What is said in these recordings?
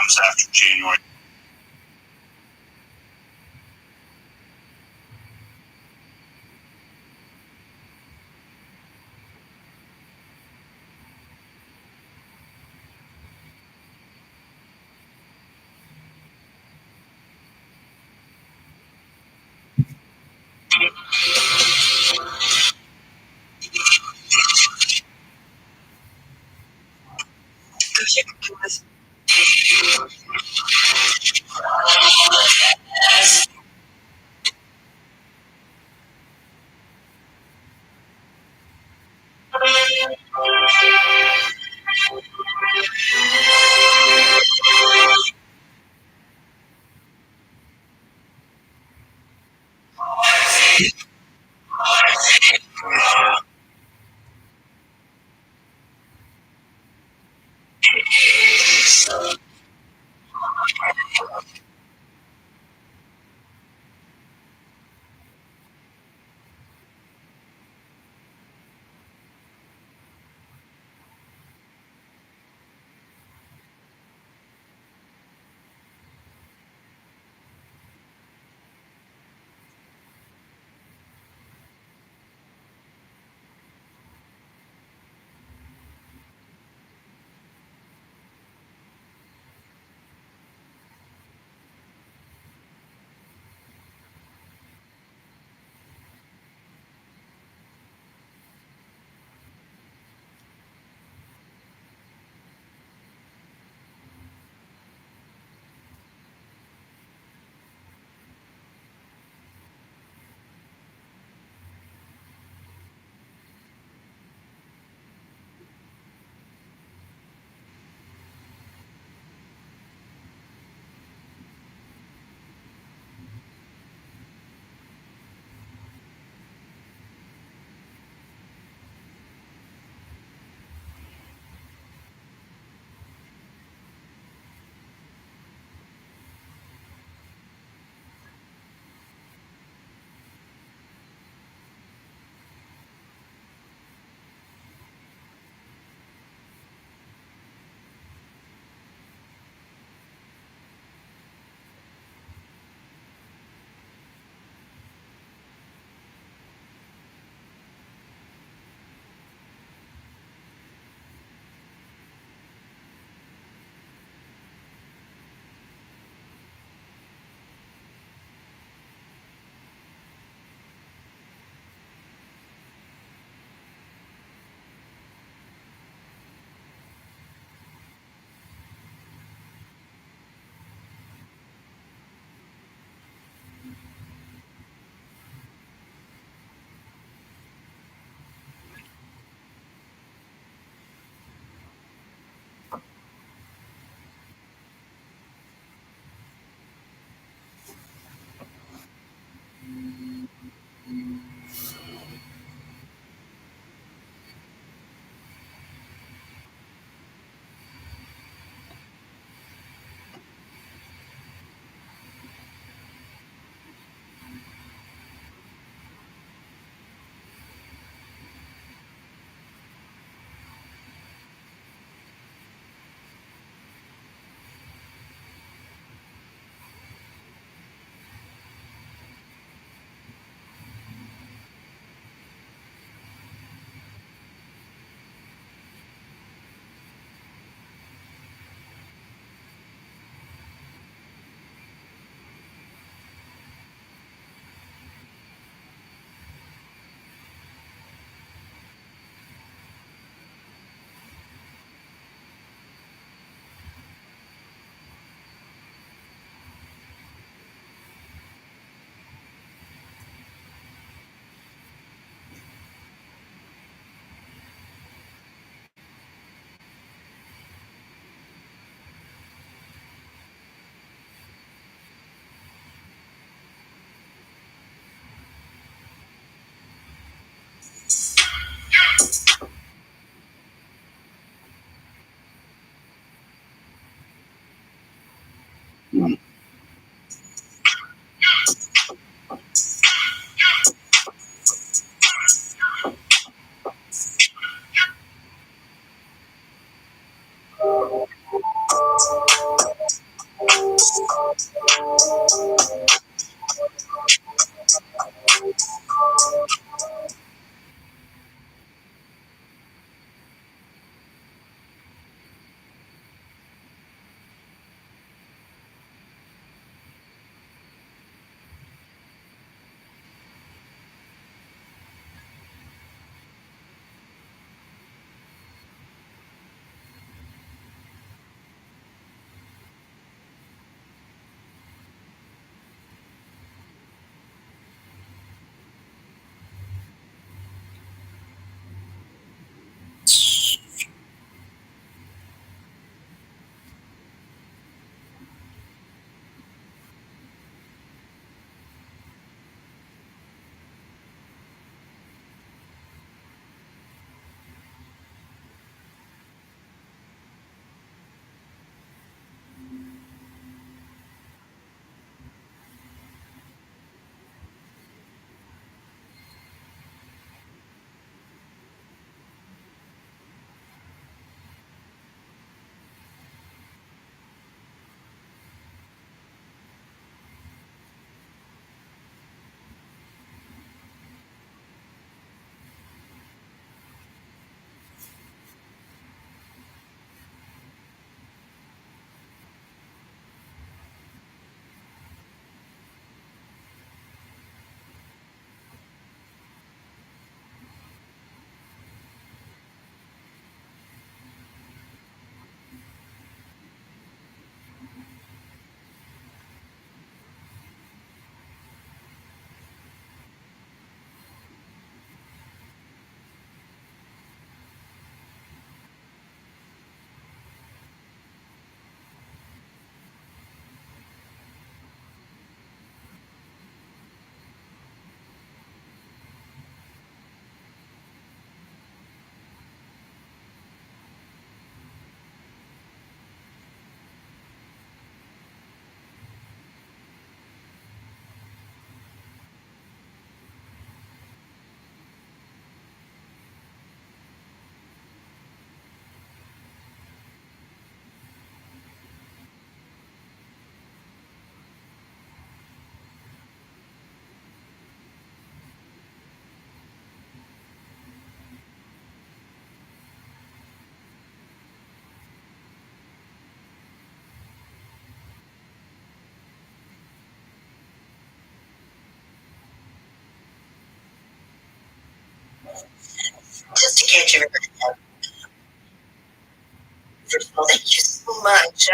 comes after January.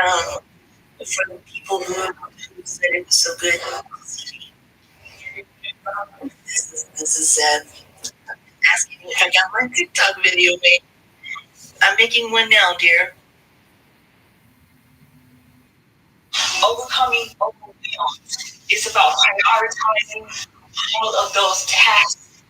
um, for the people who said it was so good. This is asking if I got my TikTok video made. I'm making one now, dear. Overcoming overwhelm. It's about prioritizing all of those tasks.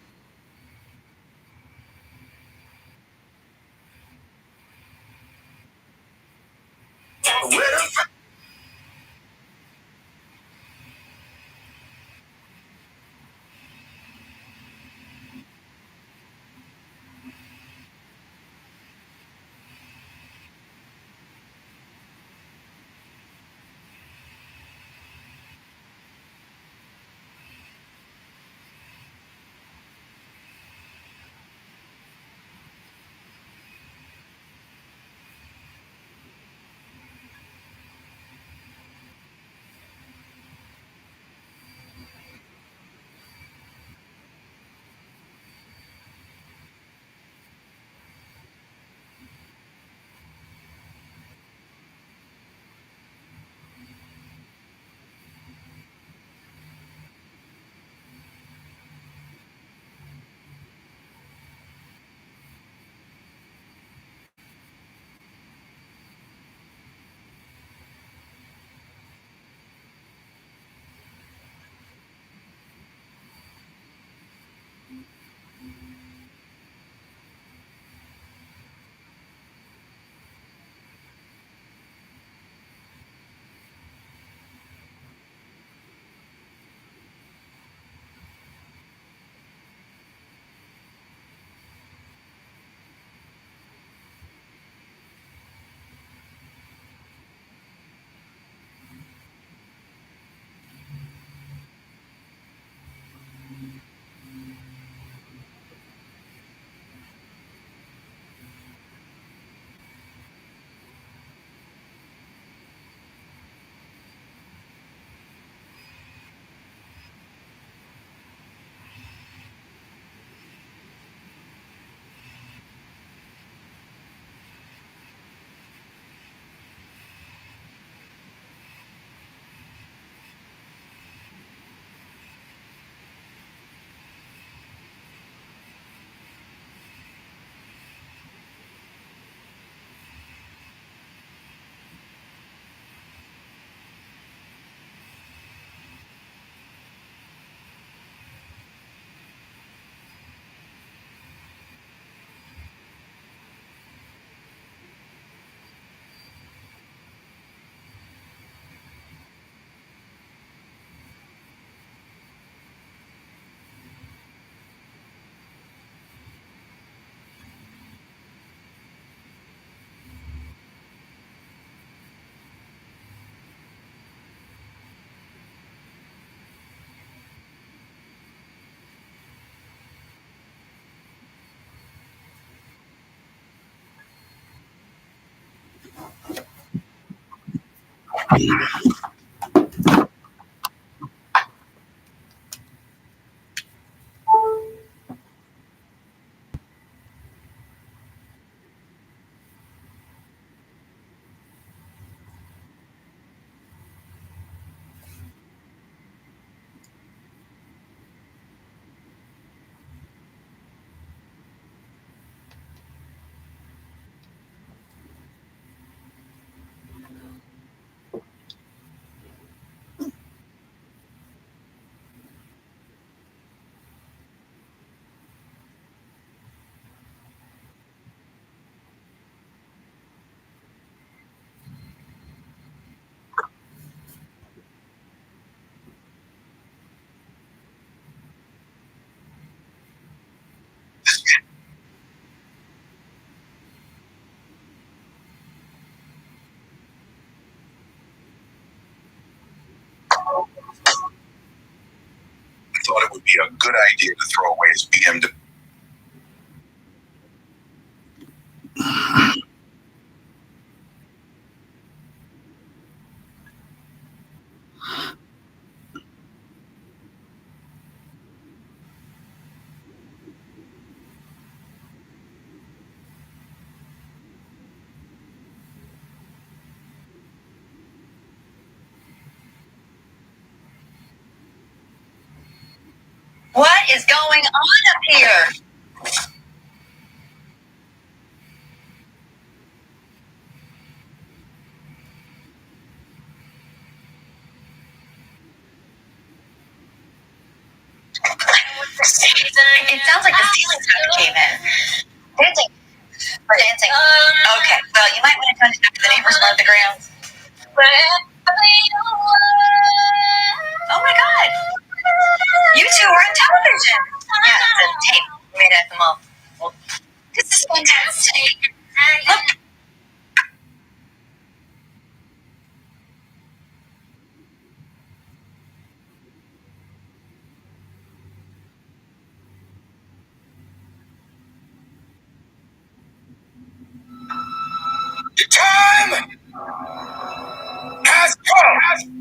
I thought it would be a good idea to throw away his BMW. What is going on up here? It sounds like the ceiling's about to cave in. Dancing. We're dancing. Okay, well, you might want to turn it back to the neighbors on the ground. Oh my god. You two are on television. Yeah, the tape we made at the mall. This is fantastic. Look. The time has come.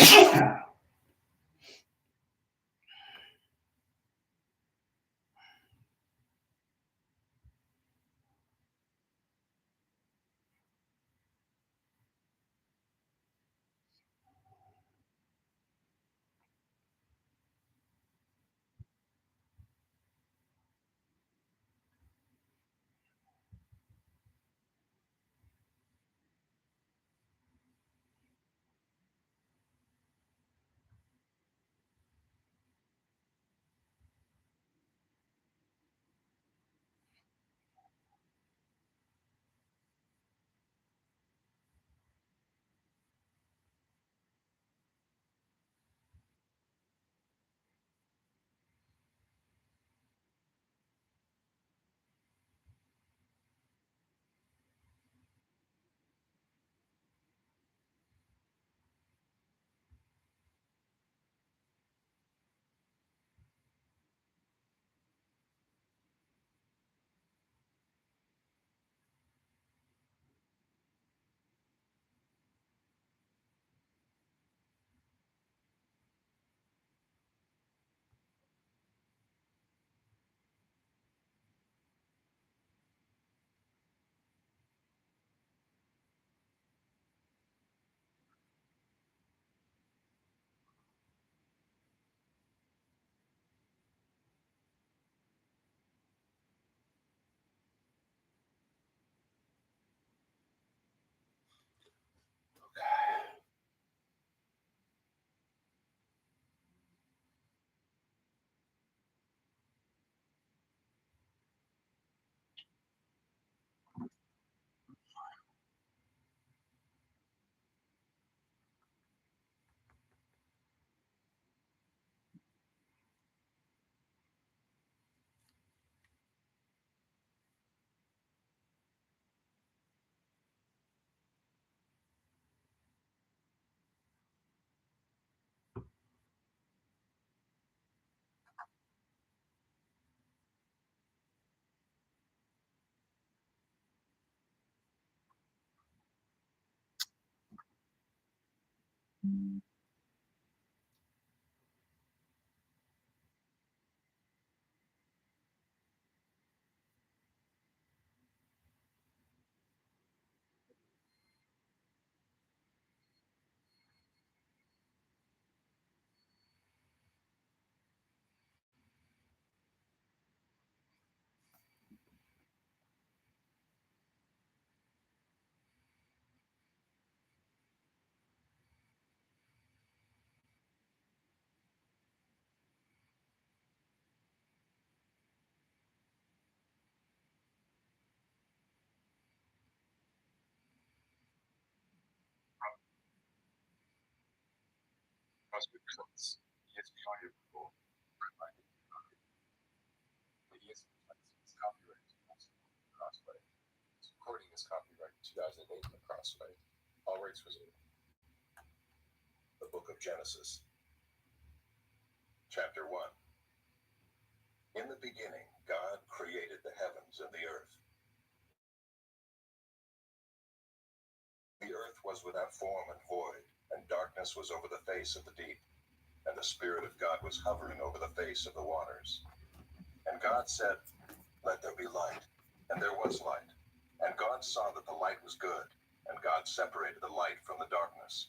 The book of Genesis, chapter 1. In the beginning, God created the heavens and the earth. The earth was without form and void, and darkness was over the face of the deep, and the Spirit of God was hovering over the face of the waters. And God said, "Let there be light." And there was light. And God saw that the light was good, and God separated the light from the darkness.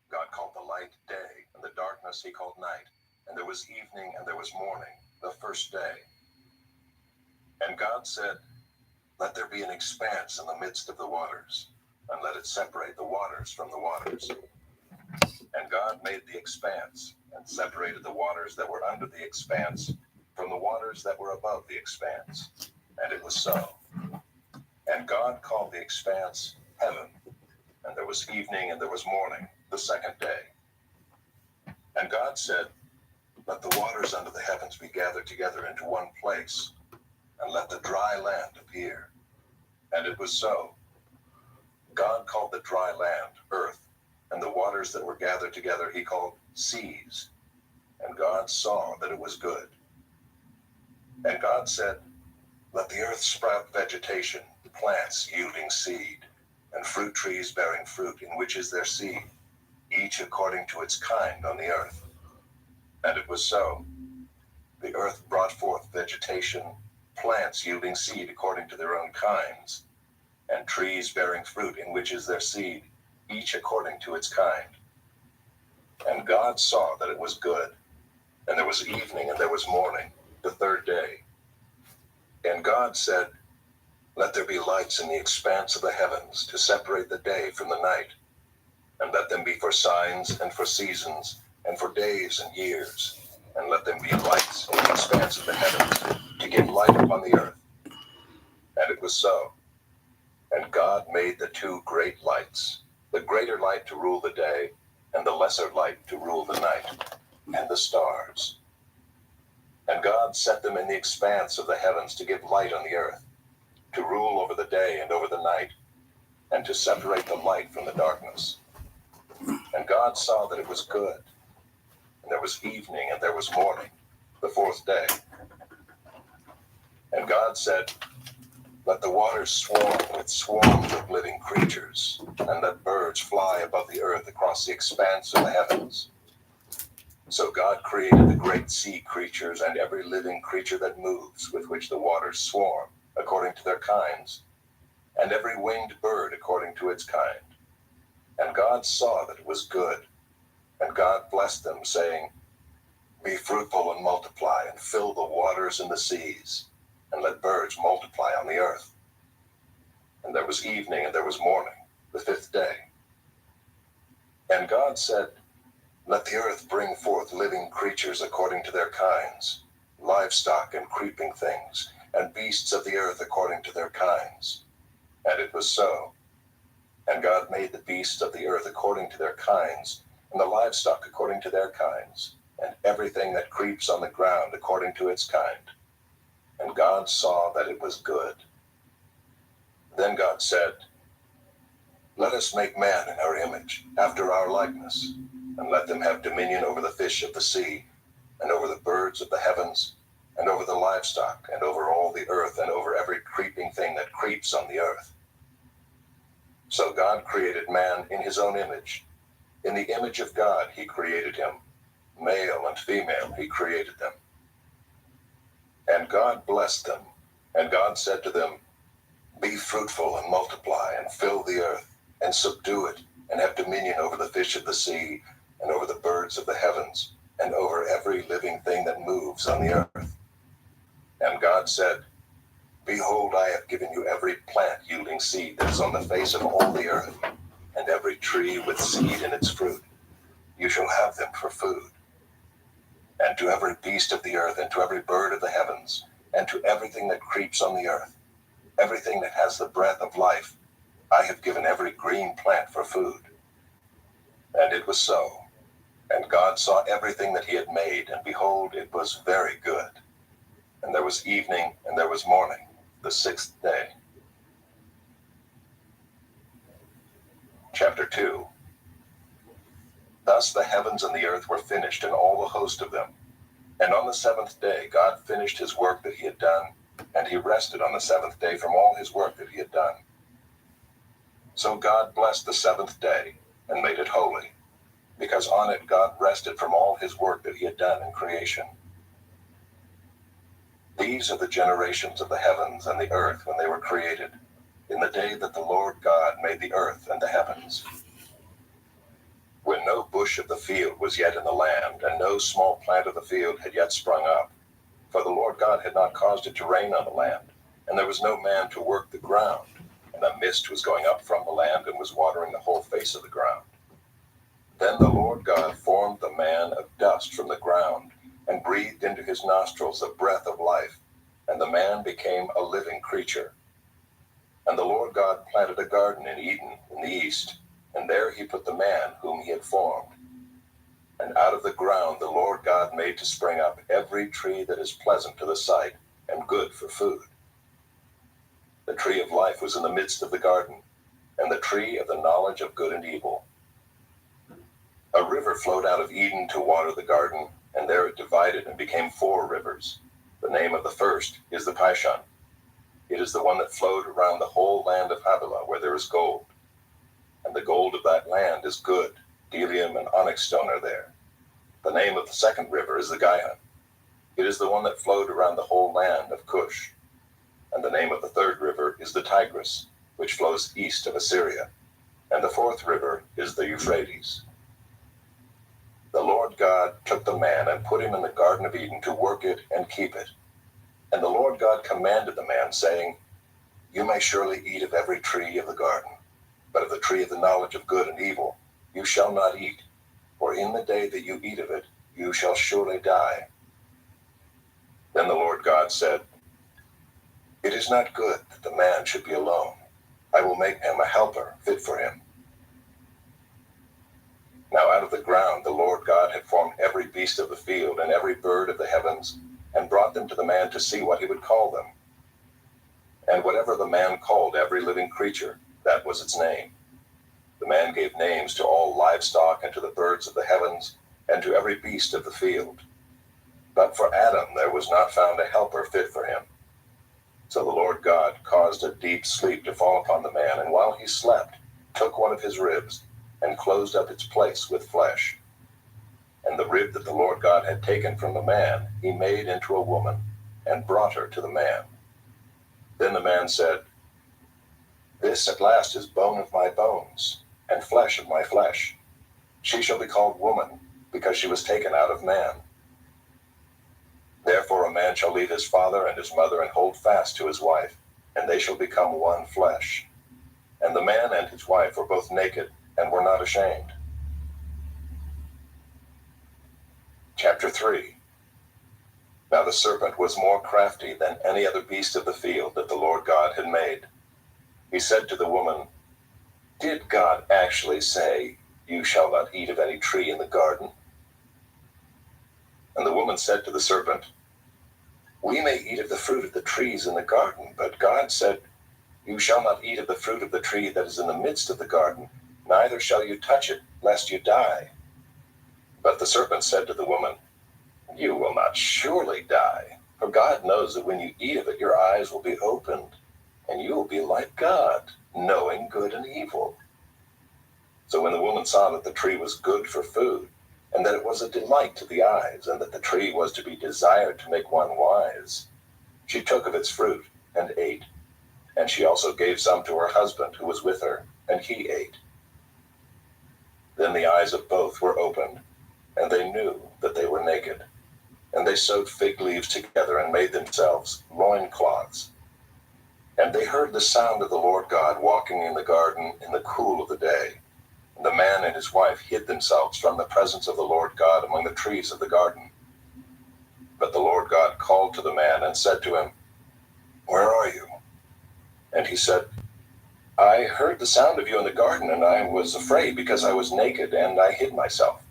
God called the light day, and the darkness he called night. And there was evening and there was morning, the first day. And God said, "Let there be an expanse in the midst of the waters, and let it separate the waters from the waters." And God made the expanse, and separated the waters that were under the expanse from the waters that were above the expanse. And it was so. And God called the expanse heaven. And there was evening and there was morning, the second day. And God said, "Let the waters under the heavens be gathered together into one place, and let the dry land appear." And it was so. God called the dry land earth, and the waters that were gathered together he called seas. And God saw that it was good. And God said, "Let the earth sprout vegetation, plants yielding seed, and fruit trees bearing fruit in which is their seed, each according to its kind on the earth. And it was so. The earth brought forth vegetation, plants yielding seed according to their own kinds, and trees bearing fruit in which is their seed, each according to its kind. And God saw that it was good. And there was evening and there was morning, the third day. And God said, "Let there be lights in the expanse of the heavens to separate the day from the night, and let them be for signs and for seasons and for days and years, and let them be lights in the expanse of the heavens to give light upon the earth." And it was so. And God made the two great lights, the greater light to rule the day, and the lesser light to rule the night, and the stars. And God set them in the expanse of the heavens to give light on the earth, to rule over the day and over the night, and to separate the light from the darkness. And God saw that it was good. And there was evening and there was morning, the fourth day. And God said, "Let the waters swarm with swarms of living creatures, and let birds fly above the earth across the expanse of the heavens." So God created the great sea creatures and every living creature that moves, with which the waters swarm, according to their kinds, and every winged bird according to its kind. And God saw that it was good. And God blessed them, saying, "Be fruitful and multiply, and fill the waters and the seas, and let birds multiply on the earth." And there was evening and there was morning, the fifth day. And God said, "Let the earth bring forth living creatures according to their kinds, livestock and creeping things, and beasts of the earth according to their kinds." And it was so. And God made the beasts of the earth according to their kinds, and the livestock according to their kinds, and everything that creeps on the ground according to its kind. And God saw that it was good. Then God said, "Let us make man in our image, after our likeness, and let them have dominion over the fish of the sea, and over the birds of the heavens, and over the livestock, and over all the earth, and over every creeping thing that creeps on the earth." So God created man in his own image. In the image of God he created him. Male and female he created them. And God blessed them. And God said to them, "Be fruitful and multiply, and fill the earth, and subdue it, and have dominion over the fish of the sea, and over the birds of the heavens, and over every living thing that moves on the earth." And God said, "Behold, I have given you every plant yielding seed that is on the face of all the earth, and every tree with seed in its fruit. You shall have them for food. And to every beast of the earth, and to every bird of the heavens, and to everything that creeps on the earth, everything that has the breath of life, I have given every green plant for food." And it was so. And God saw everything that he had made, and behold, it was very good. And there was evening and there was morning, the sixth day. Chapter 2. Thus the heavens and the earth were finished, and all the host of them. And on the seventh day God finished his work that he had done, and he rested on the seventh day from all his work that he had done. So God blessed the seventh day, and made it holy, because on it God rested from all his work that he had done in creation. These are the generations of the heavens and the earth when they were created, in the day that the Lord God made the earth and the heavens. When no bush of the field was yet in the land, and no small plant of the field had yet sprung up, for the Lord God had not caused it to rain on the land, and there was no man to work the ground, and a mist was going up from the land and was watering the whole face of the ground. Then the Lord God formed the man of dust from the ground, and breathed into his nostrils the breath of life, and the man became a living creature. And the Lord God planted a garden in Eden in the east, and there he put the man whom he had formed. And out of the ground the Lord God made to spring up every tree that is pleasant to the sight, and good for food. The tree of life was in the midst of the garden, and the tree of the knowledge of good and evil. A river flowed out of Eden to water the garden, and there it divided and became 4 rivers. The name of the first is the Pishon. It is the one that flowed around the whole land of Havilah, where there is gold. And the gold of that land is good. Bdellium and onyx stone are there. The name of the second river is the Gihon. It is the one that flowed around the whole land of Cush. And the name of the third river is the Tigris, which flows east of Assyria. And the fourth river is the Euphrates. The Lord God took the man and put him in the Garden of Eden to work it and keep it. And the Lord God commanded the man, saying, You may surely eat of every tree of the garden, but of the tree of the knowledge of good and evil you shall not eat, for in the day that you eat of it you shall surely die. Then the Lord God said, It is not good that the man should be alone. I will make him a helper fit for him. Now out of the ground the Lord God had formed every beast of the field and every bird of the heavens, and brought them to the man to see what he would call them. And whatever the man called every living creature, that was its name. The man gave names to all livestock and to the birds of the heavens and to every beast of the field. But for Adam there was not found a helper fit for him. So the Lord God caused a deep sleep to fall upon the man, and while he slept, took one of his ribs and closed up its place with flesh. And the rib that the Lord God had taken from the man he made into a woman, and brought her to the man. Then the man said, This at last is bone of my bones, and flesh of my flesh. She shall be called woman, because she was taken out of man. Therefore a man shall leave his father and his mother, and hold fast to his wife, and they shall become one flesh. And the man and his wife were both naked, and were not ashamed. Chapter 3. Now the serpent was more crafty than any other beast of the field that the Lord God had made. He said to the woman, Did God actually say, You shall not eat of any tree in the garden? And the woman said to the serpent, We may eat of the fruit of the trees in the garden, but God said, You shall not eat of the fruit of the tree that is in the midst of the garden, neither shall you touch it, lest you die. But the serpent said to the woman, You will not surely die, for God knows that when you eat of it your eyes will be opened, and you will be like God, knowing good and evil. So when the woman saw that the tree was good for food, and that it was a delight to the eyes, and that the tree was to be desired to make one wise, she took of its fruit and ate. And she also gave some to her husband who was with her, and he ate. Then the eyes of both were opened, and they knew that they were naked. And they sewed fig leaves together and made themselves loincloths. And they heard the sound of the Lord God walking in the garden in the cool of the day. And the man and his wife hid themselves from the presence of the Lord God among the trees of the garden. But the Lord God called to the man and said to him, Where are you? And he said, I heard the sound of you in the garden, and I was afraid because I was naked, and I hid myself.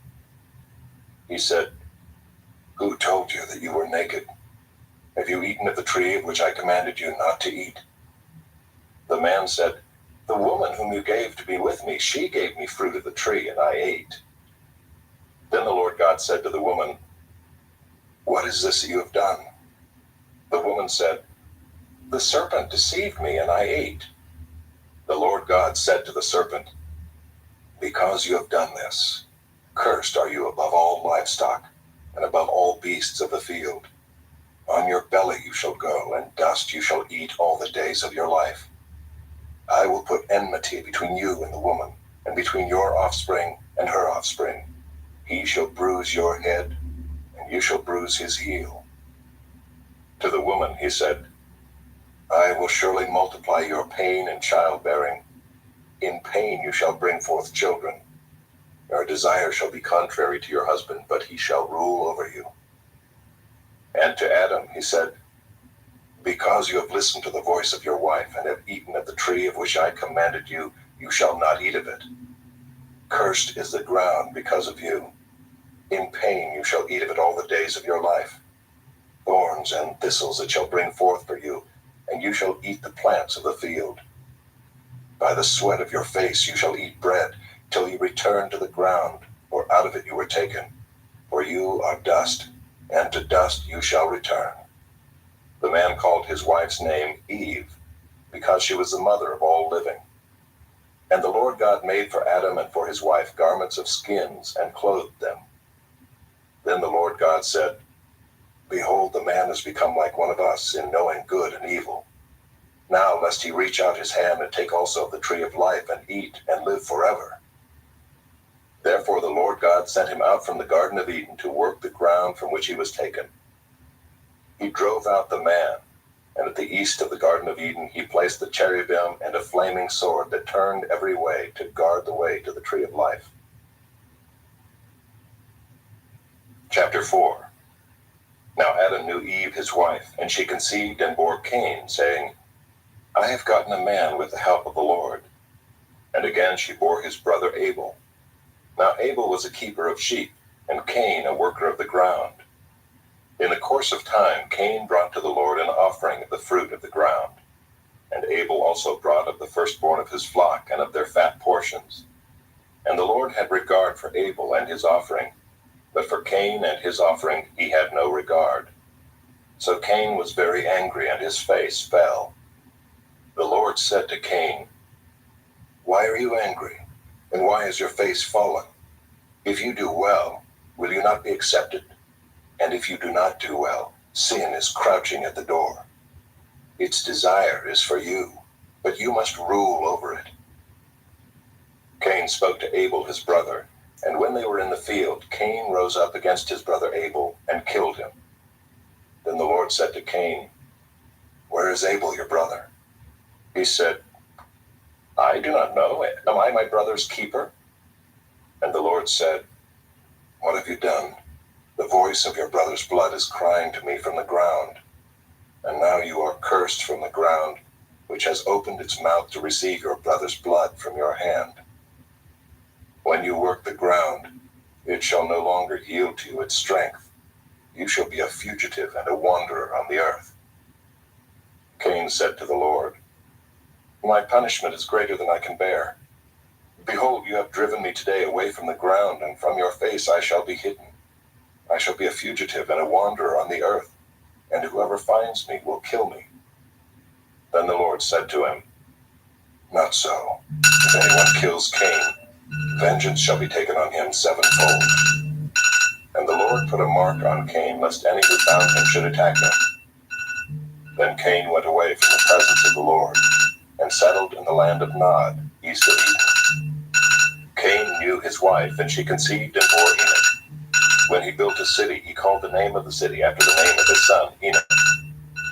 He said, Who told you that you were naked? Have you eaten of the tree of which I commanded you not to eat? The man said, The woman whom you gave to be with me, she gave me fruit of the tree, and I ate. Then the Lord God said to the woman, What is this that you have done? The woman said, The serpent deceived me, and I ate. The Lord God said to the serpent, Because you have done this, cursed are you above all livestock, and above all beasts of the field. On your belly you shall go, and dust you shall eat all the days of your life. I will put enmity between you and the woman, and between your offspring and her offspring. He shall bruise your head, and you shall bruise his heel. To the woman he said, I will surely multiply your pain in childbearing. In pain you shall bring forth children. Your desire shall be contrary to your husband, but he shall rule over you. And to Adam he said, Because you have listened to the voice of your wife, and have eaten of the tree of which I commanded you, you shall not eat of it. Cursed is the ground because of you. In pain you shall eat of it all the days of your life. Thorns and thistles it shall bring forth for you, and you shall eat the plants of the field. By the sweat of your face you shall eat bread, till you return to the ground, for out of it you were taken. For you are dust, and to dust you shall return. The man called his wife's name Eve, because she was the mother of all living. And the Lord God made for Adam and for his wife garments of skins and clothed them. Then the Lord God said, Behold, the man has become like one of us in knowing good and evil. Now lest he reach out his hand and take also of the tree of life and eat and live forever. Therefore the Lord God sent him out from the Garden of Eden to work the ground from which he was taken. He drove out the man, and at the east of the Garden of Eden he placed the cherubim and a flaming sword that turned every way to guard the way to the tree of life. Chapter 4. Now Adam knew Eve his wife, and she conceived and bore Cain, saying, I have gotten a man with the help of the Lord. And again she bore his brother Abel. Now Abel was a keeper of sheep, and Cain a worker of the ground. In the course of time Cain brought to the Lord an offering of the fruit of the ground. And Abel also brought of the firstborn of his flock and of their fat portions. And the Lord had regard for Abel and his offering, but for Cain and his offering he had no regard. So Cain was very angry, and his face fell. The Lord said to Cain, Why are you angry, and why is your face fallen? If you do well, will you not be accepted? And if you do not do well, sin is crouching at the door. Its desire is for you, but you must rule over it. Cain spoke to Abel his brother, and when they were in the field, Cain rose up against his brother Abel and killed him. Then the Lord said to Cain, Where is Abel your brother? He said, I do not know. Am I my brother's keeper? And the Lord said, What have you done? The voice of your brother's blood is crying to me from the ground. And now you are cursed from the ground, which has opened its mouth to receive your brother's blood from your hand. When you work the ground, it shall no longer yield to you its strength. You shall be a fugitive and a wanderer on the earth. Cain said to the Lord, My punishment is greater than I can bear. Behold, you have driven me today away from the ground, and from your face I shall be hidden. I shall be a fugitive and a wanderer on the earth, and whoever finds me will kill me. Then the Lord said to him, Not so. If anyone kills Cain, vengeance shall be taken on him sevenfold. And the Lord put a mark on Cain, lest any who found him should attack him. Then Cain went away from the presence of the Lord, and settled in the land of Nod, east of Eden. Cain knew his wife, and she conceived and bore Enoch. When he built a city, he called the name of the city after the name of his son, Enoch.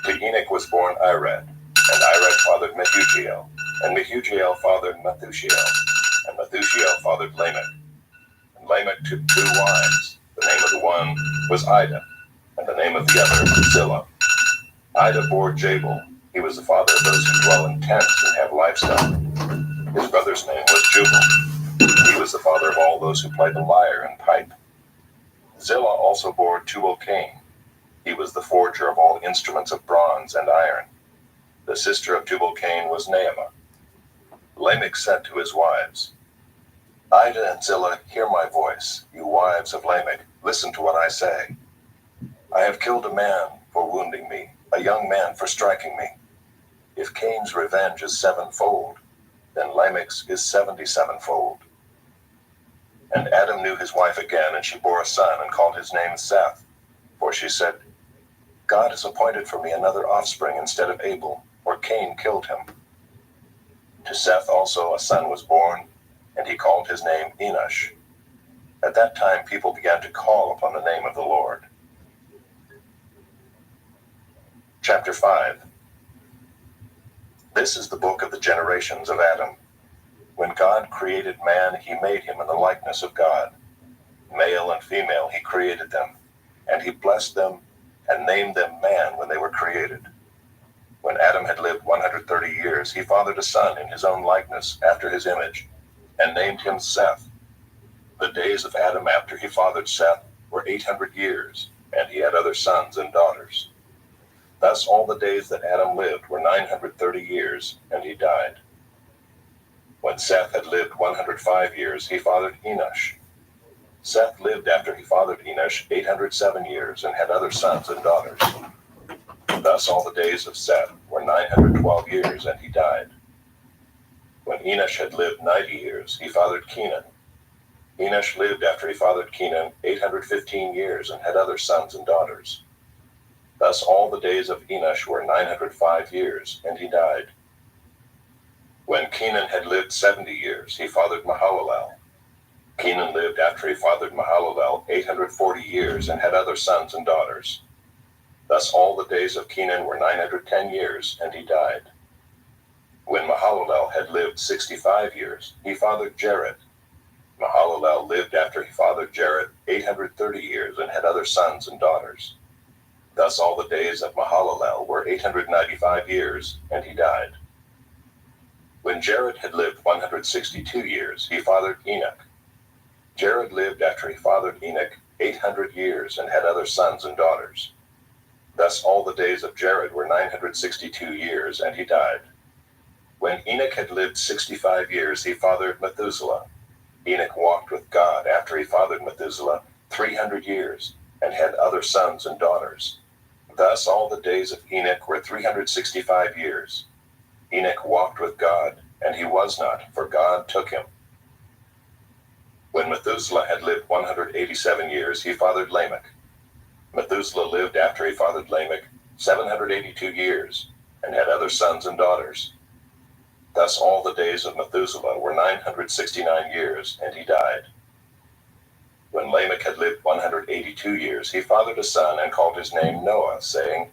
To Enoch was born Irad, and Irad fathered Mehujael, and Mehujael fathered Methushael, and Methushael fathered Lamech. And Lamech took 2 wives. The name of the one was Ida, and the name of the other Zillah. Ida bore Jabal. He was the father of those who dwell in tents and have livestock. His brother's name was Jubal. He was the father of all those who play the lyre and pipe. Zillah also bore Tubal-Cain. He was the forger of all instruments of bronze and iron. The sister of Tubal-Cain was Naamah. Lamech said to his wives, Ida and Zillah, hear my voice. You wives of Lamech, listen to what I say. I have killed a man for wounding me, a young man for striking me. If Cain's revenge is 7-fold, then Lamech's is 77-fold. And Adam knew his wife again, and she bore a son, and called his name Seth. For she said, God has appointed for me another offspring instead of Abel, for Cain killed him. To Seth also a son was born, and he called his name Enosh. At that time people began to call upon the name of the Lord. Chapter 5. This is the book of the generations of Adam. When God created man, he made him in the likeness of God. Male and female he created them, and he blessed them and named them man when they were created. When Adam had lived 130 years, he fathered a son in his own likeness, after his image, and named him Seth. The days of Adam after he fathered Seth were 800 years, and he had other sons and daughters. Thus all the days that Adam lived were 930 years, and he died. When Seth had lived 105 years, he fathered Enosh. Seth lived after he fathered Enosh 807 years, and had other sons and daughters. Thus all the days of Seth were 912 years, and he died. When Enosh had lived 90 years, he fathered Kenan. Enosh lived after he fathered Kenan 815 years and had other sons and daughters. Thus all the days of Enosh were 905 years, and he died. When Kenan had lived 70 years, he fathered Mahalalel. Kenan lived after he fathered Mahalalel 840 years and had other sons and daughters. Thus all the days of Kenan were 910 years, and he died. When Mahalalel had lived 65 years, he fathered Jared. Mahalalel lived after he fathered Jared 830 years and had other sons and daughters. Thus all the days of Mahalalel were 895 years, and he died. When Jared had lived 162 years, he fathered Enoch. Jared lived after he fathered Enoch 800 years and had other sons and daughters. Thus all the days of Jared were 962 years, and he died. When Enoch had lived 65 years, he fathered Methuselah. Enoch walked with God after he fathered Methuselah 300 years and had other sons and daughters. Thus all the days of Enoch were 365 years. Enoch walked with God, and he was not, for God took him. When Methuselah had lived 187 years, he fathered Lamech. Methuselah lived after he fathered Lamech 782 years and had other sons and daughters. Thus all the days of Methuselah were 969 years, and he died. When Lamech had lived 182 years, he fathered a son and called his name Noah, saying,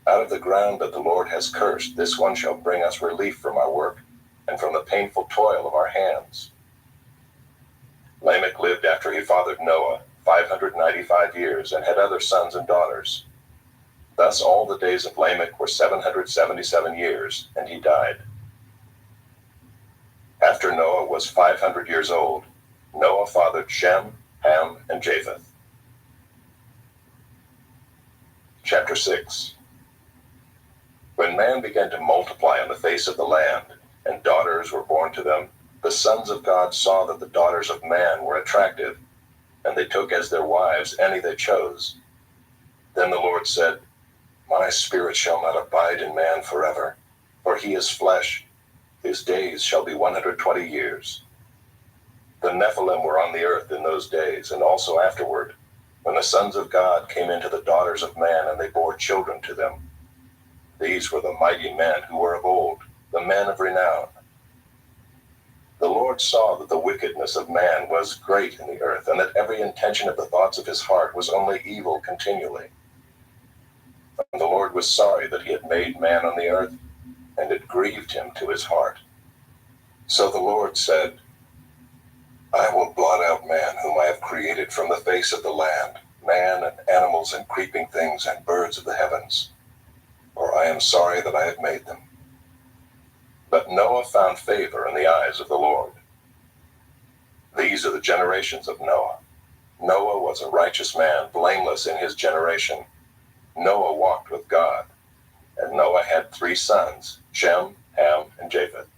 "Out of the ground that the Lord has cursed, this one shall bring us relief from our work and from the painful toil of our hands." Lamech lived after he fathered Noah 595 years and had other sons and daughters. Thus all the days of Lamech were 777 years, and he died. After Noah was 500 years old, Noah fathered Shem, Ham, and Japheth. Chapter 6. When man began to multiply on the face of the land, and daughters were born to them, the sons of God saw that the daughters of man were attractive, and they took as their wives any they chose. Then the Lord said, "My spirit shall not abide in man forever, for he is flesh. His days shall be 120 years. The Nephilim were on the earth in those days, and also afterward, when the sons of God came into the daughters of man, and they bore children to them. These were the mighty men who were of old, the men of renown. The Lord saw that the wickedness of man was great in the earth, and that every intention of the thoughts of his heart was only evil continually. And the Lord was sorry that he had made man on the earth, and it grieved him to his heart. So the Lord said, I will blot out man whom I have created from the face of the land, man and animals and creeping things and birds of the heavens, for I am sorry that I have made them. But Noah found favor in the eyes of the Lord. These are the generations of Noah. Noah was a righteous man, blameless in his generation. Noah walked with God. And Noah had 3 sons, Shem, Ham, and Japheth.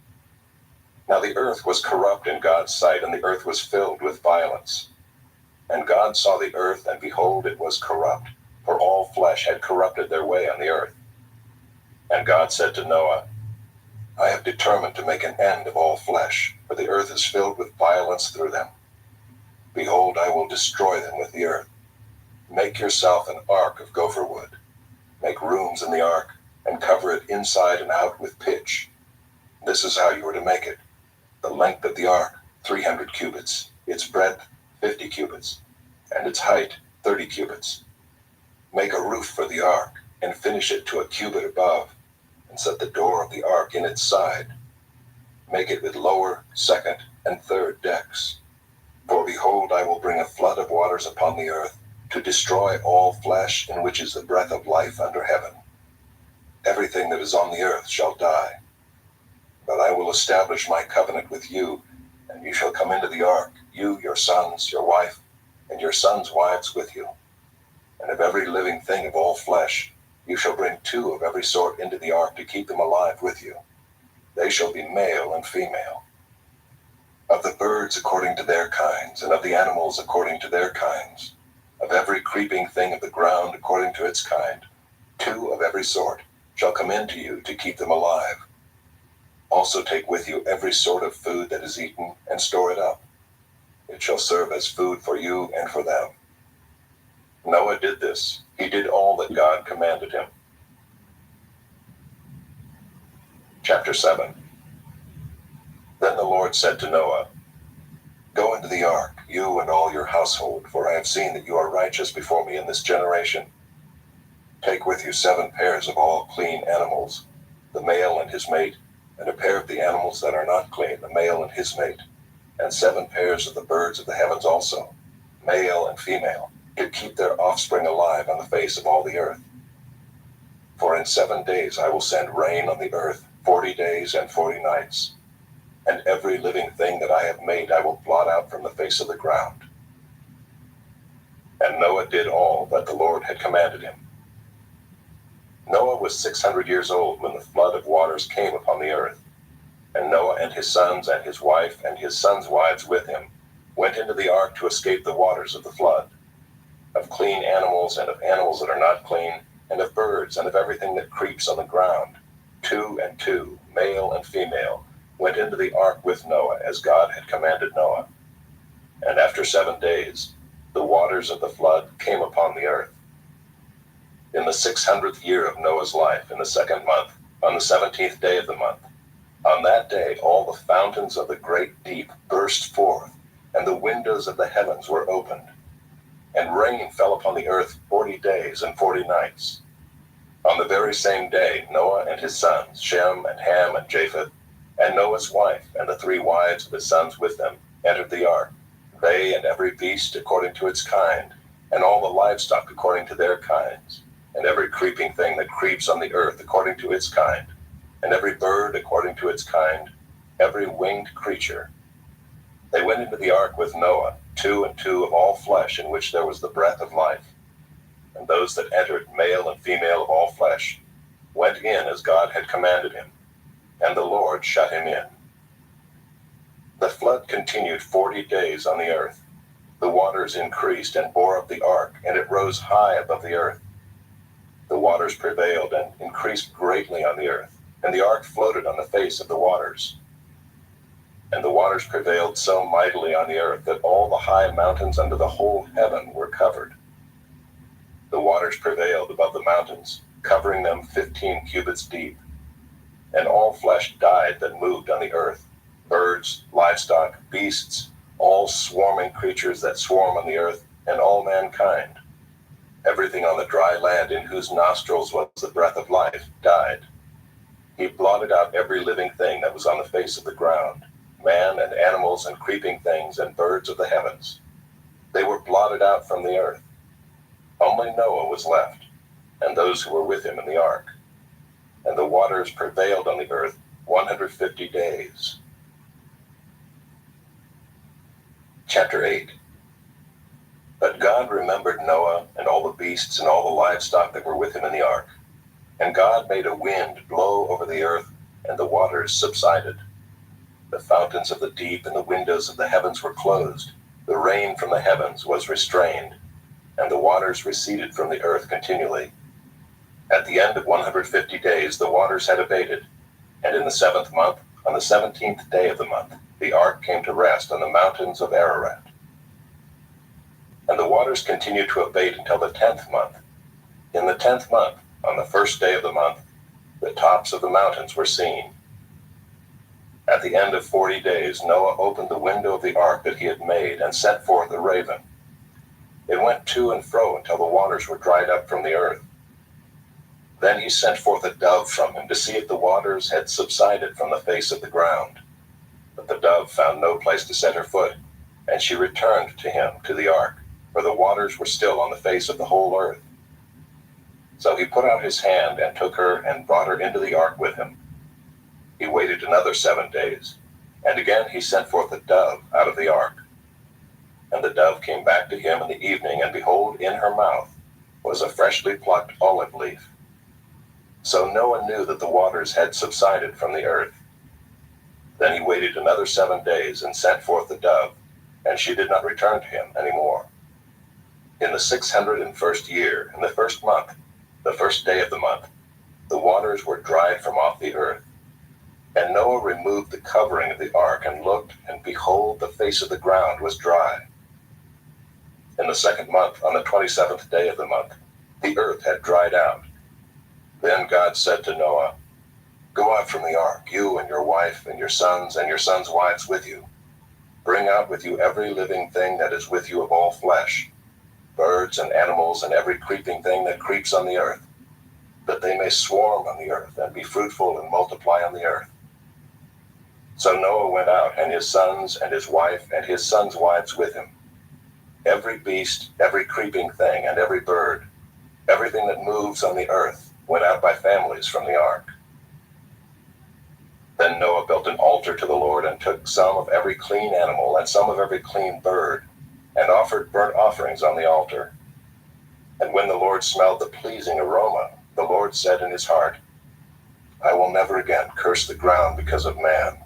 Now the earth was corrupt in God's sight, and the earth was filled with violence. And God saw the earth, and behold, it was corrupt, for all flesh had corrupted their way on the earth. And God said to Noah, I have determined to make an end of all flesh, for the earth is filled with violence through them. Behold, I will destroy them with the earth. Make yourself an ark of gopher wood. Make rooms in the ark, and cover it inside and out with pitch. This is how you are to make it. The length of the ark, 300 cubits, its breadth, 50 cubits, and its height, 30 cubits. Make a roof for the ark, and finish it to a cubit above, and set the door of the ark in its side. Make it with lower, second, and third decks. For behold, I will bring a flood of waters upon the earth, to destroy all flesh, in which is the breath of life under heaven. Everything that is on the earth shall die. But I will establish my covenant with you, and you shall come into the ark, you, your sons, your wife, and your sons' wives with you. And of every living thing of all flesh, you shall bring 2 of every sort into the ark to keep them alive with you. They shall be male and female. Of the birds according to their kinds, and of the animals according to their kinds, of every creeping thing of the ground according to its kind, 2 of every sort shall come into you to keep them alive. Also take with you every sort of food that is eaten, and store it up. It shall serve as food for you and for them." Noah did this. He did all that God commanded him. Chapter 7. Then the Lord said to Noah, "Go into the ark, you and all your household, for I have seen that you are righteous before me in this generation. Take with you 7 pairs of all clean animals, the male and his mate, and a pair of the animals that are not clean, the male and his mate, and 7 pairs of the birds of the heavens also, male and female, to keep their offspring alive on the face of all the earth. For in 7 days I will send rain on the earth, 40 days and 40 nights, and every living thing that I have made I will blot out from the face of the ground." And Noah did all that the Lord had commanded him. Noah was 600 years old when the flood of waters came upon the earth. And Noah and his sons and his wife and his sons' wives with him went into the ark to escape the waters of the flood. Of clean animals and of animals that are not clean, and of birds and of everything that creeps on the ground, 2 and 2, male and female, went into the ark with Noah as God had commanded Noah. And after 7 days, the waters of the flood came upon the earth. In the 600th year of Noah's life, in the 2nd month, on the 17th day of the month, on that day all the fountains of the great deep burst forth, and the windows of the heavens were opened. And rain fell upon the earth 40 days and 40 nights. On the very same day Noah and his sons, Shem and Ham and Japheth, and Noah's wife and the 3 wives of his sons with them, entered the ark, they and every beast according to its kind, and all the livestock according to their kinds, and every creeping thing that creeps on the earth according to its kind, and every bird according to its kind, every winged creature. They went into the ark with Noah, 2 and 2 of all flesh in which there was the breath of life. And those that entered, male and female of all flesh, went in as God had commanded him, and the Lord shut him in. The flood continued 40 days on the earth. The waters increased and bore up the ark, and it rose high above the earth. The waters prevailed and increased greatly on the earth, and the ark floated on the face of the waters. And the waters prevailed so mightily on the earth that all the high mountains under the whole heaven were covered. The waters prevailed above the mountains, covering them 15 cubits deep. And all flesh died that moved on the earth, birds, livestock, beasts, all swarming creatures that swarm on the earth, and all mankind. Everything on the dry land in whose nostrils was the breath of life died. He blotted out every living thing that was on the face of the ground, man and animals and creeping things and birds of the heavens. They were blotted out from the earth. Only Noah was left, and those who were with him in the ark. And the waters prevailed on the earth 150 days. Chapter 8. But God remembered Noah and all the beasts and all the livestock that were with him in the ark. And God made a wind blow over the earth, and the waters subsided. The fountains of the deep and the windows of the heavens were closed. The rain from the heavens was restrained, and the waters receded from the earth continually. At the end of 150 days the waters had abated, and in the 7th month, on the 17th day of the month, the ark came to rest on the mountains of Ararat. And the waters continued to abate until the 10th month. In the 10th month, on the 1st day of the month, the tops of the mountains were seen. At the end of 40 days Noah opened the window of the ark that he had made and sent forth a raven. It went to and fro until the waters were dried up from the earth. Then he sent forth a dove from him to see if the waters had subsided from the face of the ground. But the dove found no place to set her foot, and she returned to him to the ark, for the waters were still on the face of the whole earth. So he put out his hand and took her and brought her into the ark with him. He waited another 7 days, and again he sent forth a dove out of the ark. And the dove came back to him in the evening, and behold, in her mouth was a freshly plucked olive leaf. So Noah knew that the waters had subsided from the earth. Then he waited another 7 days and sent forth the dove, and she did not return to him any more. In the 601st year, in the 1st month, the 1st day of the month, the waters were dried from off the earth. And Noah removed the covering of the ark and looked, and behold, the face of the ground was dry. In the 2nd month, on the 27th day of the month, the earth had dried out. Then God said to Noah, "Go out from the ark, you and your wife and your sons wives with you. Bring out with you every living thing that is with you of all flesh, birds and animals and every creeping thing that creeps on the earth, that they may swarm on the earth and be fruitful and multiply on the earth." So Noah went out, and his sons and his wife and his sons' wives with him. Every beast, every creeping thing, and every bird, everything that moves on the earth, went out by families from the ark. Then Noah built an altar to the Lord, and took some of every clean animal and some of every clean bird, and offered burnt offerings on the altar. And when the Lord smelled the pleasing aroma, the Lord said in his heart, "I will never again curse the ground because of man,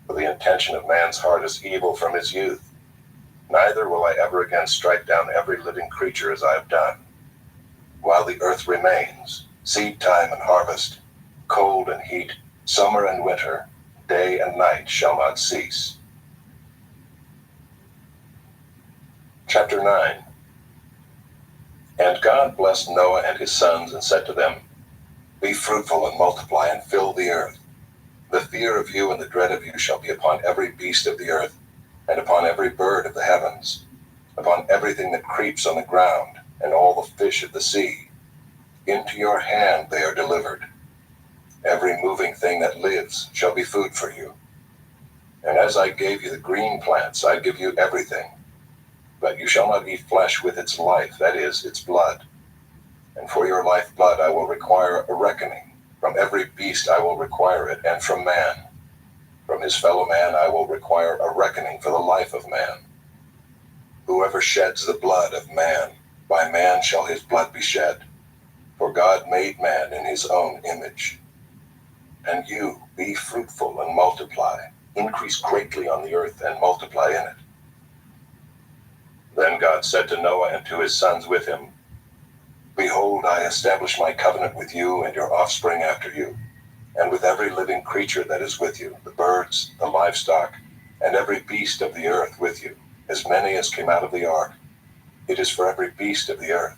for the intention of man's heart is evil from his youth. Neither will I ever again strike down every living creature as I have done. While the earth remains, seed time and harvest, cold and heat, summer and winter, day and night shall not cease." Chapter 9. And God blessed Noah and his sons, and said to them, "Be fruitful and multiply, and fill the earth. The fear of you and the dread of you shall be upon every beast of the earth, and upon every bird of the heavens, upon everything that creeps on the ground, and all the fish of the sea. Into your hand they are delivered. Every moving thing that lives shall be food for you. And as I gave you the green plants, I give you everything. But you shall not eat flesh with its life, that is, its blood. And for your lifeblood I will require a reckoning. From every beast I will require it, and from man. From his fellow man I will require a reckoning for the life of man. Whoever sheds the blood of man, by man shall his blood be shed. For God made man in his own image. And you, be fruitful and multiply, increase greatly on the earth and multiply in it." Then God said to Noah and to his sons with him, "Behold, I establish my covenant with you and your offspring after you, and with every living creature that is with you, the birds, the livestock, and every beast of the earth with you, as many as came out of the ark. It is for every beast of the earth.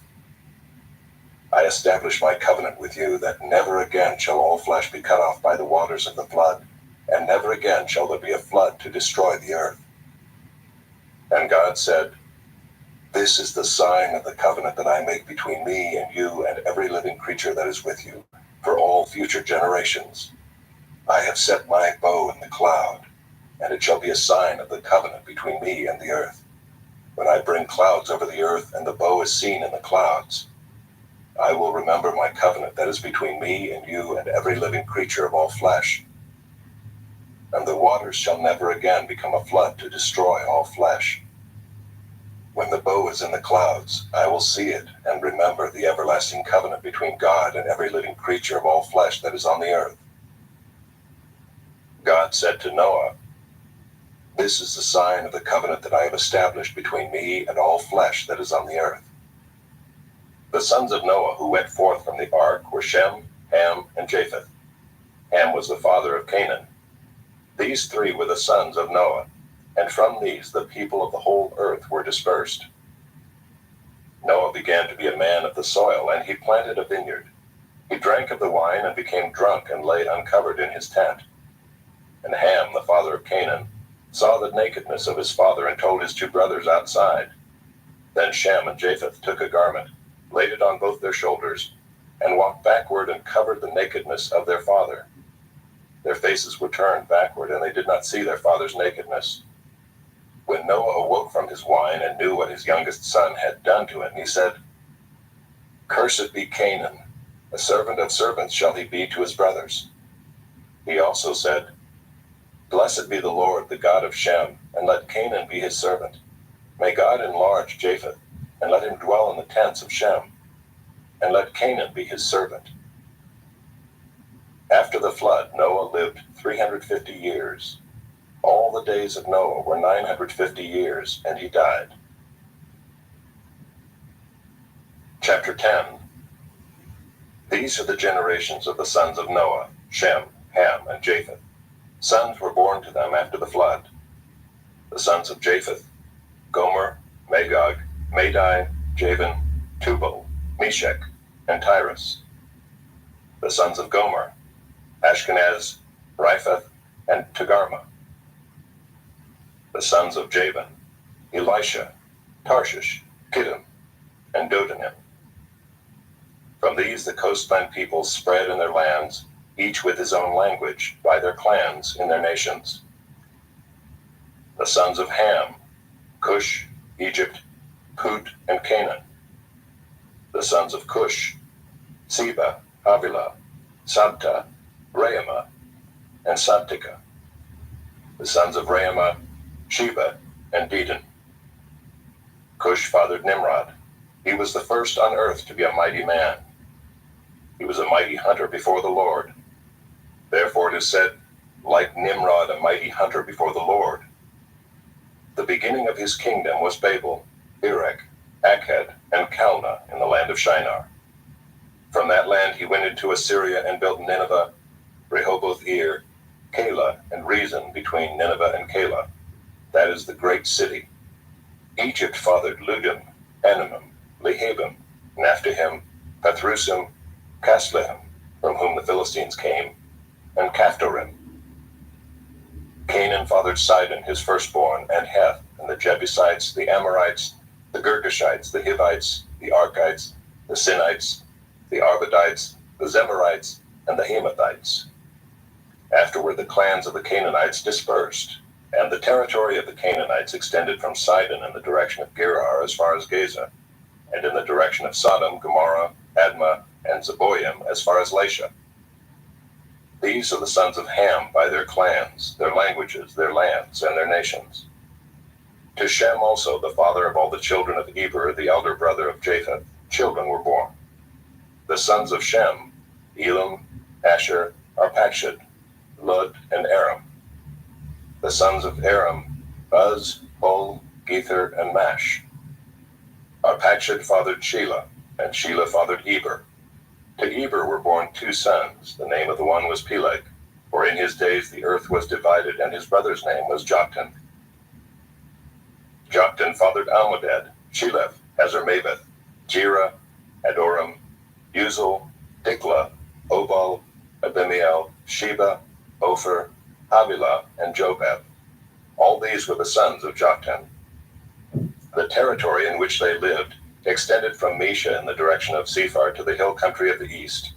I establish my covenant with you, that never again shall all flesh be cut off by the waters of the flood, and never again shall there be a flood to destroy the earth." And God said, "This is the sign of the covenant that I make between me and you and every living creature that is with you, for all future generations. I have set my bow in the cloud, and it shall be a sign of the covenant between me and the earth. When I bring clouds over the earth, and the bow is seen in the clouds, I will remember my covenant that is between me and you and every living creature of all flesh. And the waters shall never again become a flood to destroy all flesh. When the bow is in the clouds, I will see it and remember the everlasting covenant between God and every living creature of all flesh that is on the earth." God said to Noah, "This is the sign of the covenant that I have established between me and all flesh that is on the earth." The sons of Noah who went forth from the ark were Shem, Ham, and Japheth. Ham was the father of Canaan. These three were the sons of Noah, and from these the people of the whole earth were dispersed. Noah began to be a man of the soil, and he planted a vineyard. He drank of the wine and became drunk and lay uncovered in his tent. And Ham, the father of Canaan, saw the nakedness of his father and told his two brothers outside. Then Shem and Japheth took a garment, laid it on both their shoulders, and walked backward and covered the nakedness of their father. Their faces were turned backward, and they did not see their father's nakedness. When Noah awoke from his wine and knew what his youngest son had done to him, he said, "Cursed be Canaan, a servant of servants shall he be to his brothers." He also said, "Blessed be the Lord, the God of Shem, and let Canaan be his servant. May God enlarge Japheth, and let him dwell in the tents of Shem, and let Canaan be his servant." After the flood, Noah lived 350 years. All the days of Noah were 950 years, and he died. Chapter 10. These are the generations of the sons of Noah, Shem, Ham, and Japheth. Sons were born to them after the flood. The sons of Japheth: Gomer, Magog, Madai, Javan, Tubal, Meshech, and Tyrus. The sons of Gomer: Ashkenaz, Riphath, and Togarmah. The sons of Javan: Elisha, Tarshish, Kittim, and Dodanim. From these the coastland peoples spread in their lands, each with his own language, by their clans in their nations. The sons of Ham: Cush, Egypt, Put, and Canaan. The sons of Cush: Seba, Havilah, Sabta, Raamah, and Sabtika. The sons of Raamah: Sheba and Dedan. Cush fathered Nimrod. He was the first on earth to be a mighty man. He was a mighty hunter before the Lord. Therefore it is said, like Nimrod, a mighty hunter before the Lord. The beginning of his kingdom was Babel, Erech, Akkad, and Calneh in the land of Shinar. From that land he went into Assyria and built Nineveh, Rehoboth-ir, Calah, and Rezin between Nineveh and Calah. That is the great city. Egypt fathered Ludim, Anamim, Lehabim, Naphtuhim, Pathrusim, Casluhim, from whom the Philistines came, and Caphtorim. Canaan fathered Sidon, his firstborn, and Heth, and the Jebusites, the Amorites, the Girgashites, the Hivites, the Arkites, the Sinites, the Arvadites, the Zemarites, and the Hamathites. Afterward the clans of the Canaanites dispersed, and the territory of the Canaanites extended from Sidon in the direction of Gerar as far as Gaza, and in the direction of Sodom, Gomorrah, Admah, and Zeboim as far as Lasha. These are the sons of Ham by their clans, their languages, their lands, and their nations. To Shem also, the father of all the children of Eber, the elder brother of Japheth, children were born. The sons of Shem: Elam, Asher, Arpachshad, Lud, and Aram. The sons of Aram: Uz, Hul, Gether, and Mash. Arpachshad fathered Shelah, and Shelah fathered Eber. To Eber were born two sons. The name of the one was Peleg, for in his days the earth was divided, and his brother's name was Joktan. Joktan fathered Almodad, Sheleph, Hazarmaveth, Jerah, Adoram, Uzal, Diklah, Obal, Abimael, Sheba, Ophir, Havilah, and Jobab. All these were the sons of Joktan. The territory in which they lived extended from Mesha in the direction of Sephar to the hill country of the east.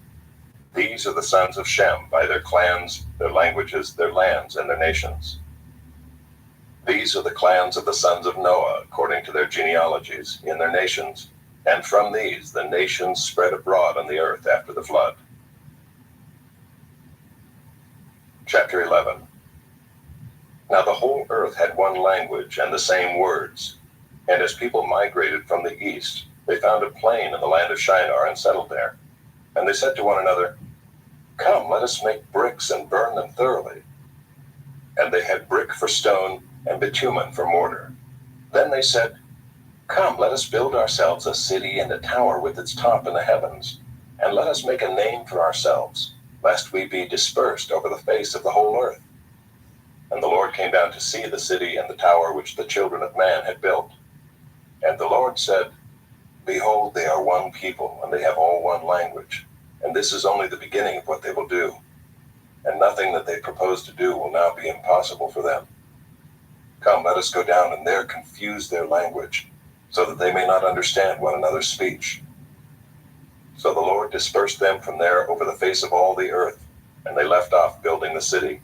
These are the sons of Shem by their clans, their languages, their lands, and their nations. These are the clans of the sons of Noah according to their genealogies, in their nations, and from these the nations spread abroad on the earth after the flood. Chapter 11. Now the whole earth had one language and the same words. And as people migrated from the east, they found a plain in the land of Shinar and settled there. And they said to one another, "Come, let us make bricks and burn them thoroughly." And they had brick for stone and bitumen for mortar. Then they said, "Come, let us build ourselves a city and a tower with its top in the heavens, and let us make a name for ourselves, lest we be dispersed over the face of the whole earth." And the Lord came down to see the city and the tower which the children of man had built. And the Lord said, "Behold, they are one people, and they have all one language, and this is only the beginning of what they will do. And nothing that they propose to do will now be impossible for them. Come, let us go down and there confuse their language, so that they may not understand one another's speech." So the Lord dispersed them from there over the face of all the earth, and they left off building the city.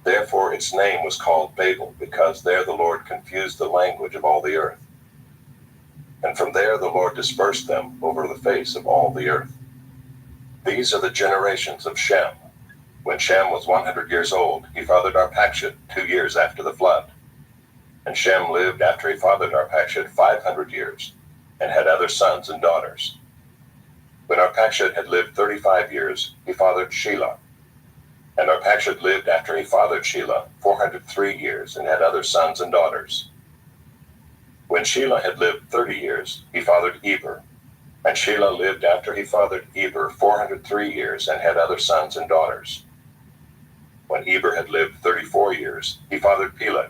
Therefore its name was called Babel, because there the Lord confused the language of all the earth. And from there the Lord dispersed them over the face of all the earth. These are the generations of Shem. When Shem was 100 years old, he fathered Arpachshad 2 years after the flood. And Shem lived after he fathered Arpachshad 500 years, and had other sons and daughters. When Arpachshad had lived 35 years, he fathered Shelah. And Arpachshad lived after he fathered Shelah 403 years, and had other sons and daughters. When Shelah had lived 30 years, he fathered Eber. And Shelah lived after he fathered Eber 403 years, and had other sons and daughters. When Eber had lived 34 years, he fathered Peleg.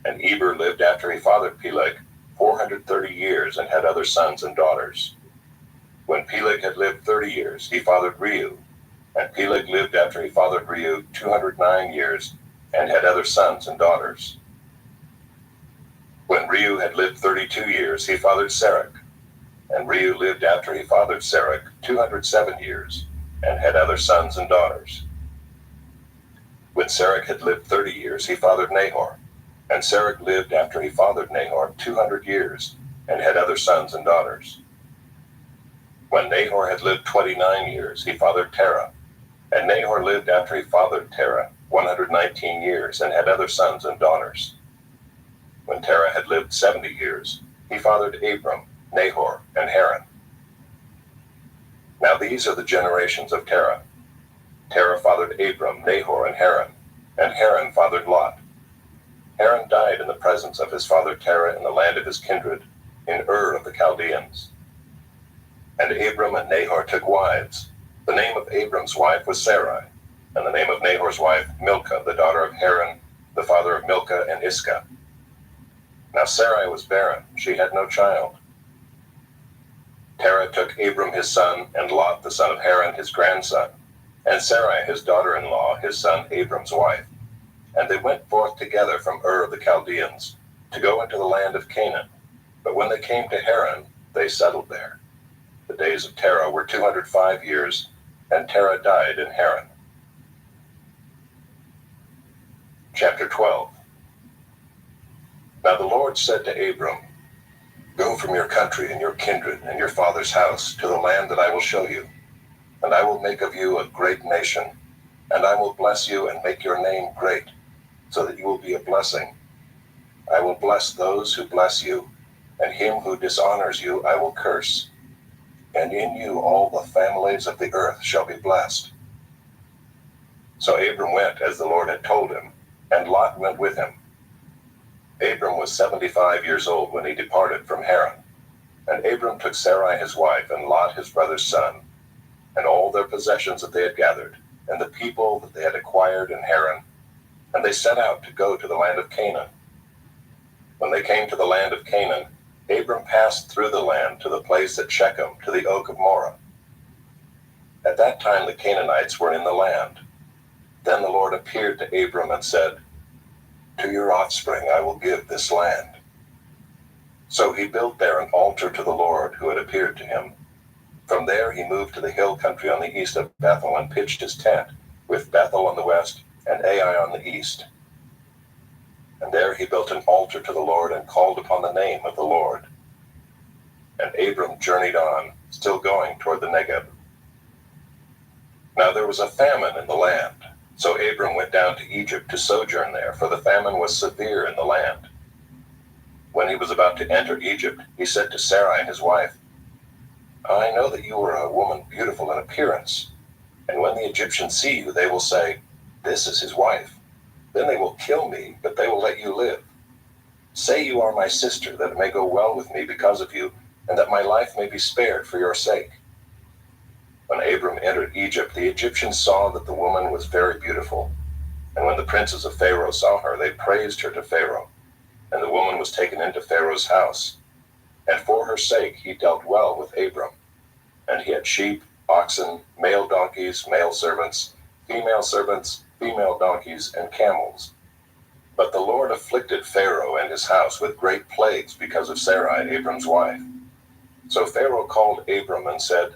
And Eber lived after he fathered Peleg 430 years and had other sons and daughters. When Peleg had lived 30 years, he fathered Reu. And Peleg lived after he fathered Reu 209 years and had other sons and daughters. When Reu had lived 32 years, he fathered Serach. And Reu lived after he fathered Serach 207 years and had other sons and daughters. When Serach had lived 30 years, he fathered Nahor. And Serach lived after he fathered Nahor 200 years and had other sons and daughters. When Nahor had lived 29 years, he fathered Terah. And Nahor lived after he fathered Terah 119 years and had other sons and daughters. When Terah had lived 70 years, he fathered Abram, Nahor, and Haran. Now these are the generations of Terah. Terah fathered Abram, Nahor, and Haran fathered Lot. Haran died in the presence of his father Terah in the land of his kindred, in Ur of the Chaldeans. And Abram and Nahor took wives. The name of Abram's wife was Sarai, and the name of Nahor's wife Milcah, the daughter of Haran, the father of Milcah and Iscah. Now Sarai was barren, she had no child. Terah took Abram his son, and Lot the son of Haran his grandson, and Sarai his daughter-in-law, his son Abram's wife. And they went forth together from Ur of the Chaldeans, to go into the land of Canaan. But when they came to Haran, they settled there. The days of Terah were 205 years, and Terah died in Haran. Chapter 12. Now the Lord said to Abram, Go from your country and your kindred and your father's house to the land that I will show you, and I will make of you a great nation, and I will bless you and make your name great, so that you will be a blessing. I will bless those who bless you, and him who dishonors you I will curse. And in you all the families of the earth shall be blessed. So Abram went as the Lord had told him, and Lot went with him. Abram was 75 years old when he departed from Haran. And Abram took Sarai his wife, and Lot his brother's son, and all their possessions that they had gathered, and the people that they had acquired in Haran, and they set out to go to the land of Canaan. When they came to the land of Canaan, Abram passed through the land to the place at Shechem, to the oak of Moreh. At that time the Canaanites were in the land. Then the Lord appeared to Abram and said, To your offspring I will give this land. So he built there an altar to the Lord who had appeared to him. From there he moved to the hill country on the east of Bethel and pitched his tent, with Bethel on the west and Ai on the east. And there he built an altar to the Lord and called upon the name of the Lord. And Abram journeyed on, still going toward the Negeb. Now there was a famine in the land, so Abram went down to Egypt to sojourn there, for the famine was severe in the land. When he was about to enter Egypt, he said to Sarai his wife, I know that you are a woman beautiful in appearance, and when the Egyptians see you, they will say, This is his wife. Then they will kill me, but they will let you live. Say you are my sister, that it may go well with me because of you, and that my life may be spared for your sake. When Abram entered Egypt, the Egyptians saw that the woman was very beautiful. And when the princes of Pharaoh saw her, they praised her to Pharaoh. And the woman was taken into Pharaoh's house. And for her sake he dealt well with Abram. And he had sheep, oxen, male donkeys, male servants, female donkeys, and camels. But the Lord afflicted Pharaoh and his house with great plagues because of Sarai, Abram's wife. So Pharaoh called Abram and said,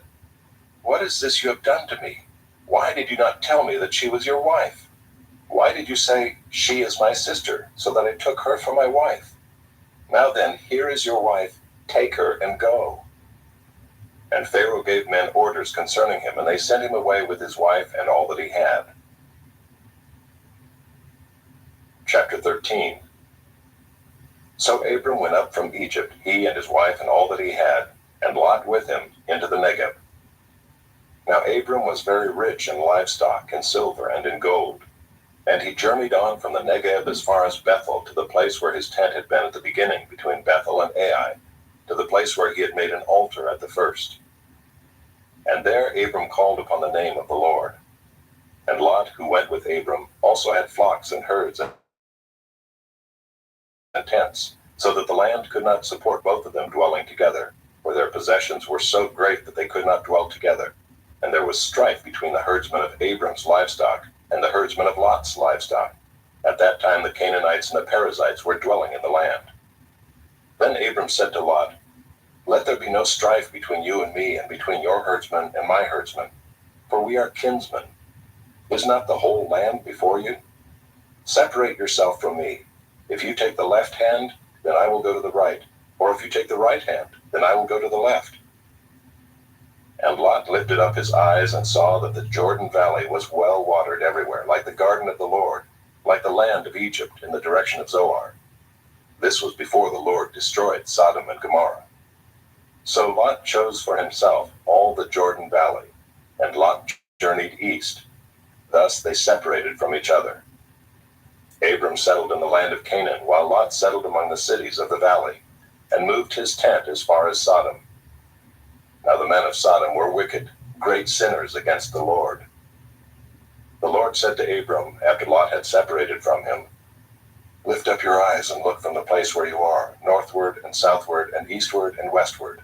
What is this you have done to me? Why did you not tell me that she was your wife? Why did you say, She is my sister, so that I took her for my wife? Now then, here is your wife, take her and go. And Pharaoh gave men orders concerning him, and they sent him away with his wife and all that he had. Chapter 13. So Abram went up from Egypt, he and his wife and all that he had, and Lot with him, into the Negeb. Now Abram was very rich in livestock, in silver, and in gold. And he journeyed on from the Negeb as far as Bethel, to the place where his tent had been at the beginning, between Bethel and Ai, to the place where he had made an altar at the first. And there Abram called upon the name of the Lord. And Lot, who went with Abram, also had flocks and herds and tents, so that the land could not support both of them dwelling together, for their possessions were so great that they could not dwell together. And there was strife between the herdsmen of Abram's livestock and the herdsmen of Lot's livestock. At that time the Canaanites and the Perizzites were dwelling in the land. Then Abram said to Lot, "Let there be no strife between you and me, and between your herdsmen and my herdsmen, for we are kinsmen. Is not the whole land before you? Separate yourself from me. If you take the left hand, then I will go to the right, or if you take the right hand, then I will go to the left." And Lot lifted up his eyes and saw that the Jordan Valley was well watered everywhere, like the garden of the Lord, like the land of Egypt in the direction of Zoar. This was before the Lord destroyed Sodom and Gomorrah. So Lot chose for himself all the Jordan Valley, and Lot journeyed east. Thus they separated from each other. Abram settled in the land of Canaan, while Lot settled among the cities of the valley, and moved his tent as far as Sodom. Now the men of Sodom were wicked, great sinners against the Lord. The Lord said to Abram, after Lot had separated from him, "Lift up your eyes and look from the place where you are, northward and southward and eastward and westward.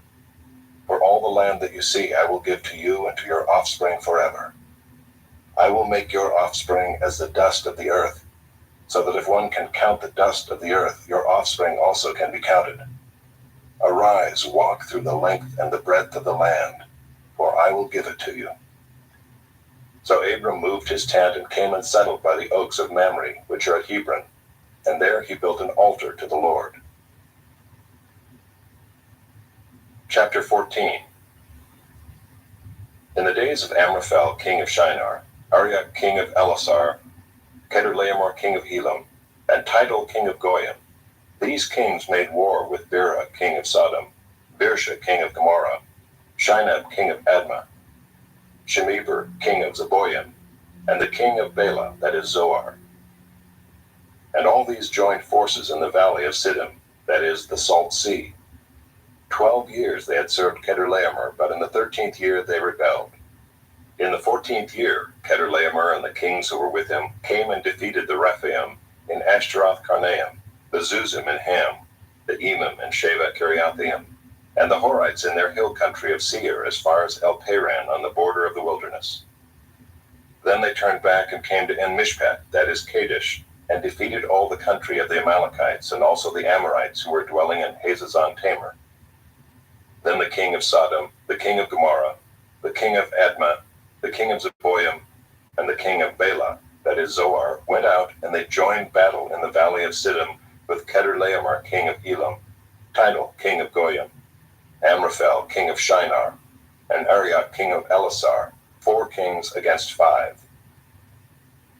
For all the land that you see I will give to you and to your offspring forever. I will make your offspring as the dust of the earth, so that if one can count the dust of the earth, your offspring also can be counted. Arise, walk through the length and the breadth of the land, for I will give it to you." So Abram moved his tent and came and settled by the oaks of Mamre, which are at Hebron, and there he built an altar to the Lord. Chapter 14. In the days of Amraphel king of Shinar, Arioch king of Elasar, Kedorlaomer king of Elam, and Tidal king of Goyim, these kings made war with Bera king of Sodom, Birsha king of Gomorrah, Shinab king of Admah, Shemeber king of Zeboim, and the king of Bela, that is Zoar. And all these joined forces in the valley of Siddim, that is the Salt Sea. 12 years they had served Kedorlaomer, but in the 13th year they rebelled. In the 14th year, Kedorlaomer and the kings who were with him came and defeated the Rephaim in Ashtaroth Karnaim, the Zuzim in Ham, the Emim and Sheva Kiriathaim, and the Horites in their hill country of Seir as far as El Paran on the border of the wilderness. Then they turned back and came to En-Mishpat, that is Kadesh, and defeated all the country of the Amalekites and also the Amorites who were dwelling in Hazazon Tamar. Then the king of Sodom, the king of Gomorrah, the king of Admah, the king of Zeboim, and the king of Bela, that is Zoar, went out, and they joined battle in the valley of Siddim with Kedorlaomer king of Elam, Tidal king of Goyim, Amraphel king of Shinar, and Arioch king of Elasar, 4 kings against 5.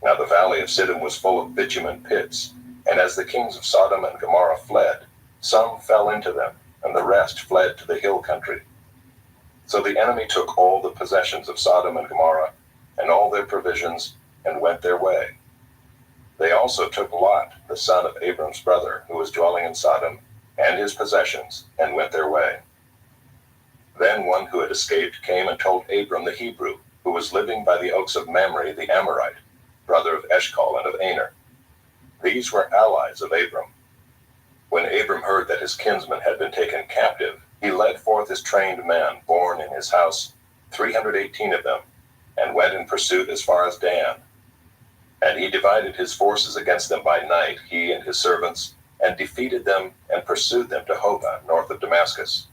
Now the valley of Siddim was full of bitumen pits, and as the kings of Sodom and Gomorrah fled, some fell into them, and the rest fled to the hill country. So the enemy took all the possessions of Sodom and Gomorrah, and all their provisions, and went their way. They also took Lot, the son of Abram's brother, who was dwelling in Sodom, and his possessions, and went their way. Then one who had escaped came and told Abram the Hebrew, who was living by the oaks of Mamre the Amorite, brother of Eshcol and of Aner. These were allies of Abram. When Abram heard that his kinsman had been taken captive, he led forth his trained men born in his house, 318 of them, and went in pursuit as far as Dan. And he divided his forces against them by night, he and his servants, and defeated them and pursued them to Hobah, north of Damascus.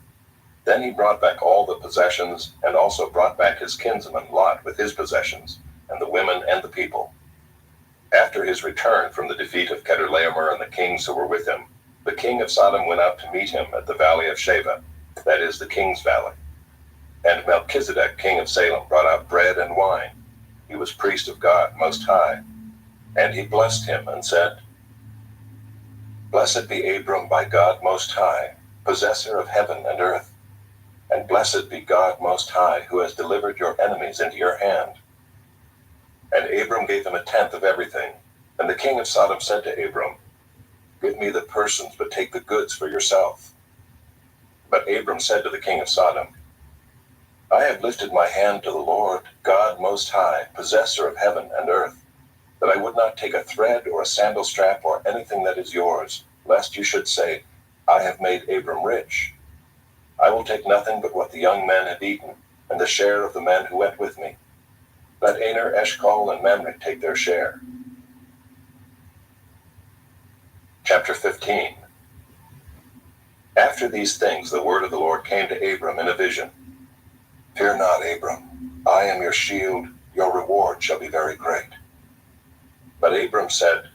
Then he brought back all the possessions, and also brought back his kinsman Lot with his possessions, and the women and the people. After his return from the defeat of Kedorlaomer and the kings who were with him, the king of Sodom went out to meet him at the valley of Sheva, that is the king's valley. And Melchizedek king of Salem brought out bread and wine. He was priest of God Most High. And he blessed him and said, "Blessed be Abram by God Most High, possessor of heaven and earth. And blessed be God Most High, who has delivered your enemies into your hand." And Abram gave him 1/10 of everything. And the king of Sodom said to Abram, "Give me the persons, but take the goods for yourself." But Abram said to the king of Sodom, I have lifted my hand to the Lord, God Most High, possessor of heaven and earth, that I would not take a thread or a sandal strap or anything that is yours, lest you should say, I have made Abram rich. I will take nothing but what the young men have eaten, and the share of the men who went with me. Let Aner, Eshcol, and Mamre take their share. Chapter 15. After these things the word of the Lord came to Abram in a vision. Fear not, Abram. I am your shield. Your reward shall be very great. But Abram said,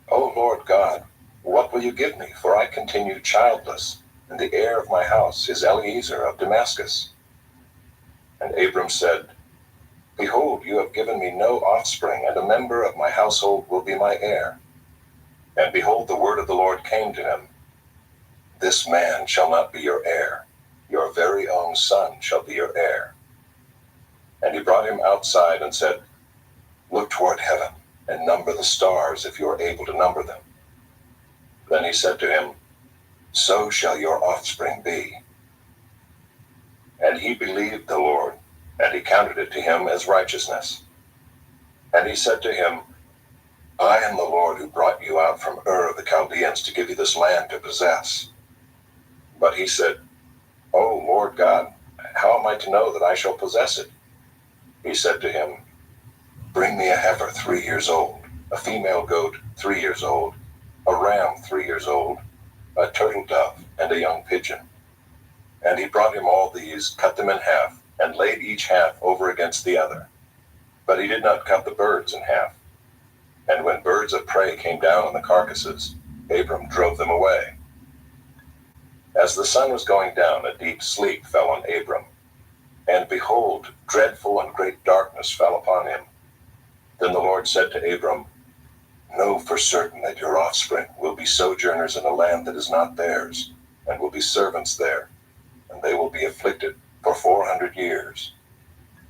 O Lord God, what will you give me? For I continue childless, and the heir of my house is Eliezer of Damascus. And Abram said, Behold, you have given me no offspring, and a member of my household will be my heir. And behold, the word of the Lord came to him. This man shall not be your heir. Your very own son shall be your heir. And he brought him outside and said, Look toward heaven, and number the stars, if you are able to number them. Then he said to him, So shall your offspring be. And he believed the Lord, and he counted it to him as righteousness. And he said to him, I am the Lord who brought you out from Ur of the Chaldeans to give you this land to possess. But he said, O Lord God, how am I to know that I shall possess it? He said to him, Bring me a heifer 3 years old, a female goat 3 years old, a ram 3 years old, a turtle dove, and a young pigeon. And he brought him all these, cut them in half, and laid each half over against the other. But he did not cut the birds in half. And when birds of prey came down on the carcasses, Abram drove them away. As the sun was going down, a deep sleep fell on Abram. And behold, dreadful and great darkness fell upon him. Then the Lord said to Abram, Know for certain that your offspring will be sojourners in a land that is not theirs, and will be servants there, and they will be afflicted for 400 years.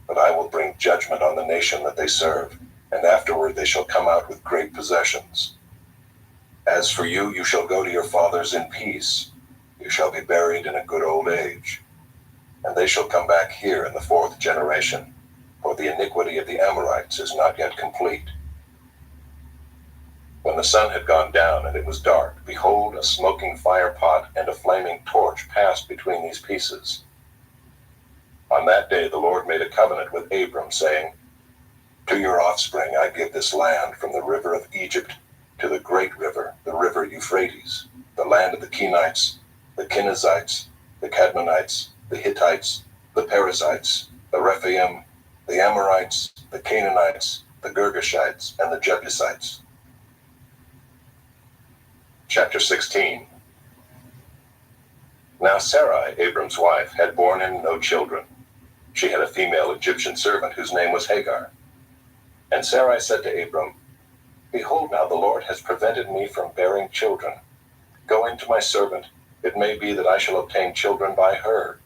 But I will bring judgment on the nation that they serve, and afterward they shall come out with great possessions. As for you, you shall go to your fathers in peace. You shall be buried in a good old age. And they shall come back here in the 4th generation, for the iniquity of the Amorites is not yet complete. When the sun had gone down and it was dark, behold, a smoking fire pot and a flaming torch passed between these pieces. On that day the Lord made a covenant with Abram, saying, To your offspring I give this land from the river of Egypt to the great river, the river Euphrates, the land of the Kenites, the Kenizzites, the Cadmonites, the Hittites, the Perizzites, the Rephaim, the Amorites, the Canaanites, the Girgashites, and the Jebusites. Chapter 16. Now Sarai, Abram's wife, had borne him no children. She had a female Egyptian servant whose name was Hagar. And Sarai said to Abram, Behold, now the Lord has prevented me from bearing children. Go in to my servant. It may be that I shall obtain children by her.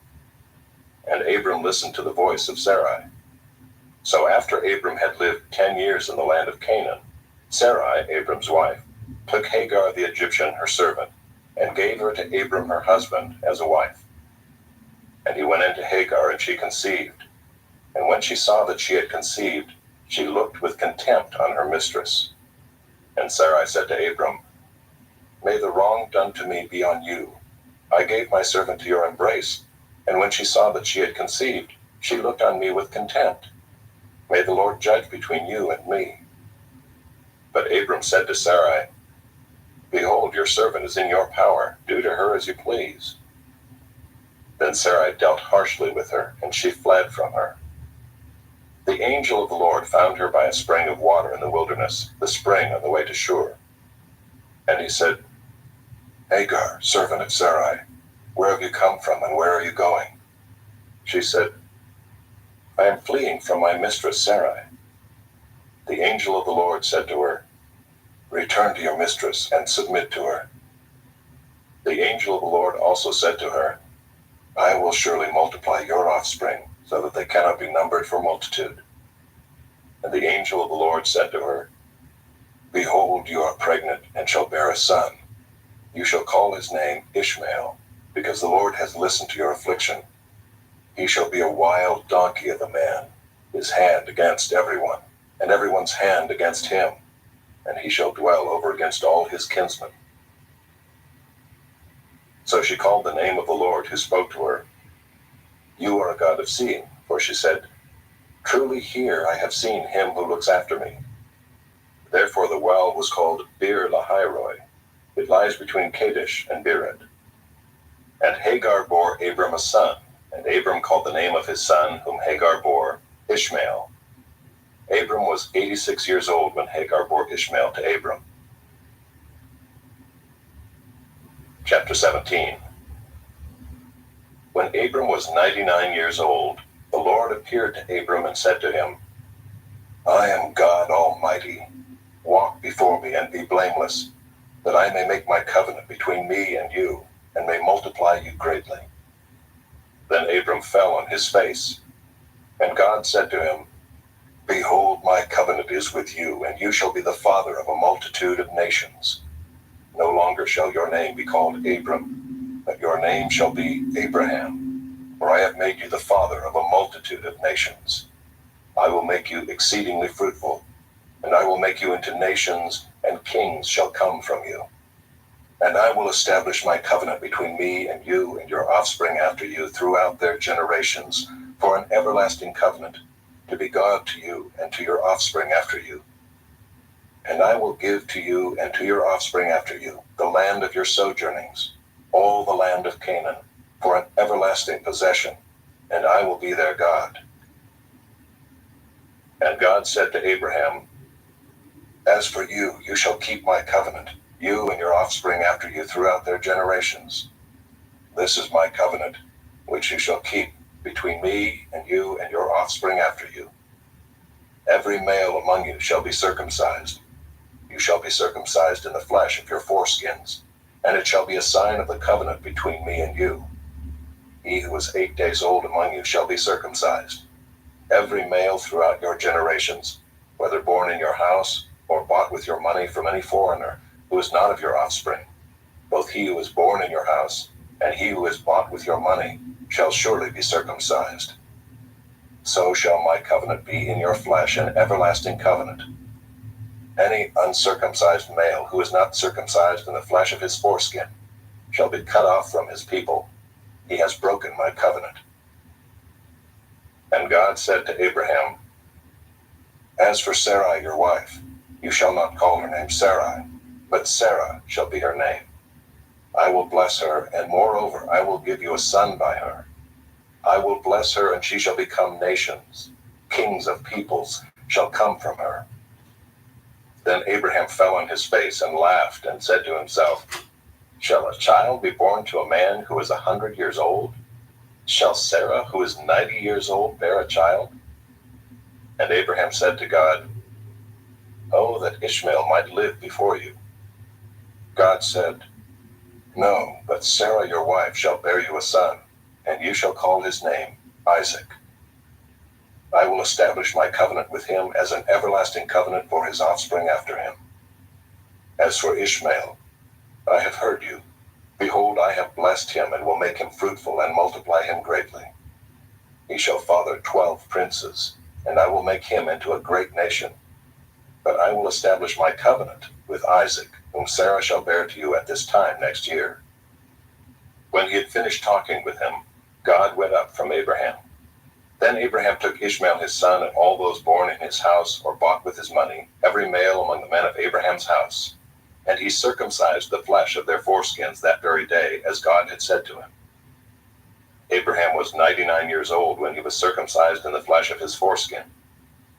And Abram listened to the voice of Sarai. So after Abram had lived 10 years in the land of Canaan, Sarai, Abram's wife, took Hagar the Egyptian, her servant, and gave her to Abram her husband as a wife. And he went into Hagar, and she conceived. And when she saw that she had conceived, she looked with contempt on her mistress. And Sarai said to Abram, May the wrong done to me be on you. I gave my servant to your embrace, and when she saw that she had conceived, she looked on me with contempt. May the Lord judge between you and me. But Abram said to Sarai, Behold, your servant is in your power. Do to her as you please. Then Sarai dealt harshly with her, and she fled from her. The angel of the Lord found her by a spring of water in the wilderness, the spring on the way to Shur. And he said, Hagar, servant of Sarai, where have you come from, and where are you going? She said, I am fleeing from my mistress Sarai. The angel of the Lord said to her, Return to your mistress and submit to her. The angel of the Lord also said to her, I will surely multiply your offspring, so that they cannot be numbered for multitude. And the angel of the Lord said to her, Behold, you are pregnant, and shall bear a son. You shall call his name Ishmael, because the Lord has listened to your affliction. He shall be a wild donkey of a man, his hand against everyone, and everyone's hand against him, and he shall dwell over against all his kinsmen. So she called the name of the Lord who spoke to her. You are a God of seeing, for she said, Truly here I have seen him who looks after me. Therefore the well was called Bir Lahairoi. It lies between Kadesh and Bered. And Hagar bore Abram a son, and Abram called the name of his son, whom Hagar bore, Ishmael. Abram was 86 years old when Hagar bore Ishmael to Abram. Chapter 17. When Abram was 99 years old, the Lord appeared to Abram and said to him, I am God Almighty. Walk before me and be blameless, that I may make my covenant between me and you, and may multiply you greatly. Then Abram fell on his face, and God said to him, Behold, my covenant is with you, and you shall be the father of a multitude of nations. No longer shall your name be called Abram, but your name shall be Abraham, for I have made you the father of a multitude of nations. I will make you exceedingly fruitful, and I will make you into nations, and kings shall come from you. And I will establish my covenant between me and you and your offspring after you throughout their generations, for an everlasting covenant, to be God to you and to your offspring after you. And I will give to you and to your offspring after you the land of your sojournings, all the land of Canaan, for an everlasting possession, and I will be their God. And God said to Abraham, As for you, you shall keep my covenant, you and your offspring after you throughout their generations. This is my covenant, which you shall keep between me and you and your offspring after you. Every male among you shall be circumcised. You shall be circumcised in the flesh of your foreskins, and it shall be a sign of the covenant between me and you. He who is 8 days old among you shall be circumcised. Every male throughout your generations, whether born in your house or bought with your money from any foreigner who is not of your offspring, both he who is born in your house and he who is bought with your money shall surely be circumcised. So shall my covenant be in your flesh, an everlasting covenant. Any uncircumcised male who is not circumcised in the flesh of his foreskin shall be cut off from his people. He has broken my covenant. And God said to Abraham, As for Sarai your wife, you shall not call her name Sarai, but Sarah shall be her name. I will bless her, and moreover I will give you a son by her. I will bless her, and she shall become nations. Kings of peoples shall come from her. Then Abraham fell on his face and laughed, and said to himself, Shall a child be born to a man who is 100 years old? Shall Sarah, who is 90 years old, bear a child? And Abraham said to God, Oh, that Ishmael might live before you. God said, No, but Sarah your wife shall bear you a son, and you shall call his name Isaac. I will establish my covenant with him as an everlasting covenant for his offspring after him. As for Ishmael, I have heard you. Behold, I have blessed him and will make him fruitful and multiply him greatly. He shall father 12 princes, and I will make him into a great nation. But I will establish my covenant with Isaac, whom Sarah shall bear to you at this time next year. When he had finished talking with him, God went up from Abraham. Then Abraham took Ishmael his son and all those born in his house or bought with his money, every male among the men of Abraham's house. And he circumcised the flesh of their foreskins that very day, as God had said to him. Abraham was 99 years old when he was circumcised in the flesh of his foreskin.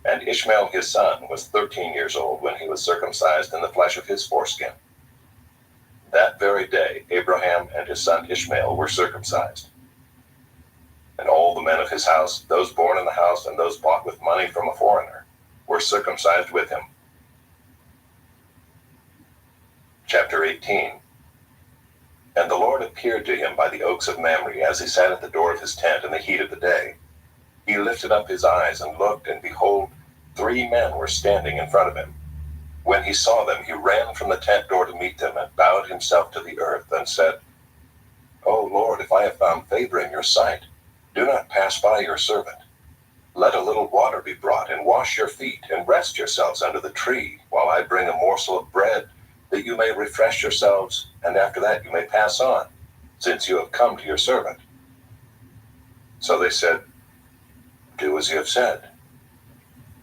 And Ishmael his son was 13 years old when he was circumcised in the flesh of his foreskin. That very day Abraham and his son Ishmael were circumcised. And all the men of his house, those born in the house and those bought with money from a foreigner, were circumcised with him. Chapter 18. And the Lord appeared to him by the oaks of Mamre as he sat at the door of his tent in the heat of the day. He lifted up his eyes and looked, and behold, 3 men were standing in front of him. When he saw them, he ran from the tent door to meet them and bowed himself to the earth and said, O Lord, if I have found favor in your sight, "Do not pass by your servant. Let a little water be brought, and wash your feet, and rest yourselves under the tree, while I bring a morsel of bread, that you may refresh yourselves, and after that you may pass on, since you have come to your servant." So they said, "Do as you have said."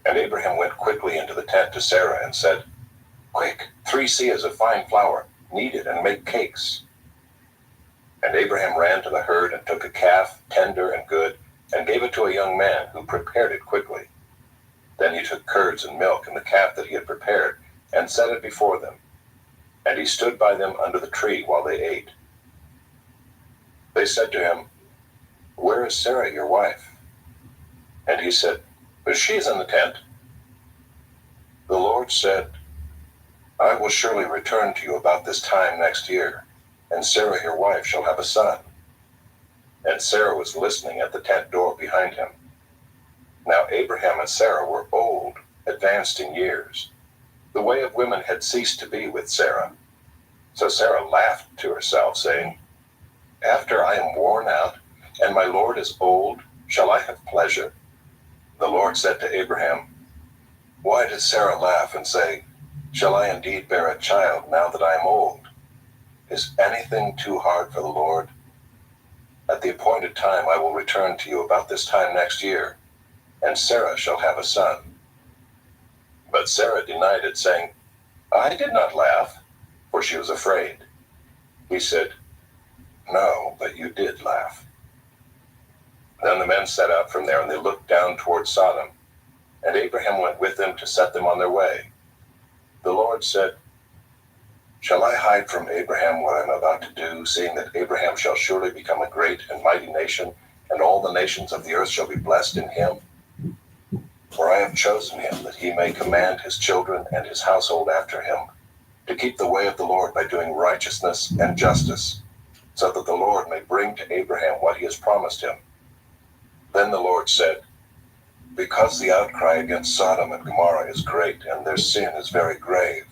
And Abraham went quickly into the tent to Sarah and said, "Quick, 3 seahs of fine flour, knead it and make cakes." And Abraham ran to the herd and took a calf, tender and good, and gave it to a young man, who prepared it quickly. Then he took curds and milk and the calf that he had prepared, and set it before them. And he stood by them under the tree while they ate. They said to him, "Where is Sarah your wife?" And he said, "She is in the tent." The Lord said, "I will surely return to you about this time next year, and Sarah your wife shall have a son." And Sarah was listening at the tent door behind him. Now Abraham and Sarah were old, advanced in years. The way of women had ceased to be with Sarah. So Sarah laughed to herself, saying, "After I am worn out, and my Lord is old, shall I have pleasure?" The Lord said to Abraham, "Why does Sarah laugh and say, 'Shall I indeed bear a child now that I am old?' Is anything too hard for the Lord? At the appointed time I will return to you about this time next year, and Sarah shall have a son." But Sarah denied it, saying, "I did not laugh," for she was afraid. He said, "No, but you did laugh." Then the men set out from there, and they looked down toward Sodom, and Abraham went with them to set them on their way. The Lord said, "Shall I hide from Abraham what I am about to do, seeing that Abraham shall surely become a great and mighty nation, and all the nations of the earth shall be blessed in him? For I have chosen him, that he may command his children and his household after him, to keep the way of the Lord by doing righteousness and justice, so that the Lord may bring to Abraham what he has promised him." Then the Lord said, "Because the outcry against Sodom and Gomorrah is great, and their sin is very grave,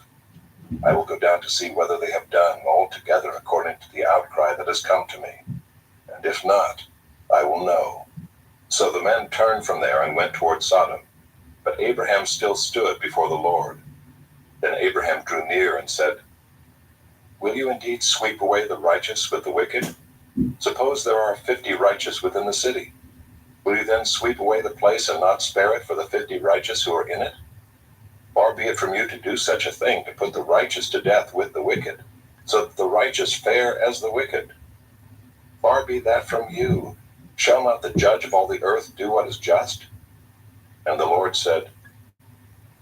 I will go down to see whether they have done altogether according to the outcry that has come to me. And if not, I will know." So the men turned from there and went toward Sodom. But Abraham still stood before the Lord. Then Abraham drew near and said, "Will you indeed sweep away the righteous with the wicked? Suppose there are 50 righteous within the city. Will you then sweep away the place and not spare it for the 50 righteous who are in it? Far be it from you to do such a thing, to put the righteous to death with the wicked, so that the righteous fare as the wicked. Far be that from you. Shall not the judge of all the earth do what is just?" And the Lord said,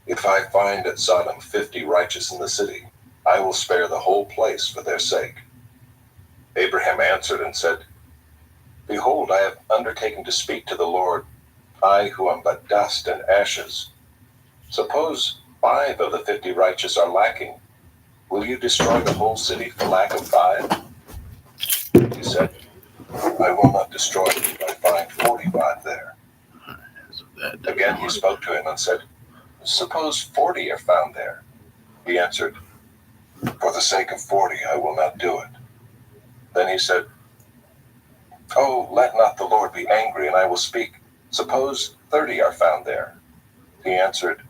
"If I find at Sodom 50 righteous in the city, I will spare the whole place for their sake." Abraham answered and said, "Behold, I have undertaken to speak to the Lord, I who am but dust and ashes. Suppose 5 of the 50 righteous are lacking. Will you destroy the whole city for lack of 5? He said, "I will not destroy it if I find 45 there." Again he spoke to him and said, "Suppose 40 are found there." He answered, "For the sake of 40 I will not do it." Then he said, "Oh, let not the Lord be angry, and I will speak. Suppose 30 are found there." He answered,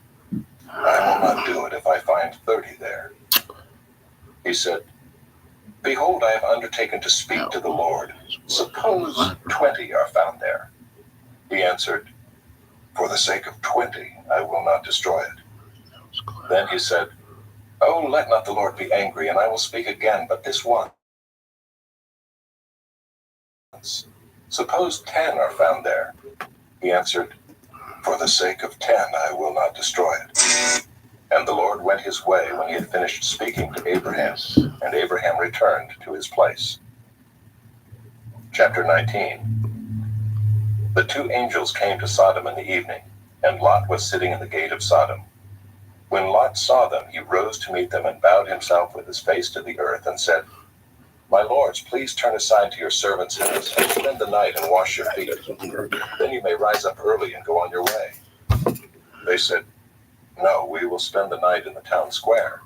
"I will not do it if I find 30 there." He said, "Behold, I have undertaken to speak to the Lord. Suppose 20 are found there." He answered, "For the sake of 20 I will not destroy it." Then he said, "Oh, let not the Lord be angry, and I will speak again, but this once. Suppose 10 are found there." He answered, "For the sake of 10 I will not destroy it." And the Lord went his way when he had finished speaking to Abraham, and Abraham returned to his place. Chapter 19. The 2 angels came to Sodom in the evening, and Lot was sitting in the gate of Sodom. When Lot saw them, he rose to meet them and bowed himself with his face to the earth and said, "My lords, please turn aside to your servant's house and spend the night and wash your feet. Then you may rise up early and go on your way." They said, "No, we will spend the night in the town square."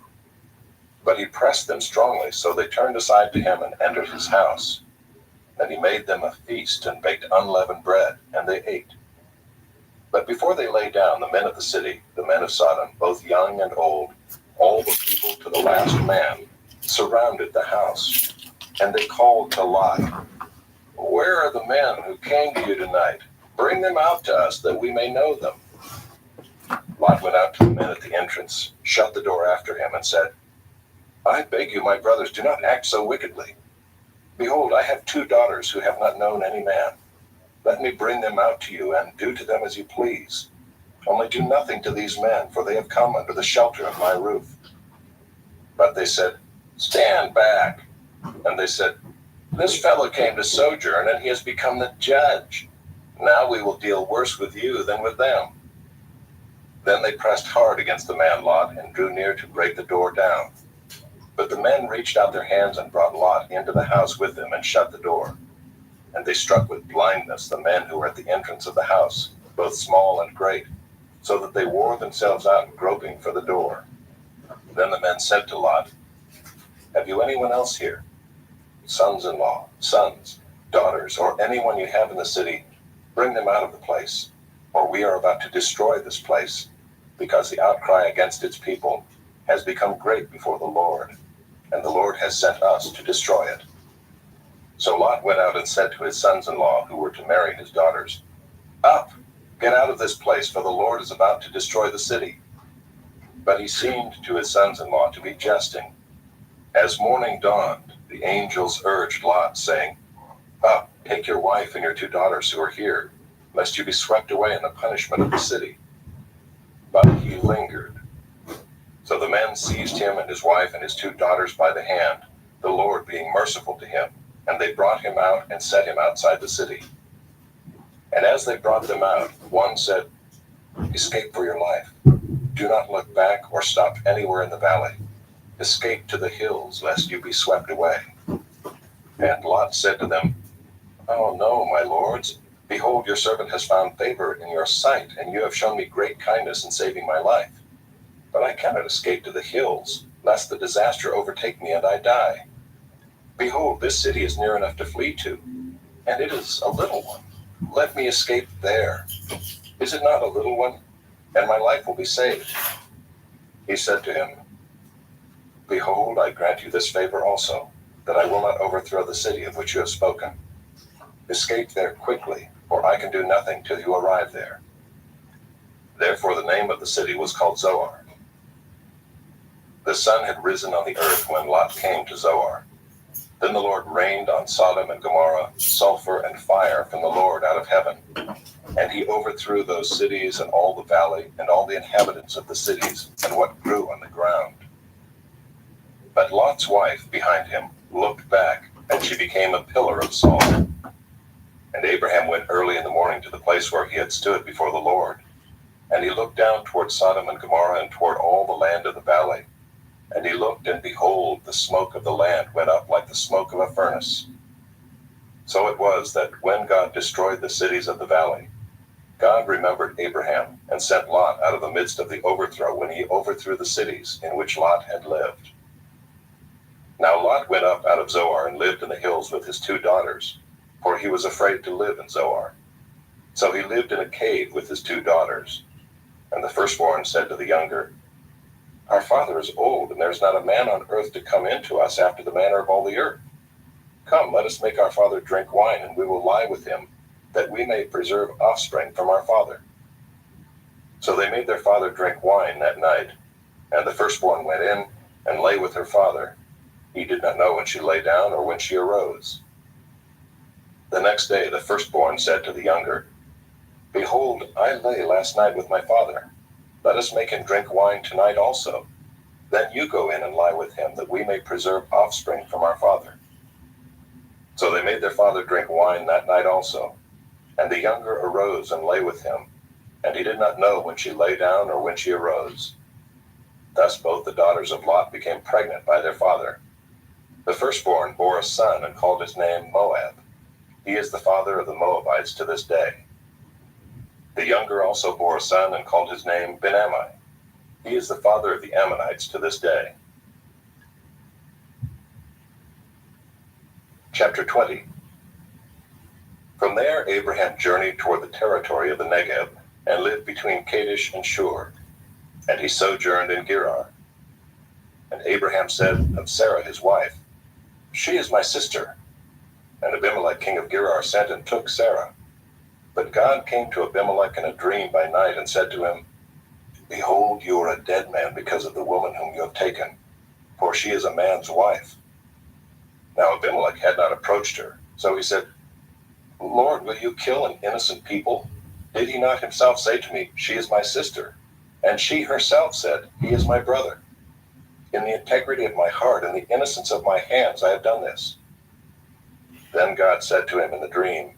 But he pressed them strongly, so they turned aside to him and entered his house. And he made them a feast and baked unleavened bread, and they ate. But before they lay down, the men of the city, the men of Sodom, both young and old, all the people to the last man, surrounded the house. And they called to Lot, "Where are the men who came to you tonight? Bring them out to us, that we may know them." Lot went out to the men at the entrance, shut the door after him, and said, "I beg you, my brothers, do not act so wickedly. Behold, I have 2 daughters who have not known any man. Let me bring them out to you, and do to them as you please. Only do nothing to these men, for they have come under the shelter of my roof." But they said, "Stand back." And they said, "This fellow came to sojourn, and he has become the judge. Now we will deal worse with you than with them." Then they pressed hard against the man Lot, and drew near to break the door down. But the men reached out their hands and brought Lot into the house with them, and shut the door. And they struck with blindness the men who were at the entrance of the house, both small and great, so that they wore themselves out groping for the door. Then the men said to Lot, "Have you anyone else here? Sons-in-law, sons, daughters, or anyone you have in the city? Bring them out of the place, or we are about to destroy this place, because the outcry against its people has become great before the Lord, and the Lord has sent us to destroy it." So Lot went out and said to his sons-in-law who were to marry his daughters, "Up, get out of this place, for the Lord is about to destroy the city." But he seemed to his sons-in-law to be jesting. As morning dawned, the angels urged Lot, saying, "Up, take your wife and your 2 daughters who are here, lest you be swept away in the punishment of the city." But he lingered. So the men seized him and his wife and his 2 daughters by the hand, the Lord being merciful to him, and they brought him out and set him outside the city. And as they brought them out, one said, "Escape for your life. Do not look back or stop anywhere in the valley. Escape to the hills, lest you be swept away." And Lot said to them, "Oh no, my lords. Behold, your servant has found favor in your sight, and you have shown me great kindness in saving my life. But I cannot escape to the hills, lest the disaster overtake me and I die. Behold, this city is near enough to flee to, and it is a little one. Let me escape there. Is it not a little one? And my life will be saved." He said to him, "Behold, I grant you this favor also, that I will not overthrow the city of which you have spoken. Escape there quickly, for I can do nothing till you arrive there." Therefore the name of the city was called Zoar. The sun had risen on the earth when Lot came to Zoar. Then the Lord rained on Sodom and Gomorrah sulfur and fire from the Lord out of heaven. And he overthrew those cities and all the valley and all the inhabitants of the cities and what grew on the ground. But Lot's wife behind him looked back, and she became a pillar of salt. And Abraham went early in the morning to the place where he had stood before the Lord. And he looked down toward Sodom and Gomorrah and toward all the land of the valley. And he looked, and behold, the smoke of the land went up like the smoke of a furnace. So it was that when God destroyed the cities of the valley, God remembered Abraham and sent Lot out of the midst of the overthrow when he overthrew the cities in which Lot had lived. Now Lot went up out of Zoar and lived in the hills with his 2 daughters, for he was afraid to live in Zoar. So he lived in a cave with his 2 daughters. And the firstborn said to the younger, "Our father is old, and there is not a man on earth to come in to us after the manner of all the earth. Come, let us make our father drink wine, and we will lie with him, that we may preserve offspring from our father." So they made their father drink wine that night. And the firstborn went in and lay with her father. He did not know when she lay down or when she arose. The next day the firstborn said to the younger, "Behold, I lay last night with my father. Let us make him drink wine tonight also. Then you go in and lie with him, that we may preserve offspring from our father." So they made their father drink wine that night also. And the younger arose and lay with him, and he did not know when she lay down or when she arose. Thus both the daughters of Lot became pregnant by their father. The firstborn bore a son and called his name Moab. He is the father of the Moabites to this day. The younger also bore a son and called his name Ben-Ammi. He is the father of the Ammonites to this day. Chapter 20. From there, Abraham journeyed toward the territory of the Negev and lived between Kadesh and Shur, and he sojourned in Gerar. And Abraham said of Sarah his wife, "She is my sister." And Abimelech king of Gerar sent and took Sarah. But God came to Abimelech in a dream by night and said to him, "Behold, you are a dead man because of the woman whom you have taken, for she is a man's wife." Now Abimelech had not approached her, so he said, "Lord, will you kill an innocent people? Did he not himself say to me, 'She is my sister'? And she herself said, 'He is my brother.' In the integrity of my heart and the innocence of my hands I have done this." Then God said to him in the dream,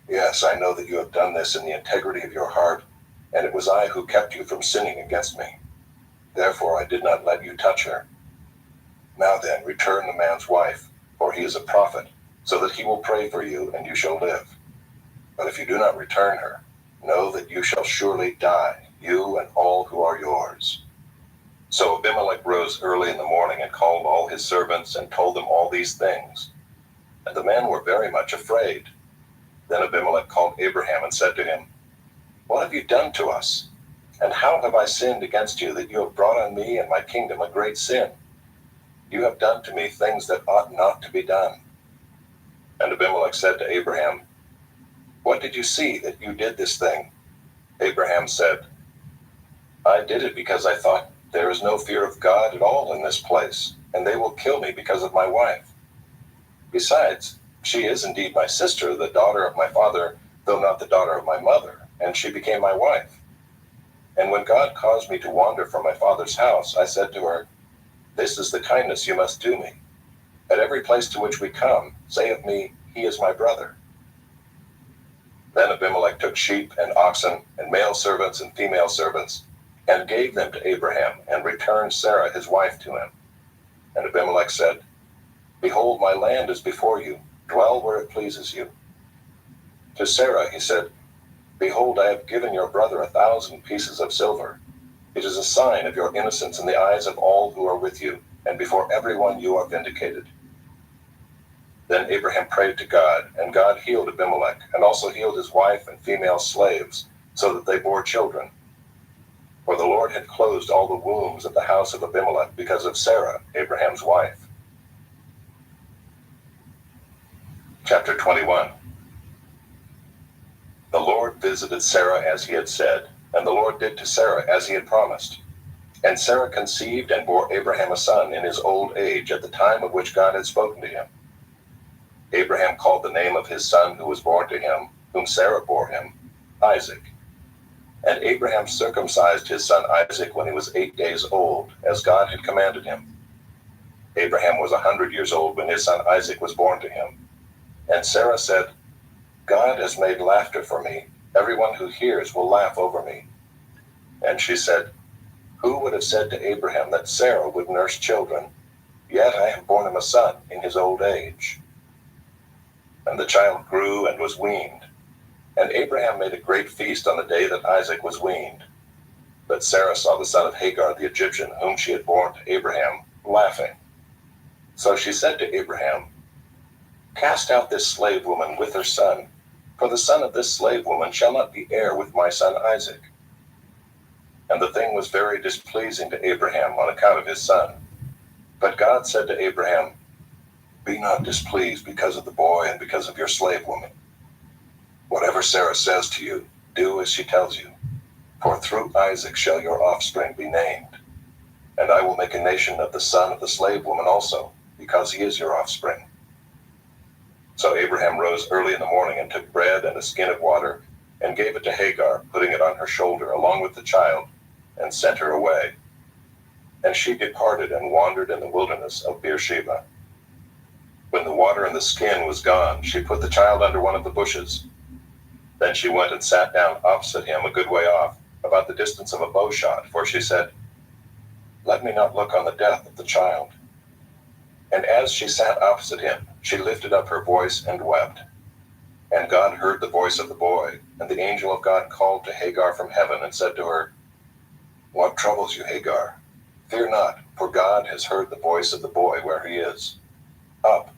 "Yes, I know that you have done this in the integrity of your heart, and it was I who kept you from sinning against me. Therefore I did not let you touch her. Now then, return the man's wife, for he is a prophet, so that he will pray for you, and you shall live. But if you do not return her, know that you shall surely die, you and all who are yours." So Abimelech rose early in the morning and called all his servants and told them all these things. And the men were very much afraid. Then Abimelech called Abraham and said to him, "What have you done to us? And how have I sinned against you that you have brought on me and my kingdom a great sin? You have done to me things that ought not to be done." And Abimelech said to Abraham, "What did you see that you did this thing?" Abraham said, "I did it because I thought, there is no fear of God at all in this place, and they will kill me because of my wife. Besides, she is indeed my sister, the daughter of my father, though not the daughter of my mother, and she became my wife. And when God caused me to wander from my father's house, I said to her, 'This is the kindness you must do me. At every place to which we come, say of me, he is my brother.'" Then Abimelech took sheep and oxen and male servants and female servants, and gave them to Abraham, and returned Sarah his wife to him. And Abimelech said, "Behold, my land is before you. Dwell where it pleases you." To Sarah he said, "Behold, I have given your brother 1,000 pieces of silver. It is a sign of your innocence in the eyes of all who are with you, and before everyone you are vindicated." Then Abraham prayed to God, and God healed Abimelech, and also healed his wife and female slaves, so that they bore children. For the Lord had closed all the wombs of the house of Abimelech because of Sarah, Abraham's wife. Chapter 21. The Lord visited Sarah as he had said, and the Lord did to Sarah as he had promised. And Sarah conceived and bore Abraham a son in his old age at the time of which God had spoken to him. Abraham called the name of his son who was born to him, whom Sarah bore him, Isaac. And Abraham circumcised his son Isaac when he was 8 days old, as God had commanded him. Abraham was 100 years old when his son Isaac was born to him. And Sarah said, "God has made laughter for me. Everyone who hears will laugh over me." And she said, "Who would have said to Abraham that Sarah would nurse children? Yet I have borne him a son in his old age." And the child grew and was weaned. And Abraham made a great feast on the day that Isaac was weaned. But Sarah saw the son of Hagar the Egyptian, whom she had borne to Abraham, laughing. So she said to Abraham, "Cast out this slave woman with her son, for the son of this slave woman shall not be heir with my son Isaac." And the thing was very displeasing to Abraham on account of his son. But God said to Abraham, "Be not displeased because of the boy and because of your slave woman. Whatever Sarah says to you, do as she tells you. For through Isaac shall your offspring be named. And I will make a nation of the son of the slave woman also, because he is your offspring." So Abraham rose early in the morning and took bread and a skin of water, and gave it to Hagar, putting it on her shoulder along with the child, and sent her away. And she departed and wandered in the wilderness of Beersheba. When the water in the skin was gone, she put the child under one of the bushes. Then she went and sat down opposite him a good way off, about the distance of a bow shot, for she said, "Let me not look on the death of the child." And as she sat opposite him, she lifted up her voice and wept. And God heard the voice of the boy, and the angel of God called to Hagar from heaven and said to her, "What troubles you, Hagar? Fear not, for God has heard the voice of the boy where he is. Up,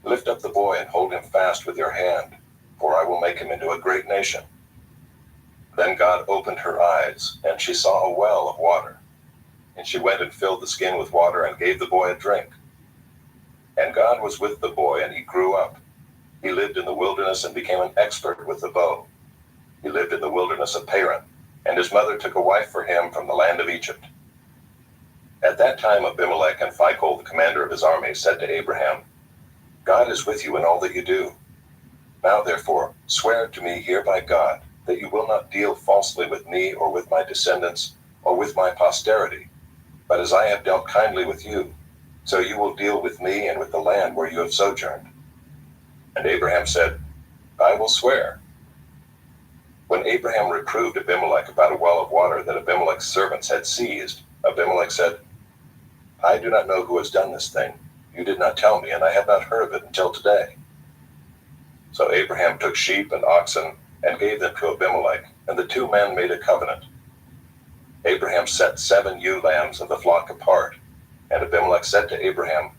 lift up the boy and hold him fast with your hand, for I will make him into a great nation." Then God opened her eyes, and she saw a well of water. And she went and filled the skin with water and gave the boy a drink. And God was with the boy, and he grew up. He lived in the wilderness and became an expert with the bow. He lived in the wilderness of Paran, and his mother took a wife for him from the land of Egypt. At that time Abimelech and Phicol, the commander of his army, said to Abraham, "God is with you in all that you do. Now therefore swear to me here by God that you will not deal falsely with me or with my descendants or with my posterity, but as I have dealt kindly with you, so you will deal with me and with the land where you have sojourned." And Abraham said, "I will swear." When Abraham reproved Abimelech about a well of water that Abimelech's servants had seized, Abimelech said, "I do not know who has done this thing. You did not tell me, and I have not heard of it until today." So Abraham took sheep and oxen and gave them to Abimelech, and the two men made a covenant. Abraham set 7 ewe lambs of the flock apart, and Abimelech said to Abraham,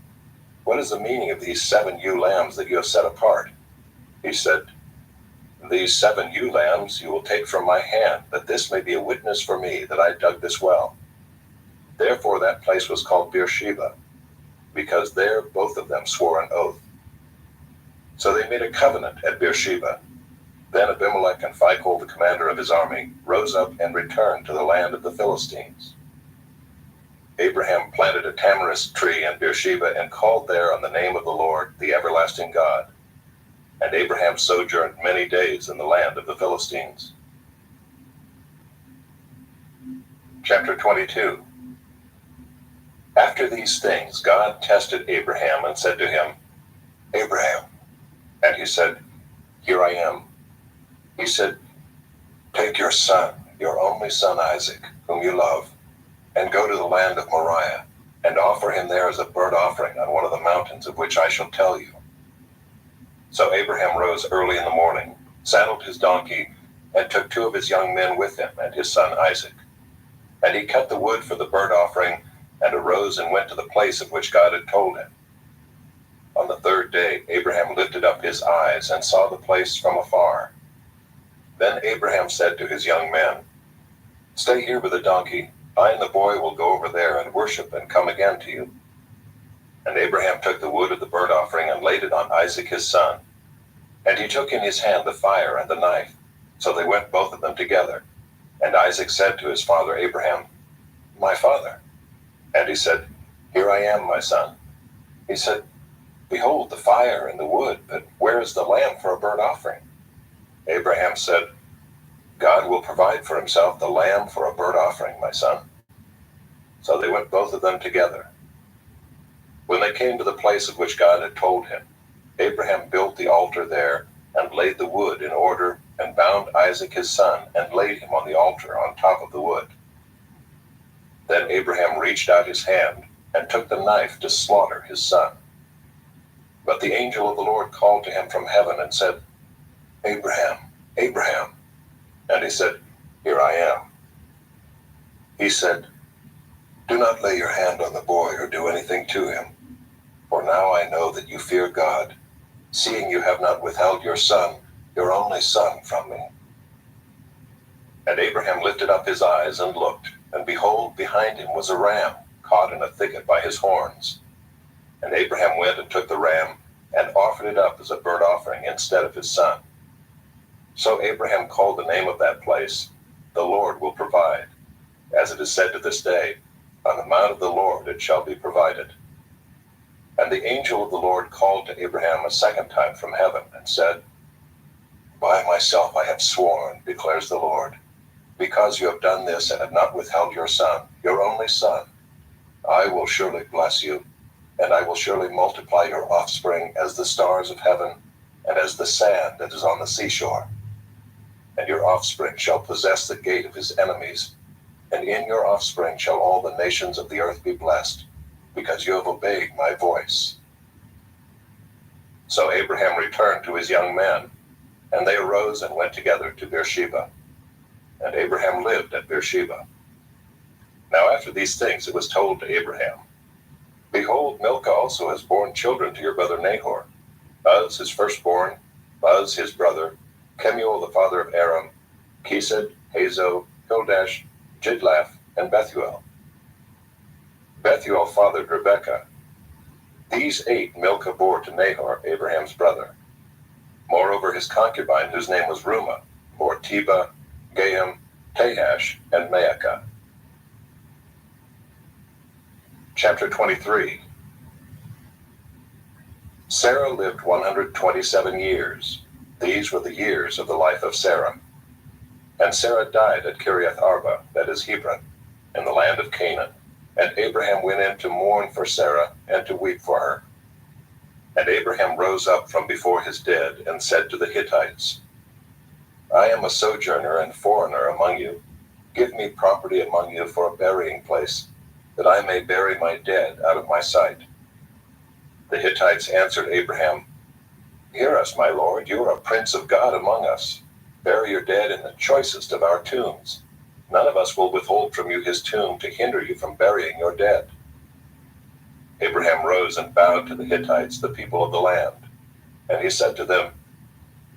"What is the meaning of these 7 ewe lambs that you have set apart?" He said, "These 7 ewe lambs you will take from my hand, that this may be a witness for me that I dug this well." Therefore that place was called Beersheba, because there both of them swore an oath. So they made a covenant at Beersheba. Then Abimelech and Phicol, the commander of his army, rose up and returned to the land of the Philistines. Abraham planted a tamarisk tree in Beersheba and called there on the name of the Lord, the everlasting God. And Abraham sojourned many days in the land of the Philistines. Chapter 22. After these things, God tested Abraham and said to him, "Abraham." And he said, "Here I am." He said, "Take your son, your only son Isaac, whom you love, and go to the land of Moriah, and offer him there as a burnt offering on one of the mountains of which I shall tell you." So Abraham rose early in the morning, saddled his donkey, and took 2 of his young men with him and his son Isaac. And he cut the wood for the burnt offering, and arose and went to the place of which God had told him. On the 3rd day Abraham lifted up his eyes and saw the place from afar. Then Abraham said to his young men, "Stay here with the donkey. I and the boy will go over there and worship and come again to you." And Abraham took the wood of the burnt offering and laid it on Isaac his son. And he took in his hand the fire and the knife. So they went both of them together. And Isaac said to his father Abraham, "My father." And he said, "Here I am, my son." He said, "Behold the fire and the wood, but where is the lamb for a burnt offering?" Abraham said, "God will provide for himself the lamb for a burnt offering, my son." So they went both of them together. When they came to the place of which God had told him, Abraham built the altar there and laid the wood in order and bound Isaac his son and laid him on the altar on top of the wood. Then Abraham reached out his hand and took the knife to slaughter his son. But the angel of the Lord called to him from heaven and said, "Abraham, Abraham." And he said, "Here I am." He said, "Do not lay your hand on the boy or do anything to him. For now I know that you fear God, seeing you have not withheld your son, your only son, from me." And Abraham lifted up his eyes and looked, and behold, behind him was a ram, caught in a thicket by his horns. And Abraham went and took the ram, and offered it up as a burnt offering instead of his son. So Abraham called the name of that place, "The Lord will provide." As it is said to this day, "On the mount of the Lord it shall be provided." And the angel of the Lord called to Abraham a second time from heaven, and said, "By myself I have sworn, declares the Lord, because you have done this and have not withheld your son, your only son, I will surely bless you, and I will surely multiply your offspring as the stars of heaven, and as the sand that is on the seashore. And your offspring shall possess the gate of his enemies, and in your offspring shall all the nations of the earth be blessed, because you have obeyed my voice." So Abraham returned to his young men, and they arose and went together to Beersheba. And Abraham lived at Beersheba. Now after these things it was told to Abraham, "Behold, Milcah also has borne children to your brother Nahor, Uz his firstborn, Buz his brother, Kemuel the father of Aram, Kesed, Hazo, Hildash, Jidlaph, and Bethuel. Bethuel fathered Rebekah. These 8 Milcah bore to Nahor, Abraham's brother. Moreover, his concubine, whose name was Reumah, bore Tebah, Gaham, Tahash, and Maacah. Chapter 23. Sarah lived 127 years. These were the years of the life of Sarah. And Sarah died at Kiriath Arba, that is Hebron, in the land of Canaan. And Abraham went in to mourn for Sarah and to weep for her. And Abraham rose up from before his dead and said to the Hittites, I am a sojourner and foreigner among you. Give me property among you for a burying place, that I may bury my dead out of my sight. The Hittites answered Abraham, Hear us, my lord, you are a prince of God among us. Bury your dead in the choicest of our tombs. None of us will withhold from you his tomb to hinder you from burying your dead. Abraham rose and bowed to the Hittites, the people of the land. And he said to them,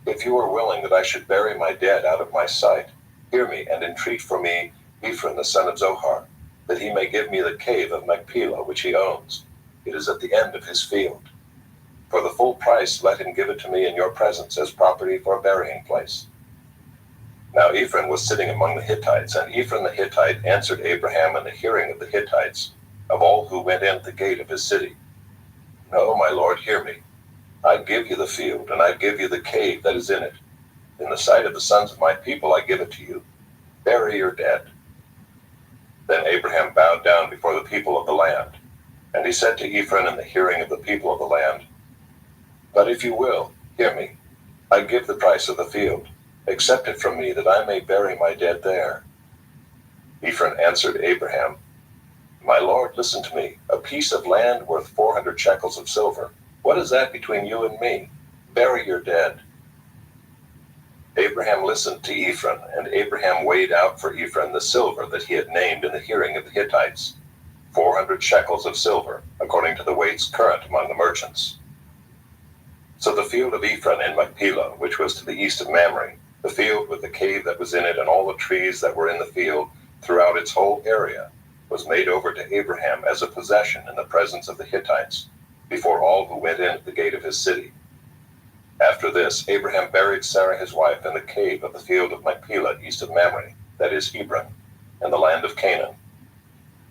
If you are willing that I should bury my dead out of my sight, hear me and entreat for me Ephron the son of Zohar, that he may give me the cave of Machpelah which he owns. It is at the end of his field. For the full price let him give it to me in your presence as property for a burying place. Now Ephron was sitting among the Hittites, and Ephron the Hittite answered Abraham in the hearing of the Hittites, of all who went in at the gate of his city, No, my lord, hear me. I give you the field, and I give you the cave that is in it. In the sight of the sons of my people I give it to you. Bury your dead. Then Abraham bowed down before the people of the land, and he said to Ephron in the hearing of the people of the land, But if you will, hear me, I give the price of the field. Accept it from me, that I may bury my dead there. Ephron answered Abraham, My lord, listen to me. A piece of land worth 400 shekels of silver. What is that between you and me? Bury your dead. Abraham listened to Ephron, and Abraham weighed out for Ephron the silver that he had named in the hearing of the Hittites, 400 shekels of silver, according to the weights current among the merchants. So the field of Ephron in Machpelah, which was to the east of Mamre, the field with the cave that was in it and all the trees that were in the field throughout its whole area, was made over to Abraham as a possession in the presence of the Hittites, before all who went in at the gate of his city. After this, Abraham buried Sarah his wife in the cave of the field of Machpelah east of Mamre, that is Hebron, in the land of Canaan.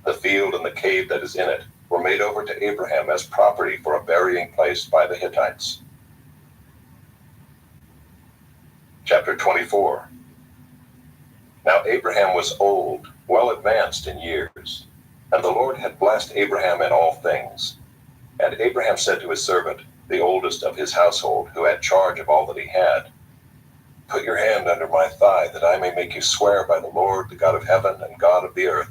The field and the cave that is in it were made over to Abraham as property for a burying place by the Hittites. Chapter 24. Now Abraham was old, well advanced in years, and the Lord had blessed Abraham in all things. And Abraham said to his servant, the oldest of his household, who had charge of all that he had, Put your hand under my thigh, that I may make you swear by the Lord, the God of heaven and God of the earth,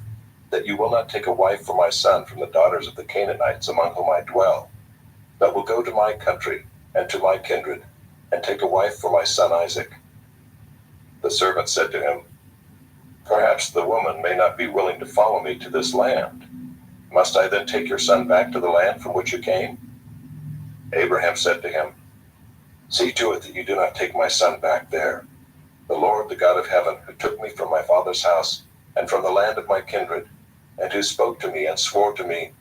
that you will not take a wife for my son from the daughters of the Canaanites among whom I dwell, but will go to my country and to my kindred, and take a wife for my son Isaac. The servant said to him, Perhaps the woman may not be willing to follow me to this land. Must I then take your son back to the land from which you came? Abraham said to him, See to it that you do not take my son back there. The Lord, the God of heaven, who took me from my father's house and from the land of my kindred, and who spoke to me and swore to me,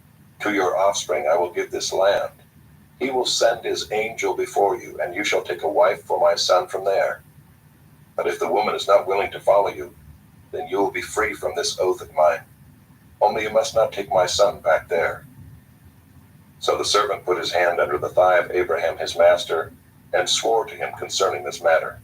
To your offspring I will give this land. He will send his angel before you, and you shall take a wife for my son from there. But if the woman is not willing to follow you, then you will be free from this oath of mine. Only you must not take my son back there. So the servant put his hand under the thigh of Abraham his master, and swore to him concerning this matter.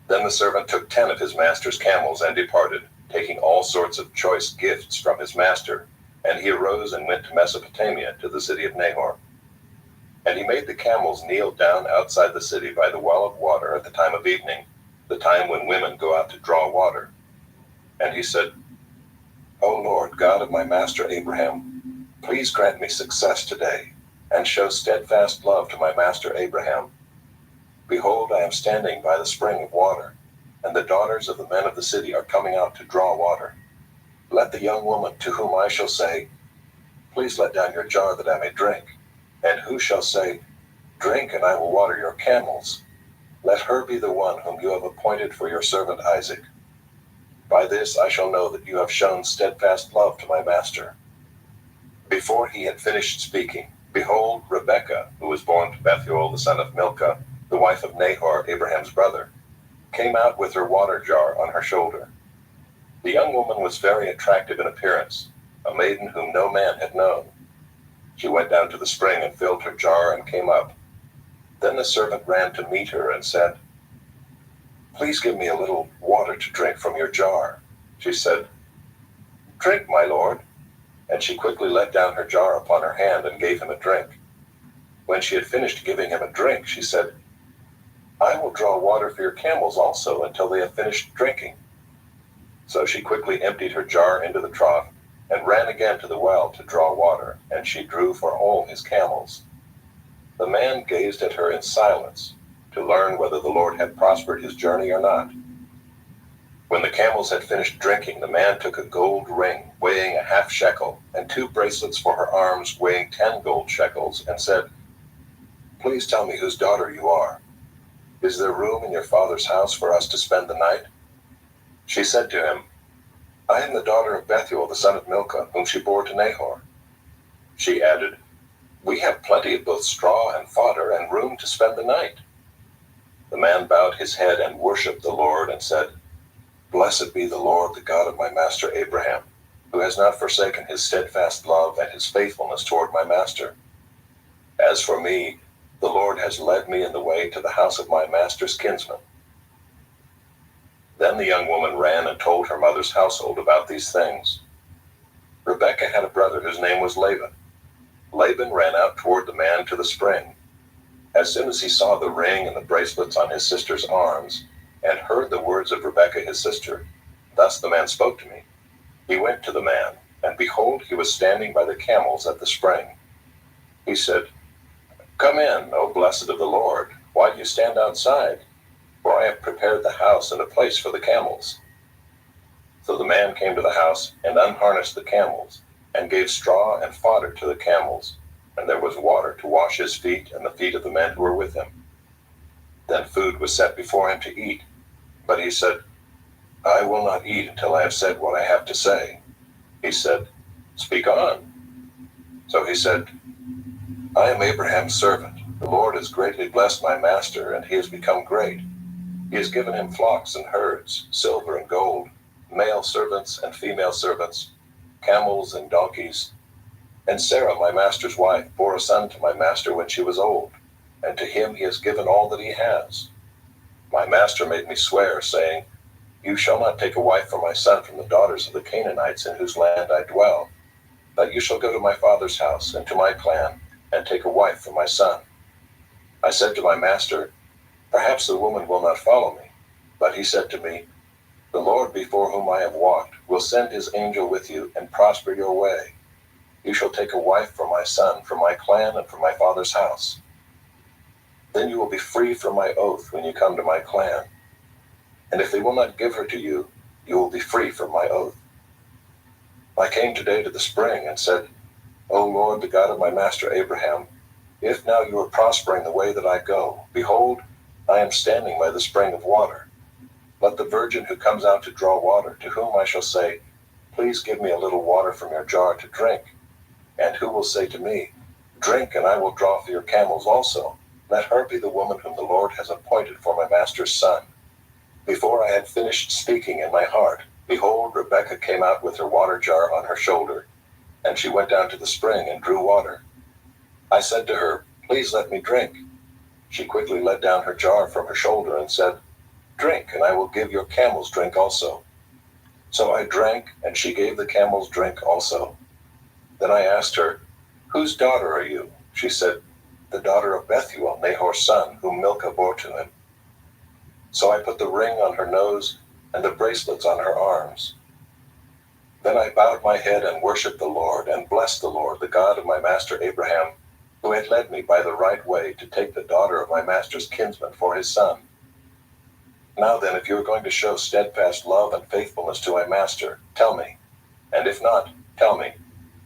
Then the servant took 10 of his master's camels and departed, taking all sorts of choice gifts from his master, and he arose and went to Mesopotamia, to the city of Nahor. And he made the camels kneel down outside the city by the well of water at the time of evening, the time when women go out to draw water. And he said, O Lord, God of my master Abraham, please grant me success today, and show steadfast love to my master Abraham. Behold, I am standing by the spring of water, and the daughters of the men of the city are coming out to draw water. Let the young woman to whom I shall say, Please let down your jar that I may drink, and who shall say, Drink, and I will water your camels. Let her be the one whom you have appointed for your servant Isaac. By this I shall know that you have shown steadfast love to my master." Before he had finished speaking, behold, Rebekah, who was born to Bethuel the son of Milcah, the wife of Nahor, Abraham's brother, came out with her water jar on her shoulder. The young woman was very attractive in appearance, a maiden whom no man had known. She went down to the spring and filled her jar and came up. Then the servant ran to meet her and said, "Please give me a little water to drink from your jar." She said, "Drink, my lord." And she quickly let down her jar upon her hand and gave him a drink. When she had finished giving him a drink, she said, "I will draw water for your camels also until they have finished drinking." So she quickly emptied her jar into the trough and ran again to the well to draw water, and she drew for all his camels. The man gazed at her in silence to learn whether the Lord had prospered his journey or not. When the camels had finished drinking, the man took a gold ring weighing a half shekel and 2 bracelets for her arms weighing 10 gold shekels and said, "Please tell me whose daughter you are. Is there room in your father's house for us to spend the night?" She said to him, "I am the daughter of Bethuel the son of Milcah, whom she bore to Nahor." She added, "We have plenty of both straw and fodder and room to spend the night." The man bowed his head and worshipped the Lord and said, "Blessed be the Lord, the God of my master Abraham, who has not forsaken his steadfast love and his faithfulness toward my master. As for me, the Lord has led me in the way to the house of my master's kinsman." Then the young woman ran and told her mother's household about these things. Rebekah had a brother whose name was Laban. Laban ran out toward the man to the spring. As soon as he saw the ring and the bracelets on his sister's arms, and heard the words of Rebekah his sister, "Thus the man spoke to me," he went to the man, and behold, he was standing by the camels at the spring. He said, "Come in, O blessed of the Lord. Why do you stand outside? For I have prepared the house and a place for the camels." So the man came to the house and unharnessed the camels, and gave straw and fodder to the camels, and there was water to wash his feet and the feet of the men who were with him. Then food was set before him to eat, but he said, "I will not eat until I have said what I have to say." He said, "Speak on." So he said, "I am Abraham's servant. The Lord has greatly blessed my master, and he has become great. He has given him flocks and herds, silver and gold, male servants and female servants, camels and donkeys. And Sarah, my master's wife, bore a son to my master when she was old, and to him he has given all that he has. My master made me swear, saying, 'You shall not take a wife for my son from the daughters of the Canaanites in whose land I dwell, but you shall go to my father's house and to my clan, and take a wife for my son.' I said to my master, 'Perhaps the woman will not follow me.' But he said to me, 'The Lord before whom I have walked will send his angel with you and prosper your way. You shall take a wife for my son, from my clan and from my father's house. Then you will be free from my oath when you come to my clan. And if they will not give her to you, you will be free from my oath.' I came today to the spring and said, 'O Lord, the God of my master Abraham, if now you are prospering the way that I go, behold, I am standing by the spring of water. Let the virgin who comes out to draw water, to whom I shall say, "Please give me a little water from your jar to drink," and who will say to me, "Drink, and I will draw for your camels also," let her be the woman whom the Lord has appointed for my master's son." Before I had finished speaking in my heart, behold, Rebekah came out with her water jar on her shoulder, and she went down to the spring and drew water. I said to her, "Please let me drink." She quickly let down her jar from her shoulder and said, "Drink, and I will give your camels drink also." So I drank, and she gave the camels drink also. Then I asked her, "Whose daughter are you?" She said, "The daughter of Bethuel, Nahor's son, whom Milcah bore to him." So I put the ring on her nose and the bracelets on her arms. Then I bowed my head and worshipped the Lord, and blessed the Lord, the God of my master Abraham, who had led me by the right way to take the daughter of my master's kinsman for his son. Now then, if you are going to show steadfast love and faithfulness to my master, tell me, and if not, tell me,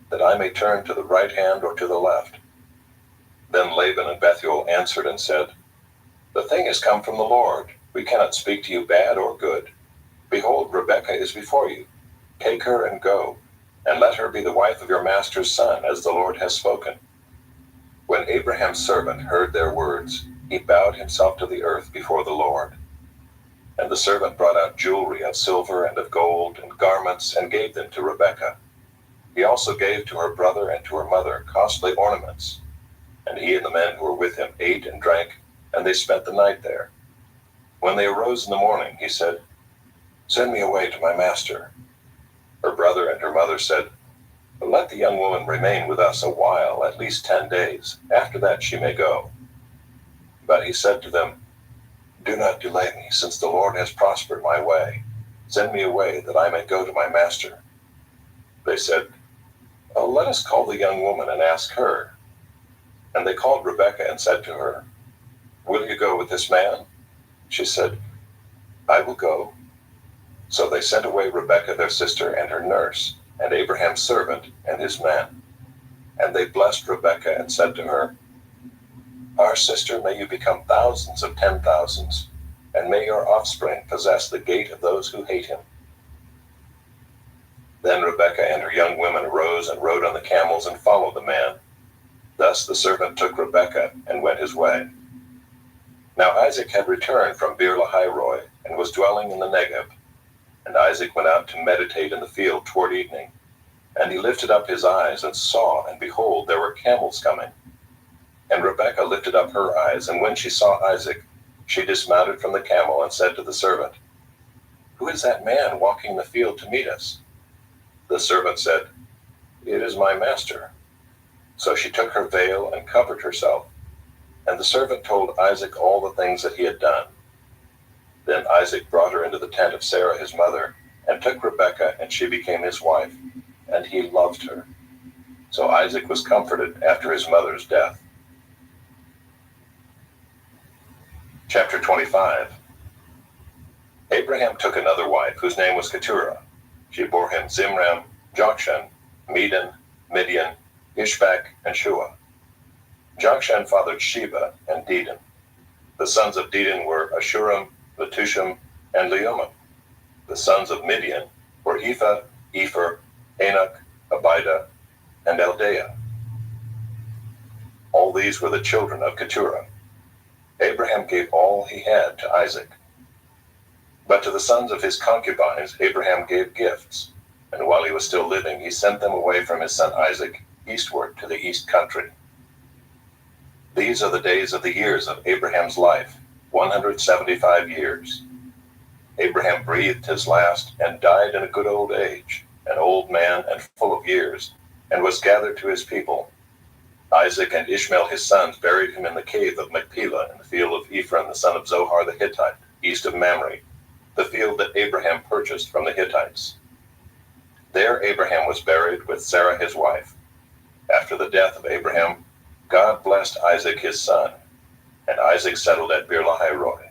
that I may turn to the right hand or to the left." Then Laban and Bethuel answered and said, The thing has come from the Lord. We cannot speak to you bad or good. Behold, Rebekah is before you. Take her and go, and let her be the wife of your master's son, as the Lord has spoken. When Abraham's servant heard their words, he bowed himself to the earth before the Lord. And the servant brought out jewelry of silver and of gold and garments and gave them to Rebekah. He also gave to her brother and to her mother costly ornaments. And he and the men who were with him ate and drank, and they spent the night there. When they arose in the morning, he said, Send me away to my master. Her brother and her mother said, Let the young woman remain with us a while, at least 10 days. After that she may go. But he said to them, Do not delay me, since the Lord has prospered my way. Send me away, that I may go to my master. They said, Let us call the young woman and ask her. And they called Rebekah and said to her, Will you go with this man? She said, I will go. So they sent away Rebekah their sister and her nurse, and Abraham's servant and his men. And they blessed Rebekah and said to her, Our sister, may you become thousands of 10,000s, and may your offspring possess the gate of those who hate him. Then Rebekah and her young women arose and rode on the camels and followed the man. Thus the servant took Rebekah and went his way. Now Isaac had returned from Beer-lahai-roi and was dwelling in the Negeb. And Isaac went out to meditate in the field toward evening. And he lifted up his eyes and saw, and behold, there were camels coming. And Rebekah lifted up her eyes, and when she saw Isaac, she dismounted from the camel and said to the servant, Who is that man walking the field to meet us? The servant said, It is my master. So she took her veil and covered herself. And the servant told Isaac all the things that he had done. Then Isaac brought her into the tent of Sarah his mother, and took Rebekah, and she became his wife, and he loved her. So Isaac was comforted after his mother's death. Chapter 25. Abraham took another wife, whose name was Keturah. She bore him Zimram, Jokshan, Medan, Midian, Ishbak, and Shua. Jokshan fathered Sheba and Dedan. The sons of Dedan were Ashuram, Letushim, and Leumim. The sons of Midian were Ephah, Epher, Enoch, Abida, and Eldaah. All these were the children of Keturah. Abraham gave all he had to Isaac. But to the sons of his concubines Abraham gave gifts, and while he was still living he sent them away from his son Isaac eastward to the east country. These are the days of the years of Abraham's life, 175 years. Abraham breathed his last and died in a good old age, an old man and full of years, and was gathered to his people. Isaac and Ishmael his sons buried him in the cave of Machpelah in the field of Ephron the son of Zohar the Hittite, east of Mamre, the field that Abraham purchased from the Hittites. There Abraham was buried with Sarah his wife. After the death of Abraham, God blessed Isaac his son, and Isaac settled at Beer-lahai-roi.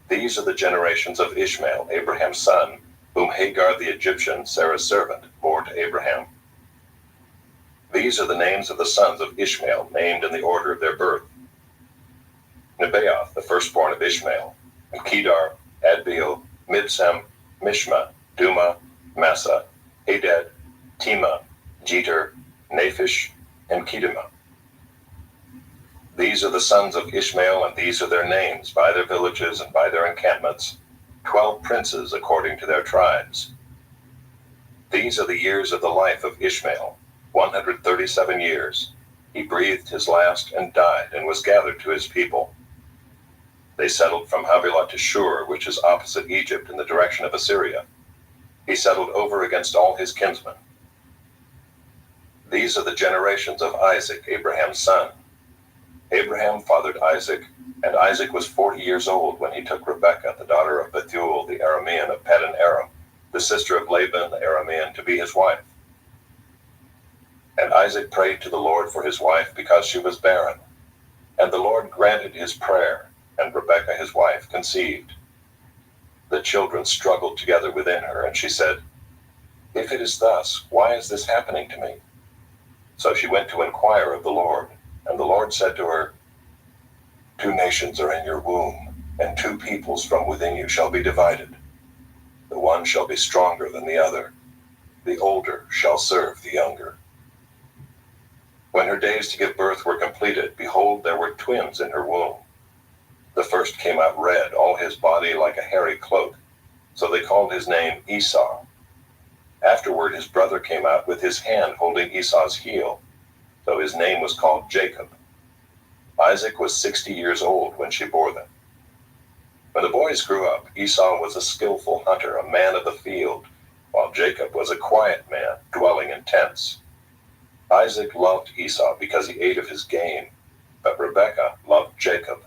These are the generations of Ishmael, Abraham's son, whom Hagar the Egyptian, Sarah's servant, bore to Abraham. These are the names of the sons of Ishmael, named in the order of their birth. Nebaioth, the firstborn of Ishmael, and Kedar, Adbeel, Mibsam, Mishma, Duma, Massa, Hadad, Tema, Jeter, Naphish, and Kedemah. These are the sons of Ishmael, and these are their names, by their villages and by their encampments, 12 princes according to their tribes. These are the years of the life of Ishmael, 137 years. He breathed his last and died, and was gathered to his people. They settled from Havilah to Shur, which is opposite Egypt in the direction of Assyria. He settled over against all his kinsmen. These are the generations of Isaac, Abraham's son. Abraham fathered Isaac, and Isaac was 40 years old when he took Rebekah, the daughter of Bethuel the Aramean of Paddan Aram, the sister of Laban the Aramean, to be his wife. And Isaac prayed to the Lord for his wife because she was barren. And the Lord granted his prayer, and Rebekah his wife conceived. The children struggled together within her, and she said, If it is thus, why is this happening to me? So she went to inquire of the Lord, And the Lord said to her, 2 nations are in your womb, and 2 peoples from within you shall be divided. The one shall be stronger than the other. The older shall serve the younger. When her days to give birth were completed, behold, there were twins in her womb. The first came out red, all his body like a hairy cloak. So they called his name Esau. Afterward his brother came out with his hand holding Esau's heel. So his name was called Jacob. Isaac was 60 years old when she bore them. When the boys grew up, Esau was a skillful hunter, a man of the field, while Jacob was a quiet man, dwelling in tents. Isaac loved Esau because he ate of his game, but Rebekah loved Jacob.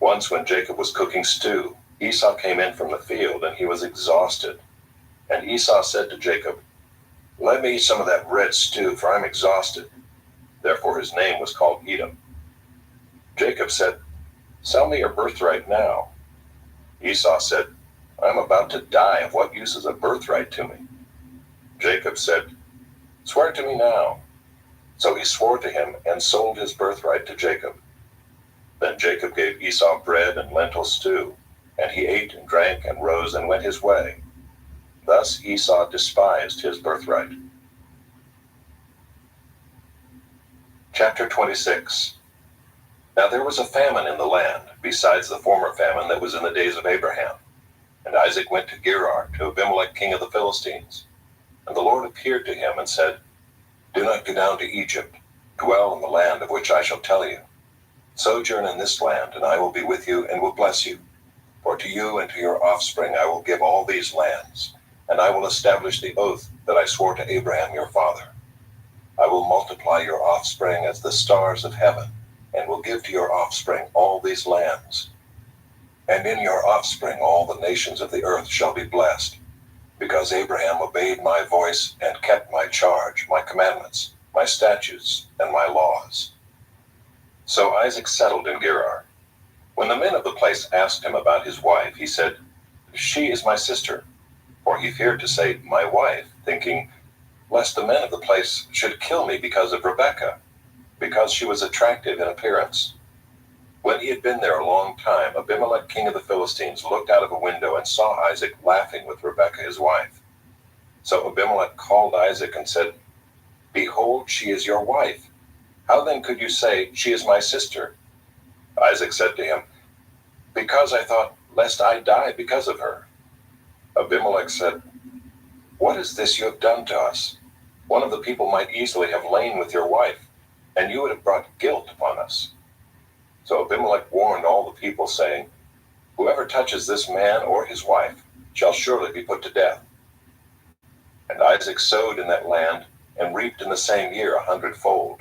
Once when Jacob was cooking stew, Esau came in from the field, and he was exhausted. And Esau said to Jacob, "Let me eat some of that red stew, for I'm exhausted." Therefore his name was called Edom. Jacob said, "Sell me your birthright now." Esau said, "I'm about to die. Of what use is a birthright to me?" Jacob said, "Swear to me now." So he swore to him and sold his birthright to Jacob. Then Jacob gave Esau bread and lentil stew, and he ate and drank and rose and went his way. Thus Esau despised his birthright. Chapter 26. Now there was a famine in the land, besides the former famine that was in the days of Abraham. And Isaac went to Gerar, to Abimelech king of the Philistines. And the Lord appeared to him and said, "Do not go down to Egypt. Dwell in the land of which I shall tell you. Sojourn in this land, and I will be with you and will bless you. For to you and to your offspring I will give all these lands, and I will establish the oath that I swore to Abraham your father. I will multiply your offspring as the stars of heaven, and will give to your offspring all these lands. And in your offspring all the nations of the earth shall be blessed, because Abraham obeyed my voice and kept my charge, my commandments, my statutes, and my laws." So Isaac settled in Gerar. When the men of the place asked him about his wife, he said, "She is my sister." For he feared to say, "my wife," thinking, lest the men of the place should kill me because of Rebekah, because she was attractive in appearance. When he had been there a long time, Abimelech king of the Philistines looked out of a window and saw Isaac laughing with Rebekah his wife. So Abimelech called Isaac and said, "Behold, she is your wife. How then could you say, 'She is my sister'?" Isaac said to him, "Because I thought, lest I die because of her." Abimelech said, "What is this you have done to us? One of the people might easily have lain with your wife, and you would have brought guilt upon us." So Abimelech warned all the people, saying, "Whoever touches this man or his wife shall surely be put to death." And Isaac sowed in that land, and reaped in the same year 100-fold.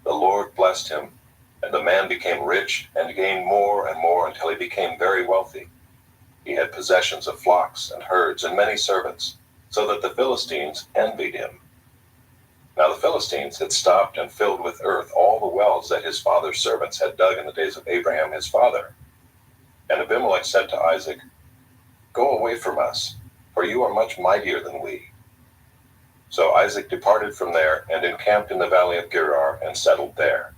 The Lord blessed him, and the man became rich and gained more and more until he became very wealthy. He had possessions of flocks and herds and many servants, so that the Philistines envied him. Now the Philistines had stopped and filled with earth all the wells that his father's servants had dug in the days of Abraham his father. And Abimelech said to Isaac, "Go away from us, for you are much mightier than we." So Isaac departed from there and encamped in the valley of Gerar and settled there.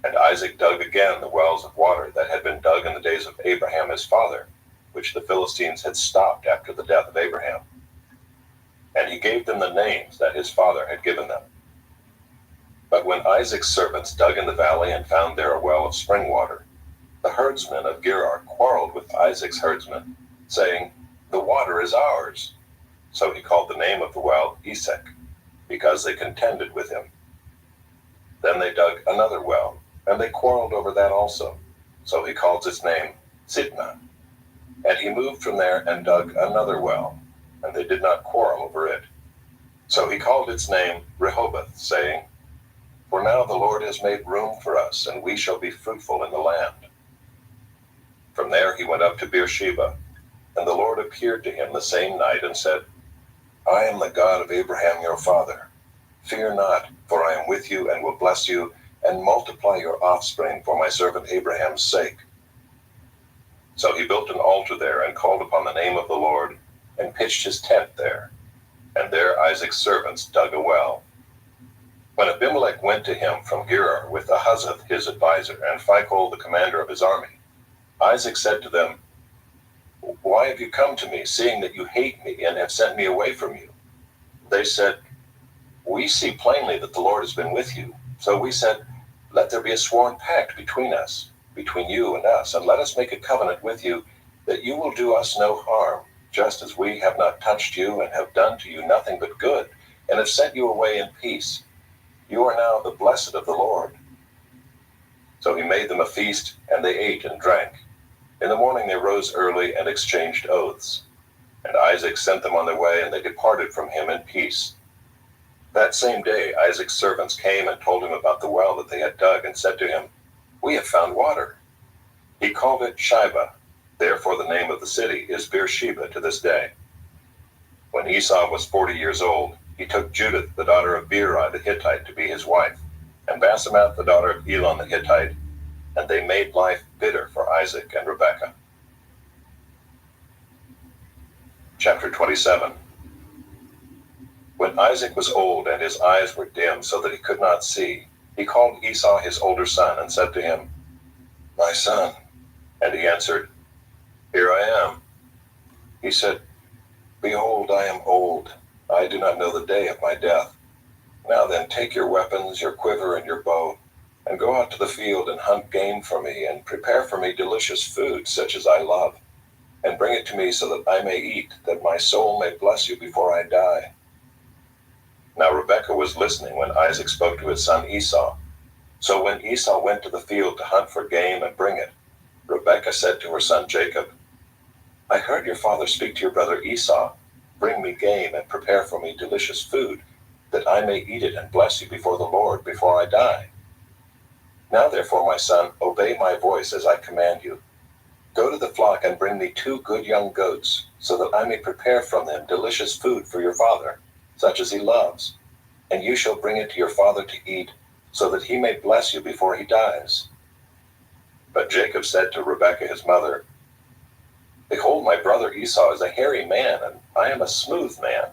And Isaac dug again the wells of water that had been dug in the days of Abraham his father, which the Philistines had stopped after the death of Abraham. And he gave them the names that his father had given them. But when Isaac's servants dug in the valley and found there a well of spring water, the herdsmen of Gerar quarreled with Isaac's herdsmen, saying, "The water is ours." So he called the name of the well Esek, because they contended with him. Then they dug another well, and they quarreled over that also. So he called its name Sitnah. And he moved from there and dug another well, and they did not quarrel over it. So he called its name Rehoboth, saying, "For now the Lord has made room for us, and we shall be fruitful in the land." From there he went up to Beersheba, and the Lord appeared to him the same night and said, "I am the God of Abraham your father. Fear not, for I am with you and will bless you, and multiply your offspring for my servant Abraham's sake." So he built an altar there and called upon the name of the Lord, and pitched his tent there. And there Isaac's servants dug a well. When Abimelech went to him from Gerar with Ahuzath his adviser and Phicol the commander of his army, Isaac said to them, "Why have you come to me, seeing that you hate me and have sent me away from you?" They said, "We see plainly that the Lord has been with you." So we said, "Let there be a sworn pact between us, between you and us, and let us make a covenant with you that you will do us no harm, just as we have not touched you and have done to you nothing but good, and have sent you away in peace. You are now the blessed of the Lord." So he made them a feast, and they ate and drank. In the morning they rose early and exchanged oaths. And Isaac sent them on their way, and they departed from him in peace. That same day Isaac's servants came and told him about the well that they had dug, and said to him, "We have found water." He called it Shibah. Therefore the name of the city is Beersheba to this day. When Esau was 40 years old, he took Judith, the daughter of Beeri the Hittite, to be his wife, and Basemath, the daughter of Elon the Hittite, and they made life bitter for Isaac and Rebekah. Chapter 27. When Isaac was old and his eyes were dim so that he could not see, he called Esau his older son and said to him, "My son." And he answered, "Here I am." He said, "Behold, I am old. I do not know the day of my death. Now then, take your weapons, your quiver, and your bow, and go out to the field and hunt game for me, and prepare for me delicious food such as I love, and bring it to me so that I may eat, that my soul may bless you before I die." Now Rebekah was listening when Isaac spoke to his son Esau. So when Esau went to the field to hunt for game and bring it, Rebekah said to her son Jacob, "I heard your father speak to your brother Esau, 'Bring me game and prepare for me delicious food, that I may eat it and bless you before the Lord before I die.' Now therefore, my son, obey my voice as I command you. Go to the flock and bring me 2 good young goats, so that I may prepare from them delicious food for your father, such as he loves, and you shall bring it to your father to eat, so that he may bless you before he dies." But Jacob said to Rebekah his mother, "Behold, my brother Esau is a hairy man, and I am a smooth man.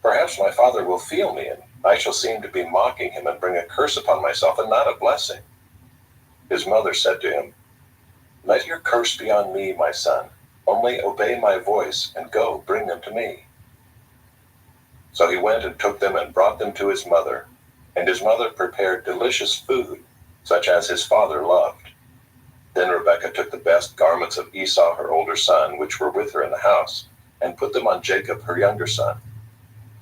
Perhaps my father will feel me, and I shall seem to be mocking him and bring a curse upon myself and not a blessing." His mother said to him, "Let your curse be on me, my son. Only obey my voice, and go, bring them to me." So he went and took them and brought them to his mother, and his mother prepared delicious food, such as his father loved. Then Rebekah took the best garments of Esau her older son, which were with her in the house, and put them on Jacob her younger son.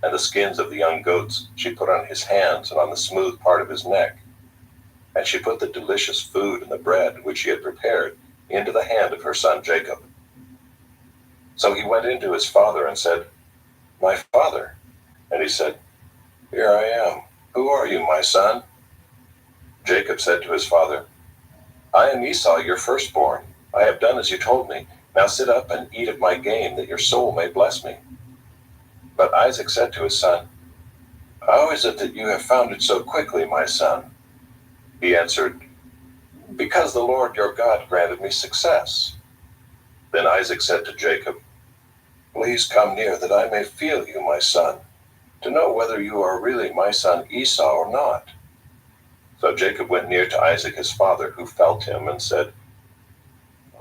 And the skins of the young goats she put on his hands and on the smooth part of his neck. And she put the delicious food and the bread which she had prepared into the hand of her son Jacob. So he went in to his father and said, "My father." And he said, "Here I am. Who are you, my son?" Jacob said to his father, "I am Esau, your firstborn. I have done as you told me. Now sit up and eat of my game, that your soul may bless me." But Isaac said to his son, "How is it that you have found it so quickly, my son?" He answered, "Because the Lord your God granted me success." Then Isaac said to Jacob, "Please come near, that I may feel you, my son, to know whether you are really my son Esau or not." So Jacob went near to Isaac his father, who felt him, and said,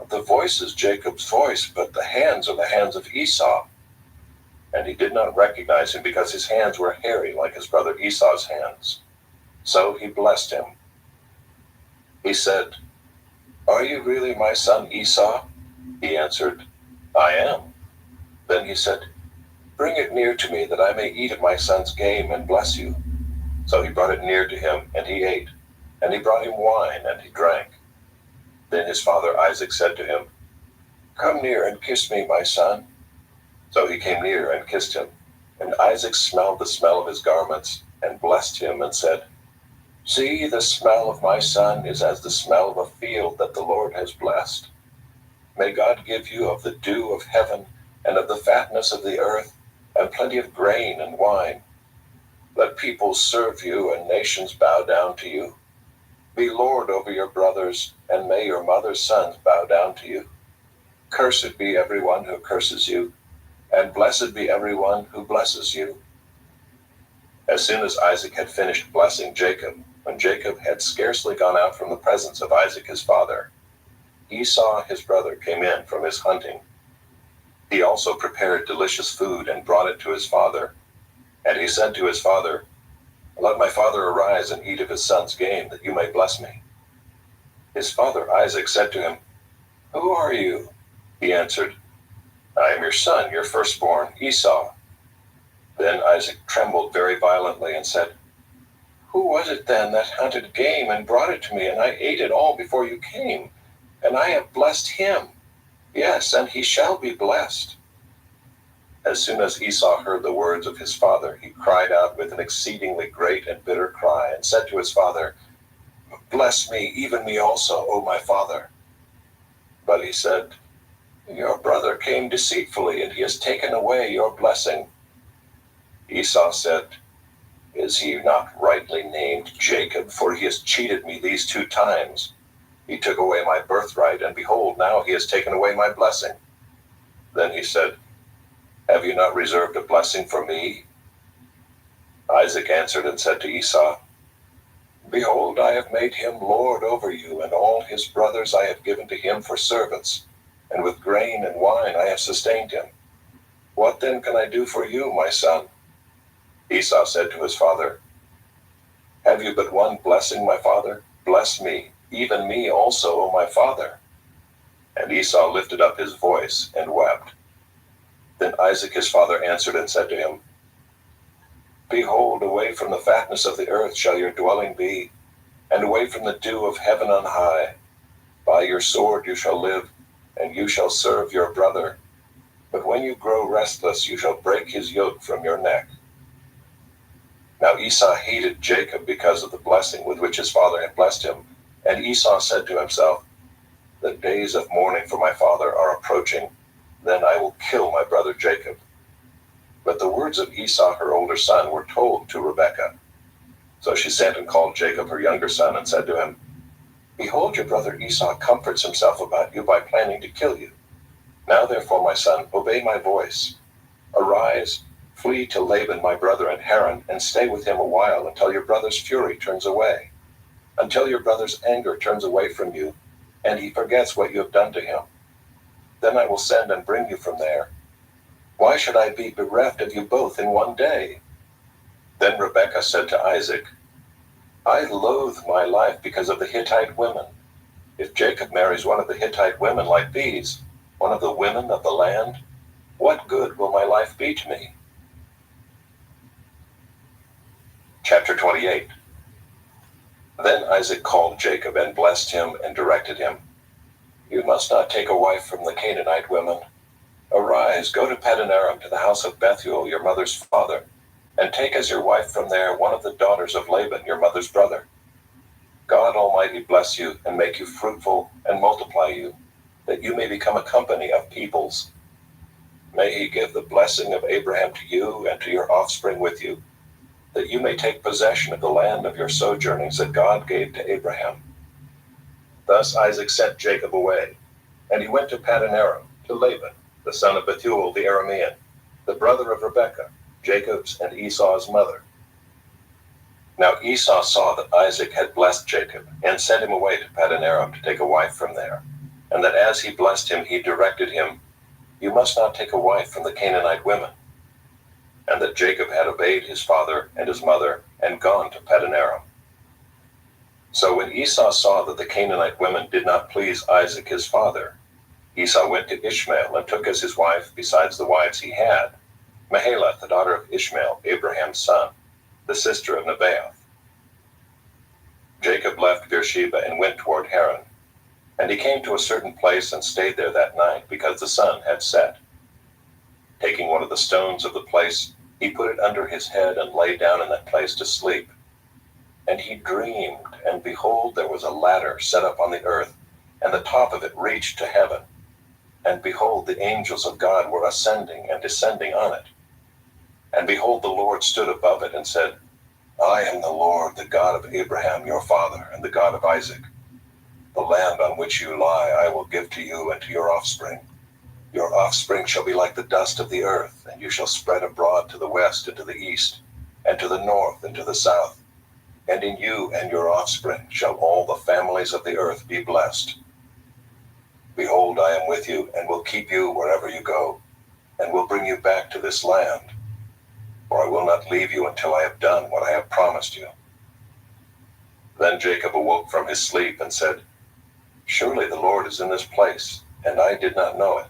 "The voice is Jacob's voice, but the hands are the hands of Esau." And he did not recognize him, because his hands were hairy like his brother Esau's hands. So he blessed him. He said, "Are you really my son Esau?" He answered, "I am." Then he said, "Bring it near to me, that I may eat of my son's game and bless you." So he brought it near to him, and he ate. And he brought him wine, and he drank. Then his father Isaac said to him, "Come near and kiss me, my son." So he came near and kissed him. And Isaac smelled the smell of his garments, and blessed him, and said, "See, the smell of my son is as the smell of a field that the Lord has blessed. May God give you of the dew of heaven, and of the fatness of the earth, and plenty of grain and wine. Let peoples serve you, and nations bow down to you. Be lord over your brothers, and may your mother's sons bow down to you. Cursed be everyone who curses you, and blessed be everyone who blesses you." As soon as Isaac had finished blessing Jacob, when Jacob had scarcely gone out from the presence of Isaac his father, Esau his brother came in from his hunting. He also prepared delicious food and brought it to his father. And he said to his father, "Let my father arise and eat of his son's game, that you may bless me." His father Isaac said to him, "Who are you?" He answered, "I am your son, your firstborn, Esau." Then Isaac trembled very violently and said, "Who was it then that hunted game and brought it to me, and I ate it all before you came? And I have blessed him. Yes, and he shall be blessed." As soon as Esau heard the words of his father, he cried out with an exceedingly great and bitter cry, and said to his father, "Bless me, even me also, O my father." But he said, "Your brother came deceitfully, and he has taken away your blessing." Esau said, "Is he not rightly named Jacob? For he has cheated me these 2 times. He took away my birthright, and behold, now he has taken away my blessing." Then he said, "Have you not reserved a blessing for me?" Isaac answered and said to Esau, "Behold, I have made him lord over you, and all his brothers I have given to him for servants, and with grain and wine I have sustained him. What then can I do for you, my son?" Esau said to his father, "Have you but one blessing, my father? Bless me, even me also, O my father." And Esau lifted up his voice and wept. Then Isaac his father answered and said to him, "Behold, away from the fatness of the earth shall your dwelling be, and away from the dew of heaven on high. By your sword you shall live, and you shall serve your brother. But when you grow restless, you shall break his yoke from your neck." Now Esau hated Jacob because of the blessing with which his father had blessed him. And Esau said to himself, "The days of mourning for my father are approaching. Then I will kill my brother Jacob." But the words of Esau her older son were told to Rebekah. So she sent and called Jacob her younger son and said to him, "Behold, your brother Esau comforts himself about you by planning to kill you. Now therefore, my son, obey my voice. Arise, flee to Laban my brother in Haran, and stay with him a while until your brother's fury turns away, until your brother's anger turns away from you, and he forgets what you have done to him. Then I will send and bring you from there. Why should I be bereft of you both in one day?" Then Rebekah said to Isaac, "I loathe my life because of the Hittite women. If Jacob marries one of the Hittite women like these, one of the women of the land, what good will my life be to me?" Chapter 28. Then Isaac called Jacob and blessed him and directed him, "You must not take a wife from the Canaanite women. Arise, go to Padanaram to the house of Bethuel, your mother's father, and take as your wife from there one of the daughters of Laban, your mother's brother. God Almighty bless you and make you fruitful and multiply you, that you may become a company of peoples. May he give the blessing of Abraham to you and to your offspring with you, that you may take possession of the land of your sojournings that God gave to Abraham." Thus Isaac sent Jacob away, and he went to Padanaram, to Laban, the son of Bethuel the Aramean, the brother of Rebekah, Jacob's and Esau's mother. Now Esau saw that Isaac had blessed Jacob, and sent him away to Padanaram to take a wife from there, and that as he blessed him he directed him, "You must not take a wife from the Canaanite women," and that Jacob had obeyed his father and his mother, and gone to Padanaram. So when Esau saw that the Canaanite women did not please Isaac his father, Esau went to Ishmael and took as his wife, besides the wives he had, Mahalath, the daughter of Ishmael, Abraham's son, the sister of Nebaioth. Jacob left Beersheba and went toward Haran, and he came to a certain place and stayed there that night, because the sun had set. Taking one of the stones of the place, he put it under his head and lay down in that place to sleep. And he dreamed, and behold, there was a ladder set up on the earth, and the top of it reached to heaven. And behold, the angels of God were ascending and descending on it. And behold, the Lord stood above it and said, "I am the Lord, the God of Abraham your father, and the God of Isaac. The land on which you lie I will give to you and to your offspring. Your offspring shall be like the dust of the earth, and you shall spread abroad to the west and to the east. and to the north and to the south. And in you and your offspring shall all the families of the earth be blessed. Behold, I am with you, and will keep you wherever you go, and will bring you back to this land. For I will not leave you until I have done what I have promised you. Then Jacob awoke from his sleep and said, Surely the Lord is in this place, and I did not know it.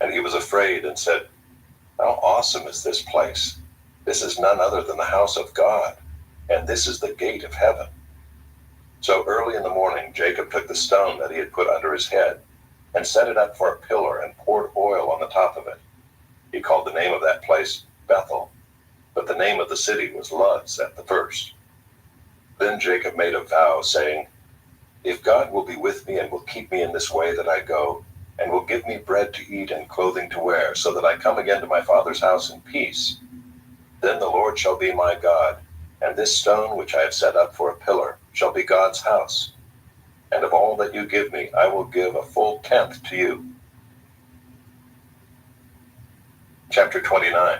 And he was afraid and said, How awesome is this place! This is none other than the house of God, and this is the gate of heaven. So early in the morning Jacob took the stone that he had put under his head, and set it up for a pillar, and poured oil on the top of it. He called the name of that place Bethel, but the name of the city was Luz at the first. Then Jacob made a vow, saying, If God will be with me and will keep me in this way that I go, and will give me bread to eat and clothing to wear, so that I come again to my father's house in peace, then the Lord shall be my God, and this stone which I have set up for a pillar shall be God's house. And of all that you give me, I will give a full tenth to you. Chapter 29.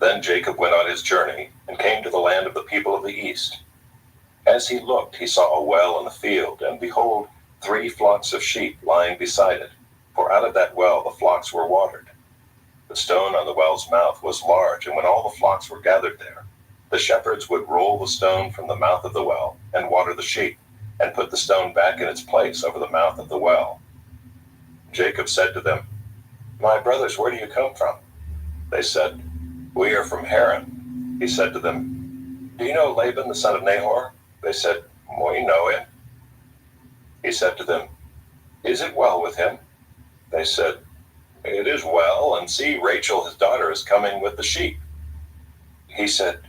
Then Jacob went on his journey, and came to the land of the people of the east. As he looked, he saw a well in the field, and behold, 3 flocks of sheep lying beside it, for out of that well the flocks were watered. The stone on the well's mouth was large, and when all the flocks were gathered there, the shepherds would roll the stone from the mouth of the well, and water the sheep, and put the stone back in its place over the mouth of the well. Jacob said to them, My brothers, where do you come from? They said, We are from Haran. He said to them, Do you know Laban the son of Nahor? They said, We know him. He said to them, Is it well with him? They said, It is well, and see, Rachel his daughter is coming with the sheep. He said,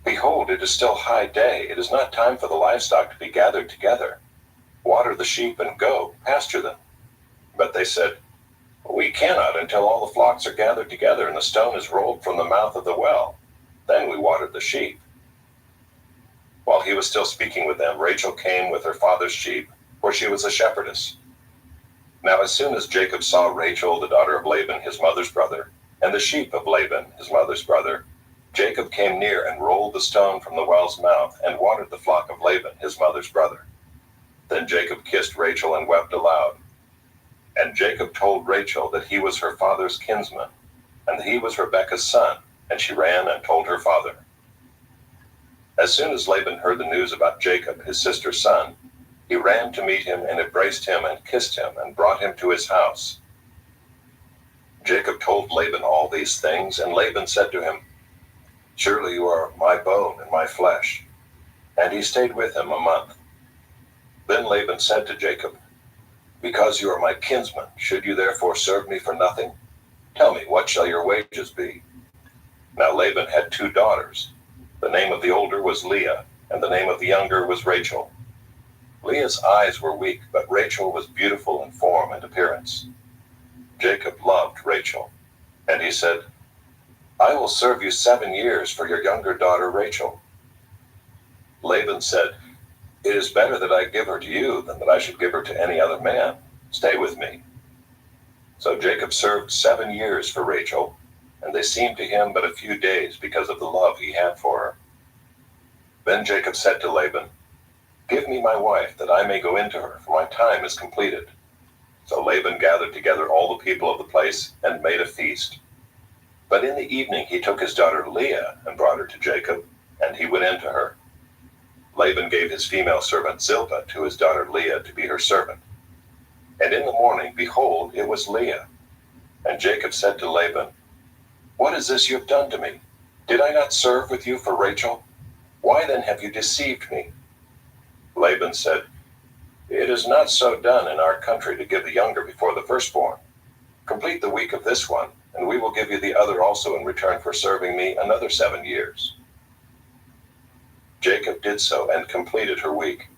Behold, it is still high day. It is not time for the livestock to be gathered together. Water the sheep and go, pasture them. But they said, We cannot until all the flocks are gathered together and the stone is rolled from the mouth of the well. Then we watered the sheep. While he was still speaking with them, Rachel came with her father's sheep, for she was a shepherdess. Now as soon as Jacob saw Rachel, the daughter of Laban, his mother's brother, and the sheep of Laban, his mother's brother, Jacob came near and rolled the stone from the well's mouth and watered the flock of Laban, his mother's brother. Then Jacob kissed Rachel and wept aloud. And Jacob told Rachel that he was her father's kinsman, and that he was Rebekah's son, and she ran and told her father. As soon as Laban heard the news about Jacob, his sister's son, he ran to meet him and embraced him and kissed him and brought him to his house. Jacob told Laban all these things, and Laban said to him, Surely you are my bone and my flesh. And he stayed with him a month. Then Laban said to Jacob, Because you are my kinsman, should you therefore serve me for nothing? Tell me, what shall your wages be? Now Laban had 2 daughters. The name of the older was Leah, and the name of the younger was Rachel. Leah's eyes were weak, but Rachel was beautiful in form and appearance. Jacob loved Rachel, and he said, I will serve you 7 years for your younger daughter Rachel. Laban said, It is better that I give her to you than that I should give her to any other man. Stay with me. So Jacob served 7 years for Rachel, and they seemed to him but a few days because of the love he had for her. Then Jacob said to Laban, Give me my wife, that I may go into her, for my time is completed. So Laban gathered together all the people of the place and made a feast. But in the evening he took his daughter Leah and brought her to Jacob, and he went into her. Laban gave his female servant Zilpah to his daughter Leah to be her servant. And in the morning, behold, it was Leah. And Jacob said to Laban, What is this you have done to me? Did I not serve with you for Rachel? Why then have you deceived me? Laban said, It is not so done in our country to give the younger before the firstborn. Complete the week of this one, and we will give you the other also in return for serving me another 7 years. Jacob did so and completed her week.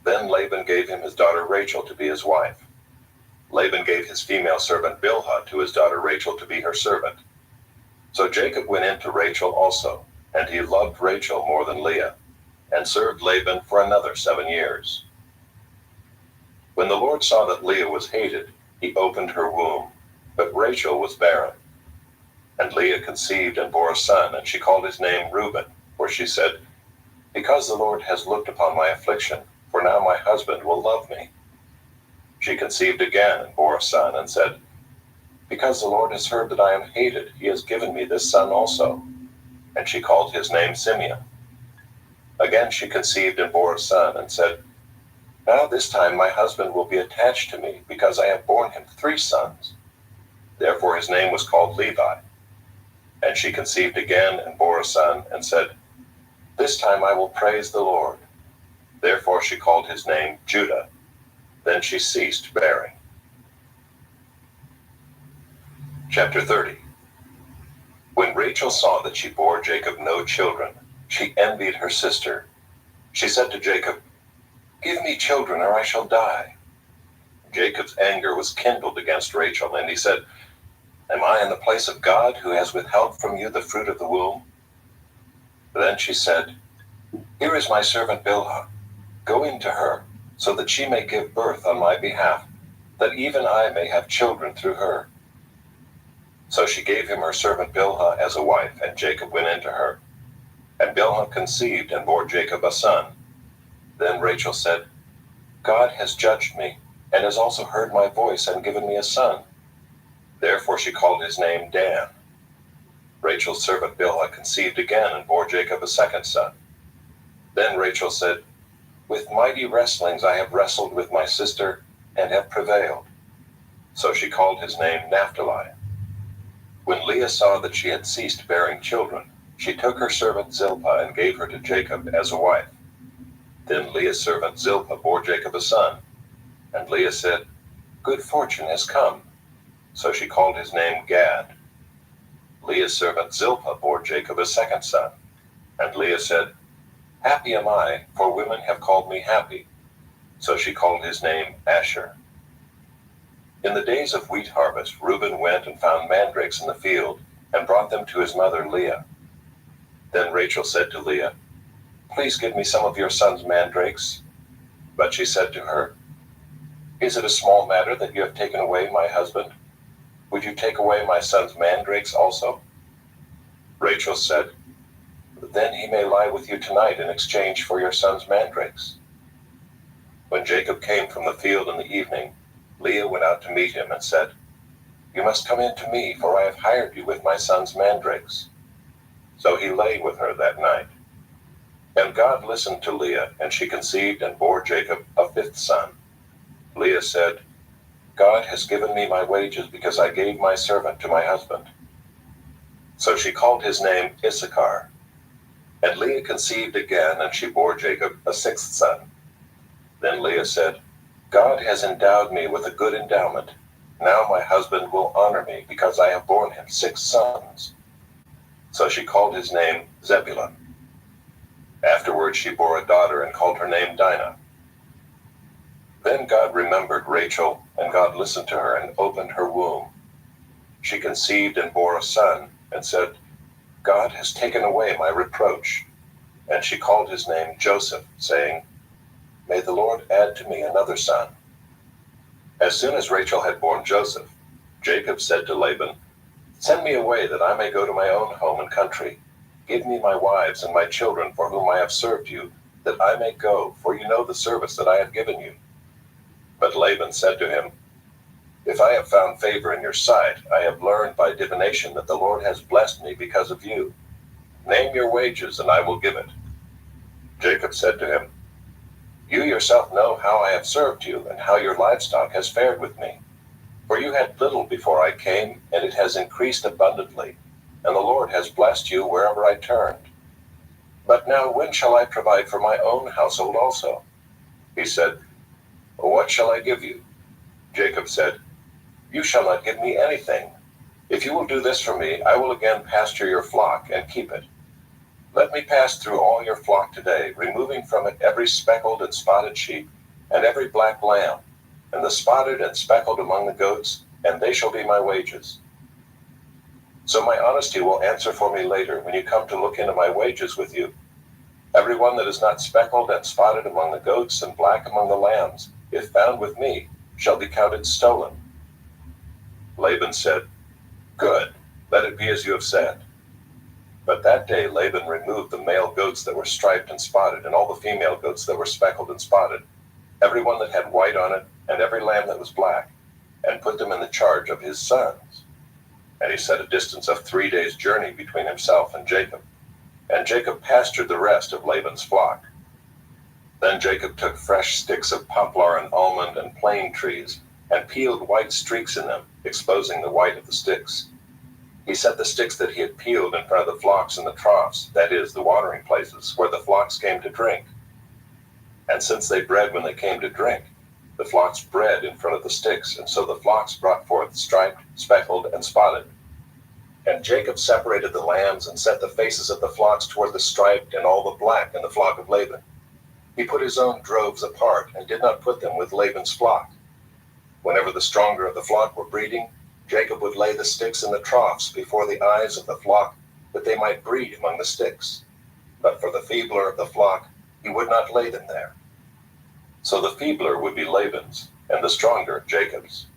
Then Laban gave him his daughter Rachel to be his wife. Laban gave his female servant Bilhah to his daughter Rachel to be her servant. So Jacob went in to Rachel also, and he loved Rachel more than Leah, and served Laban for another 7 years. When the Lord saw that Leah was hated, he opened her womb, but Rachel was barren. And Leah conceived and bore a son, and she called his name Reuben, for she said, Because the Lord has looked upon my affliction, for now my husband will love me. She conceived again and bore a son, and said, Because the Lord has heard that I am hated, he has given me this son also. And she called his name Simeon. Again she conceived and bore a son, and said, Now this time my husband will be attached to me, because I have borne him 3 sons. Therefore his name was called Levi. And she conceived again and bore a son, and said, This time I will praise the Lord. Therefore she called his name Judah. Then she ceased bearing. Chapter 30. When Rachel saw that she bore Jacob no children, she envied her sister. She said to Jacob, Give me children, or I shall die. Jacob's anger was kindled against Rachel, and he said, Am I in the place of God, who has withheld from you the fruit of the womb? Then she said, Here is my servant Bilhah. Go in to her, so that she may give birth on my behalf, that even I may have children through her. So she gave him her servant Bilhah as a wife, and Jacob went in to her. And Bilhah conceived and bore Jacob a son. Then Rachel said, God has judged me, and has also heard my voice and given me a son. Therefore she called his name Dan. Rachel's servant Bilhah conceived again and bore Jacob a second son. Then Rachel said, With mighty wrestlings I have wrestled with my sister, and have prevailed. So she called his name Naphtali. When Leah saw that she had ceased bearing children, she took her servant Zilpah and gave her to Jacob as a wife. Then Leah's servant Zilpah bore Jacob a son. And Leah said, Good fortune has come. So she called his name Gad. Leah's servant Zilpah bore Jacob a second son. And Leah said, Happy am I, for women have called me happy. So she called his name Asher. In the days of wheat harvest, Reuben went and found mandrakes in the field, and brought them to his mother Leah. Then Rachel said to Leah, Please give me some of your son's mandrakes. But she said to her, Is it a small matter that you have taken away my husband? Would you take away my son's mandrakes also? Rachel said, Then he may lie with you tonight in exchange for your son's mandrakes. When Jacob came from the field in the evening, Leah went out to meet him and said, You must come in to me, for I have hired you with my son's mandrakes. So he lay with her that night. And God listened to Leah, and she conceived and bore Jacob a 5th son. Leah said, God has given me my wages, because I gave my servant to my husband. So she called his name Issachar. And Leah conceived again, and she bore Jacob a 6th son. Then Leah said, God has endowed me with a good endowment. Now my husband will honor me, because I have borne him 6 sons. So she called his name Zebulun. Afterwards she bore a daughter, and called her name Dinah. Then God remembered Rachel, and God listened to her and opened her womb. She conceived and bore a son, and said, God has taken away my reproach. And she called his name Joseph, saying, May the Lord add to me another son. As soon as Rachel had borne Joseph, Jacob said to Laban, Send me away, that I may go to my own home and country. Give me my wives and my children, for whom I have served you, that I may go, for you know the service that I have given you. But Laban said to him, If I have found favor in your sight, I have learned by divination that the Lord has blessed me because of you. Name your wages, and I will give it. Jacob said to him, You yourself know how I have served you, and how your livestock has fared with me. For you had little before I came, and it has increased abundantly, and the Lord has blessed you wherever I turned. But now when shall I provide for my own household also? He said, What shall I give you? Jacob said, You shall not give me anything. If you will do this for me, I will again pasture your flock and keep it. Let me pass through all your flock today, removing from it every speckled and spotted sheep, and every black lamb, and the spotted and speckled among the goats, and they shall be my wages. So my honesty will answer for me later, when you come to look into my wages with you. Every one that is not speckled and spotted among the goats and black among the lambs, if found with me, shall be counted stolen. Laban said, Good, Let it be as you have said." But that day Laban removed the male goats that were striped and spotted, and all the female goats that were speckled and spotted, every one that had white on it, and every lamb that was black, and put them in the charge of his sons. And he set a distance of 3 days' journey between himself and Jacob. And Jacob pastured the rest of Laban's flock. Then Jacob took fresh sticks of poplar and almond and plane trees, and peeled white streaks in them, exposing the white of the sticks. He set the sticks that he had peeled in front of the flocks in the troughs, that is, the watering places, where the flocks came to drink. And since they bred when they came to drink, the flocks bred in front of the sticks, and so the flocks brought forth striped, speckled, and spotted. And Jacob separated the lambs and set the faces of the flocks toward the striped and all the black in the flock of Laban. He put his own droves apart and did not put them with Laban's flock. Whenever the stronger of the flock were breeding, Jacob would lay the sticks in the troughs before the eyes of the flock, that they might breed among the sticks. But for the feebler of the flock, he would not lay them there. So the feebler would be Laban's, and the stronger Jacob's.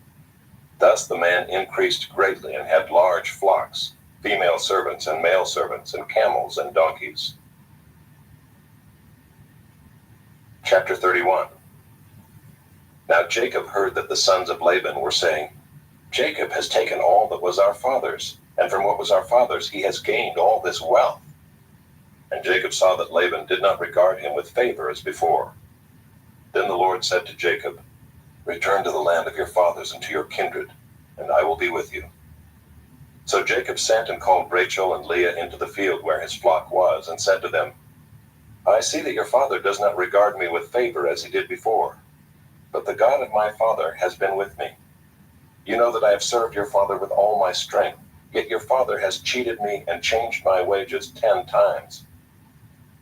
Thus the man increased greatly and had large flocks, female servants and male servants, and camels and donkeys. Chapter 31. Now Jacob heard that the sons of Laban were saying, "Jacob has taken all that was our father's, and from what was our father's he has gained all this wealth." And Jacob saw that Laban did not regard him with favor as before. Then the Lord said to Jacob, "Return to the land of your fathers and to your kindred, and I will be with you." So Jacob sent and called Rachel and Leah into the field where his flock was, and said to them, "I see that your father does not regard me with favor as he did before, but the God of my father has been with me. You know that I have served your father with all my strength, yet your father has cheated me and changed my wages 10 times.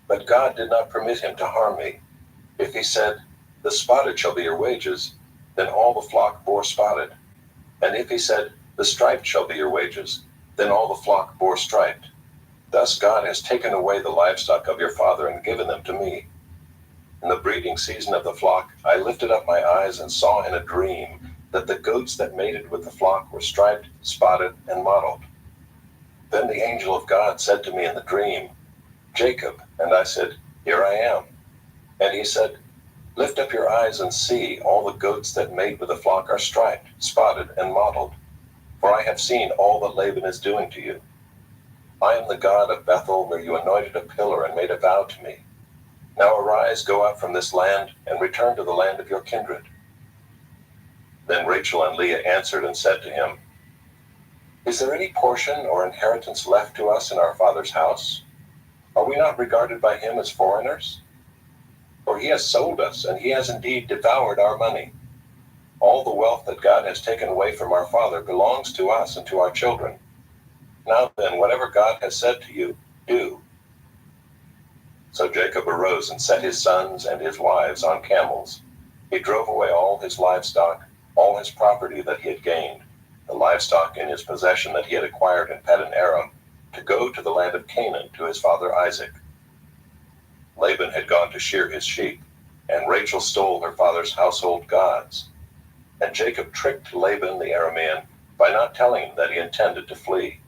But God did not permit him to harm me. If he said, 'The spotted shall be your wages,' then all the flock bore spotted. And if he said, 'The striped shall be your wages,' then all the flock bore striped. Thus God has taken away the livestock of your father and given them to me. In the breeding season of the flock, I lifted up my eyes and saw in a dream that the goats that mated with the flock were striped, spotted, and mottled. Then the angel of God said to me in the dream, 'Jacob,' and I said, 'Here I am.' And he said, 'Lift up your eyes and see, all the goats that mate with the flock are striped, spotted, and mottled. For I have seen all that Laban is doing to you. I am the God of Bethel, where you anointed a pillar and made a vow to me. Now arise, go out from this land, and return to the land of your kindred.' Then Rachel and Leah answered and said to him, 'Is there any portion or inheritance left to us in our father's house? Are we not regarded by him as foreigners? For he has sold us, and he has indeed devoured our money. All the wealth that God has taken away from our father belongs to us and to our children. Now then, whatever God has said to you, do.' So Jacob arose and set his sons and his wives on camels. He drove away all his livestock, all his property that he had gained, the livestock in his possession that he had acquired in Paddan Aram, to go to the land of Canaan to his father Isaac. Laban had gone to shear his sheep, and Rachel stole her father's household gods. And Jacob tricked Laban the Aramean by not telling him that he intended to flee.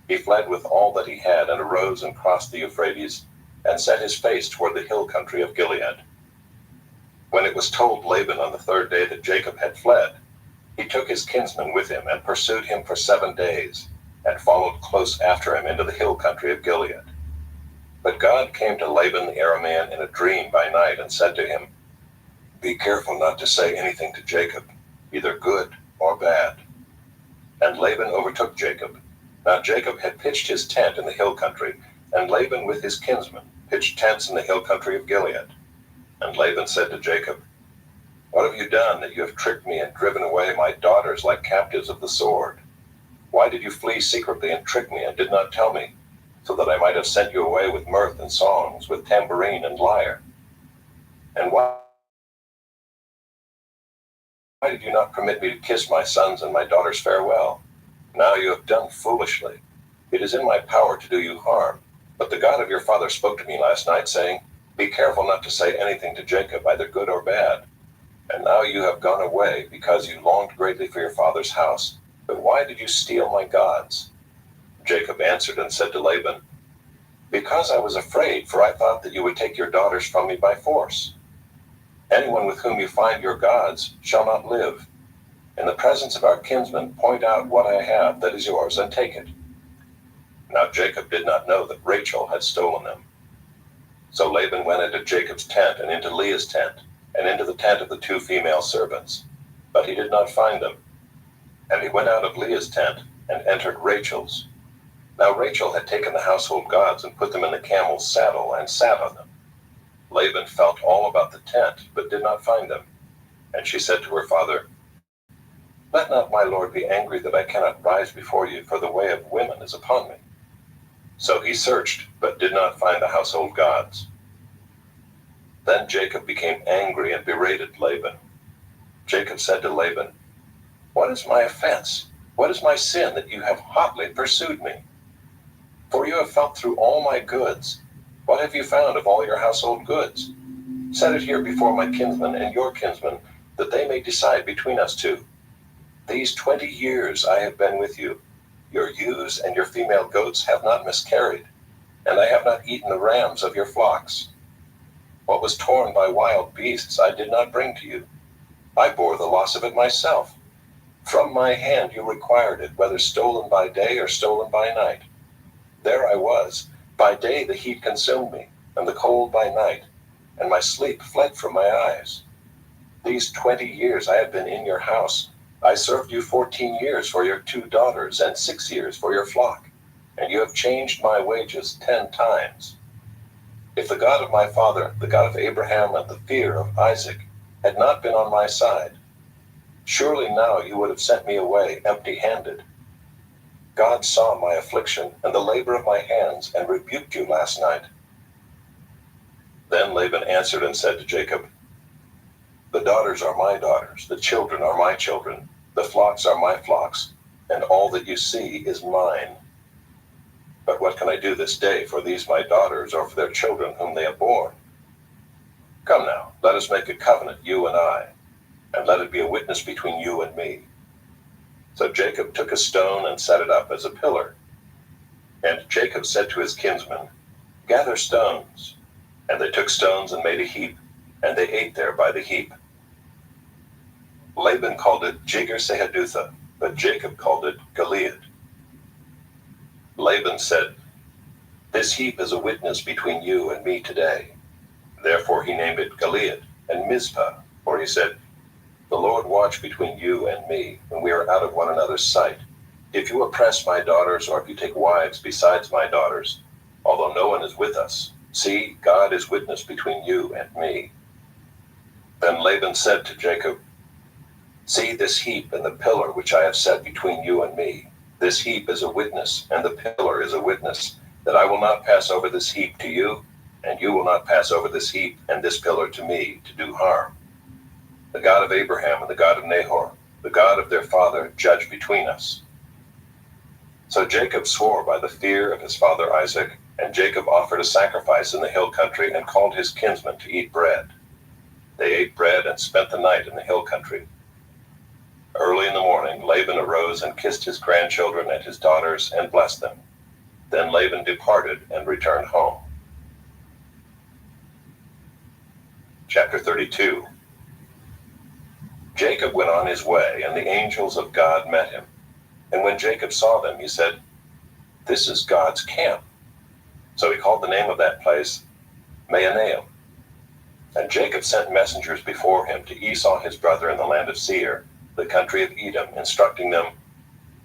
He fled with all that he had and arose and crossed the Euphrates and set his face toward the hill country of Gilead. When it was told Laban on the 3rd day that Jacob had fled, he took his kinsman with him and pursued him for 7 days, and followed close after him into the hill country of Gilead. But God came to Laban the Aramean in a dream by night and said to him, 'Be careful not to say anything to Jacob, either good or bad.' And Laban overtook Jacob. Now Jacob had pitched his tent in the hill country, and Laban with his kinsmen pitched tents in the hill country of Gilead. And Laban said to Jacob, 'What have you done that you have tricked me and driven away my daughters like captives of the sword? Why did you flee secretly and trick me and did not tell me, so that I might have sent you away with mirth and songs, with tambourine and lyre? And why did you not permit me to kiss my sons and my daughters farewell? Now you have done foolishly. It is in my power to do you harm. But the God of your father spoke to me last night, saying, Be careful not to say anything to Jacob, either good or bad. And now you have gone away, because you longed greatly for your father's house. But why did you steal my gods? Jacob answered and said to Laban, "Because I was afraid, for I thought that you would take your daughters from me by force. Anyone with whom you find your gods shall not live. In the presence of our kinsmen, point out what I have that is yours and take it." Now Jacob did not know that Rachel had stolen them. So Laban went into Jacob's tent and into Leah's tent, and into the tent of the 2 female servants, but he did not find them. And he went out of Leah's tent and entered Rachel's. Now Rachel had taken the household gods and put them in the camel's saddle and sat on them. Laban felt all about the tent, but did not find them. And she said to her father, "Let not my lord be angry that I cannot rise before you, for the way of women is upon me." So he searched, but did not find the household gods. Then Jacob became angry and berated Laban. Jacob said to Laban, "What is my offense? What is my sin that you have hotly pursued me? For you have felt through all my goods. What have you found of all your household goods? Set it here before my kinsmen and your kinsmen, that they may decide between us two. These 20 years I have been with you. Your ewes and your female goats have not miscarried, and I have not eaten the rams of your flocks. What was torn by wild beasts I did not bring to you. I bore the loss of it myself. From my hand you required it, whether stolen by day or stolen by night. There I was. By day the heat consumed me, and the cold by night, and my sleep fled from my eyes. These 20 years I have been in your house. I served you 14 years for your 2 daughters and 6 years for your flock, and you have changed my wages 10 times. If the God of my father, the God of Abraham and the fear of Isaac, had not been on my side, surely now you would have sent me away empty-handed. God saw my affliction and the labor of my hands and rebuked you last night." Then Laban answered and said to Jacob, "The daughters are my daughters, the children are my children, the flocks are my flocks, and all that you see is mine. But what can I do this day for these my daughters or for their children whom they have borne? Come now, let us make a covenant, you and I, and let it be a witness between you and me." So Jacob took a stone and set it up as a pillar. And Jacob said to his kinsmen, "Gather stones." And they took stones and made a heap, and they ate there by the heap. Laban called it Jegar-sahadutha, but Jacob called it Gilead. Laban said, "This heap is a witness between you and me today." Therefore he named it Gilead and Mizpah, for he said, "The Lord watch between you and me, when we are out of one another's sight. If you oppress my daughters, or if you take wives besides my daughters, although no one is with us, see, God is witness between you and me." Then Laban said to Jacob, "See this heap and the pillar which I have set between you and me. This heap is a witness, and the pillar is a witness, that I will not pass over this heap to you, and you will not pass over this heap and this pillar to me to do harm. The God of Abraham and the God of Nahor, the God of their father, judge between us." So Jacob swore by the fear of his father Isaac, and Jacob offered a sacrifice in the hill country and called his kinsmen to eat bread. They ate bread and spent the night in the hill country. Early in the morning, Laban arose and kissed his grandchildren and his daughters and blessed them. Then Laban departed and returned home. Chapter 32. Jacob went on his way, and the angels of God met him. And when Jacob saw them, he said, "This is God's camp." So he called the name of that place Mahanaim. And Jacob sent messengers before him to Esau his brother in the land of Seir, the country of Edom, instructing them,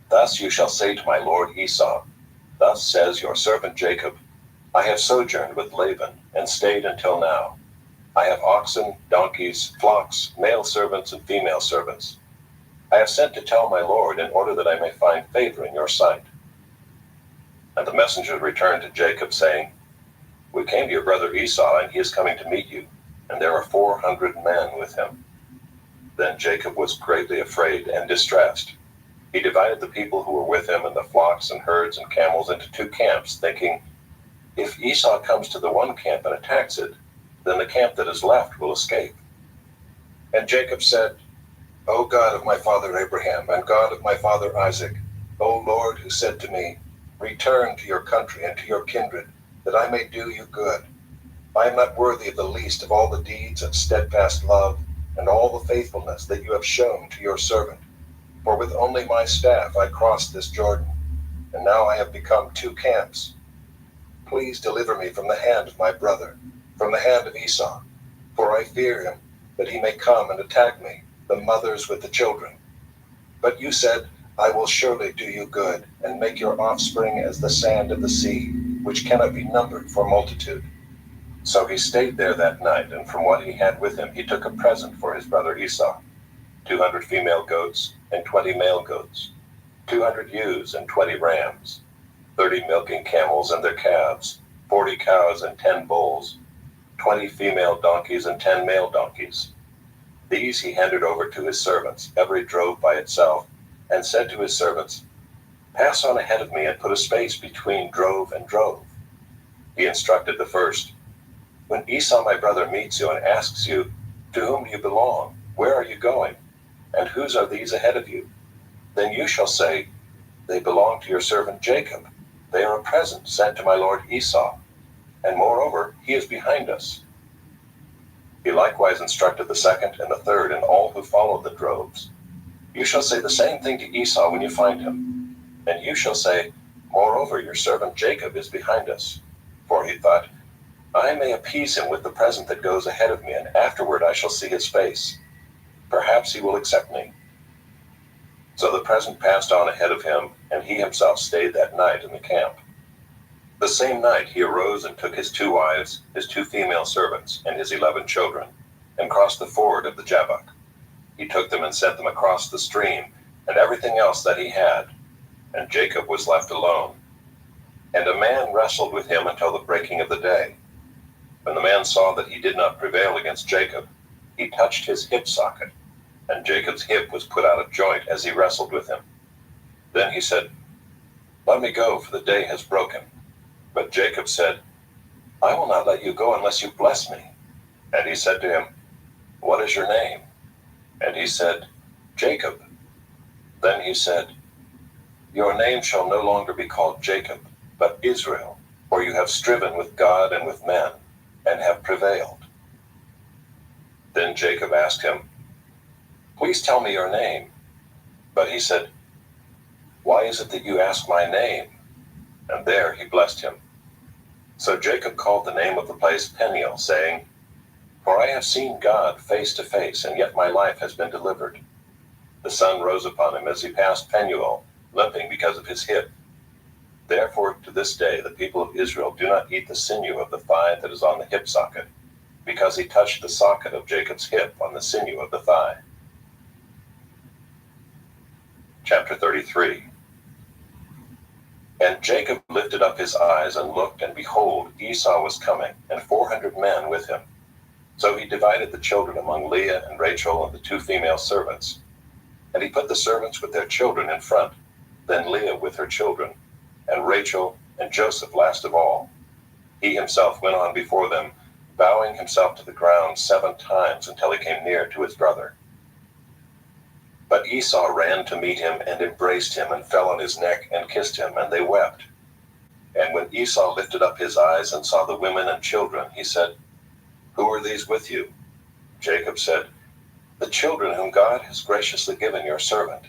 "Thus you shall say to my lord Esau, Thus says your servant Jacob, I have sojourned with Laban, and stayed until now. I have oxen, donkeys, flocks, male servants and female servants. I have sent to tell my lord in order that I may find favor in your sight." And the messengers returned to Jacob, saying, "We came to your brother Esau, and he is coming to meet you, and there are 400 men with him." Then Jacob was greatly afraid and distressed. He divided the people who were with him and the flocks and herds and camels into 2 camps, thinking, "If Esau comes to the one camp and attacks it, then the camp that is left will escape." And Jacob said, "O God of my father Abraham, and God of my father Isaac, O Lord, who said to me, Return to your country and to your kindred, that I may do you good. I am not worthy of the least of all the deeds of steadfast love and all the faithfulness that you have shown to your servant. For with only my staff I crossed this Jordan, and now I have become two camps. Please deliver me from the hand of my brother, from the hand of Esau, for I fear him, that he may come and attack me, the mothers with the children. But you said, I will surely do you good, and make your offspring as the sand of the sea, which cannot be numbered for multitude. So he stayed there that night, and from what he had with him he took a present for his brother Esau, 200 female goats and 20 male goats, 200 ewes and 20 rams, 30 milking camels and their calves, 40 cows and 10 bulls, 20 female donkeys and 10 male donkeys. These he handed over to his servants, every drove by itself, and said to his servants, Pass on ahead of me and put a space between drove and drove. He instructed the first, When Esau my brother meets you and asks you, To whom do you belong? Where are you going? And whose are these ahead of you? Then you shall say, They belong to your servant Jacob. They are a present sent to my lord Esau, and moreover, he is behind us. He likewise instructed the second and the third and all who followed the droves. You shall say the same thing to Esau when you find him. And you shall say, Moreover, your servant Jacob is behind us. For he thought, I may appease him with the present that goes ahead of me, and afterward I shall see his face. Perhaps he will accept me. So the present passed on ahead of him, and he himself stayed that night in the camp. The same night he arose and took his 2 wives, his 2 female servants, and his 11 children, and crossed the ford of the Jabbok. He took them and sent them across the stream, and everything else that he had, and Jacob was left alone. And a man wrestled with him until the breaking of the day. When the man saw that he did not prevail against Jacob, he touched his hip socket, and Jacob's hip was put out of joint as he wrestled with him. Then he said, Let me go, for the day has broken. But Jacob said, I will not let you go unless you bless me. And he said to him, What is your name? And he said, Jacob. Then he said, Your name shall no longer be called Jacob, but Israel, for you have striven with God and with men, and have prevailed. Then Jacob asked him, Please tell me your name. But he said, Why is it that you ask my name? And there he blessed him. So Jacob called the name of the place Peniel, saying, For I have seen God face to face, and yet my life has been delivered. The sun rose upon him as he passed Peniel, limping because of his hip. Therefore to this day the people of Israel do not eat the sinew of the thigh that is on the hip socket, because he touched the socket of Jacob's hip on the sinew of the thigh. Chapter 33. And Jacob lifted up his eyes and looked, and behold, Esau was coming, and 400 men with him. So he divided the children among Leah and Rachel and the 2 female servants. And he put the servants with their children in front, then Leah with her children, and Rachel and Joseph last of all. He himself went on before them, bowing himself to the ground 7 times until he came near to his brother. But Esau ran to meet him and embraced him and fell on his neck and kissed him, and they wept. And when Esau lifted up his eyes and saw the women and children, he said, Who are these with you? Jacob said, The children whom God has graciously given your servant.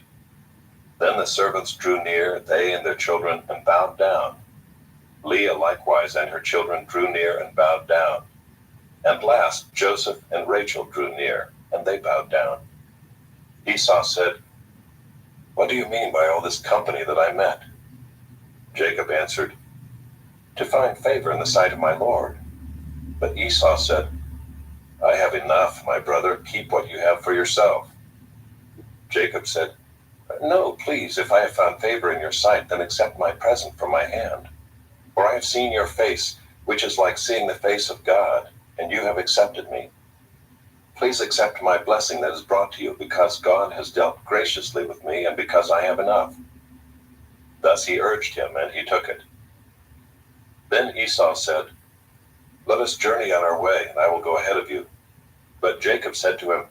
Then the servants drew near, they and their children, and bowed down. Leah likewise and her children drew near and bowed down. And last Joseph and Rachel drew near, and they bowed down. Esau said, What do you mean by all this company that I met? Jacob answered, To find favor in the sight of my Lord. But Esau said, I have enough, my brother, keep what you have for yourself. Jacob said, No, please, if I have found favor in your sight, then accept my present from my hand. For I have seen your face, which is like seeing the face of God, and you have accepted me. Please accept my blessing that is brought to you, because God has dealt graciously with me, and because I have enough. Thus he urged him, and he took it. Then Esau said, Let us journey on our way, and I will go ahead of you. But Jacob said to him,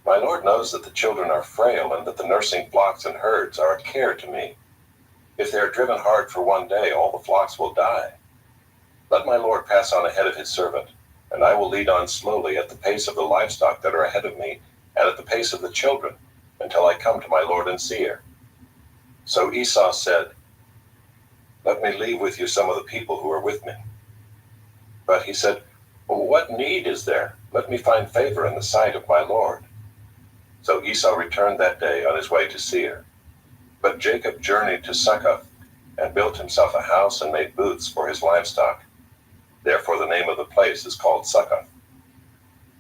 My Lord knows that the children are frail, and that the nursing flocks and herds are a care to me. If they are driven hard for one day, all the flocks will die. Let my lord pass on ahead of his servant, and I will lead on slowly at the pace of the livestock that are ahead of me, and at the pace of the children, until I come to my lord and Seir." So Esau said, "Let me leave with you some of the people who are with me." But he said, "What need is there? Let me find favor in the sight of my lord." So Esau returned that day on his way to Seir. But Jacob journeyed to Succoth, and built himself a house and made booths for his livestock. Therefore the name of the place is called Succoth.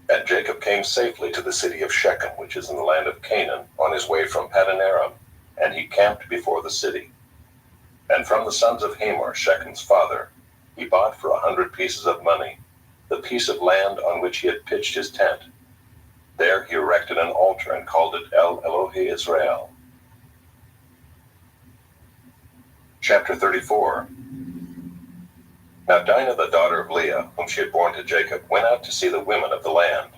And Jacob came safely to the city of Shechem, which is in the land of Canaan, on his way from Paddan Aram, and he camped before the city. And from the sons of Hamor, Shechem's father, he bought for 100 pieces of money the piece of land on which he had pitched his tent. There he erected an altar and called it El Elohe Israel. Chapter 34. Now Dinah, the daughter of Leah, whom she had borne to Jacob, went out to see the women of the land.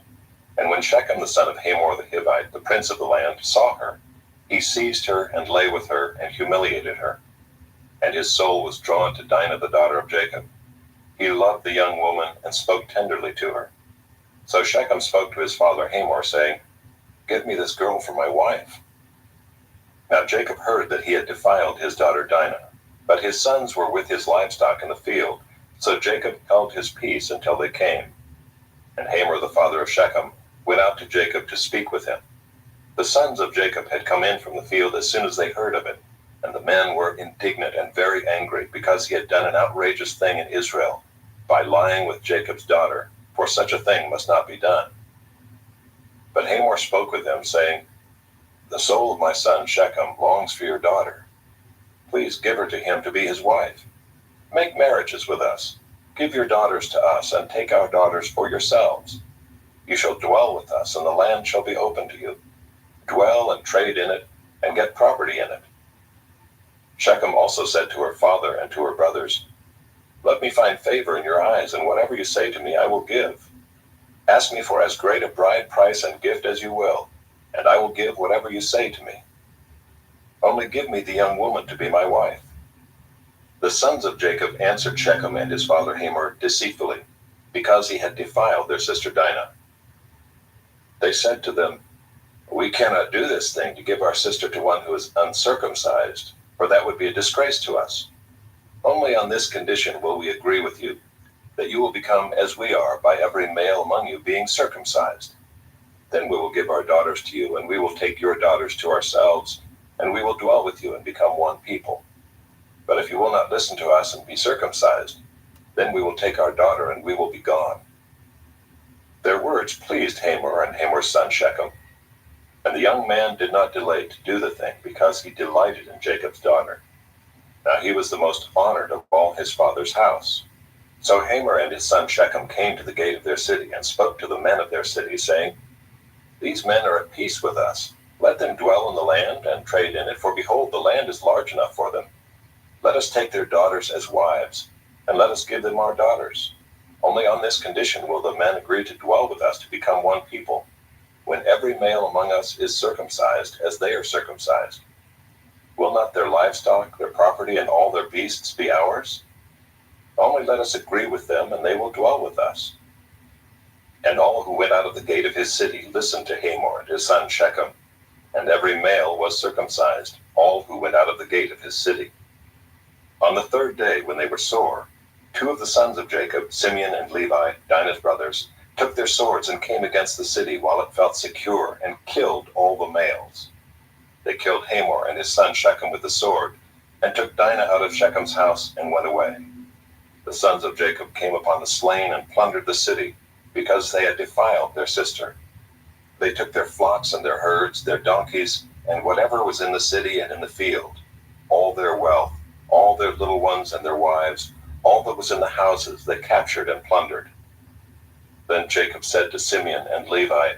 And when Shechem the son of Hamor the Hivite, the prince of the land, saw her, he seized her and lay with her and humiliated her. And his soul was drawn to Dinah, the daughter of Jacob. He loved the young woman and spoke tenderly to her. So Shechem spoke to his father Hamor, saying, "Give me this girl for my wife." Now Jacob heard that he had defiled his daughter Dinah, but his sons were with his livestock in the field. So Jacob held his peace until they came. And Hamor, the father of Shechem, went out to Jacob to speak with him. The sons of Jacob had come in from the field as soon as they heard of it, and the men were indignant and very angry, because he had done an outrageous thing in Israel, by lying with Jacob's daughter, for such a thing must not be done. But Hamor spoke with them, saying, "The soul of my son Shechem longs for your daughter. Please give her to him to be his wife. Make marriages with us. Give your daughters to us, and take our daughters for yourselves. You shall dwell with us, and the land shall be open to you. Dwell and trade in it, and get property in it." Shechem also said to her father and to her brothers, "Let me find favor in your eyes, and whatever you say to me I will give. Ask me for as great a bride price and gift as you will, and I will give whatever you say to me. Only give me the young woman to be my wife." The sons of Jacob answered Shechem and his father Hamor deceitfully, because he had defiled their sister Dinah. They said to them, "We cannot do this thing to give our sister to one who is uncircumcised, for that would be a disgrace to us. Only on this condition will we agree with you, that you will become as we are by every male among you being circumcised. Then we will give our daughters to you, and we will take your daughters to ourselves, and we will dwell with you and become one people. But if you will not listen to us and be circumcised, then we will take our daughter and we will be gone." Their words pleased Hamor and Hamor's son Shechem, and the young man did not delay to do the thing, because he delighted in Jacob's daughter. Now he was the most honored of all his father's house. So Hamor and his son Shechem came to the gate of their city and spoke to the men of their city, saying, "These men are at peace with us. Let them dwell in the land and trade in it, for behold, the land is large enough for them. Let us take their daughters as wives, and let us give them our daughters. Only on this condition will the men agree to dwell with us to become one people, when every male among us is circumcised as they are circumcised. Will not their livestock, their property, and all their beasts be ours? Only let us agree with them, and they will dwell with us." And all who went out of the gate of his city listened to Hamor and his son Shechem, and every male was circumcised, all who went out of the gate of his city. On the third day, when they were sore, two of the sons of Jacob, Simeon and Levi, Dinah's brothers, took their swords and came against the city while it felt secure, and killed all the males. They killed Hamor and his son Shechem with the sword, and took Dinah out of Shechem's house and went away. The sons of Jacob came upon the slain and plundered the city, because they had defiled their sister. They took their flocks and their herds, their donkeys, and whatever was in the city and in the field, all their wealth, all their little ones and their wives, all that was in the houses they captured and plundered. Then Jacob said to Simeon and Levi,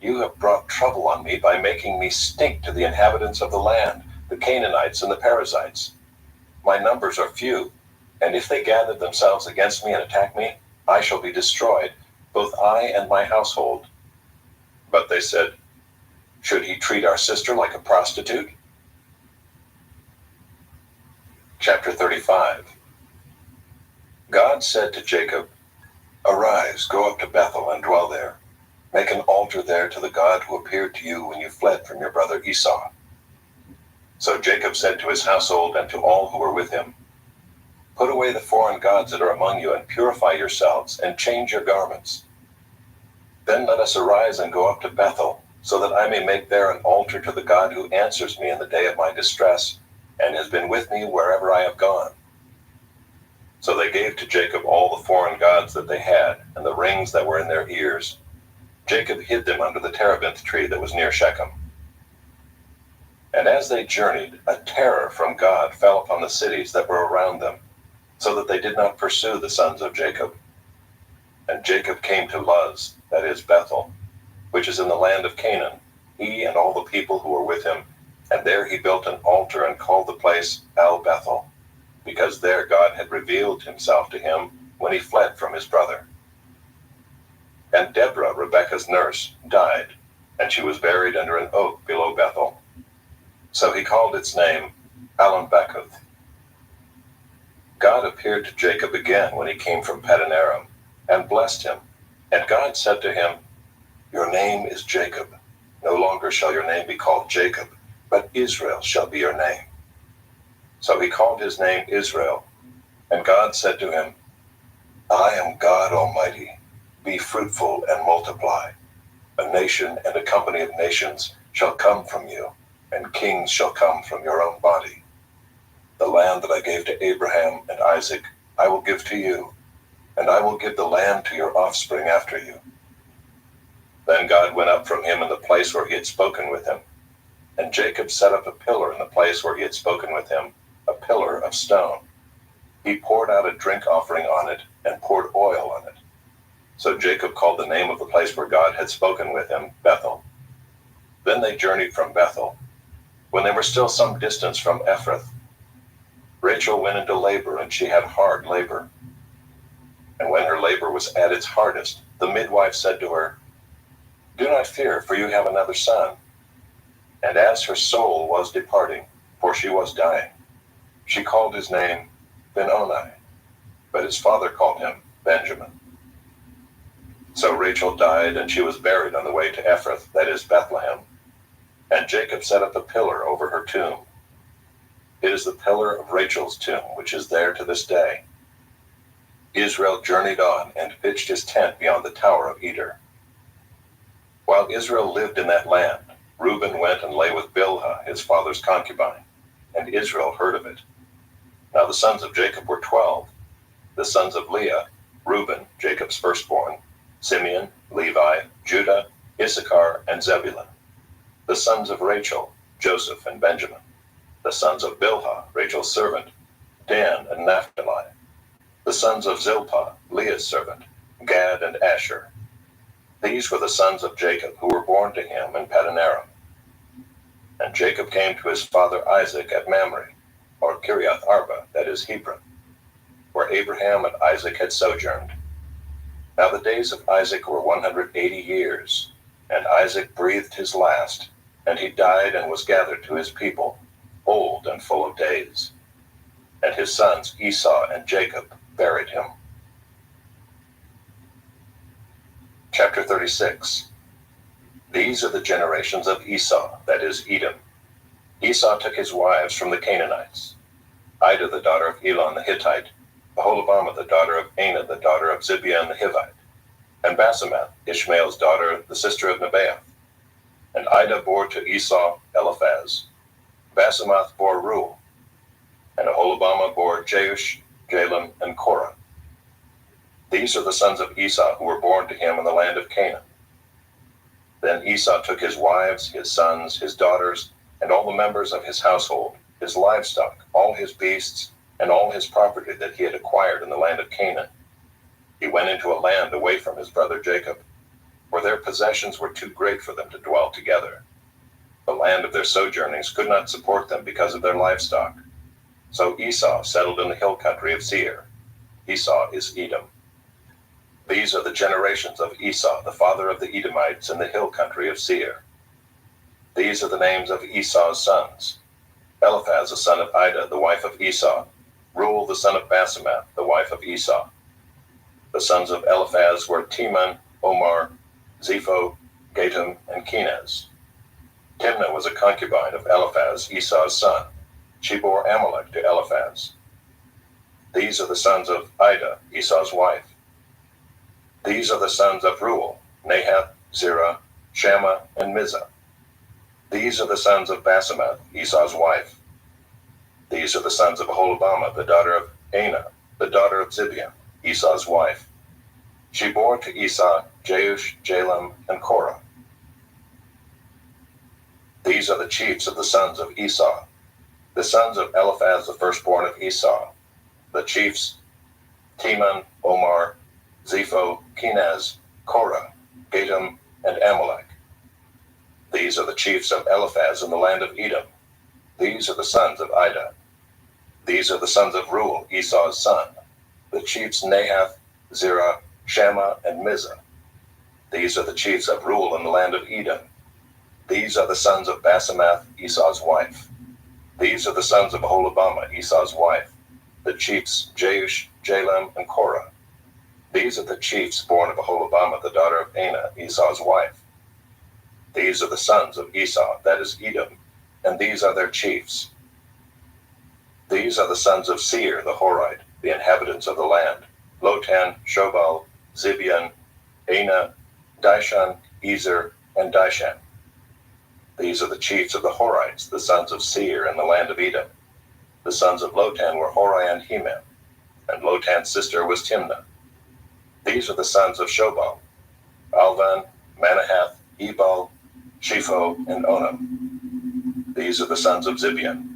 "You have brought trouble on me by making me stink to the inhabitants of the land, the Canaanites and the Perizzites. My numbers are few, and if they gather themselves against me and attack me, I shall be destroyed, both I and my household." But they said, "Should he treat our sister like a prostitute?" Chapter 35. God said to Jacob, "Arise, go up to Bethel and dwell there. Make an altar there to the God who appeared to you when you fled from your brother Esau." So Jacob said to his household and to all who were with him, "Put away the foreign gods that are among you and purify yourselves and change your garments. Then let us arise and go up to Bethel, so that I may make there an altar to the God who answers me in the day of my distress and has been with me wherever I have gone." So they gave to Jacob all the foreign gods that they had and the rings that were in their ears. Jacob hid them under the terebinth tree that was near Shechem. And as they journeyed, a terror from God fell upon the cities that were around them, so that they did not pursue the sons of Jacob. And Jacob came to Luz, that is Bethel, which is in the land of Canaan, he and all the people who were with him, and there he built an altar and called the place El Bethel, because there God had revealed himself to him when he fled from his brother. And Deborah, Rebekah's nurse, died, and she was buried under an oak below Bethel. So he called its name Allon-Bachuth. God appeared to Jacob again when he came from Paddan Aram, and blessed him. And God said to him, "Your name is Jacob. No longer shall your name be called Jacob, but Israel shall be your name." So he called his name Israel. And God said to him, "I am God Almighty. Be fruitful and multiply. A nation and a company of nations shall come from you, and kings shall come from your own body. The land that I gave to Abraham and Isaac I will give to you, and I will give the land to your offspring after you." Then God went up from him in the place where he had spoken with him. And Jacob set up a pillar in the place where he had spoken with him, a pillar of stone. He poured out a drink offering on it and poured oil on it. So Jacob called the name of the place where God had spoken with him Bethel. Then they journeyed from Bethel. When they were still some distance from Ephrath, Rachel went into labor, and she had hard labor. And when her labor was at its hardest, the midwife said to her, "Do not fear, for you have another son." And as her soul was departing, for she was dying, she called his name Ben-Oni, but his father called him Benjamin. So Rachel died, and she was buried on the way to Ephrath, that is Bethlehem. And Jacob set up a pillar over her tomb. It is the pillar of Rachel's tomb, which is there to this day. Israel journeyed on and pitched his tent beyond the tower of Eder. While Israel lived in that land, Reuben went and lay with Bilhah, his father's concubine, and Israel heard of it. Now the sons of Jacob were 12. The sons of Leah, Reuben, Jacob's firstborn, Simeon, Levi, Judah, Issachar, and Zebulun. The sons of Rachel, Joseph and Benjamin. The sons of Bilhah, Rachel's servant, Dan and Naphtali. The sons of Zilpah, Leah's servant, Gad and Asher. These were the sons of Jacob who were born to him in Paddan Aram. And Jacob came to his father Isaac at Mamre, or Kiriath Arba, that is Hebron, where Abraham and Isaac had sojourned. Now the days of Isaac were 180 years, and Isaac breathed his last, and he died and was gathered to his people, old and full of days. And his sons Esau and Jacob buried him. Chapter 36. These are the generations of Esau, that is Edom. Esau took his wives from the Canaanites: Ida the daughter of Elon the Hittite, Aholibamah the daughter of Anah the daughter of Zibeon the Hivite, and Basemath, Ishmael's daughter, the sister of Nebaioth. And Ida bore to Esau Eliphaz. Basemath bore Reuel, and Aholibamah bore Jeush, Jalem, and Korah. These are the sons of Esau who were born to him in the land of Canaan. Then Esau took his wives, his sons, his daughters, and all the members of his household, his livestock, all his beasts, and all his property that he had acquired in the land of Canaan. He went into a land away from his brother Jacob, where their possessions were too great for them to dwell together. The land of their sojournings could not support them because of their livestock. So Esau settled in the hill country of Seir. Esau is Edom. These are the generations of Esau, the father of the Edomites in the hill country of Seir. These are the names of Esau's sons: Eliphaz, the son of Ida, the wife of Esau, Reuel the son of Basemath, the wife of Esau. The sons of Eliphaz were Teman, Omar, Zepho, Gatam, and Kenaz. Timnah was a concubine of Eliphaz, Esau's son. She bore Amalek to Eliphaz. These are the sons of Ida, Esau's wife. These are the sons of Reuel, Nahath, Zerah, Shammah, and Mizah. These are the sons of Basemath, Esau's wife. These are the sons of Aholibamah, the daughter of Anah, the daughter of Zibeon, Esau's wife. She bore to Esau Jeush, Jalam, and Korah. These are the chiefs of the sons of Esau, the sons of Eliphaz, the firstborn of Esau. The chiefs Teman, Omar, Zepho, Kenaz, Korah, Gatam, and Amalek. These are the chiefs of Eliphaz in the land of Edom. These are the sons of Ida. These are the sons of Reuel, Esau's son. The chiefs Nahath, Zerah, Shammah, and Mizah. These are the chiefs of Reuel in the land of Edom. These are the sons of Basemath, Esau's wife. These are the sons of Aholibamah, Esau's wife. The chiefs Jeush, Jalam, and Korah. These are the chiefs born of Aholibamah, the daughter of Anah, Esau's wife. These are the sons of Esau, that is Edom, and these are their chiefs. These are the sons of Seir the Horite, the inhabitants of the land: Lotan, Shobal, Zibeon, Anah, Dishan, Ezer, and Dishan. These are the chiefs of the Horites, the sons of Seir in the land of Edom. The sons of Lotan were Hori and Hemam, and Lotan's sister was Timnah. These are the sons of Shobal: Alvan, Manahath, Ebal, Shepho, and Onam. These are the sons of Zibeon: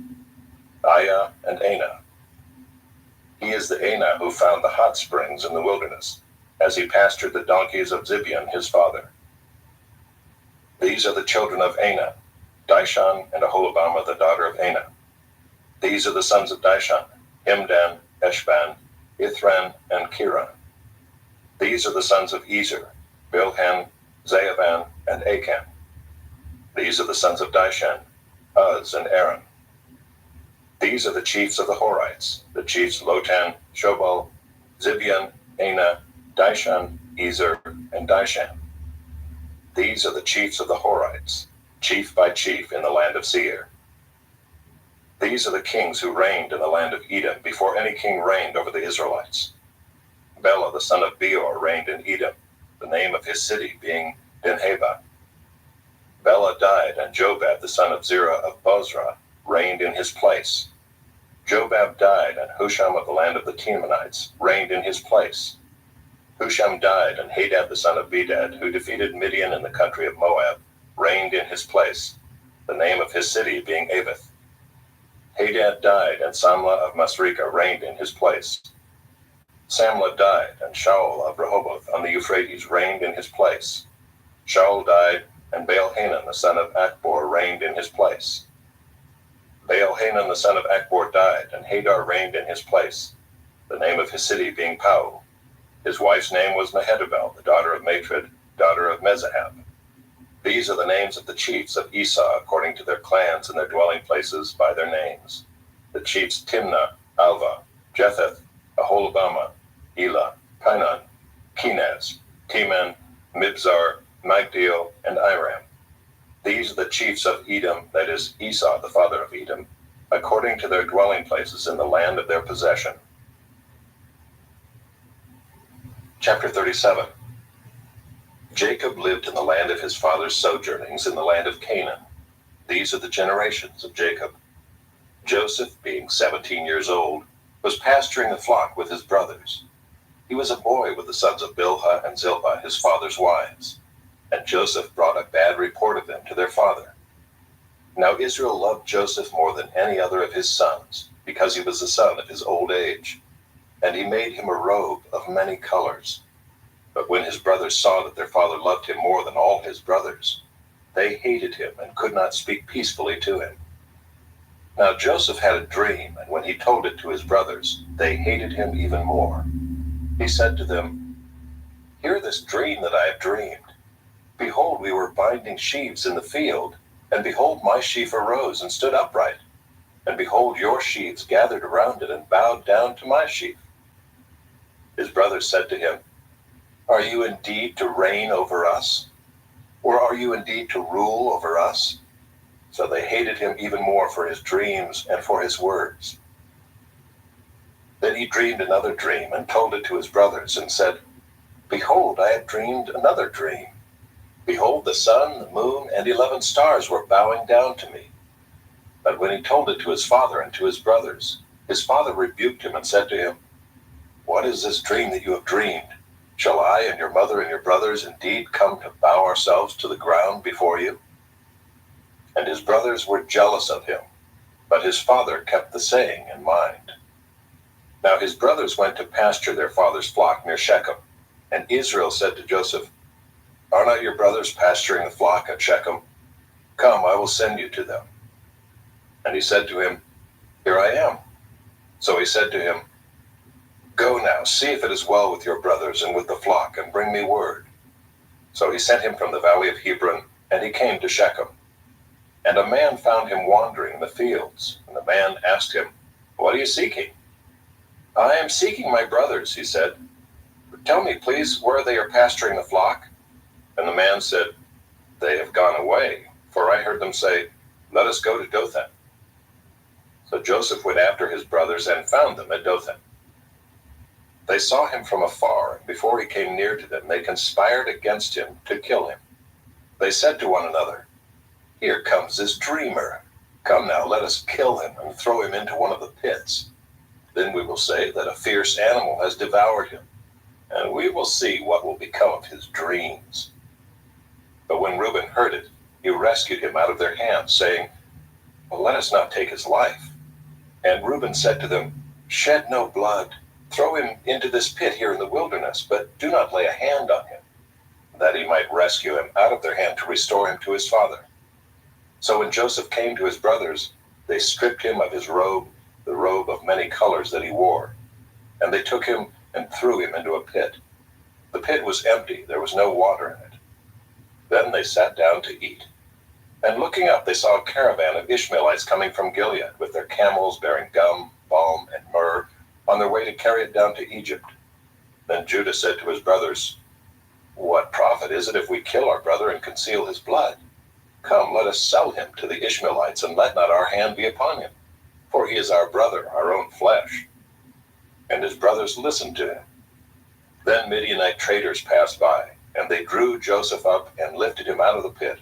Aiah and Anah. He is the Anah who found the hot springs in the wilderness, as he pastured the donkeys of Zibeon his father. These are the children of Anah, Dishan and Aholibamah, the daughter of Anah. These are the sons of Dishan: Himdan, Eshban, Ithran, and Kiran. These are the sons of Ezer: Bilhan, Zaavan, and Achan. These are the sons of Dishan: Uz and Aaron. These are the chiefs of the Horites, the chiefs Lotan, Shobal, Zibeon, Anah, Dishan, Ezer, and Dishan. These are the chiefs of the Horites, chief by chief in the land of Seir. These are the kings who reigned in the land of Edom before any king reigned over the Israelites. Bela the son of Beor reigned in Edom, the name of his city being Dinhabah. Bela died, and Jobab the son of Zerah of Bozrah reigned in his place. Jobab died, and Husham of the land of the Temanites reigned in his place. Husham died, and Hadad the son of Bedad, who defeated Midian in the country of Moab, reigned in his place, the name of his city being Avith. Hadad died, and Samlah of Masrekah reigned in his place. Samlah died, and Shaul of Rehoboth on the Euphrates reigned in his place. Shaul died, and Baal-Hanan the son of Achbor reigned in his place. Baal-Hanan the son of Achbor died, and Hadar reigned in his place, the name of his city being Pau. His wife's name was Mehetabel, the daughter of Matred, daughter of Mezahab. These are the names of the chiefs of Esau according to their clans and their dwelling places by their names. The chiefs Timnah, Alva, Jetheth, Aholibamah, Elah, Pinon, Kenaz, Teman, Mibzar, Magdiel, and Iram. These are the chiefs of Edom, that is, Esau the father of Edom, according to their dwelling places in the land of their possession. Chapter 37. Jacob lived in the land of his father's sojournings in the land of Canaan. These are the generations of Jacob. Joseph, being 17 years old, was pasturing the flock with his brothers. He was a boy with the sons of Bilhah and Zilpah, his father's wives, and Joseph brought a bad report of them to their father. Now Israel loved Joseph more than any other of his sons, because he was the son of his old age, and he made him a robe of many colors. But when his brothers saw that their father loved him more than all his brothers, they hated him and could not speak peacefully to him. Now Joseph had a dream, and when he told it to his brothers, they hated him even more. He said to them, "Hear this dream that I have dreamed. Behold, we were binding sheaves in the field, and behold, my sheaf arose and stood upright. and behold, your sheaves gathered around it and bowed down to my sheaf." His brothers said to him, "Are you indeed to reign over us? Or are you indeed to rule over us?" So they hated him even more for his dreams and for his words. Then he dreamed another dream and told it to his brothers and said, "Behold, I have dreamed another dream. Behold, the sun, the moon, and 11 stars were bowing down to me." But when he told it to his father and to his brothers, his father rebuked him and said to him, "What is this dream that you have dreamed? Shall I and your mother and your brothers indeed come to bow ourselves to the ground before you?" And his brothers were jealous of him, but his father kept the saying in mind. Now his brothers went to pasture their father's flock near Shechem, and Israel said to Joseph, "Are not your brothers pasturing the flock at Shechem? Come, I will send you to them." And he said to him, "Here I am." So he said to him, "Go now, see if it is well with your brothers and with the flock, and bring me word." So he sent him from the valley of Hebron, and he came to Shechem. And a man found him wandering in the fields, and the man asked him, "What are you seeking?" "I am seeking my brothers," he said. "Tell me, please, where they are pasturing the flock." And the man said, "They have gone away, for I heard them say, 'Let us go to Dothan.'" So Joseph went after his brothers and found them at Dothan. They saw him from afar, and before he came near to them, they conspired against him to kill him. They said to one another, "Here comes this dreamer. Come now, let us kill him and throw him into one of the pits. Then we will say that a fierce animal has devoured him, and we will see what will become of his dreams." But when Reuben heard it, he rescued him out of their hands, saying, "Let us not take his life." And Reuben said to them, "Shed no blood. Throw him into this pit here in the wilderness, but do not lay a hand on him, that he might rescue him out of their hand to restore him to his father." So when Joseph came to his brothers, they stripped him of his robe, the robe of many colors that he wore, and they took him and threw him into a pit. The pit was empty, there was no water in it. Then they sat down to eat. And looking up, they saw a caravan of Ishmaelites coming from Gilead, with their camels bearing gum, balm, and myrrh, on their way to carry it down to Egypt. Then Judah said to his brothers, "What profit is it if we kill our brother and conceal his blood? Come, let us sell him to the Ishmaelites, and let not our hand be upon him, for he is our brother, our own flesh." And his brothers listened to him. Then Midianite traders passed by, and they drew Joseph up and lifted him out of the pit,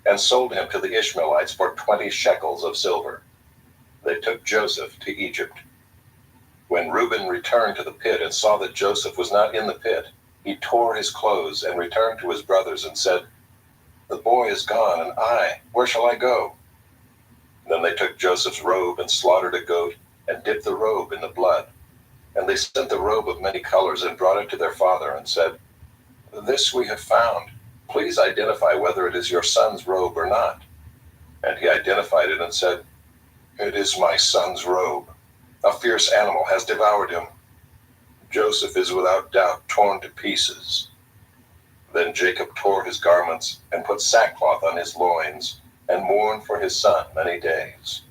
and sold him to the Ishmaelites for 20 shekels of silver. They took Joseph to Egypt. When Reuben returned to the pit and saw that Joseph was not in the pit, he tore his clothes and returned to his brothers and said, "The boy is gone, and where shall I go?" Then they took Joseph's robe and slaughtered a goat and dipped the robe in the blood. And they sent the robe of many colors and brought it to their father and said, "This we have found. Please identify whether it is your son's robe or not." And he identified it and said, "It is my son's robe. A fierce animal has devoured him. Joseph is without doubt torn to pieces." Then Jacob tore his garments and put sackcloth on his loins and mourned for his son many days.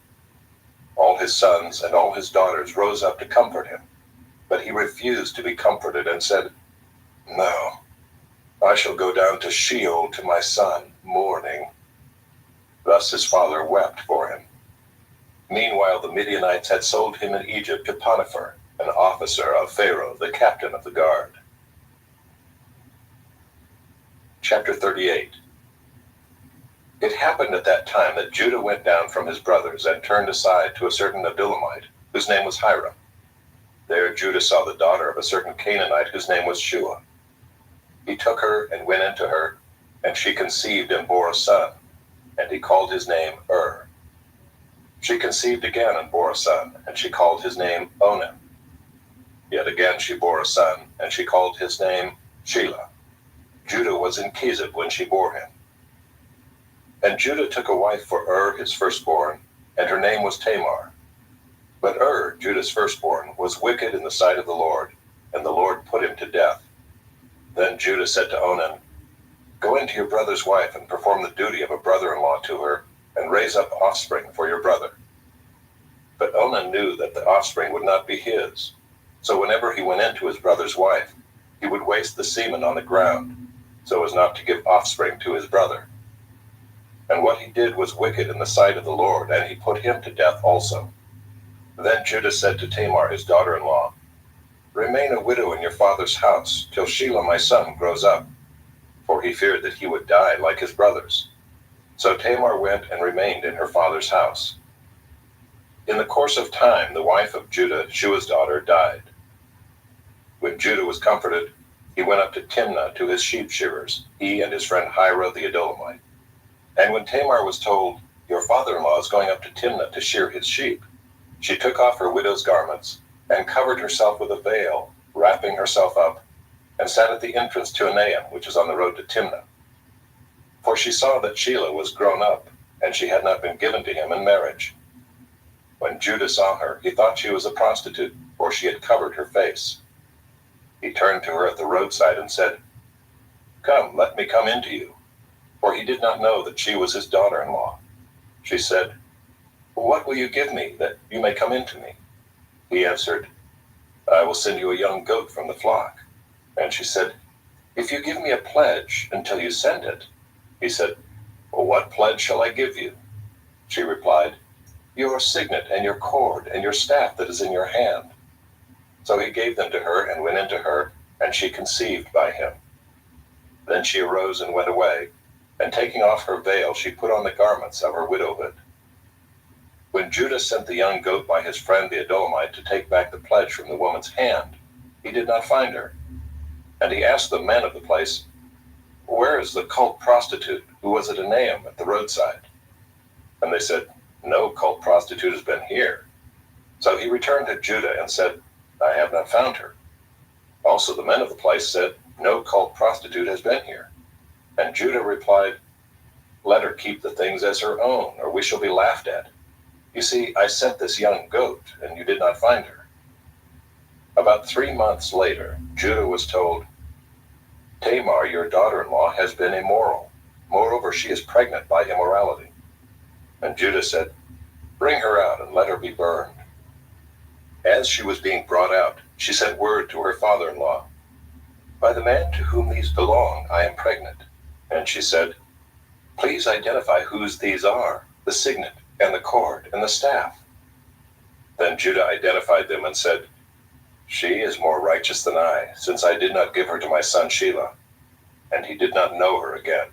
All his sons and all his daughters rose up to comfort him, but he refused to be comforted and said, "No, I shall go down to Sheol to my son, mourning." Thus his father wept for him. Meanwhile the Midianites had sold him in Egypt to Potiphar, an officer of Pharaoh, the captain of the guard. Chapter 38. It happened at that time that Judah went down from his brothers and turned aside to a certain Adullamite, whose name was Hiram. There Judah saw the daughter of a certain Canaanite whose name was Shua. He took her and went into her, and she conceived and bore a son, and he called his name She conceived again and bore a son, and she called his name Onan. Yet again she bore a son, and she called his name Shelah. Judah was in Kezib when she bore him. And Judah took a wife for his firstborn, and her name was Tamar. But Judah's firstborn, was wicked in the sight of the Lord, and the Lord put him to death. Then Judah said to Onan, "Go into your brother's wife and perform the duty of a brother-in-law to her, and raise up offspring for your brother." But Onan knew that the offspring would not be his. So whenever he went in to his brother's wife, he would waste the semen on the ground, so as not to give offspring to his brother. And what he did was wicked in the sight of the Lord, and he put him to death also. Then Judah said to Tamar his daughter-in-law, "Remain a widow in your father's house, till Shelah my son grows up," for he feared that he would die like his brothers. So Tamar went and remained in her father's house. In the course of time, the wife of Judah, Shua's daughter, died. When Judah was comforted, he went up to Timnah to his sheep shearers, he and his friend Hira the Adullamite. And when Tamar was told, "Your father-in-law is going up to Timnah to shear his sheep," she took off her widow's garments and covered herself with a veil, wrapping herself up, and sat at the entrance to Enaim, which is on the road to Timnah. For she saw that Shelah was grown up, and she had not been given to him in marriage. When Judah saw her, he thought she was a prostitute, for she had covered her face. He turned to her at the roadside and said, "Come, let me come in to you," for he did not know that she was his daughter-in-law. She said, "What will you give me, that you may come in to me?" He answered, "I will send you a young goat from the flock." And she said, "If you give me a pledge until you send it." He said, "Well, what pledge shall I give you?" She replied, "Your signet and your cord and your staff that is in your hand." So he gave them to her and went into her, and she conceived by him. Then she arose and went away, and taking off her veil, she put on the garments of her widowhood. When Judah sent the young goat by his friend the Adullamite to take back the pledge from the woman's hand, he did not find her. And he asked the men of the place, "Where is the cult prostitute who was at Enaim at the roadside?" And they said, "No cult prostitute has been here." So he returned to Judah and said, "I have not found her." Also the men of the place said, "No cult prostitute has been here." And Judah replied, "Let her keep the things as her own, or we shall be laughed at. You see, I sent this young goat, and you did not find her." About 3 months later, Judah was told, "Tamar, your daughter-in-law, has been immoral. Moreover, she is pregnant by immorality." And Judah said, "Bring her out and let her be burned." As she was being brought out, she sent word to her father-in-law, "By the man to whom these belong, I am pregnant." And she said, "Please identify whose these are, the signet and the cord and the staff." Then Judah identified them and said, "She is more righteous than I, since I did not give her to my son Shelah." And he did not know her again.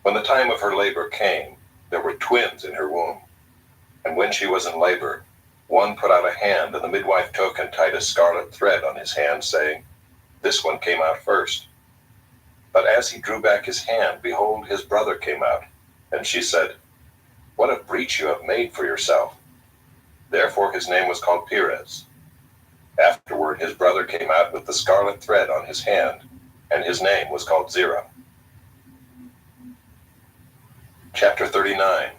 When the time of her labor came, there were twins in her womb. And when she was in labor, one put out a hand, and the midwife took and tied a scarlet thread on his hand, saying, "This one came out first." But as he drew back his hand, behold, his brother came out. And she said, "What a breach you have made for yourself." Therefore his name was called Perez. Afterward his brother came out with the scarlet thread on his hand, and his name was called Zerah. Chapter 39.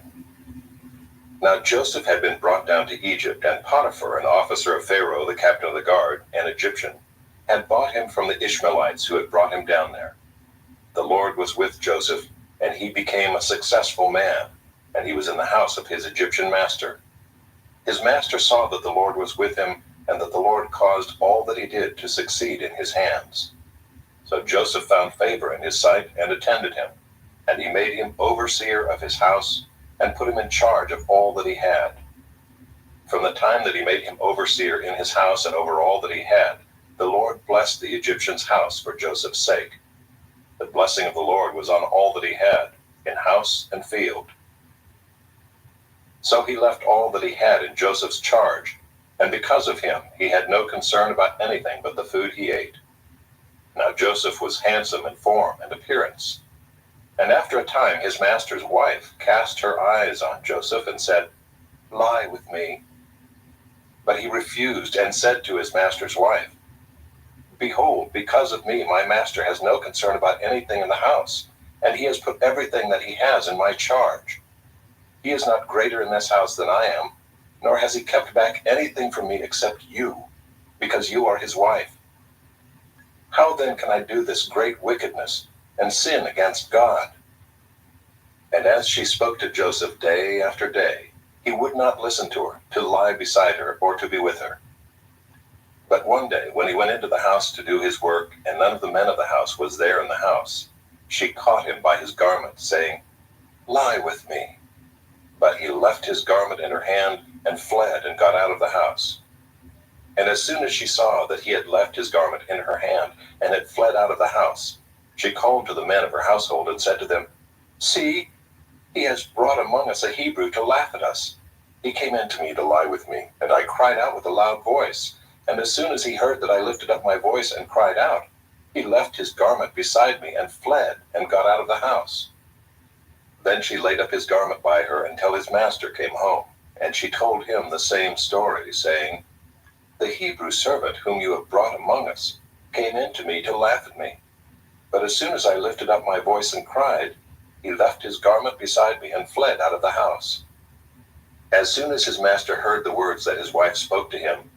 Now Joseph had been brought down to Egypt, and Potiphar, an officer of Pharaoh, the captain of the guard, an Egyptian, had bought him from the Ishmaelites who had brought him down there. The Lord was with Joseph, and he became a successful man, and he was in the house of his Egyptian master. His master saw that the Lord was with him, and that the Lord caused all that he did to succeed in his hands. So Joseph found favor in his sight and attended him, and he made him overseer of his house, and put him in charge of all that he had. From the time that he made him overseer in his house and over all that he had, the Lord blessed the Egyptian's house for Joseph's sake. The blessing of the Lord was on all that he had, in house and field. So he left all that he had in Joseph's charge, and because of him he had no concern about anything but the food he ate. Now Joseph was handsome in form and appearance. And after a time his master's wife cast her eyes on Joseph and said, "Lie with me." But he refused and said to his master's wife, "Behold, because of me my master has no concern about anything in the house, and he has put everything that he has in my charge. He is not greater in this house than I am, nor has he kept back anything from me except you, because you are his wife. How then can I do this great wickedness and sin against God?" And as she spoke to Joseph day after day, He would not listen to her, to lie beside her, or to be with her. But one day, when he went into the house to do his work, and none of the men of the house was there in the house, she caught him by his garment, saying, "Lie with me." But he left his garment in her hand, and fled, and got out of the house. And as soon as she saw that he had left his garment in her hand, and had fled out of the house, she called to the men of her household, and said to them, "See, he has brought among us a Hebrew to laugh at us. He came in to me to lie with me, and I cried out with a loud voice. And as soon as he heard that I lifted up my voice and cried out, he left his garment beside me and fled and got out of the house." Then she laid up his garment by her until his master came home, and she told him the same story, saying, "The Hebrew servant whom you have brought among us came in to me to laugh at me. But as soon as I lifted up my voice and cried, he left his garment beside me and fled out of the house." As soon as his master heard the words that his wife spoke to him,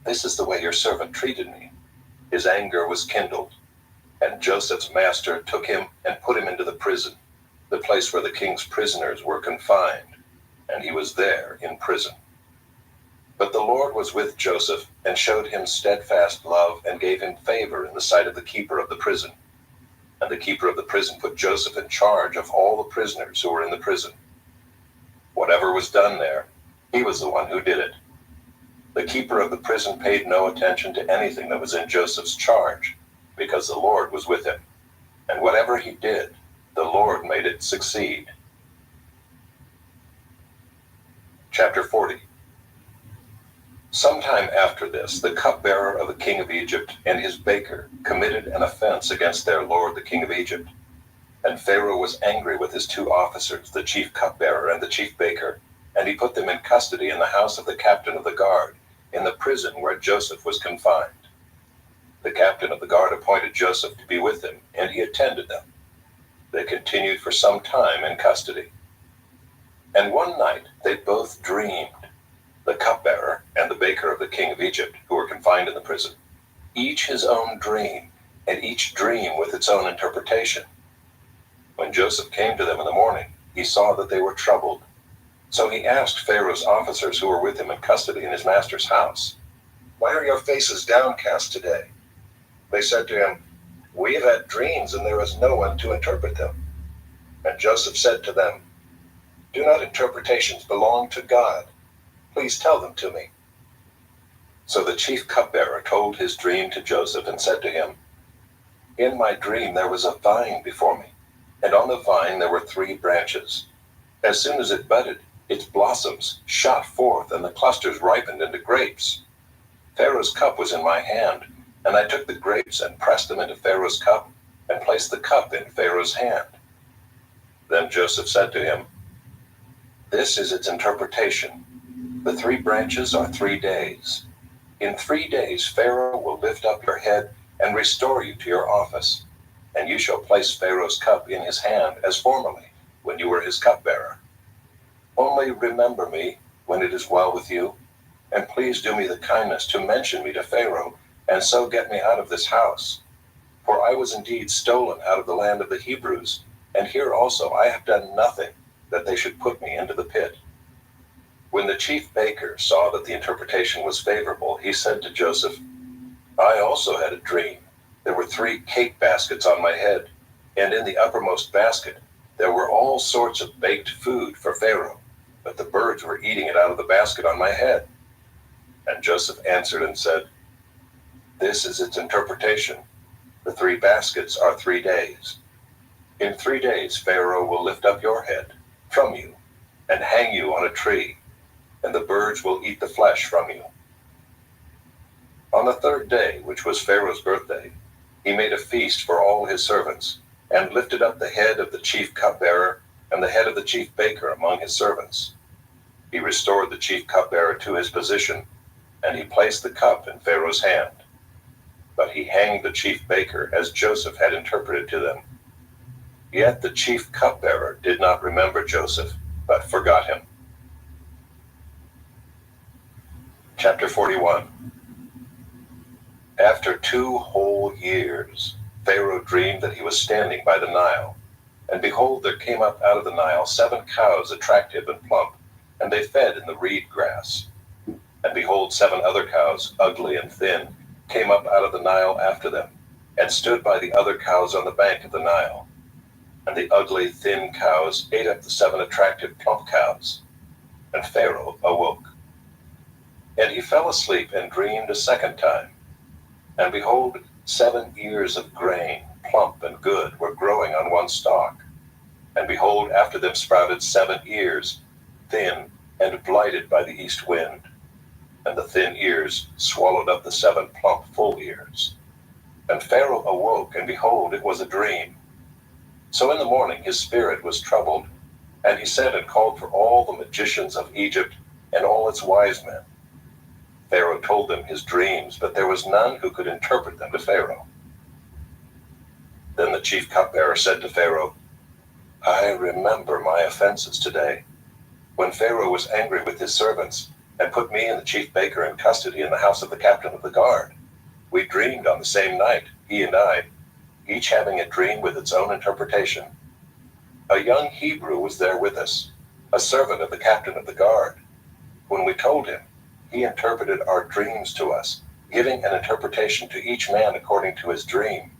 "This is the way your servant treated me," his anger was kindled. And Joseph's master took him and put him into the prison, the place where the king's prisoners were confined, and he was there in prison. But the Lord was with Joseph, and showed him steadfast love, and gave him favor in the sight of the keeper of the prison. And the keeper of the prison put Joseph in charge of all the prisoners who were in the prison. Whatever was done there, he was the one who did it. The keeper of the prison paid no attention to anything that was in Joseph's charge, because the Lord was with him. And whatever he did, the Lord made it succeed. Chapter 40. Sometime after this, the cupbearer of the king of Egypt and his baker committed an offense against their lord the king of Egypt. And Pharaoh was angry with his two officers, the chief cupbearer and the chief baker, and he put them in custody in the house of the captain of the guard, in the prison where Joseph was confined. The captain of the guard appointed Joseph to be with him, and he attended them. They continued for some time in custody. And one night they both dreamed, the cupbearer and the baker of the king of Egypt, who were confined in the prison, each his own dream, and each dream with its own interpretation. When Joseph came to them in the morning, he saw that they were troubled. So he asked Pharaoh's officers who were with him in custody in his master's house, "Why are your faces downcast today?" They said to him, "We have had dreams, and there is no one to interpret them." And Joseph said to them, "Do not interpretations belong to God? Please tell them to me." So the chief cupbearer told his dream to Joseph and said to him, "In my dream there was a vine before me, and on the vine there were 3 branches. As soon as it budded, its blossoms shot forth, and the clusters ripened into grapes. Pharaoh's cup was in my hand, and I took the grapes and pressed them into Pharaoh's cup, and placed the cup in Pharaoh's hand." Then Joseph said to him, "This is its interpretation. The 3 branches are 3 days. In 3 days Pharaoh will lift up your head and restore you to your office, and you shall place Pharaoh's cup in his hand as formerly, when you were his cupbearer. Only remember me when it is well with you, and please do me the kindness to mention me to Pharaoh, and so get me out of this house. For I was indeed stolen out of the land of the Hebrews, and here also I have done nothing that they should put me into the pit." When the chief baker saw that the interpretation was favorable, he said to Joseph, "I also had a dream. There were 3 cake baskets on my head, and in the uppermost basket there were all sorts of baked food for Pharaoh, but the birds were eating it out of the basket on my head." And Joseph answered and said, "This is its interpretation. The 3 baskets are 3 days. In 3 days Pharaoh will lift up your head from you and hang you on a tree, and the birds will eat the flesh from you." On the 3rd day, which was Pharaoh's birthday, he made a feast for all his servants, and lifted up the head of the chief cupbearer and the head of the chief baker among his servants. He restored the chief cupbearer to his position, and he placed the cup in Pharaoh's hand. But he hanged the chief baker as Joseph had interpreted to them. Yet the chief cupbearer did not remember Joseph, but forgot him. Chapter 41. After 2 whole years, Pharaoh dreamed that he was standing by the Nile, and behold, there came up out of the Nile 7 cows attractive and plump, and they fed in the reed grass. And behold, 7 other cows, ugly and thin, came up out of the Nile after them, and stood by the other cows on the bank of the Nile. And the ugly, thin cows ate up the 7 attractive, plump cows. And Pharaoh awoke. And he fell asleep and dreamed a second time. And behold, 7 ears of grain, plump and good, were growing on one stalk. And behold, after them sprouted 7 ears, thin and blighted by the east wind. And the thin ears swallowed up the 7 plump, full ears. And Pharaoh awoke, and behold, it was a dream. So in the morning his spirit was troubled, and he sent and called for all the magicians of Egypt and all its wise men. Pharaoh told them his dreams, but there was none who could interpret them to Pharaoh. Then the chief cupbearer said to Pharaoh, I remember my offenses today, when Pharaoh was angry with his servants and put me and the chief baker in custody in the house of the captain of the guard. We dreamed on the same night, he and I, each having a dream with its own interpretation. A young Hebrew was there with us, a servant of the captain of the guard. When we told him, he interpreted our dreams to us, giving an interpretation to each man according to his dream.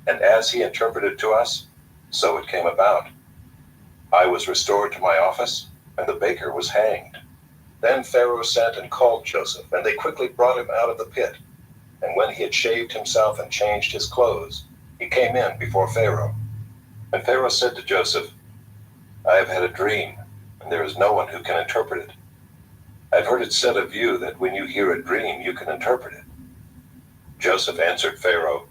And as he interpreted to us, so it came about. I was restored to my office, and the baker was hanged. Then Pharaoh sent and called Joseph, and they quickly brought him out of the pit. And when he had shaved himself and changed his clothes, he came in before Pharaoh. And Pharaoh said to Joseph, I have had a dream, and there is no one who can interpret it. I've heard it said of you that when you hear a dream, you can interpret it. Joseph answered Pharaoh,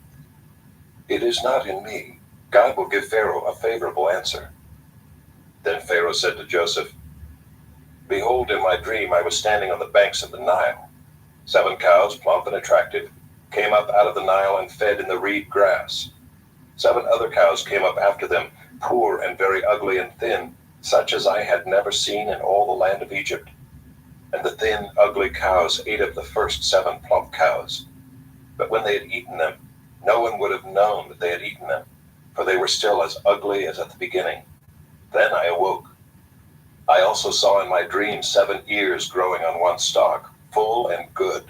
It is not in me. God will give Pharaoh a favorable answer. Then Pharaoh said to Joseph, Behold, in my dream I was standing on the banks of the Nile. 7 cows, plump and attractive, came up out of the Nile and fed in the reed grass. 7 other cows came up after them, poor and very ugly and thin, such as I had never seen in all the land of Egypt. And the thin, ugly cows ate up the first 7 plump cows. But when they had eaten them, no one would have known that they had eaten them, for they were still as ugly as at the beginning. Then I awoke. I also saw in my dream 7 ears growing on one stalk, full and good.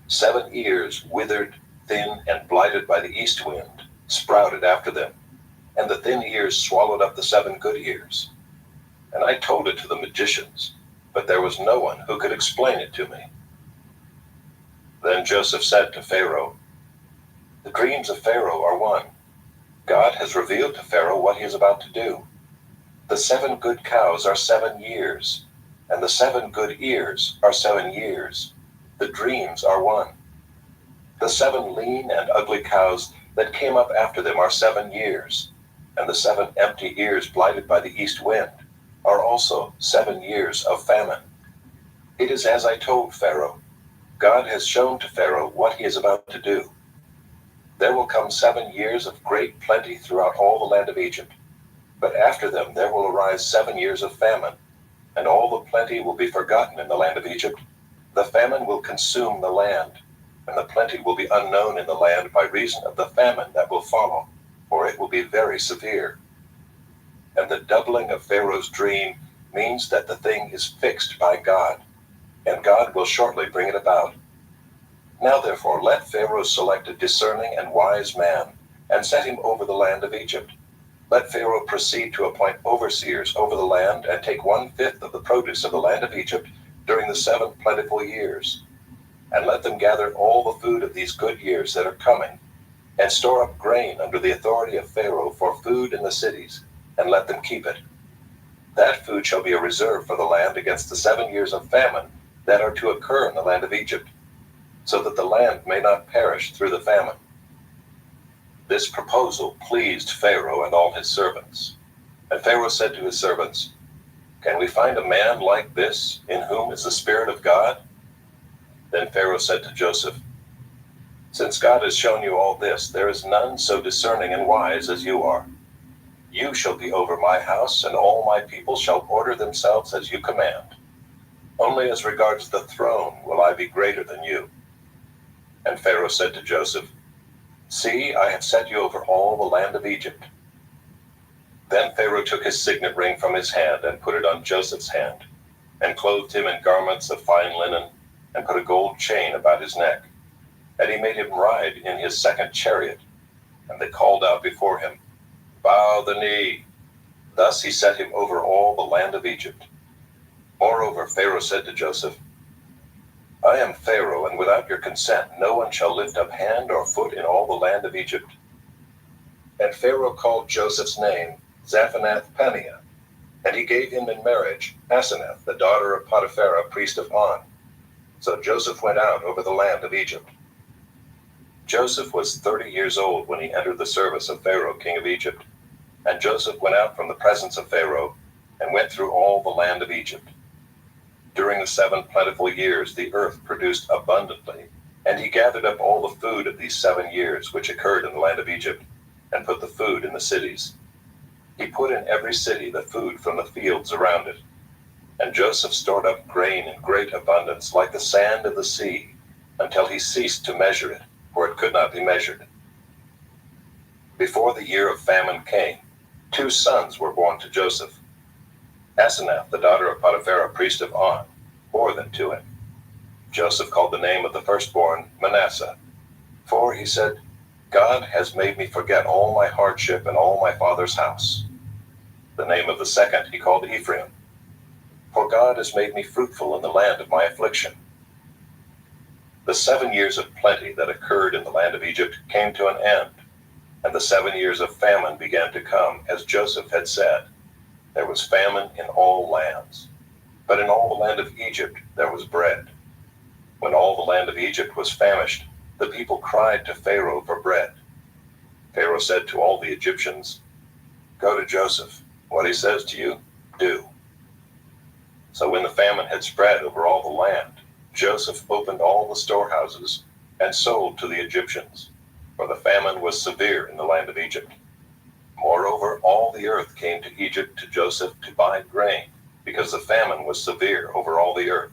7 ears, withered, thin, and blighted by the east wind, sprouted after them, and the thin ears swallowed up the 7 good ears. And I told it to the magicians, but there was no one who could explain it to me. Then Joseph said to Pharaoh, The dreams of Pharaoh are one. God has revealed to Pharaoh what he is about to do. The 7 good cows are 7 years, and the 7 good ears are 7 years. The dreams are one. The 7 lean and ugly cows that came up after them are 7 years, and the 7 empty ears blighted by the east wind are also 7 years of famine. It is as I told Pharaoh. God has shown to Pharaoh what he is about to do. There will come 7 years of great plenty throughout all the land of Egypt. But after them there will arise 7 years of famine, and all the plenty will be forgotten in the land of Egypt. The famine will consume the land, and the plenty will be unknown in the land by reason of the famine that will follow, for it will be very severe. And the doubling of Pharaoh's dream means that the thing is fixed by God, and God will shortly bring it about. Now therefore let Pharaoh select a discerning and wise man, and set him over the land of Egypt. Let Pharaoh proceed to appoint overseers over the land, and take 1/5 of the produce of the land of Egypt during the 7 plentiful years. And let them gather all the food of these good years that are coming, and store up grain under the authority of Pharaoh for food in the cities, and let them keep it. That food shall be a reserve for the land against the 7 years of famine that are to occur in the land of Egypt, so that the land may not perish through the famine. This proposal pleased Pharaoh and all his servants. And Pharaoh said to his servants, Can we find a man like this, in whom is the Spirit of God? Then Pharaoh said to Joseph, Since God has shown you all this, there is none so discerning and wise as you are. You shall be over my house, and all my people shall order themselves as you command. Only as regards the throne will I be greater than you. And Pharaoh said to Joseph, See, I have set you over all the land of Egypt. Then Pharaoh took his signet ring from his hand and put it on Joseph's hand. and clothed him in garments of fine linen, and put a gold chain about his neck. And he made him ride in his second chariot. And they called out before him, Bow the knee. Thus he set him over all the land of Egypt. Moreover, Pharaoh said to Joseph, I am Pharaoh, and without your consent no one shall lift up hand or foot in all the land of Egypt. And Pharaoh called Joseph's name Zaphanath-Paneah, and he gave him in marriage Asenath, the daughter of Potiphar, priest of On. So Joseph went out over the land of Egypt. Joseph was 30 years old when he entered the service of Pharaoh, king of Egypt. And Joseph went out from the presence of Pharaoh, and went through all the land of Egypt. During the 7 plentiful years the earth produced abundantly, and he gathered up all the food of these 7 years which occurred in the land of Egypt, and put the food in the cities. He put in every city the food from the fields around it. And Joseph stored up grain in great abundance, like the sand of the sea, until he ceased to measure it, for it could not be measured. Before the year of famine came, 2 sons were born to Joseph. Asenath, the daughter of Potiphar, priest of On, bore them to him. Joseph called the name of the firstborn Manasseh, for he said, God has made me forget all my hardship and all my father's house. The name of the second he called Ephraim, for God has made me fruitful in the land of my affliction. The 7 years of plenty that occurred in the land of Egypt came to an end, and the 7 years of famine began to come, as Joseph had said. There was famine in all lands, but in all the land of Egypt there was bread. When all the land of Egypt was famished, the people cried to Pharaoh for bread. Pharaoh said to all the Egyptians, Go to Joseph. What he says to you, do. So when the famine had spread over all the land, Joseph opened all the storehouses and sold to the Egyptians, for the famine was severe in the land of Egypt. Moreover, all the earth came to Egypt to Joseph to buy grain, because the famine was severe over all the earth.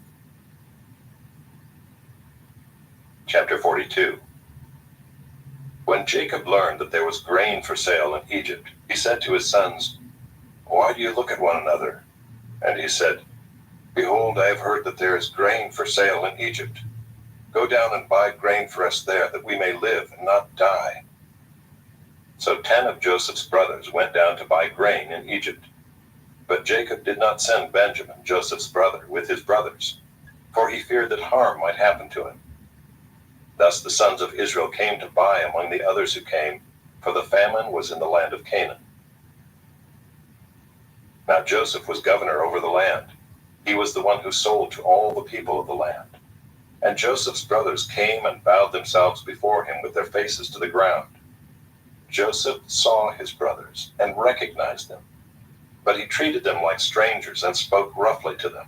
Chapter 42. When Jacob learned that there was grain for sale in Egypt, he said to his sons, Why do you look at one another? And he said, Behold, I have heard that there is grain for sale in Egypt. Go down and buy grain for us there, that we may live and not die. So 10 of Joseph's brothers went down to buy grain in Egypt. But Jacob did not send Benjamin, Joseph's brother, with his brothers, for he feared that harm might happen to him. Thus the sons of Israel came to buy among the others who came, for the famine was in the land of Canaan. Now Joseph was governor over the land. He was the one who sold to all the people of the land. And Joseph's brothers came and bowed themselves before him with their faces to the ground. Joseph saw his brothers and recognized them, but he treated them like strangers and spoke roughly to them.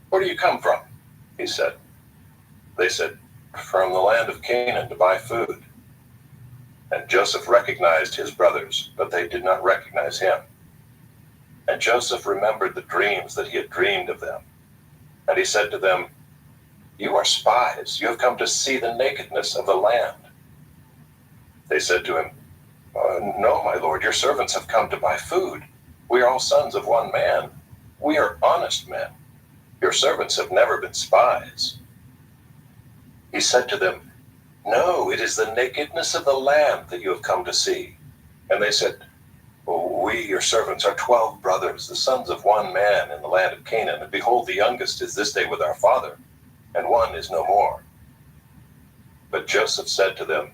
Where do you come from? He said. They said, From the land of Canaan to buy food. And Joseph recognized his brothers, but they did not recognize him. And Joseph remembered the dreams that he had dreamed of them. And he said to them, You are spies. You have come to see the nakedness of the land. They said to him, No, my lord, your servants have come to buy food. We are all sons of one man. We are honest men. Your servants have never been spies. He said to them, No, it is the nakedness of the land that you have come to see. And they said, We, your servants, are 12 brothers, the sons of one man in the land of Canaan. And behold, the youngest is this day with our father, and one is no more. But Joseph said to them,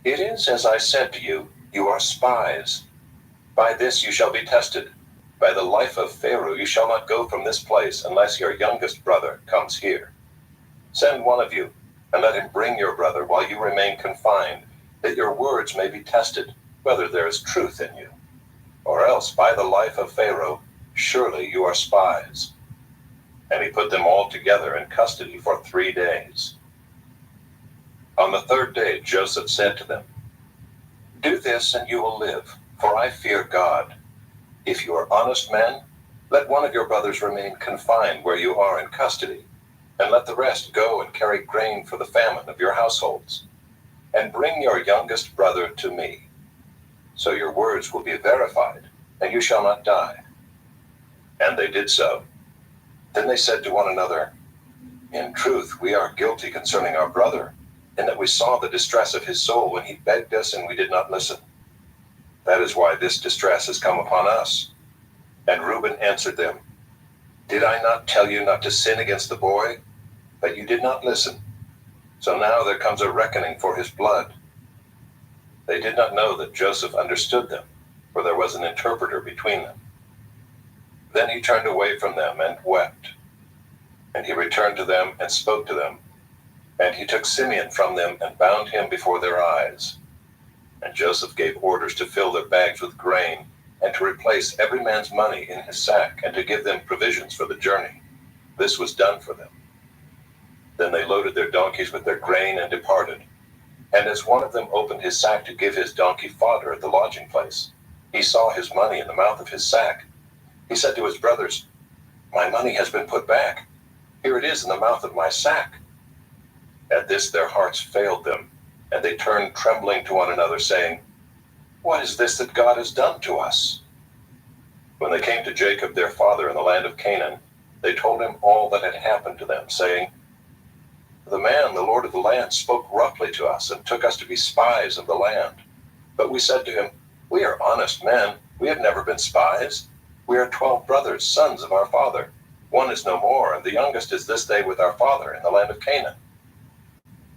It is as I said to you, you are spies. By this you shall be tested. By the life of Pharaoh you shall not go from this place unless your youngest brother comes here. Send one of you, and let him bring your brother while you remain confined, that your words may be tested, whether there is truth in you. Or else, by the life of Pharaoh, surely you are spies. And he put them all together in custody for 3 days. On the 3rd day Joseph said to them, Do this and you will live, for I fear God. If you are honest men, let one of your brothers remain confined where you are in custody, and let the rest go and carry grain for the famine of your households. And bring your youngest brother to me. So your words will be verified, and you shall not die. And they did so. Then they said to one another, "In truth, we are guilty concerning our brother, in that we saw the distress of his soul when he begged us and we did not listen. That is why this distress has come upon us." And Reuben answered them, "Did I not tell you not to sin against the boy? But you did not listen. So now there comes a reckoning for his blood." They did not know that Joseph understood them, for there was an interpreter between them. Then he turned away from them and wept. And he returned to them and spoke to them. And he took Simeon from them and bound him before their eyes. And Joseph gave orders to fill their bags with grain, and to replace every man's money in his sack, and to give them provisions for the journey. This was done for them. Then they loaded their donkeys with their grain and departed. And as one of them opened his sack to give his donkey fodder at the lodging place, he saw his money in the mouth of his sack. He said to his brothers, "My money has been put back. Here it is in the mouth of my sack." At this their hearts failed them, and they turned trembling to one another, saying, "What is this that God has done to us?" When they came to Jacob their father in the land of Canaan, they told him all that had happened to them, saying, "The man, the Lord of the land, spoke roughly to us and took us to be spies of the land. But we said to him, 'We are honest men. We have never been spies. We are 12 brothers, sons of our father. One is no more, and the youngest is this day with our father in the land of Canaan.'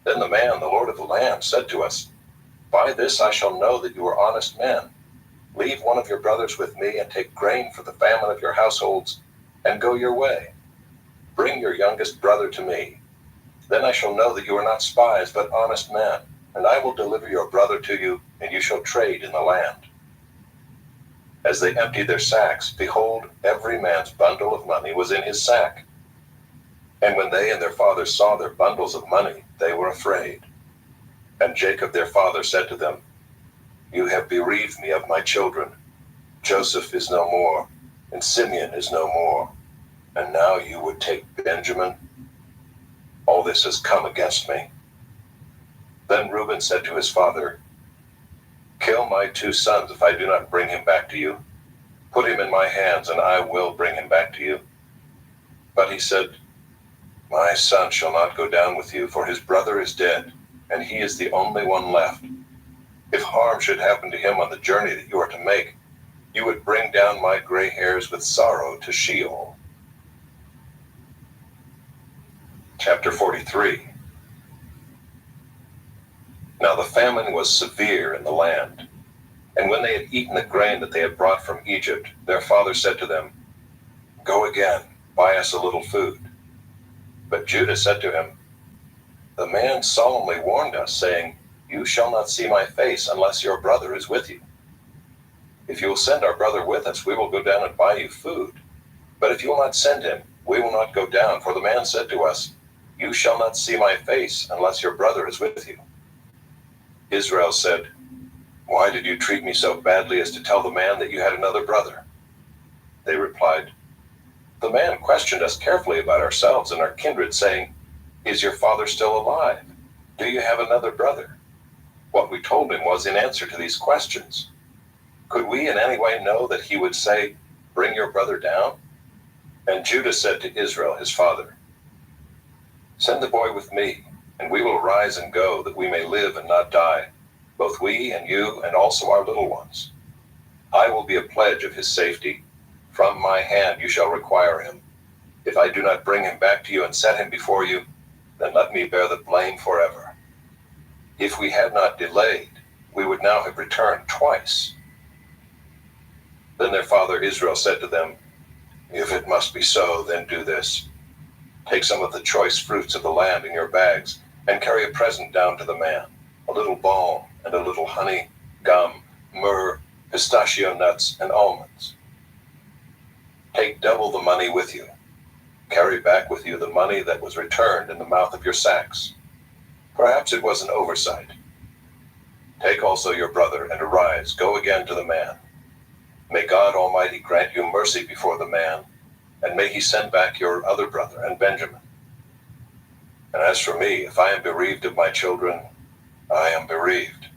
Then the man, the Lord of the land, said to us, 'By this I shall know that you are honest men. Leave one of your brothers with me, and take grain for the famine of your households, and go your way. Bring your youngest brother to me. Then I shall know that you are not spies, but honest men, and I will deliver your brother to you, and you shall trade in the land.' As they emptied their sacks, behold, every man's bundle of money was in his sack. And when they and their father saw their bundles of money, they were afraid. And Jacob their father said to them, 'You have bereaved me of my children. Joseph is no more, and Simeon is no more, and now you would take Benjamin? All this has come against me.' Then Reuben said to his father, 'Kill my 2 sons if I do not bring him back to you. Put him in my hands, and I will bring him back to you.' But he said, 'My son shall not go down with you, for his brother is dead, and he is the only one left. If harm should happen to him on the journey that you are to make, you would bring down my gray hairs with sorrow to Sheol.'" Chapter 43. Now the famine was severe in the land. And when they had eaten the grain that they had brought from Egypt, their father said to them, "Go again, buy us a little food." But Judah said to him, "The man solemnly warned us, saying, 'You shall not see my face unless your brother is with you. If you will send our brother with us, we will go down and buy you food. But if you will not send him, we will not go down, for the man said to us, "You shall not see my face unless your brother is with you."'" Israel said, "Why did you treat me so badly as to tell the man that you had another brother?" They replied, "The man questioned us carefully about ourselves and our kindred, saying, 'Is your father still alive? Do you have another brother?' What we told him was in answer to these questions. Could we in any way know that he would say, 'Bring your brother down'?" And Judah said to Israel his father, "Send the boy with me, and we will rise and go, that we may live and not die, both we and you, and also our little ones. I will be a pledge of his safety. From my hand you shall require him. If I do not bring him back to you and set him before you, then let me bear the blame forever. If we had not delayed, we would now have returned twice." Then their father Israel said to them, "If it must be so, then do this. Take some of the choice fruits of the land in your bags, and carry a present down to the man, a little balm and a little honey, gum, myrrh, pistachio nuts, and almonds. Take double the money with you. Carry back with you the money that was returned in the mouth of your sacks. Perhaps it was an oversight. Take also your brother, and arise, go again to the man. May God Almighty grant you mercy before the man, and may he send back your other brother and Benjamin. And as for me, if I am bereaved of my children, I am bereaved."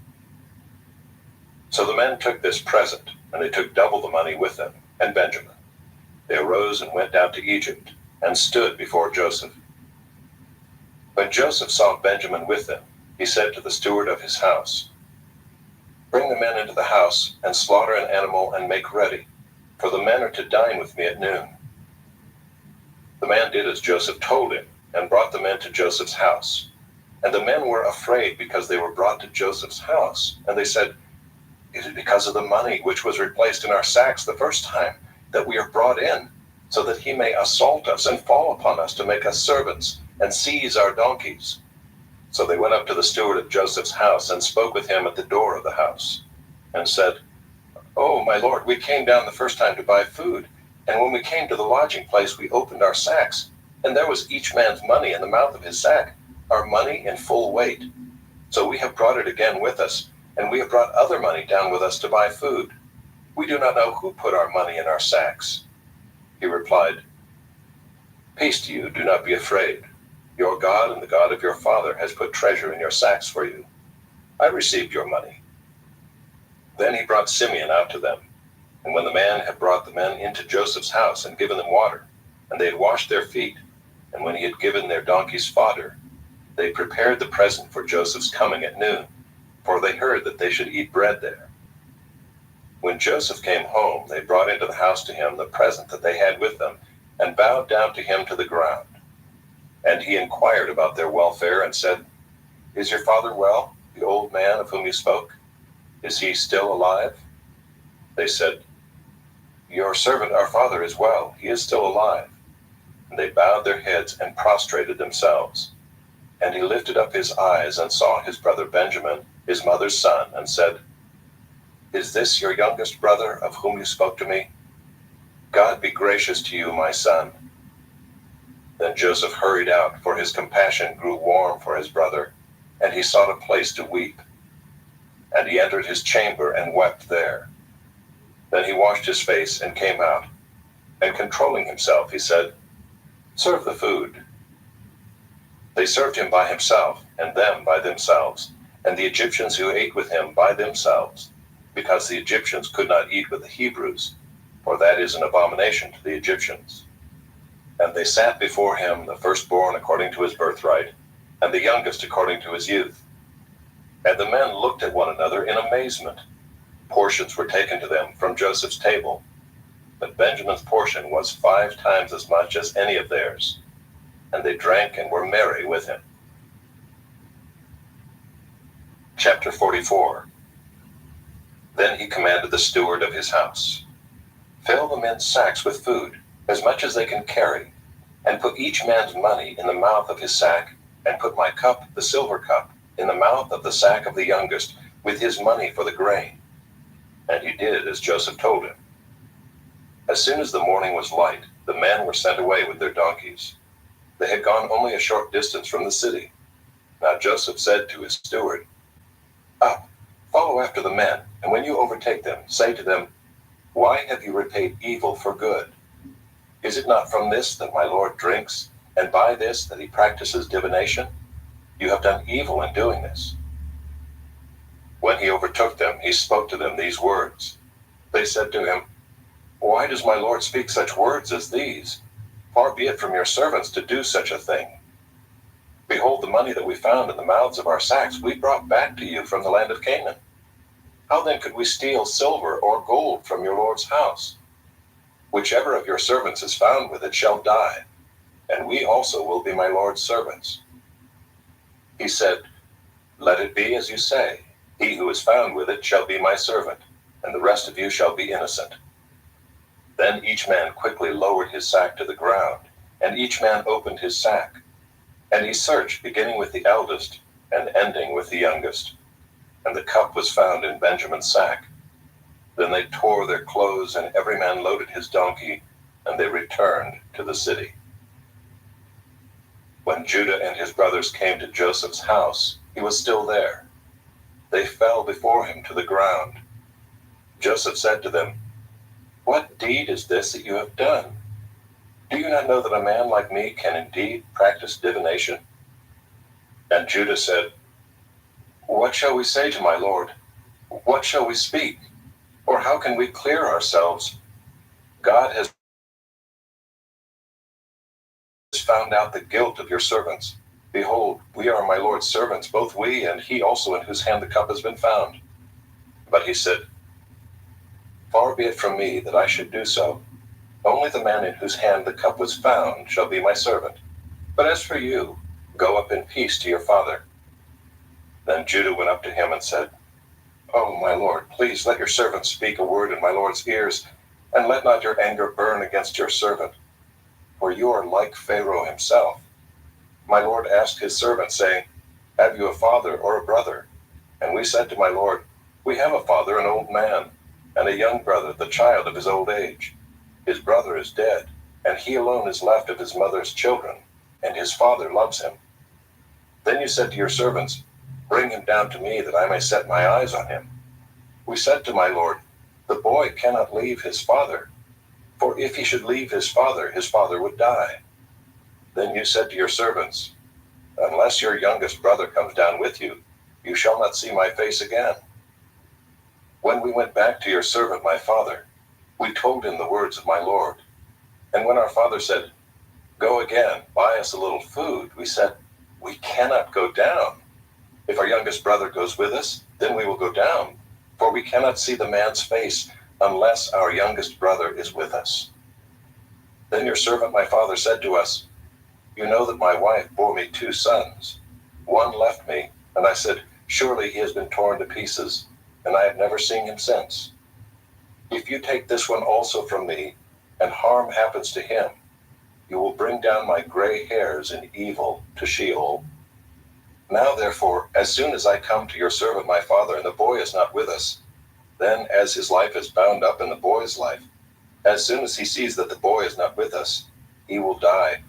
So the men took this present, and they took double the money with them, and Benjamin. They arose and went down to Egypt, and stood before Joseph. When Joseph saw Benjamin with them, he said to the steward of his house, "Bring the men into the house, and slaughter an animal and make ready, for the men are to dine with me at noon." The man did as Joseph told him, and brought the men to Joseph's house. And the men were afraid because they were brought to Joseph's house. And they said, "Is it because of the money which was replaced in our sacks the first time that we are brought in, so that he may assault us and fall upon us to make us servants and seize our donkeys?" So they went up to the steward of Joseph's house and spoke with him at the door of the house, and said, "Oh, my lord, we came down the first time to buy food, and when we came to the lodging place, we opened our sacks, and there was each man's money in the mouth of his sack, our money in full weight. So we have brought it again with us, and we have brought other money down with us to buy food. We do not know who put our money in our sacks." He replied, "Peace to you, do not be afraid. Your God and the God of your father has put treasure in your sacks for you. I received your money." Then he brought Simeon out to them. And when the man had brought the men into Joseph's house and given them water, and they had washed their feet, and when he had given their donkeys fodder, they prepared the present for Joseph's coming at noon, for they heard that they should eat bread there. When Joseph came home, they brought into the house to him the present that they had with them, and bowed down to him to the ground. And he inquired about their welfare and said, "Is your father well, the old man of whom you spoke? Is he still alive?" They said, "Your servant, our father, is well. He is still alive." And they bowed their heads and prostrated themselves. And he lifted up his eyes and saw his brother Benjamin, his mother's son, and said, "Is this your youngest brother of whom you spoke to me? God be gracious to you, my son." Then Joseph hurried out, for his compassion grew warm for his brother, and he sought a place to weep. And he entered his chamber and wept there. Then he washed his face and came out, and controlling himself, he said, "Serve the food." They served him by himself, and them by themselves, and the Egyptians who ate with him by themselves, because the Egyptians could not eat with the Hebrews, for that is an abomination to the Egyptians. And they sat before him, the firstborn according to his birthright, and the youngest according to his youth. And the men looked at one another in amazement. Portions were taken to them from Joseph's table, but Benjamin's portion was 5 times as much as any of theirs. And they drank and were merry with him. Chapter 44. Then he commanded the steward of his house, "Fill the men's sacks with food, as much as they can carry, and put each man's money in the mouth of his sack, and put my cup, the silver cup, in the mouth of the sack of the youngest, with his money for the grain." And he did as Joseph told him. As soon as the morning was light, the men were sent away with their donkeys. They had gone only a short distance from the city. Now Joseph said to his steward, "Up, follow after the men, and when you overtake them, say to them, 'Why have you repaid evil for good? Is it not from this that my lord drinks, and by this that he practices divination? You have done evil in doing this.'" When he overtook them, he spoke to them these words. They said to him, "Why does my lord speak such words as these? Far be it from your servants to do such a thing. Behold, the money that we found in the mouths of our sacks we brought back to you from the land of Canaan. How then could we steal silver or gold from your lord's house? Whichever of your servants is found with it shall die, and we also will be my lord's servants." He said, "Let it be as you say. He who is found with it shall be my servant, and the rest of you shall be innocent." Then each man quickly lowered his sack to the ground, and each man opened his sack. And he searched, beginning with the eldest, and ending with the youngest. And the cup was found in Benjamin's sack. Then they tore their clothes, and every man loaded his donkey, and they returned to the city. When Judah and his brothers came to Joseph's house, he was still there. They fell before him to the ground. Joseph said to them, "What deed is this that you have done? Do you not know that a man like me can indeed practice divination?" And Judah said, "What shall we say to my lord? What shall we speak? Or how can we clear ourselves? God has found out the guilt of your servants. Behold, we are my lord's servants, both we and he also in whose hand the cup has been found. But he said, Far be it from me that I should do so. Only the man in whose hand the cup was found shall be my servant. But as for you, go up in peace to your father. Then Judah went up to him and said, Oh, my lord, please let your servant speak a word in my lord's ears, and let not your anger burn against your servant. For you are like Pharaoh himself. My lord asked his servant, saying, Have you a father or a brother? And we said to my lord, We have a father, an old man, and a young brother, the child of his old age. His brother is dead, and he alone is left of his mother's children, and his father loves him. Then you said to your servants, Bring him down to me, that I may set my eyes on him. We said to my lord, The boy cannot leave his father, for if he should leave his father would die. Then you said to your servants, Unless your youngest brother comes down with you, you shall not see my face again. When we went back to your servant my father, we told him the words of my lord. And when our father said, Go again, buy us a little food, we said, We cannot go down. If our youngest brother goes with us, then we will go down, for we cannot see the man's face unless our youngest brother is with us. Then your servant my father said to us, You know that my wife bore me 2 sons. One left me, and I said, Surely he has been torn to pieces, and I have never seen him since. If you take this one also from me, and harm happens to him, you will bring down my gray hairs in evil to Sheol. Now therefore, as soon as I come to your servant my father, and the boy is not with us, then as his life is bound up in the boy's life, as soon as he sees that the boy is not with us, he will die,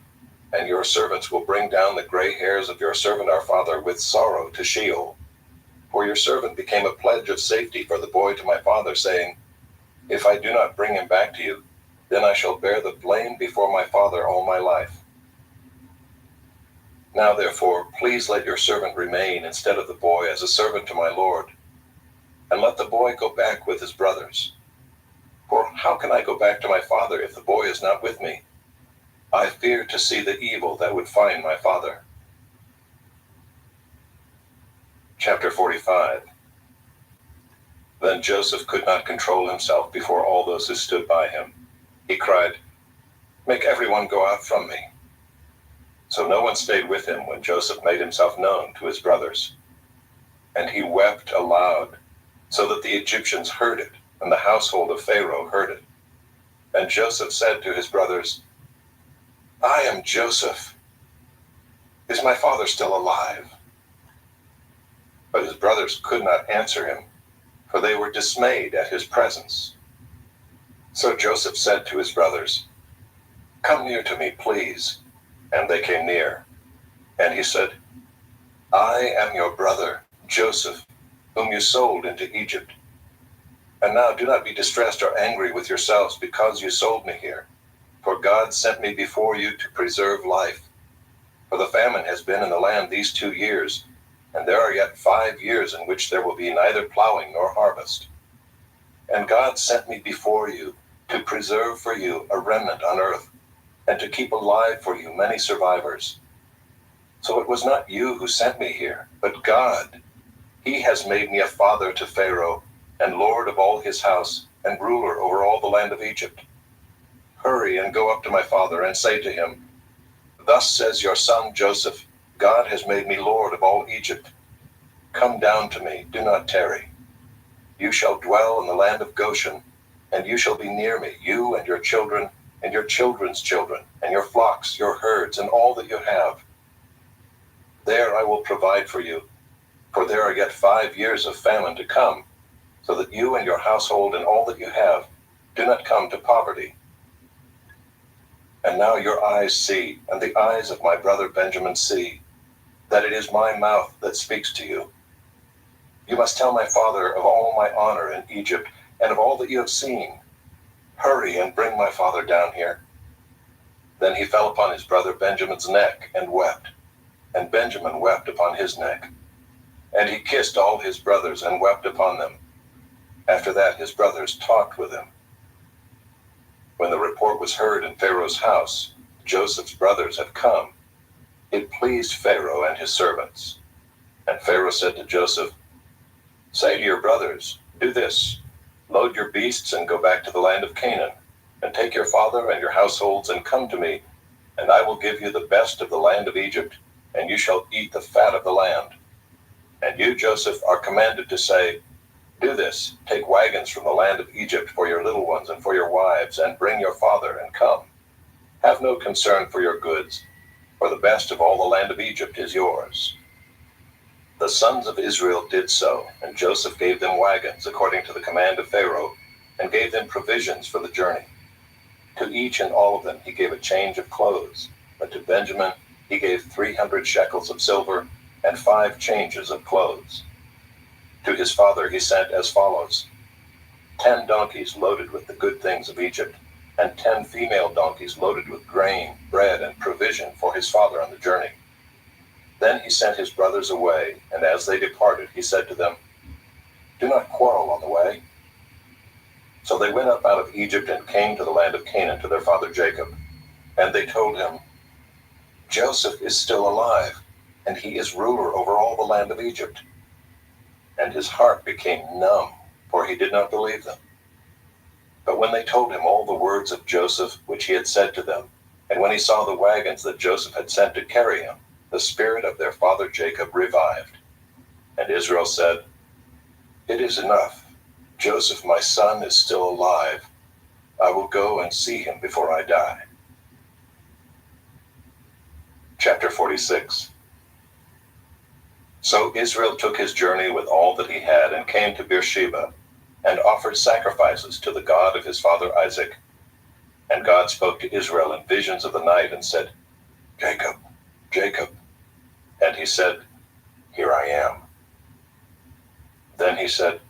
and your servants will bring down the gray hairs of your servant our father with sorrow to Sheol. For your servant became a pledge of safety for the boy to my father, saying, If I do not bring him back to you, then I shall bear the blame before my father all my life. Now therefore, please let your servant remain instead of the boy as a servant to my lord, and let the boy go back with his brothers. For how can I go back to my father if the boy is not with me? I fear to see the evil that would find my father. Chapter 45. Then Joseph could not control himself before all those who stood by him. He cried, Make everyone go out from me. So no one stayed with him when Joseph made himself known to his brothers. And he wept aloud, so that the Egyptians heard it, and the household of Pharaoh heard it. And Joseph said to his brothers, I am Joseph. Is my father still alive? But his brothers could not answer him, for they were dismayed at his presence. So Joseph said to his brothers, Come near to me, please. And they came near. And he said, I am your brother, Joseph, whom you sold into Egypt. And now do not be distressed or angry with yourselves because you sold me here. For God sent me before you to preserve life. For the famine has been in the land these 2 years, and there are yet 5 years in which there will be neither plowing nor harvest. And God sent me before you to preserve for you a remnant on earth, and to keep alive for you many survivors. So it was not you who sent me here, but God. He has made me a father to Pharaoh, and lord of all his house, and ruler over all the land of Egypt. Hurry and go up to my father, and say to him, Thus says your son Joseph, God has made me lord of all Egypt. Come down to me, do not tarry. You shall dwell in the land of Goshen, and you shall be near me, you and your children, and your children's children, and your flocks, your herds, and all that you have. There I will provide for you, for there are yet 5 years of famine to come, so that you and your household and all that you have do not come to poverty. And now your eyes see, and the eyes of my brother Benjamin see, that it is my mouth that speaks to you. You must tell my father of all my honor in Egypt, and of all that you have seen. Hurry and bring my father down here. Then he fell upon his brother Benjamin's neck and wept, and Benjamin wept upon his neck. And he kissed all his brothers and wept upon them. After that his brothers talked with him. When the report was heard in Pharaoh's house, Joseph's brothers have come." It pleased Pharaoh and his servants. And Pharaoh said to Joseph, "Say to your brothers, do this: load your beasts and go back to the land of Canaan, and take your father and your households and come to me, and I will give you the best of the land of Egypt, and you shall eat the fat of the land. And you, Joseph, are commanded to say, do this: take wagons from the land of Egypt for your little ones and for your wives, and bring your father and come. Have no concern for your goods, for the best of all the land of Egypt is yours." The sons of Israel did so, and Joseph gave them wagons according to the command of Pharaoh, and gave them provisions for the journey. To each and all of them he gave a change of clothes, but to Benjamin he gave 300 shekels of silver and 5 changes of clothes. To his father he sent as follows: 10 donkeys loaded with the good things of Egypt, and 10 female donkeys loaded with grain, bread, and provision for his father on the journey. Then he sent his brothers away, and as they departed he said to them, "Do not quarrel on the way." So they went up out of Egypt and came to the land of Canaan to their father Jacob. And they told him, "Joseph is still alive, and he is ruler over all the land of Egypt." And his heart became numb, for he did not believe them. But when they told him all the words of Joseph which he had said to them, and when he saw the wagons that Joseph had sent to carry him, the spirit of their father Jacob revived. And Israel said, "It is enough. Joseph my son is still alive. I will go and see him before I die." Chapter 46. So Israel took his journey with all that he had, and came to Beersheba, and offered sacrifices to the God of his father Isaac. And God spoke to Israel in visions of the night, and said, "Jacob, Jacob." And he said, "Here I am." Then he said,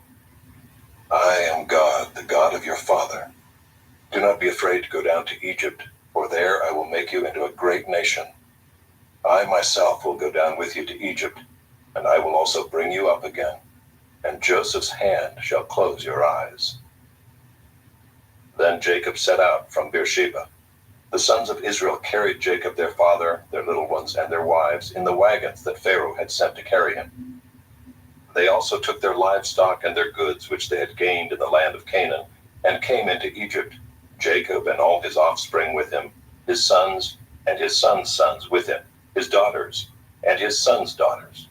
"I am God, the God of your father. Do not be afraid to go down to Egypt, for there I will make you into a great nation. I myself will go down with you to Egypt, and I will also bring you up again, and Joseph's hand shall close your eyes." Then Jacob set out from Beersheba. The sons of Israel carried Jacob their father, their little ones, and their wives in the wagons that Pharaoh had sent to carry him. They also took their livestock and their goods which they had gained in the land of Canaan, and came into Egypt, Jacob and all his offspring with him, his sons and his sons' sons with him, his daughters and his sons' daughters.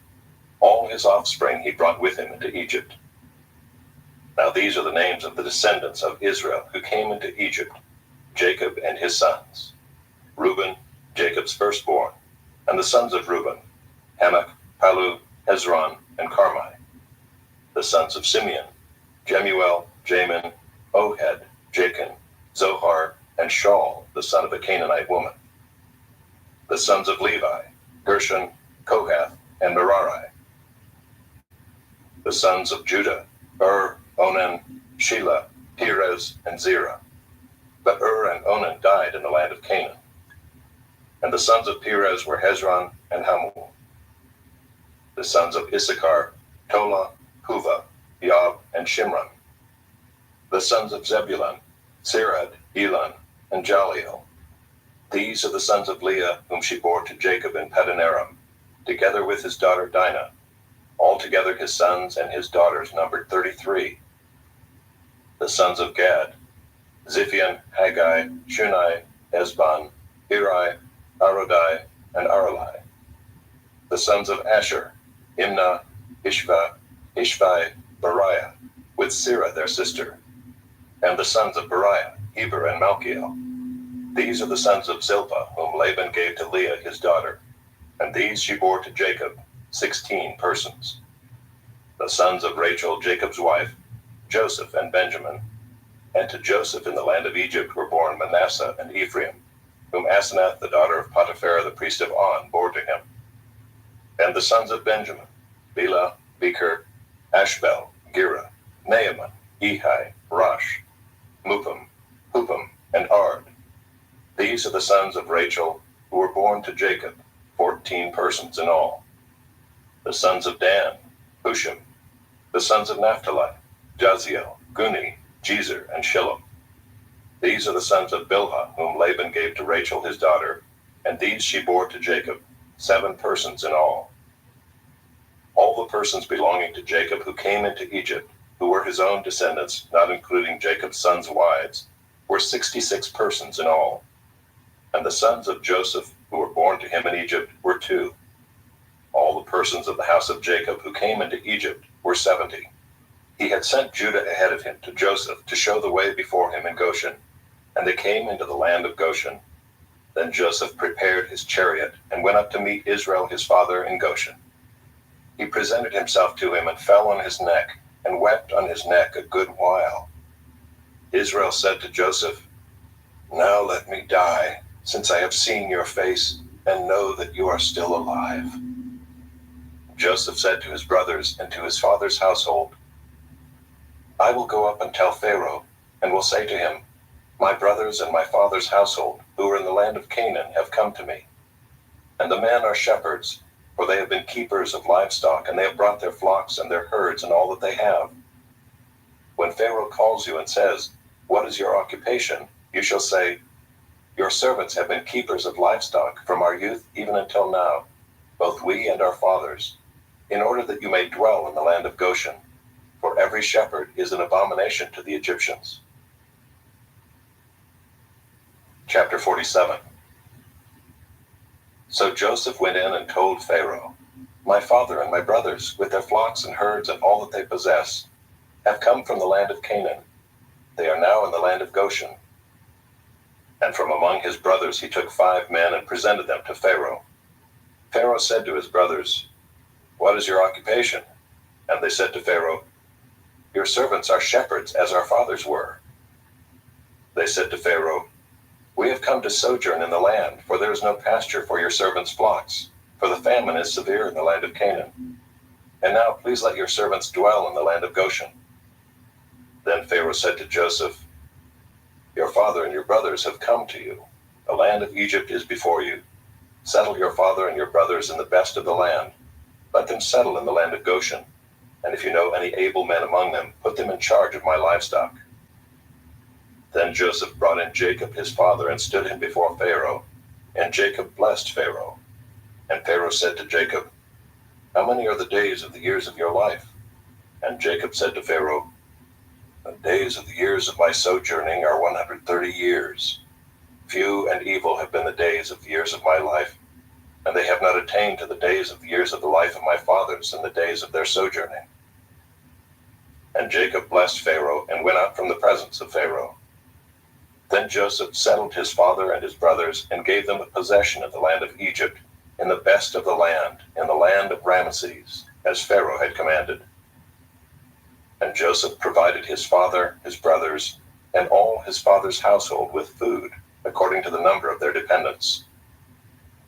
All his offspring he brought with him into Egypt. Now these are the names of the descendants of Israel who came into Egypt, Jacob and his sons: Reuben, Jacob's firstborn, and the sons of Reuben, Hanok, Palu, Hezron, and Carmi. The sons of Simeon, Jemuel, Jamin, Ohad, Jachin, Zohar, and Shaul, the son of a Canaanite woman. The sons of Levi, Gershon, Kohath, and Merari. The sons of Judah, Onan, Shelah, Perez, and Zerah. But and Onan died in the land of Canaan. And the sons of Perez were Hezron and Hamul. The sons of Issachar, Tola, Puvah, Yob, and Shimron. The sons of Zebulun, Sirad, Elon, and Jaliel. These are the sons of Leah, whom she bore to Jacob in Padanaram, together with his daughter Dinah. Altogether his sons and his daughters numbered 33. The sons of Gad, Ziphion, Haggai, Shunai, Esban, Eri, Arodai, and Aralai. The sons of Asher, Imnah, Ishva, Ishvi, Beriah, with Sirah their sister. And the sons of Beriah, Heber and Malchiel. These are the sons of Zilpah, whom Laban gave to Leah his daughter, and these she bore to Jacob, 16 persons. The sons of Rachel, Jacob's wife, Joseph and Benjamin. And to Joseph in the land of Egypt were born Manasseh and Ephraim, whom Asenath the daughter of Potiphar the priest of On bore to him. And the sons of Benjamin, Bela, Becher, Ashbel, Gera, Naaman, Ehi, Rosh, Mupim, Hupim, and Ard. These are the sons of Rachel, who were born to Jacob, 14 persons in all. The sons of Dan, Hushim. The sons of Naphtali, Jaziel, Guni, Jezer, and Shillem. These are the sons of Bilhah, whom Laban gave to Rachel his daughter, and these she bore to Jacob, 7 persons in all. All the persons belonging to Jacob who came into Egypt, who were his own descendants, not including Jacob's sons' wives, were 66 persons in all. And the sons of Joseph, who were born to him in Egypt, were 2. All the persons of the house of Jacob who came into Egypt were 70. He had sent Judah ahead of him to Joseph to show the way before him in Goshen, and they came into the land of Goshen. Then Joseph prepared his chariot and went up to meet Israel his father in Goshen. He presented himself to him and fell on his neck, and wept on his neck a good while. Israel said to Joseph, "Now let me die, since I have seen your face, and know that you are still alive." Joseph said to his brothers and to his father's household, "I will go up and tell Pharaoh, and will say to him, 'My brothers and my father's household, who are in the land of Canaan, have come to me. And the men are shepherds, for they have been keepers of livestock, and they have brought their flocks and their herds and all that they have.' When Pharaoh calls you and says, 'What is your occupation?' you shall say, 'Your servants have been keepers of livestock from our youth even until now, both we and our fathers, in order that you may dwell in the land of Goshen, for every shepherd is an abomination to the Egyptians." Chapter 47. So Joseph went in and told Pharaoh, "My father and my brothers, with their flocks and herds and all that they possess, have come from the land of Canaan. They are now in the land of Goshen." And from among his brothers he took 5 men and presented them to Pharaoh. Pharaoh said to his brothers, "What is your occupation?" And they said to Pharaoh, "Your servants are shepherds, as our fathers were." They said to Pharaoh, "We have come to sojourn in the land, for there is no pasture for your servants' flocks, for the famine is severe in the land of Canaan. And now please let your servants dwell in the land of Goshen." Then Pharaoh said to Joseph, "Your father and your brothers have come to you. The land of Egypt is before you. Settle your father and your brothers in the best of the land. Let them settle in the land of Goshen. And if you know any able men among them, put them in charge of my livestock." Then Joseph brought in Jacob his father and stood him before Pharaoh. And Jacob blessed Pharaoh. And Pharaoh said to Jacob, "How many are the days of the years of your life?" And Jacob said to Pharaoh, "The days of the years of my sojourning are 130 years. Few and evil have been the days of the years of my life, and they have not attained to the days of the years of the life of my fathers in the days of their sojourning." And Jacob blessed Pharaoh and went out from the presence of Pharaoh. Then Joseph settled his father and his brothers and gave them a possession of the land of Egypt, in the best of the land, in the land of Ramesses, as Pharaoh had commanded. And Joseph provided his father, his brothers, and all his father's household with food, according to the number of their dependents.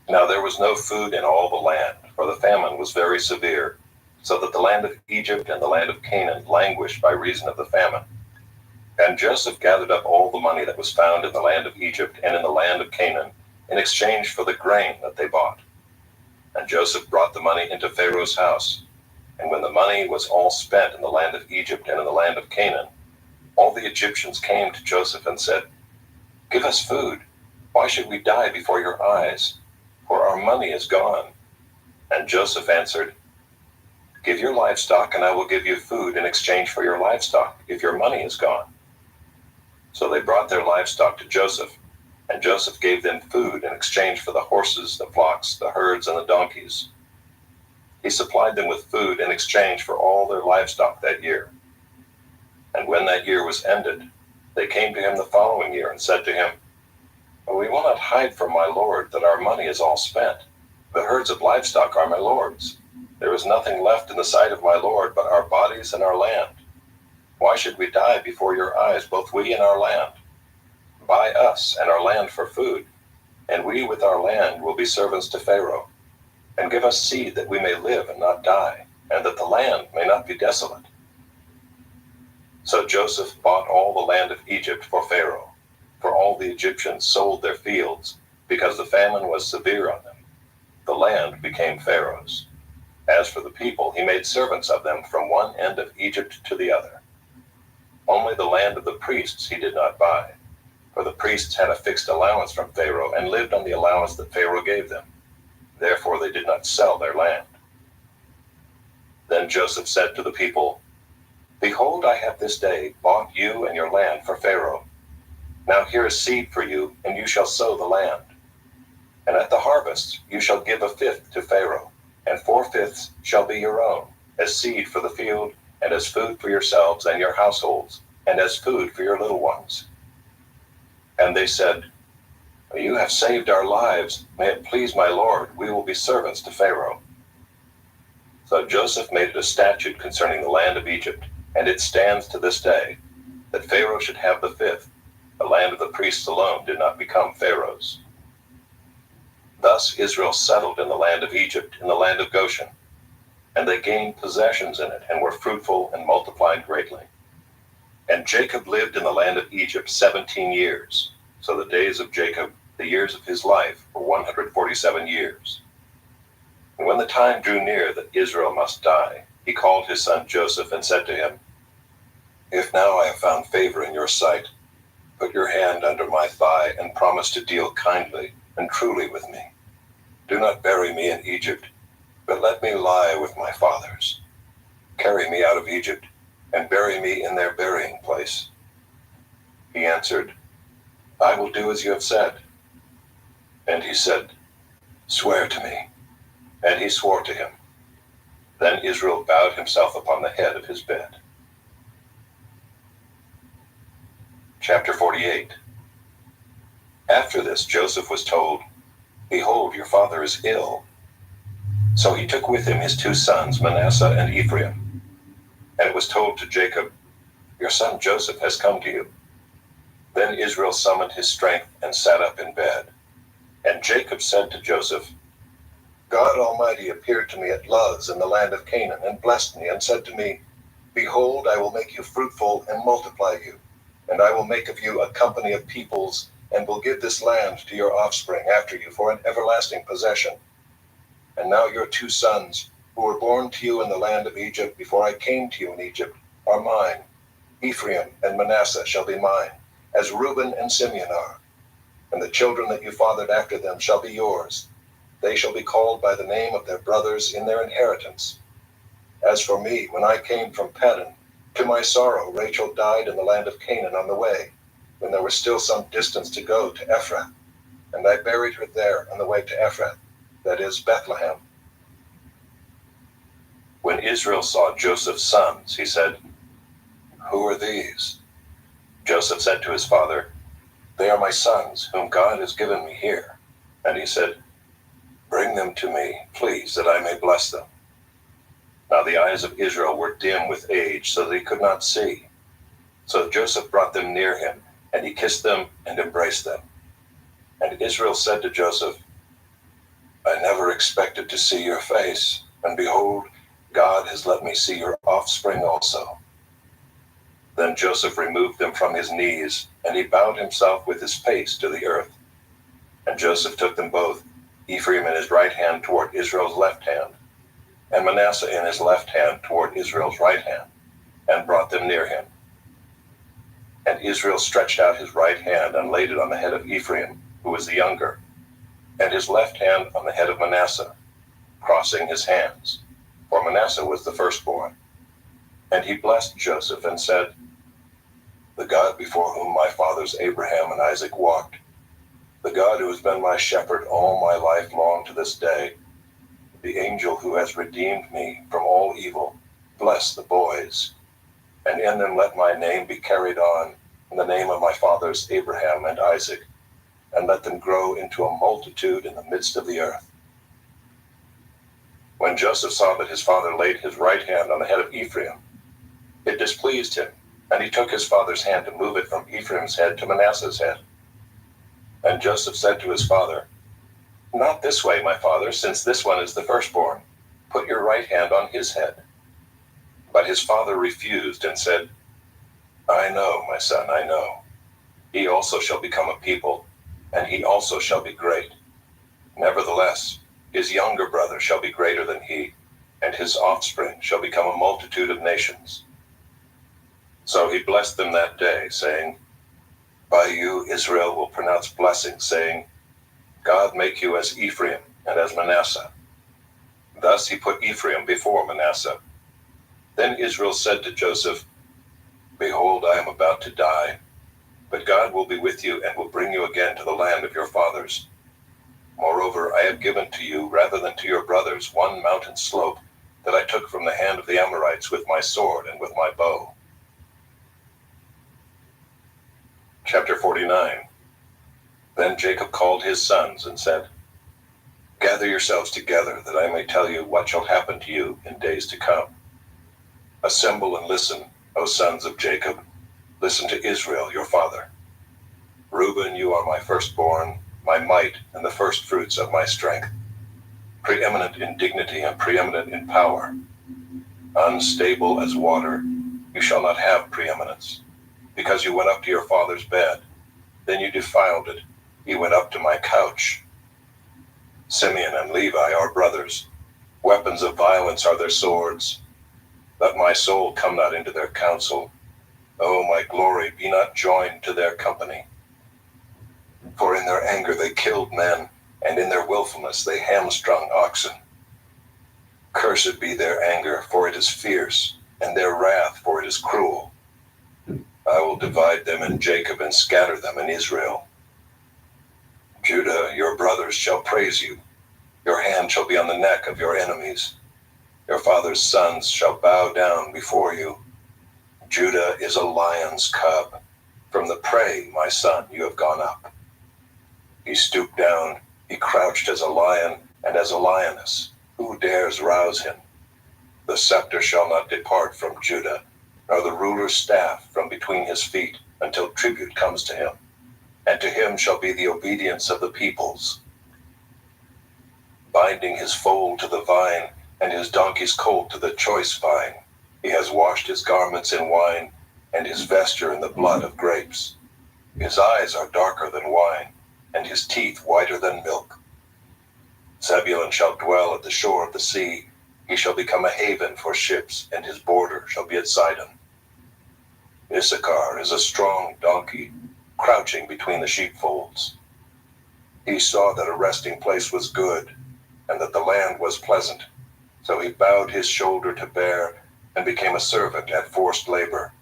Now there was no food in all the land, for the famine was very severe, so that the land of Egypt and the land of Canaan languished by reason of the famine. And Joseph gathered up all the money that was found in the land of Egypt and in the land of Canaan, in exchange for the grain that they bought. And Joseph brought the money into Pharaoh's house. And when the money was all spent in the land of Egypt and in the land of Canaan, all the Egyptians came to Joseph and said, "Give us food. Why should we die before your eyes? For our money is gone." And Joseph answered, "Give your livestock, and I will give you food in exchange for your livestock, if your money is gone." So they brought their livestock to Joseph, and Joseph gave them food in exchange for the horses, the flocks, the herds, and the donkeys. He supplied them with food in exchange for all their livestock that year. And when that year was ended, they came to him the following year and said to him, "We will not hide from my lord that our money is all spent. The herds of livestock are my lord's. There is nothing left in the sight of my lord but our bodies and our land. Why should we die before your eyes, both we and our land? Buy us and our land for food, and we with our land will be servants to Pharaoh. And give us seed that we may live and not die, and that the land may not be desolate." So Joseph bought all the land of Egypt for Pharaoh, for all the Egyptians sold their fields, because the famine was severe on them. The land became Pharaoh's. As for the people, he made servants of them from one end of Egypt to the other. Only the land of the priests he did not buy. for the priests had a fixed allowance from Pharaoh and lived on the allowance that Pharaoh gave them. Therefore they did not sell their land. Then Joseph said to the people, "Behold, I have this day bought you and your land for Pharaoh. Now here is seed for you, and you shall sow the land. And at the harvest you shall give a fifth to Pharaoh, and 4/5 shall be your own, as seed for the field, and as food for yourselves and your households, and as food for your little ones." And they said, "You have saved our lives. May it please my lord, we will be servants to Pharaoh." So Joseph made it a statute concerning the land of Egypt, and it stands to this day, that Pharaoh should have the fifth. The land of the priests alone did not become Pharaoh's. Thus Israel settled in the land of Egypt, in the land of Goshen, and they gained possessions in it, and were fruitful and multiplied greatly. And Jacob lived in the land of Egypt 17 years. So the days of Jacob, the years of his life, were 147 years. And when the time drew near that Israel must die, he called his son Joseph and said to him, "If now I have found favor in your sight, put your hand under my thigh and promise to deal kindly and truly with me. Do not bury me in Egypt, but let me lie with my fathers. Carry me out of Egypt and bury me in their burying place." He answered, "I will do as you have said." And he said, "Swear to me." And he swore to him. Then Israel bowed himself upon the head of his bed. Chapter 48. After this Joseph was told, "Behold, your father is ill." So he took with him his 2 sons, Manasseh and Ephraim. And it was told to Jacob, "Your son Joseph has come to you." Then Israel summoned his strength and sat up in bed. And Jacob said to Joseph, "God Almighty appeared to me at Luz in the land of Canaan, and blessed me, and said to me, 'Behold, I will make you fruitful and multiply you, and I will make of you a company of peoples, and will give this land to your offspring after you for an everlasting possession.' And now your 2 sons, who were born to you in the land of Egypt before I came to you in Egypt, are mine. Ephraim and Manasseh shall be mine, as Reuben and Simeon are. And the children that you fathered after them shall be yours. They shall be called by the name of their brothers in their inheritance. As for me, when I came from Paddan, to my sorrow Rachel died in the land of Canaan on the way, when there was still some distance to go to Ephrath. And I buried her there on the way to Ephrath, that is, Bethlehem." When Israel saw Joseph's sons, he said, "Who are these?" Joseph said to his father, "They are my sons, whom God has given me here." And he said, "Bring them to me, please, that I may bless them." Now the eyes of Israel were dim with age, so that he could not see. So Joseph brought them near him, and he kissed them and embraced them. And Israel said to Joseph, "I never expected to see your face, and behold, God has let me see your offspring also." Then Joseph removed them from his knees, and he bowed himself with his face to the earth. And Joseph took them both, Ephraim in his right hand toward Israel's left hand, and Manasseh in his left hand toward Israel's right hand, and brought them near him. And Israel stretched out his right hand and laid it on the head of Ephraim, who was the younger, and his left hand on the head of Manasseh, crossing his hands, for Manasseh was the firstborn. And he blessed Joseph and said, "The God before whom my fathers Abraham and Isaac walked, the God who has been my shepherd all my life long to this day, the angel who has redeemed me from all evil, bless the boys, and in them let my name be carried on, in the name of my fathers Abraham and Isaac, and let them grow into a multitude in the midst of the earth." When Joseph saw that his father laid his right hand on the head of Ephraim, it displeased him, and he took his father's hand to move it from Ephraim's head to Manasseh's head. And Joseph said to his father, "Not this way, my father, since this one is the firstborn. Put your right hand on his head." But his father refused and said, "I know, my son, I know. He also shall become a people, and he also shall be great. Nevertheless, his younger brother shall be greater than he, and his offspring shall become a multitude of nations." So he blessed them that day, saying, By you Israel will pronounce blessing, saying, God make you as Ephraim and as Manasseh. Thus he put Ephraim before Manasseh. Then Israel said to Joseph, Behold, I am about to die, but God will be with you and will bring you again to the land of your fathers. Moreover, I have given to you, rather than to your brothers, one mountain slope that I took from the hand of the Amorites with my sword and with my bow. Chapter 49. Then Jacob called his sons and said, Gather yourselves together, that I may tell you what shall happen to you in days to come. Assemble and listen, O sons of Jacob. Listen to Israel, your father. Reuben, you are my firstborn, my might, and the firstfruits of my strength. Preeminent in dignity and preeminent in power. Unstable as water, you shall not have preeminence. Because you went up to your father's bed, then you defiled it. You went up to my couch. Simeon and Levi are brothers. Weapons of violence are their swords. Let my soul come not into their counsel. O my glory, be not joined to their company. For in their anger they killed men, and in their willfulness they hamstrung oxen. Cursed be their anger, for it is fierce, and their wrath, for it is cruel. I will divide them in Jacob and scatter them in Israel. Judah, your brothers shall praise you. Your hand shall be on the neck of your enemies. Your father's sons shall bow down before you. Judah is a lion's cub. From the prey, my son, you have gone up. He stooped down, he crouched as a lion and as a lioness. Who dares rouse him? The scepter shall not depart from Judah, nor the ruler's staff from between his feet, until tribute comes to him. And to him shall be the obedience of the peoples. Binding his foal to the vine, and his donkey's colt to the choice vine. He has washed his garments in wine, and his vesture in the blood of grapes. His eyes are darker than wine, and his teeth whiter than milk. Zebulun shall dwell at the shore of the sea. He shall become a haven for ships, and his border shall be at Sidon. Issachar is a strong donkey, crouching between the sheepfolds. He saw that a resting place was good, and that the land was pleasant. So he bowed his shoulder to bear, and became a servant at forced labor.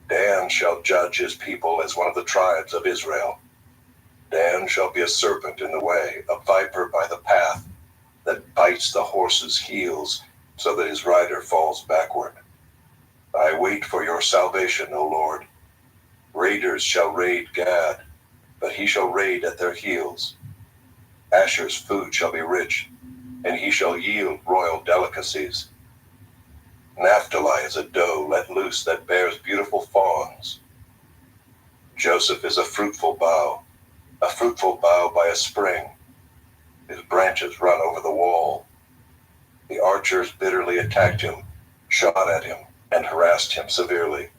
Dan shall judge his people as one of the tribes of Israel. Dan shall be a serpent in the way, a viper by the path, that bites the horse's heels, so that his rider falls backward. I wait for your salvation, O Lord. Raiders shall raid Gad, but he shall raid at their heels. Asher's food shall be rich, and he shall yield royal delicacies. Naphtali is a doe let loose that bears beautiful fawns. Joseph is a fruitful bough by a spring. His branches run over the wall. The archers bitterly attacked him, shot at him, and harassed him severely.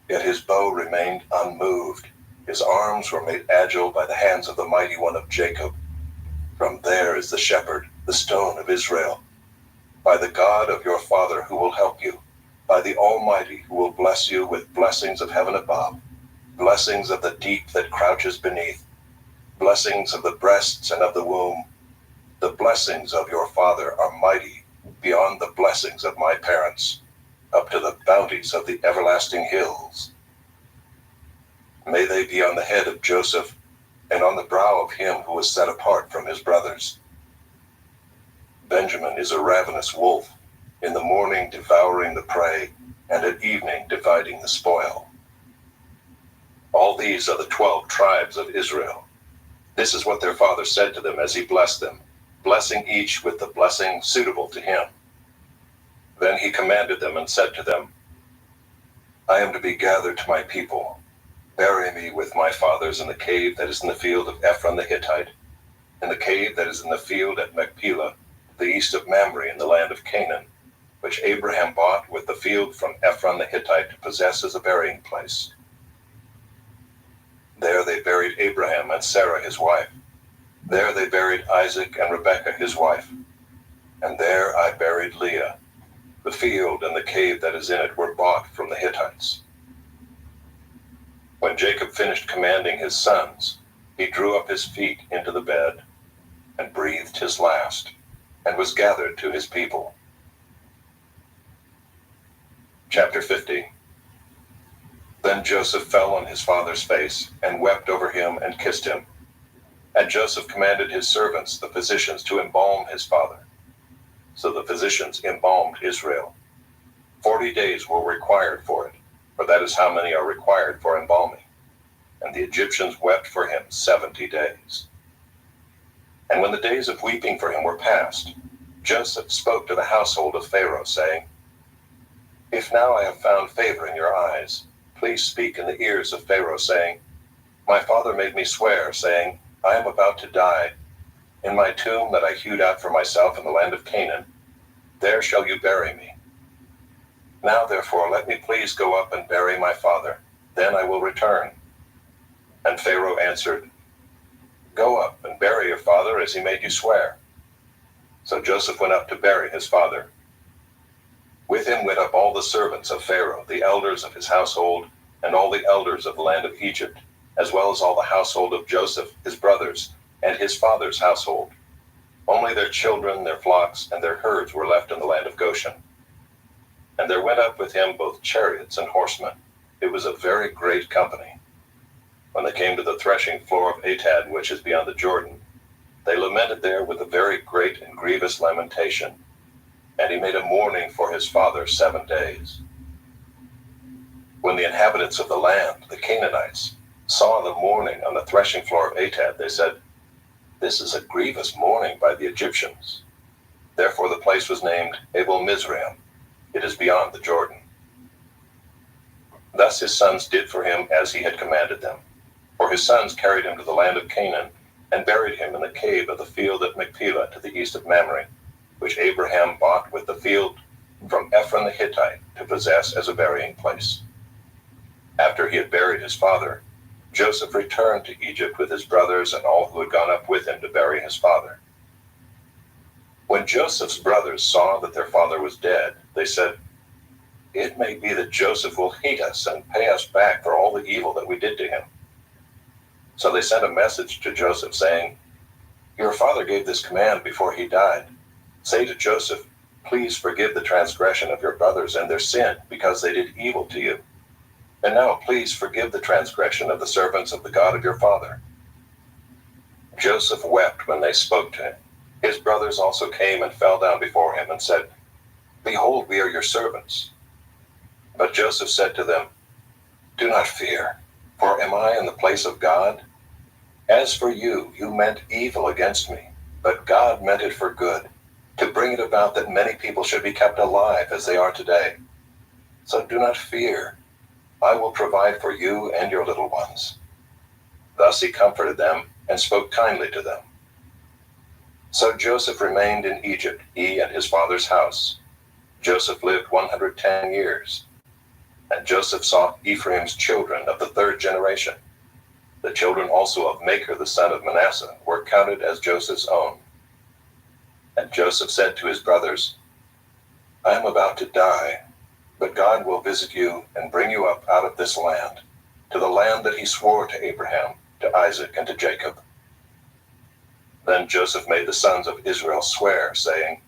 Yet his bow remained unmoved. His arms were made agile by the hands of the mighty one of Jacob. From there is the shepherd, the stone of Israel. By the God of your father who will help you, by the Almighty who will bless you with blessings of heaven above, blessings of the deep that crouches beneath, blessings of the breasts and of the womb. The blessings of your father are mighty, beyond the blessings of my parents, up to the bounties of the everlasting hills. May they be on the head of Joseph, and on the brow of him who was set apart from his brothers. Benjamin is a ravenous wolf, in the morning devouring the prey, and at evening dividing the spoil. All these are the 12 tribes of Israel. This is what their father said to them as he blessed them, blessing each with the blessing suitable to him. Then he commanded them and said to them, I am to be gathered to my people. Bury me with my fathers in the cave that is in the field of Ephron the Hittite, in the cave that is in the field at Machpelah, the east of Mamre in the land of Canaan, which Abraham bought with the field from Ephron the Hittite to possess as a burying place. There they buried Abraham and Sarah his wife. There they buried Isaac and Rebekah his wife. And there I buried Leah. The field and the cave that is in it were bought from the Hittites. When Jacob finished commanding his sons, he drew up his feet into the bed and breathed his last, and was gathered to his people. Chapter 50. Then Joseph fell on his father's face and wept over him and kissed him. And Joseph commanded his servants, the physicians, to embalm his father. So the physicians embalmed Israel. 40 days were required for it, for that is how many are required for embalming. And the Egyptians wept for him 70 days. And when the days of weeping for him were past, Joseph spoke to the household of Pharaoh, saying, If now I have found favor in your eyes, please speak in the ears of Pharaoh, saying, My father made me swear, saying, I am about to die. In my tomb that I hewed out for myself in the land of Canaan, there shall you bury me. Now therefore let me please go up and bury my father, then I will return. And Pharaoh answered, Go up and bury your father as he made you swear. So Joseph went up to bury his father. With him went up all the servants of Pharaoh, the elders of his household, and all the elders of the land of Egypt, as well as all the household of Joseph, his brothers, and his father's household. Only their children, their flocks, and their herds were left in the land of Goshen. And there went up with him both chariots and horsemen. It was a very great company. When they came to the threshing floor of Atad, which is beyond the Jordan, they lamented there with a very great and grievous lamentation. And he made a mourning for his father 7 days. When the inhabitants of the land, the Canaanites, saw the mourning on the threshing floor of Atad, they said, This is a grievous mourning by the Egyptians. Therefore the place was named Abel Mizraim. It is beyond the Jordan. Thus his sons did for him as he had commanded them. For his sons carried him to the land of Canaan, and buried him in the cave of the field at Machpelah to the east of Mamre, which Abraham bought with the field from Ephron the Hittite to possess as a burying place. After he had buried his father, Joseph returned to Egypt with his brothers and all who had gone up with him to bury his father. When Joseph's brothers saw that their father was dead, they said, It may be that Joseph will hate us and pay us back for all the evil that we did to him. So they sent a message to Joseph, saying, Your father gave this command before he died. Say to Joseph, Please forgive the transgression of your brothers and their sin, because they did evil to you. And now please forgive the transgression of the servants of the God of your father. Joseph wept when they spoke to him. His brothers also came and fell down before him and said, Behold, we are your servants. But Joseph said to them, Do not fear, for am I in the place of God? As for you, you meant evil against me, but God meant it for good, to bring it about that many people should be kept alive as they are today. So do not fear. I will provide for you and your little ones. Thus he comforted them and spoke kindly to them. So Joseph remained in Egypt, he and his father's house. Joseph lived 110 years. And Joseph saw Ephraim's children of the 3rd generation. The children also of Machir the son of Manasseh were counted as Joseph's own. And Joseph said to his brothers, I am about to die, but God will visit you and bring you up out of this land, to the land that he swore to Abraham, to Isaac, and to Jacob. Then Joseph made the sons of Israel swear, saying,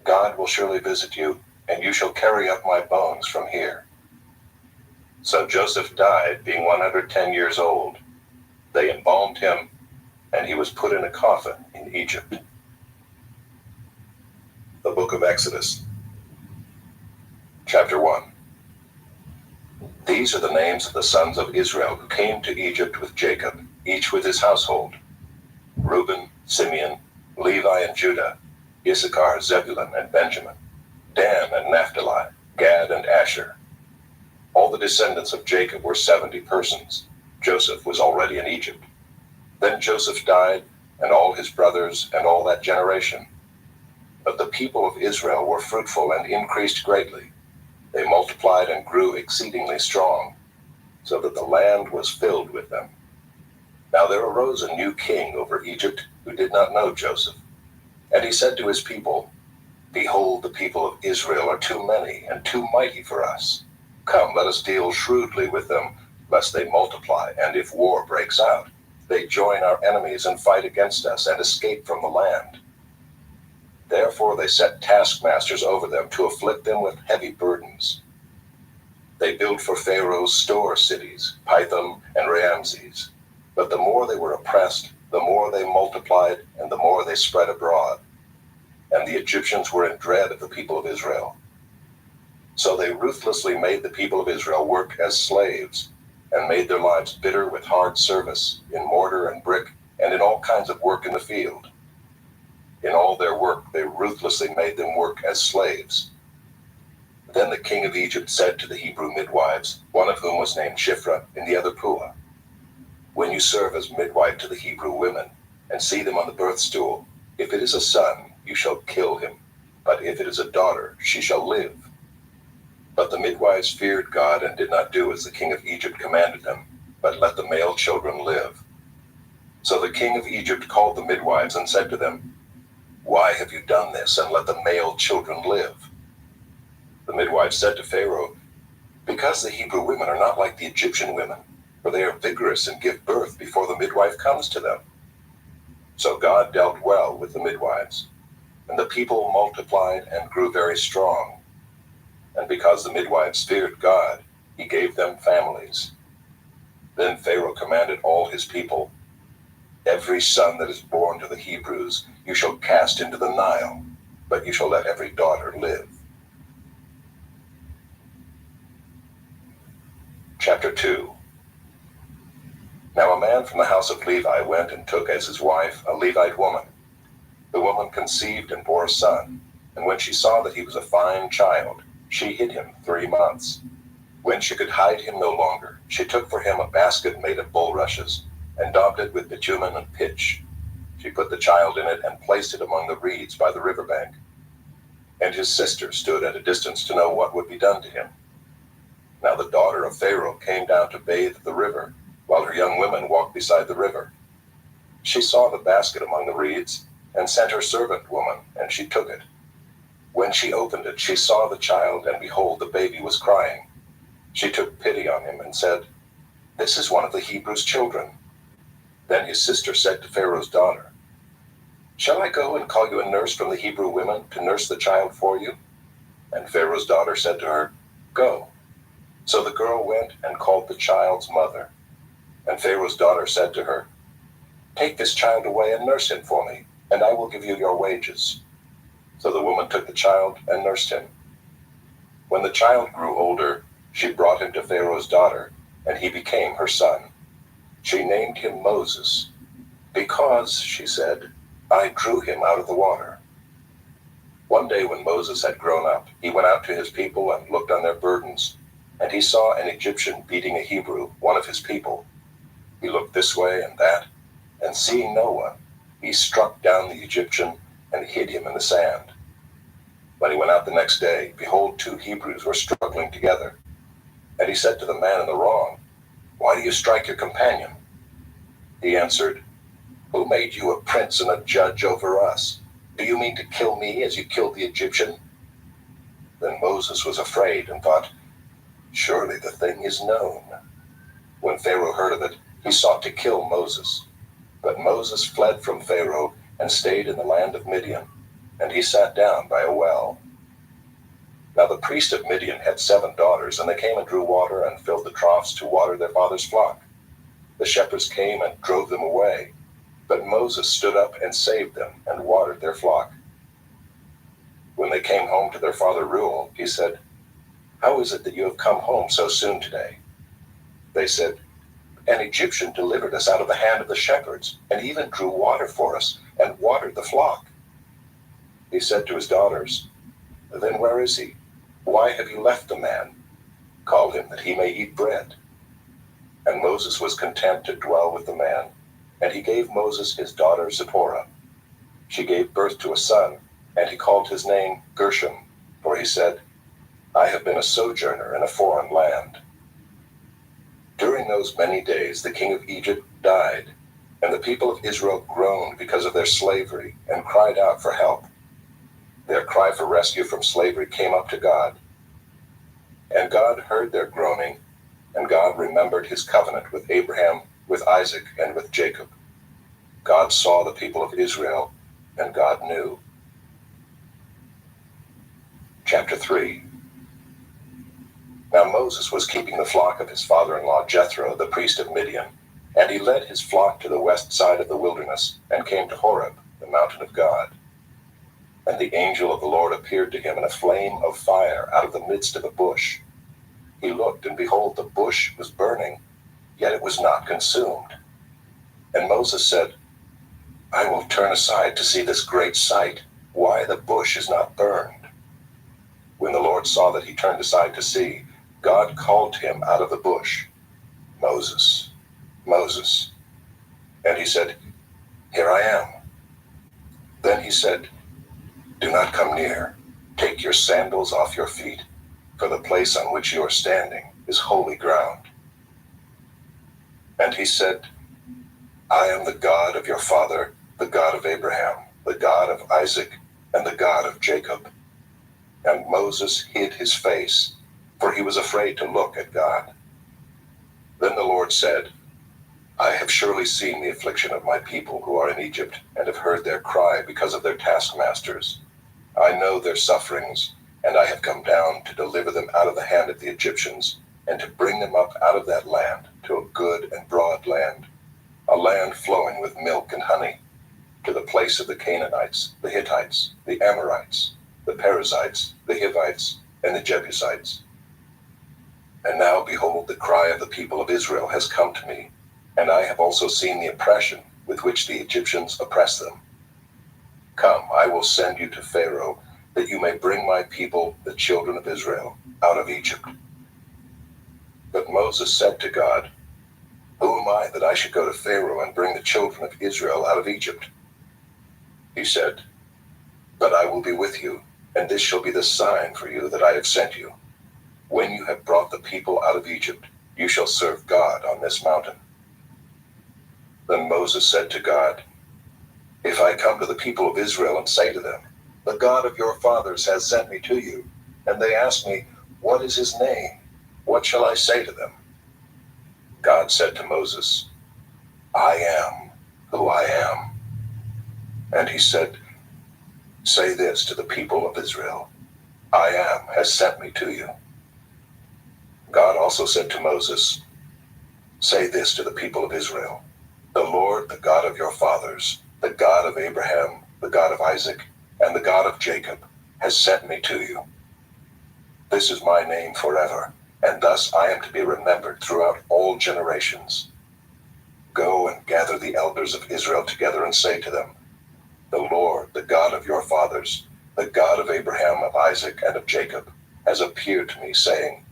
God will surely visit you, and you shall carry up my bones from here. So Joseph died, being 110 years old. They embalmed him, and he was put in a coffin in Egypt. The Book of Exodus. Chapter 1. These are the names of the sons of Israel who came to Egypt with Jacob, each with his household: Reuben, Simeon, Levi, and Judah, Issachar, Zebulun, and Benjamin, Dan and Naphtali, Gad and Asher. All the descendants of Jacob were 70 persons. Joseph was already in Egypt. Then Joseph died, and all his brothers, and all that generation. But the people of Israel were fruitful and increased greatly. They multiplied and grew exceedingly strong, so that the land was filled with them. Now there arose a new king over Egypt who did not know Joseph. And he said to his people, Behold, the people of Israel are too many and too mighty for us. Come, let us deal shrewdly with them, lest they multiply, and if war breaks out, they join our enemies and fight against us and escape from the land. Therefore they set taskmasters over them to afflict them with heavy burdens. They built for Pharaoh store cities, Pithom and Ramses. But the more they were oppressed, the more they multiplied, and the more they spread abroad. And the Egyptians were in dread of the people of Israel. So they ruthlessly made the people of Israel work as slaves, and made their lives bitter with hard service, in mortar and brick, and in all kinds of work in the field. In all their work they ruthlessly made them work as slaves. Then the king of Egypt said to the Hebrew midwives, one of whom was named Shiphrah, and the other Puah, when you serve as midwife to the Hebrew women, and see them on the birth stool, if it is a son, you shall kill him, but if it is a daughter, she shall live. But the midwives feared God and did not do as the king of Egypt commanded them, but let the male children live. So the king of Egypt called the midwives and said to them, why have you done this, and let the male children live? The midwives said to Pharaoh, because the Hebrew women are not like the Egyptian women, for they are vigorous and give birth before the midwife comes to them. So God dealt well with the midwives, and the people multiplied and grew very strong. And because the midwives feared God, he gave them families. Then Pharaoh commanded all his people, every son that is born to the Hebrews you shall cast into the Nile, but you shall let every daughter live. Chapter 2. Now a man from the house of Levi went and took as his wife a Levite woman. The woman conceived and bore a son, and when she saw that he was a fine child, she hid him 3 months. When she could hide him no longer, she took for him a basket made of bulrushes, and daubed it with bitumen and pitch. She put the child in it and placed it among the reeds by the river bank. And his sister stood at a distance to know what would be done to him. Now the daughter of Pharaoh came down to bathe at the river, while her young women walked beside the river. She saw the basket among the reeds, and sent her servant woman, and she took it. When she opened it, she saw the child, and behold, the baby was crying. She took pity on him, and said, this is one of the Hebrews' children. Then his sister said to Pharaoh's daughter, shall I go and call you a nurse from the Hebrew women to nurse the child for you? And Pharaoh's daughter said to her, go. So the girl went and called the child's mother. And Pharaoh's daughter said to her, take this child away and nurse him for me, and I will give you your wages. So the woman took the child and nursed him. When the child grew older, she brought him to Pharaoh's daughter, and he became her son. She named him Moses, because, she said, I drew him out of the water. One day when Moses had grown up, he went out to his people and looked on their burdens, and he saw an Egyptian beating a Hebrew, one of his people. He looked this way and that, and seeing no one, he struck down the Egyptian and hid him in the sand. When he went out the next day, behold, 2 Hebrews were struggling together. And he said to the man in the wrong, why do you strike your companion? He answered, who made you a prince and a judge over us? Do you mean to kill me as you killed the Egyptian? Then Moses was afraid and thought, surely the thing is known. When Pharaoh heard of it, he sought to kill Moses. But Moses fled from Pharaoh and stayed in the land of Midian, and he sat down by a well. Now the priest of Midian had 7 daughters, and they came and drew water and filled the troughs to water their father's flock. The shepherds came and drove them away, but Moses stood up and saved them and watered their flock. When they came home to their father Reuel, he said, how is it that you have come home so soon today? They said, an Egyptian delivered us out of the hand of the shepherds, and even drew water for us, and watered the flock. He said to his daughters, then where is he? Why have you left the man? Call him that he may eat bread. And Moses was content to dwell with the man, and he gave Moses his daughter Zipporah. She gave birth to a son, and he called his name Gershom, for he said, I have been a sojourner in a foreign land. During those many days the king of Egypt died, and the people of Israel groaned because of their slavery, and cried out for help. Their cry for rescue from slavery came up to God. And God heard their groaning, And God remembered his covenant with Abraham, with Isaac, and with Jacob. God saw the people of Israel, and God knew. Chapter 3. Now Moses was keeping the flock of his father-in-law Jethro, the priest of Midian, and he led his flock to the west side of the wilderness, and came to Horeb, the mountain of God. And the angel of the Lord appeared to him in a flame of fire out of the midst of a bush. He looked, and behold, the bush was burning, yet it was not consumed. And Moses said, I will turn aside to see this great sight, why the bush is not burned. When the Lord saw that he turned aside to see, God called him out of the bush, Moses, Moses. And he said, Here I am. Then he said, Do not come near. Take your sandals off your feet, for the place on which you are standing is holy ground. And he said, I am the God of your father, the God of Abraham, the God of Isaac, and the God of Jacob. And Moses hid his face, for he was afraid to look at God. Then the Lord said, I have surely seen the affliction of my people who are in Egypt, and have heard their cry because of their taskmasters. I know their sufferings, and I have come down to deliver them out of the hand of the Egyptians, and to bring them up out of that land to a good and broad land, a land flowing with milk and honey, to the place of the Canaanites, the Hittites, the Amorites, the Perizzites, the Hivites, and the Jebusites. And now, behold, the cry of the people of Israel has come to me, and I have also seen the oppression with which the Egyptians oppress them. Come, I will send you to Pharaoh, that you may bring my people, the children of Israel, out of Egypt. But Moses said to God, Who am I that I should go to Pharaoh and bring the children of Israel out of Egypt? He said, But I will be with you, and this shall be the sign for you that I have sent you. When you have brought the people out of Egypt, you shall serve God on this mountain. Then Moses said to God, If I come to the people of Israel and say to them, The God of your fathers has sent me to you, and they ask me, What is his name? What shall I say to them? God said to Moses, I am who I am. And he said, Say this to the people of Israel, I am has sent me to you. God also said to Moses, Say this to the people of Israel, The Lord, the God of your fathers, the God of Abraham, the God of Isaac, and the God of Jacob, has sent me to you. This is my name forever, and thus I am to be remembered throughout all generations. Go and gather the elders of Israel together and say to them, The Lord, the God of your fathers, the God of Abraham, of Isaac, and of Jacob, has appeared to me, saying,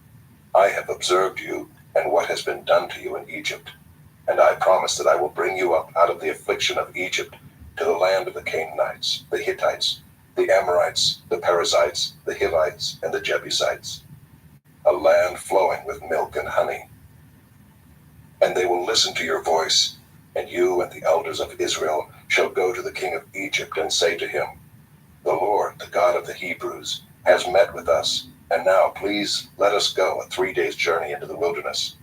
I have observed you and what has been done to you in Egypt, and I promise that I will bring you up out of the affliction of Egypt to the land of the Canaanites, the Hittites, the Amorites, the Perizzites, the Hivites, and the Jebusites, a land flowing with milk and honey. And they will listen to your voice, and you and the elders of Israel shall go to the king of Egypt and say to him, The Lord, the God of the Hebrews, has met with us, and now please let us go a 3 days' journey into the wilderness,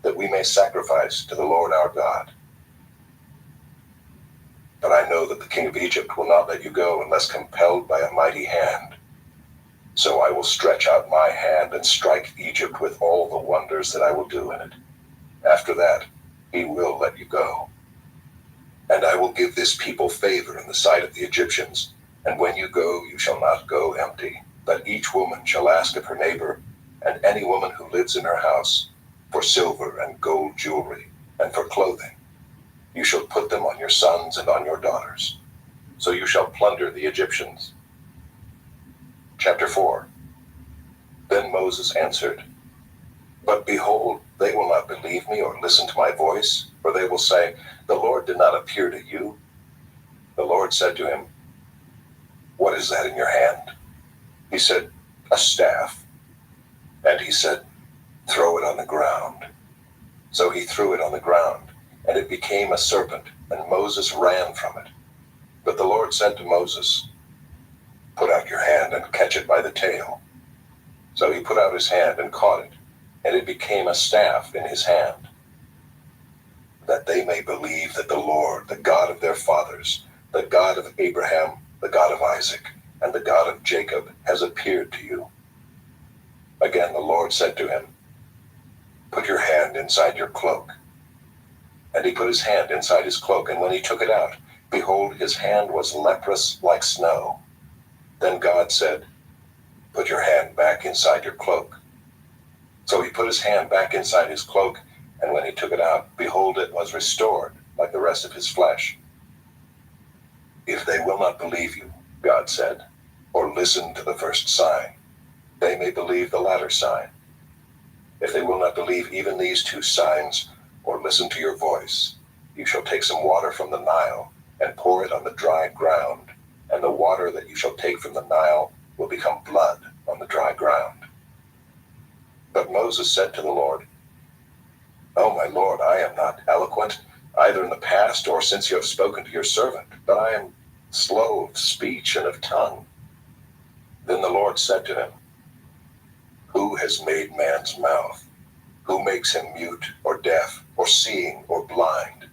that we may sacrifice to the Lord our God. But I know that the king of Egypt will not let you go unless compelled by a mighty hand. So I will stretch out my hand and strike Egypt with all the wonders that I will do in it. After that, he will let you go. And I will give this people favor in the sight of the Egyptians, and when you go, you shall not go empty, but each woman shall ask of her neighbor, and any woman who lives in her house, for silver and gold jewelry, and for clothing. You shall put them on your sons and on your daughters. So you shall plunder the Egyptians. Chapter 4. Then Moses answered, But behold, they will not believe me or listen to my voice, for they will say, The Lord did not appear to you. The Lord said to him, What is that in your hand? He said, A staff. And he said, Throw it on the ground. So he threw it on the ground, and it became a serpent, and Moses ran from it. But the Lord said to Moses, Put out your hand and catch it by the tail. So he put out his hand and caught it, and it became a staff in his hand, that they may believe that the Lord, the God of their fathers, the God of Abraham, the God of Isaac, and the God of Jacob, has appeared to you. Again the Lord said to him, put your hand inside your cloak. And he put his hand inside his cloak, and when he took it out, behold, his hand was leprous like snow. Then God said, put your hand back inside your cloak. So he put his hand back inside his cloak, and when he took it out, behold, it was restored like the rest of his flesh. If they will not believe you, God said, or listen to the first sign, they may believe the latter sign. If they will not believe even these two signs, or listen to your voice, you shall take some water from the Nile, and pour it on the dry ground, and the water that you shall take from the Nile will become blood on the dry ground. But Moses said to the Lord, O my Lord, I am not eloquent, either in the past or since you have spoken to your servant, but I am slow of speech and of tongue. Then the Lord said to him, who has made man's mouth? Who makes him mute or deaf or seeing or blind?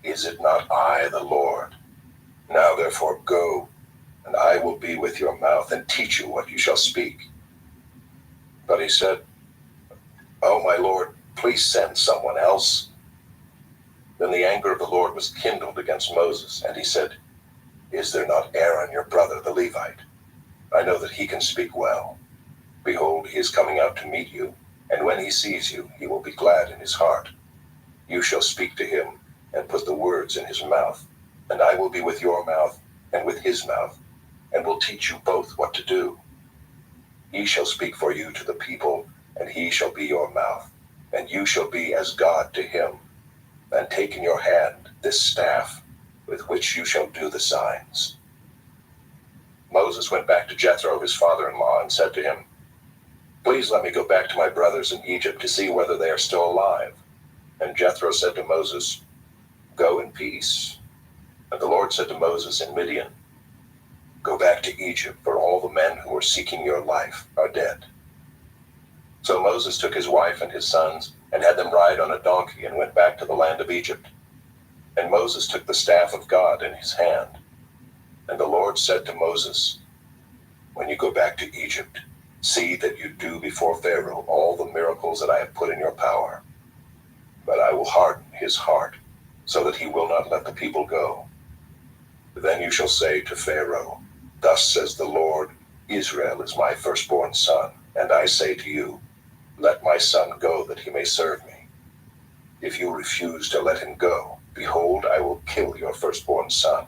Is it not I, the Lord? Now therefore go, and I will be with your mouth and teach you what you shall speak. But he said, O my Lord, please send someone else. Then the anger of the Lord was kindled against Moses, and he said, is there not Aaron your brother the Levite? I know that he can speak well. Behold, he is coming out to meet you, and when he sees you, he will be glad in his heart. You shall speak to him, and put the words in his mouth, and I will be with your mouth, and with his mouth, and will teach you both what to do. He shall speak for you to the people, and he shall be your mouth, and you shall be as God to him. And take in your hand this staff, with which you shall do the signs. Moses went back to Jethro, his father-in-law, and said to him, please let me go back to my brothers in Egypt to see whether they are still alive. And Jethro said to Moses, go in peace. And the Lord said to Moses in Midian, go back to Egypt, for all the men who are seeking your life are dead. So Moses took his wife and his sons, and had them ride on a donkey, and went back to the land of Egypt. And Moses took the staff of God in his hand. And the Lord said to Moses, when you go back to Egypt, see that you do before Pharaoh all the miracles that I have put in your power. But I will harden his heart, so that he will not let the people go. Then you shall say to Pharaoh, thus says the Lord, Israel is my firstborn son, and I say to you, let my son go that he may serve me. If you refuse to let him go, behold, I will kill your firstborn son.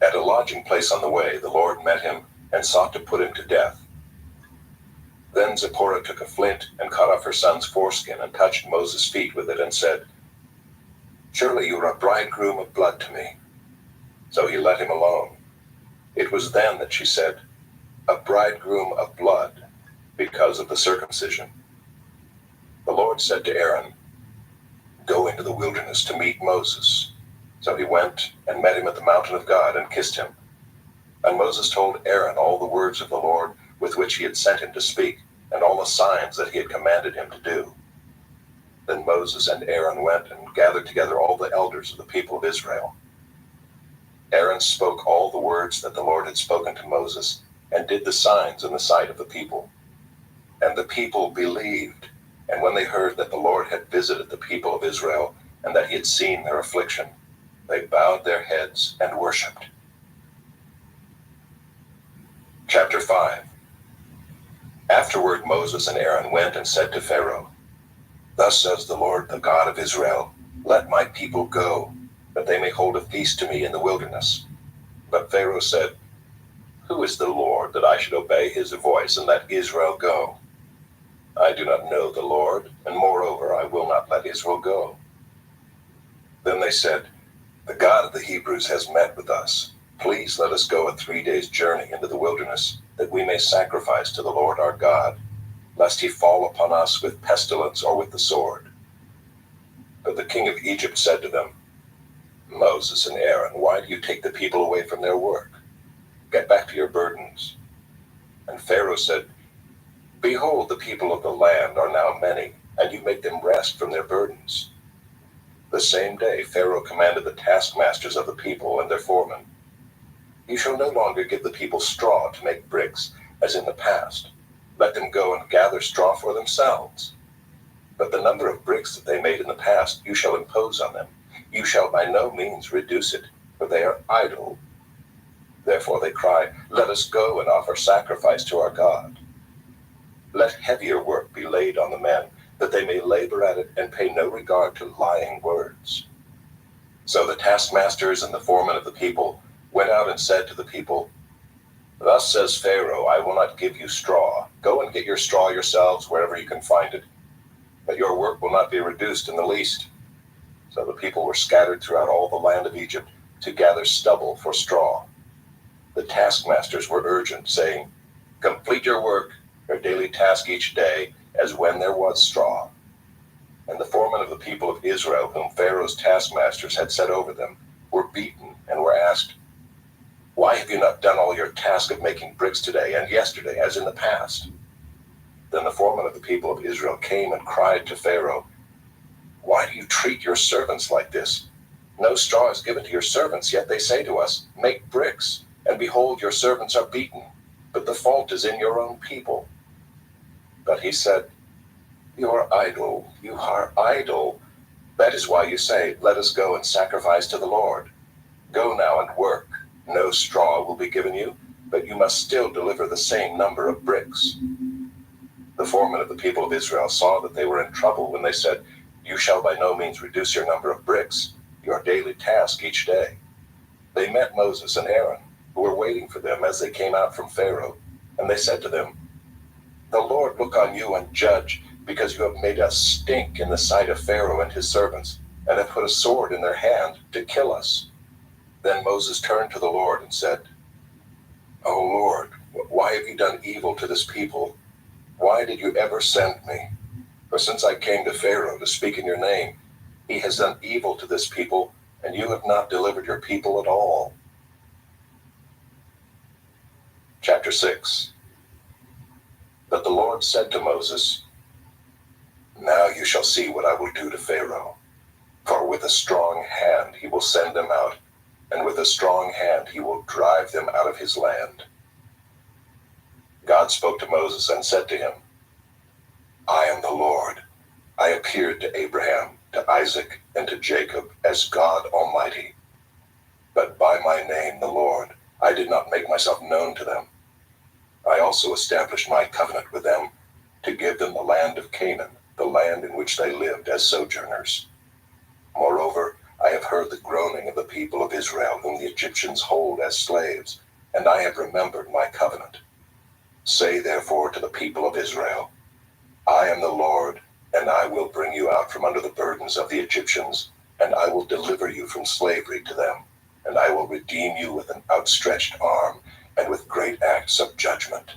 At a lodging place on the way, the Lord met him and sought to put him to death. Then Zipporah took a flint and cut off her son's foreskin and touched Moses' feet with it and said, surely you are a bridegroom of blood to me. So he let him alone. It was then that she said, a bridegroom of blood, because of the circumcision. The Lord said to Aaron, go into the wilderness to meet Moses. So he went and met him at the mountain of God and kissed him. And Moses told Aaron all the words of the Lord with which he had sent him to speak, and all the signs that he had commanded him to do. Then Moses and Aaron went and gathered together all the elders of the people of Israel. Aaron spoke all the words that the Lord had spoken to Moses, and did the signs in the sight of the people. And the people believed, and when they heard that the Lord had visited the people of Israel, and that he had seen their affliction, they bowed their heads and worshipped. Chapter 5. Afterward Moses and Aaron went and said to Pharaoh, thus says the Lord, the God of Israel, let my people go, that they may hold a feast to me in the wilderness. But Pharaoh said, who is the Lord, that I should obey his voice and let Israel go? I do not know the Lord, and moreover I will not let Israel go. Then they said, the God of the Hebrews has met with us. Please let us go a 3 days' journey into the wilderness, that we may sacrifice to the Lord our God, lest he fall upon us with pestilence or with the sword. But the king of Egypt said to them, Moses and Aaron, why do you take the people away from their work? Get back to your burdens. And Pharaoh said, Behold, the people of the land are now many, and you make them rest from their burdens. The same day Pharaoh commanded the taskmasters of the people and their foremen, you shall no longer give the people straw to make bricks, as in the past. Let them go and gather straw for themselves. But the number of bricks that they made in the past you shall impose on them. You shall by no means reduce it, for they are idle. Therefore they cry, let us go and offer sacrifice to our God. Let heavier work be laid on the men, that they may labor at it and pay no regard to lying words. So the taskmasters and the foremen of the people went out and said to the people, thus says Pharaoh, I will not give you straw. Go and get your straw yourselves wherever you can find it. But your work will not be reduced in the least. So the people were scattered throughout all the land of Egypt to gather stubble for straw. The taskmasters were urgent, saying, complete your work, your daily task each day, as when there was straw. And the foremen of the people of Israel, whom Pharaoh's taskmasters had set over them, were beaten and were asked, why have you not done all your task of making bricks today and yesterday, as in the past? Then the foreman of the people of Israel came and cried to Pharaoh, why do you treat your servants like this? No straw is given to your servants, yet they say to us, make bricks, and behold, your servants are beaten, but the fault is in your own people. But he said, you are idle, you are idle. That is why you say, let us go and sacrifice to the Lord. Go now and work. No straw will be given you, but you must still deliver the same number of bricks. The foremen of the people of Israel saw that they were in trouble when they said, you shall by no means reduce your number of bricks, your daily task each day. They met Moses and Aaron, who were waiting for them as they came out from Pharaoh, and they said to them, the Lord look on you and judge, because you have made us stink in the sight of Pharaoh and his servants, and have put a sword in their hand to kill us. Then Moses turned to the Lord and said, O Lord, why have you done evil to this people? Why did you ever send me? For since I came to Pharaoh to speak in your name, he has done evil to this people, and you have not delivered your people at all. Chapter 6. But the Lord said to Moses, now you shall see what I will do to Pharaoh. For with a strong hand he will send them out, and with a strong hand he will drive them out of his land. God spoke to Moses and said to him, I am the Lord. I appeared to Abraham, to Isaac, and to Jacob as God Almighty. But by my name, the Lord, I did not make myself known to them. I also established my covenant with them to give them the land of Canaan, the land in which they lived as sojourners. Moreover, I have heard the groaning of the people of Israel, whom the Egyptians hold as slaves, and I have remembered my covenant. Say therefore to the people of Israel, I am the Lord, and I will bring you out from under the burdens of the Egyptians, and I will deliver you from slavery to them, and I will redeem you with an outstretched arm, and with great acts of judgment.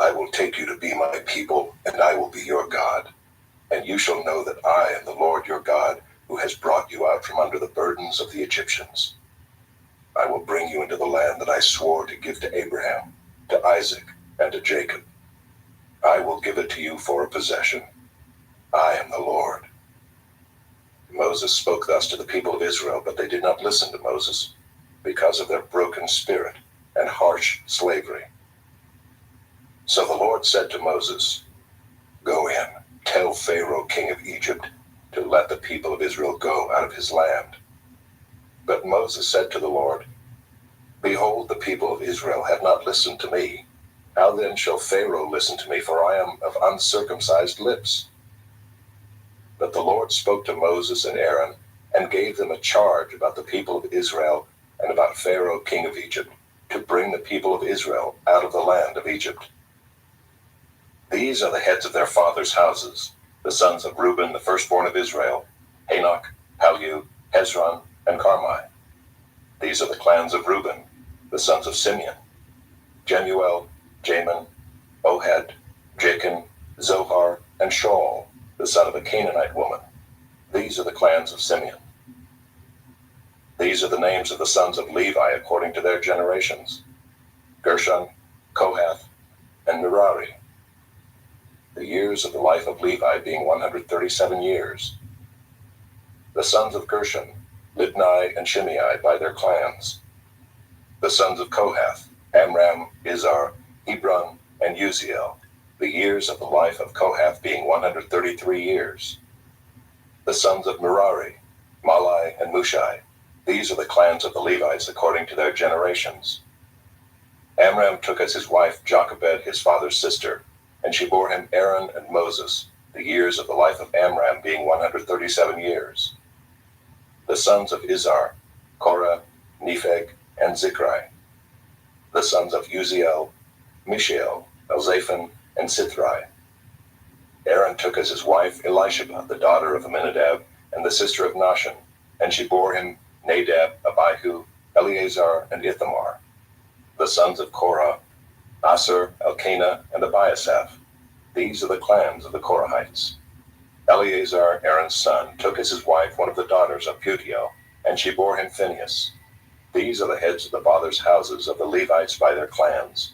I will take you to be my people, and I will be your God, and you shall know that I am the Lord your God, who has brought you out from under the burdens of the Egyptians. I will bring you into the land that I swore to give to Abraham, to Isaac, and to Jacob. I will give it to you for a possession. I am the Lord. Moses spoke thus to the people of Israel, but they did not listen to Moses, because of their broken spirit and harsh slavery. So the Lord said to Moses, go in, tell Pharaoh king of Egypt to let the people of Israel go out of his land. But Moses said to the Lord, behold, the people of Israel have not listened to me. How then shall Pharaoh listen to me, for I am of uncircumcised lips? But the Lord spoke to Moses and Aaron, and gave them a charge about the people of Israel, and about Pharaoh king of Egypt, to bring the people of Israel out of the land of Egypt. These are the heads of their fathers' houses, the sons of Reuben, the firstborn of Israel, Hanok, Palu, Hezron, and Carmi. These are the clans of Reuben, the sons of Simeon, Jemuel, Jamin, Ohad, Jachin, Zohar, and Shaul, the son of a Canaanite woman. These are the clans of Simeon. These are the names of the sons of Levi according to their generations: Gershon, Kohath, and Merari. the years of the life of Levi being 137 years. The sons of Gershon, Libni and Shimei by their clans. The sons of Kohath, Amram, Izhar, Hebron, and Uziel, the years of the life of Kohath being 133 years. The sons of Merari, Malai and Mushai, these are the clans of the Levites according to their generations. Amram took as his wife Jochebed his father's sister, and she bore him Aaron and Moses, the years of the life of Amram being 137 years. The sons of Izhar, Korah, Nepheg, and Zichri. The sons of Uziel, Mishael, Elzaphan, and Sithri. Aaron took as his wife Elisheba, the daughter of Amminadab, and the sister of Nahshon, and she bore him Nadab, Abihu, Eleazar, and Ithamar. The sons of Korah, Asher, Elkanah, and Abiasaph. These are the clans of the Korahites. Eleazar, Aaron's son, took as his wife one of the daughters of Putiel, and she bore him Phinehas. These are the heads of the fathers' houses of the Levites by their clans.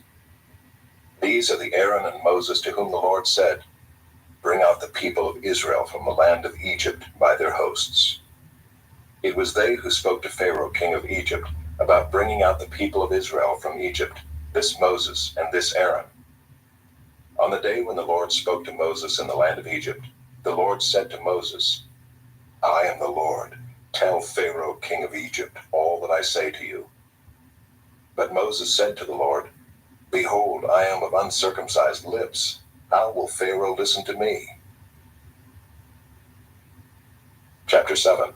These are the Aaron and Moses to whom the Lord said, "Bring out the people of Israel from the land of Egypt by their hosts." It was they who spoke to Pharaoh, king of Egypt, about bringing out the people of Israel from Egypt, this Moses and this Aaron. On the day when the Lord spoke to Moses in the land of Egypt, the Lord said to Moses, "I am the Lord. Tell Pharaoh, king of Egypt, all that I say to you." But Moses said to the Lord, "Behold, I am of uncircumcised lips. How will Pharaoh listen to me?" Chapter 7.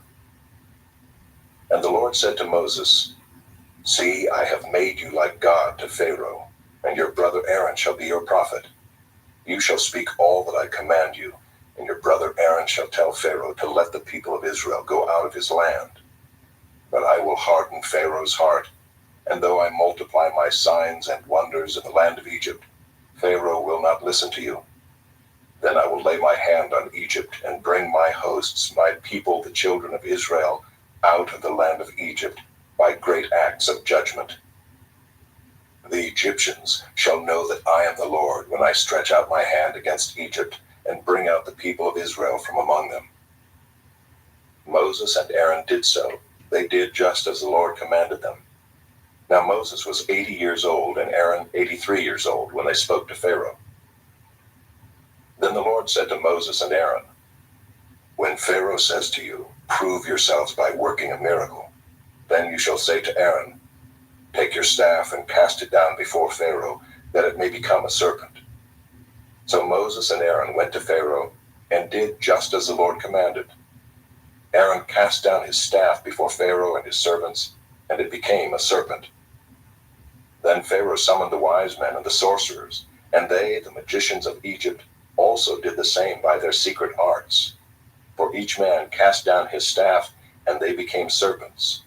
And the Lord said to Moses, "See, I have made you like God to Pharaoh, and your brother Aaron shall be your prophet. You shall speak all that I command you, and your brother Aaron shall tell Pharaoh to let the people of Israel go out of his land. But I will harden Pharaoh's heart, and though I multiply my signs and wonders in the land of Egypt, Pharaoh will not listen to you. Then I will lay my hand on Egypt and bring my hosts, my people, the children of Israel, out of the land of Egypt by great acts of judgment. The Egyptians shall know that I am the Lord when I stretch out my hand against Egypt and bring out the people of Israel from among them." Moses and Aaron did so. They did just as the Lord commanded them. Now Moses was 80 years old and Aaron 83 years old when they spoke to Pharaoh. Then the Lord said to Moses and Aaron, "When Pharaoh says to you, 'Prove yourselves by working a miracle,' then you shall say to Aaron, 'Take your staff and cast it down before Pharaoh, that it may become a serpent.'" So Moses and Aaron went to Pharaoh and did just as the Lord commanded. Aaron cast down his staff before Pharaoh and his servants, and it became a serpent. Then Pharaoh summoned the wise men and the sorcerers, and they, the magicians of Egypt, also did the same by their secret arts. For each man cast down his staff, and they became serpents.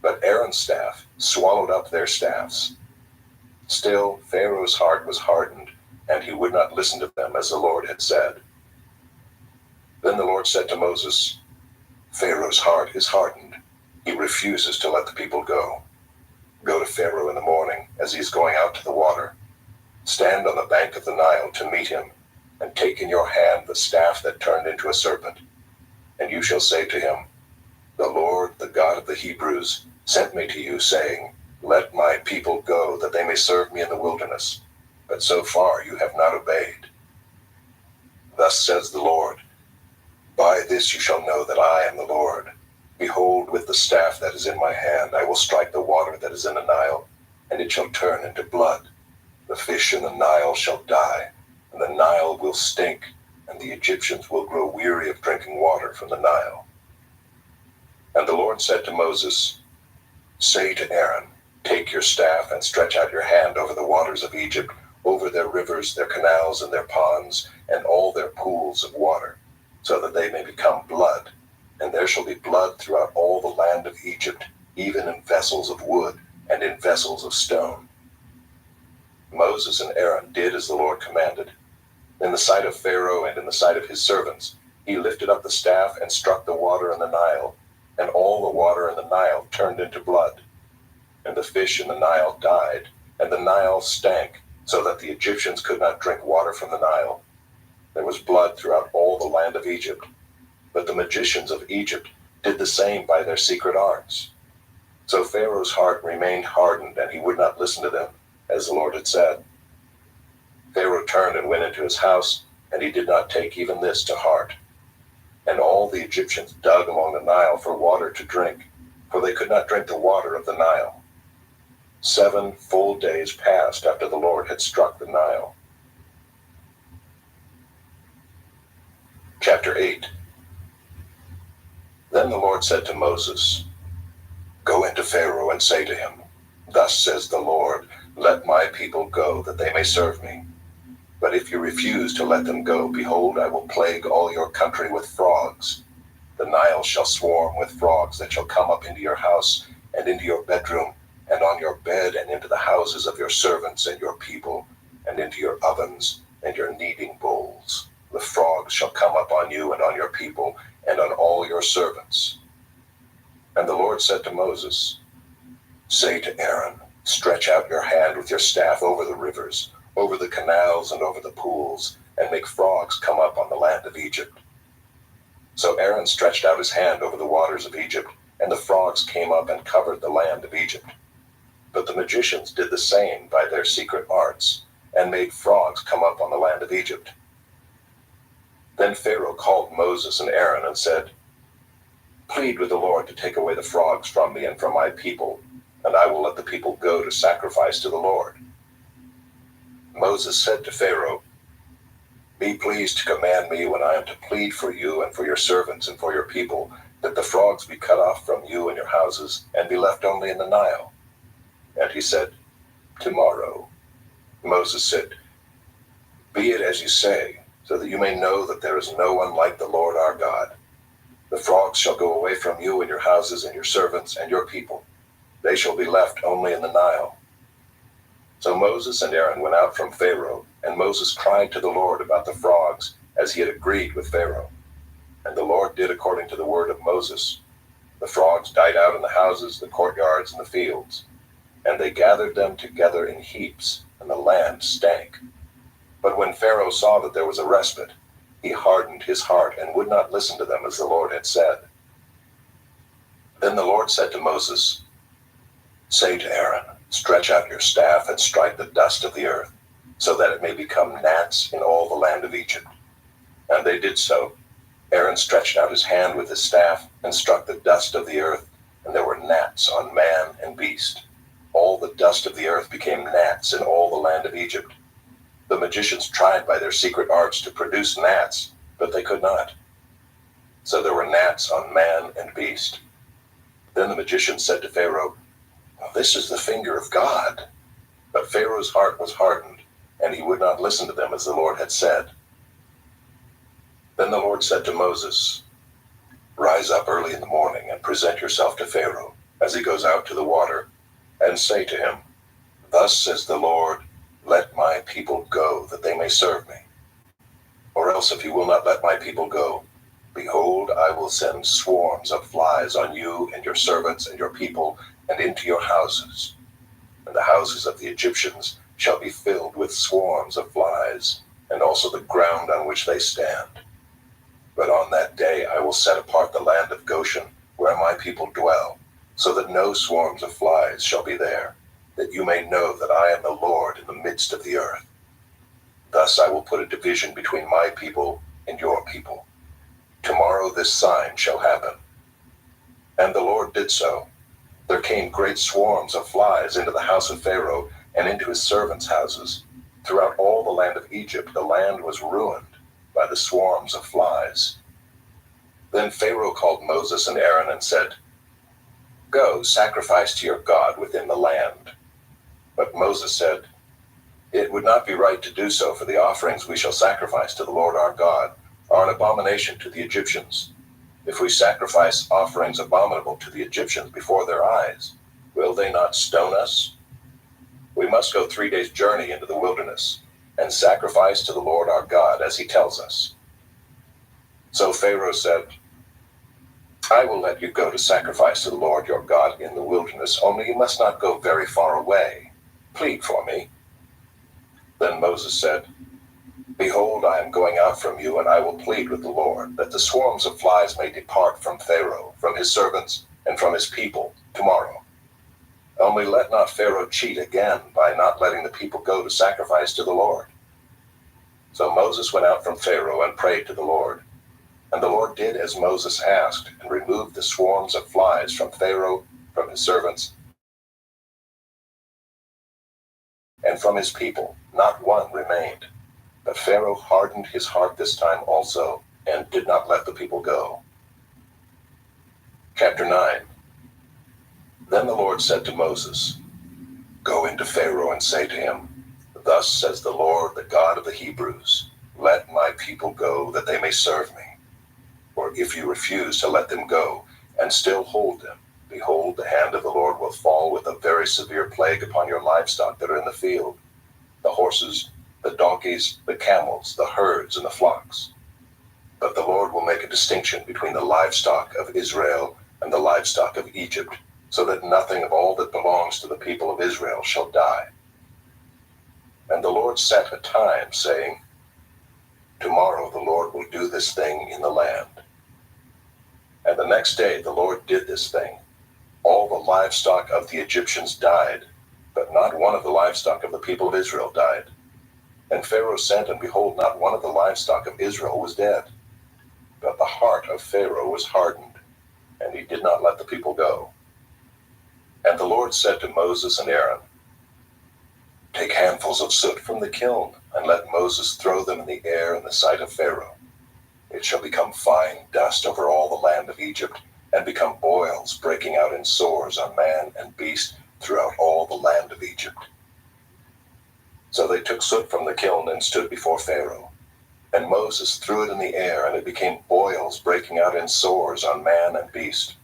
But Aaron's staff swallowed up their staffs. Still, Pharaoh's heart was hardened, and he would not listen to them as the Lord had said. Then the Lord said to Moses, "Pharaoh's heart is hardened. He refuses to let the people go. Go to Pharaoh in the morning as he is going out to the water. Stand on the bank of the Nile to meet him, and take in your hand the staff that turned into a serpent. And you shall say to him, 'The Lord, the God of the Hebrews, sent me to you, saying, Let my people go, that they may serve me in the wilderness. But so far you have not obeyed. Thus says the Lord, By this you shall know that I am the Lord. Behold, with the staff that is in my hand, I will strike the water that is in the Nile, and it shall turn into blood. The fish in the Nile shall die, and the Nile will stink, and the Egyptians will grow weary of drinking water from the Nile." And the Lord said to Moses, "Say to Aaron, Take your staff and stretch out your hand over the waters of Egypt, over their rivers, their canals, and their ponds, and all their pools of water, so that they may become blood. And there shall be blood throughout all the land of Egypt, even in vessels of wood and in vessels of stone." Moses and Aaron did as the Lord commanded. In the sight of Pharaoh and in the sight of his servants, he lifted up the staff and struck the water in the Nile, and all the water in the Nile turned into blood. And the fish in the Nile died, and the Nile stank, so that the Egyptians could not drink water from the Nile. there was blood throughout all the land of Egypt. But the magicians of Egypt did the same by their secret arts. So Pharaoh's heart remained hardened, and he would not listen to them, as the Lord had said. Pharaoh turned and went into his house, and he did not take even this to heart. And all the Egyptians dug along the Nile for water to drink, for they could not drink the water of the Nile. 7 full days passed after the Lord had struck the Nile. Chapter 8. Then the Lord said to Moses, "Go into Pharaoh and say to him, 'Thus says the Lord, let my people go, that they may serve me. But if you refuse to let them go, behold, I will plague all your country with frogs. The Nile shall swarm with frogs that shall come up into your house and into your bedroom and on your bed and into the houses of your servants and your people and into your ovens and your kneading bowls. The frogs shall come up on you and on your people and on all your servants.'" And the Lord said to Moses, "Say to Aaron, stretch out your hand with your staff over the rivers, over the canals and over the pools, and make frogs come up on the land of Egypt." So Aaron stretched out his hand over the waters of Egypt, and the frogs came up and covered the land of Egypt. But the magicians did the same by their secret arts, and made frogs come up on the land of Egypt. Then Pharaoh called Moses and Aaron and said, "Plead with the Lord to take away the frogs from me and from my people, and I will let the people go to sacrifice to the Lord." Moses said to Pharaoh, "Be pleased to command me when I am to plead for you and for your servants and for your people, that the frogs be cut off from you and your houses, and be left only in the Nile." And he said, "Tomorrow." Moses said, "Be it as you say, so that you may know that there is no one like the Lord our God. The frogs shall go away from you and your houses and your servants and your people. They shall be left only in the Nile." So Moses and Aaron went out from Pharaoh, and Moses cried to the Lord about the frogs, as he had agreed with Pharaoh. And the Lord did according to the word of Moses. The frogs died out in the houses, the courtyards, and the fields. And they gathered them together in heaps, and the land stank. But when Pharaoh saw that there was a respite, he hardened his heart and would not listen to them as the Lord had said. Then the Lord said to Moses, "Say to Aaron, stretch out your staff and strike the dust of the earth, so that it may become gnats in all the land of Egypt." And they did so. Aaron stretched out his hand with his staff and struck the dust of the earth, and there were gnats on man and beast. All the dust of the earth became gnats in all the land of Egypt. The magicians tried by their secret arts to produce gnats, but they could not. So there were gnats on man and beast. Then the magicians said to Pharaoh, "This is the finger of God." But Pharaoh's heart was hardened, and he would not listen to them as the Lord had said. Then the Lord said to Moses, "Rise up early in the morning and present yourself to Pharaoh as he goes out to the water, and say to him, 'Thus says the Lord, let my people go, that they may serve me. Or else if you will not let my people go, behold, I will send swarms of flies on you and your servants and your people and into your houses. And the houses of the Egyptians shall be filled with swarms of flies, and also the ground on which they stand. But on that day I will set apart the land of Goshen, where my people dwell, so that no swarms of flies shall be there, that you may know that I am the Lord in the midst of the earth. Thus I will put a division between my people and your people. Tomorrow this sign shall happen." And the Lord did so. There came great swarms of flies into the house of Pharaoh and into his servants' houses. Throughout all the land of Egypt the land was ruined by the swarms of flies. Then Pharaoh called Moses and Aaron and said, "Go, sacrifice to your God within the land." But Moses said, "It would not be right to do so, for the offerings we shall sacrifice to the Lord our God are an abomination to the Egyptians. If we sacrifice offerings abominable to the Egyptians before their eyes, will they not stone us? We must go 3 days' journey into the wilderness, and sacrifice to the Lord our God as he tells us." So Pharaoh said, "I will let you go to sacrifice to the Lord your God in the wilderness, only you must not go very far away. Plead for me." Then Moses said, Behold, I am going out from you, and I will plead with the Lord, that the swarms of flies may depart from Pharaoh, from his servants, and from his people tomorrow. Only let not Pharaoh cheat again by not letting the people go to sacrifice to the Lord. So Moses went out from Pharaoh and prayed to the Lord. And the Lord did as Moses asked, and removed the swarms of flies from Pharaoh, from his servants, and from his people. Not one remained. But Pharaoh hardened his heart this time also, and did not let the people go. Chapter 9. Then the Lord said to Moses, Go into Pharaoh and say to him, Thus says the Lord, the God of the Hebrews, Let my people go, that they may serve me. For if you refuse to let them go, and still hold them, behold, the hand of the Lord will fall with a very severe plague upon your livestock that are in the field, the horses, the donkeys, the camels, the herds, and the flocks. But the Lord will make a distinction between the livestock of Israel and the livestock of Egypt, so that nothing of all that belongs to the people of Israel shall die. And the Lord set a time, saying, Tomorrow the Lord will do this thing in the land. And the next day the Lord did this thing. All the livestock of the Egyptians died, but not one of the livestock of the people of Israel died. And Pharaoh sent, and behold, not one of the livestock of Israel was dead. But the heart of Pharaoh was hardened, and he did not let the people go. And the Lord said to Moses and Aaron, Take handfuls of soot from the kiln, and let Moses throw them in the air in the sight of Pharaoh. It shall become fine dust over all the land of Egypt, and become boils breaking out in sores on man and beast throughout all the land of Egypt. So they took soot from the kiln and stood before Pharaoh. And Moses threw it in the air, and it became boils breaking out in sores on man and beast.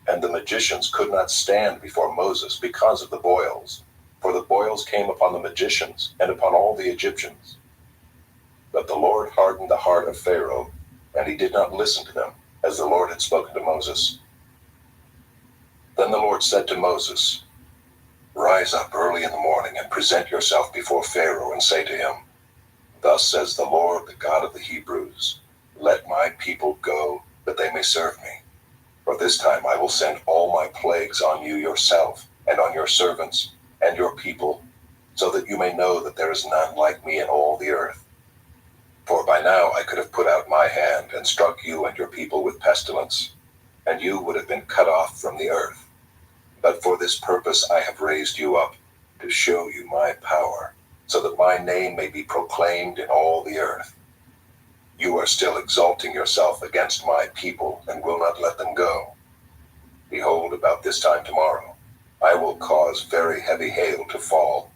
And the magicians could not stand before Moses because of the boils, for the boils came upon the magicians and upon all the Egyptians. But the Lord hardened the heart of Pharaoh, and he did not listen to them, as the Lord had spoken to Moses. Then the Lord said to Moses, Rise up early in the morning and present yourself before Pharaoh, and say to him, Thus says the Lord, the God of the Hebrews, Let my people go, that they may serve me. For this time I will send all my plagues on you yourself, and on your servants, and your people, so that you may know that there is none like me in all the earth. For by now I could have put out my hand and struck you and your people with pestilence, and you would have been cut off from the earth. But for this purpose I have raised you up, to show you my power, so that my name may be proclaimed in all the earth. You are still exalting yourself against my people, and will not let them go. Behold, about this time tomorrow, I will cause very heavy hail to fall,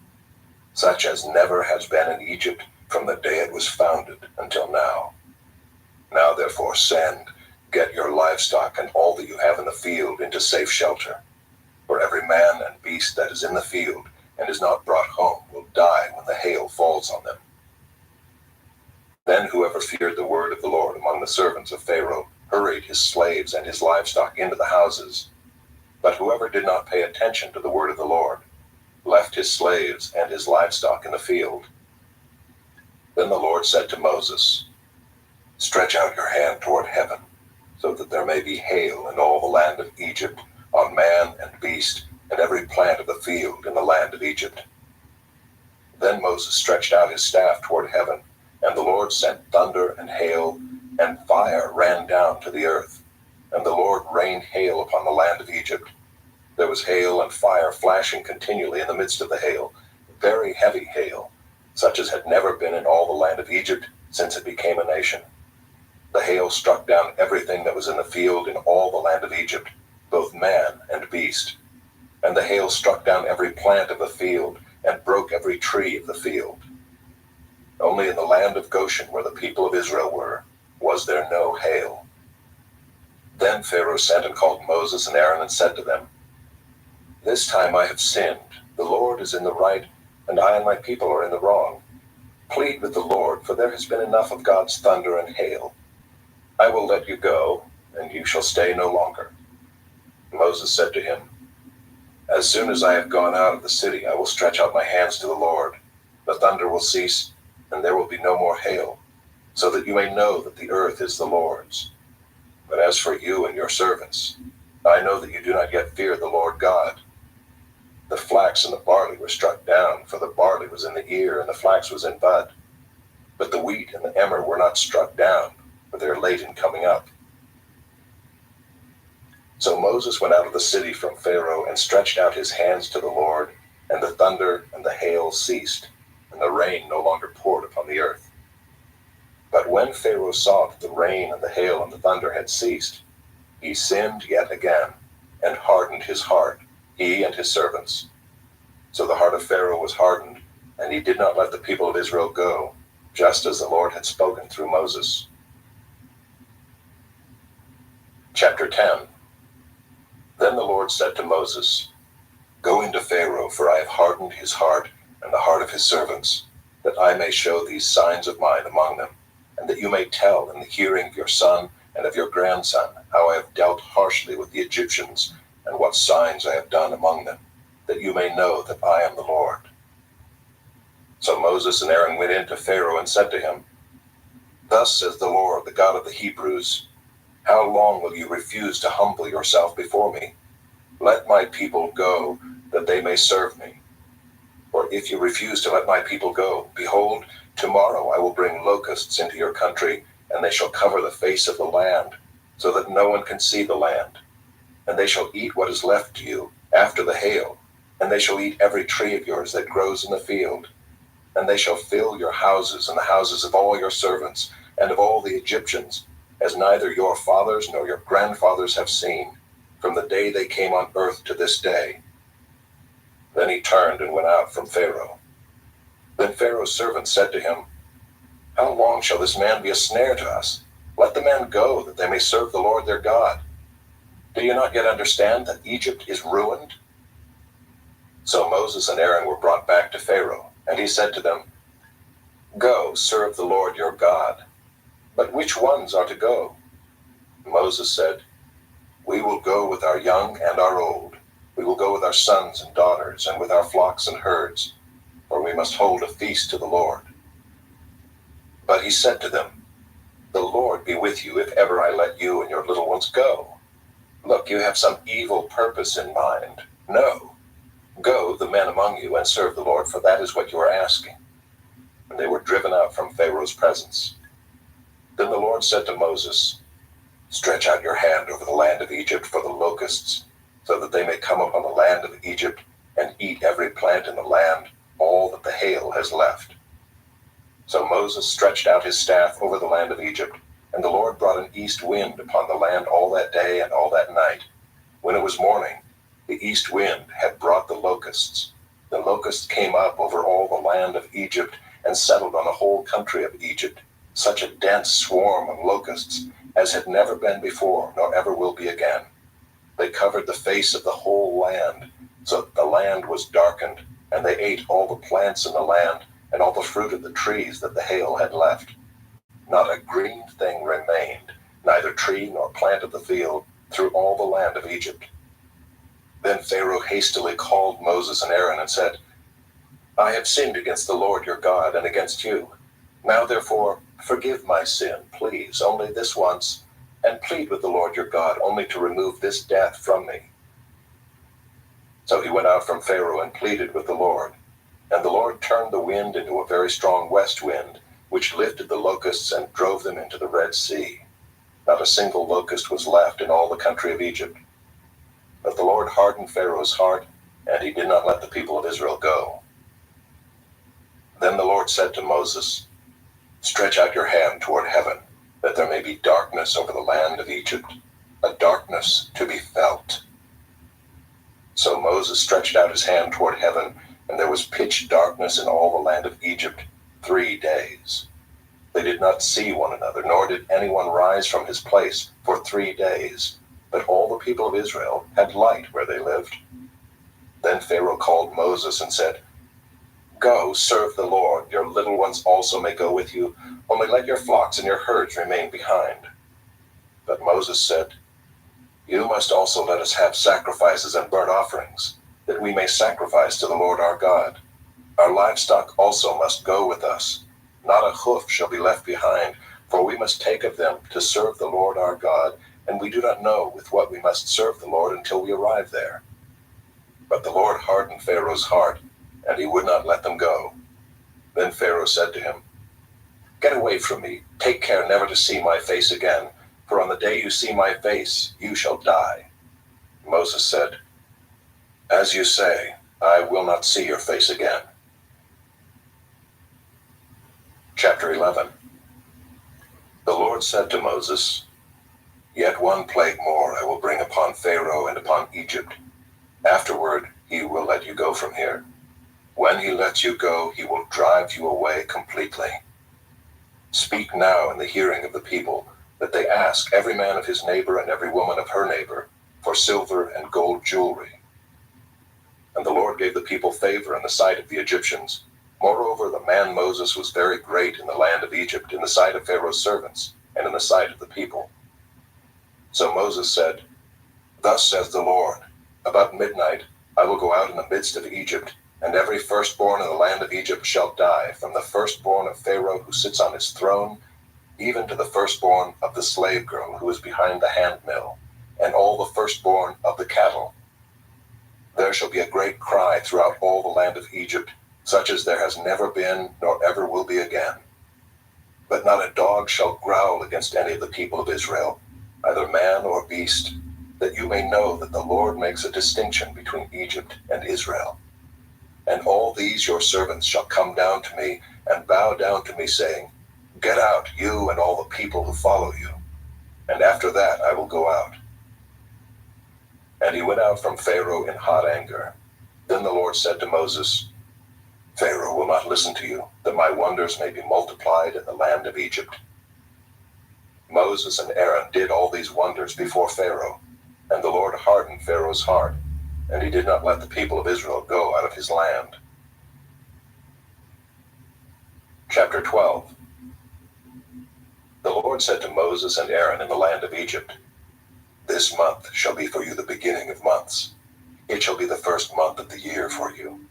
such as never has been in Egypt from the day it was founded until now. Now therefore send, get your livestock and all that you have in the field into safe shelter. For every man and beast that is in the field and is not brought home will die when the hail falls on them. Then whoever feared the word of the Lord among the servants of Pharaoh hurried his slaves and his livestock into the houses. But whoever did not pay attention to the word of the Lord left his slaves and his livestock in the field. Then the Lord said to Moses, Stretch out your hand toward heaven, so that there may be hail in all the land of Egypt, on man and beast, and every plant of the field in the land of Egypt. Then Moses stretched out his staff toward heaven, and the Lord sent thunder and hail, and fire ran down to the earth. And the Lord rained hail upon the land of Egypt. There was hail and fire flashing continually in the midst of the hail, very heavy hail, such as had never been in all the land of Egypt since it became a nation. The hail struck down everything that was in the field in all the land of Egypt, both man and beast. And the hail struck down every plant of the field, and broke every tree of the field. Only in the land of Goshen, where the people of Israel were, was there no hail. Then Pharaoh sent and called Moses and Aaron and said to them, This time I have sinned. The Lord is in the right, and I and my people are in the wrong. Plead with the Lord, for there has been enough of God's thunder and hail. I will let you go, and you shall stay no longer. Moses said to him, As soon as I have gone out of the city, I will stretch out my hands to the Lord. The thunder will cease, and there will be no more hail, so that you may know that the earth is the Lord's. But as for you and your servants, I know that you do not yet fear the Lord God. The flax and the barley were struck down, for the barley was in the ear, and the flax was in bud. But the wheat and the emmer were not struck down, for they are late in coming up. So Moses went out of the city from Pharaoh and stretched out his hands to the Lord, and the thunder and the hail ceased, and the rain no longer poured upon the earth. But when Pharaoh saw that the rain and the hail and the thunder had ceased, he sinned yet again, and hardened his heart, he and his servants. So the heart of Pharaoh was hardened, and he did not let the people of Israel go, just as the Lord had spoken through Moses. Chapter 10. Then the Lord said to Moses, Go into Pharaoh, for I have hardened his heart and the heart of his servants, that I may show these signs of mine among them, and that you may tell in the hearing of your son and of your grandson how I have dealt harshly with the Egyptians, and what signs I have done among them, that you may know that I am the Lord. So Moses and Aaron went in to Pharaoh and said to him, Thus says the Lord, the God of the Hebrews, How long will you refuse to humble yourself before me? Let my people go, that they may serve me. For if you refuse to let my people go, behold, tomorrow I will bring locusts into your country, and they shall cover the face of the land, so that no one can see the land. And they shall eat what is left to you after the hail, and they shall eat every tree of yours that grows in the field. And they shall fill your houses and the houses of all your servants, and of all the Egyptians, as neither your fathers nor your grandfathers have seen, from the day they came on earth to this day. Then he turned and went out from Pharaoh. Then Pharaoh's servants said to him, How long shall this man be a snare to us? Let the men go, that they may serve the Lord their God. Do you not yet understand that Egypt is ruined? So Moses and Aaron were brought back to Pharaoh, and he said to them, Go, serve the Lord your God. But which ones are to go? Moses said, We will go with our young and our old. We will go with our sons and daughters, and with our flocks and herds, for we must hold a feast to the Lord. But he said to them, The Lord be with you if ever I let you and your little ones go. Look, you have some evil purpose in mind. No. Go, the men among you, and serve the Lord, for that is what you are asking. And they were driven out from Pharaoh's presence. Then the Lord said to Moses, Stretch out your hand over the land of Egypt for the locusts, so that they may come upon the land of Egypt and eat every plant in the land, all that the hail has left. So Moses stretched out his staff over the land of Egypt, and the Lord brought an east wind upon the land all that day and all that night. When it was morning, the east wind had brought the locusts. The locusts came up over all the land of Egypt and settled on the whole country of Egypt, such a dense swarm of locusts as had never been before, nor ever will be again. They covered the face of the whole land, so that the land was darkened, and they ate all the plants in the land, and all the fruit of the trees that the hail had left. Not a green thing remained, neither tree nor plant of the field, through all the land of Egypt. Then Pharaoh hastily called Moses and Aaron and said, I have sinned against the Lord your God and against you. Now therefore, forgive my sin, please, only this once, and plead with the Lord your God only to remove this death from me. So he went out from Pharaoh and pleaded with the Lord. And the Lord turned the wind into a very strong west wind, which lifted the locusts and drove them into the Red Sea. Not a single locust was left in all the country of Egypt. But the Lord hardened Pharaoh's heart, and he did not let the people of Israel go. Then the Lord said to Moses, Stretch out your hand toward heaven, that there may be darkness over the land of Egypt, a darkness to be felt. So Moses stretched out his hand toward heaven, and there was pitch darkness in all the land of Egypt 3 days. They did not see one another, nor did anyone rise from his place for 3 days, but all the people of Israel had light where they lived. Then Pharaoh called Moses and said, Go, serve the Lord, your little ones also may go with you, only let your flocks and your herds remain behind. But Moses said, You must also let us have sacrifices and burnt offerings, that we may sacrifice to the Lord our God. Our livestock also must go with us. Not a hoof shall be left behind, for we must take of them to serve the Lord our God, and we do not know with what we must serve the Lord until we arrive there." But the Lord hardened Pharaoh's heart, and he would not let them go. Then Pharaoh said to him, "Get away from me. Take care never to see my face again, for on the day you see my face, you shall die." Moses said, "As you say, I will not see your face again." Chapter 11. The Lord said to Moses, "Yet one plague more I will bring upon Pharaoh and upon Egypt. Afterward, he will let you go from here. When he lets you go, he will drive you away completely. Speak now in the hearing of the people, that they ask every man of his neighbor and every woman of her neighbor for silver and gold jewelry." And the Lord gave the people favor in the sight of the Egyptians. Moreover, the man Moses was very great in the land of Egypt, in the sight of Pharaoh's servants, and in the sight of the people. So Moses said, "Thus says the Lord, about midnight I will go out in the midst of Egypt, and every firstborn in the land of Egypt shall die, from the firstborn of Pharaoh who sits on his throne, even to the firstborn of the slave girl who is behind the handmill, and all the firstborn of the cattle. There shall be a great cry throughout all the land of Egypt, such as there has never been, nor ever will be again. But not a dog shall growl against any of the people of Israel, either man or beast, that you may know that the Lord makes a distinction between Egypt and Israel. And all these your servants shall come down to me, and bow down to me, saying, 'Get out, you and all the people who follow you.' And after that I will go out." And he went out from Pharaoh in hot anger. Then the Lord said to Moses, "Pharaoh will not listen to you, that my wonders may be multiplied in the land of Egypt." Moses and Aaron did all these wonders before Pharaoh, and the Lord hardened Pharaoh's heart, and he did not let the people of Israel go out of his land. Chapter 12. The Lord said to Moses and Aaron in the land of Egypt, "This month shall be for you the beginning of months. It shall be the first month of the year for you.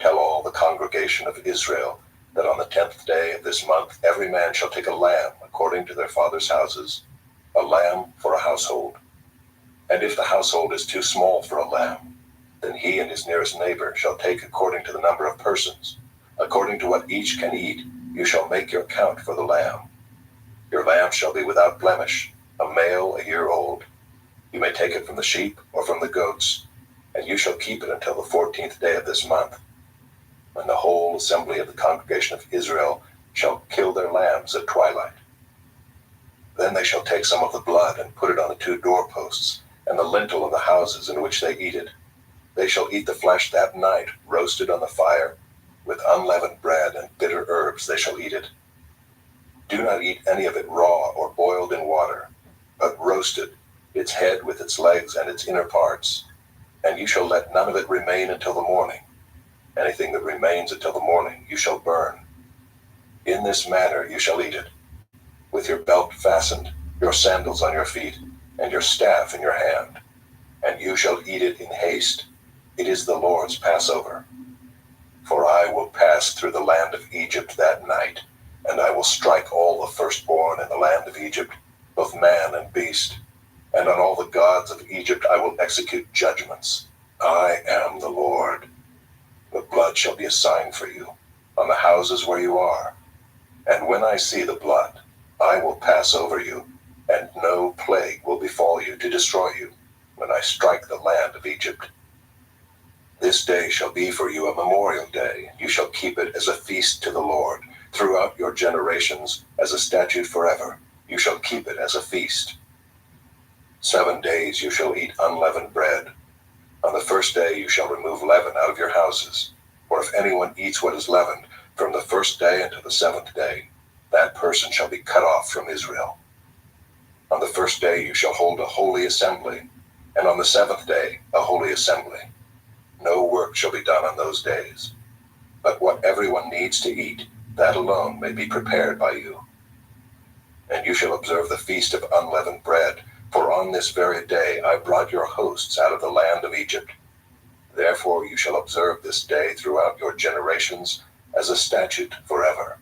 Tell all the congregation of Israel that on the 10th day of this month every man shall take a lamb according to their father's houses, a lamb for a household. And if the household is too small for a lamb, then he and his nearest neighbor shall take according to the number of persons. According to what each can eat, you shall make your count for the lamb. Your lamb shall be without blemish, a male a year old. You may take it from the sheep or from the goats, and you shall keep it until the 14th day of this month, when the whole assembly of the congregation of Israel shall kill their lambs at twilight. Then they shall take some of the blood and put it on the 2 doorposts and the lintel of the houses in which they eat it. They shall eat the flesh that night, roasted on the fire, with unleavened bread and bitter herbs they shall eat it. Do not eat any of it raw or boiled in water, but roasted, its head with its legs and its inner parts, and you shall let none of it remain until the morning. Anything that remains until the morning you shall burn. In this manner you shall eat it, with your belt fastened, your sandals on your feet, and your staff in your hand. And you shall eat it in haste. It is the Lord's Passover. For I will pass through the land of Egypt that night, and I will strike all the firstborn in the land of Egypt, both man and beast. And on all the gods of Egypt I will execute judgments. I am the Lord. The blood shall be a sign for you on the houses where you are. And when I see the blood, I will pass over you, and no plague will befall you to destroy you when I strike the land of Egypt. This day shall be for you a memorial day. You shall keep it as a feast to the Lord throughout your generations, as a statute forever. You shall keep it as a feast. 7 days you shall eat unleavened bread. On the first day you shall remove leaven out of your houses. For if anyone eats what is leavened from the first day until the 7th day, that person shall be cut off from Israel. On the first day you shall hold a holy assembly, and on the 7th day a holy assembly. No work shall be done on those days. But what everyone needs to eat, that alone may be prepared by you. And you shall observe the feast of unleavened bread, for on this very day I brought your hosts out of the land of Egypt. Therefore you shall observe this day throughout your generations as a statute forever.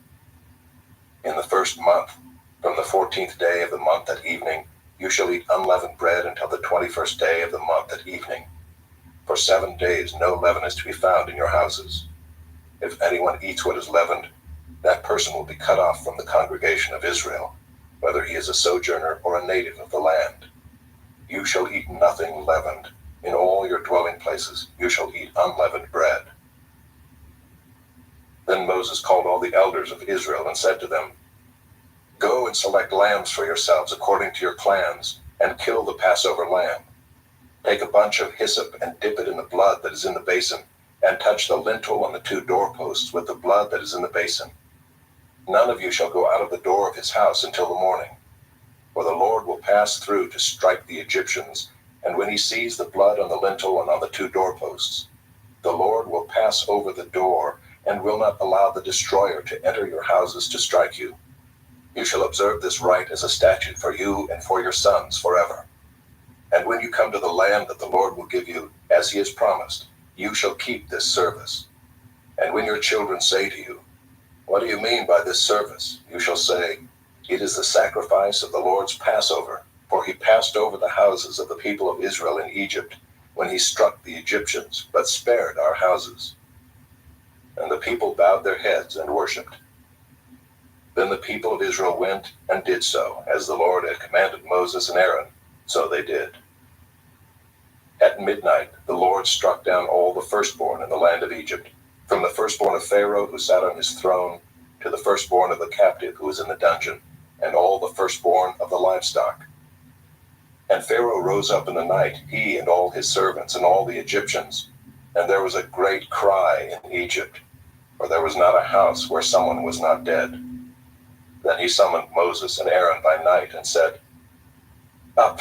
In the first month, from the 14th day of the month at evening, you shall eat unleavened bread until the 21st day of the month at evening. For 7 days no leaven is to be found in your houses. If anyone eats what is leavened, that person will be cut off from the congregation of Israel, whether he is a sojourner or a native of the land. You shall eat nothing leavened. In all your dwelling places you shall eat unleavened bread. Then Moses called all the elders of Israel and said to them, Go and select lambs for yourselves according to your clans, and kill the Passover lamb. Take a bunch of hyssop and dip it in the blood that is in the basin, and touch the lintel on the 2 doorposts with the blood that is in the basin. None of you shall go out of the door of his house until the morning. For the Lord will pass through to strike the Egyptians, and when he sees the blood on the lintel and on the 2 doorposts, the Lord will pass over the door, and will not allow the destroyer to enter your houses to strike you. You shall observe this rite as a statute for you and for your sons forever. And when you come to the land that the Lord will give you, as he has promised, you shall keep this service. And when your children say to you, What do you mean by this service? You shall say, It is the sacrifice of the Lord's Passover, for he passed over the houses of the people of Israel in Egypt, when he struck the Egyptians, but spared our houses. And the people bowed their heads and worshipped. Then the people of Israel went and did so, as the Lord had commanded Moses and Aaron, so they did. At midnight the Lord struck down all the firstborn in the land of Egypt, from the firstborn of Pharaoh who sat on his throne, to the firstborn of the captive who was in the dungeon, and all the firstborn of the livestock. And Pharaoh rose up in the night, he and all his servants and all the Egyptians, and there was a great cry in Egypt, for there was not a house where someone was not dead. Then he summoned Moses and Aaron by night and said, Up,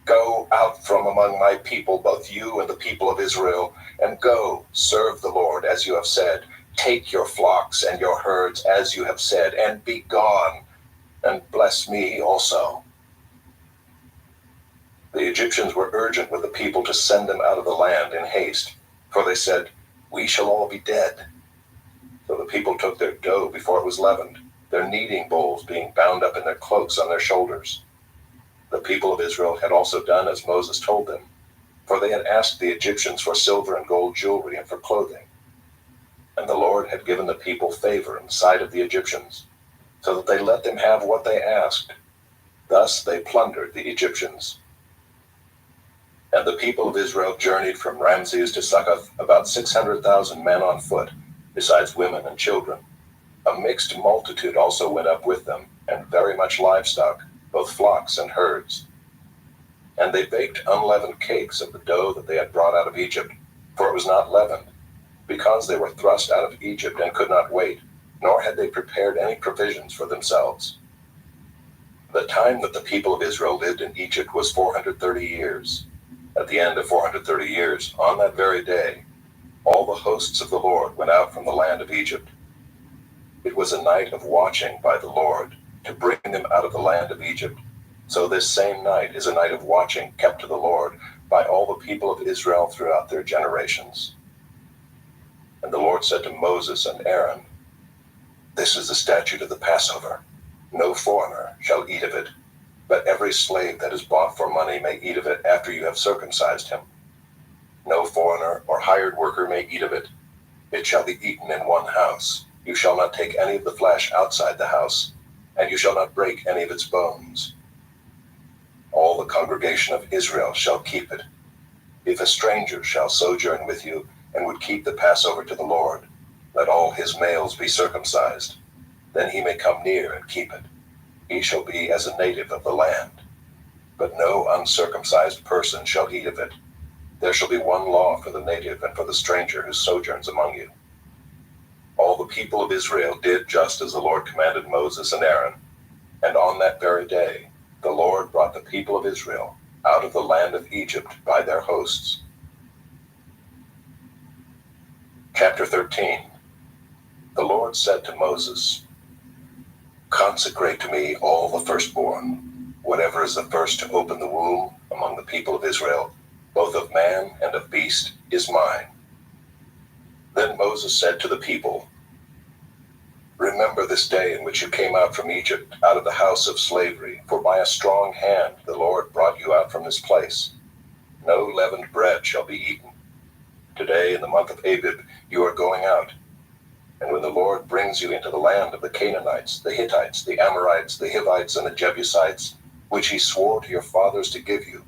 go out from among my people, both you and the people of Israel, and go, serve the Lord as you have said. Take your flocks and your herds as you have said, and be gone, and bless me also. The Egyptians were urgent with the people to send them out of the land in haste, for they said, We shall all be dead. So the people took their dough before it was leavened, their kneading bowls being bound up in their cloaks on their shoulders. The people of Israel had also done as Moses told them, for they had asked the Egyptians for silver and gold jewelry and for clothing. And the Lord had given the people favor in the sight of the Egyptians, so that they let them have what they asked. Thus they plundered the Egyptians. And the people of Israel journeyed from Ramses to Succoth, about 600,000 men on foot, besides women and children. A mixed multitude also went up with them, and very much livestock, both flocks and herds. And they baked unleavened cakes of the dough that they had brought out of Egypt, for it was not leavened, because they were thrust out of Egypt and could not wait, nor had they prepared any provisions for themselves. The time that the people of Israel lived in Egypt was 430 years. At the end of 430 years, on that very day, all the hosts of the Lord went out from the land of Egypt. It was a night of watching by the Lord to bring them out of the land of Egypt. So this same night is a night of watching kept to the Lord by all the people of Israel throughout their generations. And the Lord said to Moses and Aaron, This is the statute of the Passover. No foreigner shall eat of it, but every slave that is bought for money may eat of it after you have circumcised him. No foreigner or hired worker may eat of it. It shall be eaten in one house. You shall not take any of the flesh outside the house, and you shall not break any of its bones. All the congregation of Israel shall keep it. If a stranger shall sojourn with you, and would keep the Passover to the Lord, let all his males be circumcised. Then he may come near and keep it. He shall be as a native of the land. But no uncircumcised person shall eat of it. There shall be one law for the native and for the stranger who sojourns among you. All the people of Israel did just as the Lord commanded Moses and Aaron, and on that very day the Lord brought the people of Israel out of the land of Egypt by their hosts. Chapter 13. The Lord said to Moses, Consecrate to me all the firstborn, whatever is the first to open the womb among the people of Israel, both of man and of beast, is mine. Then Moses said to the people, Remember this day in which you came out from Egypt, out of the house of slavery, for by a strong hand the Lord brought you out from this place. No leavened bread shall be eaten. Today, in the month of Abib, you are going out. And when the Lord brings you into the land of the Canaanites, the Hittites, the Amorites, the Hivites, and the Jebusites, which he swore to your fathers to give you,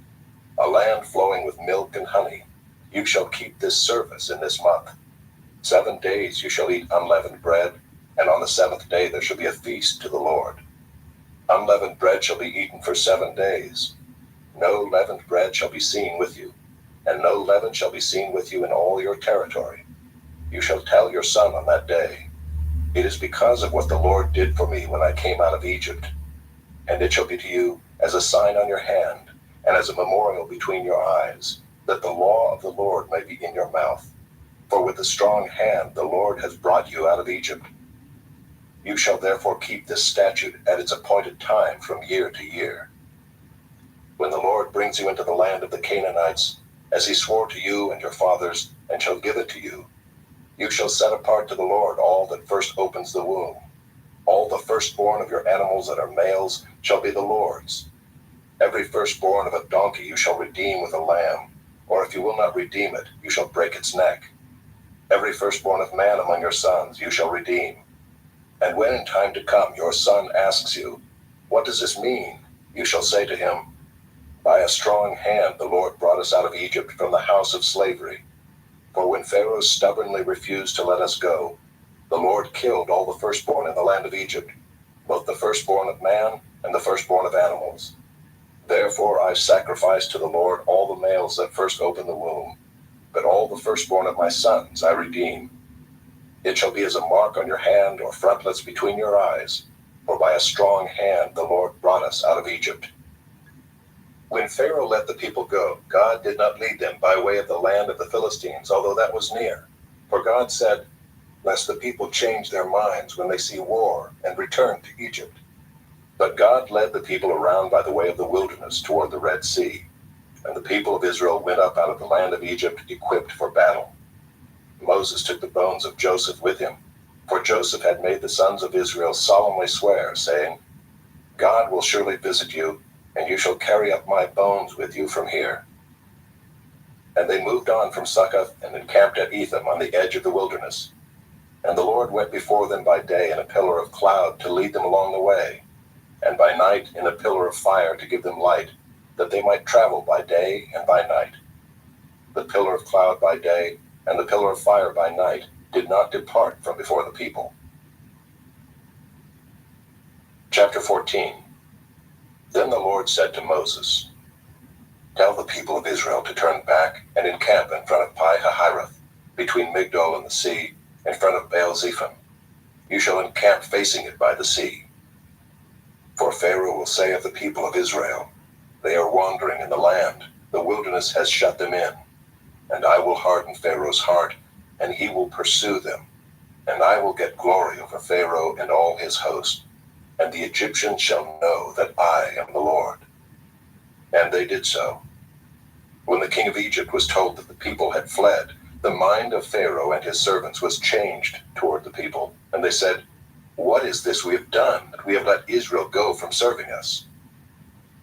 a land flowing with milk and honey, you shall keep this service in this month. 7 days you shall eat unleavened bread, and on the 7th day there shall be a feast to the Lord. Unleavened bread shall be eaten for 7 days. No leavened bread shall be seen with you, and no leaven shall be seen with you in all your territory. You shall tell your son on that day, it is because of what the Lord did for me when I came out of Egypt. And it shall be to you as a sign on your hand, and as a memorial between your eyes, that the law of the Lord may be in your mouth. For with a strong hand the Lord has brought you out of Egypt. You shall therefore keep this statute at its appointed time from year to year. When the Lord brings you into the land of the Canaanites, as he swore to you and your fathers, and shall give it to you, you shall set apart to the Lord all that first opens the womb. All the firstborn of your animals that are males shall be the Lord's. Every firstborn of a donkey you shall redeem with a lamb, or if you will not redeem it, you shall break its neck. Every firstborn of man among your sons you shall redeem. And when in time to come your son asks you, what does this mean? You shall say to him, by a strong hand the Lord brought us out of Egypt from the house of slavery. For when Pharaoh stubbornly refused to let us go, the Lord killed all the firstborn in the land of Egypt, both the firstborn of man and the firstborn of animals. Therefore I sacrifice to the Lord all the males that first open the womb, but all the firstborn of my sons I redeem. It shall be as a mark on your hand or frontlets between your eyes, for by a strong hand the Lord brought us out of Egypt. When Pharaoh let the people go, God did not lead them by way of the land of the Philistines, although that was near. For God said, lest the people change their minds when they see war and return to Egypt. But God led the people around by the way of the wilderness toward the Red Sea, and the people of Israel went up out of the land of Egypt equipped for battle. Moses took the bones of Joseph with him, for Joseph had made the sons of Israel solemnly swear, saying, God will surely visit you, and you shall carry up my bones with you from here. And they moved on from Succoth and encamped at Etham on the edge of the wilderness. And the Lord went before them by day in a pillar of cloud to lead them along the way, and by night in a pillar of fire to give them light, that they might travel by day and by night. The pillar of cloud by day and the pillar of fire by night did not depart from before the people. Chapter 14. Then the Lord said to Moses, tell the people of Israel to turn back and encamp in front of Pi-hahiroth, between Migdol and the sea, in front of Baal-zephon. You shall encamp facing it by the sea. For Pharaoh will say of the people of Israel, they are wandering in the land, the wilderness has shut them in. And I will harden Pharaoh's heart, and he will pursue them. And I will get glory over Pharaoh and all his host, and the Egyptians shall know that I am the Lord. And they did so. When the king of Egypt was told that the people had fled, the mind of Pharaoh and his servants was changed toward the people, and they said, what is this we have done, that we have let Israel go from serving us?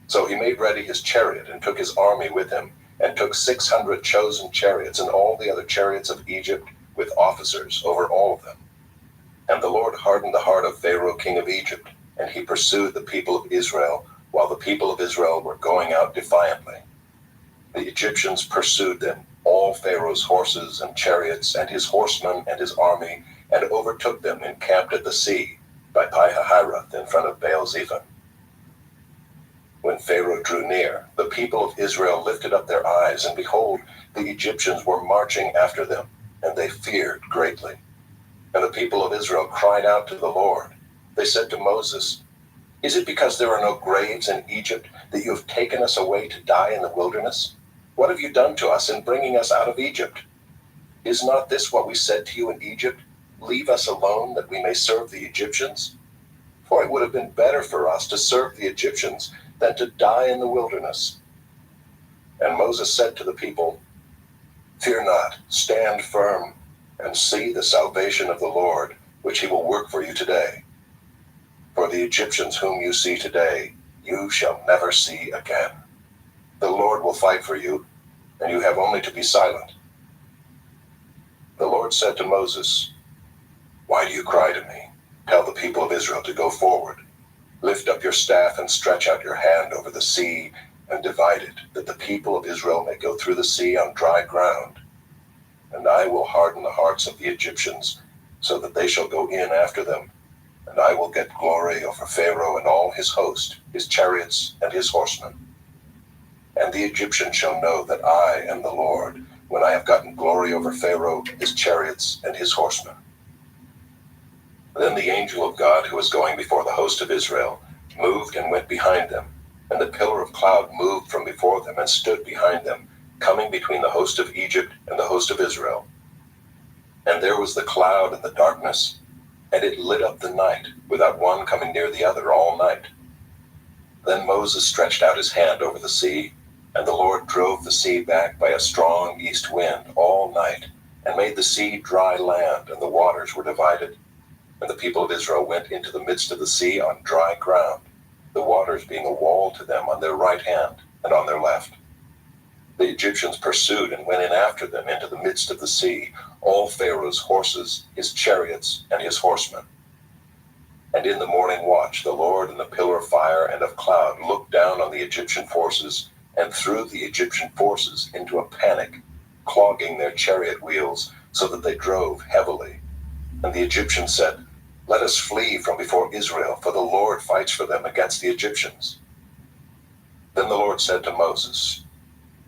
So he made ready his chariot and took his army with him, and took 600 chosen chariots and all the other chariots of Egypt with officers over all of them. And the Lord hardened the heart of Pharaoh king of Egypt, and he pursued the people of Israel, while the people of Israel were going out defiantly. The Egyptians pursued them, all Pharaoh's horses and chariots, and his horsemen and his army, and overtook them encamped at the sea, by Pi-hahiroth in front of Baal-zephon. When Pharaoh drew near, the people of Israel lifted up their eyes, and behold, the Egyptians were marching after them, and they feared greatly. And the people of Israel cried out to the Lord. They said to Moses, is it because there are no graves in Egypt that you have taken us away to die in the wilderness? What have you done to us in bringing us out of Egypt? Is not this what we said to you in Egypt? Leave us alone that we may serve the Egyptians? For it would have been better for us to serve the Egyptians than to die in the wilderness. And Moses said to the people, fear not, stand firm, and see the salvation of the Lord, which he will work for you today. For the Egyptians whom you see today, you shall never see again. The Lord will fight for you, and you have only to be silent." The Lord said to Moses, "Why do you cry to me? Tell the people of Israel to go forward. Lift up your staff and stretch out your hand over the sea and divide it, that the people of Israel may go through the sea on dry ground. And I will harden the hearts of the Egyptians, so that they shall go in after them. And I will get glory over Pharaoh and all his host, his chariots and his horsemen. And the Egyptians shall know that I am the Lord, when I have gotten glory over Pharaoh, his chariots, and his horsemen." Then the angel of God, who was going before the host of Israel, moved and went behind them, and the pillar of cloud moved from before them and stood behind them, coming between the host of Egypt and the host of Israel. And there was the cloud and the darkness, and it lit up the night, without one coming near the other all night. Then Moses stretched out his hand over the sea, and the Lord drove the sea back by a strong east wind all night, and made the sea dry land, and the waters were divided. And the people of Israel went into the midst of the sea on dry ground, the waters being a wall to them on their right hand and on their left. The Egyptians pursued and went in after them into the midst of the sea, all Pharaoh's horses, his chariots, and his horsemen. And in the morning watch, the Lord in the pillar of fire and of cloud looked down on the Egyptian forces and threw the Egyptian forces into a panic, clogging their chariot wheels so that they drove heavily. And the Egyptians said, "Let us flee from before Israel, for the Lord fights for them against the Egyptians." Then the Lord said to Moses,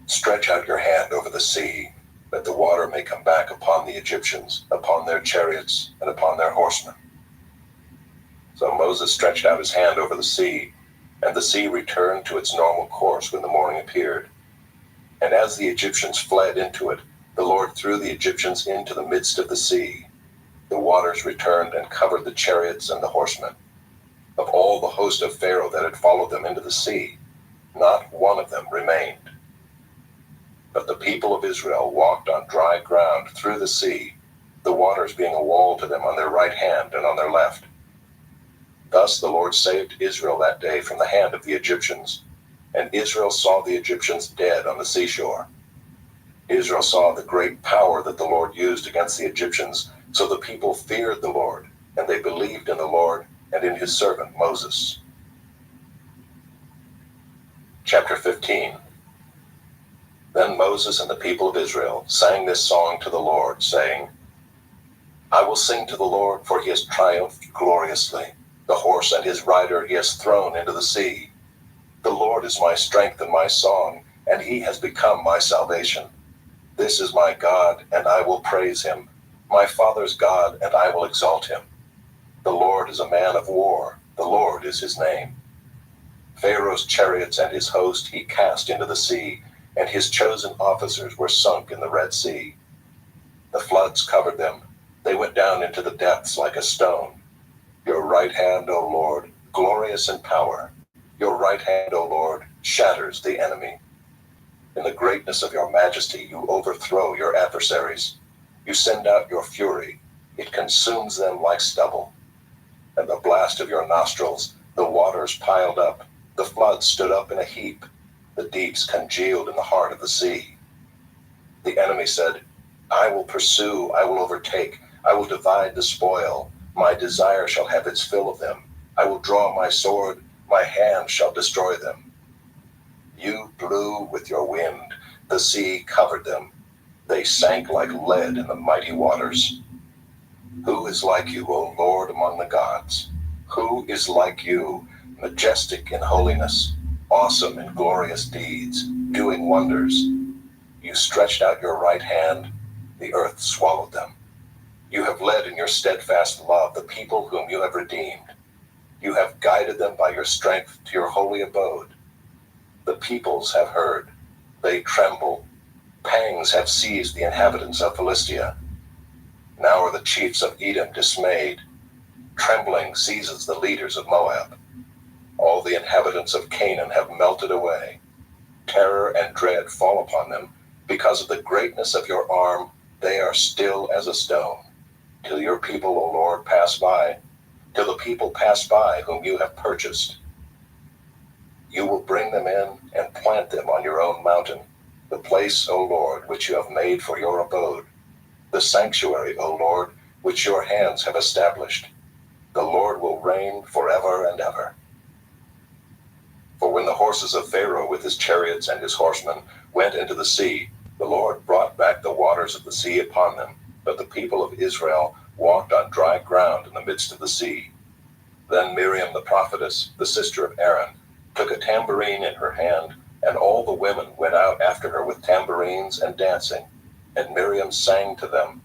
"Stretch out your hand over the sea, that the water may come back upon the Egyptians, upon their chariots, and upon their horsemen." So Moses stretched out his hand over the sea, and the sea returned to its normal course when the morning appeared. And as the Egyptians fled into it, the Lord threw the Egyptians into the midst of the sea. The waters returned and covered the chariots and the horsemen. Of all the host of Pharaoh that had followed them into the sea, not one of them remained. But the people of Israel walked on dry ground through the sea, the waters being a wall to them on their right hand and on their left. Thus the Lord saved Israel that day from the hand of the Egyptians, and Israel saw the Egyptians dead on the seashore. Israel saw the great power that the Lord used against the Egyptians, so the people feared the Lord, and they believed in the Lord and in his servant Moses. Chapter 15. Then Moses and the people of Israel sang this song to the Lord, saying, "I will sing to the Lord, for he has triumphed gloriously. The horse and his rider he has thrown into the sea. The Lord is my strength and my song, and he has become my salvation. This is my God, and I will praise him, my father's God, and I will exalt him. The Lord is a man of war, the Lord is his name. Pharaoh's chariots and his host he cast into the sea, and his chosen officers were sunk in the Red Sea. The floods covered them, they went down into the depths like a stone. Your right hand, O Lord, glorious in power. Your right hand, O Lord, shatters the enemy. In the greatness of your majesty you overthrow your adversaries. You send out your fury, it consumes them like stubble. And the blast of your nostrils, the waters piled up, the floods stood up in a heap, the deeps congealed in the heart of the sea. The enemy said, I will pursue, I will overtake, I will divide the spoil. My desire shall have its fill of them. I will draw my sword, my hand shall destroy them. You blew with your wind, the sea covered them. They sank like lead in the mighty waters. Who is like you, O Lord, among the gods? Who is like you, majestic in holiness, awesome in glorious deeds, doing wonders? You stretched out your right hand, the earth swallowed them. You have led in your steadfast love the people whom you have redeemed. You have guided them by your strength to your holy abode. The peoples have heard, they tremble. Pangs have seized the inhabitants of Philistia. Now are the chiefs of Edom dismayed. Trembling seizes the leaders of Moab. All the inhabitants of Canaan have melted away. Terror and dread fall upon them. Because of the greatness of your arm, they are still as a stone. till your people, O Lord, pass by, till the people pass by whom you have purchased. You will bring them in and plant them on your own mountain, the place, O Lord, which you have made for your abode, the sanctuary, O Lord, which your hands have established. The Lord will reign forever and ever. For when the horses of Pharaoh with his chariots and his horsemen went into the sea, the Lord brought back the waters of the sea upon them, but the people of Israel walked on dry ground in the midst of the sea. Then Miriam the prophetess, the sister of Aaron, took a tambourine in her hand, and all the women went out after her with tambourines and dancing. And Miriam sang to them,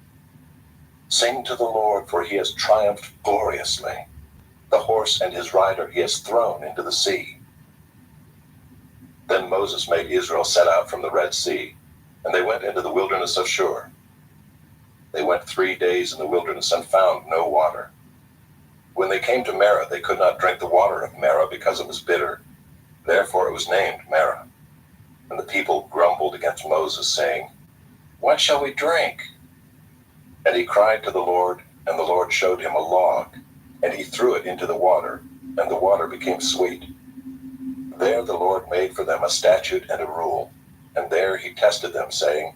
"Sing to the Lord, for he has triumphed gloriously. The horse and his rider he has thrown into the sea." Then Moses made Israel set out from the Red Sea, and they went into the wilderness of Shur. They went 3 days in the wilderness and found no water. When they came to Marah, they could not drink the water of Marah because it was bitter. Therefore it was named Marah. And the people grumbled against Moses, saying, "What shall we drink?" And he cried to the Lord, and the Lord showed him a log, and he threw it into the water, and the water became sweet. There the Lord made for them a statute and a rule, and there he tested them, saying,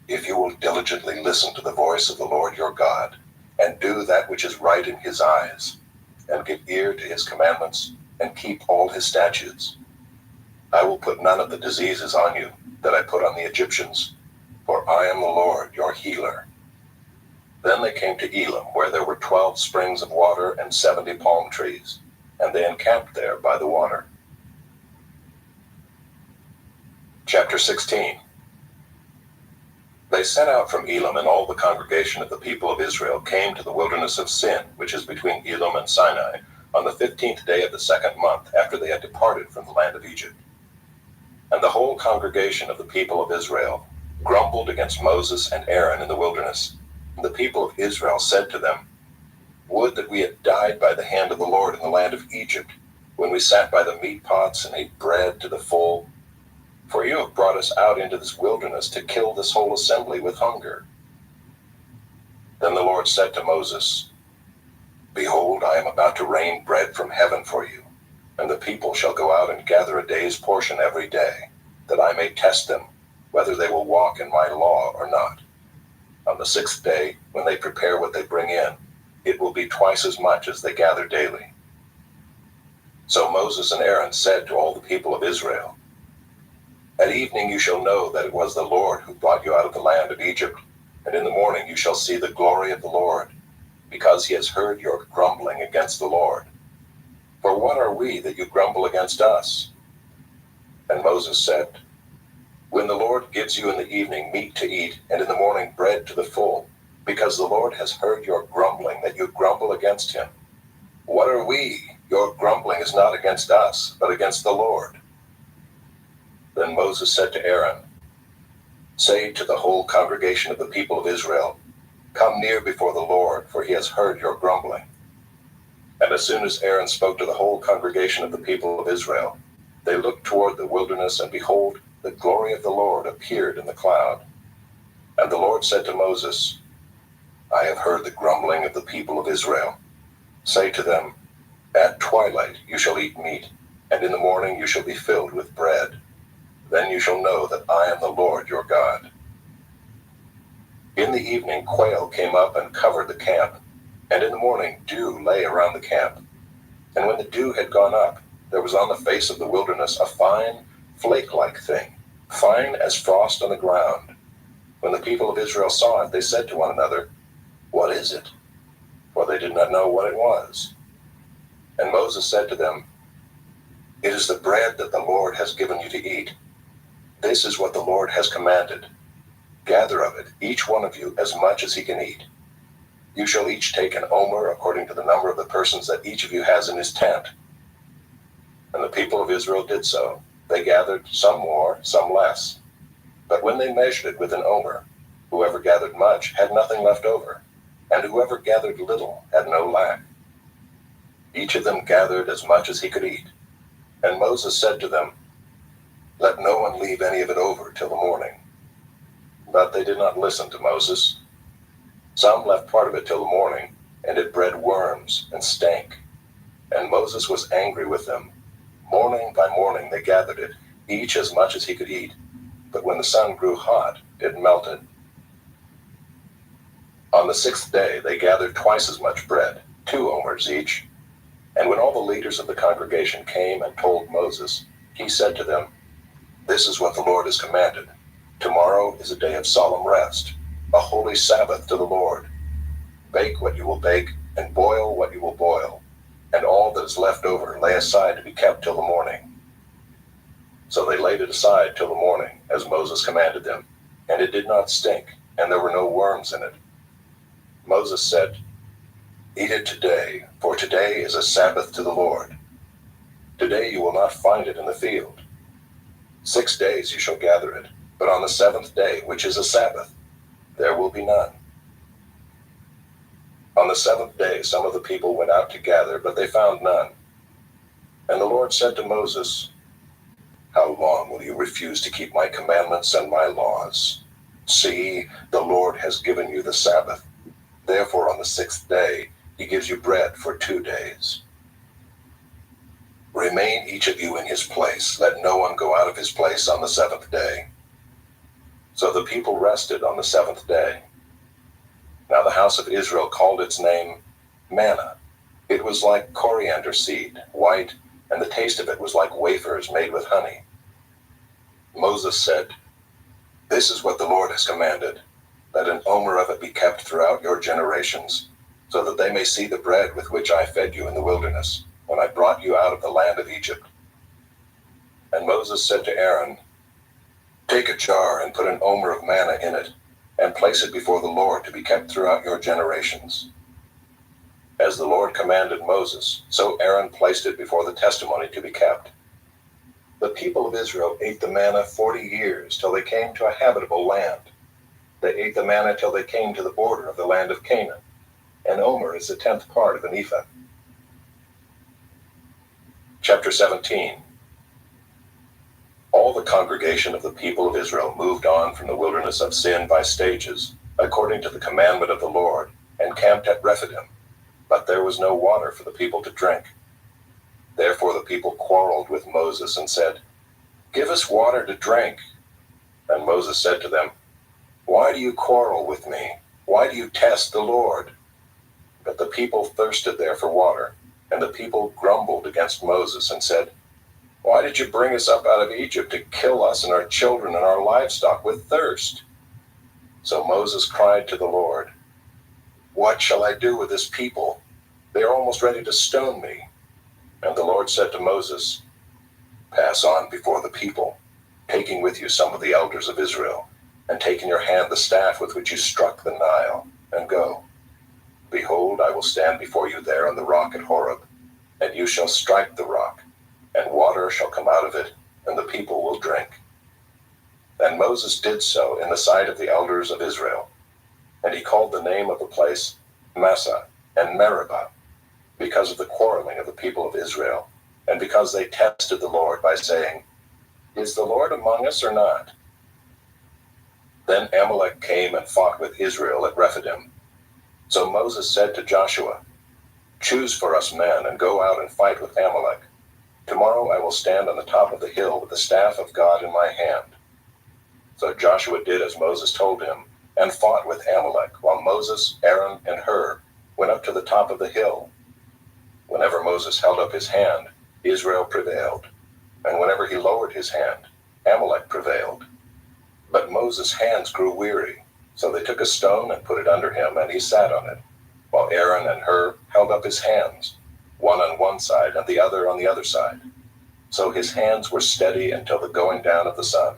"If you will diligently listen to the voice of the Lord your God, and do that which is right in his eyes, and give ear to his commandments, and keep all his statutes, I will put none of the diseases on you that I put on the Egyptians, for I am the Lord your healer." Then they came to Elim, where there were 12 springs of water and 70 palm trees, and they encamped there by the water. Chapter 16. They set out from Elim, and all the congregation of the people of Israel came to the wilderness of Sin, which is between Elim and Sinai, on the 15th day of the 2nd month after they had departed from the land of Egypt. And the whole congregation of the people of Israel grumbled against Moses and Aaron in the wilderness. And the people of Israel said to them, "Would that we had died by the hand of the Lord in the land of Egypt, when we sat by the meat pots and ate bread to the full. For you have brought us out into this wilderness to kill this whole assembly with hunger." Then the Lord said to Moses, "Behold, I am about to rain bread from heaven for you, and the people shall go out and gather a day's portion every day, that I may test them, whether they will walk in my law or not. On the 6th day, when they prepare what they bring in, it will be twice as much as they gather daily." So Moses and Aaron said to all the people of Israel, "At evening you shall know that it was the Lord who brought you out of the land of Egypt, and in the morning you shall see the glory of the Lord, because he has heard your grumbling against the Lord. For what are we that you grumble against us?" And Moses said, "When the Lord gives you in the evening meat to eat, and in the morning bread to the full, because the Lord has heard your grumbling, that you grumble against him. What are we? Your grumbling is not against us, but against the Lord." Then Moses said to Aaron, "Say to the whole congregation of the people of Israel, 'Come near before the Lord, for he has heard your grumbling.'" And as soon as Aaron spoke to the whole congregation of the people of Israel, they looked toward the wilderness, and behold, the glory of the Lord appeared in the cloud. And the Lord said to Moses, "I have heard the grumbling of the people of Israel. Say to them, at twilight you shall eat meat, and in the morning you shall be filled with bread. Then you shall know that I am the Lord your God." In the evening quail came up and covered the camp, and in the morning dew lay around the camp. And when the dew had gone up, there was on the face of the wilderness a fine, flake-like thing, fine as frost on the ground. When the people of Israel saw it, they said to one another, "What is it?" For they did not know what it was. And Moses said to them, "It is the bread that the Lord has given you to eat. This is what the Lord has commanded. Gather of it, each one of you, as much as he can eat. You shall each take an omer according to the number of the persons that each of you has in his tent." And the people of Israel did so. They gathered, some more, some less. But when they measured it with an omer, whoever gathered much had nothing left over, and whoever gathered little had no lack. Each of them gathered as much as he could eat. And Moses said to them, "Let no one leave any of it over till the morning." But they did not listen to Moses. Some left part of it till the morning, and it bred worms and stank. And Moses was angry with them. Morning by morning they gathered it, each as much as he could eat. But when the sun grew hot, it melted. On the 6th day they gathered twice as much bread, 2 omers each. And when all the leaders of the congregation came and told Moses, he said to them, "This is what the Lord has commanded. Tomorrow is a day of solemn rest, a holy Sabbath to the Lord. Bake what you will bake, and boil what you will boil, and all that is left over lay aside to be kept till the morning." So they laid it aside till the morning, as Moses commanded them, and it did not stink, and there were no worms in it. Moses said, "Eat it today, for today is a Sabbath to the Lord. Today you will not find it in the field. 6 days you shall gather it, but on the 7th day, which is a Sabbath, there will be none." On the 7th day some of the people went out to gather, but they found none. And the Lord said to Moses, "How long will you refuse to keep my commandments and my laws? See, the Lord has given you the Sabbath. Therefore on the 6th day he gives you bread for 2 days. Remain each of you in his place. Let no one go out of his place on the 7th day." So the people rested on the 7th day. Now the house of Israel called its name manna. It was like coriander seed, white, and the taste of it was like wafers made with honey. Moses said, "This is what the Lord has commanded. Let an omer of it be kept throughout your generations, so that they may see the bread with which I fed you in the wilderness, when I brought you out of the land of Egypt." And Moses said to Aaron, "Take a jar and put an omer of manna in it, and place it before the Lord to be kept throughout your generations." As the Lord commanded Moses, so Aaron placed it before the testimony to be kept. The people of Israel ate the manna 40 years, till they came to a habitable land. They ate the manna till they came to the border of the land of Canaan. An omer is the 10th part of an ephah. Chapter 17. All the congregation of the people of Israel moved on from the wilderness of Sin by stages, according to the commandment of the Lord, and camped at Rephidim. But there was no water for the people to drink. Therefore the people quarreled with Moses and said, "Give us water to drink." And Moses said to them, "Why do you quarrel with me? Why do you test the Lord?" But the people thirsted there for water, and the people grumbled against Moses and said, "Why did you bring us up out of Egypt to kill us and our children and our livestock with thirst?" So Moses cried to the Lord, "What shall I do with this people? They are almost ready to stone me." And the Lord said to Moses, "Pass on before the people, taking with you some of the elders of Israel, and take in your hand the staff with which you struck the Nile, and go. Behold, I will stand before you there on the rock at Horeb, and you shall strike the rock, and water shall come out of it, and the people will drink." And Moses did so in the sight of the elders of Israel. And he called the name of the place Massah and Meribah, because of the quarreling of the people of Israel, and because they tested the Lord by saying, "Is the Lord among us or not?" Then Amalek came and fought with Israel at Rephidim. So Moses said to Joshua, "Choose for us men, and go out and fight with Amalek. Tomorrow I will stand on the top of the hill with the staff of God in my hand." So Joshua did as Moses told him, and fought with Amalek, while Moses, Aaron, and Hur went up to the top of the hill. Whenever Moses held up his hand, Israel prevailed, and whenever he lowered his hand, Amalek prevailed. But Moses' hands grew weary, so they took a stone and put it under him, and he sat on it, while Aaron and Hur held up his hands, one on one side and the other on the other side. So his hands were steady until the going down of the sun.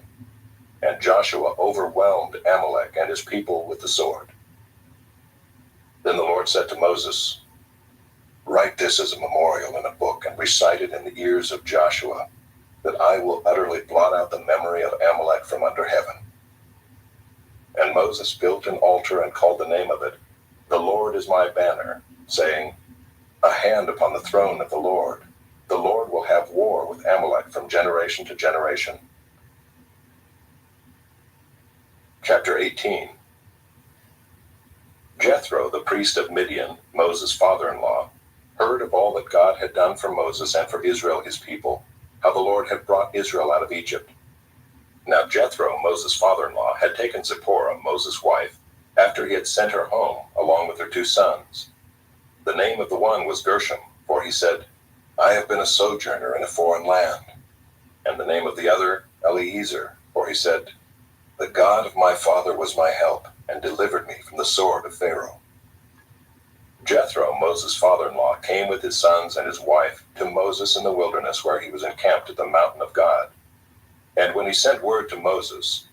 And Joshua overwhelmed Amalek and his people with the sword. Then the Lord said to Moses, "Write this as a memorial in a book and recite it in the ears of Joshua, that I will utterly blot out the memory of Amalek from under heaven." And Moses built an altar and called the name of it, "The Lord is my banner," saying, "A hand upon the throne of the Lord. The Lord will have war with Amalek from generation to generation." Chapter 18. Jethro, the priest of Midian, Moses' father-in-law, heard of all that God had done for Moses and for Israel his people, how the Lord had brought Israel out of Egypt. Now Jethro, Moses' father-in-law, had taken Zipporah, Moses' wife, after he had sent her home, along with her 2 sons. The name of the one was Gershom, for he said, I have been a sojourner in a foreign land. And the name of the other, Eliezer, for he said, the God of my father was my help, and delivered me from the sword of Pharaoh. Jethro, Moses' father-in-law, came with his sons and his wife to Moses in the wilderness where he was encamped at the mountain of God. And when he sent word to Moses,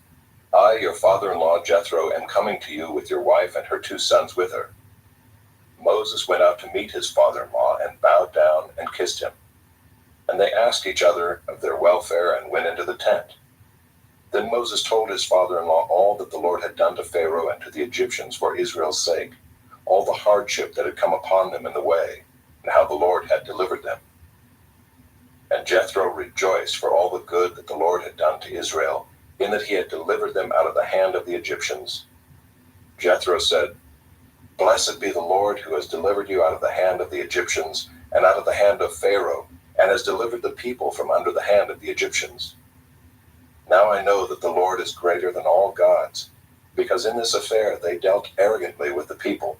I, your father-in-law Jethro, am coming to you with your wife and her 2 sons with her. Moses went out to meet his father-in-law and bowed down and kissed him. And they asked each other of their welfare and went into the tent. Then Moses told his father-in-law all that the Lord had done to Pharaoh and to the Egyptians for Israel's sake, all the hardship that had come upon them in the way, and how the Lord had delivered them. And Jethro rejoiced for all the good that the Lord had done to Israel, in that he had delivered them out of the hand of the Egyptians. Jethro said, Blessed be the Lord who has delivered you out of the hand of the Egyptians, and out of the hand of Pharaoh, and has delivered the people from under the hand of the Egyptians. Now I know that the Lord is greater than all gods, because in this affair they dealt arrogantly with the people.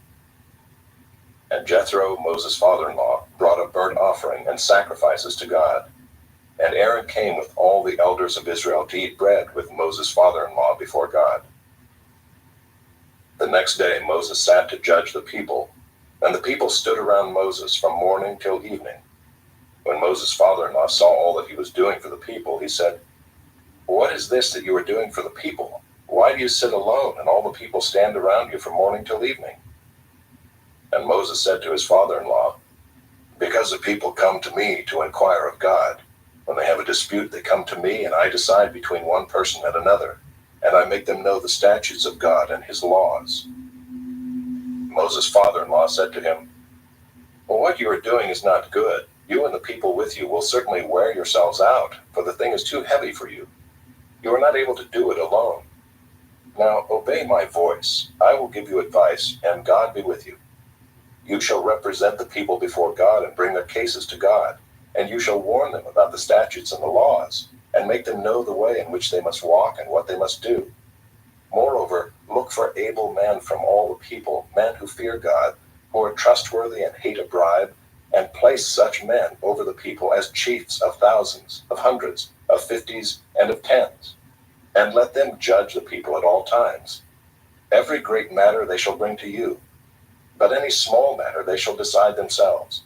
And Jethro, Moses' father-in-law, brought a burnt offering and sacrifices to God. And Aaron came with all the elders of Israel to eat bread with Moses' father-in-law before God. The next day Moses sat to judge the people, and the people stood around Moses from morning till evening. When Moses' father-in-law saw all that he was doing for the people, he said, What is this that you are doing for the people? Why do you sit alone, and all the people stand around you from morning till evening? And Moses said to his father-in-law, Because the people come to me to inquire of God. When they have a dispute, they come to me, and I decide between one person and another, and I make them know the statutes of God and his laws. Moses' father-in-law said to him, Well, what you are doing is not good. You and the people with you will certainly wear yourselves out, for the thing is too heavy for you. You are not able to do it alone. Now obey my voice. I will give you advice, and God be with you. You shall represent the people before God and bring their cases to God, and you shall warn them about the statutes and the laws, and make them know the way in which they must walk and what they must do. Moreover, look for able men from all the people, men who fear God, who are trustworthy and hate a bribe, and place such men over the people as chiefs of thousands, of hundreds, of 50s, and of 10s. And let them judge the people at all times. Every great matter they shall bring to you, but any small matter they shall decide themselves.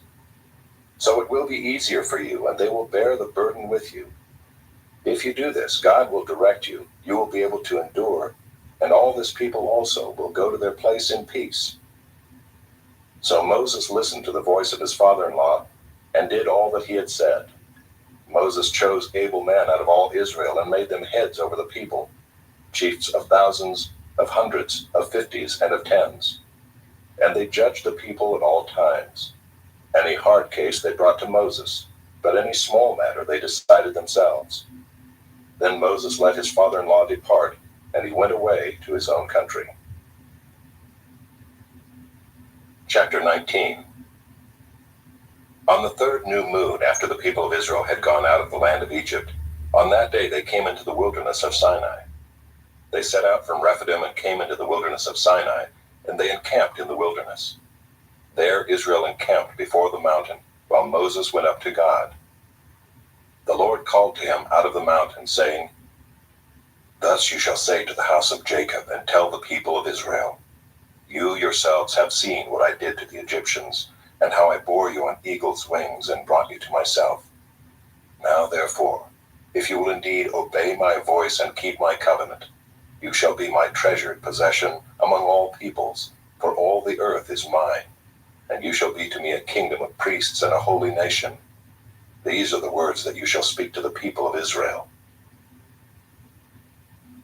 So it will be easier for you, and they will bear the burden with you. If you do this, God will direct you, you will be able to endure, and all this people also will go to their place in peace. So Moses listened to the voice of his father-in-law, and did all that he had said. Moses chose able men out of all Israel and made them heads over the people, chiefs of thousands, of hundreds, of 50s, and of 10s. And they judged the people at all times. Any hard case they brought to Moses, but any small matter they decided themselves. Then Moses let his father-in-law depart, and he went away to his own country. Chapter 19. On the 3rd new moon after the people of Israel had gone out of the land of Egypt, on that day they came into the wilderness of Sinai. They set out from Rephidim and came into the wilderness of Sinai, and they encamped in the wilderness. There Israel encamped before the mountain, while Moses went up to God. The Lord called to him out of the mountain, saying, Thus you shall say to the house of Jacob, and tell the people of Israel, You yourselves have seen what I did to the Egyptians, and how I bore you on eagle's wings and brought you to myself. Now therefore, if you will indeed obey my voice and keep my covenant, you shall be my treasured possession among all peoples, for all the earth is mine, and you shall be to me a kingdom of priests and a holy nation. These are the words that you shall speak to the people of Israel.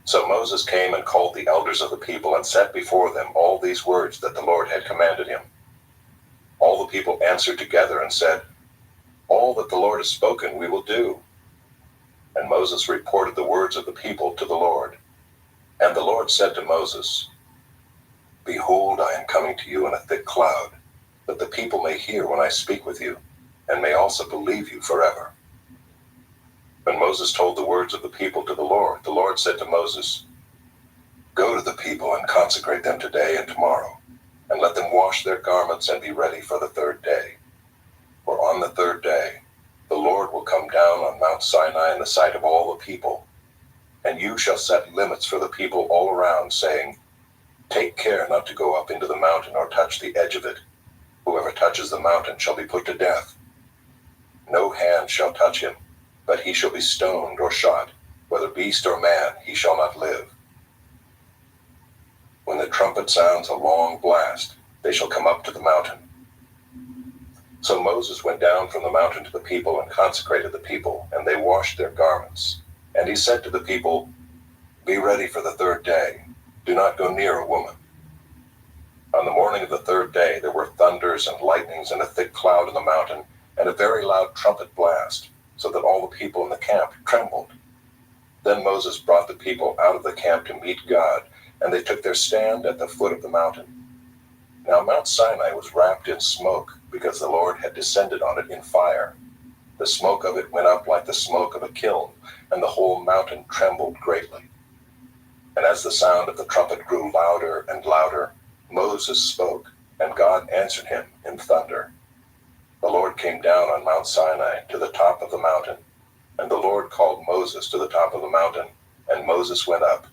So Moses came and called the elders of the people and set before them all these words that the Lord had commanded him. All the people answered together and said, All that the Lord has spoken we will do. And Moses reported the words of the people to the Lord. And the Lord said to Moses, Behold, I am coming to you in a thick cloud, that the people may hear when I speak with you, and may also believe you forever." When Moses told the words of the people to the Lord said to Moses, "Go to the people and consecrate them today and tomorrow, and let them wash their garments and be ready for the third day. For on the third day the Lord will come down on Mount Sinai in the sight of all the people, and you shall set limits for the people all around, saying, 'Take care not to go up into the mountain or touch the edge of it. Whoever touches the mountain shall be put to death. No hand shall touch him, but he shall be stoned or shot. Whether beast or man, he shall not live. When the trumpet sounds a long blast, they shall come up to the mountain.'" So Moses went down from the mountain to the people and consecrated the people, and they washed their garments. And he said to the people, "Be ready for the third day. Do not go near a woman." On the morning of the third day there were thunders and lightnings and a thick cloud in the mountain, and a very loud trumpet blast, so that all the people in the camp trembled. Then Moses brought the people out of the camp to meet God, and they took their stand at the foot of the mountain. Now Mount Sinai was wrapped in smoke, because the Lord had descended on it in fire. The smoke of it went up like the smoke of a kiln, and the whole mountain trembled greatly. And as the sound of the trumpet grew louder and louder, Moses spoke, and God answered him in thunder. The Lord came down on Mount Sinai to the top of the mountain, and the Lord called Moses to the top of the mountain, and Moses went up.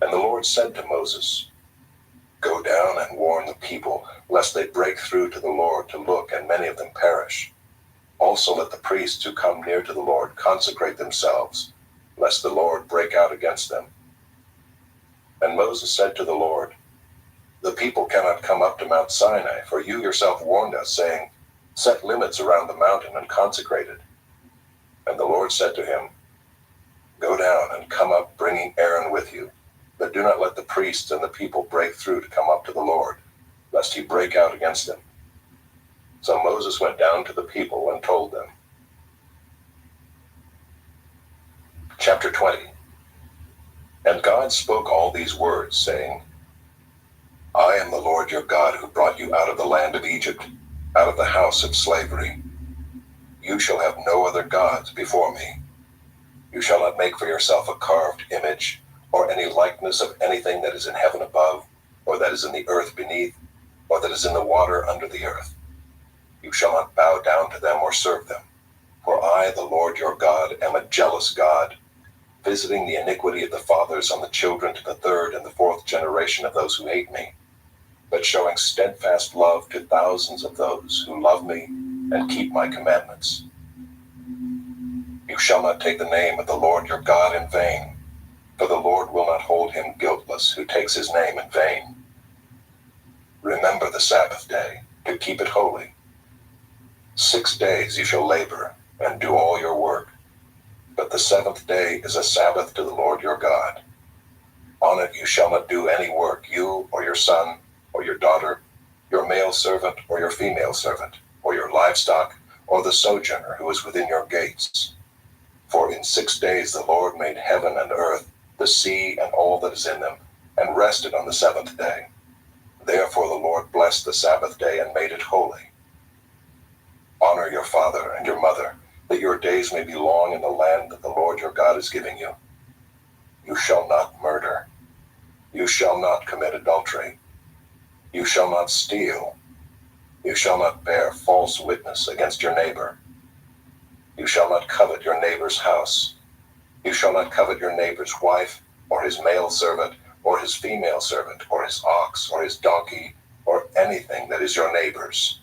And the Lord said to Moses, "Go down and warn the people, lest they break through to the Lord to look, and many of them perish. Also let the priests who come near to the Lord consecrate themselves, lest the Lord break out against them." And Moses said to the Lord, "The people cannot come up to Mount Sinai, for you yourself warned us, saying, 'Set limits around the mountain and consecrate it.'" And the Lord said to him, "Go down and come up, bringing Aaron with you. But do not let the priests and the people break through to come up to the Lord, lest he break out against them." So Moses went down to the people and told them. Chapter 20. And God spoke all these words, saying, "I am the Lord your God, who brought you out of the land of Egypt, out of the house of slavery. You shall have no other gods before me. You shall not make for yourself a carved image, or any likeness of anything that is in heaven above, or that is in the earth beneath, or that is in the water under the earth. You shall not bow down to them or serve them. For I, the Lord your God, am a jealous God, visiting the iniquity of the fathers on the children to the third and the fourth generation of those who hate me, but showing steadfast love to thousands of those who love me and keep my commandments. You shall not take the name of the Lord your God in vain, for the Lord will not hold him guiltless who takes his name in vain. Remember the Sabbath day, to keep it holy. 6 days you shall labor and do all your work, but the seventh day is a Sabbath to the Lord your God. On it you shall not do any work, you or your son or your daughter, your male servant or your female servant, or your livestock, or the sojourner who is within your gates. For in 6 days the Lord made heaven and earth, the sea and all that is in them, and rested on the seventh day. Therefore the Lord blessed the Sabbath day and made it holy. Honor your father and your mother, that your days may be long in the land that the Lord your God is giving you. You shall not murder. You shall not commit adultery. You shall not steal. You shall not bear false witness against your neighbor. You shall not covet your neighbor's house. You shall not covet your neighbor's wife, or his male servant, or his female servant, or his ox, or his donkey, or anything that is your neighbor's.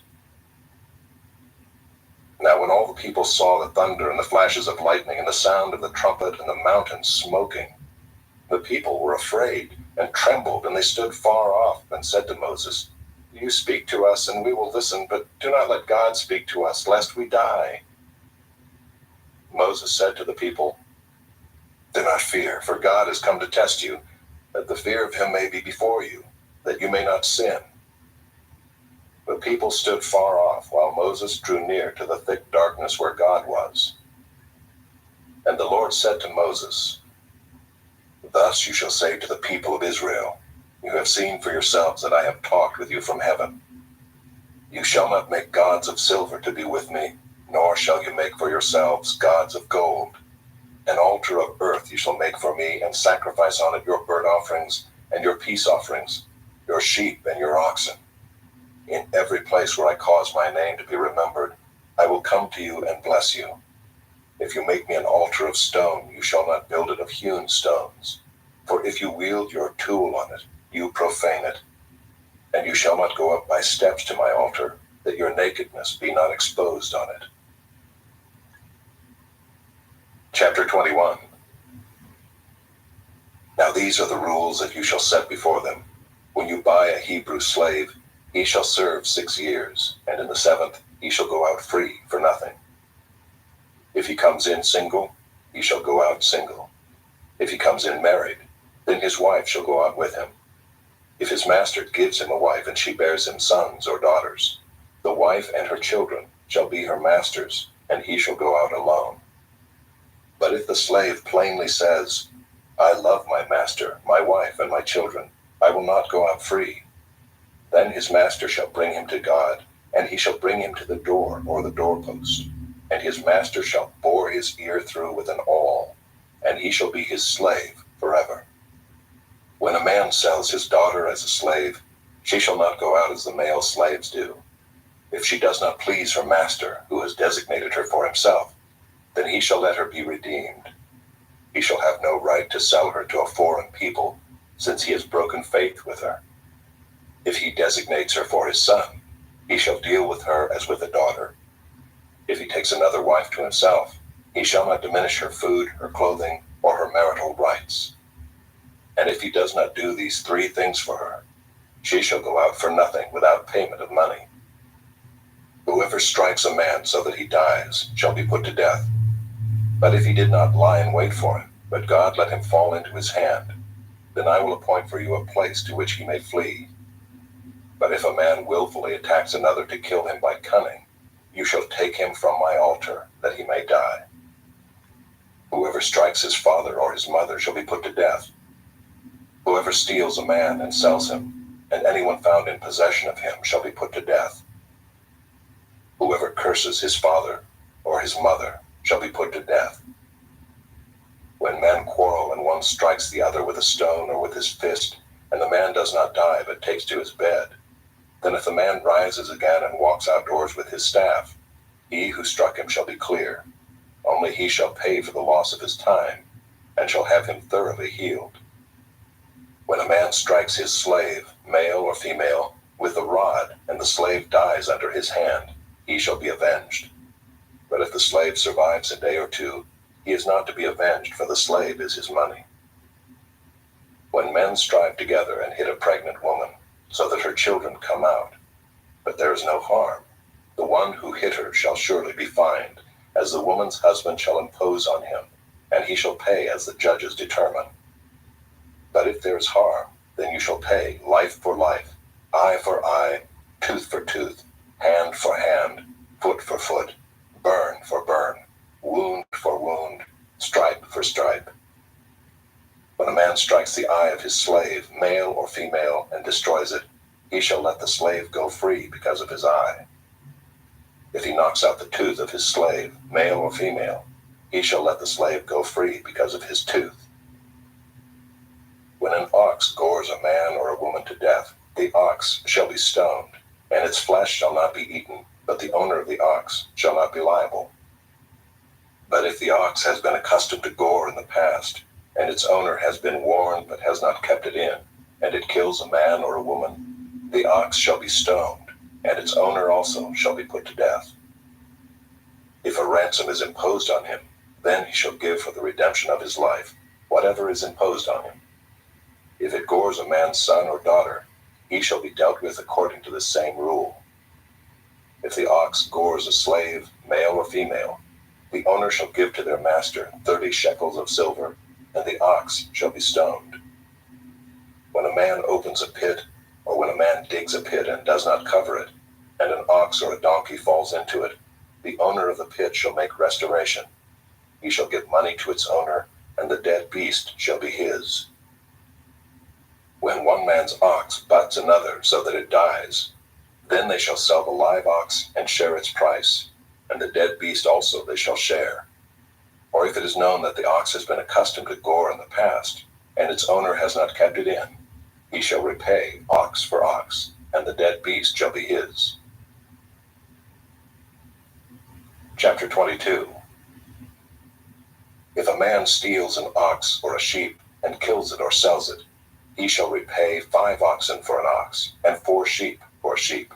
Now when all the people saw the thunder and the flashes of lightning and the sound of the trumpet and the mountain smoking, the people were afraid and trembled, and they stood far off and said to Moses, "You speak to us, and we will listen, but do not let God speak to us, lest we die." Moses said to the people, "Do not fear, for God has come to test you, that the fear of him may be before you, that you may not sin." The people stood far off, while Moses drew near to the thick darkness where God was. And the Lord said to Moses, "Thus you shall say to the people of Israel, You have seen for yourselves that I have talked with you from heaven. You shall not make gods of silver to be with me, nor shall you make for yourselves gods of gold. An altar of earth you shall make for me, and sacrifice on it your burnt offerings and your peace offerings, your sheep and your oxen. In every place where I cause my name to be remembered, I will come to you and bless you. If you make me an altar of stone, you shall not build it of hewn stones. For if you wield your tool on it, you profane it. And you shall not go up by steps to my altar, that your nakedness be not exposed on it. Chapter 21. Now these are the rules that you shall set before them. When you buy a Hebrew slave, he shall serve 6 years, and in the 7th he shall go out free for nothing. If he comes in single, he shall go out single. If he comes in married, then his wife shall go out with him. If his master gives him a wife and she bears him sons or daughters, the wife and her children shall be her master's, and he shall go out alone. But if the slave plainly says, I love my master, my wife, and my children, I will not go out free, then his master shall bring him to God, and he shall bring him to the door or the doorpost, and his master shall bore his ear through with an awl, and he shall be his slave forever. When a man sells his daughter as a slave, she shall not go out as the male slaves do. If she does not please her master, who has designated her for himself, then he shall let her be redeemed. He shall have no right to sell her to a foreign people, since he has broken faith with her. If he designates her for his son, he shall deal with her as with a daughter. If he takes another wife to himself, he shall not diminish her food, her clothing, or her marital rights. And if he does not do these 3 things for her, she shall go out for nothing without payment of money. Whoever strikes a man so that he dies shall be put to death. But if he did not lie in wait for him, but God let him fall into his hand, then I will appoint for you a place to which he may flee. But if a man willfully attacks another to kill him by cunning, you shall take him from my altar, that he may die. Whoever strikes his father or his mother shall be put to death. Whoever steals a man and sells him, and anyone found in possession of him shall be put to death. Whoever curses his father or his mother shall be put to death. When men quarrel and one strikes the other with a stone or with his fist, and the man does not die but takes to his bed, then if the man rises again and walks outdoors with his staff, he who struck him shall be clear. Only he shall pay for the loss of his time, and shall have him thoroughly healed. When a man strikes his slave, male or female, with a rod, and the slave dies under his hand, he shall be avenged. But if the slave survives a day or 2, he is not to be avenged, for the slave is his money. When men strive together and hit a pregnant woman, so that her children come out, but there is no harm, the one who hit her shall surely be fined, as the woman's husband shall impose on him, and he shall pay as the judges determine. But if there is harm, then you shall pay life for life, eye for eye, tooth for tooth, hand for hand, foot for foot, burn for burn, wound for wound, stripe for stripe. When a man strikes the eye of his slave, male or female, and destroys it, he shall let the slave go free because of his eye. If he knocks out the tooth of his slave, male or female, he shall let the slave go free because of his tooth. When an ox gores a man or a woman to death, the ox shall be stoned, and its flesh shall not be eaten, but the owner of the ox shall not be liable. But if the ox has been accustomed to gore in the past, and its owner has been warned but has not kept it in, and it kills a man or a woman, the ox shall be stoned, and its owner also shall be put to death. If a ransom is imposed on him, then he shall give for the redemption of his life whatever is imposed on him. If it gores a man's son or daughter, he shall be dealt with according to the same rule. If the ox gores a slave, male or female, the owner shall give to their master 30 shekels of silver, and the ox shall be stoned. When a man opens a pit, or when a man digs a pit and does not cover it, and an ox or a donkey falls into it, the owner of the pit shall make restoration. He shall give money to its owner, and the dead beast shall be his. When one man's ox butts another so that it dies, then they shall sell the live ox and share its price, and the dead beast also they shall share. Or if it is known that the ox has been accustomed to gore in the past, and its owner has not kept it in, he shall repay ox for ox, and the dead beast shall be his. Chapter 22. If a man steals an ox or a sheep and kills it or sells it, he shall repay 5 oxen for an ox, and 4 sheep for a sheep.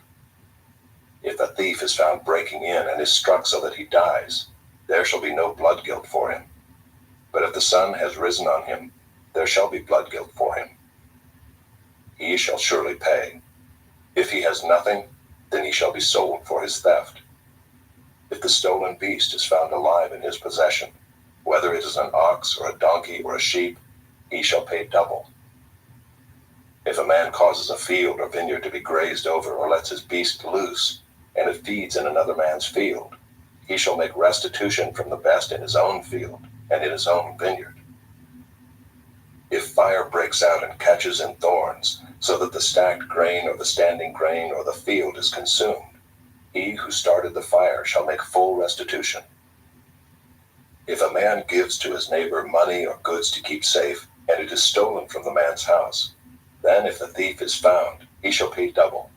If a thief is found breaking in and is struck so that he dies, there shall be no blood guilt for him. But if the sun has risen on him, there shall be blood guilt for him. He shall surely pay. If he has nothing, then he shall be sold for his theft. If the stolen beast is found alive in his possession, whether it is an ox or a donkey or a sheep, he shall pay double. If a man causes a field or vineyard to be grazed over or lets his beast loose, and it feeds in another man's field, he shall make restitution from the best in his own field and in his own vineyard. If fire breaks out and catches in thorns, so that the stacked grain or the standing grain or the field is consumed, he who started the fire shall make full restitution. If a man gives to his neighbor money or goods to keep safe, and it is stolen from the man's house, then if the thief is found, he shall pay double.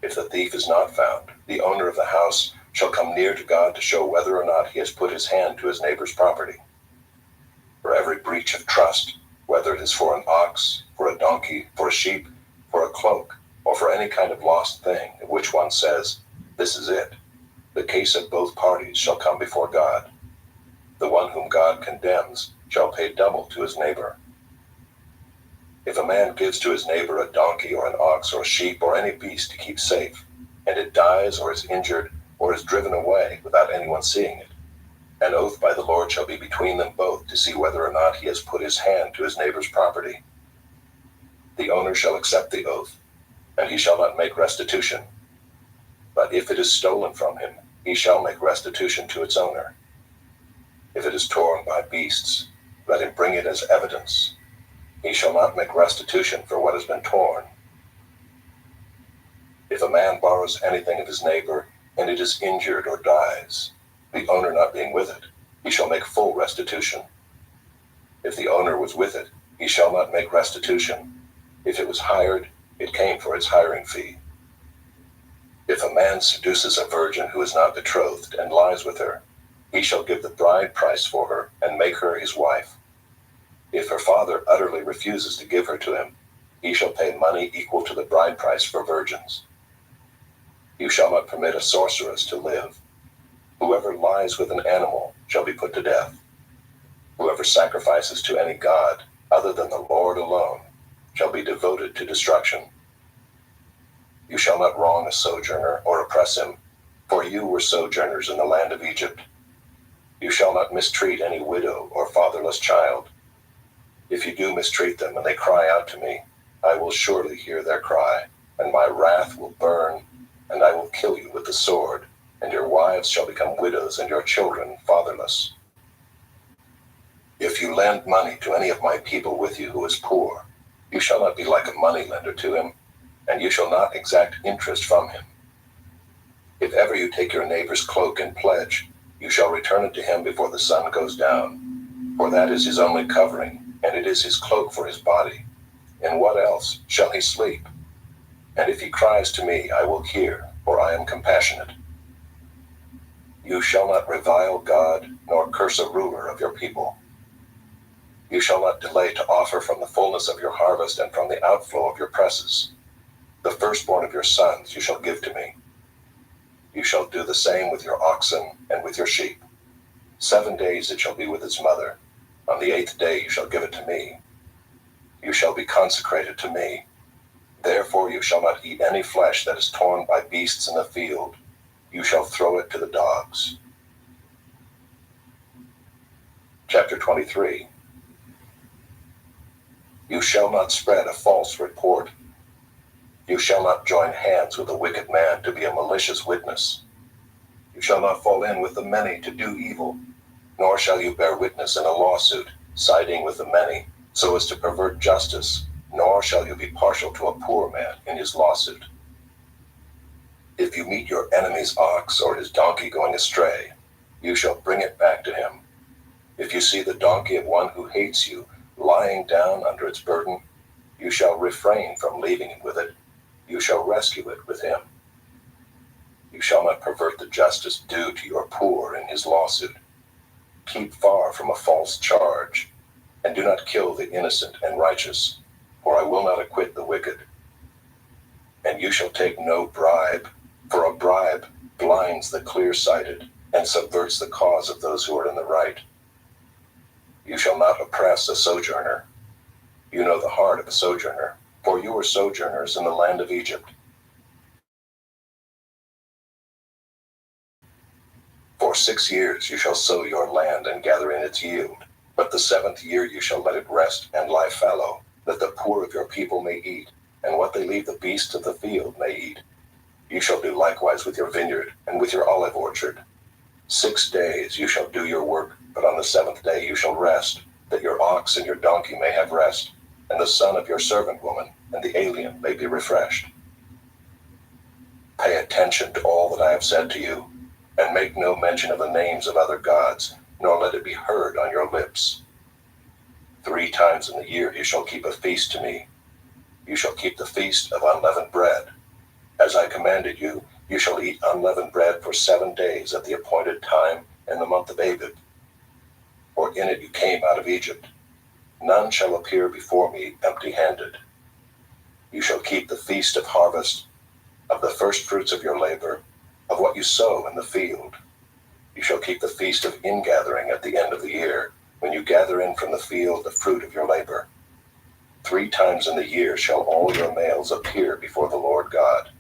If the thief is not found, the owner of the house shall come near to God to show whether or not he has put his hand to his neighbor's property. For every breach of trust, whether it is for an ox, for a donkey, for a sheep, for a cloak, or for any kind of lost thing, of which one says, "This is it," the case of both parties shall come before God. The one whom God condemns shall pay double to his neighbor. If a man gives to his neighbor a donkey or an ox or a sheep or any beast to keep safe, and it dies or is injured or is driven away without anyone seeing it, an oath by the Lord shall be between them both to see whether or not he has put his hand to his neighbor's property. The owner shall accept the oath, and he shall not make restitution. But if it is stolen from him, he shall make restitution to its owner. If it is torn by beasts, let him bring it as evidence. He shall not make restitution for what has been torn. If a man borrows anything of his neighbor, and it is injured or dies, the owner not being with it, he shall make full restitution. If the owner was with it, he shall not make restitution. If it was hired, it came for its hiring fee. If a man seduces a virgin who is not betrothed and lies with her, he shall give the bride price for her and make her his wife. If her father utterly refuses to give her to him, he shall pay money equal to the bride price for virgins. You shall not permit a sorceress to live. Whoever lies with an animal shall be put to death. Whoever sacrifices to any god other than the Lord alone shall be devoted to destruction. You shall not wrong a sojourner or oppress him, for you were sojourners in the land of Egypt. You shall not mistreat any widow or fatherless child. If you do mistreat them and they cry out to me, I will surely hear their cry, and my wrath will burn, and I will kill you with the sword, and your wives shall become widows and your children fatherless. If you lend money to any of my people with you who is poor, you shall not be like a moneylender to him, and you shall not exact interest from him. If ever you take your neighbor's cloak in pledge, you shall return it to him before the sun goes down, for that is his only covering, and it is his cloak for his body. In what else shall he sleep? And if he cries to me, I will hear, for I am compassionate. You shall not revile God, nor curse a ruler of your people. You shall not delay to offer from the fullness of your harvest and from the outflow of your presses. The firstborn of your sons you shall give to me. You shall do the same with your oxen and with your sheep. 7 days it shall be with its mother. On the 8th day you shall give it to me. You shall be consecrated to me. Therefore you shall not eat any flesh that is torn by beasts in the field. You shall throw it to the dogs. Chapter 23. You shall not spread a false report. You shall not join hands with a wicked man to be a malicious witness. You shall not fall in with the many to do evil, nor shall you bear witness in a lawsuit, siding with the many, so as to pervert justice, nor nor shall you be partial to a poor man in his lawsuit. If you meet your enemy's ox or his donkey going astray, you shall bring it back to him. If you see the donkey of one who hates you lying down under its burden, you shall refrain from leaving it with it. You shall rescue it with him. You shall not pervert the justice due to your poor in his lawsuit. Keep far from a false charge, and do not kill the innocent and righteous, for I will not acquit the wicked. And you shall take no bribe, for a bribe blinds the clear-sighted and subverts the cause of those who are in the right. You shall not oppress a sojourner. You know the heart of a sojourner, for you were sojourners in the land of Egypt. For 6 years you shall sow your land and gather in its yield, but the 7th year you shall let it rest and lie fallow, that the poor of your people may eat, and what they leave the beasts of the field may eat. You shall do likewise with your vineyard and with your olive orchard. 6 days you shall do your work, but on the 7th day you shall rest, that your ox and your donkey may have rest, and the son of your servant woman and the alien may be refreshed. Pay attention to all that I have said to you, and make no mention of the names of other gods, nor let it be heard on your lips. 3 times in the year you shall keep a feast to me. You shall keep the feast of unleavened bread. As I commanded you, you shall eat unleavened bread for 7 days at the appointed time in the month of Abib. For in it you came out of Egypt. None shall appear before me empty-handed. You shall keep the feast of harvest, of the first fruits of your labor, of what you sow in the field. You shall keep the feast of ingathering at the end of the year, when you gather in from the field the fruit of your labor. 3 times in the year shall all your males appear before the Lord God.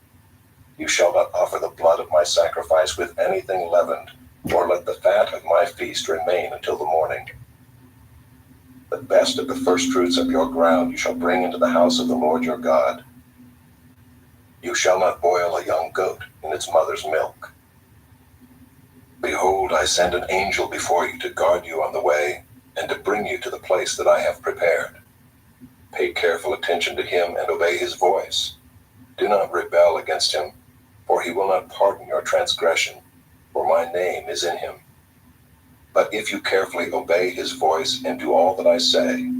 You shall not offer the blood of my sacrifice with anything leavened, or let the fat of my feast remain until the morning. The best of the first fruits of your ground you shall bring into the house of the Lord your God. You shall not boil a young goat in its mother's milk. Behold, I send an angel before you to guard you on the way, and to bring you to the place that I have prepared. Pay careful attention to him and obey his voice. Do not rebel against him, for he will not pardon your transgression, for my name is in him. But if you carefully obey his voice and do all that I say,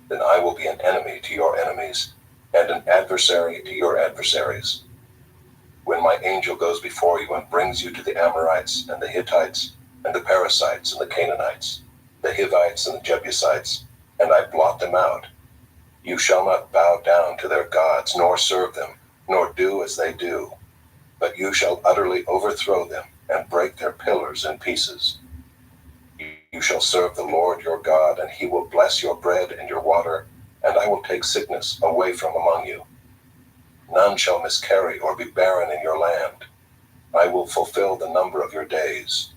then I will be an enemy to your enemies, and an adversary to your adversaries. When my angel goes before you and brings you to the Amorites and the Hittites and the Perizzites and the Canaanites, the Hivites and the Jebusites, and I blot them out, you shall not bow down to their gods, nor serve them, nor do as they do, but you shall utterly overthrow them and break their pillars in pieces. You shall serve the Lord your God, and he will bless your bread and your water, and I will take sickness away from among you. None shall miscarry or be barren in your land. I will fulfill the number of your days.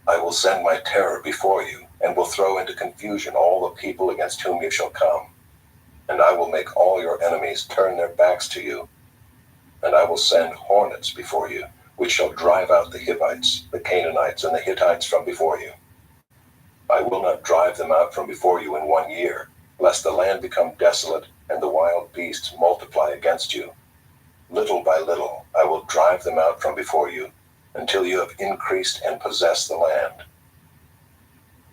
I will send my terror before you, and will throw into confusion all the people against whom you shall come. And I will make all your enemies turn their backs to you. And I will send hornets before you, which shall drive out the Hivites, the Canaanites, and the Hittites from before you. I will not drive them out from before you in 1 year, lest the land become desolate and the wild beasts multiply against you. Little by little I will drive them out from before you, until you have increased and possessed the land.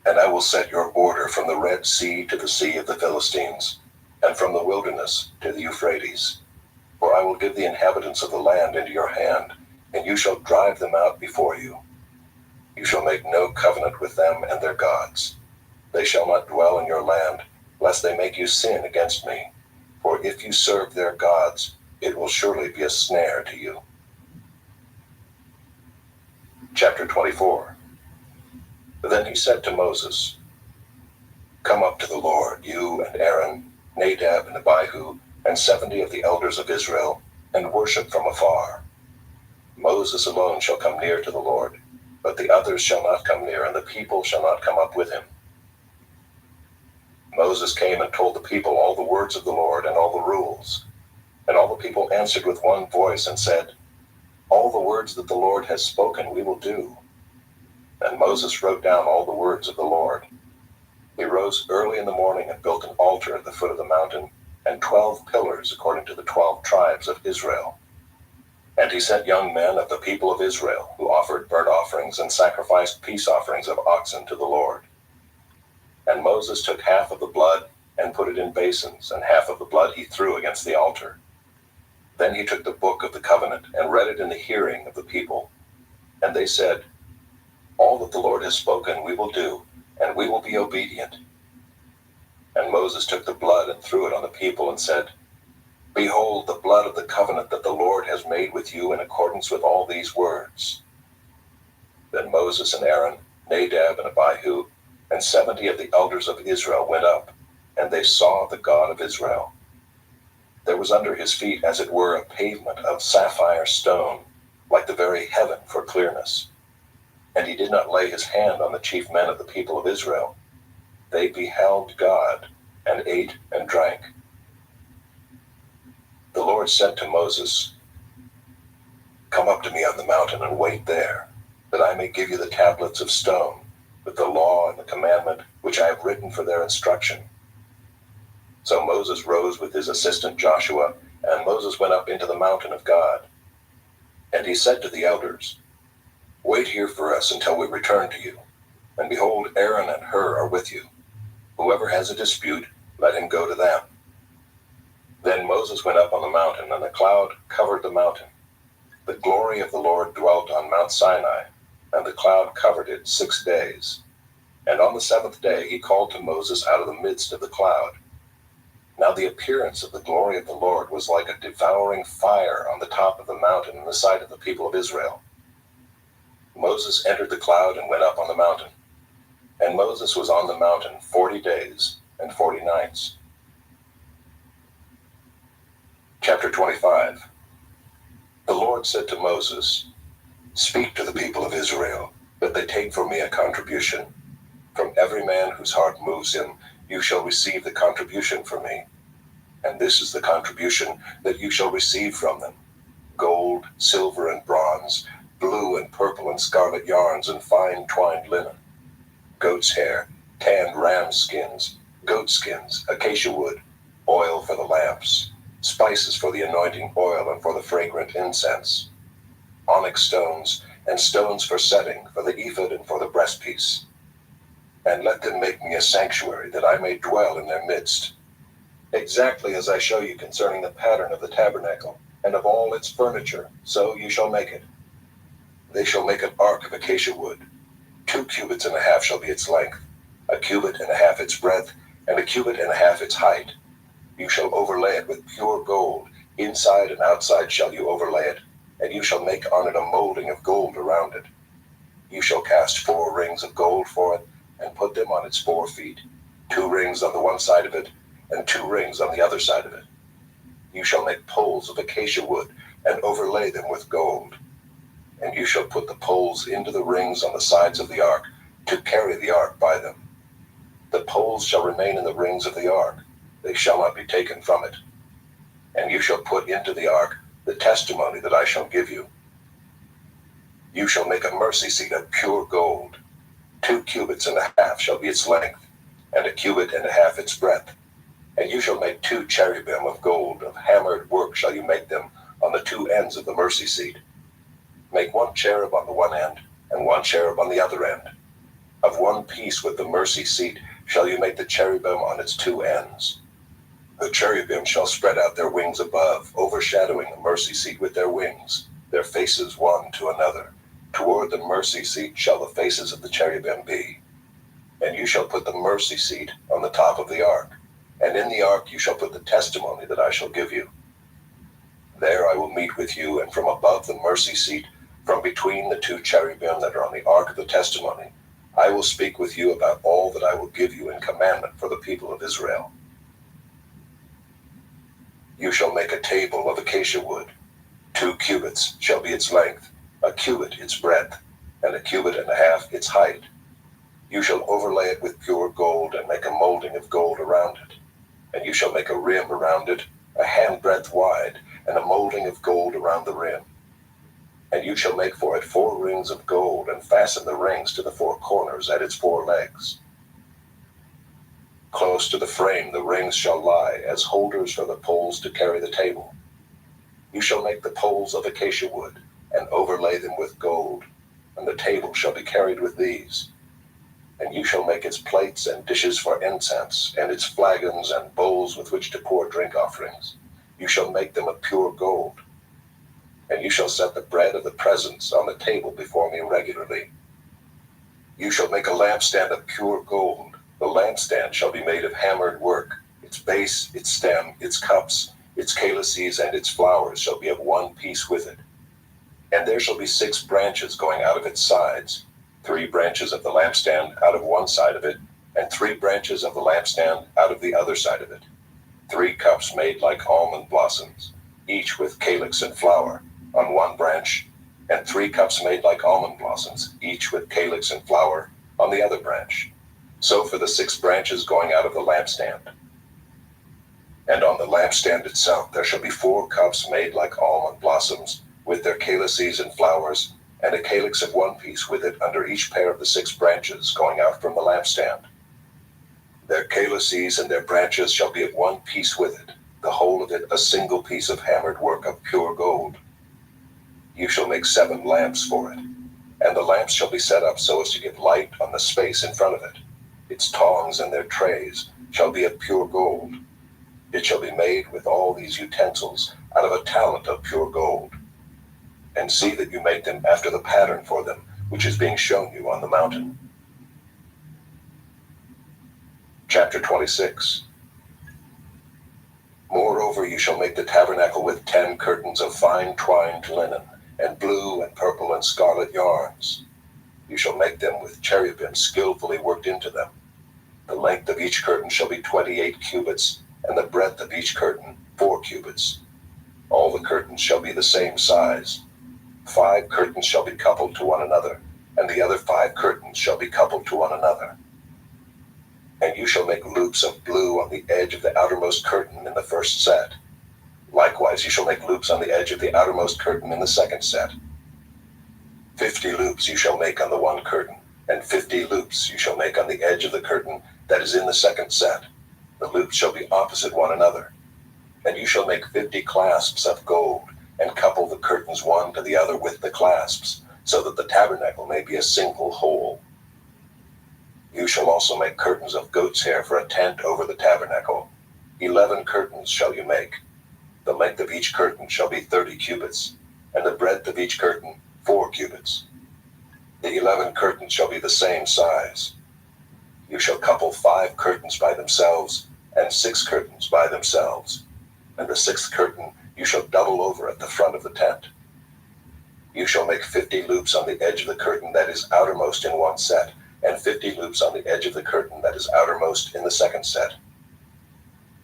And I will set your border from the Red Sea to the Sea of the Philistines, and from the wilderness to the Euphrates. For I will give the inhabitants of the land into your hand, and you shall drive them out before you. You shall make no covenant with them and their gods. They shall not dwell in your land, lest they make you sin against me. For if you serve their gods, it will surely be a snare to you. Chapter 24. Then he said to Moses, Come up to the Lord, you and Aaron, Nadab and Abihu, and 70 of the elders of Israel, and worship from afar. Moses alone shall come near to the Lord, but the others shall not come near, and the people shall not come up with him. Moses came and told the people all the words of the Lord and all the rules. And all the people answered with one voice and said, All the words that the Lord has spoken we will do. And Moses wrote down all the words of the Lord. He rose early in the morning and built an altar at the foot of the mountain, and 12 pillars according to the 12 tribes of Israel. And he sent young men of the people of Israel, who offered burnt offerings and sacrificed peace offerings of oxen to the Lord. And Moses took half of the blood and put it in basins, and half of the blood he threw against the altar. Then he took the book of the covenant and read it in the hearing of the people. And they said, "All that the Lord has spoken we will do, and we will be obedient." And Moses took the blood and threw it on the people and said, "Behold the blood of the covenant that the Lord has made with you in accordance with all these words." Then Moses and Aaron, Nadab and Abihu, and 70 of the elders of Israel went up, and they saw the God of Israel. There was under his feet as it were a pavement of sapphire stone, like the very heaven for clearness. And he did not lay his hand on the chief men of the people of Israel. They beheld God, and ate and drank. The Lord said to Moses, "Come up to me on the mountain and wait there, that I may give you the tablets of stone, with the law and the commandment which I have written for their instruction." So Moses rose with his assistant Joshua, and Moses went up into the mountain of God. And he said to the elders, "Wait here for us until we return to you. And behold, Aaron and Hur are with you. Whoever has a dispute, let him go to them." Then Moses went up on the mountain, and the cloud covered the mountain. The glory of the Lord dwelt on Mount Sinai, and the cloud covered it 6 days. And on the 7th day he called to Moses out of the midst of the cloud. Now the appearance of the glory of the Lord was like a devouring fire on the top of the mountain in the sight of the people of Israel. Moses entered the cloud and went up on the mountain. And Moses was on the mountain 40 days and 40 nights. Chapter 25. The Lord said to Moses, "Speak to the people of Israel, that they take from me a contribution. From every man whose heart moves him, you shall receive the contribution from me. And this is the contribution that you shall receive from them: gold, silver, and bronze, blue and purple and scarlet yarns, and fine twined linen, goat's hair, tanned ram skins, goat skins, acacia wood, oil for the lamps, spices for the anointing oil and for the fragrant incense, onyx stones, and stones for setting, for the ephod and for the breastpiece. And let them make me a sanctuary, that I may dwell in their midst. Exactly as I show you concerning the pattern of the tabernacle, and of all its furniture, so you shall make it. They shall make an ark of acacia wood. 2 cubits and a half shall be its length, 1 cubit and a half its breadth, and 1 cubit and a half its height. You shall overlay it with pure gold. Inside and outside shall you overlay it, and you shall make on it a molding of gold around it. You shall cast 4 rings of gold for it, and put them on its 4 feet, 2 rings on the one side of it, and 2 rings on the other side of it. You shall make poles of acacia wood, and overlay them with gold. And you shall put the poles into the rings on the sides of the ark, to carry the ark by them. The poles shall remain in the rings of the ark, they shall not be taken from it. And you shall put into the ark the testimony that I shall give you. You shall make a mercy seat of pure gold. 2 cubits and a half shall be its length, and 1 cubit and a half its breadth. And you shall make 2 cherubim of gold, of hammered work shall you make them, on the 2 ends of the mercy seat. Make 1 cherub on the one end, and 1 cherub on the other end. Of one piece with the mercy seat shall you make the cherubim on its 2 ends. The cherubim shall spread out their wings above, overshadowing the mercy seat with their wings, their faces one to another. Toward the mercy seat shall the faces of the cherubim be. And you shall put the mercy seat on the top of the ark, and in the ark you shall put the testimony that I shall give you. There I will meet with you, and from above the mercy seat, from between the 2 cherubim that are on the ark of the testimony, I will speak with you about all that I will give you in commandment for the people of Israel. You shall make a table of acacia wood. 2 cubits shall be its length, 1 cubit its breadth, and 1 cubit and a half its height. You shall overlay it with pure gold, and make a molding of gold around it. And you shall make a rim around it, a handbreadth wide, and a molding of gold around the rim. And you shall make for it 4 rings of gold, and fasten the rings to the 4 corners at its 4 legs. Close to the frame the rings shall lie as holders for the poles to carry the table. You shall make the poles of acacia wood, and overlay them with gold, and the table shall be carried with these. And you shall make its plates and dishes for incense, and its flagons and bowls with which to pour drink offerings. You shall make them of pure gold. And you shall set the bread of the presence on the table before me regularly. You shall make a lampstand of pure gold. The lampstand shall be made of hammered work. Its base, its stem, its cups, its calyces, and its flowers shall be of one piece with it. And there shall be 6 branches going out of its sides, 3 branches of the lampstand out of one side of it, and 3 branches of the lampstand out of the other side of it. 3 cups made like almond blossoms, each with calyx and flower, on one branch, and 3 cups made like almond blossoms, each with calyx and flower, on the other branch. So for the 6 branches going out of the lampstand. And on the lampstand itself there shall be 4 cups made like almond blossoms, with their calyces and flowers, and a calyx of one piece with it under each pair of the 6 branches going out from the lampstand. Their calyces and their branches shall be of one piece with it, the whole of it a single piece of hammered work of pure gold. You shall make 7 lamps for it, and the lamps shall be set up so as to give light on the space in front of it. Its tongs and their trays shall be of pure gold. It shall be made with all these utensils out of a talent of pure gold. And see that you make them after the pattern for them, which is being shown you on the mountain. Chapter 26. Moreover, you shall make the tabernacle with 10 curtains of fine twined linen, and blue and purple and scarlet yarns. You shall make them with cherubim skillfully worked into them. The length of each curtain shall be 28 cubits, and the breadth of each curtain 4 cubits. All the curtains shall be the same size. 5 curtains shall be coupled to one another, and the other 5 curtains shall be coupled to one another. And you shall make loops of blue on the edge of the outermost curtain in the first set. Likewise you shall make loops on the edge of the outermost curtain in the second set. 50 loops you shall make on the one curtain, and 50 loops you shall make on the edge of the curtain that is in the second set. The loops shall be opposite one another. And you shall make 50 clasps of gold, and couple the curtains one to the other with the clasps, so that the tabernacle may be a single whole. You shall also make curtains of goat's hair for a tent over the tabernacle. 11 curtains shall you make. The length of each curtain shall be 30 cubits, and the breadth of each curtain 4 cubits. The 11 curtains shall be the same size. You shall couple 5 curtains by themselves, and 6 curtains by themselves. And the 6th curtain you shall double over at the front of the tent. You shall make 50 loops on the edge of the curtain that is outermost in one set, and 50 loops on the edge of the curtain that is outermost in the second set.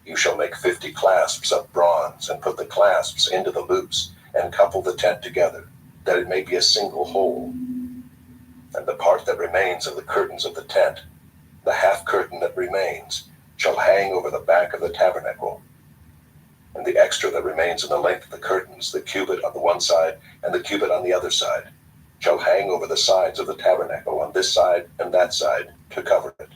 You shall make 50 clasps of bronze, and put the clasps into the loops, and couple the tent together, that it may be a single whole. And the part that remains of the curtains of the tent, the half curtain that remains, shall hang over the back of the tabernacle. And the extra that remains in the length of the curtains, the cubit on the one side and the cubit on the other side, shall hang over the sides of the tabernacle on this side and that side to cover it.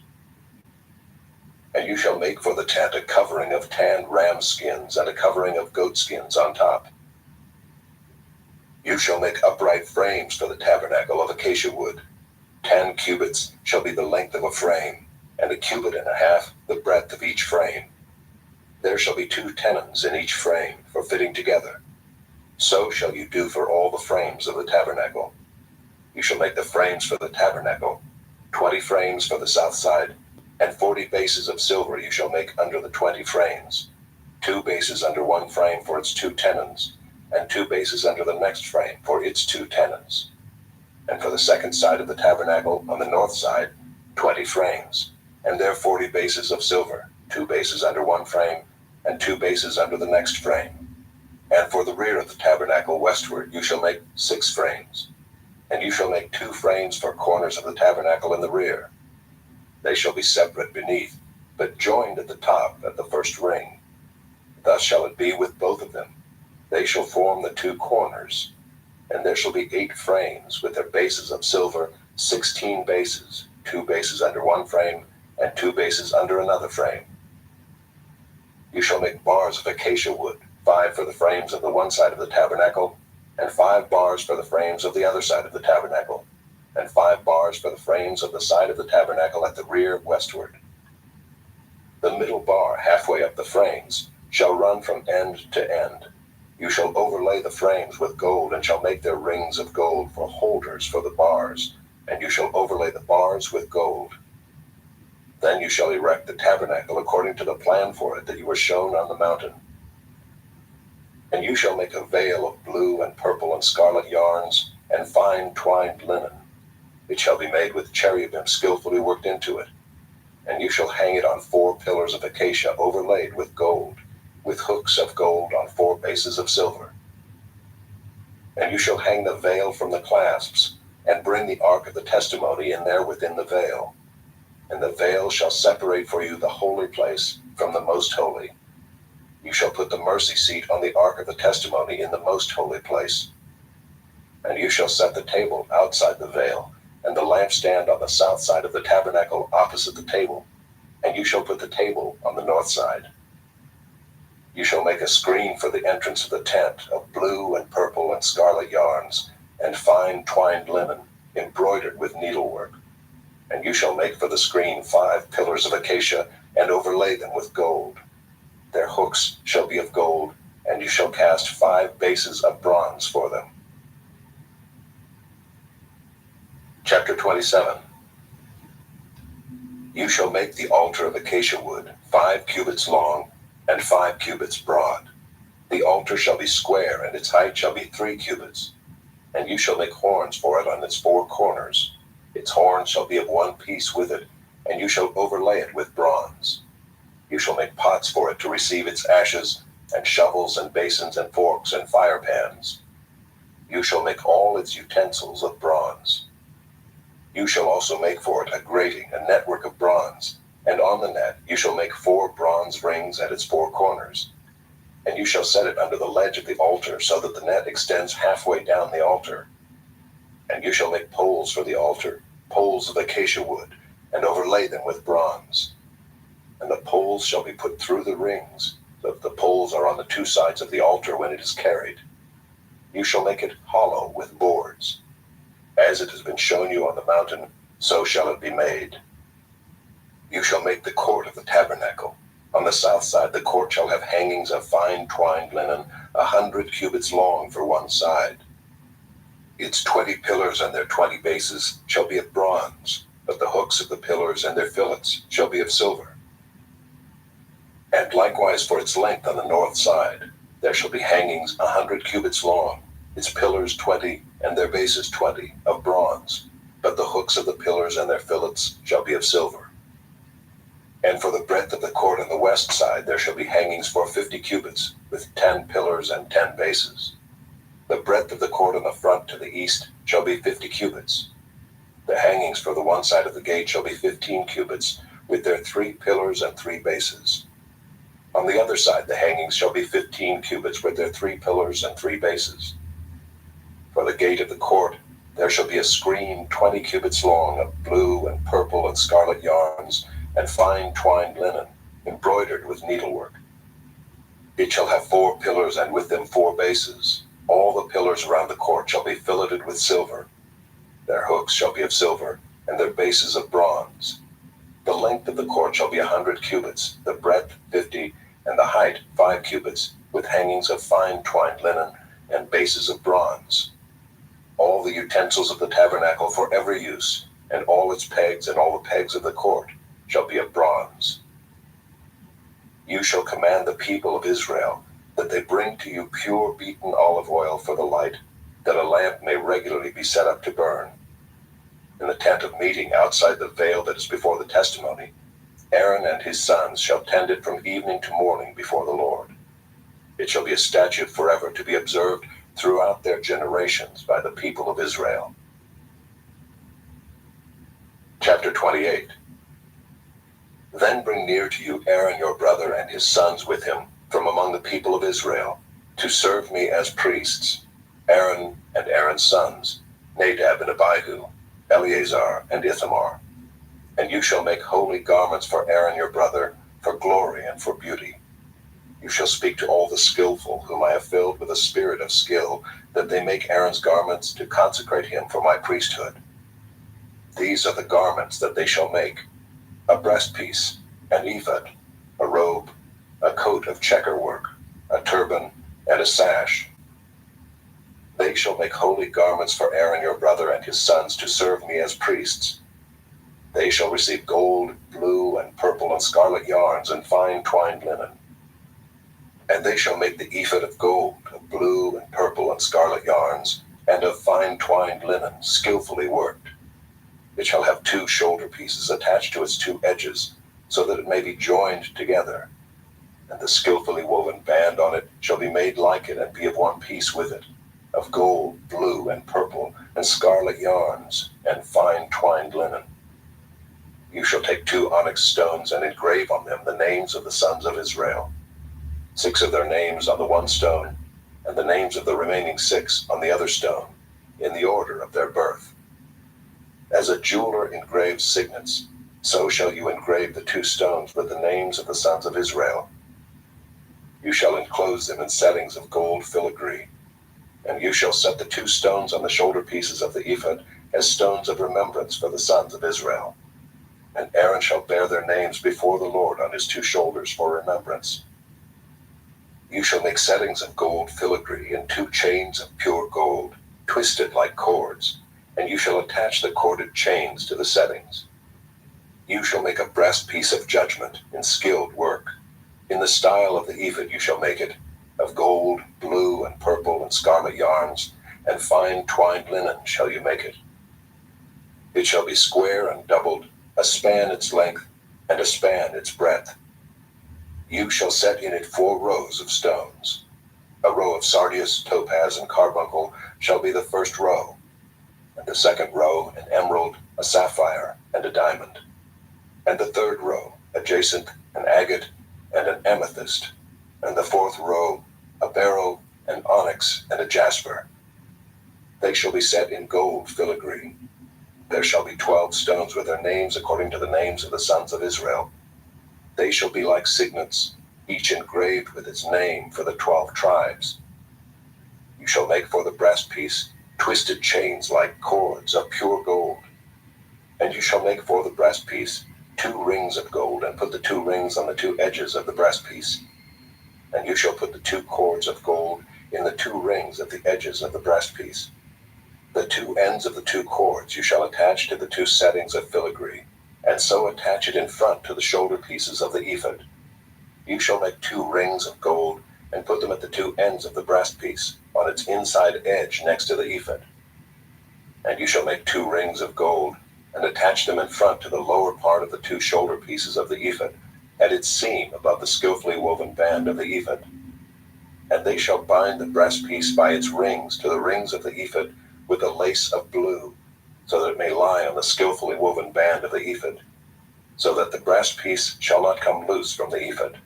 And you shall make for the tent a covering of tanned ram skins and a covering of goat skins on top. You shall make upright frames for the tabernacle of acacia wood. 10 cubits shall be the length of a frame, and a cubit and a half the breadth of each frame. There shall be 2 tenons in each frame for fitting together. So shall you do for all the frames of the tabernacle. You shall make the frames for the tabernacle, 20 frames for the south side, and 40 bases of silver you shall make under the 20 frames, 2 bases under one frame for its 2 tenons, and 2 bases under the next frame for its 2 tenons. And for the second side of the tabernacle on the north side, 20 frames, and there 40 bases of silver, 2 bases under one frame, and 2 bases under the next frame. And for the rear of the tabernacle westward you shall make 6 frames. And you shall make 2 frames for corners of the tabernacle in the rear. They shall be separate beneath, but joined at the top at the first ring. Thus shall it be with both of them. They shall form the 2 corners. And there shall be 8 frames with their bases of silver, 16 bases, 2 bases under one frame, and 2 bases under another frame. You shall make bars of acacia wood, 5 for the frames of the one side of the tabernacle, and 5 bars for the frames of the other side of the tabernacle, and 5 bars for the frames of the side of the tabernacle at the rear westward. The middle bar halfway up the frames shall run from end to end. You shall overlay the frames with gold, and shall make their rings of gold for holders for the bars, and you shall overlay the bars with gold. Then you shall erect the tabernacle according to the plan for it that you were shown on the mountain. And you shall make a veil of blue and purple and scarlet yarns, and fine twined linen. It shall be made with cherubim skillfully worked into it. And you shall hang it on 4 pillars of acacia overlaid with gold, with hooks of gold on 4 bases of silver. And you shall hang the veil from the clasps, and bring the ark of the testimony in there within the veil. And the veil shall separate for you the holy place from the most holy. You shall put the mercy seat on the ark of the testimony in the most holy place. And you shall set the table outside the veil, and the lampstand on the south side of the tabernacle opposite the table. And you shall put the table on the north side. You shall make a screen for the entrance of the tent of blue and purple and scarlet yarns, and fine twined linen, embroidered with needlework. And you shall make for the screen 5 pillars of acacia, and overlay them with gold. Their hooks shall be of gold, and you shall cast 5 bases of bronze for them. Chapter 27. You shall make the altar of acacia wood, 5 cubits long, and 5 cubits broad. The altar shall be square, and its height shall be 3 cubits. And you shall make horns for it on its 4 corners. Its horns shall be of one piece with it, and you shall overlay it with bronze. You shall make pots for it to receive its ashes, and shovels and basins and forks and fire pans. You shall make all its utensils of bronze. You shall also make for it a grating, a network of bronze, and on the net you shall make 4 bronze rings at its 4 corners. And you shall set it under the ledge of the altar, so that the net extends halfway down the altar. And you shall make poles for the altar, poles of acacia wood, and overlay them with bronze. And the poles shall be put through the rings, so that the poles are on the 2 sides of the altar when it is carried. You shall make it hollow with boards. As it has been shown you on the mountain, so shall it be made. You shall make the court of the tabernacle. On the south side the court shall have hangings of fine twined linen, 100 cubits long for one side. Its 20 pillars and their 20 bases shall be of bronze, but the hooks of the pillars and their fillets shall be of silver. And likewise for its length on the north side, there shall be hangings 100 cubits long, its pillars 20, and their bases 20, of bronze, but the hooks of the pillars and their fillets shall be of silver. And for the breadth of the court on the west side there shall be hangings for 50 cubits, with 10 pillars and 10 bases. The breadth of the court on the front to the east shall be 50 cubits. The hangings for the one side of the gate shall be 15 cubits, with their 3 pillars and 3 bases. On the other side the hangings shall be 15 cubits, with their 3 pillars and 3 bases. For the gate of the court there shall be a screen 20 cubits long, of blue and purple and scarlet yarns, and fine twined linen, embroidered with needlework. It shall have 4 pillars, and with them 4 bases. All the pillars around the court shall be filleted with silver. Their hooks shall be of silver, and their bases of bronze. The length of the court shall be 100 cubits, the breadth 50, and the height 5 cubits, with hangings of fine twined linen, and bases of bronze. All the utensils of the tabernacle for every use, and all its pegs and all the pegs of the court, shall be of bronze. You shall command the people of Israel that they bring to you pure beaten olive oil for the light, that a lamp may regularly be set up to burn. In the tent of meeting outside the veil that is before the testimony, Aaron and his sons shall tend it from evening to morning before the Lord. It shall be a statute forever to be observed throughout their generations by the people of Israel. Chapter 28. Then bring near to you Aaron your brother and his sons with him from among the people of Israel, to serve me as priests, Aaron and Aaron's sons, Nadab and Abihu, Eleazar and Ithamar. And you shall make holy garments for Aaron your brother, for glory and for beauty. You shall speak to all the skillful, whom I have filled with a spirit of skill, that they make Aaron's garments to consecrate him for my priesthood. These are the garments that they shall make: a breastpiece, an ephod, a robe, a coat of checker work, a turban, and a sash. They shall make holy garments for Aaron your brother and his sons to serve me as priests. They shall receive gold, blue, and purple, and scarlet yarns, and fine twined linen. And they shall make the ephod of gold, of blue, and purple, and scarlet yarns, and of fine twined linen, skillfully worked. It shall have 2 shoulder pieces attached to its 2 edges, so that it may be joined together. And the skillfully woven band on it shall be made like it, and be of one piece with it, of gold, blue, and purple, and scarlet yarns, and fine twined linen. You shall take 2 onyx stones and engrave on them the names of the sons of Israel, 6 of their names on the one stone, and the names of the remaining 6 on the other stone, in the order of their birth. As a jeweler engraves signets, so shall you engrave the 2 stones with the names of the sons of Israel. You shall enclose them in settings of gold filigree, and you shall set the 2 stones on the shoulder pieces of the ephod as stones of remembrance for the sons of Israel. And Aaron shall bear their names before the Lord on his 2 shoulders for remembrance. You shall make settings of gold filigree and 2 chains of pure gold, twisted like cords, and you shall attach the corded chains to the settings. You shall make a breastpiece of judgment in skilled work. In the style of the ephod you shall make it, of gold, blue, and purple, and scarlet yarns, and fine twined linen shall you make it. It shall be square and doubled, a span its length, and a span its breadth. You shall set in it 4 rows of stones. A row of sardius, topaz, and carbuncle shall be the first row, and the second row an emerald, a sapphire, and a diamond, and the third row a jacinth, an agate, and an amethyst, and the 4th row a beryl, an onyx, and a jasper. They shall be set in gold filigree. There shall be 12 stones with their names according to the names of the sons of Israel. They shall be like signets, each engraved with its name for the 12 tribes. You shall make for the breastpiece twisted chains like cords of pure gold. And you shall make for the breastpiece 2 rings of gold, and put the 2 rings on the 2 edges of the breastpiece. And you shall put the 2 cords of gold in the 2 rings at the edges of the breastpiece. The 2 ends of the 2 cords you shall attach to the 2 settings of filigree, and so attach it in front to the shoulder pieces of the ephod. You shall make 2 rings of gold, and put them at the 2 ends of the breastpiece, on its inside edge next to the ephod. And you shall make 2 rings of gold, and attach them in front to the lower part of the 2 shoulder pieces of the ephod, at its seam above the skillfully woven band of the ephod. And they shall bind the breastpiece by its rings to the rings of the ephod with a lace of blue, so that it may lie on the skillfully woven band of the ephod, so that the breastpiece shall not come loose from the ephod.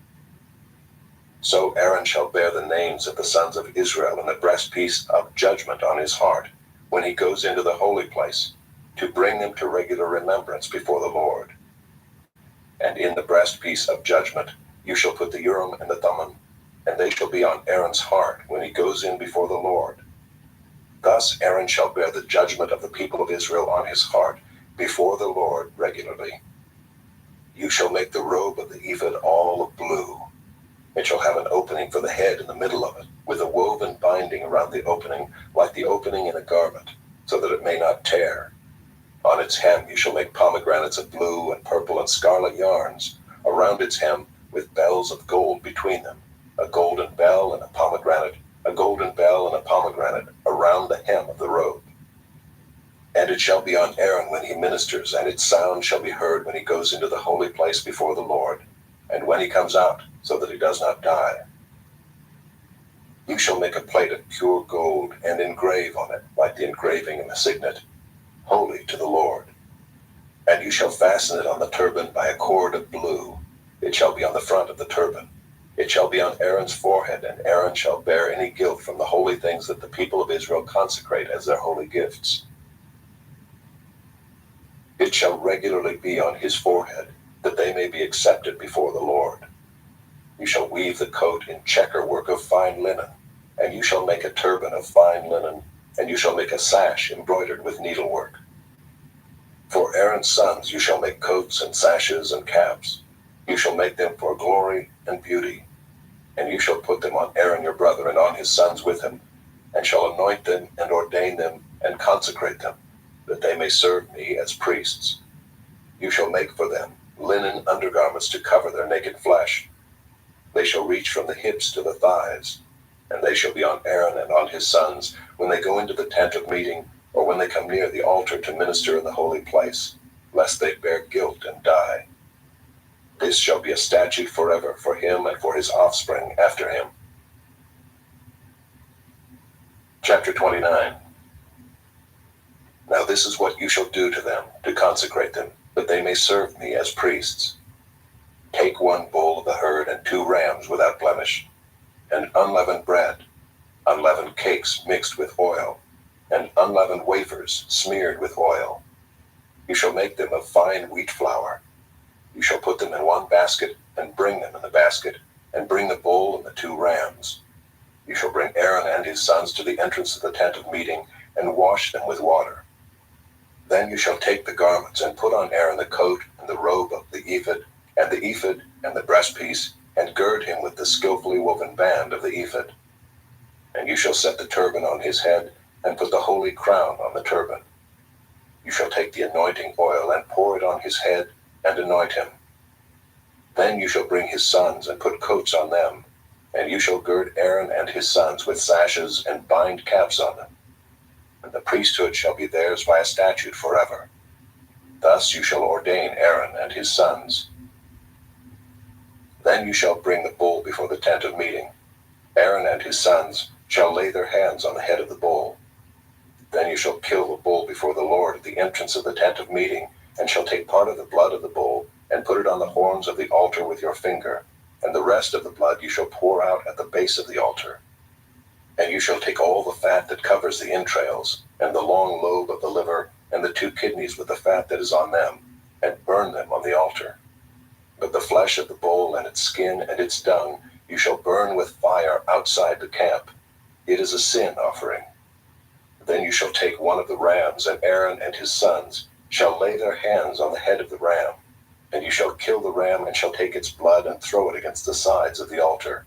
So Aaron shall bear the names of the sons of Israel in the breastpiece of judgment on his heart, when he goes into the holy place, to bring them to regular remembrance before the Lord. And in the breastpiece of judgment you shall put the Urim and the Thummim, and they shall be on Aaron's heart when he goes in before the Lord. Thus Aaron shall bear the judgment of the people of Israel on his heart before the Lord regularly. You shall make the robe of the ephod all of blue. It shall have an opening for the head in the middle of it, with a woven binding around the opening, like the opening in a garment, so that it may not tear. On its hem you shall make pomegranates of blue and purple and scarlet yarns, around its hem, with bells of gold between them, a golden bell and a pomegranate, a golden bell and a pomegranate, around the hem of the robe. And it shall be on Aaron when he ministers, and its sound shall be heard when he goes into the holy place before the Lord, and when he comes out, so that he does not die. You shall make a plate of pure gold, and engrave on it, like the engraving of a signet, holy to the Lord. And you shall fasten it on the turban by a cord of blue. It shall be on the front of the turban. It shall be on Aaron's forehead, and Aaron shall bear any guilt from the holy things that the people of Israel consecrate as their holy gifts. It shall regularly be on his forehead, that they may be accepted before the Lord. You shall weave the coat in checker work of fine linen, and you shall make a turban of fine linen, and you shall make a sash embroidered with needlework. For Aaron's sons you shall make coats and sashes and caps. You shall make them for glory and beauty. And you shall put them on Aaron your brother and on his sons with him, and shall anoint them and ordain them and consecrate them, that they may serve me as priests. You shall make for them linen undergarments to cover their naked flesh. They shall reach from the hips to the thighs, and they shall be on Aaron and on his sons when they go into the tent of meeting, or when they come near the altar to minister in the holy place, lest they bear guilt and die. This shall be a statute forever for him and for his offspring after him. Chapter 29. Now this is what you shall do to them, to consecrate them, that they may serve me as priests. Take 1 bull of the herd and 2 rams without blemish, and unleavened bread, unleavened cakes mixed with oil, and unleavened wafers smeared with oil. You shall make them of fine wheat flour. You shall put them in 1 basket, and bring them in the basket, and bring the bull and the 2 rams. You shall bring Aaron and his sons to the entrance of the tent of meeting, and wash them with water. Then you shall take the garments, and put on Aaron the coat and the robe of the ephod, and the ephod and the breastpiece, and gird him with the skillfully woven band of the ephod. And you shall set the turban on his head, and put the holy crown on the turban. You shall take the anointing oil, and pour it on his head, and anoint him. Then you shall bring his sons, and put coats on them, and you shall gird Aaron and his sons with sashes, and bind caps on them. And the priesthood shall be theirs by a statute forever. Thus you shall ordain Aaron and his sons. Then you shall bring the bull before the tent of meeting. Aaron and his sons shall lay their hands on the head of the bull. Then you shall kill the bull before the Lord at the entrance of the tent of meeting, and shall take part of the blood of the bull, and put it on the horns of the altar with your finger, and the rest of the blood you shall pour out at the base of the altar. And you shall take all the fat that covers the entrails, and the long lobe of the liver, and the 2 kidneys with the fat that is on them, and burn them on the altar. But the flesh of the bull and its skin and its dung you shall burn with fire outside the camp. It is a sin offering. Then you shall take 1 of the rams, and Aaron and his sons shall lay their hands on the head of the ram. And you shall kill the ram, and shall take its blood and throw it against the sides of the altar.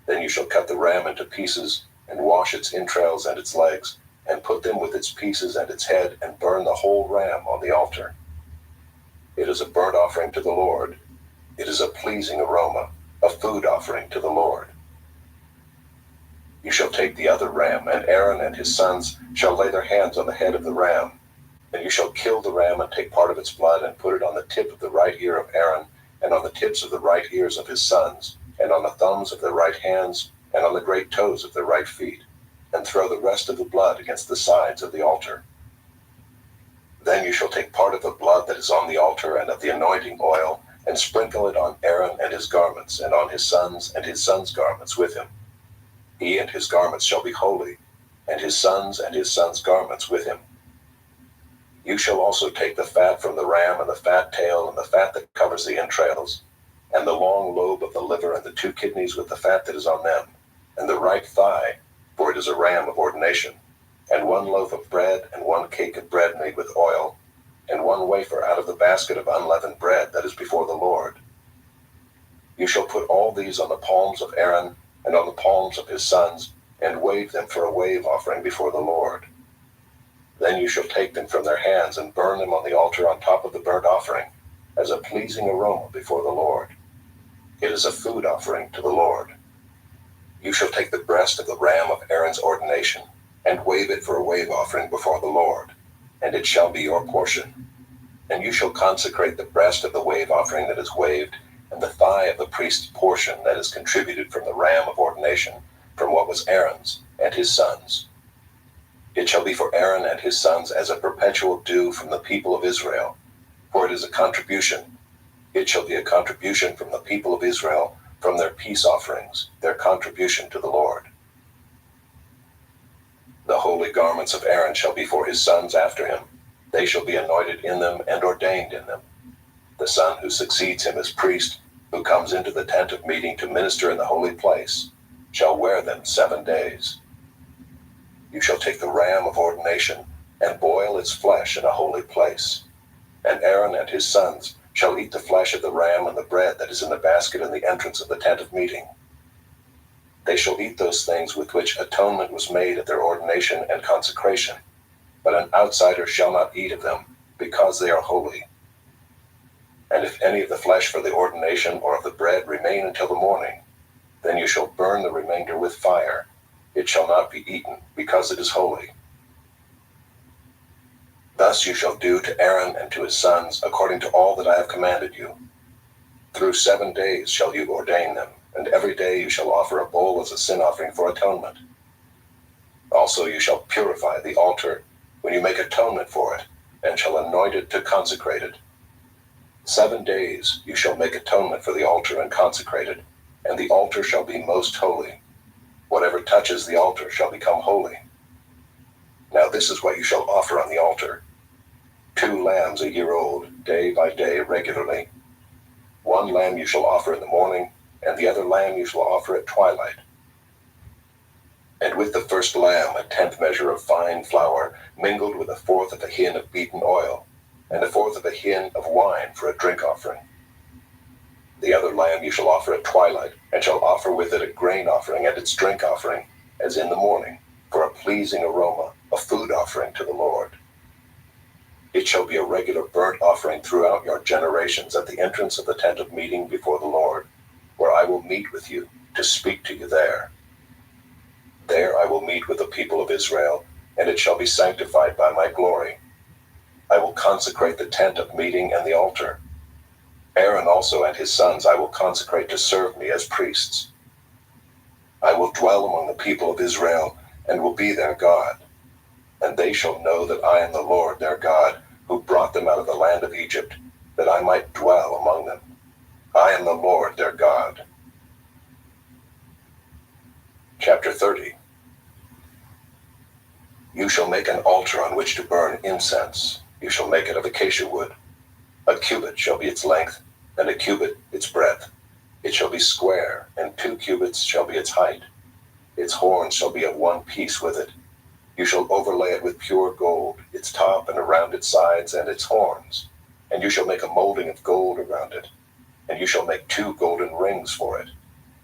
Then you shall cut the ram into pieces, and wash its entrails and its legs, and put them with its pieces and its head, and burn the whole ram on the altar. It is a burnt offering to the Lord. It is a pleasing aroma, a food offering to the Lord. You shall take the other ram, and Aaron and his sons shall lay their hands on the head of the ram. And you shall kill the ram, and take part of its blood, and put it on the tip of the right ear of Aaron, and on the tips of the right ears of his sons, and on the thumbs of their right hands, and on the great toes of their right feet, and throw the rest of the blood against the sides of the altar. Then you shall take part of the blood that is on the altar and of the anointing oil, and sprinkle it on Aaron and his garments, and on his sons garments with him. He and his garments shall be holy, and his sons garments with him. You shall also take the fat from the ram, and the fat tail, and the fat that covers the entrails, and the long lobe of the liver, and the 2 kidneys with the fat that is on them, and the right thigh, for it is a ram of ordination, and 1 loaf of bread, and 1 cake of bread made with oil, and 1 wafer out of the basket of unleavened bread that is before the Lord. You shall put all these on the palms of Aaron, and on the palms of his sons, and wave them for a wave offering before the Lord. Then you shall take them from their hands, and burn them on the altar on top of the burnt offering, as a pleasing aroma before the Lord. It is a food offering to the Lord. You shall take the breast of the ram of Aaron's ordination, and wave it for a wave offering before the Lord, and it shall be your portion. And you shall consecrate the breast of the wave offering that is waved, and the thigh of the priest's portion that is contributed from the ram of ordination, from what was Aaron's and his sons. It shall be for Aaron and his sons as a perpetual due from the people of Israel, for it is a contribution. It shall be a contribution from the people of Israel, from their peace offerings, their contribution to the Lord. The holy garments of Aaron shall be for his sons after him, They shall be anointed in them and ordained in them. The son who succeeds him as priest, who comes into the tent of meeting to minister in the holy place, shall wear them 7 days. You shall take the ram of ordination and boil its flesh in a holy place. And Aaron and his sons shall eat the flesh of the ram and the bread that is in the basket in the entrance of the tent of meeting. They shall eat those things with which atonement was made at their ordination and consecration, but an outsider shall not eat of them, because they are holy. And if any of the flesh for the ordination or of the bread remain until the morning, then you shall burn the remainder with fire. It shall not be eaten, because it is holy. Thus you shall do to Aaron and to his sons according to all that I have commanded you. Through 7 days shall you ordain them, and every day you shall offer a bull as a sin offering for atonement. Also you shall purify the altar when you make atonement for it, and shall anoint it to consecrate it. 7 days you shall make atonement for the altar and consecrate it, and the altar shall be most holy. Whatever touches the altar shall become holy. Now this is what you shall offer on the altar: 2 lambs a year old, day by day regularly. 1 lamb you shall offer in the morning, and the other lamb you shall offer at twilight. And with the first lamb 1/10 measure of fine flour, mingled with 1/4 of a hin of beaten oil, and 1/4 of a hin of wine for a drink offering. The other lamb you shall offer at twilight, and shall offer with it a grain offering and its drink offering, as in the morning, for a pleasing aroma, a food offering to the Lord. It shall be a regular burnt offering throughout your generations at the entrance of the tent of meeting before the Lord, where I will meet with you to speak to you there. There I will meet with the people of Israel, and it shall be sanctified by my glory. I will consecrate the tent of meeting and the altar. Aaron also and his sons I will consecrate to serve me as priests. I will dwell among the people of Israel, and will be their God. And they shall know that I am the Lord their God, who brought them out of the land of Egypt, that I might dwell among them. I am the Lord their God. Chapter 30. You shall make an altar on which to burn incense. You shall make it of acacia wood. A cubit shall be its length, and a cubit its breadth. It shall be square, and 2 cubits shall be its height. Its horns shall be of one piece with it. You shall overlay it with pure gold, its top and around its sides and its horns. And you shall make a molding of gold around it. And you shall make 2 golden rings for it.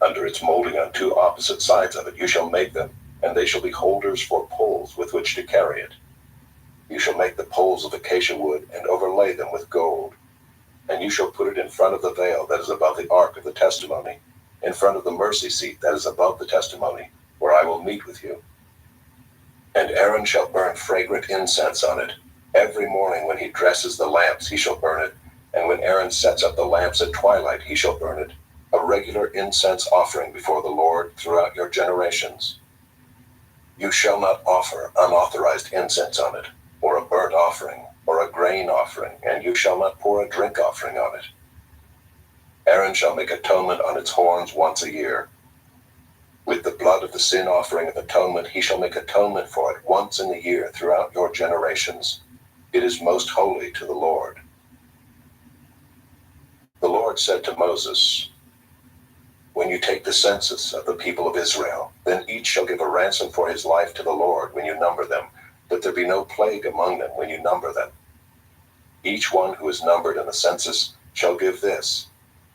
Under its molding on 2 opposite sides of it you shall make them, and they shall be holders for poles with which to carry it. You shall make the poles of acacia wood and overlay them with gold. And you shall put it in front of the veil that is above the ark of the testimony, in front of the mercy seat that is above the testimony, where I will meet with you. And Aaron shall burn fragrant incense on it. Every morning when he dresses the lamps he shall burn it, and when Aaron sets up the lamps at twilight he shall burn it, a regular incense offering before the Lord throughout your generations. You shall not offer unauthorized incense on it, or a burnt offering, or a grain offering, and you shall not pour a drink offering on it. Aaron shall make atonement on its horns once a year. With the blood of the sin offering of atonement he shall make atonement for it once in the year throughout your generations. It is most holy to the Lord. The Lord said to Moses, When you take the census of the people of Israel, then each shall give a ransom for his life to the Lord when you number them, that there be no plague among them when you number them. Each one who is numbered in the census shall give this,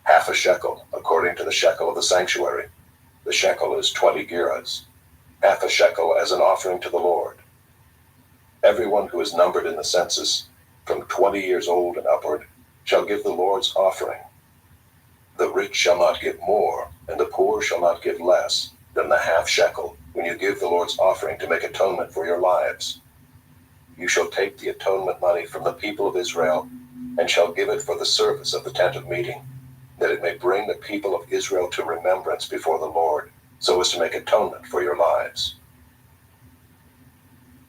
1/2 shekel, according to the shekel of the sanctuary. The shekel is 20 gerahs, 1/2 shekel as an offering to the Lord. Everyone who is numbered in the census, from 20 years old and upward, shall give the Lord's offering. The rich shall not give more, and the poor shall not give less than the 1/2 shekel when you give the Lord's offering to make atonement for your lives. You shall take the atonement money from the people of Israel, and shall give it for the service of the tent of meeting, that it may bring the people of Israel to remembrance before the Lord, so as to make atonement for your lives.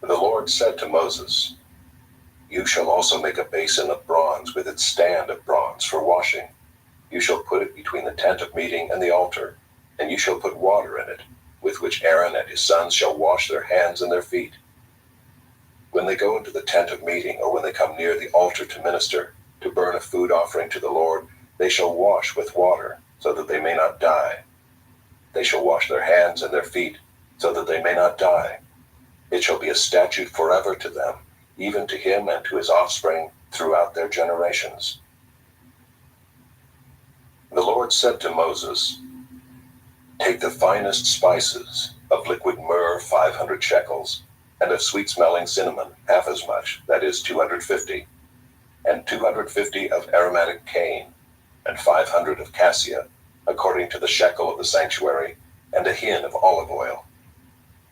The Lord said to Moses, You shall also make a basin of bronze with its stand of bronze for washing. You shall put it between the tent of meeting and the altar, and you shall put water in it, with which Aaron and his sons shall wash their hands and their feet. When they go into the tent of meeting, or when they come near the altar to minister, to burn a food offering to the Lord, they shall wash with water, so that they may not die. They shall wash their hands and their feet, so that they may not die. It shall be a statute forever to them, even to him and to his offspring throughout their generations. The Lord said to Moses, "Take the finest spices, of liquid myrrh 500 shekels, and of sweet-smelling cinnamon half as much, that is 250, and 250 of aromatic cane, and 500 of cassia, according to the shekel of the sanctuary, and a hin of olive oil.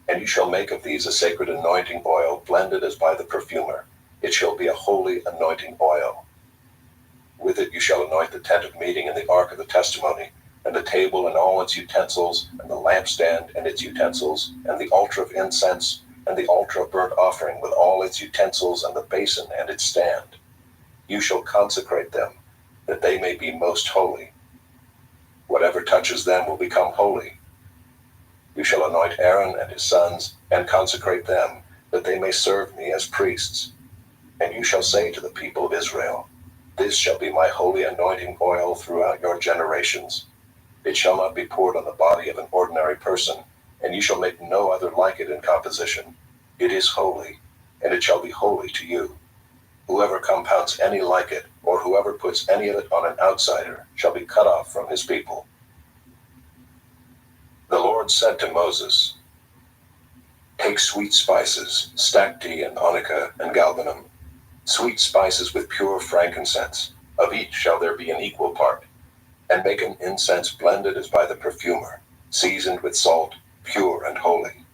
And you shall make of these a sacred anointing oil, blended as by the perfumer. It shall be a holy anointing oil. With it you shall anoint the tent of meeting and the ark of the testimony, and the table and all its utensils, and the lampstand and its utensils, and the altar of incense, and the altar of burnt offering with all its utensils, and the basin and its stand. You shall consecrate them, that they may be most holy. Whatever touches them will become holy. You shall anoint Aaron and his sons, and consecrate them, that they may serve me as priests. And you shall say to the people of Israel, This shall be my holy anointing oil throughout your generations. It shall not be poured on the body of an ordinary person, and you shall make no other like it in composition. It is holy, and it shall be holy to you. Whoever compounds any like it, or whoever puts any of it on an outsider, shall be cut off from his people." The Lord said to Moses, "Take sweet spices, stacte and onycha and galbanum, sweet spices with pure frankincense, of each shall there be an equal part, and make an incense blended as by the perfumer, seasoned with salt, pure and holy.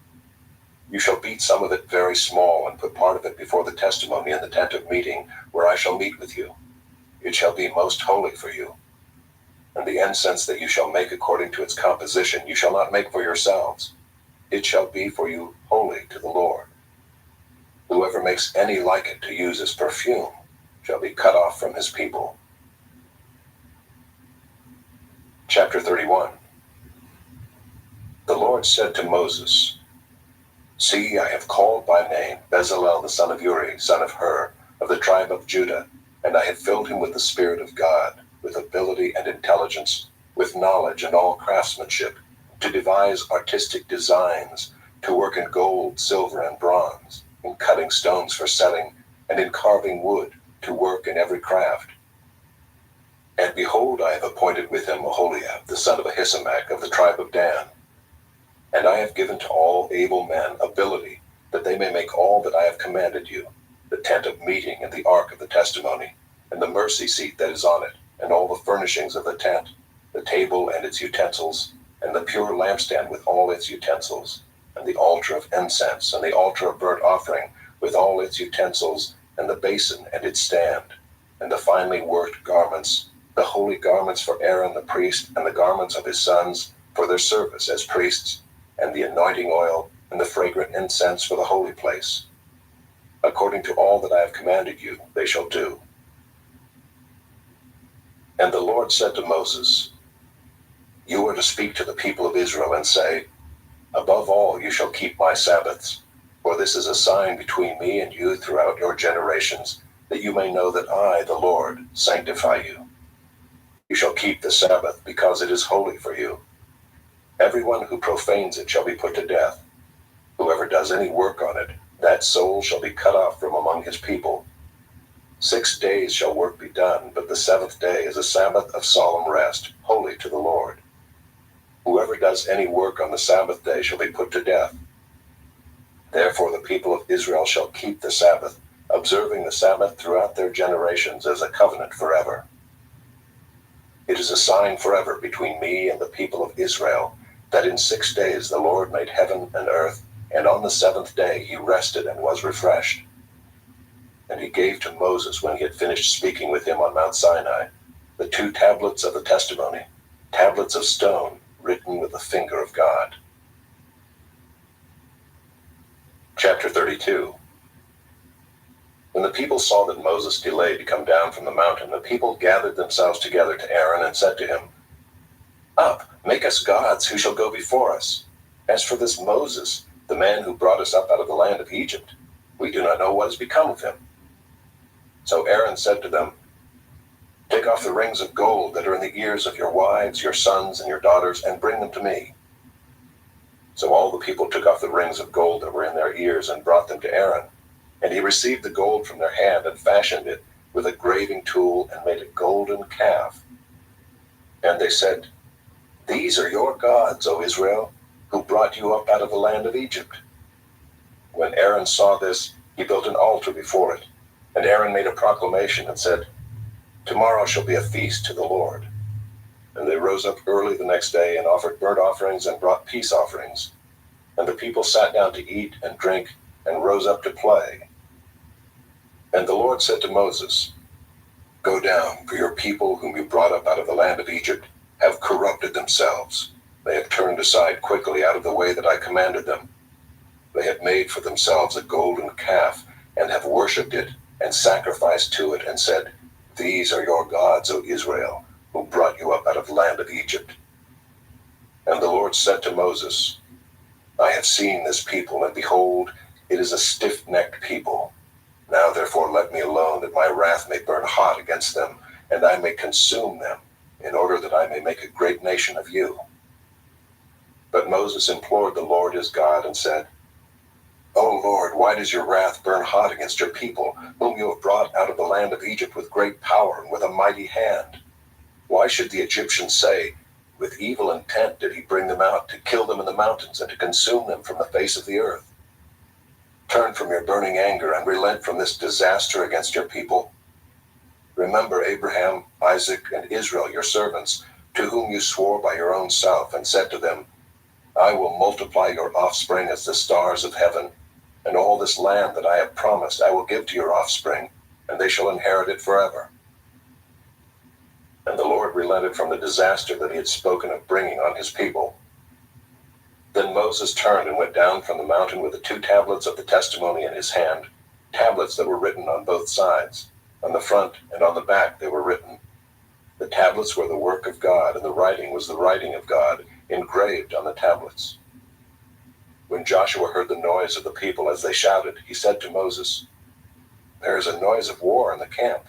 You shall beat some of it very small, and put part of it before the testimony in the tent of meeting, where I shall meet with you. It shall be most holy for you. And the incense that you shall make according to its composition you shall not make for yourselves. It shall be for you holy to the Lord. Whoever makes any like it to use as perfume shall be cut off from his people." Chapter 31. The Lord said to Moses, "See, I have called by name Bezalel the son of Uri, son of Hur, of the tribe of Judah, and I have filled him with the Spirit of God, with ability and intelligence, with knowledge and all craftsmanship, to devise artistic designs, to work in gold, silver, and bronze, in cutting stones for setting, and in carving wood, to work in every craft. And behold, I have appointed with him Aholiab, the son of Ahisamach, of the tribe of Dan. And I have given to all able men ability, that they may make all that I have commanded you, the tent of meeting and the ark of the testimony, and the mercy seat that is on it, and all the furnishings of the tent, the table and its utensils, and the pure lampstand with all its utensils, and the altar of incense, and the altar of burnt offering with all its utensils, and the basin and its stand, and the finely worked garments, the holy garments for Aaron the priest, and the garments of his sons for their service as priests, and the anointing oil, and the fragrant incense for the holy place. According to all that I have commanded you, they shall do." And the Lord said to Moses, "You are to speak to the people of Israel and say, Above all you shall keep my Sabbaths, for this is a sign between me and you throughout your generations, that you may know that I, the Lord, sanctify you. You shall keep the Sabbath, because it is holy for you. Everyone who profanes it shall be put to death. Whoever does any work on it, that soul shall be cut off from among his people. 6 days shall work be done, but the seventh day is a Sabbath of solemn rest, holy to the Lord. Whoever does any work on the Sabbath day shall be put to death. Therefore the people of Israel shall keep the Sabbath, observing the Sabbath throughout their generations as a covenant forever. It is a sign forever between me and the people of Israel, that in 6 days the Lord made heaven and earth, and on the seventh day he rested and was refreshed. And he gave to Moses, when he had finished speaking with him on Mount Sinai, the 2 tablets of the testimony, tablets of stone, written with the finger of God." Chapter 32. When the people saw that Moses delayed to come down from the mountain, the people gathered themselves together to Aaron and said to him, "Up, make us gods who shall go before us. As for this Moses, the man who brought us up out of the land of Egypt, We do not know what has become of him." So Aaron said to them, "Take off the rings of gold that are in the ears of your wives, your sons, and your daughters, and bring them to me." So all the people took off the rings of gold that were in their ears and brought them to Aaron. And he received the gold from their hand and fashioned it with a graving tool and made a golden calf. And they said, "These are your gods, O Israel, who brought you up out of the land of Egypt." When Aaron saw this, he built an altar before it. And Aaron made a proclamation and said, "Tomorrow shall be a feast to the Lord." And they rose up early the next day and offered burnt offerings and brought peace offerings. And the people sat down to eat and drink and rose up to play. And the Lord said to Moses, "Go down, for your people whom you brought up out of the land of Egypt have corrupted themselves. They have turned aside quickly out of the way that I commanded them. They have made for themselves a golden calf and have worshipped it and sacrificed to it and said, 'These are your gods, O Israel, who brought you up out of the land of Egypt.' And the Lord said to Moses, 'I have seen this people, and behold, it is a stiff-necked people. Now therefore let me alone, that my wrath may burn hot against them, and I may consume them, in order that I may make a great nation of you.' But Moses implored the Lord his God and said, 'O Lord, why does your wrath burn hot against your people, whom you have brought out of the land of Egypt with great power and with a mighty hand? Why should the Egyptians say, with evil intent did he bring them out, to kill them in the mountains and to consume them from the face of the earth? Turn from your burning anger and relent from this disaster against your people. Remember Abraham, Isaac, and Israel, your servants, to whom you swore by your own self and said to them, I will multiply your offspring as the stars of heaven, and all this land that I have promised I will give to your offspring, and they shall inherit it forever.' And the Lord relented from the disaster that he had spoken of bringing on his people. Then Moses turned and went down from the mountain with the 2 tablets of the testimony in his hand, tablets that were written on both sides. On the front and on the back they were written. The tablets were the work of God, and the writing was the writing of God, engraved on the tablets. When Joshua heard the noise of the people as they shouted, he said to Moses, 'There is a noise of war in the camp.'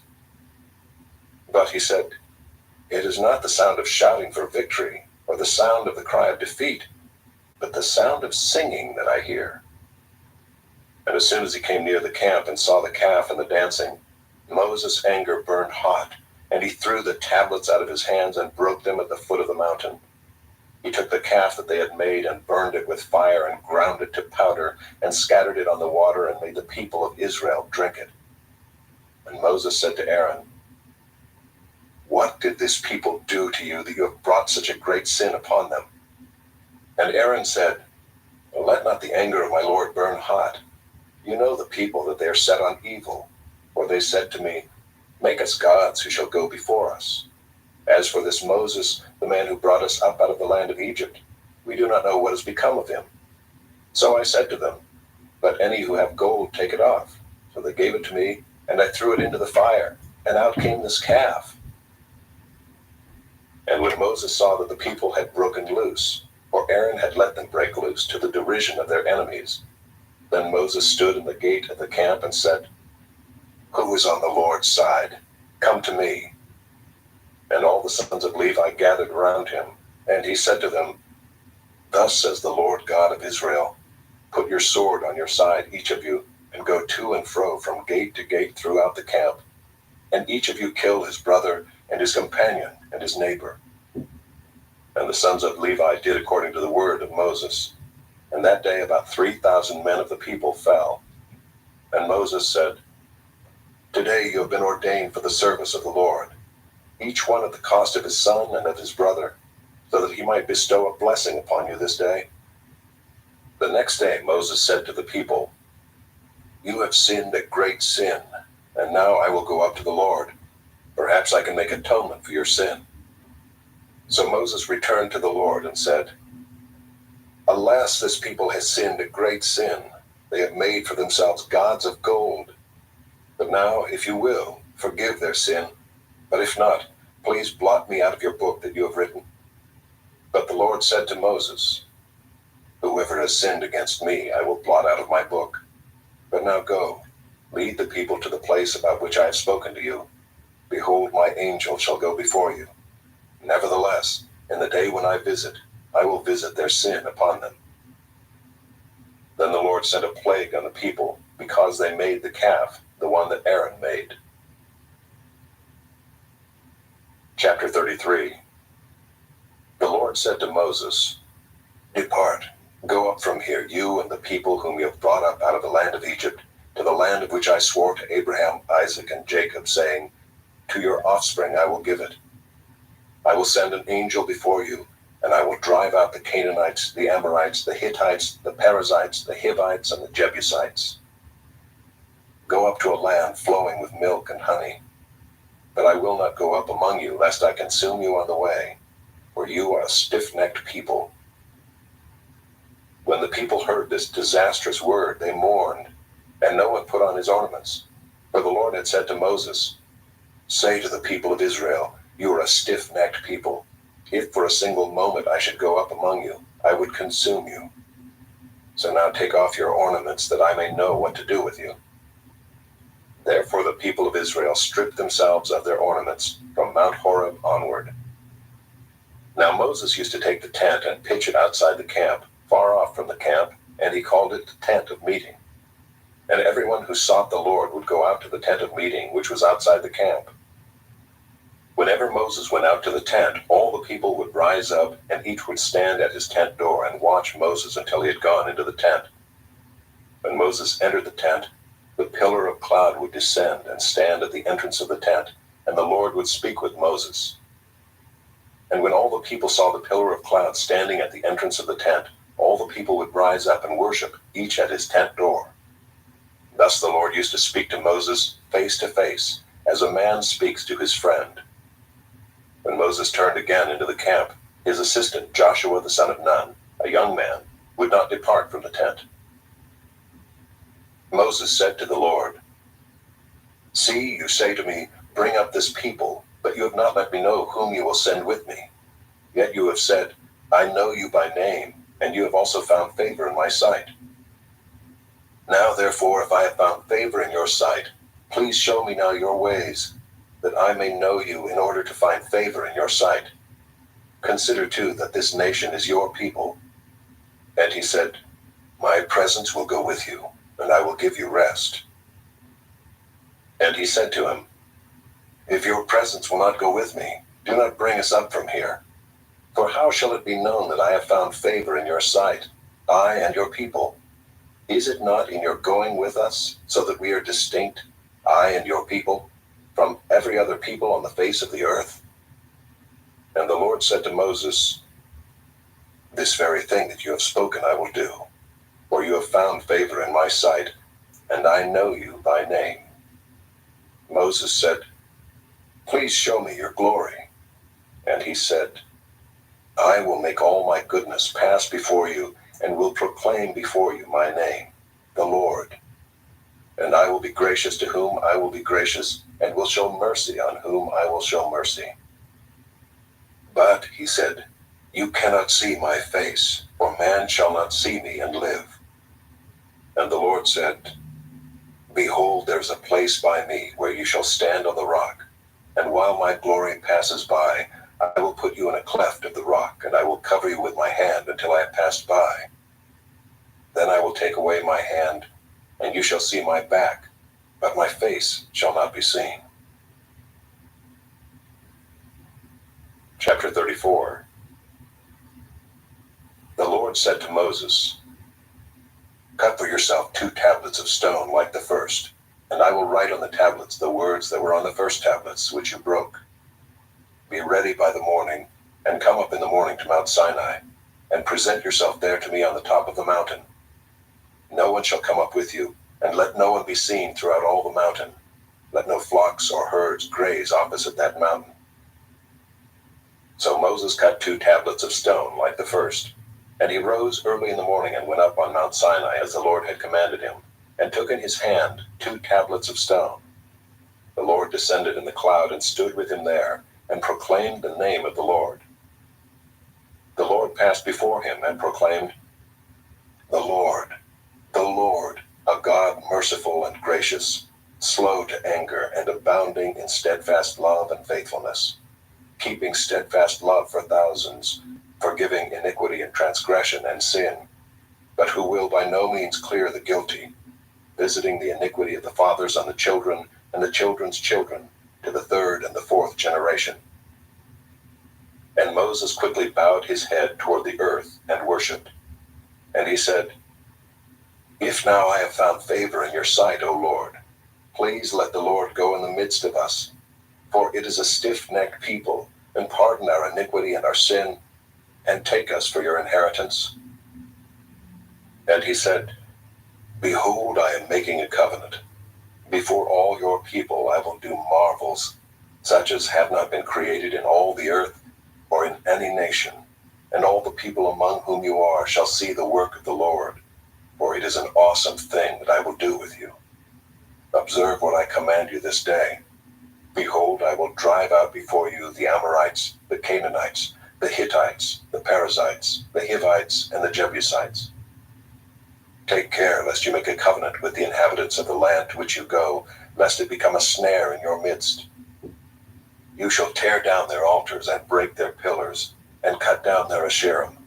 But he said, 'It is not the sound of shouting for victory, or the sound of the cry of defeat, but the sound of singing that I hear.' And as soon as he came near the camp and saw the calf and the dancing, Moses' anger burned hot, and he threw the tablets out of his hands and broke them at the foot of the mountain. He took the calf that they had made and burned it with fire and ground it to powder and scattered it on the water and made the people of Israel drink it. And Moses said to Aaron, 'What did this people do to you that you have brought such a great sin upon them?' And Aaron said, 'Let not the anger of my Lord burn hot. You know the people, that they are set on evil. For they said to me, Make us gods who shall go before us. As for this Moses, the man who brought us up out of the land of Egypt, we do not know what has become of him.' So I said to them, 'Let any who have gold take it off.' So they gave it to me, and I threw it into the fire, and out came this calf." And when Moses saw that the people had broken loose, for Aaron had let them break loose to the derision of their enemies, then Moses stood in the gate of the camp and said, "Who is on the Lord's side? Come to me." And all the sons of Levi gathered around him, and he said to them, "Thus says the Lord God of Israel, put your sword on your side, each of you, and go to and fro from gate to gate throughout the camp, and each of you kill his brother and his companion and his neighbor." And the sons of Levi did according to the word of Moses. And that day about 3,000 men of the people fell. And Moses said, "Today you have been ordained for the service of the Lord, each one at the cost of his son and of his brother, so that he might bestow a blessing upon you this day." The next day Moses said to the people, "You have sinned a great sin, and now I will go up to the Lord. Perhaps I can make atonement for your sin." So Moses returned to the Lord and said, "Alas, this people has sinned a great sin. They have made for themselves gods of gold. But now, if you will, forgive their sin. But if not, please blot me out of your book that you have written." But the Lord said to Moses, "Whoever has sinned against me, I will blot out of my book." But now go, lead the people to the place about which I have spoken to you. Behold, my angel shall go before you. Nevertheless, in the day when I will visit their sin upon them. Then the Lord sent a plague on the people, because they made the calf, the one that Aaron made. Chapter 33. The Lord said to Moses, Depart, go up from here, you and the people whom you have brought up out of the land of Egypt, to the land of which I swore to Abraham, Isaac, and Jacob, saying, To your offspring I will give it. I will send an angel before you, and I will drive out the Canaanites, the Amorites, the Hittites, the Perizzites, the Hivites, and the Jebusites. Go up to a land flowing with milk and honey. But I will not go up among you, lest I consume you on the way, for you are a stiff-necked people. When the people heard this disastrous word, they mourned, and no one put on his ornaments. For the Lord had said to Moses, Say to the people of Israel, You are a stiff-necked people. If for a single moment I should go up among you, I would consume you. So now take off your ornaments, that I may know what to do with you. Therefore the people of Israel stripped themselves of their ornaments from Mount Horeb onward. Now Moses used to take the tent and pitch it outside the camp, far off from the camp, and he called it the tent of meeting. And everyone who sought the Lord would go out to the tent of meeting, which was outside the camp. Whenever Moses went out to the tent, all the people would rise up, and each would stand at his tent door and watch Moses until he had gone into the tent. When Moses entered the tent, the pillar of cloud would descend and stand at the entrance of the tent, and the Lord would speak with Moses. And when all the people saw the pillar of cloud standing at the entrance of the tent, all the people would rise up and worship, each at his tent door. Thus the Lord used to speak to Moses face to face, as a man speaks to his friend. When Moses turned again into the camp, his assistant Joshua the son of Nun, a young man, would not depart from the tent. Moses said to the Lord, See, you say to me, Bring up this people, but you have not let me know whom you will send with me. Yet you have said, I know you by name, and you have also found favor in my sight. Now therefore, if I have found favor in your sight, please show me now your ways, that I may know you in order to find favor in your sight. Consider too that this nation is your people. And he said, My presence will go with you, and I will give you rest. And he said to him, If your presence will not go with me, do not bring us up from here. For how shall it be known that I have found favor in your sight, I and your people? Is it not in your going with us, so that we are distinct, I and your people, from every other people on the face of the earth? And the Lord said to Moses, This very thing that you have spoken I will do, for you have found favor in my sight, and I know you by name. Moses said, Please show me your glory. And he said, I will make all my goodness pass before you, and will proclaim before you my name, the Lord. And I will be gracious to whom I will be gracious, and will show mercy on whom I will show mercy. But, he said, You cannot see my face, for man shall not see me and live. And the Lord said, Behold, there is a place by me where you shall stand on the rock, and while my glory passes by, I will put you in a cleft of the rock, and I will cover you with my hand until I have passed by. Then I will take away my hand, and you shall see my back, but my face shall not be seen. Chapter 34. The Lord said to Moses, Cut for yourself 2 tablets of stone like the first, and I will write on the tablets the words that were on the first tablets, which you broke. Be ready by the morning, and come up in the morning to Mount Sinai, and present yourself there to me on the top of the mountain. No one shall come up with you, and let no one be seen throughout all the mountain. Let no flocks or herds graze opposite that mountain. So Moses cut 2 tablets of stone like the first, and he rose early in the morning and went up on Mount Sinai as the Lord had commanded him, and took in his hand 2 tablets of stone. The Lord descended in the cloud and stood with him there, and proclaimed the name of the Lord. The Lord passed before him and proclaimed, The Lord, a God merciful and gracious, slow to anger and abounding in steadfast love and faithfulness, keeping steadfast love for thousands, forgiving iniquity and transgression and sin, but who will by no means clear the guilty, visiting the iniquity of the fathers on the children and the children's children, to the third and the fourth generation. And Moses quickly bowed his head toward the earth and worshipped. And he said, If now I have found favor in your sight, O Lord, please let the Lord go in the midst of us, for it is a stiff-necked people, and pardon our iniquity and our sin, and take us for your inheritance. And he said, Behold, I am making a covenant. Before all your people I will do marvels, such as have not been created in all the earth, or in any nation, and all the people among whom you are shall see the work of the Lord, for it is an awesome thing that I will do with you. Observe what I command you this day. Behold, I will drive out before you the Amorites, the Canaanites, the Hittites, the Perizzites, the Hivites, and the Jebusites. Take care lest you make a covenant with the inhabitants of the land to which you go, lest it become a snare in your midst. You shall tear down their altars and break their pillars, and cut down their Asherim.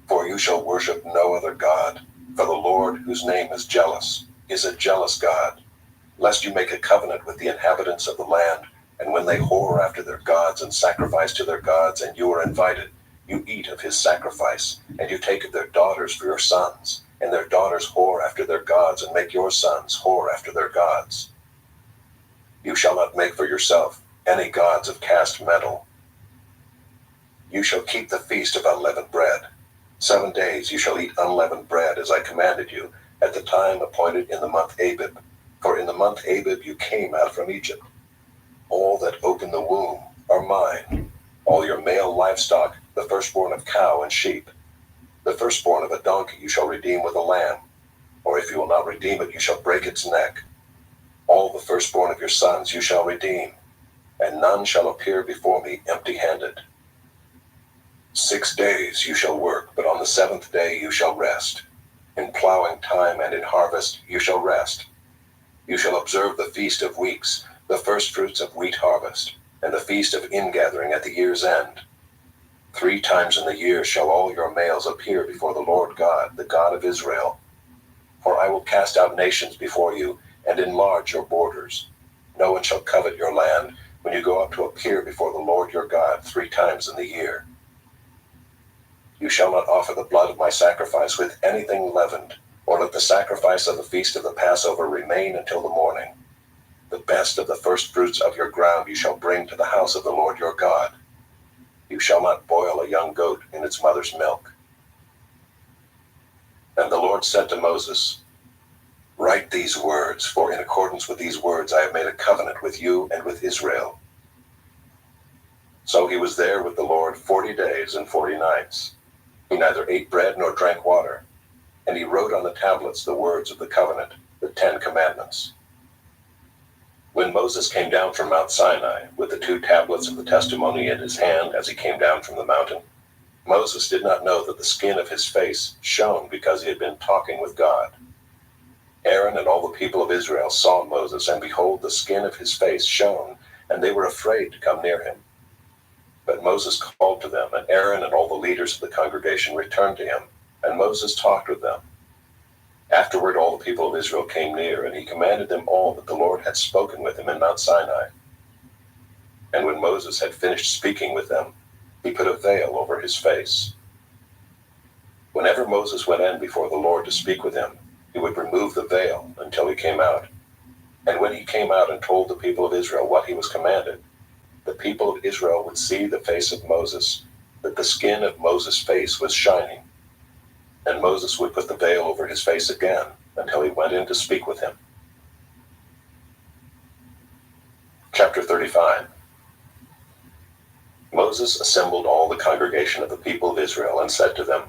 For you shall worship no other God, for the Lord, whose name is jealous, is a jealous God, lest you make a covenant with the inhabitants of the land, and when they whore after their gods and sacrifice to their gods, and you are invited, you eat of his sacrifice, and you take of their daughters for your sons, and their daughters whore after their gods, and make your sons whore after their gods. You shall not make for yourself any gods of cast metal. You shall keep the feast of unleavened bread. 7 days you shall eat unleavened bread, as I commanded you, at the time appointed in the month Abib. For in the month Abib you came out from Egypt. All that open the womb are mine. All your male livestock, the firstborn of cow and sheep. The firstborn of a donkey you shall redeem with a lamb. Or if you will not redeem it, you shall break its neck. All the firstborn of your sons you shall redeem, and none shall appear before me empty-handed. 6 days you shall work, but on the 7th day you shall rest. In plowing time and in harvest you shall rest. You shall observe the feast of weeks, the firstfruits of wheat harvest, and the feast of ingathering at the year's end. 3 times in the year shall all your males appear before the Lord God, the God of Israel. For I will cast out nations before you, and enlarge your borders. No one shall covet your land, when you go up to appear before the Lord your God 3 times in the year. You shall not offer the blood of my sacrifice with anything leavened, or let the sacrifice of the feast of the Passover remain until the morning. The best of the firstfruits of your ground you shall bring to the house of the Lord your God. You shall not boil a young goat in its mother's milk. And the Lord said to Moses, Write these words, for in accordance with these words I have made a covenant with you and with Israel. So he was there with the Lord 40 days and 40 nights. He neither ate bread nor drank water, and he wrote on the tablets the words of the covenant, the 10 commandments. When Moses came down from Mount Sinai with the 2 tablets of the testimony in his hand as he came down from the mountain, Moses did not know that the skin of his face shone because he had been talking with God. Aaron and all the people of Israel saw Moses, and behold, the skin of his face shone, and they were afraid to come near him. But Moses called to them, and Aaron and all the leaders of the congregation returned to him, and Moses talked with them. Afterward all the people of Israel came near, and he commanded them all that the Lord had spoken with him in Mount Sinai. And when Moses had finished speaking with them, he put a veil over his face. Whenever Moses went in before the Lord to speak with him, he would remove the veil until he came out. And when he came out and told the people of Israel what he was commanded, the people of Israel would see the face of Moses, that the skin of Moses' face was shining. And Moses would put the veil over his face again until he went in to speak with him. Chapter 35. Moses assembled all the congregation of the people of Israel and said to them,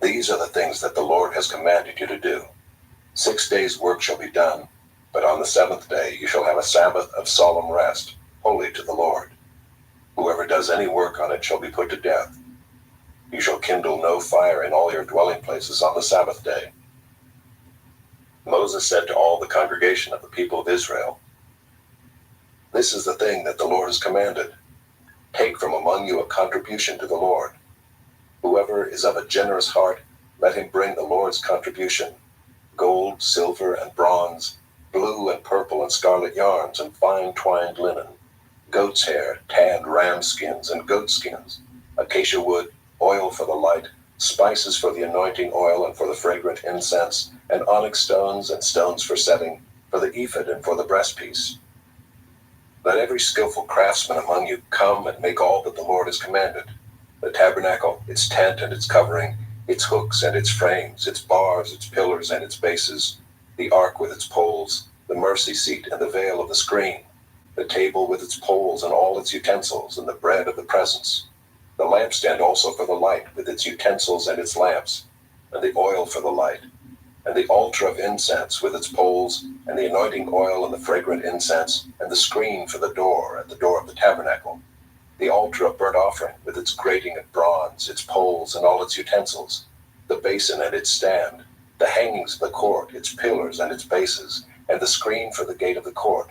These are the things that the Lord has commanded you to do. 6 days' work shall be done, but on the 7th day you shall have a Sabbath of solemn rest, holy to the Lord. Whoever does any work on it shall be put to death. You shall kindle no fire in all your dwelling places on the Sabbath day. Moses said to all the congregation of the people of Israel, "This is the thing that the Lord has commanded. Take from among you a contribution to the Lord. Whoever is of a generous heart, let him bring the Lord's contribution: gold, silver, and bronze, blue and purple and scarlet yarns, and fine twined linen, goat's hair, tanned ram skins and goat skins, acacia wood, oil for the light, spices for the anointing oil and for the fragrant incense, and onyx stones and stones for setting, for the ephod and for the breastpiece. Let every skillful craftsman among you come and make all that the Lord has commanded: the tabernacle, its tent and its covering, its hooks and its frames, its bars, its pillars and its bases, the ark with its poles, the mercy seat and the veil of the screen, the table with its poles and all its utensils, and the bread of the presence, the lampstand also for the light with its utensils and its lamps, and the oil for the light, and the altar of incense with its poles, and the anointing oil and the fragrant incense, and the screen for the door at the door of the tabernacle, the altar of burnt offering with its grating of bronze, its poles and all its utensils, the basin and its stand, the hangings of the court, its pillars and its bases, and the screen for the gate of the court,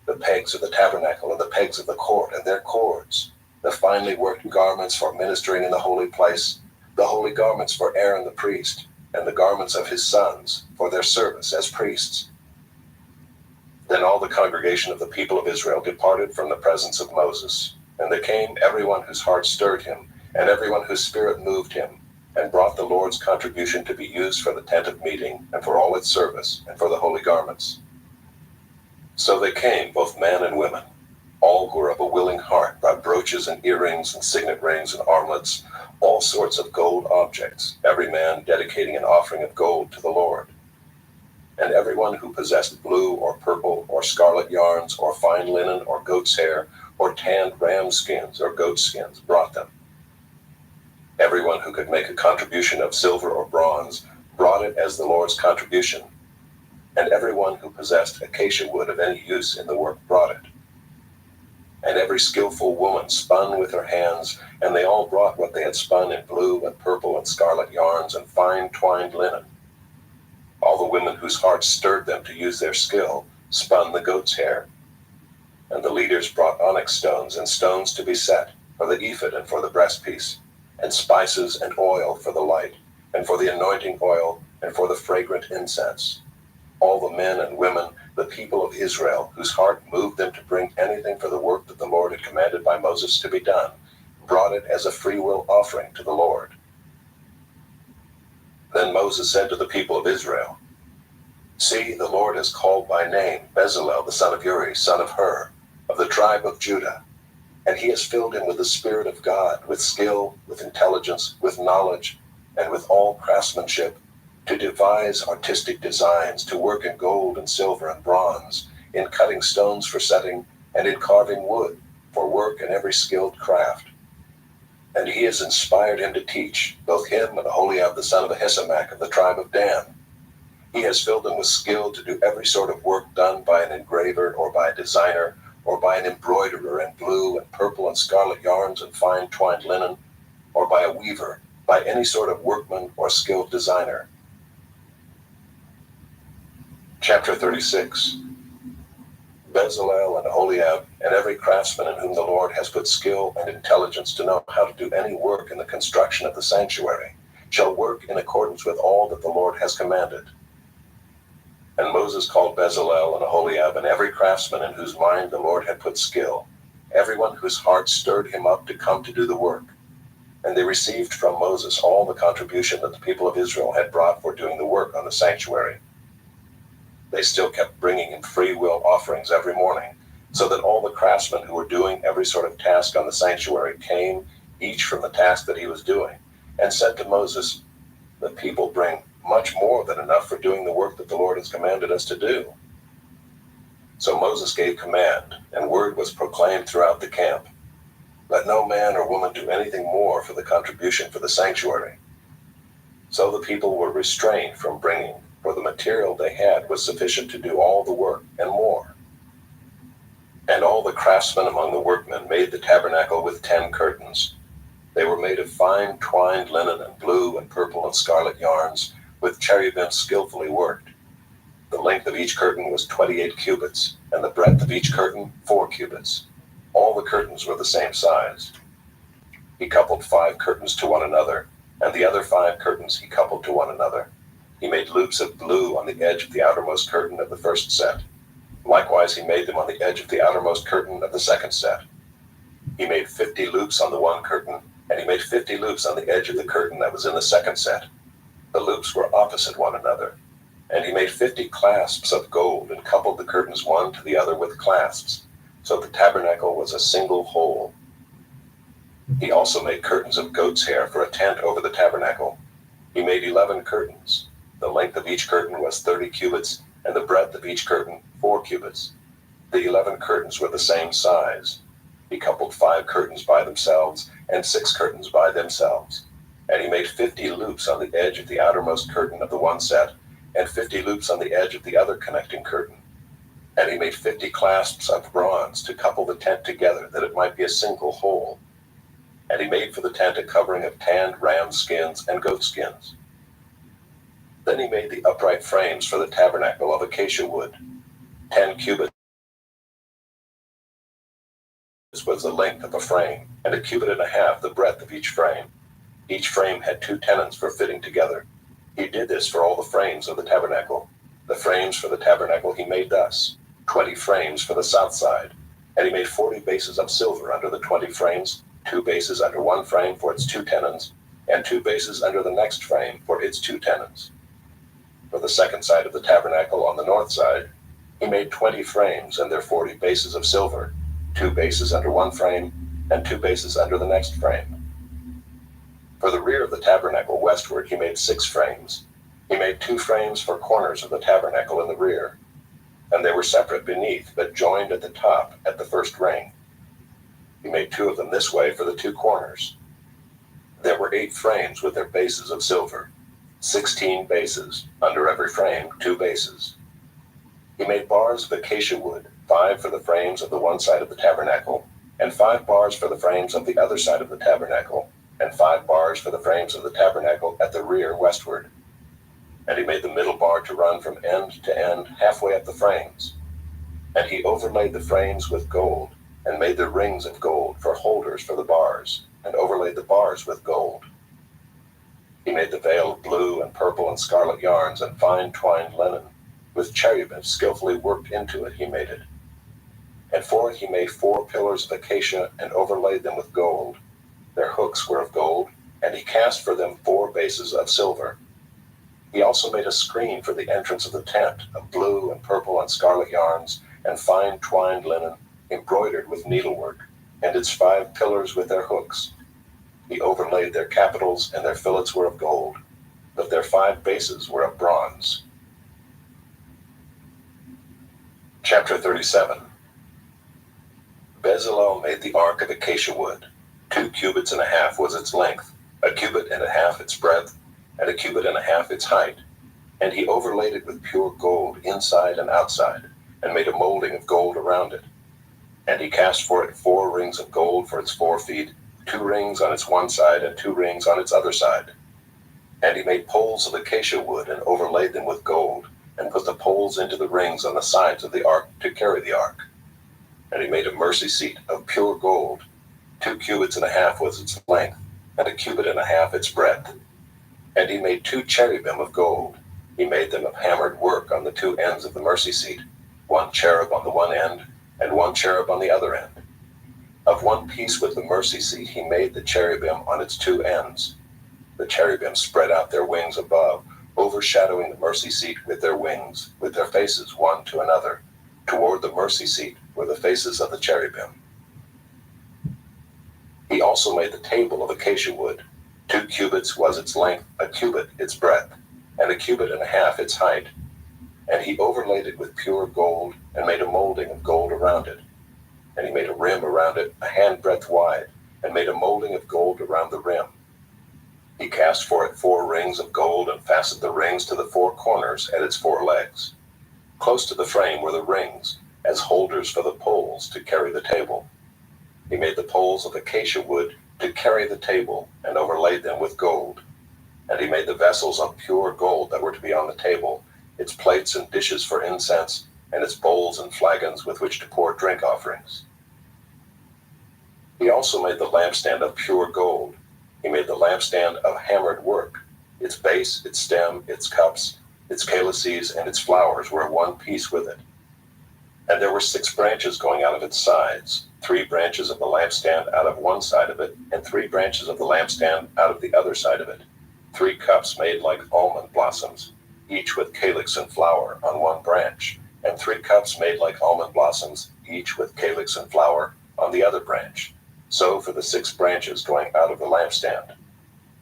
the pegs of the tabernacle and the pegs of the court and their cords, the finely worked garments for ministering in the holy place, the holy garments for Aaron the priest, and the garments of his sons for their service as priests." Then all the congregation of the people of Israel departed from the presence of Moses, and there came everyone whose heart stirred him, and everyone whose spirit moved him, and brought the Lord's contribution to be used for the tent of meeting, and for all its service, and for the holy garments. So they came, both men and women. All who were of a willing heart brought brooches and earrings and signet rings and armlets, all sorts of gold objects, every man dedicating an offering of gold to the Lord. And everyone who possessed blue or purple or scarlet yarns or fine linen or goat's hair or tanned ram skins or goat skins brought them. Everyone who could make a contribution of silver or bronze brought it as the Lord's contribution, and everyone who possessed acacia wood of any use in the work brought it. And every skillful woman spun with her hands, and they all brought what they had spun in blue and purple and scarlet yarns and fine twined linen. All the women whose hearts stirred them to use their skill spun the goat's hair. And the leaders brought onyx stones and stones to be set for the ephod and for the breastpiece, and spices and oil for the light, and for the anointing oil, and for the fragrant incense. All the men and women, the people of Israel, whose heart moved them to bring anything for the work that the Lord had commanded by Moses to be done, brought it as a freewill offering to the Lord. Then Moses said to the people of Israel, "See, the Lord has called by name Bezalel the son of Uri, son of Hur, of the tribe of Judah, and he has filled him with the Spirit of God, with skill, with intelligence, with knowledge, and with all craftsmanship, to devise artistic designs, to work in gold and silver and bronze, in cutting stones for setting, and in carving wood, for work in every skilled craft. And he has inspired him to teach, both him and Aholiab the son of Ahisamach of the tribe of Dan. He has filled him with skill to do every sort of work done by an engraver, or by a designer, or by an embroiderer in blue and purple and scarlet yarns and fine twined linen, or by a weaver, by any sort of workman or skilled designer." Chapter 36. Bezalel and Aholiab, and every craftsman in whom the Lord has put skill and intelligence to know how to do any work in the construction of the sanctuary, shall work in accordance with all that the Lord has commanded. And Moses called Bezalel and Aholiab and every craftsman in whose mind the Lord had put skill, everyone whose heart stirred him up to come to do the work. And they received from Moses all the contribution that the people of Israel had brought for doing the work on the sanctuary. They still kept bringing him free will offerings every morning, so that all the craftsmen who were doing every sort of task on the sanctuary came, each from the task that he was doing, and said to Moses, "The people bring much more than enough for doing the work that the Lord has commanded us to do." So Moses gave command, and word was proclaimed throughout the camp, "Let no man or woman do anything more for the contribution for the sanctuary." So the people were restrained from bringing, for the material they had was sufficient to do all the work and more. And all the craftsmen among the workmen made the tabernacle with 10 curtains. They were made of fine twined linen and blue and purple and scarlet yarns, with cherubim skillfully worked. The length of each curtain was 28 cubits, and the breadth of each curtain 4 cubits. All the curtains were the same size. He coupled 5 curtains to one another, and the other 5 curtains he coupled to one another. He made loops of blue on the edge of the outermost curtain of the first set. Likewise, he made them on the edge of the outermost curtain of the second set. He made 50 loops on the one curtain, and he made 50 loops on the edge of the curtain that was in the second set. The loops were opposite one another. And he made 50 clasps of gold and coupled the curtains one to the other with clasps, so the tabernacle was a single whole. He also made curtains of goat's hair for a tent over the tabernacle. He made 11 curtains. The length of each curtain was 30 cubits, and the breadth of each curtain 4 cubits. The 11 curtains were the same size. He coupled 5 curtains by themselves and 6 curtains by themselves. And he made 50 loops on the edge of the outermost curtain of the one set, and 50 loops on the edge of the other connecting curtain. And he made 50 clasps of bronze to couple the tent together, that it might be a single whole. And he made for the tent a covering of tanned ram skins and goat skins. Then he made the upright frames for the tabernacle of acacia wood. 10 cubits was the length of a frame, and 1.5 cubits the breadth of each frame. Each frame had 2 tenons for fitting together. He did this for all the frames of the tabernacle. The frames for the tabernacle he made thus: 20 frames for the south side, and he made 40 bases of silver under the 20 frames, 2 bases under one frame for its 2 tenons, and 2 bases under the next frame for its 2 tenons. For the second side of the tabernacle on the north side, he made 20 frames and their 40 bases of silver, 2 bases under one frame, and 2 bases under the next frame. For the rear of the tabernacle westward he made 6 frames. He made 2 frames for corners of the tabernacle in the rear, and they were separate beneath, but joined at the top at the first ring. He made 2 of them this way for the 2 corners. There were 8 frames with their bases of silver, 16 bases, under every frame 2 bases. He made bars of acacia wood, 5 for the frames of the one side of the tabernacle, and 5 bars for the frames of the other side of the tabernacle, and 5 bars for the frames of the tabernacle at the rear westward. And he made the middle bar to run from end to end halfway up the frames. And he overlaid the frames with gold, and made the rings of gold for holders for the bars, and overlaid the bars with gold. He made the veil of blue and purple and scarlet yarns and fine twined linen, with cherubim skillfully worked into it he made it. And for it he made 4 pillars of acacia and overlaid them with gold. Their hooks were of gold, and he cast for them 4 bases of silver. He also made a screen for the entrance of the tent of blue and purple and scarlet yarns and fine twined linen, embroidered with needlework, and its 5 pillars with their hooks. He overlaid their capitals, and their fillets were of gold, but their 5 bases were of bronze. Chapter 37. Bezalel made the ark of acacia wood. 2 cubits and a half was its length, 1.5 cubits its breadth, and 1.5 cubits its height. And he overlaid it with pure gold inside and outside, and made a molding of gold around it. And he cast for it 4 rings of gold for its 4 feet, 2 rings on its one side and 2 rings on its other side. And he made poles of acacia wood and overlaid them with gold, and put the poles into the rings on the sides of the ark to carry the ark. And he made a mercy seat of pure gold. 2 cubits and a half was its length, and 1.5 cubits its breadth. And he made 2 cherubim of gold. He made them of hammered work on the 2 ends of the mercy seat, 1 cherub on the one end, and 1 cherub on the other end. Of one piece with the mercy seat he made the cherubim on its 2 ends. The cherubim spread out their wings above, overshadowing the mercy seat with their wings, with their faces one to another. Toward the mercy seat were the faces of the cherubim. He also made the table of acacia wood. 2 cubits was its length, 1 cubit its breadth, and 1.5 cubits its height. And he overlaid it with pure gold, and made a molding of gold around it. And he made a rim around it 1 handbreadth wide, and made a molding of gold around the rim. He cast for it 4 rings of gold, and fastened the rings to the 4 corners at its 4 legs. Close to the frame were the rings, as holders for the poles to carry the table. He made the poles of acacia wood to carry the table, and overlaid them with gold. And he made the vessels of pure gold that were to be on the table, its plates and dishes for incense, and its bowls and flagons with which to pour drink offerings. He also made the lampstand of pure gold. He made the lampstand of hammered work. Its base, its stem, its cups, its calices, and its flowers were of one piece with it. And there were 6 branches going out of its sides, 3 branches of the lampstand out of one side of it, and 3 branches of the lampstand out of the other side of it. 3 cups made like almond blossoms, each with calyx and flower on one branch, and 3 cups made like almond blossoms, each with calyx and flower on the other branch. So for the 6 branches going out of the lampstand.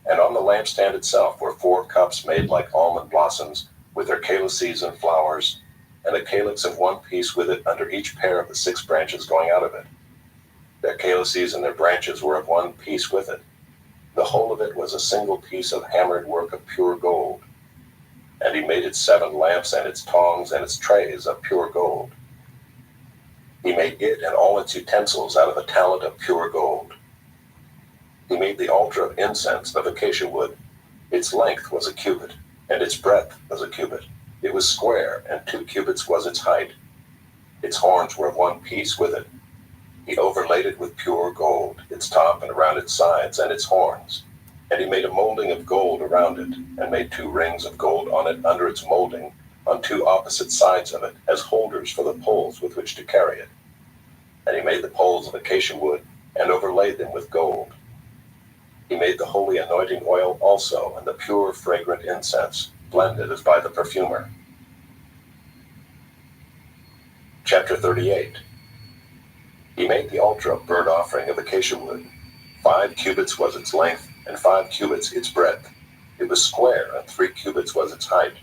And on the lampstand itself were 4 cups made like almond blossoms, with their calices and flowers, and a calyx of one piece with it under each pair of the 6 branches going out of it. Their calices and their branches were of one piece with it. The whole of it was a single piece of hammered work of pure gold. And he made its 7 lamps and its tongs and its trays of pure gold. He made it and all its utensils out of a talent of pure gold. He made the altar of incense of acacia wood. Its length was a cubit, and its breadth was a cubit. It was square, and 2 cubits was its height. Its horns were of one piece with it. He overlaid it with pure gold, its top and around its sides and its horns. And he made a molding of gold around it, and made 2 rings of gold on it under its molding, on 2 opposite sides of it, as holders for the poles with which to carry it. And he made the poles of acacia wood, and overlaid them with gold. He made the holy anointing oil also, and the pure fragrant incense, blended as by the perfumer. Chapter 38. He made the altar of burnt offering of acacia wood. 5 cubits was its length, and 5 cubits its breadth. It was square, and 3 cubits was its height.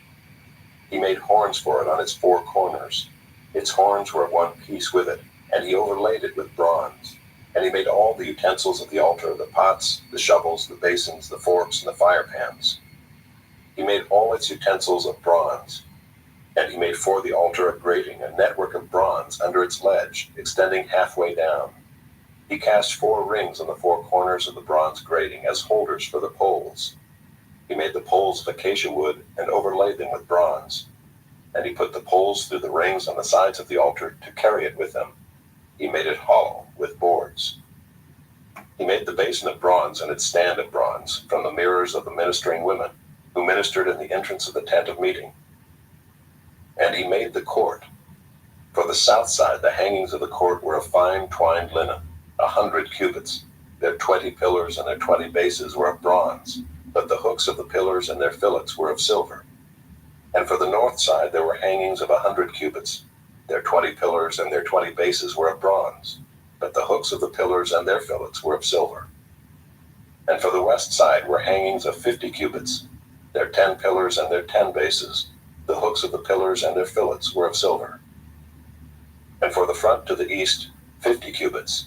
He made horns for it on its 4 corners. Its horns were of one piece with it, and he overlaid it with bronze. And he made all the utensils of the altar, the pots, the shovels, the basins, the forks, and the fire pans. He made all its utensils of bronze. And he made for the altar a grating, a network of bronze under its ledge, extending halfway down. He cast 4 rings on the 4 corners of the bronze grating as holders for the poles. He made the poles of acacia wood and overlaid them with bronze. And he put the poles through the rings on the sides of the altar to carry it with him. He made it hollow with boards. He made the basin of bronze and its stand of bronze from the mirrors of the ministering women, who ministered in the entrance of the tent of meeting. And he made the court. For the south side, the hangings of the court were of fine twined linen, 100 cubits. Their 20 pillars and their 20 bases were of bronze, but the hooks of the pillars and their fillets were of silver. And for the north side, there were hangings of 100 cubits. Their 20 pillars and their 20 bases were of bronze, but the hooks of the pillars and their fillets were of silver. And for the west side were hangings of 50 cubits. Their 10 pillars and their 10 bases, the hooks of the pillars and their fillets were of silver. And for the front to the east, 50 cubits.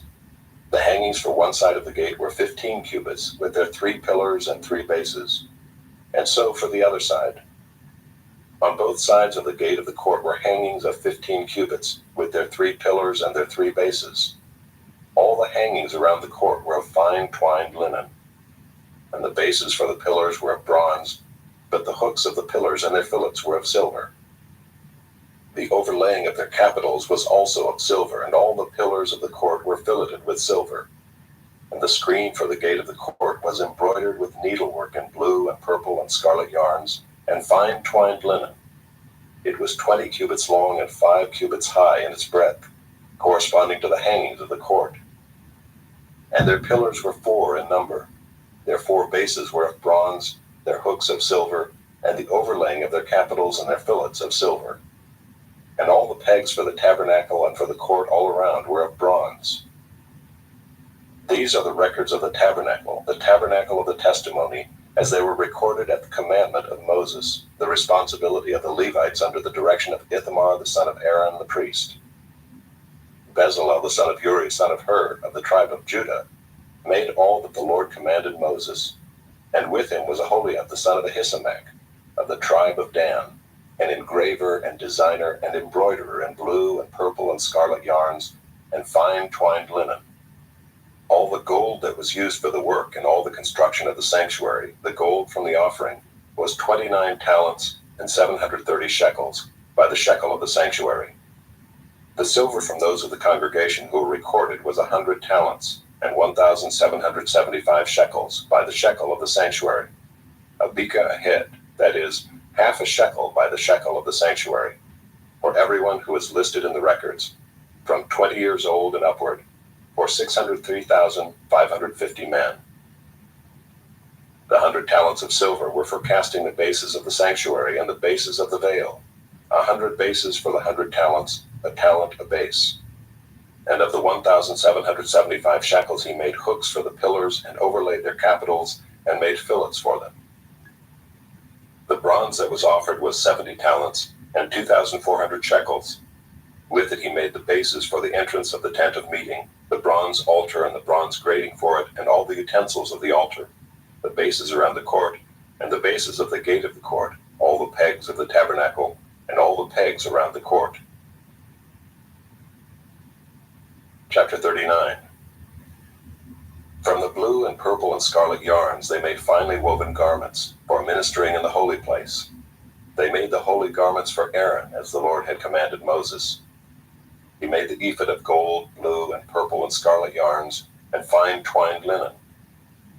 The hangings for one side of the gate were 15 cubits, with their 3 pillars and 3 bases. And so for the other side. On both sides of the gate of the court were hangings of 15 cubits, with their 3 pillars and their 3 bases. All the hangings around the court were of fine twined linen. And the bases for the pillars were of bronze, but the hooks of the pillars and their fillets were of silver. The overlaying of their capitals was also of silver, and all the pillars of the court were filleted with silver. And the screen for the gate of the court was embroidered with needlework in blue and purple and scarlet yarns, and fine twined linen. It was 20 cubits long and 5 cubits high in its breadth, corresponding to the hangings of the court. And their pillars were 4 in number. Their 4 bases were of bronze, their hooks of silver, and the overlaying of their capitals and their fillets of silver. And all the pegs for the tabernacle and for the court all around were of bronze. These are the records of the tabernacle of the testimony, as they were recorded at the commandment of Moses, the responsibility of the Levites under the direction of Ithamar the son of Aaron the priest. Bezalel the son of Uri, son of Hur, of the tribe of Judah, made all that the Lord commanded Moses. And with him was Aholiab the son of Ahisamach, of the tribe of Dan, an engraver and designer and embroiderer in blue and purple and scarlet yarns, and fine twined linen. All the gold that was used for the work and all the construction of the sanctuary, the gold from the offering, was 29 talents and 730 shekels, by the shekel of the sanctuary. The silver from those of the congregation who were recorded was 100 talents, and 1,775 shekels, by the shekel of the sanctuary. A beka a head, that is, half a shekel by the shekel of the sanctuary, for everyone who is listed in the records, from 20 years old and upward, for 603,550 men. The 100 talents of silver were for casting the bases of the sanctuary and the bases of the veil, 100 bases for the 100 talents, a talent a base. And of the 1,775 shekels he made hooks for the pillars and overlaid their capitals and made fillets for them. The bronze that was offered was 70 talents and 2,400 shekels. With it he made the bases for the entrance of the tent of meeting, the bronze altar and the bronze grating for it, and all the utensils of the altar, the bases around the court, and the bases of the gate of the court, all the pegs of the tabernacle, and all the pegs around the court. Chapter 39. From the blue and purple and scarlet yarns they made finely woven garments, for ministering in the holy place. They made the holy garments for Aaron, as the Lord had commanded Moses. He made the ephod of gold, blue, and purple and scarlet yarns, and fine twined linen.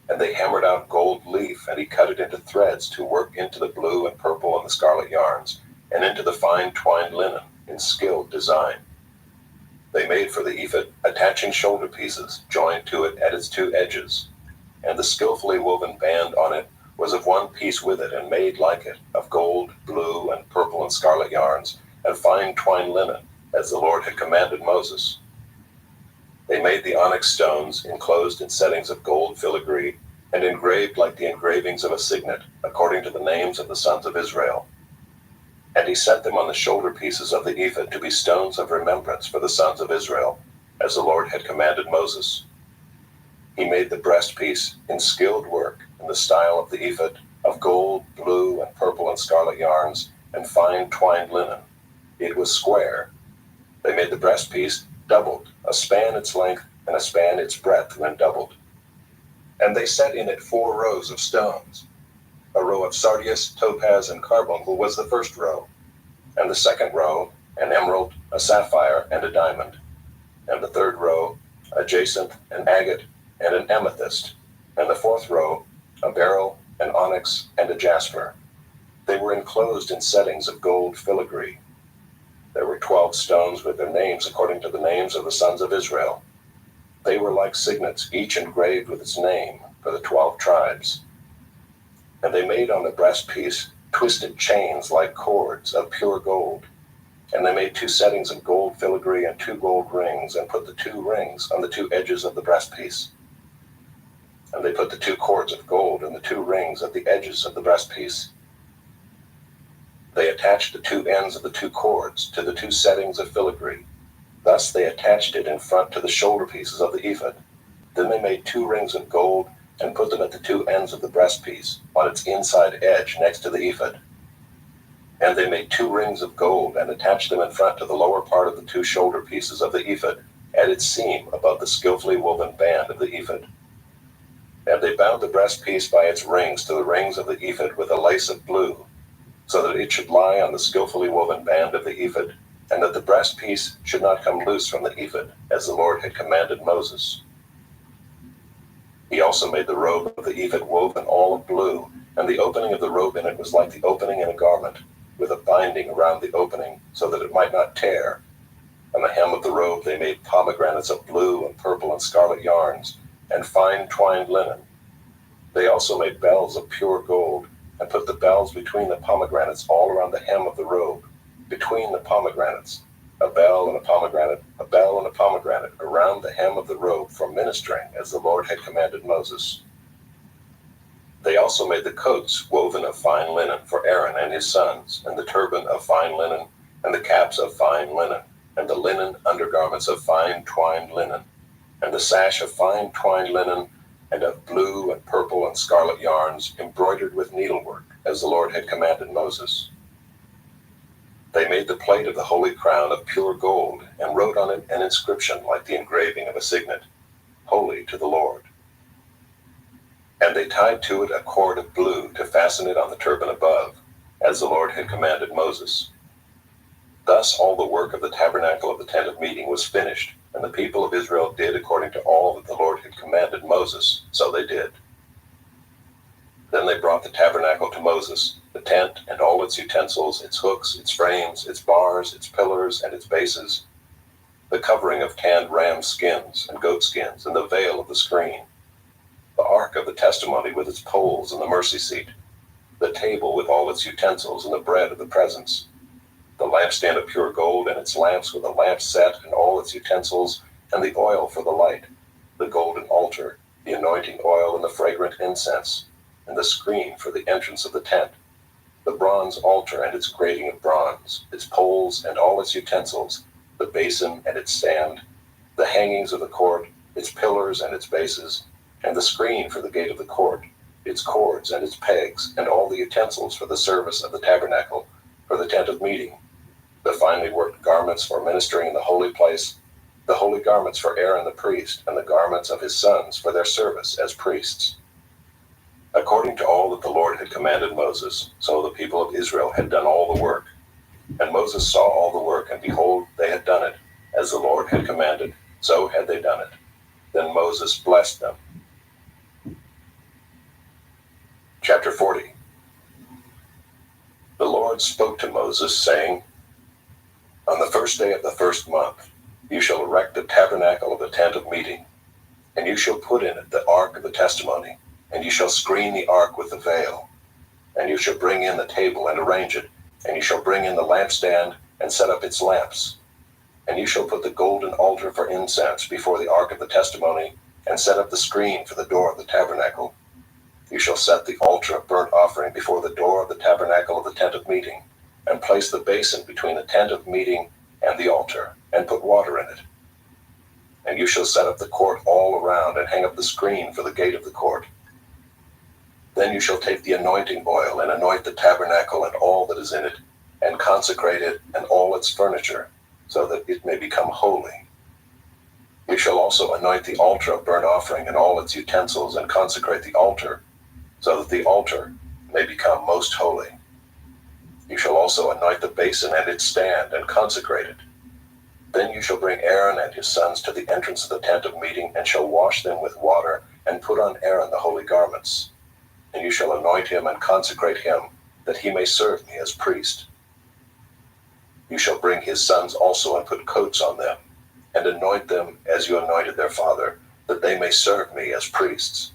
And they hammered out gold leaf, and he cut it into threads to work into the blue and purple and the scarlet yarns, and into the fine twined linen, in skilled design. They made for the ephod attaching shoulder pieces, joined to it at its two edges. And the skillfully woven band on it was of one piece with it, and made like it, of gold, blue, and purple and scarlet yarns, and fine twined linen, as the Lord had commanded Moses. They made the onyx stones, enclosed in settings of gold filigree, and engraved like the engravings of a signet, according to the names of the sons of Israel. And he set them on the shoulder pieces of the ephod to be stones of remembrance for the sons of Israel, as the Lord had commanded Moses. He made the breastpiece in skilled work, in the style of the ephod, of gold, blue, and purple and scarlet yarns, and fine twined linen. It was square. They made the breastpiece doubled, a span its length, and a span its breadth when doubled. And they set in it 4 rows of stones. A row of sardius, topaz, and carbuncle was the first row, and the second row, an emerald, a sapphire, and a diamond, and the third row, a jacinth, an agate, and an amethyst, and the fourth row, a beryl, an onyx, and a jasper. They were enclosed in settings of gold filigree. There were 12 stones with their names according to the names of the sons of Israel. They were like signets, each engraved with its name, for the 12 tribes. And they made on the breastpiece twisted chains like cords of pure gold. And they made 2 settings of gold filigree and 2 gold rings, and put the 2 rings on the 2 edges of the breastpiece. And they put the 2 cords of gold and the 2 rings at the edges of the breastpiece. They attached the 2 ends of the 2 cords to the 2 settings of filigree. Thus they attached it in front to the shoulder pieces of the ephod. Then they made 2 rings of gold and put them at the 2 ends of the breastpiece, on its inside edge next to the ephod. And they made 2 rings of gold and attached them in front to the lower part of the 2 shoulder pieces of the ephod, at its seam above the skillfully woven band of the ephod. And they bound the breastpiece by its rings to the rings of the ephod with a lace of blue, so that it should lie on the skillfully woven band of the ephod, and that the breastpiece should not come loose from the ephod, as the Lord had commanded Moses. He also made the robe of the ephod woven all of blue, and the opening of the robe in it was like the opening in a garment, with a binding around the opening, so that it might not tear. On the hem of the robe they made pomegranates of blue and purple and scarlet yarns, and fine twined linen. They also made bells of pure gold, and put the bells between the pomegranates all around the hem of the robe, between the pomegranates, a bell and a pomegranate, a bell and a pomegranate, around the hem of the robe for ministering, as the Lord had commanded Moses. They also made the coats woven of fine linen for Aaron and his sons, and the turban of fine linen, and the caps of fine linen, and the linen undergarments of fine twined linen, and the sash of fine twined linen, and of blue and purple and scarlet yarns, embroidered with needlework, as the Lord had commanded Moses. They made the plate of the holy crown of pure gold, and wrote on it an inscription like the engraving of a signet, Holy to the Lord. And they tied to it a cord of blue to fasten it on the turban above, as the Lord had commanded Moses. Thus all the work of the tabernacle of the tent of meeting was finished, and the people of Israel did according to all that the Lord had commanded Moses, so they did. Then they brought the tabernacle to Moses, the tent and all its utensils, its hooks, its frames, its bars, its pillars, and its bases, the covering of tanned ram skins and goat skins, and the veil of the screen, the ark of the testimony with its poles and the mercy seat, the table with all its utensils and the bread of the presence, the lampstand of pure gold and its lamps with a lamp set and all its utensils, and the oil for the light, the golden altar, the anointing oil and the fragrant incense, and the screen for the entrance of the tent, the bronze altar and its grating of bronze, its poles and all its utensils, the basin and its stand, the hangings of the court, its pillars and its bases, and the screen for the gate of the court, its cords and its pegs, and all the utensils for the service of the tabernacle, for the tent of meeting, the finely worked garments for ministering in the holy place, the holy garments for Aaron the priest, and the garments of his sons for their service as priests. According to all that the Lord had commanded Moses, so the people of Israel had done all the work. And Moses saw all the work, and behold, they had done it, as the Lord had commanded, so had they done it. Then Moses blessed them. Chapter 40. The Lord spoke to Moses, saying, On the first day of the first month, you shall erect the tabernacle of the tent of meeting, and you shall put in it the ark of the testimony, and you shall screen the ark with the veil, and you shall bring in the table and arrange it, and you shall bring in the lampstand and set up its lamps, and you shall put the golden altar for incense before the ark of the testimony, and set up the screen for the door of the tabernacle. You shall set the altar of burnt offering before the door of the tabernacle of the tent of meeting, and place the basin between the tent of meeting and the altar, and put water in it. And you shall set up the court all around, and hang up the screen for the gate of the court. Then you shall take the anointing oil, and anoint the tabernacle and all that is in it, and consecrate it and all its furniture, so that it may become holy. You shall also anoint the altar of burnt offering and all its utensils, and consecrate the altar, so that the altar may become most holy. You shall also anoint the basin and its stand, and consecrate it. Then you shall bring Aaron and his sons to the entrance of the tent of meeting, and shall wash them with water, and put on Aaron the holy garments. And you shall anoint him and consecrate him, that he may serve me as priest. You shall bring his sons also, and put coats on them, and anoint them as you anointed their father, that they may serve me as priests.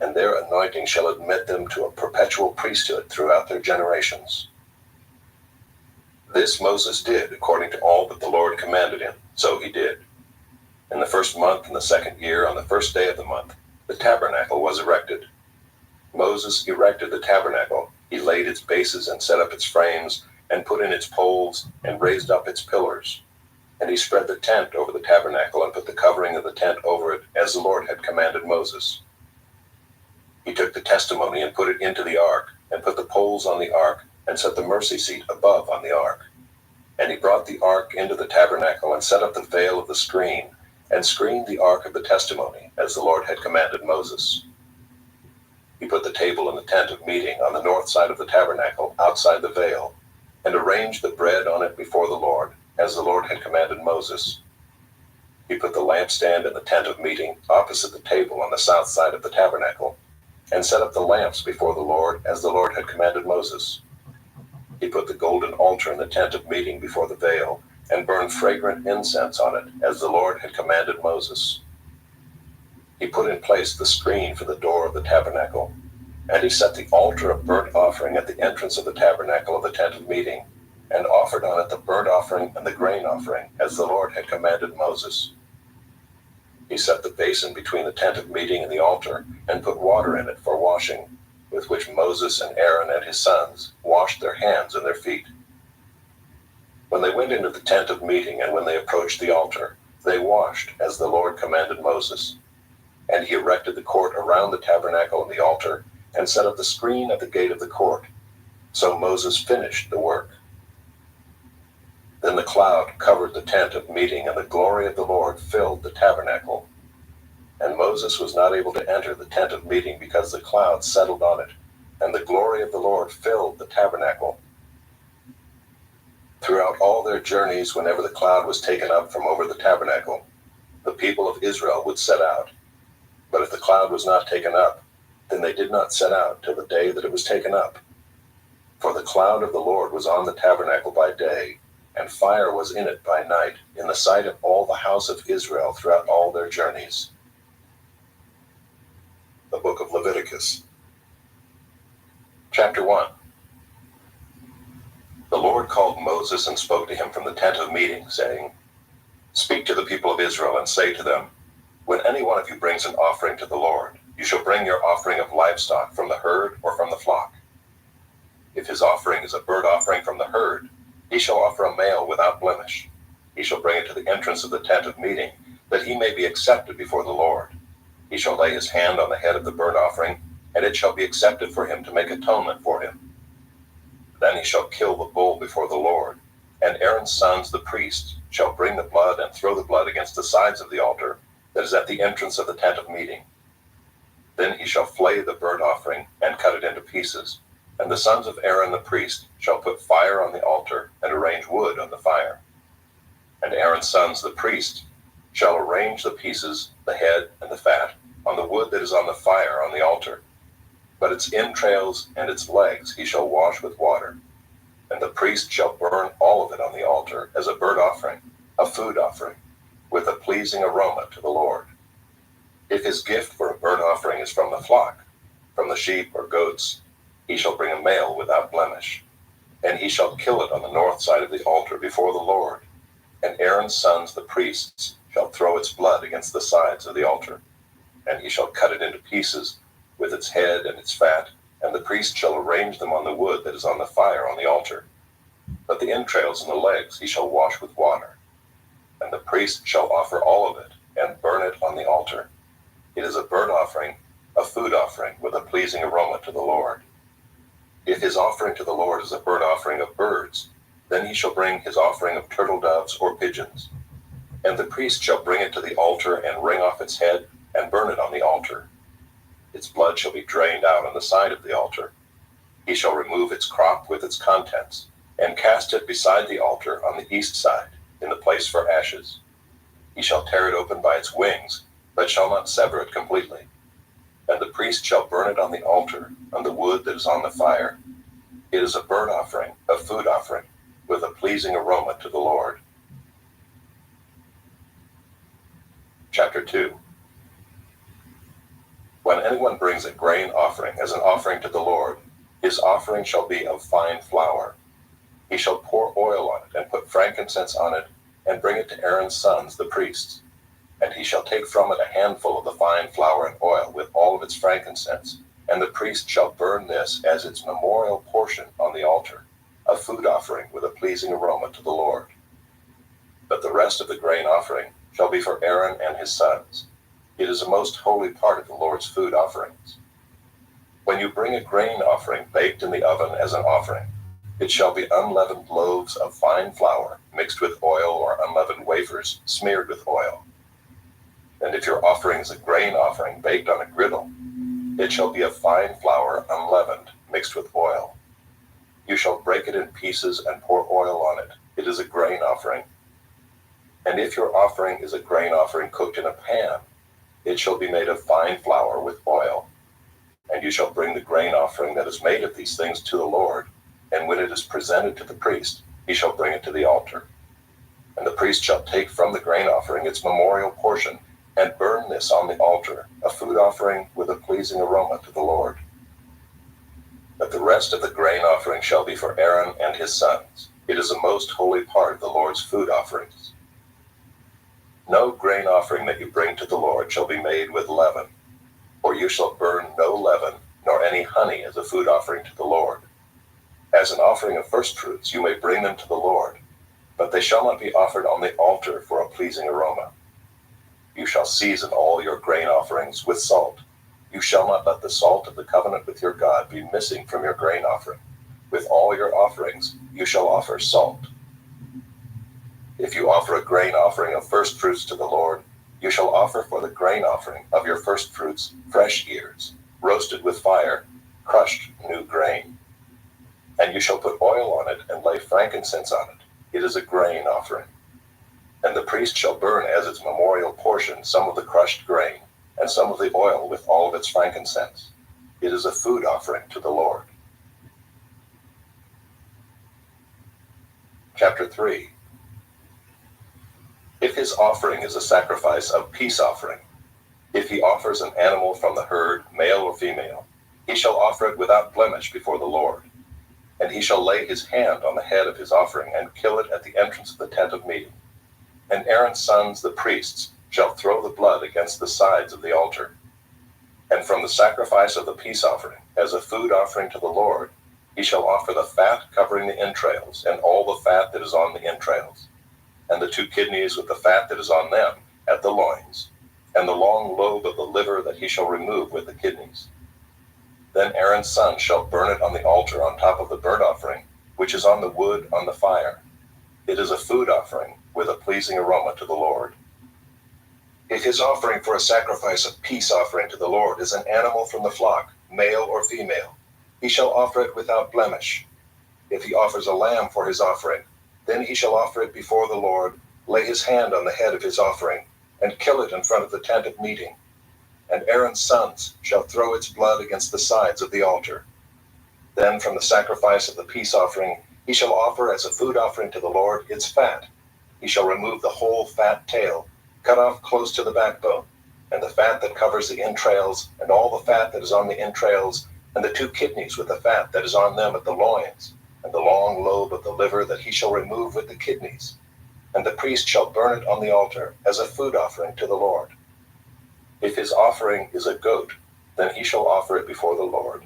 And their anointing shall admit them to a perpetual priesthood throughout their generations. This Moses did according to all that the Lord commanded him, so he did. In the first month, in the second year, on the first day of the month, the tabernacle was erected. Moses erected the tabernacle. He laid its bases and set up its frames, and put in its poles, and raised up its pillars. And he spread the tent over the tabernacle, and put the covering of the tent over it, as the Lord had commanded Moses. He took the testimony and put it into the ark, and put the poles on the ark, and set the mercy seat above on the ark. And he brought the ark into the tabernacle, and set up the veil of the screen, and screened the ark of the testimony, as the Lord had commanded Moses. He put the table in the tent of meeting on the north side of the tabernacle, outside the veil, and arranged the bread on it before the Lord, as the Lord had commanded Moses. He put the lampstand in the tent of meeting, opposite the table on the south side of the tabernacle, and set up the lamps before the Lord, as the Lord had commanded Moses. He put the golden altar in the tent of meeting before the veil, and burned fragrant incense on it, as the Lord had commanded Moses. He put in place the screen for the door of the tabernacle, and he set the altar of burnt offering at the entrance of the tabernacle of the tent of meeting, and offered on it the burnt offering and the grain offering, as the Lord had commanded Moses. He set the basin between the tent of meeting and the altar, and put water in it for washing, with which Moses and Aaron and his sons washed their hands and their feet. When they went into the tent of meeting, and when they approached the altar, they washed, as the Lord commanded Moses. And he erected the court around the tabernacle and the altar, and set up the screen at the gate of the court. So Moses finished the work. Then the cloud covered the tent of meeting, and the glory of the Lord filled the tabernacle. And Moses was not able to enter the tent of meeting, because the cloud settled on it, and the glory of the Lord filled the tabernacle. Throughout all their journeys, whenever the cloud was taken up from over the tabernacle, the people of Israel would set out. But if the cloud was not taken up, then they did not set out till the day that it was taken up. For the cloud of the Lord was on the tabernacle by day, and fire was in it by night, in the sight of all the house of Israel throughout all their journeys. The book of Leviticus. Chapter 1. The Lord called Moses and spoke to him from the tent of meeting, saying, Speak to the people of Israel and say to them, When any one of you brings an offering to the Lord, you shall bring your offering of livestock from the herd or from the flock. If his offering is a burnt offering from the herd, he shall offer a male without blemish. He shall bring it to the entrance of the tent of meeting, that he may be accepted before the Lord. He shall lay his hand on the head of the burnt offering, and it shall be accepted for him to make atonement for him. Then he shall kill the bull before the Lord, and Aaron's sons, the priests, shall bring the blood and throw the blood against the sides of the altar that is at the entrance of the tent of meeting. Then he shall flay the burnt offering and cut it into pieces, and the sons of Aaron the priest shall put fire on the altar and arrange wood on the fire. And Aaron's sons, the priest, shall arrange the pieces, the head and the fat, on the wood that is on the fire on the altar. But its entrails and its legs he shall wash with water. And the priest shall burn all of it on the altar as a burnt offering, a food offering, with a pleasing aroma to the Lord. If his gift for a burnt offering is from the flock, from the sheep or goats, he shall bring a male without blemish. And he shall kill it on the north side of the altar before the Lord. And Aaron's sons, the priests, shall throw its blood against the sides of the altar. And he shall cut it into pieces, with its head and its fat, and the priest shall arrange them on the wood that is on the fire on the altar. But the entrails and the legs he shall wash with water. And the priest shall offer all of it, and burn it on the altar. It is a burnt offering, a food offering, with a pleasing aroma to the Lord. If his offering to the Lord is a burnt offering of birds, then he shall bring his offering of turtle doves or pigeons. And the priest shall bring it to the altar and wring off its head and burn it on the altar. Its blood shall be drained out on the side of the altar. He shall remove its crop with its contents, and cast it beside the altar on the east side, in the place for ashes. He shall tear it open by its wings, but shall not sever it completely. And the priest shall burn it on the altar, on the wood that is on the fire. It is a burnt offering, a food offering, with a pleasing aroma to the Lord. Chapter 2. When anyone brings a grain offering as an offering to the Lord, his offering shall be of fine flour. He shall pour oil on it and put frankincense on it, and bring it to Aaron's sons, the priests. And he shall take from it a handful of the fine flour and oil with all of its frankincense, and the priest shall burn this as its memorial portion on the altar, a food offering with a pleasing aroma to the Lord. But the rest of the grain offering shall be for Aaron and his sons. It is a most holy part of the Lord's food offerings. When you bring a grain offering baked in the oven as an offering, it shall be unleavened loaves of fine flour mixed with oil, or unleavened wafers smeared with oil. And if your offering is a grain offering baked on a griddle, it shall be of fine flour unleavened, mixed with oil. You shall break it in pieces and pour oil on it. It is a grain offering. And if your offering is a grain offering cooked in a pan, it shall be made of fine flour with oil. And you shall bring the grain offering that is made of these things to the Lord, and when it is presented to the priest, he shall bring it to the altar. And the priest shall take from the grain offering its memorial portion, and burn this on the altar, a food offering with a pleasing aroma to the Lord. But the rest of the grain offering shall be for Aaron and his sons. It is a most holy part of the Lord's food offerings. No grain offering that you bring to the Lord shall be made with leaven, for you shall burn no leaven, nor any honey as a food offering to the Lord. As an offering of first fruits you may bring them to the Lord, but they shall not be offered on the altar for a pleasing aroma. You shall season all your grain offerings with salt. You shall not let the salt of the covenant with your God be missing from your grain offering. With all your offerings you shall offer salt. If you offer a grain offering of first fruits to the Lord, you shall offer for the grain offering of your first fruits fresh ears, roasted with fire, crushed new grain. And you shall put oil on it and lay frankincense on it. It is a grain offering. And the priest shall burn as its memorial portion some of the crushed grain, and some of the oil with all of its frankincense. It is a food offering to the Lord. Chapter 3. If his offering is a sacrifice of peace offering, if he offers an animal from the herd, male or female, he shall offer it without blemish before the Lord. And he shall lay his hand on the head of his offering and kill it at the entrance of the tent of meeting. And Aaron's sons, the priests, shall throw the blood against the sides of the altar. And from the sacrifice of the peace offering, as a food offering to the Lord, he shall offer the fat covering the entrails, and all the fat that is on the entrails, and the 2 kidneys with the fat that is on them at the loins, and the long lobe of the liver that he shall remove with the kidneys. Then Aaron's son shall burn it on the altar on top of the burnt offering, which is on the wood on the fire. It is a food offering with a pleasing aroma to the Lord. If his offering for a sacrifice of peace offering to the Lord is an animal from the flock, male or female, he shall offer it without blemish. If he offers a lamb for his offering, then he shall offer it before the Lord, lay his hand on the head of his offering, and kill it in front of the tent of meeting. And Aaron's sons shall throw its blood against the sides of the altar. Then from the sacrifice of the peace offering he shall offer as a food offering to the Lord its fat. He shall remove the whole fat tail, cut off close to the backbone, and the fat that covers the entrails, and all the fat that is on the entrails, and the 2 kidneys with the fat that is on them at the loins, and the long lobe of the liver that he shall remove with the kidneys. And the priest shall burn it on the altar as a food offering to the Lord. If his offering is a goat, then he shall offer it before the Lord,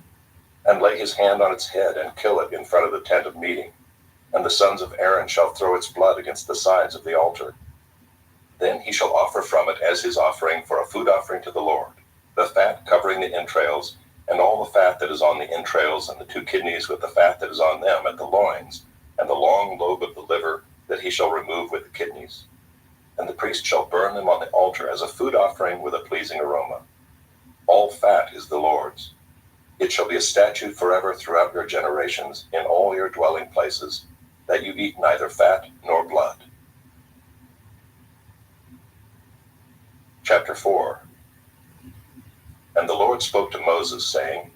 and lay his hand on its head and kill it in front of the tent of meeting. And the sons of Aaron shall throw its blood against the sides of the altar. Then he shall offer from it as his offering for a food offering to the Lord, the fat covering the entrails, and all the fat that is on the entrails, and the 2 kidneys with the fat that is on them at the loins, and the long lobe of the liver that he shall remove with the kidneys. And the priest shall burn them on the altar as a food offering with a pleasing aroma. All fat is the Lord's. It shall be a statute forever throughout your generations in all your dwelling places, that you eat neither fat nor blood. Chapter 4. And the Lord spoke to Moses, saying,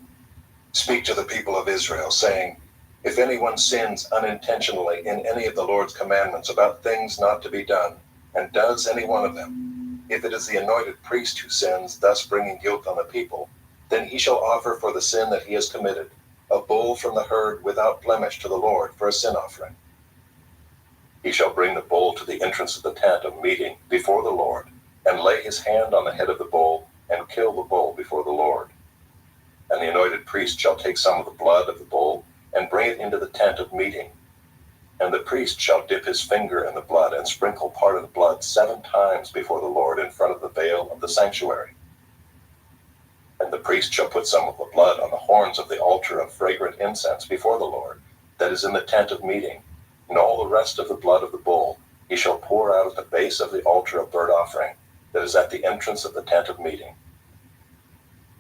Speak to the people of Israel, saying, If anyone sins unintentionally in any of the Lord's commandments about things not to be done, and does any one of them, if it is the anointed priest who sins, thus bringing guilt on the people, then he shall offer for the sin that he has committed a bull from the herd without blemish to the Lord for a sin offering. He shall bring the bull to the entrance of the tent of meeting before the Lord, and lay his hand on the head of the bull, and kill the bull before the Lord. And the anointed priest shall take some of the blood of the bull, and bring it into the tent of meeting. And the priest shall dip his finger in the blood, and sprinkle part of the blood 7 times before the Lord in front of the veil of the sanctuary. And the priest shall put some of the blood on the horns of the altar of fragrant incense before the Lord, that is in the tent of meeting, and all the rest of the blood of the bull he shall pour out at the base of the altar of burnt offering, that is at the entrance of the tent of meeting.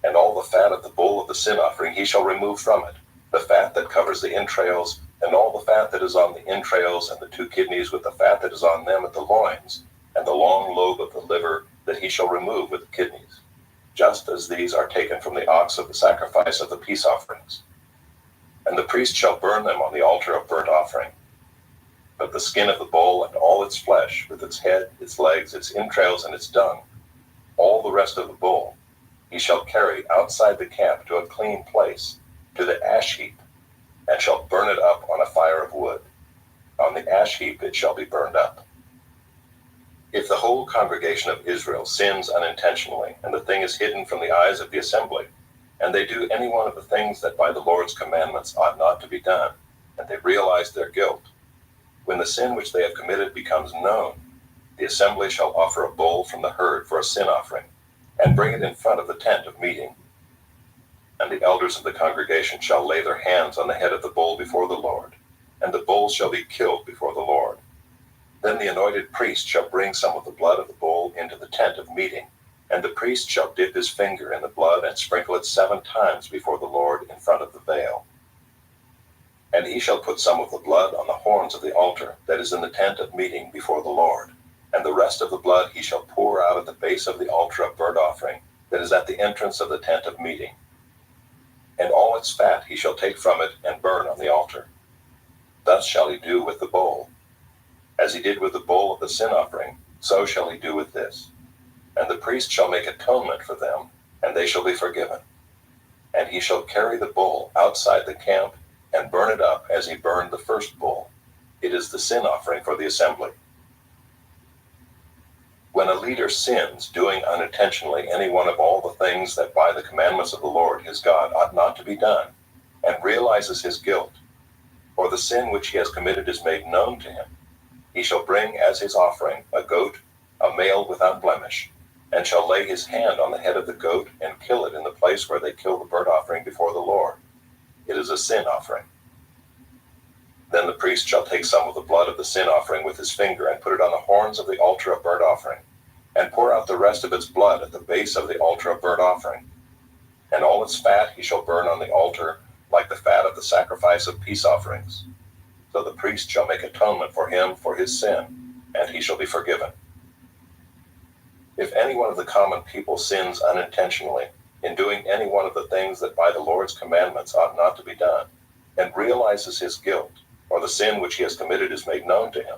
And all the fat of the bull of the sin offering he shall remove from it, the fat that covers the entrails, and all the fat that is on the entrails, and the 2 kidneys with the fat that is on them at the loins, and the long lobe of the liver that he shall remove with the kidneys, just as these are taken from the ox of the sacrifice of the peace offerings. And the priest shall burn them on the altar of burnt offering. But the skin of the bull and all its flesh, with its head, its legs, its entrails, and its dung, all the rest of the bull, he shall carry outside the camp to a clean place, to the ash heap, and shall burn it up on a fire of wood. On the ash heap it shall be burned up. If the whole congregation of Israel sins unintentionally, and the thing is hidden from the eyes of the assembly, and they do any one of the things that by the Lord's commandments ought not to be done, and they realize their guilt, when the sin which they have committed becomes known, the assembly shall offer a bull from the herd for a sin offering, and bring it in front of the tent of meeting. And the elders of the congregation shall lay their hands on the head of the bull before the Lord, and the bull shall be killed before the Lord. Then the anointed priest shall bring some of the blood of the bull into the tent of meeting, and the priest shall dip his finger in the blood and sprinkle it 7 times before the Lord in front of the veil. And he shall put some of the blood on the horns of the altar that is in the tent of meeting before the Lord, and the rest of the blood he shall pour out at the base of the altar of burnt offering that is at the entrance of the tent of meeting. And all its fat he shall take from it and burn on the altar. Thus shall he do with the bowl. As he did with the bowl of the sin offering, so shall he do with this. And the priest shall make atonement for them, and they shall be forgiven. And he shall carry the bull outside the camp and burn it up as he burned the first bull. It is the sin offering for the assembly. When a leader sins, doing unintentionally any one of all the things that by the commandments of the Lord his God ought not to be done, and realizes his guilt, or the sin which he has committed is made known to him, he shall bring as his offering a goat, a male without blemish, and shall lay his hand on the head of the goat and kill it in the place where they kill the burnt offering before the Lord. It is a sin offering. Then the priest shall take some of the blood of the sin offering with his finger and put it on the horns of the altar of burnt offering, and pour out the rest of its blood at the base of the altar of burnt offering. And all its fat he shall burn on the altar, like the fat of the sacrifice of peace offerings. So the priest shall make atonement for him for his sin, and he shall be forgiven. If any one of the common people sins unintentionally, in doing any one of the things that by the Lord's commandments ought not to be done, and realizes his guilt, or the sin which he has committed is made known to him,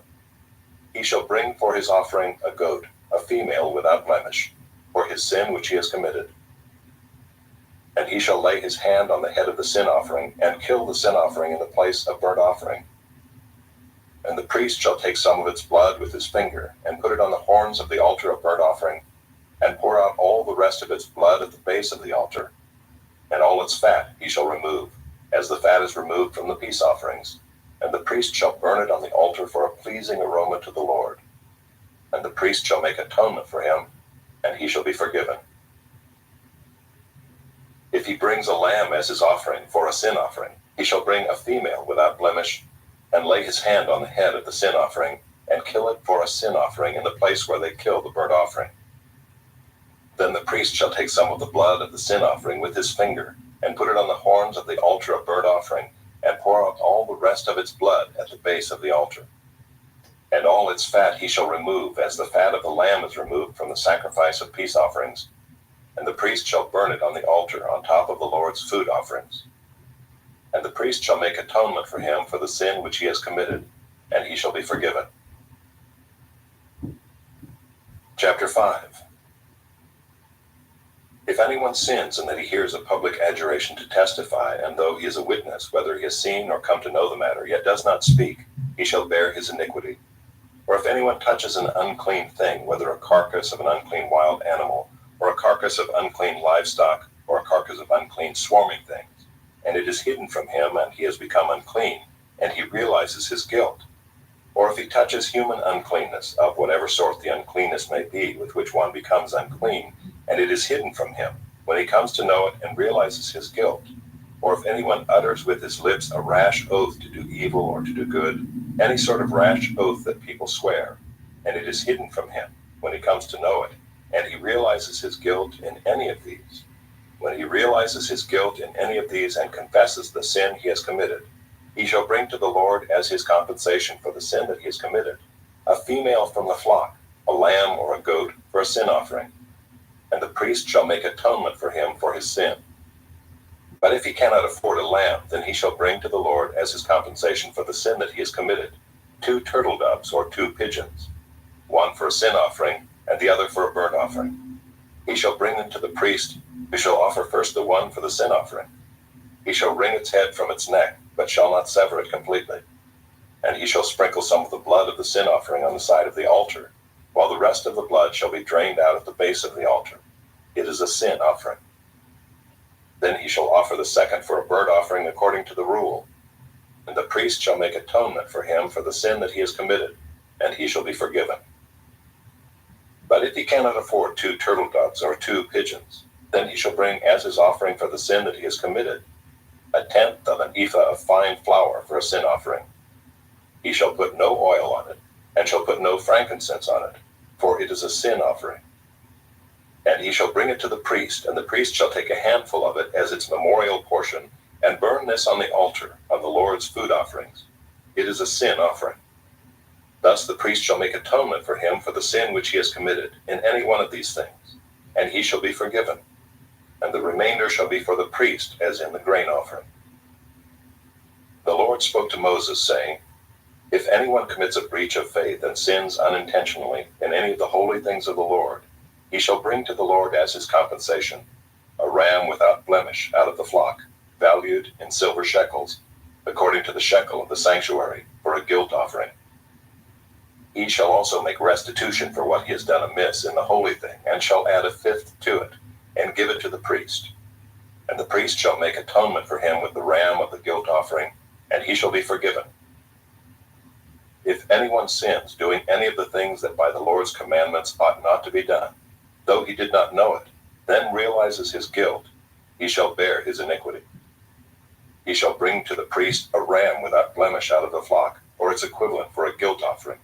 he shall bring for his offering a goat, a female without blemish, for his sin which he has committed. And he shall lay his hand on the head of the sin offering, and kill the sin offering in the place of burnt offering. And the priest shall take some of its blood with his finger, and put it on the horns of the altar of burnt offering, and pour out all the rest of its blood at the base of the altar. And all its fat he shall remove, as the fat is removed from the peace offerings. And the priest shall burn it on the altar for a pleasing aroma to the Lord. And the priest shall make atonement for him, and he shall be forgiven. If he brings a lamb as his offering for a sin offering, he shall bring a female without blemish, and lay his hand on the head of the sin offering, and kill it for a sin offering in the place where they kill the burnt offering. Then the priest shall take some of the blood of the sin offering with his finger, and put it on the horns of the altar of burnt offering, and pour out all the rest of its blood at the base of the altar. And all its fat he shall remove, as the fat of the lamb is removed from the sacrifice of peace offerings. And the priest shall burn it on the altar on top of the Lord's food offerings. And the priest shall make atonement for him for the sin which he has committed, and he shall be forgiven. Chapter 5. If anyone sins in that he hears a public adjuration to testify, and though he is a witness, whether he has seen or come to know the matter, yet does not speak, he shall bear his iniquity. Or if anyone touches an unclean thing, whether a carcass of an unclean wild animal, or a carcass of unclean livestock, or a carcass of unclean swarming things, and it is hidden from him, and he has become unclean, and he realizes his guilt. Or if he touches human uncleanness, of whatever sort the uncleanness may be with which one becomes unclean, and it is hidden from him, when he comes to know it and realizes his guilt. Or if anyone utters with his lips a rash oath to do evil or to do good, any sort of rash oath that people swear, and it is hidden from him, when he comes to know it, and he realizes his guilt in any of these. When he realizes his guilt in any of these and confesses the sin he has committed, he shall bring to the Lord as his compensation for the sin that he has committed a female from the flock, a lamb or a goat for a sin offering. And the priest shall make atonement for him for his sin. But if he cannot afford a lamb, then he shall bring to the Lord as his compensation for the sin that he has committed 2 turtle doves or 2 pigeons, one for a sin offering and the other for a burnt offering. He shall bring them to the priest, who shall offer first the one for the sin offering. He shall wring its head from its neck, but shall not sever it completely. And he shall sprinkle some of the blood of the sin offering on the side of the altar, while the rest of the blood shall be drained out at the base of the altar. It is a sin offering. Then he shall offer the second for a burnt offering according to the rule. And the priest shall make atonement for him for the sin that he has committed, and he shall be forgiven. But if he cannot afford 2 turtle doves or 2 pigeons, then he shall bring as his offering for the sin that he has committed 1/10 of an ephah of fine flour for a sin offering. He shall put no oil on it, and shall put no frankincense on it, for it is a sin offering. And he shall bring it to the priest, and the priest shall take a handful of it as its memorial portion, and burn this on the altar of the Lord's food offerings. It is a sin offering. Thus the priest shall make atonement for him for the sin which he has committed in any one of these things, and he shall be forgiven. And the remainder shall be for the priest, as in the grain offering. The Lord spoke to Moses, saying, If anyone commits a breach of faith and sins unintentionally in any of the holy things of the Lord, he shall bring to the Lord as his compensation a ram without blemish out of the flock, valued in silver shekels, according to the shekel of the sanctuary, for a guilt offering. He shall also make restitution for what he has done amiss in the holy thing, and shall add a fifth to it, and give it to the priest. And the priest shall make atonement for him with the ram of the guilt offering, and he shall be forgiven. If anyone sins doing any of the things that by the Lord's commandments ought not to be done, though he did not know it, then realizes his guilt, he shall bear his iniquity. He shall bring to the priest a ram without blemish out of the flock, or its equivalent for a guilt offering.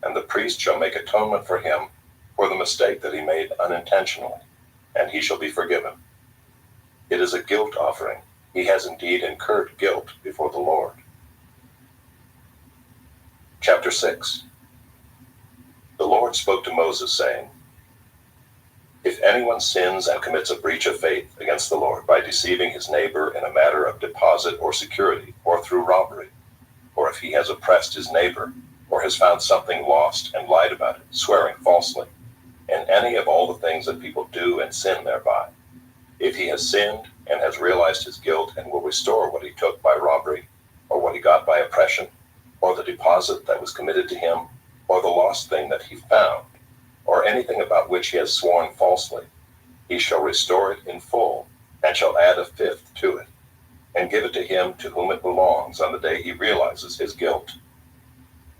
And the priest shall make atonement for him for the mistake that he made unintentionally, and he shall be forgiven. It is a guilt offering. He has indeed incurred guilt before the Lord. Chapter 6. The Lord spoke to Moses, saying, If anyone sins and commits a breach of faith against the Lord by deceiving his neighbor in a matter of deposit or security, or through robbery, or if he has oppressed his neighbor, or has found something lost and lied about it, swearing falsely, in any of all the things that people do and sin thereby, if he has sinned and has realized his guilt and will restore what he took by robbery, or what he got by oppression, or the deposit that was committed to him, or the lost thing that he found, or anything about which he has sworn falsely, he shall restore it in full, and shall add a fifth to it, and give it to him to whom it belongs on the day he realizes his guilt.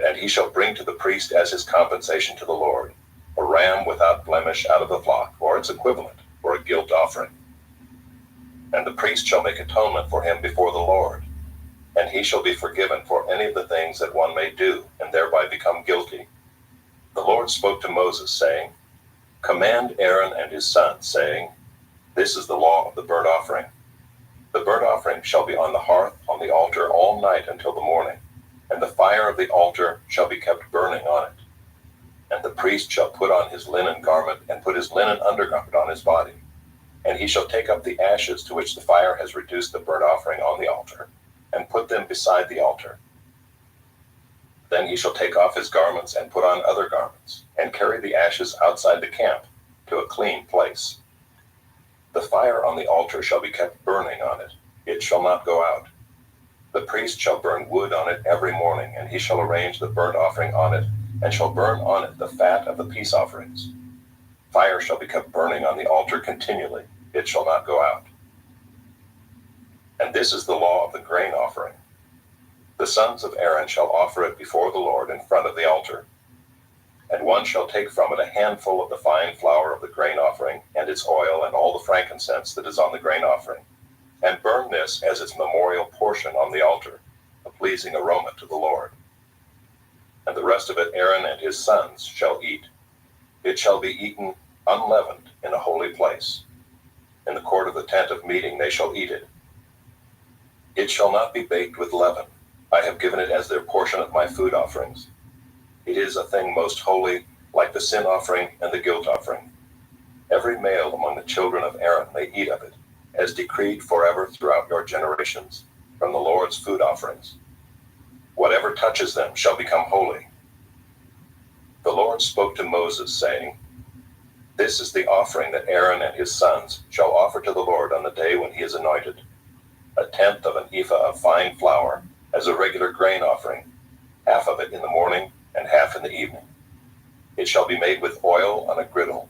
And he shall bring to the priest as his compensation to the Lord a ram without blemish out of the flock, or its equivalent, for a guilt offering. And the priest shall make atonement for him before the Lord, and he shall be forgiven for any of the things that one may do, and thereby become guilty. The Lord spoke to Moses, saying, Command Aaron and his sons, saying, This is the law of the burnt offering. The burnt offering shall be on the hearth on the altar all night until the morning, and the fire of the altar shall be kept burning on it. And the priest shall put on his linen garment, and put his linen undergarment on his body. And he shall take up the ashes to which the fire has reduced the burnt offering on the altar, and put them beside the altar. Then he shall take off his garments and put on other garments, and carry the ashes outside the camp to a clean place. The fire on the altar shall be kept burning on it. It shall not go out. The priest shall burn wood on it every morning, and he shall arrange the burnt offering on it, and shall burn on it the fat of the peace offerings. Fire shall be kept burning on the altar continually. It shall not go out. And this is the law of the grain offering. The sons of Aaron shall offer it before the Lord in front of the altar. And one shall take from it a handful of the fine flour of the grain offering, and its oil, and all the frankincense that is on the grain offering, and burn this as its memorial portion on the altar, a pleasing aroma to the Lord. And the rest of it Aaron and his sons shall eat. It shall be eaten unleavened in a holy place. In the court of the tent of meeting they shall eat it. It shall not be baked with leaven. I have given it as their portion of my food offerings. It is a thing most holy, like the sin offering and the guilt offering. Every male among the children of Aaron may eat of it, as decreed forever throughout your generations, from the Lord's food offerings. Whatever touches them shall become holy. The Lord spoke to Moses, saying, This is the offering that Aaron and his sons shall offer to the Lord on the day when he is anointed, 1/10 of an ephah of fine flour, as a regular grain offering, half of it in the morning and half in the evening. It shall be made with oil on a griddle.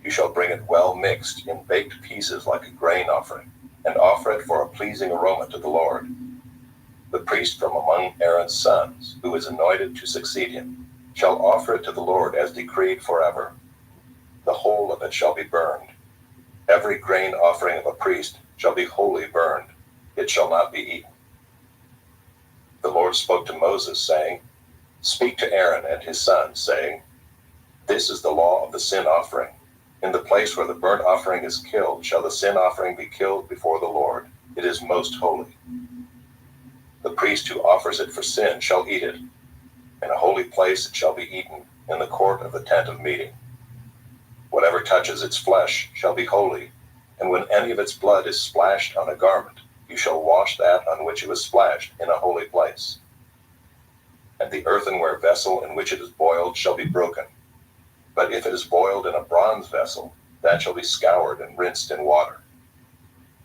You shall bring it well mixed in baked pieces like a grain offering, and offer it for a pleasing aroma to the Lord. The priest from among Aaron's sons, who is anointed to succeed him, shall offer it to the Lord as decreed forever. The whole of it shall be burned. Every grain offering of a priest shall be wholly burned. It shall not be eaten. The Lord spoke to Moses, saying, Speak to Aaron and his sons, saying, This is the law of the sin offering. In the place where the burnt offering is killed shall the sin offering be killed before the Lord. It is most holy. The priest who offers it for sin shall eat it. In a holy place it shall be eaten, in the court of the tent of meeting. Whatever touches its flesh shall be holy, and when any of its blood is splashed on a garment, you shall wash that on which it was splashed in a holy place. And the earthenware vessel in which it is boiled shall be broken. But if it is boiled in a bronze vessel, that shall be scoured and rinsed in water.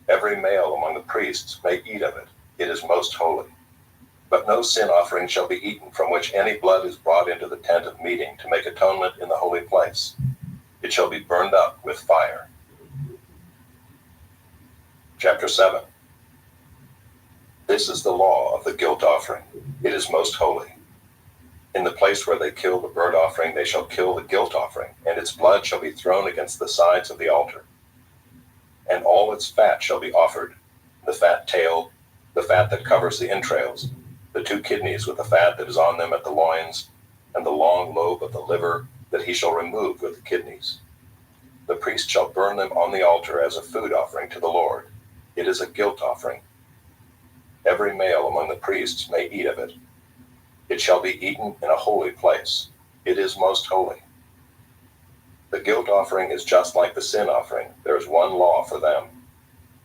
Every male among the priests may eat of it. It is most holy. But no sin offering shall be eaten from which any blood is brought into the tent of meeting to make atonement in the holy place. It shall be burned up with fire. Chapter 7. This is the law of the guilt offering. It is most holy. In the place where they kill the burnt offering, they shall kill the guilt offering, and its blood shall be thrown against the sides of the altar. And all its fat shall be offered, the fat tail, the fat that covers the entrails, the 2 kidneys with the fat that is on them at the loins, and the long lobe of the liver that he shall remove with the kidneys. The priest shall burn them on the altar as a food offering to the Lord. It is a guilt offering. Every male among the priests may eat of it. It shall be eaten in a holy place. It is most holy. The guilt offering is just like the sin offering. There is one law for them.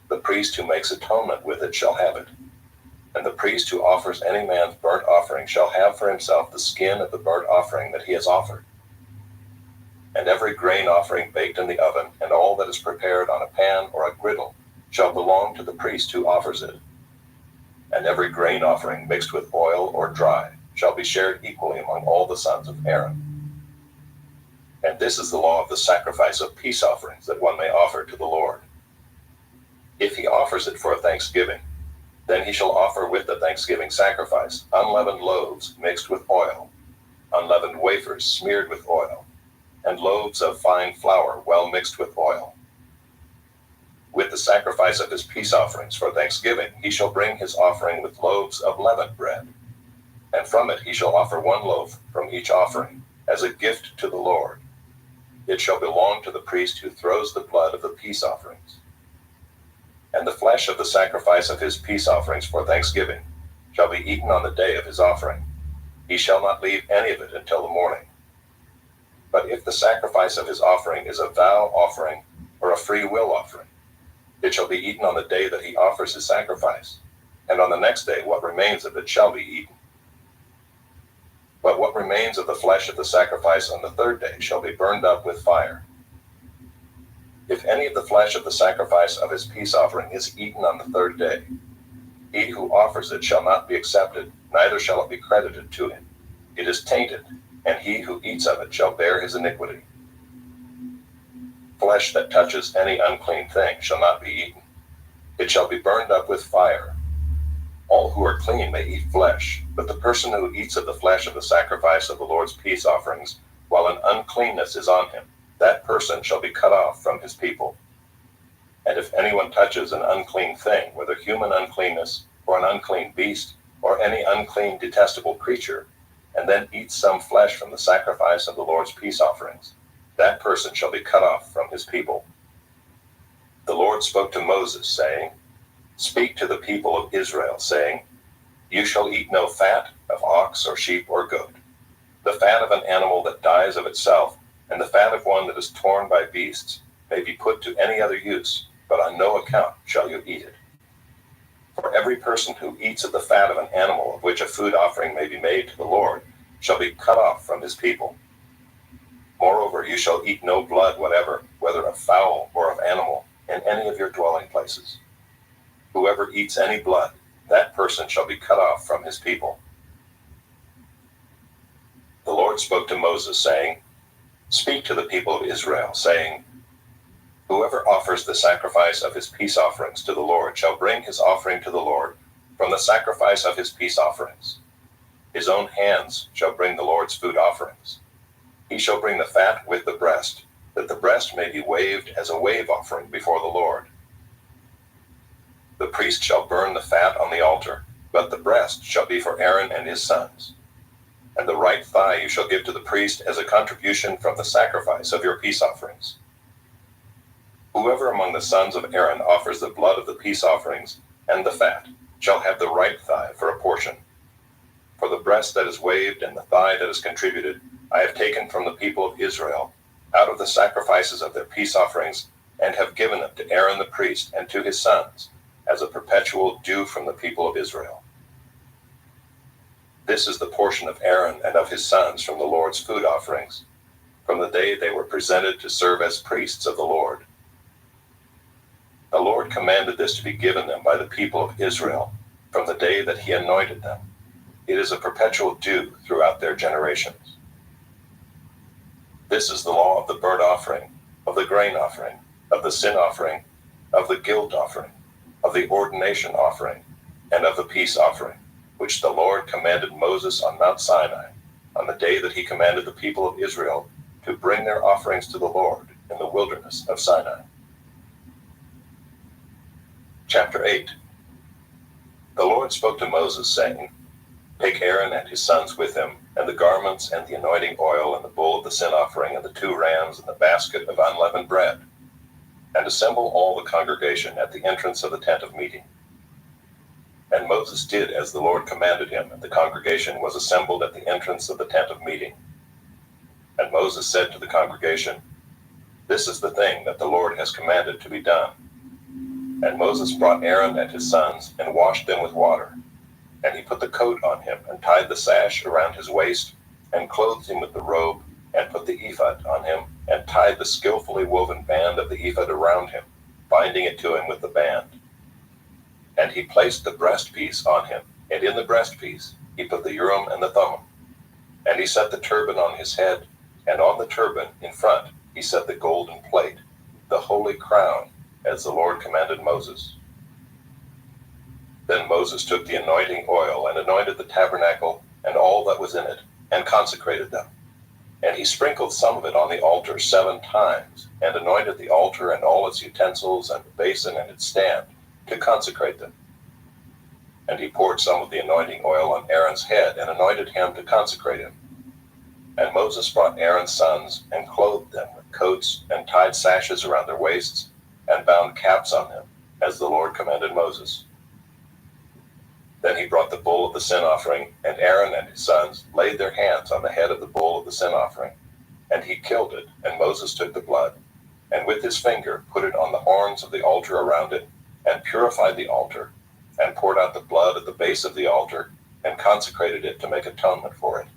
The priest who makes atonement with it shall have it. And the priest who offers any man's burnt offering shall have for himself the skin of the burnt offering that he has offered. And every grain offering baked in the oven, and all that is prepared on a pan or a griddle, shall belong to the priest who offers it. And every grain offering mixed with oil or dry shall be shared equally among all the sons of Aaron. And this is the law of the sacrifice of peace offerings that one may offer to the Lord. If he offers it for a thanksgiving, then he shall offer with the thanksgiving sacrifice unleavened loaves mixed with oil, unleavened wafers smeared with oil, and loaves of fine flour well mixed with oil. With the sacrifice of his peace offerings for thanksgiving, he shall bring his offering with loaves of leavened bread. And from it he shall offer 1 loaf from each offering, as a gift to the Lord. It shall belong to the priest who throws the blood of the peace offerings. And the flesh of the sacrifice of his peace offerings for thanksgiving shall be eaten on the day of his offering. He shall not leave any of it until the morning. But if the sacrifice of his offering is a vow offering or a free will offering, it shall be eaten on the day that he offers his sacrifice, and on the next day what remains of it shall be eaten. But what remains of the flesh of the sacrifice on the 3rd day shall be burned up with fire. If any of the flesh of the sacrifice of his peace offering is eaten on the 3rd day, he who offers it shall not be accepted, neither shall it be credited to him. It is tainted, and he who eats of it shall bear his iniquity. Flesh that touches any unclean thing shall not be eaten. It shall be burned up with fire. All who are clean may eat flesh, but the person who eats of the flesh of the sacrifice of the Lord's peace offerings, while an uncleanness is on him, that person shall be cut off from his people. And if anyone touches an unclean thing, whether human uncleanness, or an unclean beast, or any unclean detestable creature, and then eats some flesh from the sacrifice of the Lord's peace offerings, that person shall be cut off from his people. The Lord spoke to Moses, saying, Speak to the people of Israel, saying, You shall eat no fat of ox or sheep or goat, the fat of an animal that dies of itself, and the fat of one that is torn by beasts may be put to any other use, but on no account shall you eat it. For every person who eats of the fat of an animal of which a food offering may be made to the Lord shall be cut off from his people. Moreover, you shall eat no blood whatever, whether of fowl or of animal, in any of your dwelling places. Whoever eats any blood, that person shall be cut off from his people. The Lord spoke to Moses, saying, Speak to the people of Israel, saying, Whoever offers the sacrifice of his peace offerings to the Lord shall bring his offering to the Lord from the sacrifice of his peace offerings. His own hands shall bring the Lord's food offerings. He shall bring the fat with the breast, that the breast may be waved as a wave offering before the Lord. The priest shall burn the fat on the altar, but the breast shall be for Aaron and his sons. And the right thigh you shall give to the priest as a contribution from the sacrifice of your peace offerings. Whoever among the sons of Aaron offers the blood of the peace offerings and the fat shall have the right thigh for a portion. For the breast that is waved and the thigh that is contributed, I have taken from the people of Israel, out of the sacrifices of their peace offerings, and have given them to Aaron the priest and to his sons, as a perpetual due from the people of Israel. This is the portion of Aaron and of his sons from the Lord's food offerings, from the day they were presented to serve as priests of the Lord. The Lord commanded this to be given them by the people of Israel, from the day that he anointed them. It is a perpetual due throughout their generations. This is the law of the burnt offering, of the grain offering, of the sin offering, of the guilt offering, of the ordination offering, and of the peace offering, which the Lord commanded Moses on Mount Sinai, on the day that he commanded the people of Israel to bring their offerings to the Lord in the wilderness of Sinai. Chapter 8. The Lord spoke to Moses, saying, Take Aaron and his sons with him, and the garments and the anointing oil and the bull of the sin offering and the 2 rams and the basket of unleavened bread, and assemble all the congregation at the entrance of the tent of meeting. And Moses did as the Lord commanded him, and the congregation was assembled at the entrance of the tent of meeting. And Moses said to the congregation, This is the thing that the Lord has commanded to be done. And Moses brought Aaron and his sons, and washed them with water. And he put the coat on him, and tied the sash around his waist, and clothed him with the robe, and put the ephod on him, and tied the skillfully woven band of the ephod around him, binding it to him with the band. And he placed the breastpiece on him, and in the breastpiece he put the Urim and the Thummim. And he set the turban on his head, and on the turban in front he set the golden plate, the holy crown, as the Lord commanded Moses. Then Moses took the anointing oil and anointed the tabernacle and all that was in it, and consecrated them. And he sprinkled some of it on the altar 7 times, and anointed the altar and all its utensils and the basin and its stand, to consecrate them. And he poured some of the anointing oil on Aaron's head, and anointed him to consecrate him. And Moses brought Aaron's sons, and clothed them with coats, and tied sashes around their waists, and bound caps on them, as the Lord commanded Moses. Then he brought the bull of the sin offering, and Aaron and his sons laid their hands on the head of the bull of the sin offering. And he killed it, and Moses took the blood, and with his finger put it on the horns of the altar around it, and purified the altar, and poured out the blood at the base of the altar, and consecrated it to make atonement for it.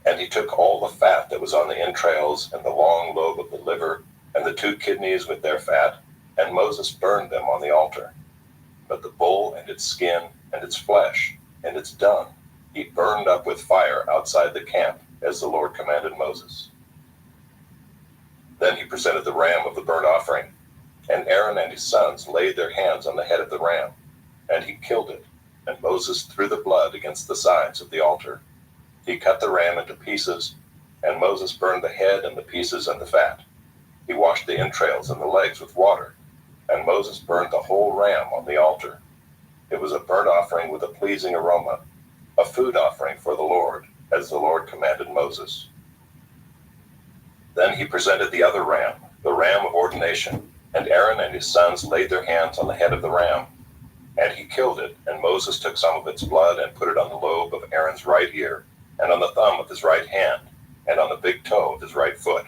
And he took all the fat that was on the entrails, and the long lobe of the liver, and the 2 kidneys with their fat, and Moses burned them on the altar. But the bull and its skin, and its flesh, and its dung, he burned up with fire outside the camp, as the Lord commanded Moses. Then he presented the ram of the burnt offering, and Aaron and his sons laid their hands on the head of the ram, and he killed it, and Moses threw the blood against the sides of the altar. He cut the ram into pieces, and Moses burned the head and the pieces and the fat. He washed the entrails and the legs with water, and Moses burned the whole ram on the altar. It was a burnt offering with a pleasing aroma, a food offering for the Lord, as the Lord commanded Moses. Then he presented the other ram, the ram of ordination, and Aaron and his sons laid their hands on the head of the ram. And he killed it, and Moses took some of its blood and put it on the lobe of Aaron's right ear, and on the thumb of his right hand, and on the big toe of his right foot.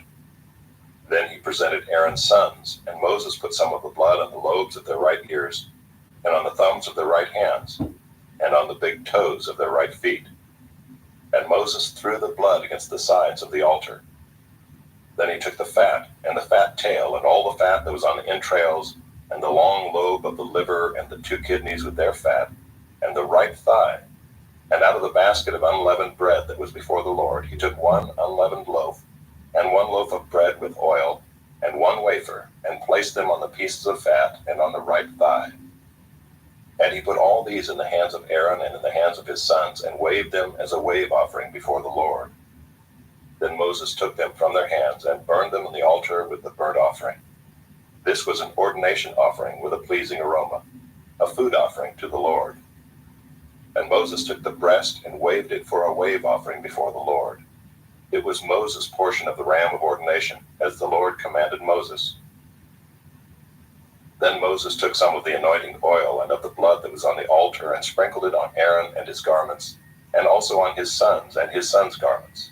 Then he presented Aaron's sons, and Moses put some of the blood on the lobes of their right ears, and on the thumbs of their right hands, and on the big toes of their right feet. And Moses threw the blood against the sides of the altar. Then he took the fat, and the fat tail, and all the fat that was on the entrails, and the long lobe of the liver, and the 2 kidneys with their fat, and the right thigh. And out of the basket of unleavened bread that was before the Lord, he took 1 unleavened loaf, and 1 loaf of bread with oil, and 1 wafer, and placed them on the pieces of fat, and on the right thigh. And he put all these in the hands of Aaron and in the hands of his sons, and waved them as a wave offering before the Lord. Then Moses took them from their hands, and burned them on the altar with the burnt offering. This was an ordination offering with a pleasing aroma, a food offering to the Lord. And Moses took the breast and waved it for a wave offering before the Lord. It was Moses' portion of the ram of ordination, as the Lord commanded Moses. Then Moses took some of the anointing oil and of the blood that was on the altar and sprinkled it on Aaron and his garments, and also on his sons and his sons' garments.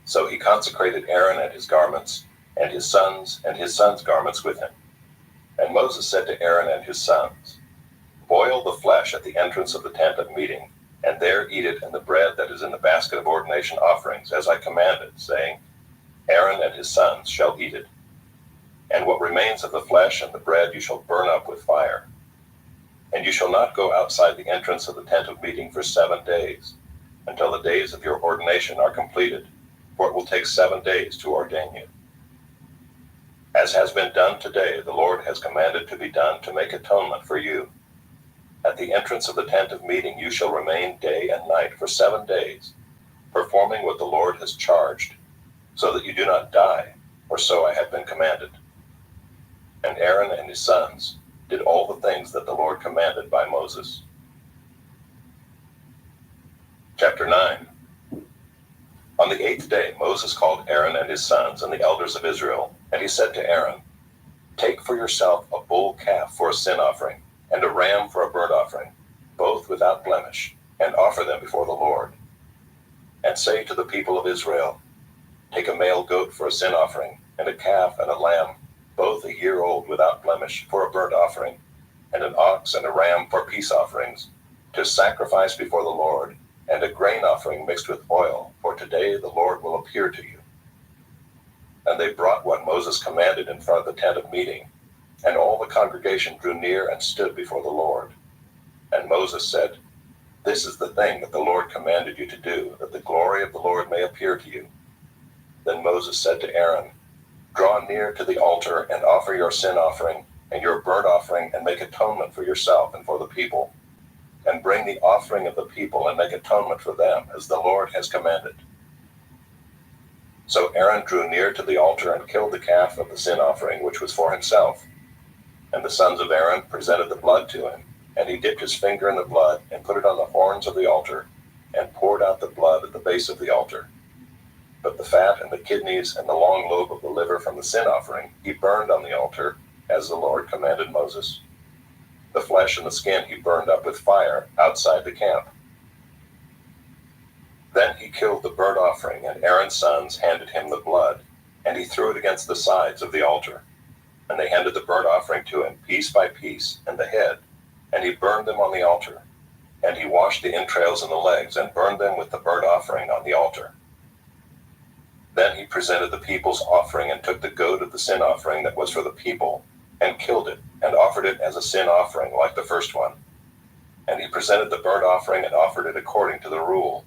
So he consecrated Aaron and his garments, and his sons garments with him. And Moses said to Aaron and his sons, "Boil the flesh at the entrance of the tent of meeting, and there eat it and the bread that is in the basket of ordination offerings, as I commanded, saying, Aaron and his sons shall eat it. And what remains of the flesh and the bread you shall burn up with fire. And you shall not go outside the entrance of the tent of meeting for 7 days, until the days of your ordination are completed, for it will take 7 days to ordain you. As has been done today, the Lord has commanded to be done to make atonement for you. At the entrance of the tent of meeting you shall remain day and night for 7 days, performing what the Lord has charged, so that you do not die, for so I have been commanded." And Aaron and his sons did all the things that the Lord commanded by Moses. Chapter 9. On the 8th day Moses called Aaron and his sons and the elders of Israel, and he said to Aaron, "Take for yourself a bull calf for a sin offering, and a ram for a burnt offering, both without blemish, and offer them before the Lord. And say to the people of Israel, Take a male goat for a sin offering, and a calf and a lamb, both a year old without blemish, for a burnt offering, and an ox and a ram for peace offerings, to sacrifice before the Lord, and a grain offering mixed with oil, for today the Lord will appear to you." And they brought what Moses commanded in front of the tent of meeting, and all the congregation drew near and stood before the Lord. And Moses said, "This is the thing that the Lord commanded you to do, that the glory of the Lord may appear to you." Then Moses said to Aaron, "Draw near to the altar and offer your sin offering and your burnt offering, and make atonement for yourself and for the people. And bring the offering of the people and make atonement for them, as the Lord has commanded." So Aaron drew near to the altar and killed the calf of the sin offering, which was for himself. And the sons of Aaron presented the blood to him, and he dipped his finger in the blood and put it on the horns of the altar, and poured out the blood at the base of the altar. But the fat and the kidneys and the long lobe of the liver from the sin offering he burned on the altar, as the Lord commanded Moses. The flesh and the skin he burned up with fire outside the camp. Then he killed the burnt offering, and Aaron's sons handed him the blood, and he threw it against the sides of the altar. And they handed the burnt offering to him piece by piece, and the head, and he burned them on the altar. And he washed the entrails and the legs, and burned them with the burnt offering on the altar. Then he presented the people's offering, and took the goat of the sin offering that was for the people, and killed it, and offered it as a sin offering like the first one. And he presented the burnt offering, and offered it according to the rule.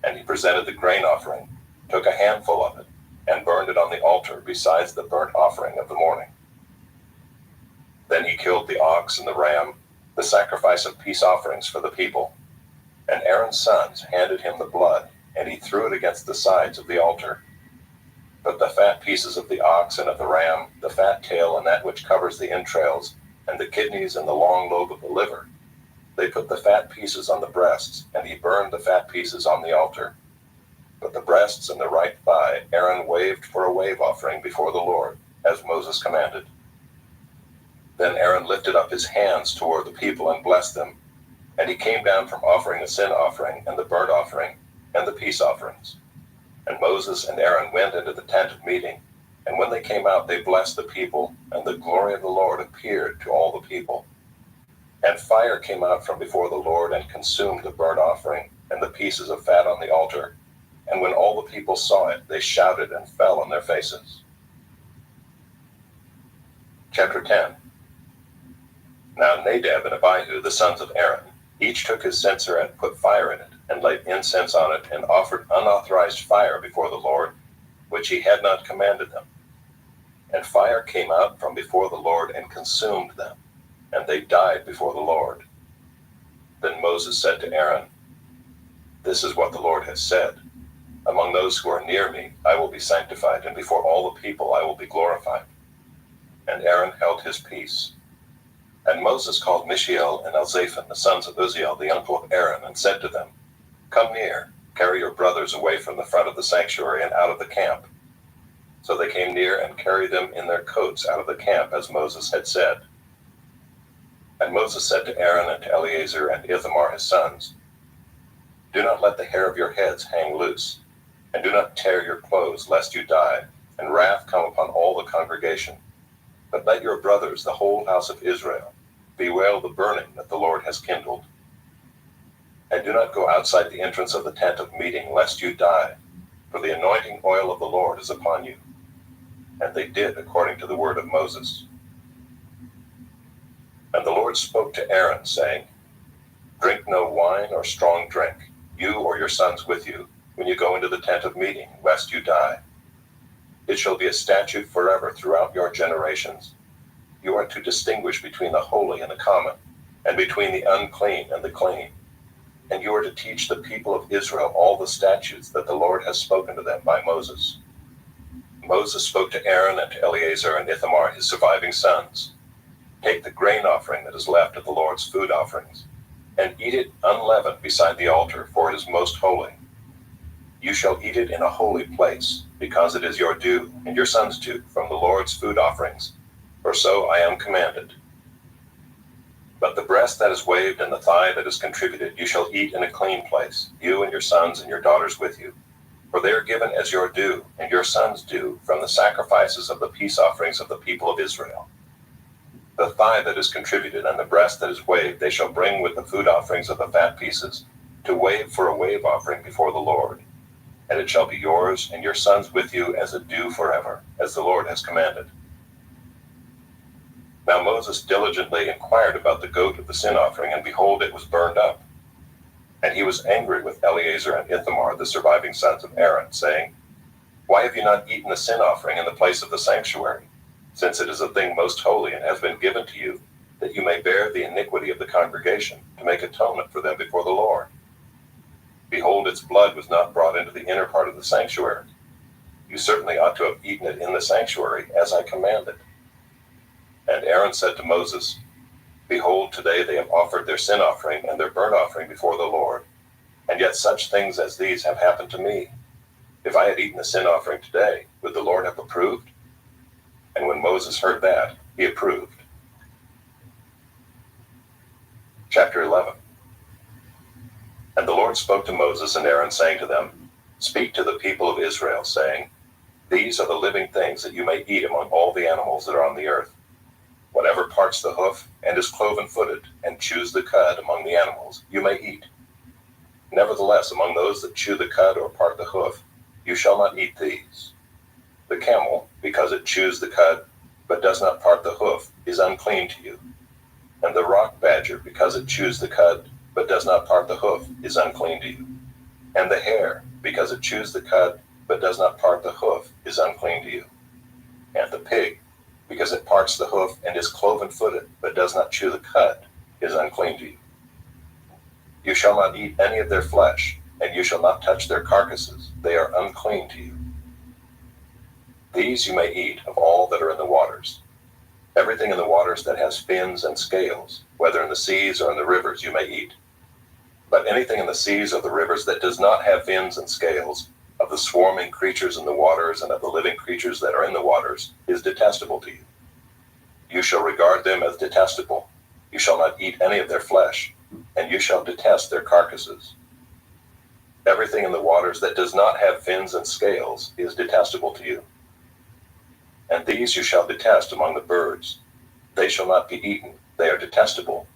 And he presented the grain offering, took a handful of it, and burned it on the altar besides the burnt offering of the morning. Then he killed the ox and the ram, the sacrifice of peace offerings for the people. And Aaron's sons handed him the blood, and he threw it against the sides of the altar. But the fat pieces of the ox and of the ram, the fat tail and that which covers the entrails, and the kidneys and the long lobe of the liver, they put the fat pieces on the breasts, and he burned the fat pieces on the altar. But the breasts and the right thigh Aaron waved for a wave offering before the Lord, as Moses commanded. Then Aaron lifted up his hands toward the people and blessed them, and he came down from offering the sin offering and the burnt offering and the peace offerings. And Moses and Aaron went into the tent of meeting, and when they came out they blessed the people, and the glory of the Lord appeared to all the people. And fire came out from before the Lord and consumed the burnt offering and the pieces of fat on the altar. And when all the people saw it, they shouted and fell on their faces. Chapter 10. Now Nadab and Abihu, the sons of Aaron, each took his censer and put fire in it, and laid incense on it, and offered unauthorized fire before the Lord, which he had not commanded them. And fire came out from before the Lord and consumed them, and they died before the Lord. Then Moses said to Aaron, "This is what the Lord has said. Among those who are near me, I will be sanctified, and before all the people I will be glorified." And Aaron held his peace. And Moses called Mishael and Elzaphan, the sons of Uzziel, the uncle of Aaron, and said to them, "Come near, carry your brothers away from the front of the sanctuary and out of the camp." So they came near and carried them in their coats out of the camp, as Moses had said. And Moses said to Aaron and to Eleazar and Ithamar his sons, "Do not let the hair of your heads hang loose, and do not tear your clothes, lest you die, and wrath come upon all the congregation. But let your brothers, the whole house of Israel, bewail the burning that the Lord has kindled. And do not go outside the entrance of the tent of meeting, lest you die, for the anointing oil of the Lord is upon you." And they did according to the word of Moses. And the Lord spoke to Aaron, saying, "Drink no wine or strong drink, you or your sons with you, when you go into the tent of meeting, lest you die. It shall be a statute forever throughout your generations. You are to distinguish between the holy and the common, and between the unclean and the clean. And you are to teach the people of Israel all the statutes that the Lord has spoken to them by Moses." Moses spoke to Aaron and to Eleazar and Ithamar his surviving sons, "Take the grain offering that is left of the Lord's food offerings, and eat it unleavened beside the altar, for it is most holy. You shall eat it in a holy place, because it is your due and your sons' due from the Lord's food offerings, for so I am commanded. But the breast that is waved and the thigh that is contributed you shall eat in a clean place, you and your sons and your daughters with you, for they are given as your due and your sons' due from the sacrifices of the peace offerings of the people of Israel. The thigh that is contributed and the breast that is waved they shall bring with the food offerings of the fat pieces, to wave for a wave offering before the Lord. And it shall be yours and your sons with you as a due forever, as the Lord has commanded." Now Moses diligently inquired about the goat of the sin offering, and behold, it was burned up. And he was angry with Eleazar and Ithamar, the surviving sons of Aaron, saying, "Why have you not eaten the sin offering in the place of the sanctuary, since it is a thing most holy and has been given to you, that you may bear the iniquity of the congregation, to make atonement for them before the Lord? Behold, its blood was not brought into the inner part of the sanctuary. You certainly ought to have eaten it in the sanctuary, as I commanded." And Aaron said to Moses, "Behold, today they have offered their sin offering and their burnt offering before the Lord, and yet such things as these have happened to me. If I had eaten the sin offering today, would the Lord have approved?" And when Moses heard that, he approved. Chapter 11. And the Lord spoke to Moses and Aaron, saying to them, "Speak to the people of Israel, saying, These are the living things that you may eat among all the animals that are on the earth. Whatever parts the hoof and is cloven-footed, and chews the cud among the animals, you may eat. Nevertheless, among those that chew the cud or part the hoof, you shall not eat these. The camel, because it chews the cud, but does not part the hoof, is unclean to you. And the rock badger, because it chews the cud, but does not part the hoof, is unclean to you. And the hare, because it chews the cud, but does not part the hoof, is unclean to you. And the pig, because it parts the hoof and is cloven-footed, but does not chew the cud, is unclean to you. You shall not eat any of their flesh, and you shall not touch their carcasses. They are unclean to you. These you may eat of all that are in the waters. Everything in the waters that has fins and scales, whether in the seas or in the rivers, you may eat. But anything in the seas or the rivers that does not have fins and scales, of the swarming creatures in the waters and of the living creatures that are in the waters, is detestable to you. You shall regard them as detestable. You shall not eat any of their flesh, and you shall detest their carcasses. Everything in the waters that does not have fins and scales is detestable to you. And these you shall detest among the birds. They shall not be eaten. They are detestable.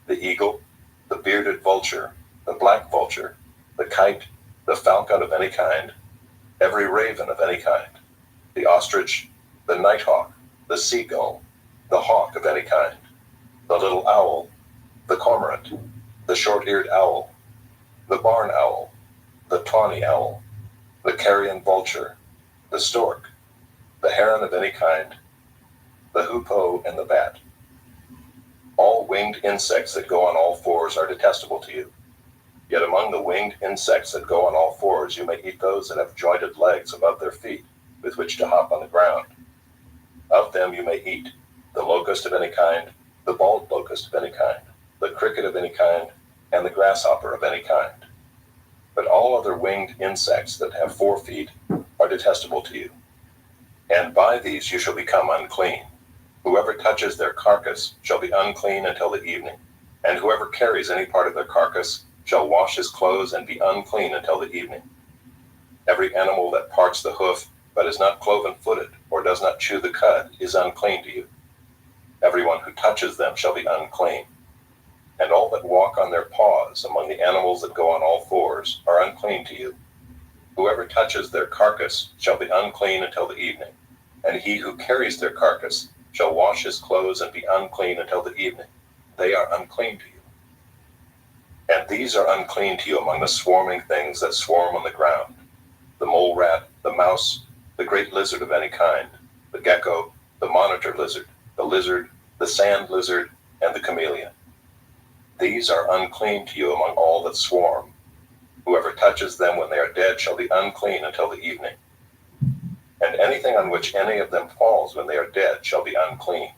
The eagle, the bearded vulture, the black vulture, the kite, the falcon of any kind, every raven of any kind, the ostrich, the nighthawk, the seagull, the hawk of any kind, the little owl, the cormorant, the short-eared owl, the barn owl, the tawny owl, the carrion vulture, the stork, the heron of any kind, the hoopoe and the bat. All winged insects that go on all fours are detestable to you. Yet among the winged insects that go on all fours you may eat those that have jointed legs above their feet, with which to hop on the ground. Of them you may eat the locust of any kind, the bald locust of any kind, the cricket of any kind, and the grasshopper of any kind. But all other winged insects that have 4 feet are detestable to you. and by these you shall become unclean. Whoever touches their carcass shall be unclean until the evening, and whoever carries any part of their carcass shall wash his clothes and be unclean until the evening. Every animal that parts the hoof, but is not cloven-footed, or does not chew the cud, is unclean to you. Everyone who touches them shall be unclean. And all that walk on their paws among the animals that go on all fours are unclean to you. Whoever touches their carcass shall be unclean until the evening, and he who carries their carcass shall wash his clothes and be unclean until the evening. They are unclean to you. And these are unclean to you among the swarming things that swarm on the ground: the mole rat, the mouse, the great lizard of any kind, the gecko, the monitor lizard, the sand lizard, and the chameleon. These are unclean to you among all that swarm. Whoever touches them when they are dead shall be unclean until the evening. And anything on which any of them falls when they are dead shall be unclean,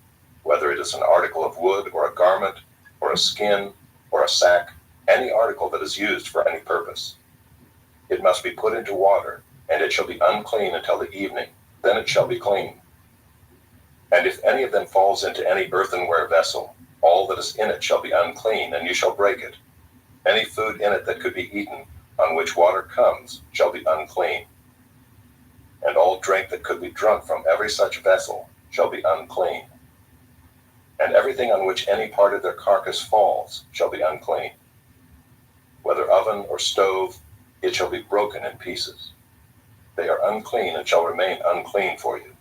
whether it is an article of wood, or a garment, or a skin, or a sack, any article that is used for any purpose. It must be put into water, and it shall be unclean until the evening, then it shall be clean. And if any of them falls into any earthenware vessel, all that is in it shall be unclean, and you shall break it. Any food in it that could be eaten, on which water comes, shall be unclean. And all drink that could be drunk from every such vessel shall be unclean. And everything on which any part of their carcass falls shall be unclean. Whether oven or stove, it shall be broken in pieces. They are unclean and shall remain unclean for you.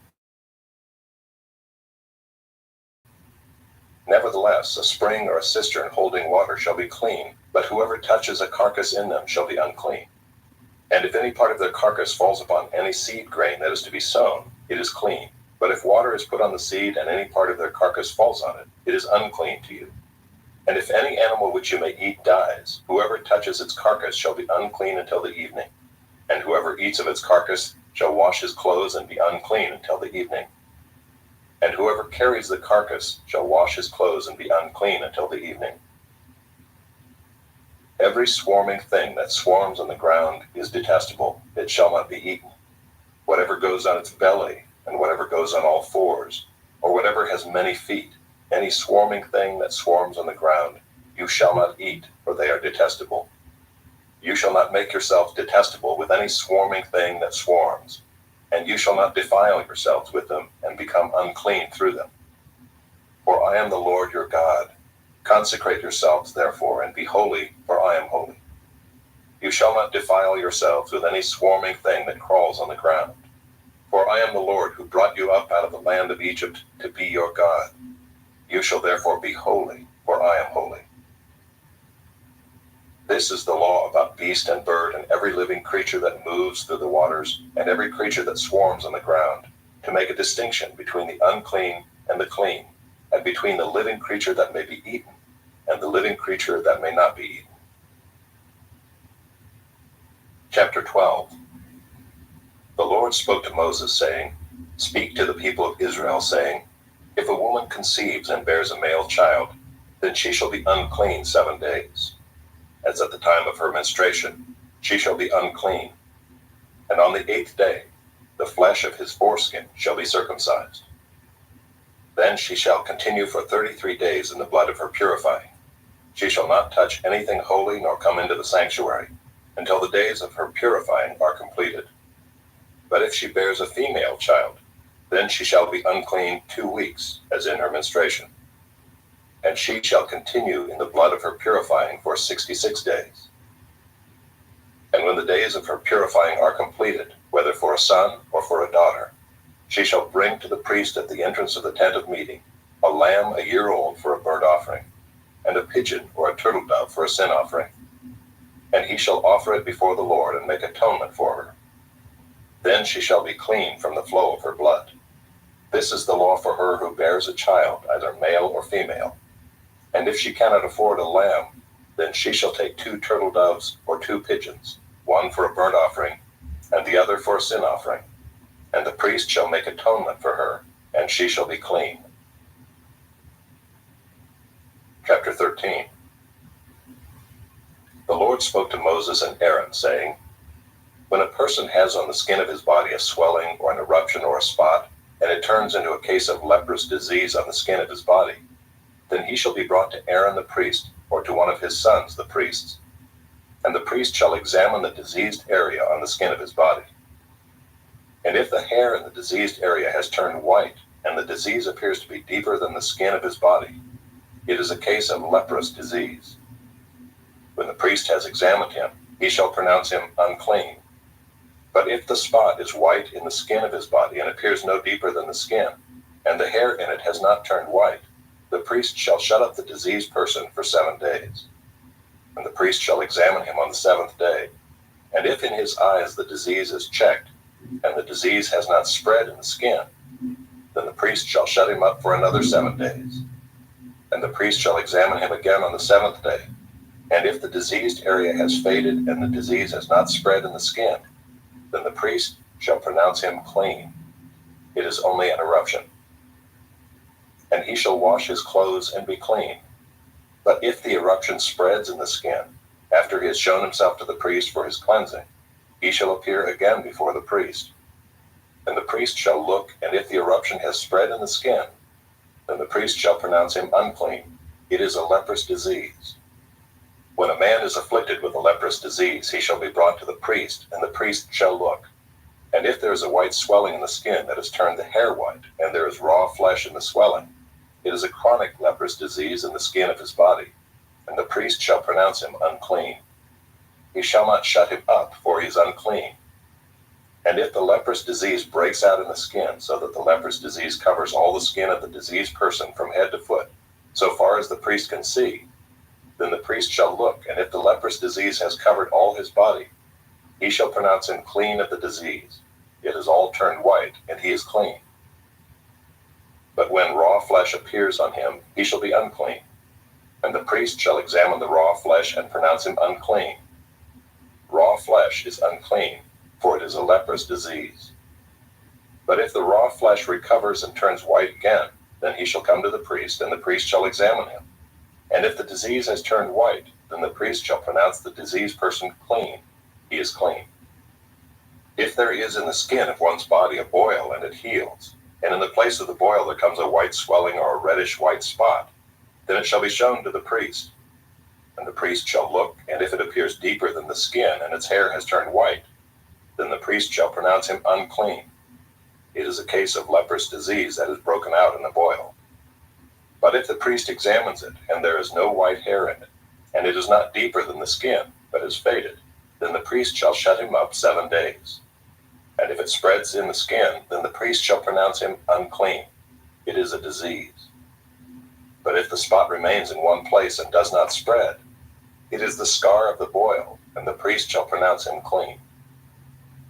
Nevertheless, a spring or a cistern holding water shall be clean, but whoever touches a carcass in them shall be unclean. And if any part of their carcass falls upon any seed grain that is to be sown, it is clean. But if water is put on the seed and any part of their carcass falls on it, it is unclean to you. And if any animal which you may eat dies, whoever touches its carcass shall be unclean until the evening. And whoever eats of its carcass shall wash his clothes and be unclean until the evening. And whoever carries the carcass shall wash his clothes and be unclean until the evening. Every swarming thing that swarms on the ground is detestable. It shall not be eaten. Whatever goes on its belly, and whatever goes on all fours, or whatever has many feet, any swarming thing that swarms on the ground, you shall not eat, for they are detestable. You shall not make yourselves detestable with any swarming thing that swarms, and you shall not defile yourselves with them and become unclean through them. For I am the Lord your God. Consecrate yourselves, therefore, and be holy, for I am holy. You shall not defile yourselves with any swarming thing that crawls on the ground. For I am the Lord who brought you up out of the land of Egypt to be your God. You shall therefore be holy, for I am holy. This is the law about beast and bird and every living creature that moves through the waters, and every creature that swarms on the ground, to make a distinction between the unclean and the clean, and between the living creature that may be eaten and the living creature that may not be eaten. Chapter 12. The Lord spoke to Moses, saying, Speak to the people of Israel, saying, If a woman conceives and bears a male child, then she shall be unclean 7 days. As at the time of her menstruation, she shall be unclean. And on the 8th day, the flesh of his foreskin shall be circumcised. Then she shall continue for 33 days in the blood of her purifying. She shall not touch anything holy nor come into the sanctuary, until the days of her purifying are completed. But if she bears a female child, then she shall be unclean 2 weeks, as in her menstruation. And she shall continue in the blood of her purifying for 66 days. And when the days of her purifying are completed, whether for a son or for a daughter, she shall bring to the priest at the entrance of the tent of meeting a lamb a year old for a burnt offering, and a pigeon or a turtle dove for a sin offering. And he shall offer it before the Lord and make atonement for her. Then she shall be clean from the flow of her blood. This is the law for her who bears a child, either male or female. And if she cannot afford a lamb, then she shall take 2 turtle doves or 2 pigeons, one for a burnt offering, and the other for a sin offering. And the priest shall make atonement for her, and she shall be clean. Chapter 13. The Lord spoke to Moses and Aaron, saying, When a person has on the skin of his body a swelling or an eruption or a spot, and it turns into a case of leprous disease on the skin of his body, then he shall be brought to Aaron the priest, or to one of his sons the priests. And the priest shall examine the diseased area on the skin of his body. And if the hair in the diseased area has turned white, and the disease appears to be deeper than the skin of his body, it is a case of leprous disease. When the priest has examined him, he shall pronounce him unclean. But if the spot is white in the skin of his body and appears no deeper than the skin, and the hair in it has not turned white, the priest shall shut up the diseased person for 7 days. And the priest shall examine him on the 7th day. And if in his eyes the disease is checked, and the disease has not spread in the skin, then the priest shall shut him up for another 7 days. And the priest shall examine him again on the 7th day. And if the diseased area has faded and the disease has not spread in the skin, then the priest shall pronounce him clean. It is only an eruption. And he shall wash his clothes and be clean. But if the eruption spreads in the skin, after he has shown himself to the priest for his cleansing, he shall appear again before the priest. And the priest shall look, and if the eruption has spread in the skin, then the priest shall pronounce him unclean. It is a leprous disease. When a man is afflicted with a leprous disease, he shall be brought to the priest, and the priest shall look. And if there is a white swelling in the skin that has turned the hair white, and there is raw flesh in the swelling, it is a chronic leprous disease in the skin of his body, and the priest shall pronounce him unclean. He shall not shut him up, for he is unclean. And if the leprous disease breaks out in the skin, so that the leprous disease covers all the skin of the diseased person from head to foot, so far as the priest can see, then the priest shall look, and if the leprous disease has covered all his body, he shall pronounce him clean of the disease. It is all turned white, and he is clean. But when raw flesh appears on him, he shall be unclean. And the priest shall examine the raw flesh and pronounce him unclean. Raw flesh is unclean, for it is a leprous disease. But if the raw flesh recovers and turns white again, then he shall come to the priest, and the priest shall examine him. And if the disease has turned white, then the priest shall pronounce the diseased person clean. He is clean. If there is in the skin of one's body a boil and it heals, and in the place of the boil there comes a white swelling or a reddish white spot, then it shall be shown to the priest. And the priest shall look, and if it appears deeper than the skin and its hair has turned white, then the priest shall pronounce him unclean. It is a case of leprous disease that is broken out in the boil. But if the priest examines it, and there is no white hair in it, and it is not deeper than the skin, but is faded, then the priest shall shut him up 7 days. And if it spreads in the skin, then the priest shall pronounce him unclean. It is a disease. But if the spot remains in one place and does not spread, it is the scar of the boil, and the priest shall pronounce him clean.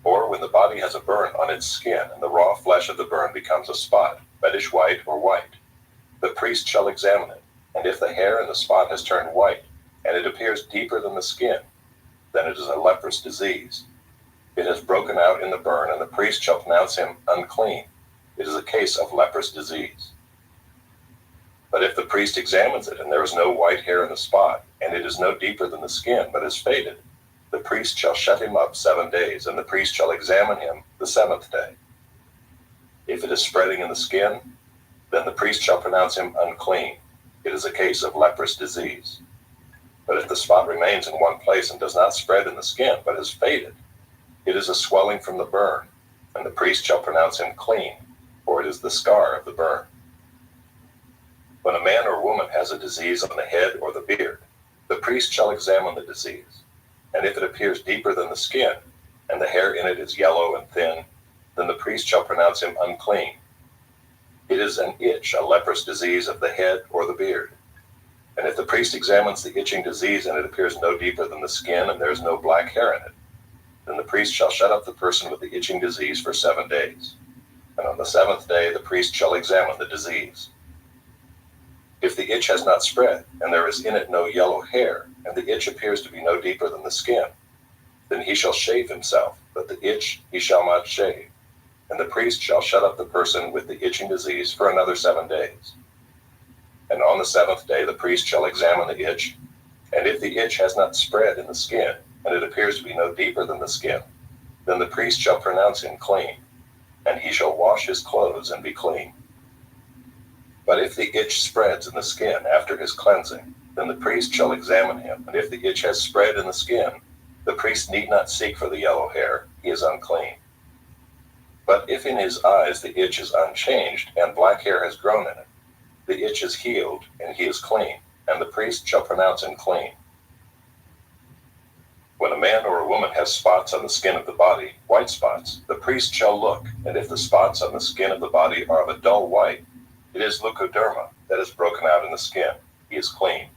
Or when the body has a burn on its skin, and the raw flesh of the burn becomes a spot, reddish white or white, the priest shall examine it, and if the hair in the spot has turned white, and it appears deeper than the skin, then it is a leprous disease. It has broken out in the burn, and the priest shall pronounce him unclean. It is a case of leprous disease. But if the priest examines it, and there is no white hair in the spot, and it is no deeper than the skin, but is faded, the priest shall shut him up 7 days, and the priest shall examine him the 7th day. If it is spreading in the skin, then the priest shall pronounce him unclean. It is a case of leprous disease. But if the spot remains in one place and does not spread in the skin, but is faded, it is a swelling from the burn, and the priest shall pronounce him clean, for it is the scar of the burn. When a man or woman has a disease on the head or the beard, the priest shall examine the disease, and if it appears deeper than the skin, and the hair in it is yellow and thin, then the priest shall pronounce him unclean. It is an itch, a leprous disease of the head or the beard. And if the priest examines the itching disease and it appears no deeper than the skin and there is no black hair in it, then the priest shall shut up the person with the itching disease for 7 days. And on the 7th day the priest shall examine the disease. If the itch has not spread, and there is in it no yellow hair, and the itch appears to be no deeper than the skin, then he shall shave himself, but the itch he shall not shave. And the priest shall shut up the person with the itching disease for another 7 days. And on the 7th day the priest shall examine the itch, and if the itch has not spread in the skin, and it appears to be no deeper than the skin, then the priest shall pronounce him clean, and he shall wash his clothes and be clean. But if the itch spreads in the skin after his cleansing, then the priest shall examine him, and if the itch has spread in the skin, the priest need not seek for the yellow hair, he is unclean. But if in his eyes the itch is unchanged, and black hair has grown in it, the itch is healed, and he is clean, and the priest shall pronounce him clean. When a man or a woman has spots on the skin of the body, white spots, the priest shall look, and if the spots on the skin of the body are of a dull white, it is leukoderma that is broken out in the skin, he is clean.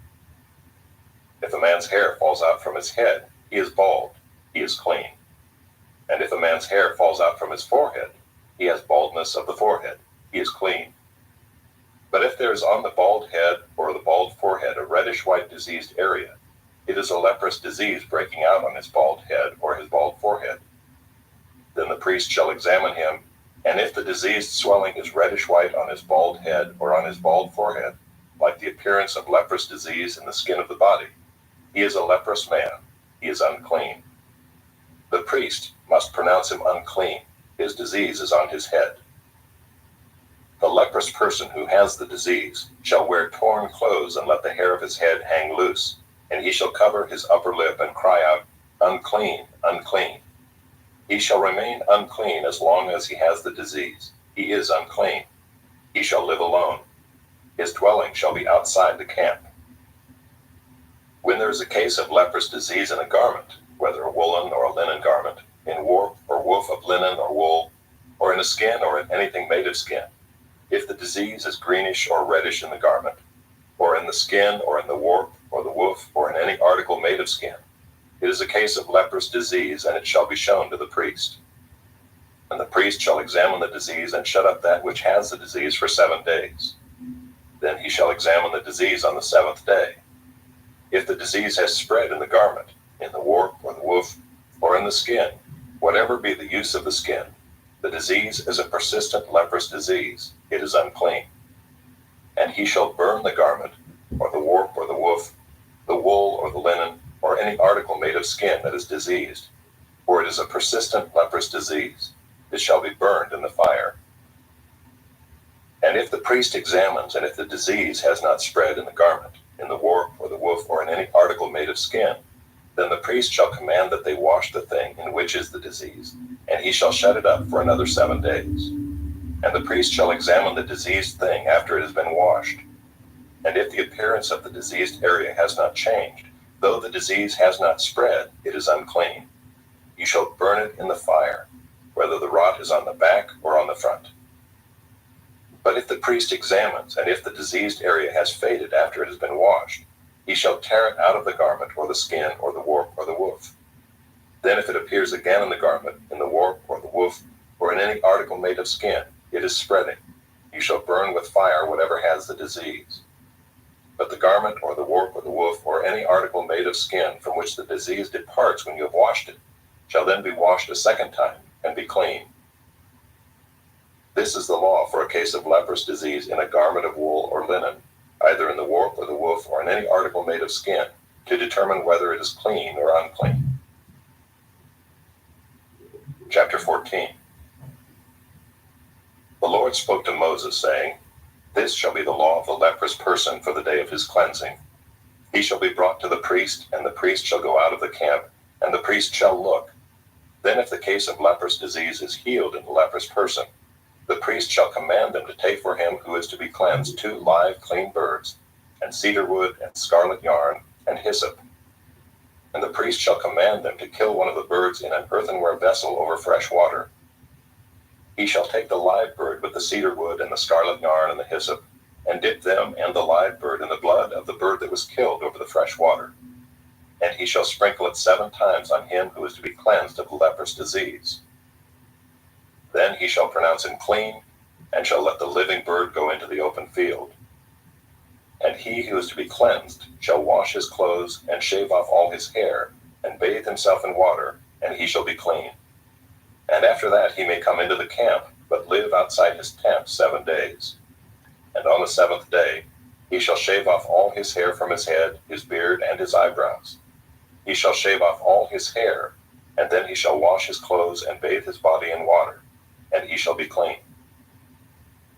If a man's hair falls out from his head, he is bald, he is clean. And if a man's hair falls out from his forehead, he has baldness of the forehead, he is clean. But if there is on the bald head or the bald forehead a reddish-white diseased area, it is a leprous disease breaking out on his bald head or his bald forehead. Then the priest shall examine him, and if the diseased swelling is reddish-white on his bald head or on his bald forehead, like the appearance of leprous disease in the skin of the body, he is a leprous man, he is unclean. The priest must pronounce him unclean, his disease is on his head. The leprous person who has the disease shall wear torn clothes and let the hair of his head hang loose, and he shall cover his upper lip and cry out, "Unclean, unclean." He shall remain unclean as long as he has the disease. He is unclean. He shall live alone. His dwelling shall be outside the camp. When there is a case of leprous disease in a garment, whether a woolen or a linen garment, in warp or woof of linen or wool, or in a skin or in anything made of skin, if the disease is greenish or reddish in the garment, or in the skin or in the warp or the woof or in any article made of skin, it is a case of leprous disease, and it shall be shown to the priest. And the priest shall examine the disease and shut up that which has the disease for 7 days. Then he shall examine the disease on the 7th day. If the disease has spread in the garment, in the warp or the woof, or in the skin, whatever be the use of the skin, the disease is a persistent leprous disease, it is unclean. And he shall burn the garment, or the warp or the woof, the wool or the linen, or any article made of skin that is diseased, for it is a persistent leprous disease. It shall be burned in the fire. And if the priest examines, and if the disease has not spread in the garment, in the warp or the woof, or in any article made of skin, then the priest shall command that they wash the thing in which is the disease, and he shall shut it up for another 7 days. And the priest shall examine the diseased thing after it has been washed. And if the appearance of the diseased area has not changed, though the disease has not spread, it is unclean. You shall burn it in the fire, whether the rot is on the back or on the front. But if the priest examines, and if the diseased area has faded after it has been washed, he shall tear it out of the garment or the skin or the warp or the woof. Then if it appears again in the garment, in the warp or the woof, or in any article made of skin, it is spreading. You shall burn with fire whatever has the disease. But the garment or the warp or the woof, or any article made of skin from which the disease departs when you have washed it, shall then be washed a second time and be clean. This is the law for a case of leprous disease in a garment of wool or linen, either in the warp or the woof, or in any article made of skin, to determine whether it is clean or unclean. Chapter 14. The Lord spoke to Moses, saying, "This shall be the law of the leprous person for the day of his cleansing. He shall be brought to the priest, and the priest shall go out of the camp, and the priest shall look. Then if the case of leprous disease is healed in the leprous person, the priest shall command them to take for him who is to be cleansed 2 live clean birds, and cedar wood, and scarlet yarn, and hyssop. And the priest shall command them to kill one of the birds in an earthenware vessel over fresh water. He shall take the live bird with the cedar wood and the scarlet yarn and the hyssop, and dip them and the live bird in the blood of the bird that was killed over the fresh water. And he shall sprinkle it 7 times on him who is to be cleansed of the leprous disease. Then he shall pronounce him clean, and shall let the living bird go into the open field. And he who is to be cleansed shall wash his clothes, and shave off all his hair, and bathe himself in water, and he shall be clean. And after that he may come into the camp, but live outside his tent 7 days. And on the 7th day he shall shave off all his hair from his head, his beard, and his eyebrows. He shall shave off all his hair, and then he shall wash his clothes and bathe his body in water, and he shall be clean.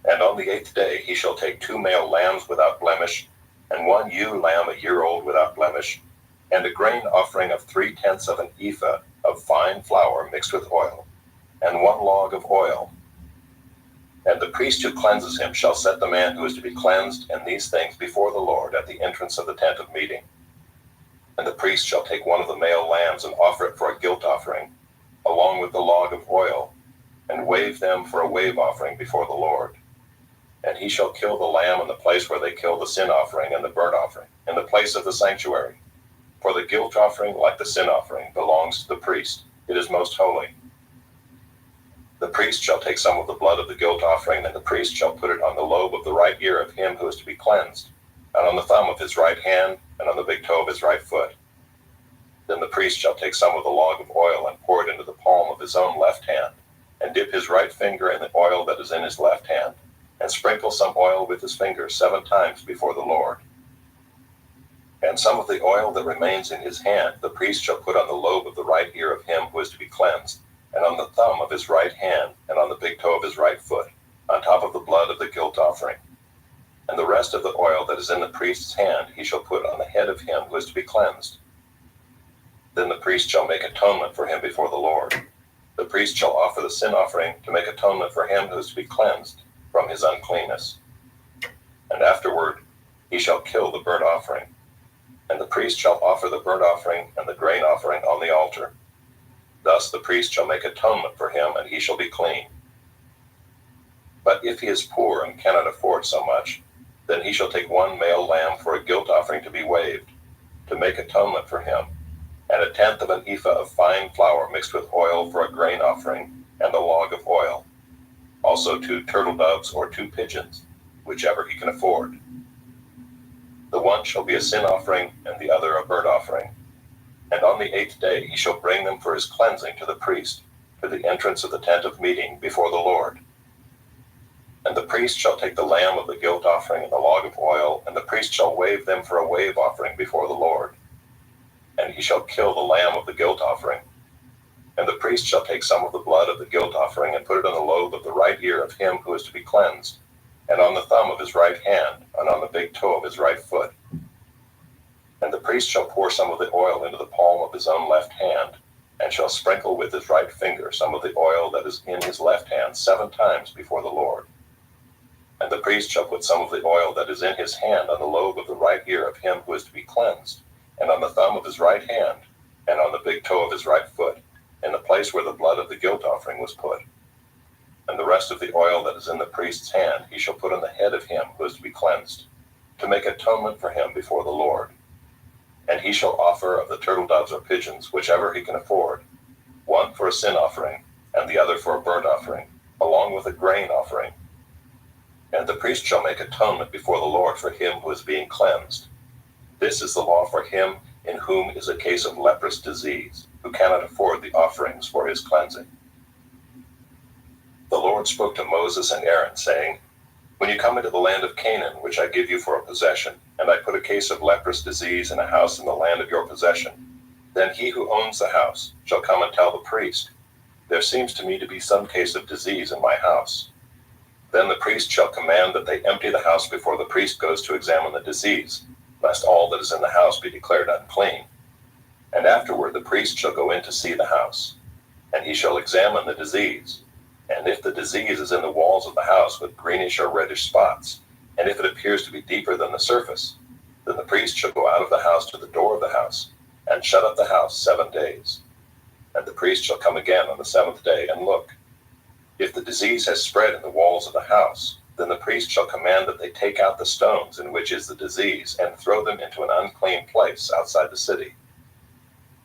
And on the 8th day he shall take 2 male lambs without blemish, and 1 ewe lamb a year old without blemish, and a grain offering of 3/10 of an ephah of fine flour mixed with oil, and 1 log of oil. And the priest who cleanses him shall set the man who is to be cleansed and these things before the Lord at the entrance of the tent of meeting. And the priest shall take 1 of the male lambs and offer it for a guilt offering, along with the log of oil, and wave them for a wave offering before the Lord. And he shall kill the lamb in the place where they kill the sin offering and the burnt offering, in the place of the sanctuary. For the guilt offering, like the sin offering, belongs to the priest. It is most holy. The priest shall take some of the blood of the guilt offering, and the priest shall put it on the lobe of the right ear of him who is to be cleansed, and on the thumb of his right hand, and on the big toe of his right foot. Then the priest shall take some of the log of oil and pour it into the palm of his own left hand, and dip his right finger in the oil that is in his left hand, and sprinkle some oil with his finger 7 times before the Lord. And some of the oil that remains in his hand the priest shall put on the lobe of the right ear of him who is to be cleansed, and on the thumb of his right hand, and on the big toe of his right foot, on top of the blood of the guilt offering. And the rest of the oil that is in the priest's hand he shall put on the head of him who is to be cleansed. Then the priest shall make atonement for him before the Lord. The priest shall offer the sin offering to make atonement for him who is to be cleansed from his uncleanness. And afterward he shall kill the burnt offering. And the priest shall offer the burnt offering and the grain offering on the altar. Thus the priest shall make atonement for him, and he shall be clean. But if he is poor and cannot afford so much, then he shall take 1 male lamb for a guilt offering to be waved, to make atonement for him, and 1/10 of an ephah of fine flour mixed with oil for a grain offering, and a log of oil. Also 2 turtle doves or 2 pigeons, whichever he can afford. The one shall be a sin offering, and the other a burnt offering. And on the 8th day he shall bring them for his cleansing to the priest, to the entrance of the tent of meeting before the Lord. And the priest shall take the lamb of the guilt offering and the log of oil, and the priest shall wave them for a wave offering before the Lord. And he shall kill the lamb of the guilt offering. And the priest shall take some of the blood of the guilt offering and put it on the lobe of the right ear of him who is to be cleansed, and on the thumb of his right hand, and on the big toe of his right foot. And the priest shall pour some of the oil into the palm of his own left hand, and shall sprinkle with his right finger some of the oil that is in his left hand 7 times before the Lord. And the priest shall put some of the oil that is in his hand on the lobe of the right ear of him who is to be cleansed, and on the thumb of his right hand, and on the big toe of his right foot, in the place where the blood of the guilt offering was put. And the rest of the oil that is in the priest's hand he shall put on the head of him who is to be cleansed, to make atonement for him before the Lord. And he shall offer of the turtle doves or pigeons, whichever he can afford, 1 for a sin offering, and the other for a burnt offering, along with a grain offering. And the priest shall make atonement before the Lord for him who is being cleansed. This is the law for him in whom is a case of leprous disease, who cannot afford the offerings for his cleansing. The Lord spoke to Moses and Aaron, saying, When you come into the land of Canaan, which I give you for a possession, and I put a case of leprous disease in a house in the land of your possession, then he who owns the house shall come and tell the priest, There seems to me to be some case of disease in my house. Then the priest shall command that they empty the house before the priest goes to examine the disease, lest all that is in the house be declared unclean. And afterward the priest shall go in to see the house, and he shall examine the disease. And if the disease is in the walls of the house with greenish or reddish spots, and if it appears to be deeper than the surface, then the priest shall go out of the house to the door of the house, and shut up the house 7 days. And the priest shall come again on the 7th day and look. If the disease has spread in the walls of the house, then the priest shall command that they take out the stones in which is the disease, and throw them into an unclean place outside the city.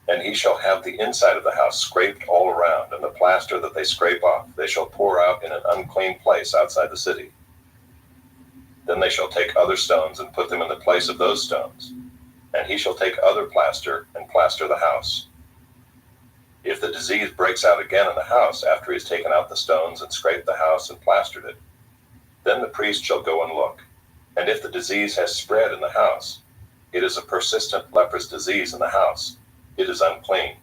And he shall have the inside of the house scraped all around, and the plaster that they scrape off they shall pour out in an unclean place outside the city. Then they shall take other stones and put them in the place of those stones. And he shall take other plaster and plaster the house. If the disease breaks out again in the house after he has taken out the stones and scraped the house and plastered it, then the priest shall go and look. And if the disease has spread in the house, it is a persistent leprous disease in the house. It is unclean.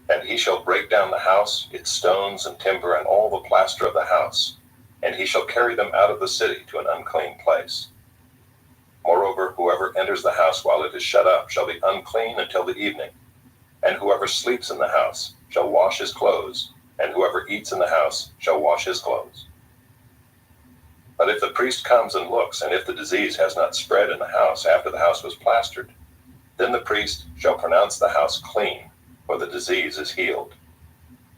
And he shall break down the house, its stones and timber, and all the plaster of the house, and he shall carry them out of the city to an unclean place. Moreover, whoever enters the house while it is shut up shall be unclean until the evening, and whoever sleeps in the house shall wash his clothes, and whoever eats in the house shall wash his clothes. But if the priest comes and looks, and if the disease has not spread in the house after the house was plastered, then the priest shall pronounce the house clean, for the disease is healed.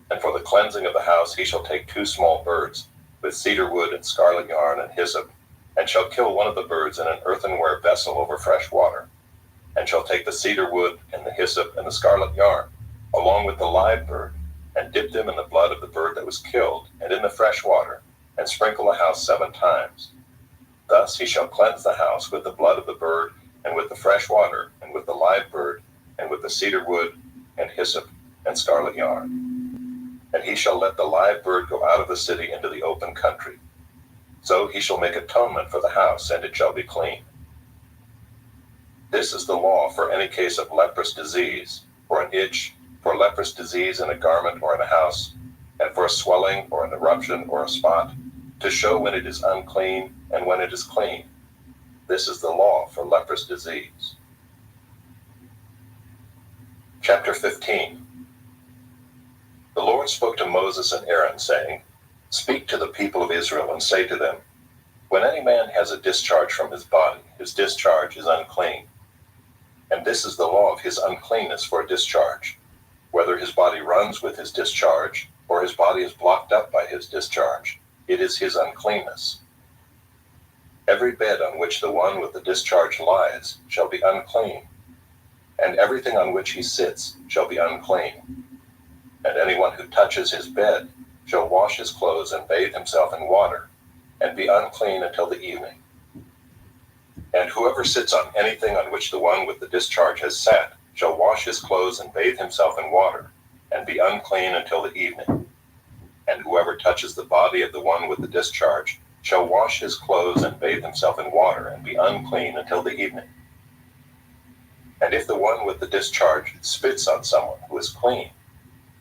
And for the cleansing of the house he shall take 2 small birds, with cedar wood and scarlet yarn and hyssop, and shall kill one of the birds in an earthenware vessel over fresh water, and shall take the cedar wood and the hyssop and the scarlet yarn, along with the live bird, and dip them in the blood of the bird that was killed, and in the fresh water, and sprinkle the house 7 times. Thus he shall cleanse the house with the blood of the bird, and with the fresh water, and with the live bird, and with the cedar wood, and hyssop, and scarlet yarn. And he shall let the live bird go out of the city into the open country. So he shall make atonement for the house, and it shall be clean. This is the law for any case of leprous disease, for an itch, for leprous disease in a garment or in a house, and for a swelling or an eruption or a spot, to show when it is unclean and when it is clean. This is the law for leprous disease. Chapter 15. The Lord spoke to Moses and Aaron, saying, Speak to the people of Israel and say to them, When any man has a discharge from his body, his discharge is unclean. And this is the law of his uncleanness for a discharge, whether his body runs with his discharge, or his body is blocked up by his discharge, it is his uncleanness. Every bed on which the one with the discharge lies shall be unclean, and everything on which he sits shall be unclean. And anyone who touches his bed shall wash his clothes and bathe himself in water, and be unclean until the evening. And whoever sits on anything on which the one with the discharge has sat shall wash his clothes and bathe himself in water, and be unclean until the evening. And whoever touches the body of the one with the discharge shall wash his clothes and bathe himself in water, and be unclean until the evening. And if the one with the discharge spits on someone who is clean,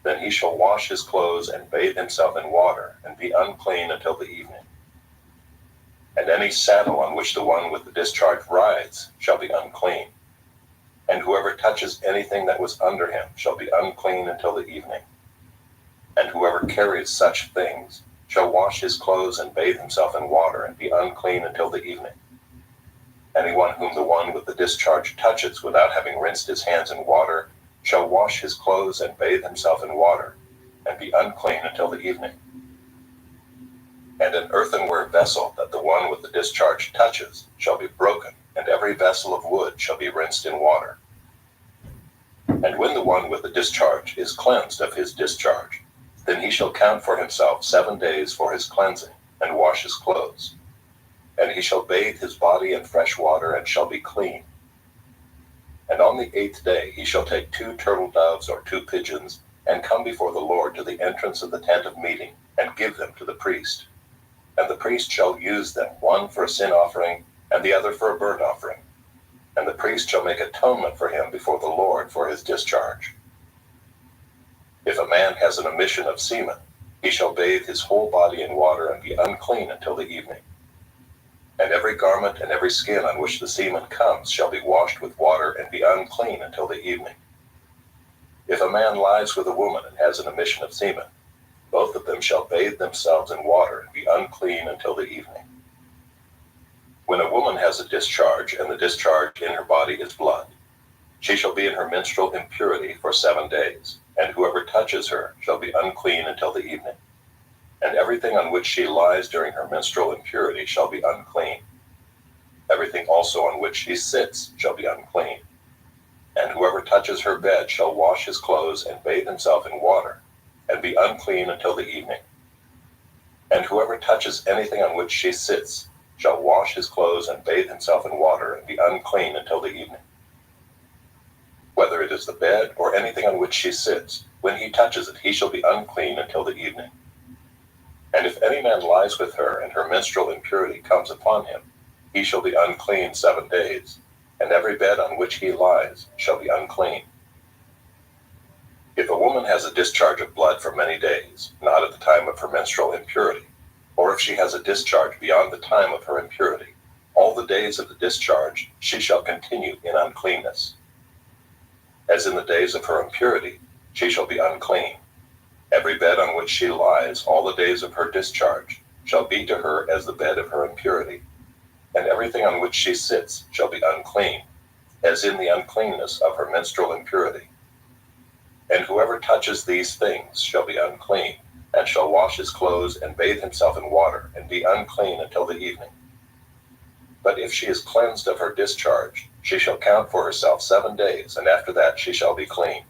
then he shall wash his clothes and bathe himself in water, and be unclean until the evening. And any saddle on which the one with the discharge rides shall be unclean. And whoever touches anything that was under him shall be unclean until the evening. And whoever carries such things shall wash his clothes and bathe himself in water, and be unclean until the evening. Anyone whom the one with the discharge touches without having rinsed his hands in water shall wash his clothes and bathe himself in water, and be unclean until the evening. And an earthenware vessel that the one with the discharge touches shall be broken, and every vessel of wood shall be rinsed in water. And when the one with the discharge is cleansed of his discharge, then he shall count for himself 7 days for his cleansing, and wash his clothes. And he shall bathe his body in fresh water, and shall be clean. And on the 8th day he shall take 2 turtle doves or 2 pigeons, and come before the Lord to the entrance of the tent of meeting, and give them to the priest. And the priest shall use them, one for a sin offering, and the other for a burnt offering. And the priest shall make atonement for him before the Lord for his discharge. If a man has an emission of semen, he shall bathe his whole body in water, and be unclean until the evening. And every garment and every skin on which the semen comes shall be washed with water, and be unclean until the evening. If a man lies with a woman and has an emission of semen, both of them shall bathe themselves in water, and be unclean until the evening. When a woman has a discharge, and the discharge in her body is blood, she shall be in her menstrual impurity for 7 days, and whoever touches her shall be unclean until the evening. And everything on which she lies during her menstrual impurity shall be unclean. Everything also on which she sits shall be unclean. And whoever touches her bed shall wash his clothes and bathe himself in water, and be unclean until the evening. And whoever touches anything on which she sits shall wash his clothes and bathe himself in water, and be unclean until the evening. Whether it is the bed or anything on which she sits, when he touches it, he shall be unclean until the evening. And if any man lies with her, and her menstrual impurity comes upon him, he shall be unclean 7 days, and every bed on which he lies shall be unclean. If a woman has a discharge of blood for many days, not at the time of her menstrual impurity, or if she has a discharge beyond the time of her impurity, all the days of the discharge she shall continue in uncleanness. As in the days of her impurity, she shall be unclean. Every bed on which she lies all the days of her discharge shall be to her as the bed of her impurity, and everything on which she sits shall be unclean, as in the uncleanness of her menstrual impurity. And whoever touches these things shall be unclean, and shall wash his clothes and bathe himself in water, and be unclean until the evening. But if she is cleansed of her discharge, she shall count for herself 7 days, and after that she shall be clean.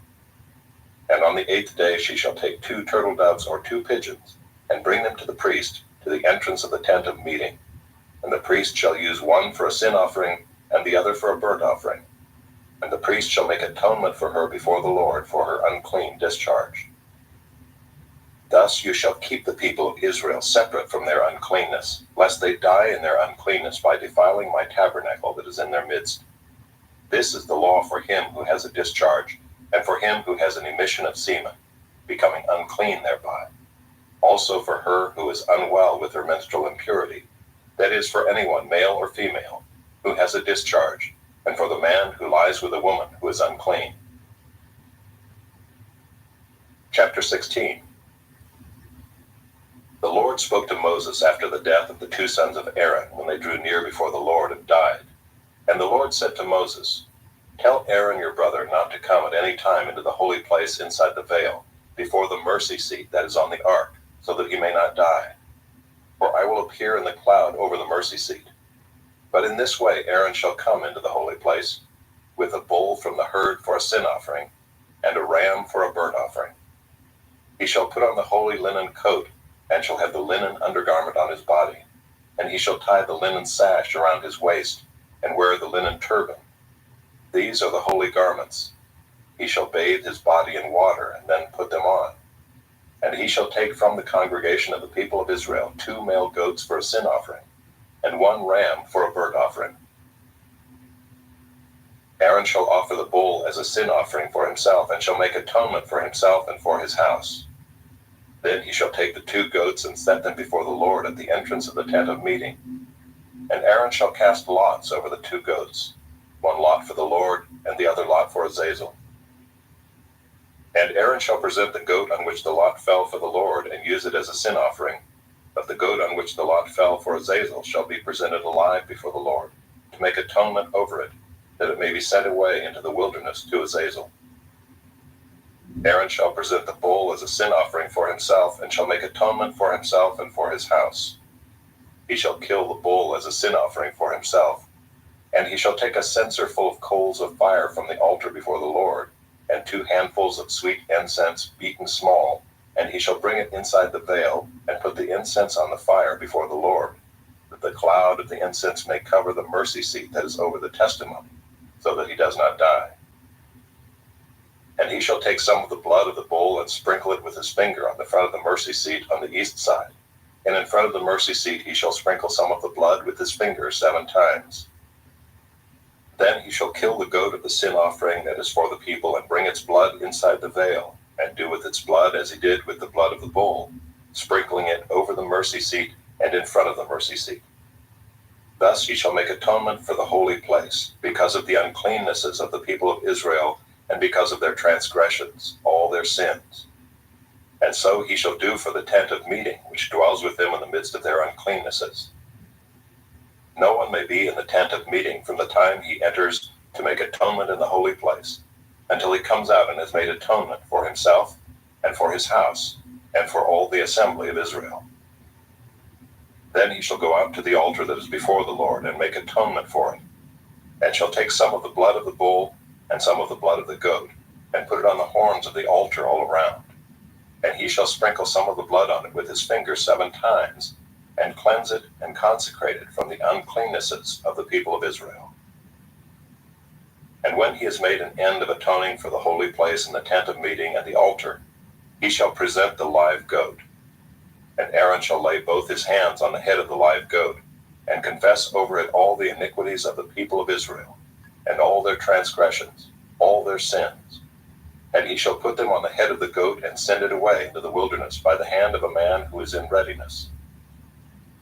And on the 8th day she shall take 2 turtle doves or 2 pigeons, and bring them to the priest, to the entrance of the tent of meeting. And the priest shall use one for a sin offering, and the other for a burnt offering. And the priest shall make atonement for her before the Lord for her unclean discharge. Thus you shall keep the people of Israel separate from their uncleanness, lest they die in their uncleanness by defiling my tabernacle that is in their midst. This is the law for him who has a discharge, and for him who has an emission of semen, becoming unclean thereby. Also for her who is unwell with her menstrual impurity, that is, for anyone, male or female, who has a discharge, and for the man who lies with a woman who is unclean. Chapter 16. The Lord spoke to Moses after the death of the 2 sons of Aaron, when they drew near before the Lord and died. And the Lord said to Moses, Tell Aaron your brother not to come at any time into the holy place inside the veil, before the mercy seat that is on the ark, so that he may not die. For I will appear in the cloud over the mercy seat. But in this way Aaron shall come into the holy place, with a bull from the herd for a sin offering, and a ram for a burnt offering. He shall put on the holy linen coat, and shall have the linen undergarment on his body, and he shall tie the linen sash around his waist, and wear the linen turban. These are the holy garments. He shall bathe his body in water, and then put them on. And he shall take from the congregation of the people of Israel 2 male goats for a sin offering, and 1 ram for a burnt offering. Aaron shall offer the bull as a sin offering for himself, and shall make atonement for himself and for his house. Then he shall take the 2 goats and set them before the Lord at the entrance of the tent of meeting. And Aaron shall cast lots over the 2 goats, 1 lot for the Lord, and the other lot for Azazel. And Aaron shall present the goat on which the lot fell for the Lord, and use it as a sin offering. But the goat on which the lot fell for Azazel shall be presented alive before the Lord, to make atonement over it, that it may be sent away into the wilderness to Azazel. Aaron shall present the bull as a sin offering for himself, and shall make atonement for himself and for his house. He shall kill the bull as a sin offering for himself, and he shall take a censer full of coals of fire from the altar before the Lord, and 2 handfuls of sweet incense beaten small, and he shall bring it inside the veil, and put the incense on the fire before the Lord, that the cloud of the incense may cover the mercy seat that is over the testimony, so that he does not die. And he shall take some of the blood of the bull and sprinkle it with his finger on the front of the mercy seat on the east side. And in front of the mercy seat he shall sprinkle some of the blood with his finger 7 times. Then he shall kill the goat of the sin offering that is for the people, and bring its blood inside the veil, and do with its blood as he did with the blood of the bull, sprinkling it over the mercy seat and in front of the mercy seat. Thus he shall make atonement for the holy place, because of the uncleannesses of the people of Israel, and because of their transgressions, all their sins. And so he shall do for the tent of meeting, which dwells with them in the midst of their uncleannesses. No one may be in the tent of meeting from the time he enters to make atonement in the holy place, until he comes out and has made atonement for himself, and for his house, and for all the assembly of Israel. Then he shall go out to the altar that is before the Lord, and make atonement for it, and shall take some of the blood of the bull, and some of the blood of the goat, and put it on the horns of the altar all around. And he shall sprinkle some of the blood on it with his finger 7 times, and cleanse it and consecrate it from the uncleannesses of the people of Israel. And when he has made an end of atoning for the holy place and the tent of meeting and the altar, he shall present the live goat. And Aaron shall lay both his hands on the head of the live goat, and confess over it all the iniquities of the people of Israel, and all their transgressions, all their sins. And he shall put them on the head of the goat and send it away into the wilderness by the hand of a man who is in readiness.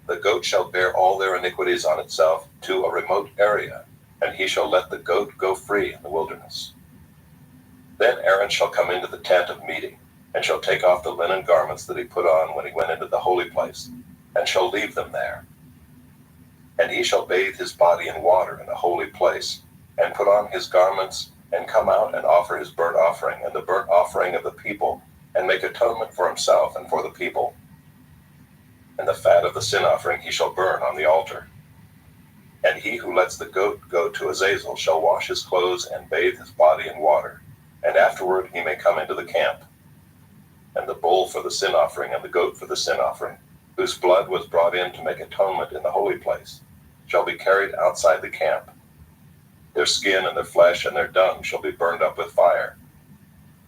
The goat shall bear all their iniquities on itself to a remote area, and he shall let the goat go free in the wilderness. Then Aaron shall come into the tent of meeting, and shall take off the linen garments that he put on when he went into the holy place, and shall leave them there. And he shall bathe his body in water in the holy place, and put on his garments, and come out and offer his burnt offering and the burnt offering of the people, and make atonement for himself and for the people. And the fat of the sin offering he shall burn on the altar. And he who lets the goat go to Azazel shall wash his clothes and bathe his body in water, and afterward he may come into the camp. And the bull for the sin offering and the goat for the sin offering, whose blood was brought in to make atonement in the holy place, shall be carried outside the camp. Their skin and their flesh and their dung shall be burned up with fire.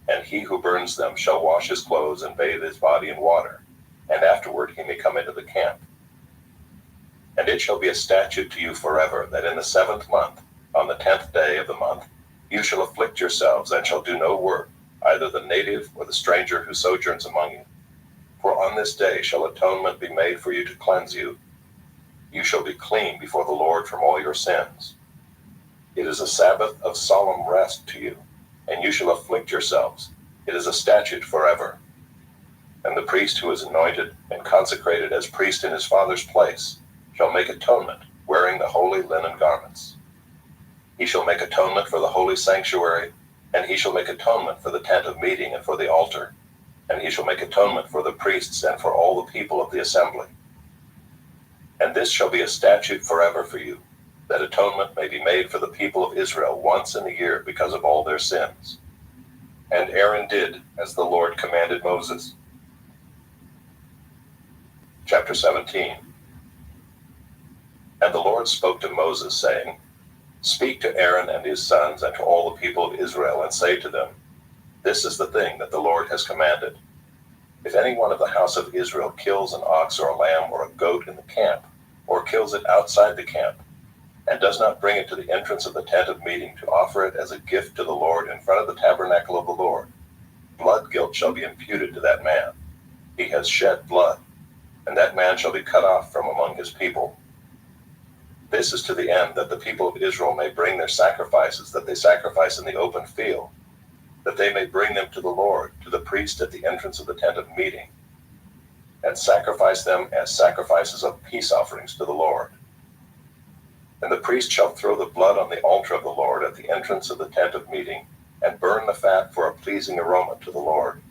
And he who burns them shall wash his clothes and bathe his body in water, and afterward he may come into the camp. And it shall be a statute to you forever, that in the 7th month, on the 10th day of the month, you shall afflict yourselves, and shall do no work, either the native or the stranger who sojourns among you. For on this day shall atonement be made for you to cleanse you. You shall be clean before the Lord from all your sins. It is a Sabbath of solemn rest to you, and you shall afflict yourselves. It is a statute forever. And the priest who is anointed and consecrated as priest in his father's place shall make atonement, wearing the holy linen garments. He shall make atonement for the holy sanctuary, and he shall make atonement for the tent of meeting and for the altar, and he shall make atonement for the priests and for all the people of the assembly. And this shall be a statute forever for you, that atonement may be made for the people of Israel once in a year because of all their sins. And Aaron did as the Lord commanded Moses. Chapter 17. And the Lord spoke to Moses, saying, Speak to Aaron and his sons and to all the people of Israel, and say to them, This is the thing that the Lord has commanded. If any one of the house of Israel kills an ox or a lamb or a goat in the camp, or kills it outside the camp, and does not bring it to the entrance of the tent of meeting to offer it as a gift to the Lord in front of the tabernacle of the Lord, blood guilt shall be imputed to that man. He has shed blood, and that man shall be cut off from among his people. This is to the end that the people of Israel may bring their sacrifices that they sacrifice in the open field, that they may bring them to the Lord, to the priest at the entrance of the tent of meeting, and sacrifice them as sacrifices of peace offerings to the Lord. And the priest shall throw the blood on the altar of the Lord at the entrance of the tent of meeting, and burn the fat for a pleasing aroma to the Lord.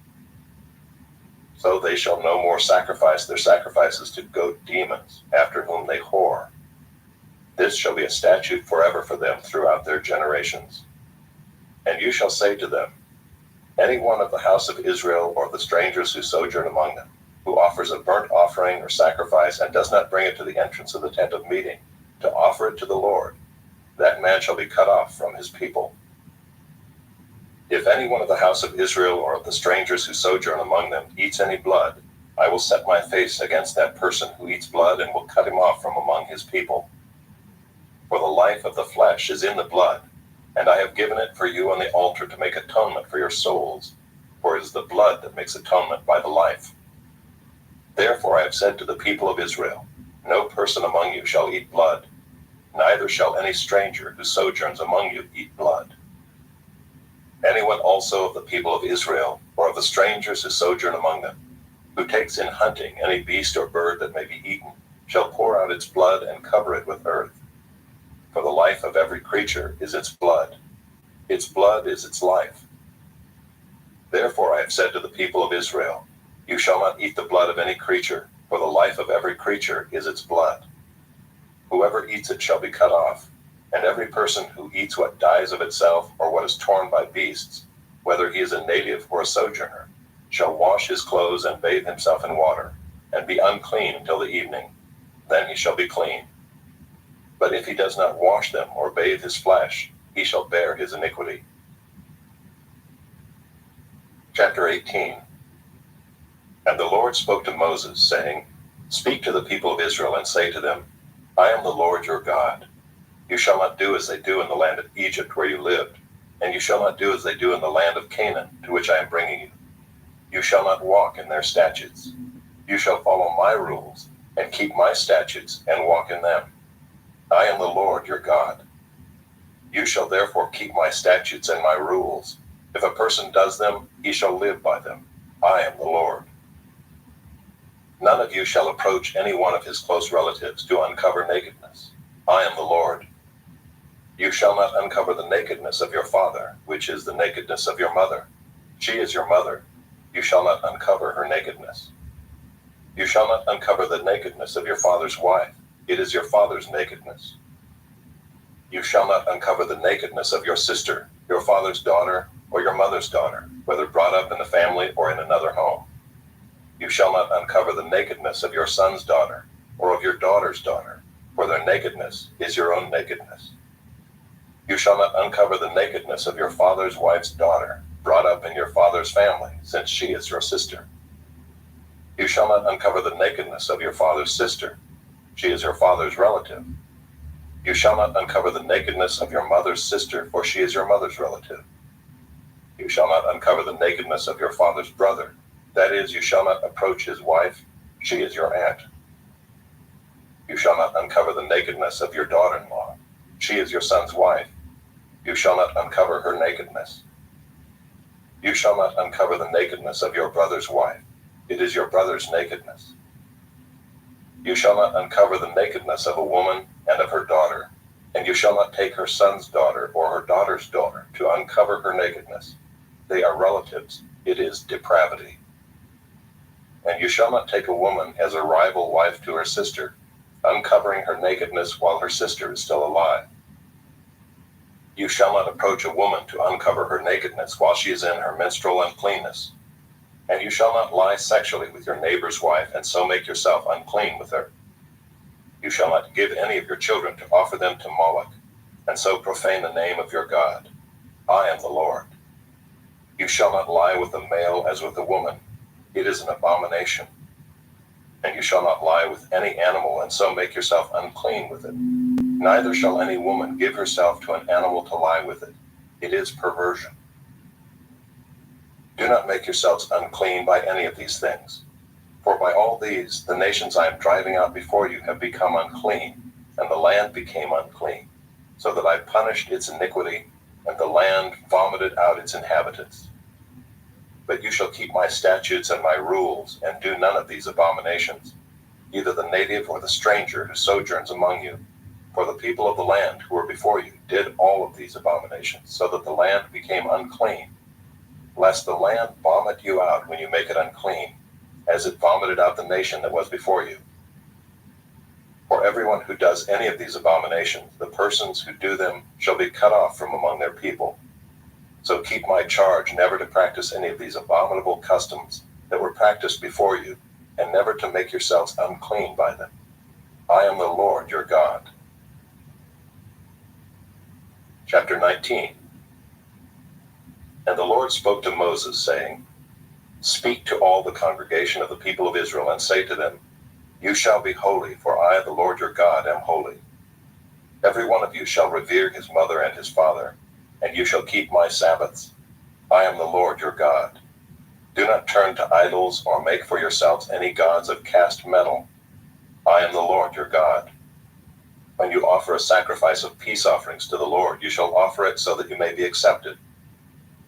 So they shall no more sacrifice their sacrifices to goat demons, after whom they whore. This shall be a statute forever for them throughout their generations. And you shall say to them, Any one of the house of Israel or the strangers who sojourn among them, who offers a burnt offering or sacrifice and does not bring it to the entrance of the tent of meeting, to offer it to the Lord, that man shall be cut off from his people. If any one of the house of Israel or of the strangers who sojourn among them eats any blood, I will set my face against that person who eats blood and will cut him off from among his people. For the life of the flesh is in the blood, and I have given it for you on the altar to make atonement for your souls, for it is the blood that makes atonement by the life. Therefore I have said to the people of Israel, No person among you shall eat blood, neither shall any stranger who sojourns among you eat blood. Anyone also of the people of Israel, or of the strangers who sojourn among them, who takes in hunting any beast or bird that may be eaten, shall pour out its blood and cover it with earth. For the life of every creature is its blood. Its blood is its life. Therefore I have said to the people of Israel, You shall not eat the blood of any creature, for the life of every creature is its blood. Whoever eats it shall be cut off, and every person who eats what dies of itself or what is torn by beasts, whether he is a native or a sojourner, shall wash his clothes and bathe himself in water, and be unclean until the evening. Then he shall be clean. But if he does not wash them or bathe his flesh, he shall bear his iniquity. Chapter 18. And the Lord spoke to Moses, saying, Speak to the people of Israel and say to them, I am the Lord your God. You shall not do as they do in the land of Egypt where you lived, And you shall not do as they do in the land of Canaan, to which I am bringing you. You shall not walk in their statutes. You shall follow my rules, and keep my statutes, and walk in them. I am the Lord your God. You shall therefore keep my statutes and my rules. If a person does them, he shall live by them. I am the Lord. None of you shall approach any one of his close relatives to uncover nakedness. I am the Lord. You shall not uncover the nakedness of your father, which is the nakedness of your mother. She is your mother. You shall not uncover her nakedness. You shall not uncover the nakedness of your father's wife. It is your father's nakedness. You shall not uncover the nakedness of your sister, your father's daughter, or your mother's daughter, whether brought up in the family or in another home. You shall not uncover the nakedness of your son's daughter, or of your daughter's daughter, for their nakedness is your own nakedness. You shall not uncover the nakedness of your father's wife's daughter, brought up in your father's family, since she is your sister. You shall not uncover the nakedness of your father's sister. She is your father's relative. You shall not uncover the nakedness of your mother's sister, for she is your mother's relative. You shall not uncover the nakedness of your father's brother. That is, you shall not approach his wife. She is your aunt. You shall not uncover the nakedness of your daughter-in-law. She is your son's wife. You shall not uncover her nakedness. You shall not uncover the nakedness of your brother's wife. It is your brother's nakedness. You shall not uncover the nakedness of a woman and of her daughter, and you shall not take her son's daughter or her daughter's daughter to uncover her nakedness. They are relatives. It is depravity. And you shall not take a woman as a rival wife to her sister, uncovering her nakedness while her sister is still alive. You shall not approach a woman to uncover her nakedness while she is in her menstrual uncleanness. And you shall not lie sexually with your neighbor's wife and so make yourself unclean with her. You shall not give any of your children to offer them to Moloch, and so profane the name of your God. I am the Lord. You shall not lie with a male as with a woman. It is an abomination. And you shall not lie with any animal and so make yourself unclean with it. Neither shall any woman give herself to an animal to lie with it. It is perversion. Do not make yourselves unclean by any of these things. For by all these, the nations I am driving out before you have become unclean, and the land became unclean, so that I punished its iniquity, and the land vomited out its inhabitants. But you shall keep my statutes and my rules, and do none of these abominations, either the native or the stranger who sojourns among you. For the people of the land who were before you did all of these abominations, so that the land became unclean, lest the land vomit you out when you make it unclean, as it vomited out the nation that was before you. For everyone who does any of these abominations, the persons who do them shall be cut off from among their people. So keep my charge never to practice any of these abominable customs that were practiced before you, and never to make yourselves unclean by them. I am the Lord your God. Chapter 19. And the Lord spoke to Moses, saying, Speak to all the congregation of the people of Israel, and say to them, You shall be holy, for I, the Lord your God, am holy. Every one of you shall revere his mother and his father, and you shall keep my Sabbaths. I am the Lord your God. Do not turn to idols or make for yourselves any gods of cast metal. I am the Lord your God. When you offer a sacrifice of peace offerings to the Lord, you shall offer it so that you may be accepted.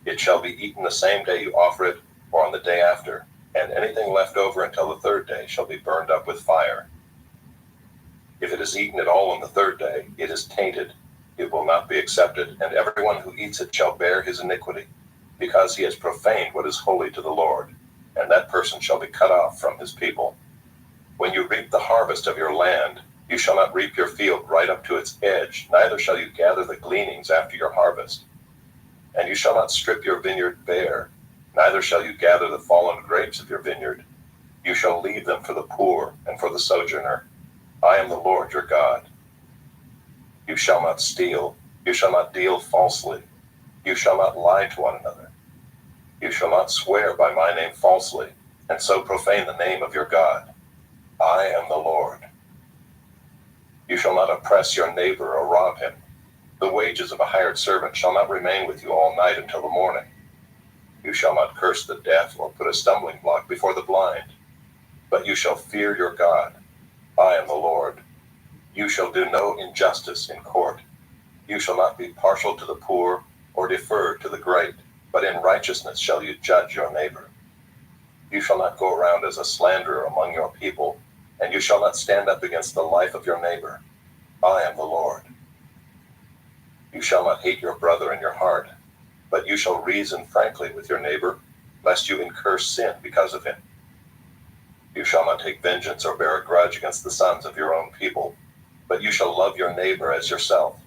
It shall be eaten the same day you offer it, or on the day after, and anything left over until the third day shall be burned up with fire. If it is eaten at all on the third day, it is tainted. It will not be accepted, and everyone who eats it shall bear his iniquity, because he has profaned what is holy to the Lord, and that person shall be cut off from his people. When you reap the harvest of your land, you shall not reap your field right up to its edge, neither shall you gather the gleanings after your harvest. And you shall not strip your vineyard bare, neither shall you gather the fallen grapes of your vineyard. You shall leave them for the poor and for the sojourner. I am the Lord your God. You shall not steal. You shall not deal falsely. You shall not lie to one another. You shall not swear by my name falsely, and so profane the name of your God. I am the Lord. You shall not oppress your neighbor or rob him. The wages of a hired servant shall not remain with you all night until the morning. You shall not curse the deaf or put a stumbling block before the blind, but you shall fear your God. I am the Lord. You shall do no injustice in court. You shall not be partial to the poor or defer to the great, but in righteousness shall you judge your neighbor. You shall not go around as a slanderer among your people, and you shall not stand up against the life of your neighbor. I am the Lord. You shall not hate your brother in your heart, but you shall reason frankly with your neighbor, lest you incur sin because of him. You shall not take vengeance or bear a grudge against the sons of your own people, but you shall love your neighbor as yourself.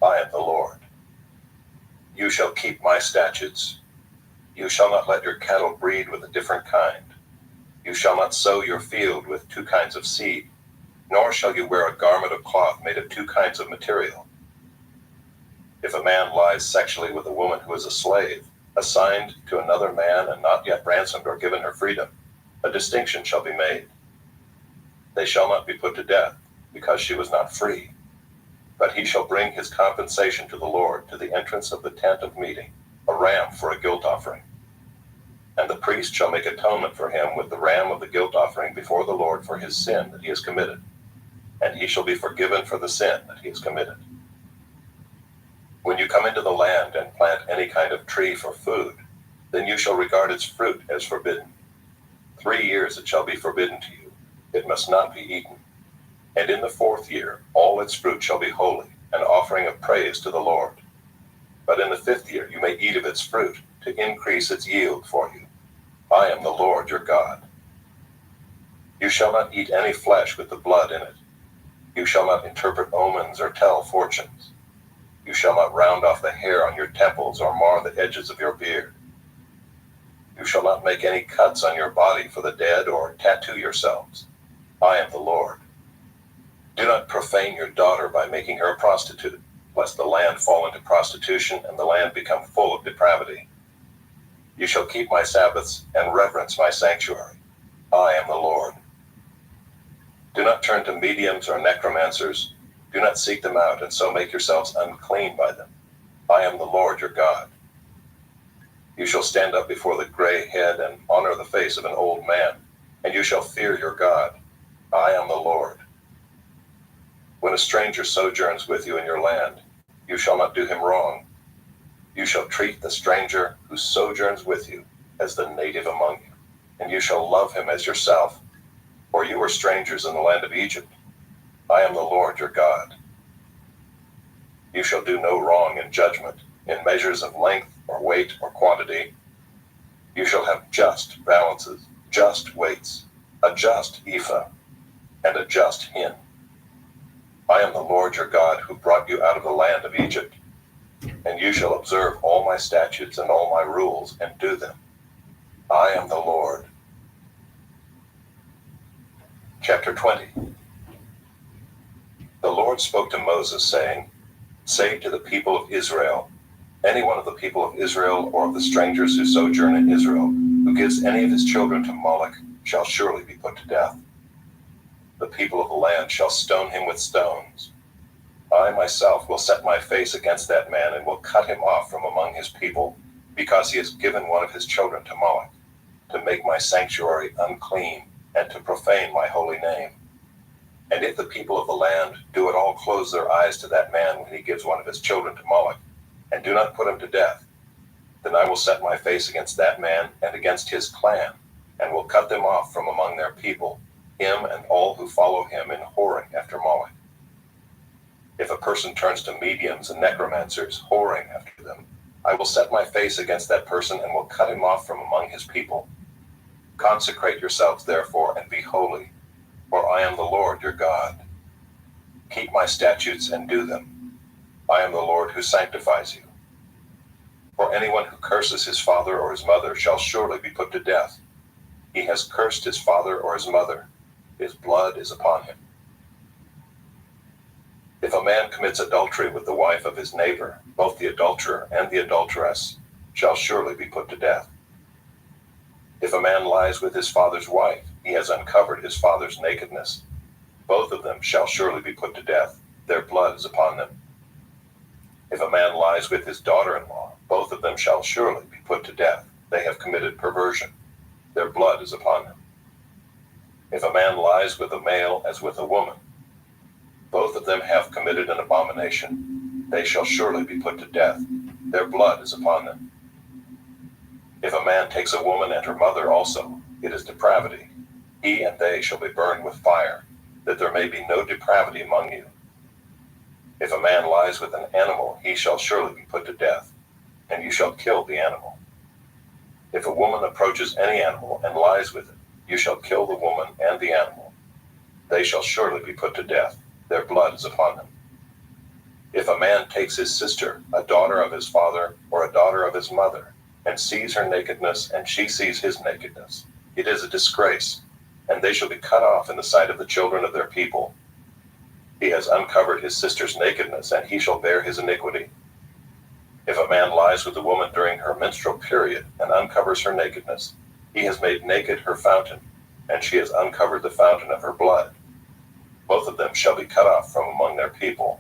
I am the Lord. You shall keep my statutes. You shall not let your cattle breed with a different kind. You shall not sow your field with two kinds of seed, nor shall you wear a garment of cloth made of two kinds of material. If a man lies sexually with a woman who is a slave, assigned to another man and not yet ransomed or given her freedom, a distinction shall be made. They shall not be put to death, because she was not free. But he shall bring his compensation to the Lord to the entrance of the tent of meeting, a ram for a guilt offering. And the priest shall make atonement for him with the ram of the guilt offering before the Lord for his sin that he has committed, and he shall be forgiven for the sin that he has committed. When you come into the land and plant any kind of tree for food, then you shall regard its fruit as forbidden. 3 years it shall be forbidden to you. It must not be eaten. And in the 4th year all its fruit shall be holy, an offering of praise to the Lord. But in the 5th year you may eat of its fruit, to increase its yield for you. I am the Lord your God. You shall not eat any flesh with the blood in it. You shall not interpret omens or tell fortunes. You shall not round off the hair on your temples or mar the edges of your beard. You shall not make any cuts on your body for the dead or tattoo yourselves. I am the Lord. Do not profane your daughter by making her a prostitute, lest the land fall into prostitution and the land become full of depravity. You shall keep my Sabbaths and reverence my sanctuary. I am the Lord. Do not turn to mediums or necromancers. Do not seek them out and so make yourselves unclean by them. I am the Lord your God. You shall stand up before the gray head and honor the face of an old man, and you shall fear your God. I am the Lord. When a stranger sojourns with you in your land, you shall not do him wrong. You shall treat the stranger who sojourns with you as the native among you, and you shall love him as yourself, for you were strangers in the land of Egypt. I am the Lord your God. You shall do no wrong in judgment, in measures of length or weight or quantity. You shall have just balances, just weights, a just ephah, and a just hin. I am the Lord your God who brought you out of the land of Egypt. And you shall observe all my statutes and all my rules and do them. I am the Lord. Chapter 20. The Lord spoke to Moses, saying, Say to the people of Israel, any one of the people of Israel or of the strangers who sojourn in Israel, who gives any of his children to Moloch, shall surely be put to death. The people of the land shall stone him with stones. I myself will set my face against that man and will cut him off from among his people, because he has given one of his children to Moloch, to make my sanctuary unclean and to profane my holy name. And if the people of the land do at all close their eyes to that man when he gives one of his children to Moloch, and do not put him to death, then I will set my face against that man and against his clan, and will cut them off from among their people, him and all who follow him in whoring after Moloch. If a person turns to mediums and necromancers, whoring after them, I will set my face against that person and will cut him off from among his people. Consecrate yourselves, therefore, and be holy, for I am the Lord your God. Keep my statutes and do them. I am the Lord who sanctifies you. For anyone who curses his father or his mother shall surely be put to death. He has cursed his father or his mother. His blood is upon him. If a man commits adultery with the wife of his neighbor, both the adulterer and the adulteress shall surely be put to death. If a man lies with his father's wife, he has uncovered his father's nakedness. Both of them shall surely be put to death. Their blood is upon them. If a man lies with his daughter-in-law, both of them shall surely be put to death. They have committed perversion. Their blood is upon them. If a man lies with a male as with a woman, both of them have committed an abomination. They shall surely be put to death. Their blood is upon them. If a man takes a woman and her mother also, it is depravity. He and they shall be burned with fire, that there may be no depravity among you. If a man lies with an animal, he shall surely be put to death, and you shall kill the animal. If a woman approaches any animal and lies with it, you shall kill the woman and the animal. They shall surely be put to death. Their blood is upon them. If a man takes his sister, a daughter of his father, or a daughter of his mother, and sees her nakedness, and she sees his nakedness, it is a disgrace, and they shall be cut off in the sight of the children of their people. He has uncovered his sister's nakedness, and he shall bear his iniquity. If a man lies with a woman during her menstrual period and uncovers her nakedness, he has made naked her fountain, and she has uncovered the fountain of her blood. Both of them shall be cut off from among their people.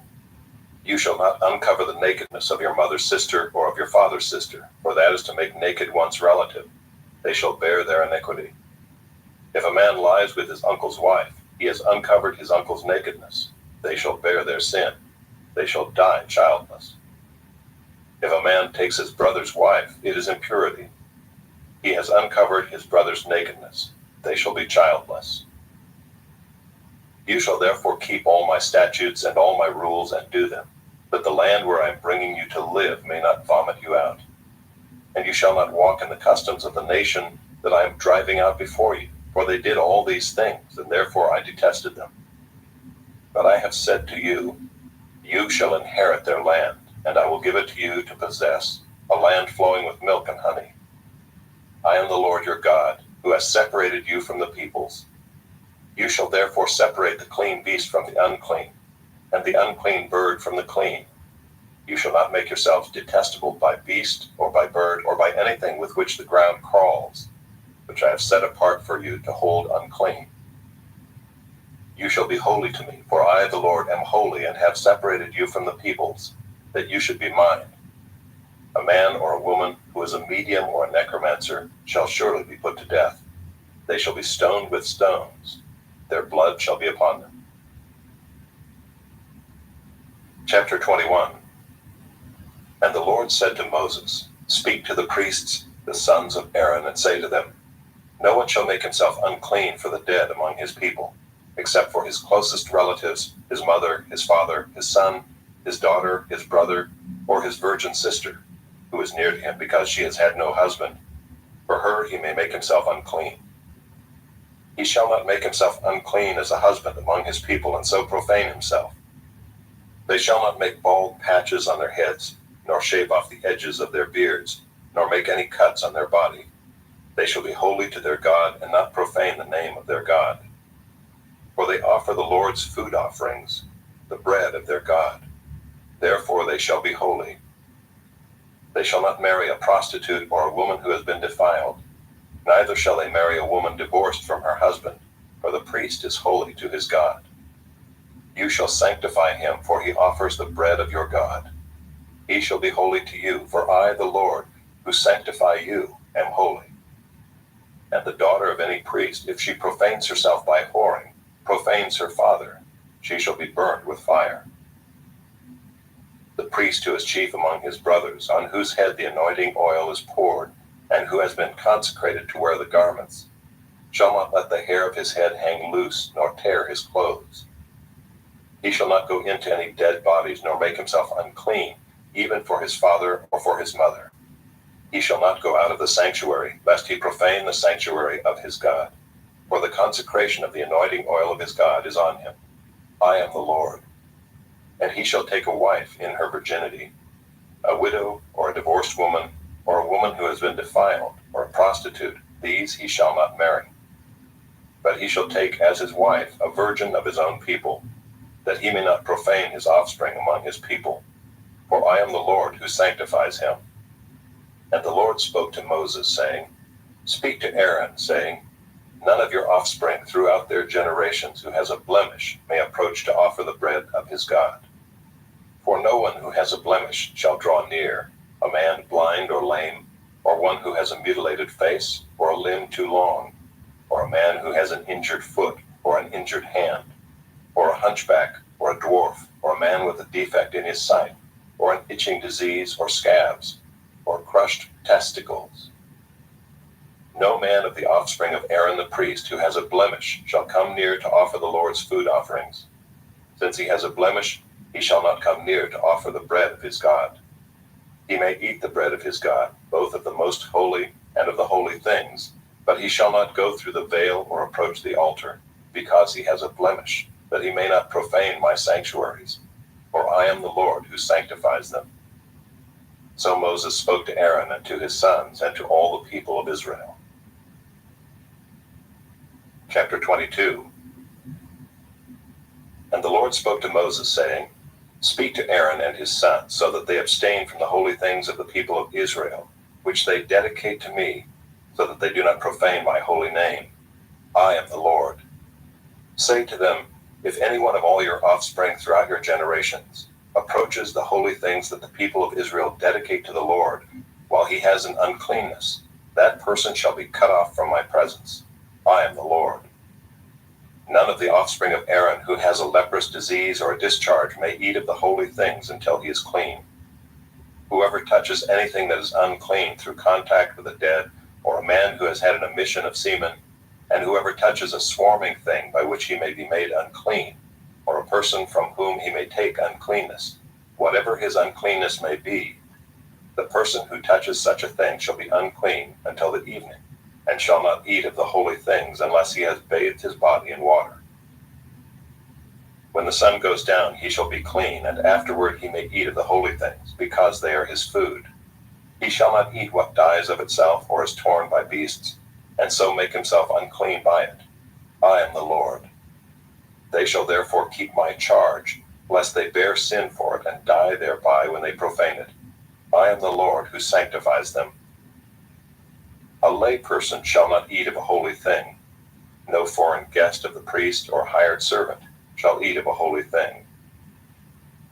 You shall not uncover the nakedness of your mother's sister or of your father's sister, for that is to make naked one's relative. They shall bear their iniquity. If a man lies with his uncle's wife, he has uncovered his uncle's nakedness. They shall bear their sin. They shall die childless. If a man takes his brother's wife, it is impurity. He has uncovered his brother's nakedness. They shall be childless. You shall therefore keep all my statutes and all my rules and do them, that the land where I am bringing you to live may not vomit you out. And you shall not walk in the customs of the nation that I am driving out before you, for they did all these things, and therefore I detested them. But I have said to you, you shall inherit their land, and I will give it to you to possess, a land flowing with milk and honey. I am the Lord your God, who has separated you from the peoples. You shall therefore separate the clean beast from the unclean, and the unclean bird from the clean. You shall not make yourselves detestable by beast, or by bird, or by anything with which the ground crawls, which I have set apart for you to hold unclean. You shall be holy to me, for I, the Lord, am holy, and have separated you from the peoples, that you should be mine. A man or a woman who is a medium or a necromancer shall surely be put to death. They shall be stoned with stones. Their blood shall be upon them. Chapter 21. And the Lord said to Moses, Speak to the priests, the sons of Aaron, and say to them, No one shall make himself unclean for the dead among his people, except for his closest relatives, his mother, his father, his son, his daughter, his brother, or his virgin sister, who is near to him because she has had no husband. For her he may make himself unclean. He shall not make himself unclean as a husband among his people, and so profane himself. They shall not make bald patches on their heads, nor shave off the edges of their beards, nor make any cuts on their body. They shall be holy to their God, and not profane the name of their God. For they offer the Lord's food offerings, the bread of their God. Therefore they shall be holy. They shall not marry a prostitute or a woman who has been defiled. Neither shall they marry a woman divorced from her husband, for the priest is holy to his God. You shall sanctify him, for he offers the bread of your God. He shall be holy to you, for I, the Lord, who sanctify you, am holy. And the daughter of any priest, if she profanes herself by whoring, profanes her father, she shall be burned with fire. The priest who is chief among his brothers, on whose head the anointing oil is poured, and who has been consecrated to wear the garments, shall not let the hair of his head hang loose, nor tear his clothes. He shall not go into any dead bodies, nor make himself unclean, even for his father or for his mother. He shall not go out of the sanctuary, lest he profane the sanctuary of his God. For the consecration of the anointing oil of his God is on him. I am the Lord. And he shall take a wife in her virginity, a widow or a divorced woman, or a woman who has been defiled, or a prostitute. These he shall not marry. But he shall take as his wife a virgin of his own people, that he may not profane his offspring among his people. For I am the Lord who sanctifies him. And the Lord spoke to Moses, saying, Speak to Aaron, saying, None of your offspring throughout their generations who has a blemish may approach to offer the bread of his God. For no one who has a blemish shall draw near, a man blind or lame, or one who has a mutilated face, or a limb too long, or a man who has an injured foot, or an injured hand, or a hunchback, or a dwarf, or a man with a defect in his sight, or an itching disease, or scabs, or crushed testicles. No man of the offspring of Aaron the priest who has a blemish shall come near to offer the Lord's food offerings. Since he has a blemish, he shall not come near to offer the bread of his God. He may eat the bread of his God, both of the most holy and of the holy things, but he shall not go through the veil or approach the altar, because he has a blemish, that he may not profane my sanctuaries. For I am the Lord who sanctifies them. So Moses spoke to Aaron and to his sons and to all the people of Israel. Chapter 22. And the Lord spoke to Moses, saying, Speak to Aaron and his sons, so that they abstain from the holy things of the people of Israel, which they dedicate to me, so that they do not profane my holy name. I am the Lord. Say to them, if any one of all your offspring throughout your generations approaches the holy things that the people of Israel dedicate to the Lord, while he has an uncleanness, that person shall be cut off from my presence. I am the Lord. None of the offspring of Aaron who has a leprous disease or a discharge may eat of the holy things until he is clean. Whoever touches anything that is unclean through contact with a dead, or a man who has had an emission of semen, and whoever touches a swarming thing by which he may be made unclean, or a person from whom he may take uncleanness, whatever his uncleanness may be, the person who touches such a thing shall be unclean until the evening, and shall not eat of the holy things unless he has bathed his body in water. When the sun goes down, he shall be clean, and afterward he may eat of the holy things, because they are his food. He shall not eat what dies of itself or is torn by beasts, and so make himself unclean by it. I am the Lord. They shall therefore keep my charge, lest they bear sin for it and die thereby when they profane it. I am the Lord who sanctifies them. A lay person shall not eat of a holy thing. No foreign guest of the priest or hired servant shall eat of a holy thing.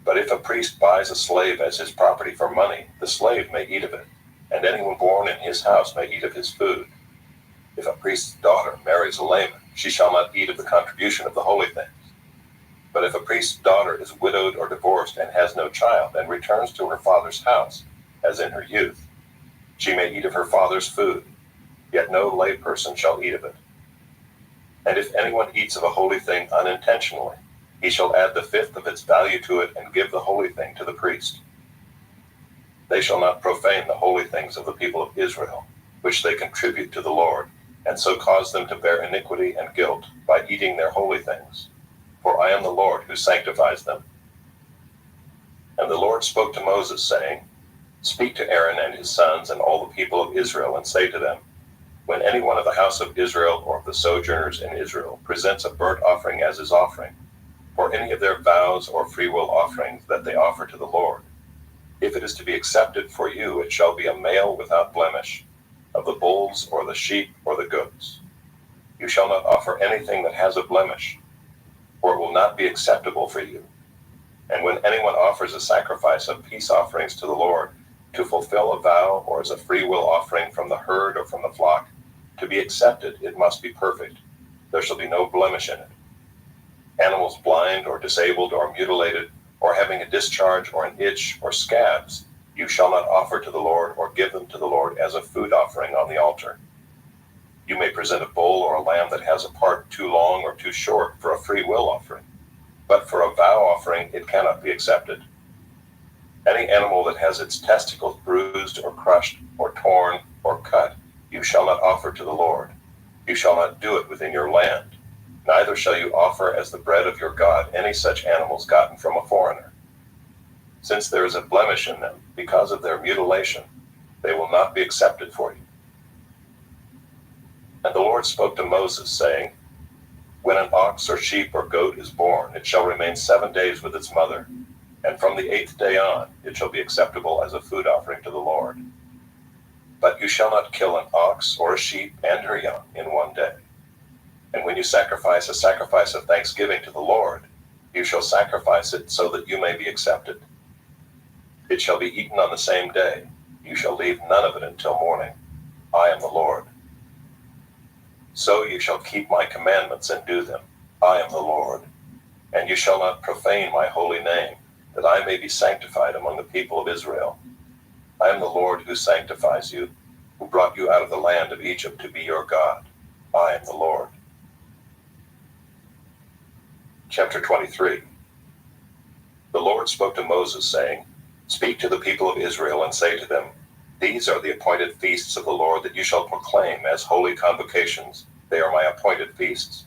But if a priest buys a slave as his property for money, the slave may eat of it, and anyone born in his house may eat of his food. If a priest's daughter marries a layman, she shall not eat of the contribution of the holy things. But if a priest's daughter is widowed or divorced and has no child, and returns to her father's house, as in her youth, she may eat of her father's food, yet no lay person shall eat of it. And if anyone eats of a holy thing unintentionally, he shall add the fifth of its value to it and give the holy thing to the priest. They shall not profane the holy things of the people of Israel, which they contribute to the Lord, and so cause them to bear iniquity and guilt by eating their holy things. For I am the Lord who sanctifies them. And the Lord spoke to Moses, saying, Speak to Aaron and his sons and all the people of Israel, and say to them, when any one of the house of Israel or of the sojourners in Israel presents a burnt offering as his offering, or any of their vows or freewill offerings that they offer to the Lord, if it is to be accepted for you, it shall be a male without blemish, of the bulls or the sheep or the goats. You shall not offer anything that has a blemish, or it will not be acceptable for you. And when anyone offers a sacrifice of peace offerings to the Lord, to fulfill a vow or as a freewill offering from the herd or from the flock, to be accepted, it must be perfect. There shall be no blemish in it. Animals blind or disabled or mutilated, or having a discharge or an itch or scabs, you shall not offer to the Lord or give them to the Lord as a food offering on the altar. You may present a bull or a lamb that has a part too long or too short for a free will offering, but for a vow offering it cannot be accepted. Any animal that has its testicles bruised or crushed or torn or cut, you shall not offer to the Lord. You shall not do it within your land. Neither shall you offer as the bread of your God any such animals gotten from a foreigner. Since there is a blemish in them because of their mutilation, they will not be accepted for you. And the Lord spoke to Moses, saying, when an ox or sheep or goat is born, it shall remain 7 days with its mother, and from the 8th day on it shall be acceptable as a food offering to the Lord. But you shall not kill an ox or a sheep and her young in 1 day. And when you sacrifice a sacrifice of thanksgiving to the Lord, you shall sacrifice it so that you may be accepted. It shall be eaten on the same day. You shall leave none of it until morning. I am the Lord. So you shall keep my commandments and do them. I am the Lord. And you shall not profane my holy name, that I may be sanctified among the people of Israel. I am the Lord who sanctifies you, who brought you out of the land of Egypt to be your God. I am the Lord. Chapter 23. The Lord spoke to Moses, saying, Speak to the people of Israel and say to them, These are the appointed feasts of the Lord that you shall proclaim as holy convocations. They are my appointed feasts.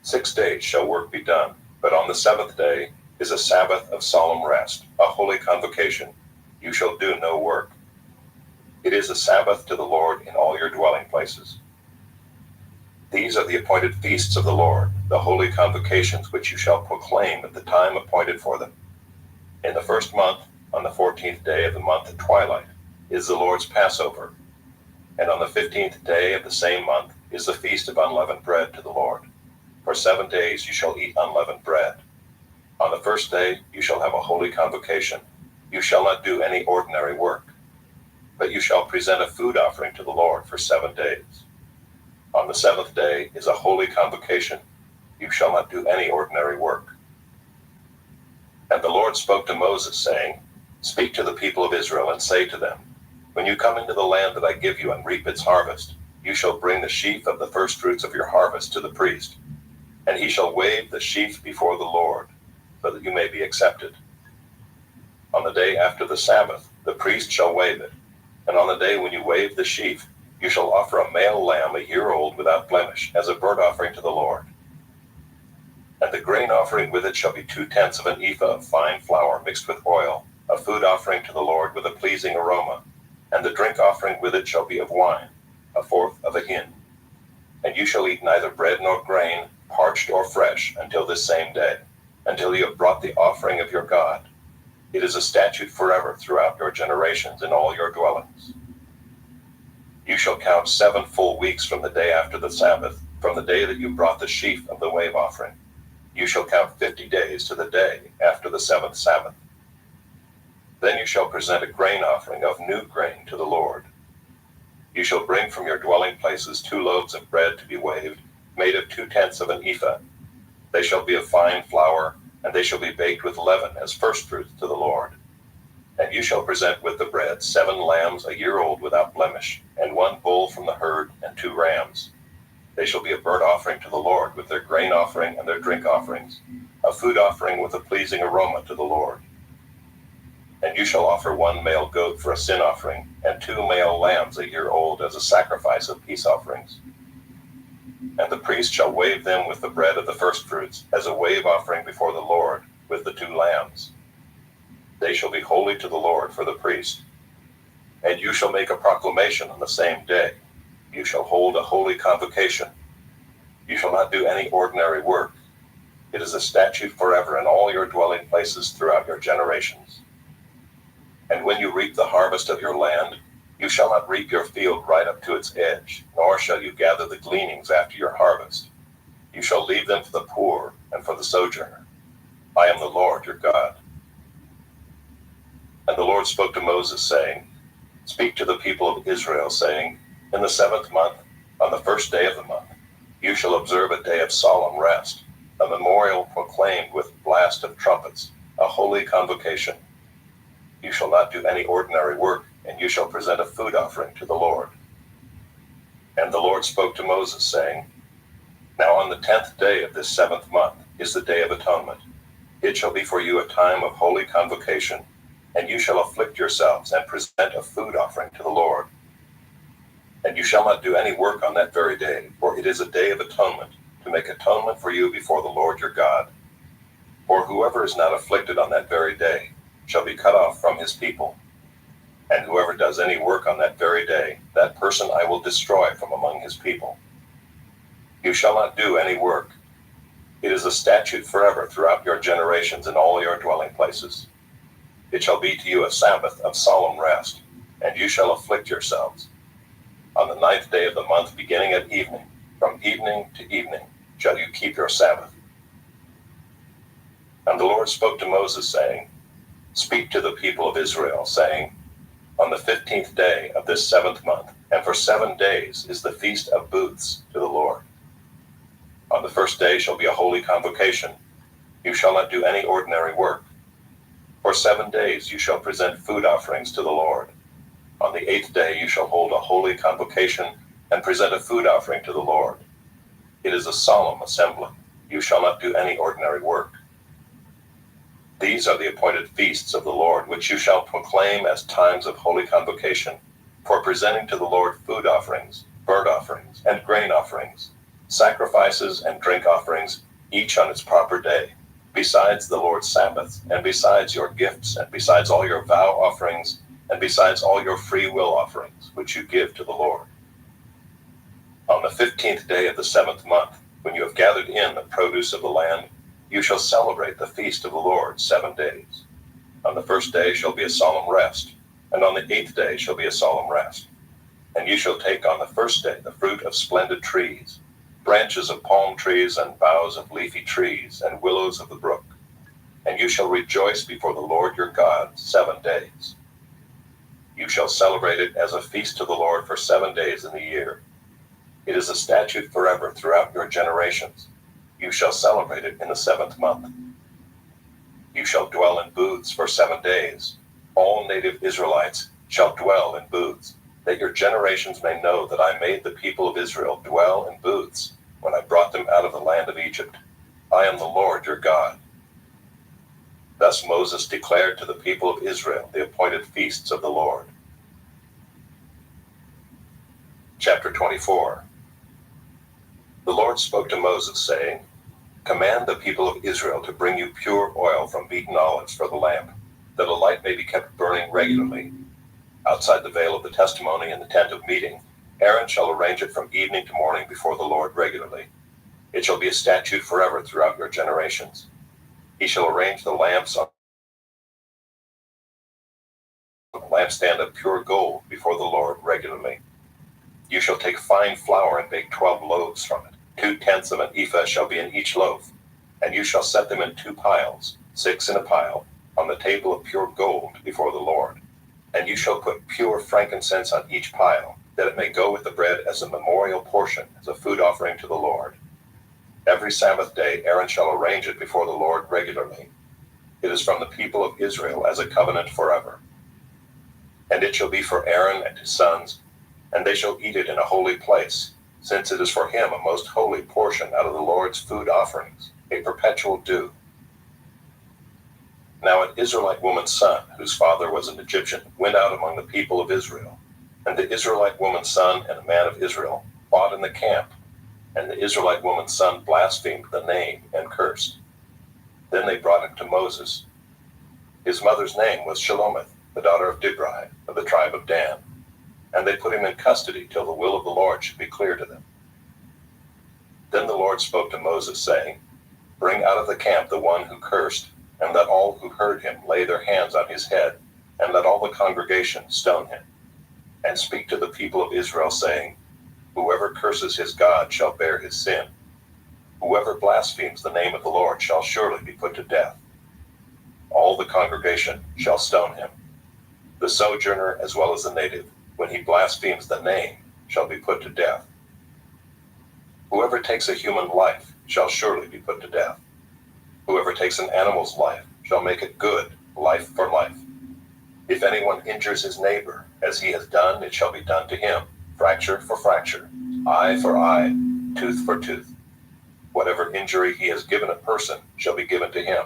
6 days shall work be done, but on the seventh day is a Sabbath of solemn rest, a holy convocation. You shall do no work. It is a Sabbath to the Lord in all your dwelling places. These are the appointed feasts of the Lord, the holy convocations which you shall proclaim at the time appointed for them. In the first month, on the 14th day of the month at twilight, is the Lord's Passover, and on the 15th day of the same month is the feast of unleavened bread to the Lord. For 7 days you shall eat unleavened bread. On the first day you shall have a holy convocation. You shall not do any ordinary work, but you shall present a food offering to the Lord for 7 days. On the seventh day is a holy convocation. You shall not do any ordinary work. And the Lord spoke to Moses, saying, Speak to the people of Israel and say to them, When you come into the land that I give you and reap its harvest, you shall bring the sheaf of the firstfruits of your harvest to the priest, and he shall wave the sheaf before the Lord, so that you may be accepted. On the day after the Sabbath, the priest shall wave it, and on the day when you wave the sheaf, you shall offer a male lamb a year old without blemish as a burnt offering to the Lord. And the grain offering with it shall be 2/10 of an ephah of fine flour mixed with oil, a food offering to the Lord with a pleasing aroma. And the drink offering with it shall be of wine, 1/4 of a hin. And you shall eat neither bread nor grain, parched or fresh, until this same day, until you have brought the offering of your God. It is a statute forever throughout your generations in all your dwellings. You shall count 7 full weeks from the day after the Sabbath, from the day that you brought the sheaf of the wave offering. You shall count 50 days to the day after the 7th Sabbath. Then you shall present a grain offering of new grain to the Lord. You shall bring from your dwelling places 2 loaves of bread to be waved, made of 2/10 of an ephah. They shall be of fine flour, and they shall be baked with leaven as firstfruits to the Lord. And you shall present with the bread 7 lambs a year old without blemish, and 1 bull from the herd, and 2 rams. They shall be a burnt offering to the Lord with their grain offering and their drink offerings, a food offering with a pleasing aroma to the Lord. And you shall offer 1 male goat for a sin offering, and 2 male lambs a year old as a sacrifice of peace offerings. And the priest shall wave them with the bread of the firstfruits, as a wave offering before the Lord, with the 2 lambs. They shall be holy to the Lord for the priest. And you shall make a proclamation on the same day. You shall hold a holy convocation. You shall not do any ordinary work. It is a statute forever in all your dwelling places throughout your generations. And when you reap the harvest of your land, you shall not reap your field right up to its edge, nor shall you gather the gleanings after your harvest. You shall leave them for the poor and for the sojourner. I am the Lord your God. And the Lord spoke to Moses, saying, Speak to the people of Israel, saying, In the 7th month, on the 1st day of the month, you shall observe a day of solemn rest, a memorial proclaimed with blast of trumpets, a holy convocation. You shall not do any ordinary work, and you shall present a food offering to the Lord. And the Lord spoke to Moses, saying, Now on the 10th day of this 7th month is the Day of Atonement. It shall be for you a time of holy convocation, and you shall afflict yourselves and present a food offering to the Lord. And you shall not do any work on that very day, for it is a day of atonement, to make atonement for you before the Lord your God. For whoever is not afflicted on that very day shall be cut off from his people. And whoever does any work on that very day, that person I will destroy from among his people. You shall not do any work. It is a statute forever throughout your generations in all your dwelling places. It shall be to you a Sabbath of solemn rest, and you shall afflict yourselves. On the 9th day of the month, beginning at evening, from evening to evening, shall you keep your Sabbath. And the Lord spoke to Moses, saying, Speak to the people of Israel, saying, On the 15th day of this 7th month, and for 7 days is the feast of booths to the Lord. On the first day shall be a holy convocation. You shall not do any ordinary work. For 7 days you shall present food offerings to the Lord. On the 8th day you shall hold a holy convocation and present a food offering to the Lord. It is a solemn assembly. You shall not do any ordinary work. These are the appointed feasts of the Lord, which you shall proclaim as times of holy convocation, for presenting to the Lord food offerings, burnt offerings, and grain offerings, sacrifices and drink offerings, each on its proper day, besides the Lord's Sabbaths, and besides your gifts, and besides all your vow offerings, and besides all your free will offerings, which you give to the Lord. On the 15th day of the 7th month, when you have gathered in the produce of the land, you shall celebrate the feast of the Lord 7 days. On the first day shall be a solemn rest, and on the 8th day shall be a solemn rest. And you shall take on the first day the fruit of splendid trees, branches of palm trees and boughs of leafy trees and willows of the brook. And you shall rejoice before the Lord your God 7 days. You shall celebrate it as a feast to the Lord for 7 days in the year. It is a statute forever throughout your generations. You shall celebrate it in the 7th month. You shall dwell in booths for 7 days. All native Israelites shall dwell in booths, that your generations may know that I made the people of Israel dwell in booths when I brought them out of the land of Egypt. I am the Lord your God. Thus Moses declared to the people of Israel the appointed feasts of the Lord. Chapter 24. The Lord spoke to Moses, saying, Command the people of Israel to bring you pure oil from beaten olives for the lamp, that a light may be kept burning regularly. Outside the veil of the testimony in the tent of meeting, Aaron shall arrange it from evening to morning before the Lord regularly. It shall be a statute forever throughout your generations. He shall arrange the lamps on the lampstand of pure gold before the Lord regularly. You shall take fine flour and bake 12 loaves from it. 2/10 of an ephah shall be in each loaf, and you shall set them in 2 piles, 6 in a pile, on the table of pure gold before the Lord. And you shall put pure frankincense on each pile, that it may go with the bread as a memorial portion, as a food offering to the Lord. Every Sabbath day Aaron shall arrange it before the Lord regularly. It is from the people of Israel as a covenant forever. And it shall be for Aaron and his sons, and they shall eat it in a holy place, since it is for him a most holy portion out of the Lord's food offerings, a perpetual due. Now an Israelite woman's son, whose father was an Egyptian, went out among the people of Israel. And the Israelite woman's son and a man of Israel fought in the camp, and the Israelite woman's son blasphemed the name and cursed. Then they brought him to Moses. His mother's name was Shelomith, the daughter of Dibri, of the tribe of Dan. And they put him in custody till the will of the Lord should be clear to them. Then the Lord spoke to Moses, saying, Bring out of the camp the one who cursed, and let all who heard him lay their hands on his head, and let all the congregation stone him. And speak to the people of Israel, saying, Whoever curses his God shall bear his sin. Whoever blasphemes the name of the Lord shall surely be put to death. All the congregation shall stone him. The sojourner as well as the native, when he blasphemes the name, shall be put to death. Whoever takes a human life shall surely be put to death. Whoever takes an animal's life shall make it good, life for life. If anyone injures his neighbor, as he has done, it shall be done to him, fracture for fracture, eye for eye, tooth for tooth. Whatever injury he has given a person shall be given to him.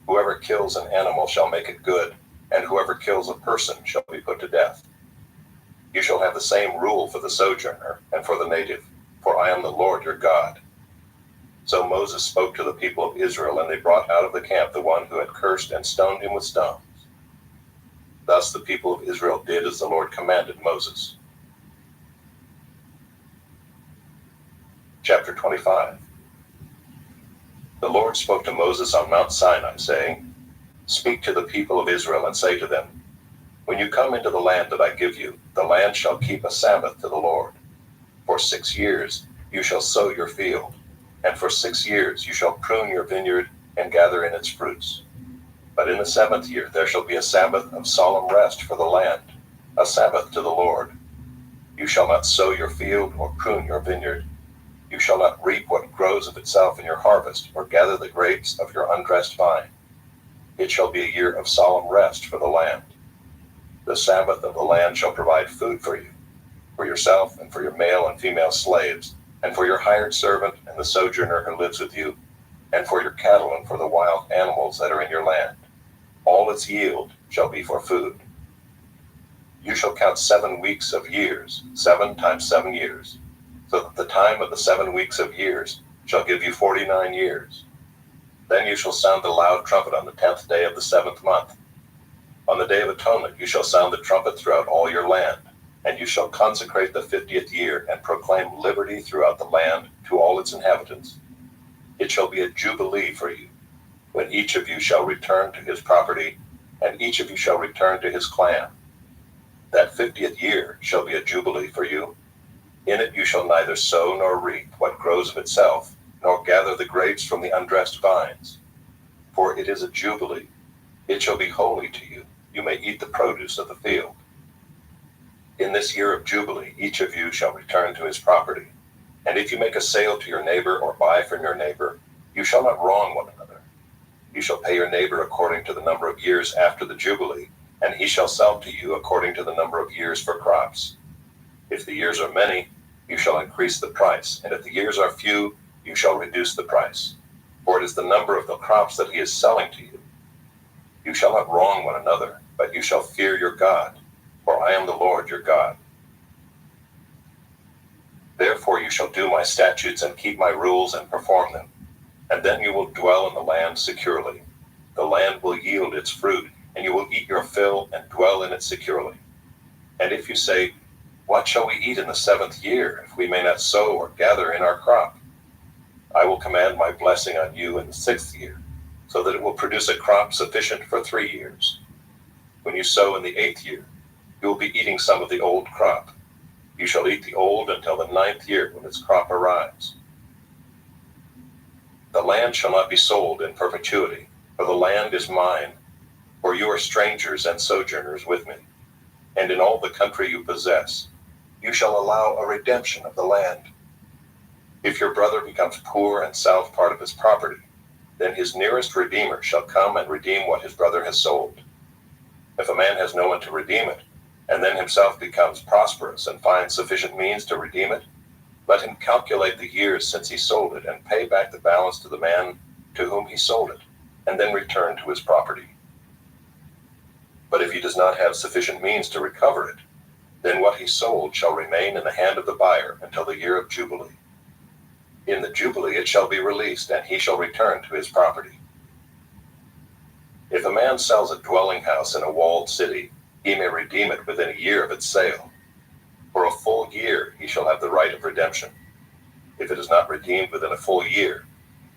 Whoever kills an animal shall make it good, and whoever kills a person shall be put to death. You shall have the same rule for the sojourner and for the native, for I am the Lord your God. So Moses spoke to the people of Israel, and they brought out of the camp the one who had cursed and stoned him with stones. Thus the people of Israel did as the Lord commanded Moses. Chapter 25. The Lord spoke to Moses on Mount Sinai, saying, Speak to the people of Israel and say to them, When you come into the land that I give you, the land shall keep a Sabbath to the Lord. For 6 years you shall sow your field, and for 6 years you shall prune your vineyard and gather in its fruits. But in the 7th year there shall be a Sabbath of solemn rest for the land, a Sabbath to the Lord. You shall not sow your field or prune your vineyard. You shall not reap what grows of itself in your harvest, or gather the grapes of your undressed vine. It shall be a year of solemn rest for the land. The Sabbath of the land shall provide food for yourself and for your male and female slaves, and for your hired servant and the sojourner who lives with you, and for your cattle and for the wild animals that are in your land. All its yield shall be for food. You shall count 7 weeks of years, 7 times 7 years, so that the time of the 7 weeks of years shall give you 49 years. Then you shall sound the loud trumpet on the 10th day of the 7th month. On the Day of Atonement you shall sound the trumpet throughout all your land, and you shall consecrate the 50th year and proclaim liberty throughout the land to all its inhabitants. It shall be a jubilee for you, when each of you shall return to his property, and each of you shall return to his clan. That 50th year shall be a jubilee for you. In it you shall neither sow nor reap what grows of itself, nor gather the grapes from the undressed vines. For it is a jubilee. It shall be holy to you. You may eat the produce of the field. In this year of jubilee each of you shall return to his property. And if you make a sale to your neighbor or buy from your neighbor, you shall not wrong one another. You shall pay your neighbor according to the number of years after the jubilee, and he shall sell to you according to the number of years for crops. If the years are many, you shall increase the price, and if the years are few, you shall reduce the price. For it is the number of the crops that he is selling to you. You shall not wrong one another, but you shall fear your God, for I am the Lord your God. Therefore you shall do my statutes and keep my rules and perform them, and then you will dwell in the land securely. The land will yield its fruit, and you will eat your fill and dwell in it securely. And if you say, what shall we eat in the 7th year, if we may not sow or gather in our crop? I will command my blessing on you in the 6th year, so that it will produce a crop sufficient for 3 years. When you sow in the 8th year, you will be eating some of the old crop. You shall eat the old until the 9th year, when its crop arrives. The land shall not be sold in perpetuity, for the land is mine, for you are strangers and sojourners with me. And in all the country you possess, you shall allow a redemption of the land. If your brother becomes poor and sells part of his property, then his nearest redeemer shall come and redeem what his brother has sold. If a man has no one to redeem it, and then himself becomes prosperous and finds sufficient means to redeem it, let him calculate the years since he sold it and pay back the balance to the man to whom he sold it, and then return to his property. But if he does not have sufficient means to recover it, then what he sold shall remain in the hand of the buyer until the year of Jubilee. In the Jubilee it shall be released, and he shall return to his property. If a man sells a dwelling house in a walled city, he may redeem it within a year of its sale. For a full year he shall have the right of redemption. If it is not redeemed within a full year,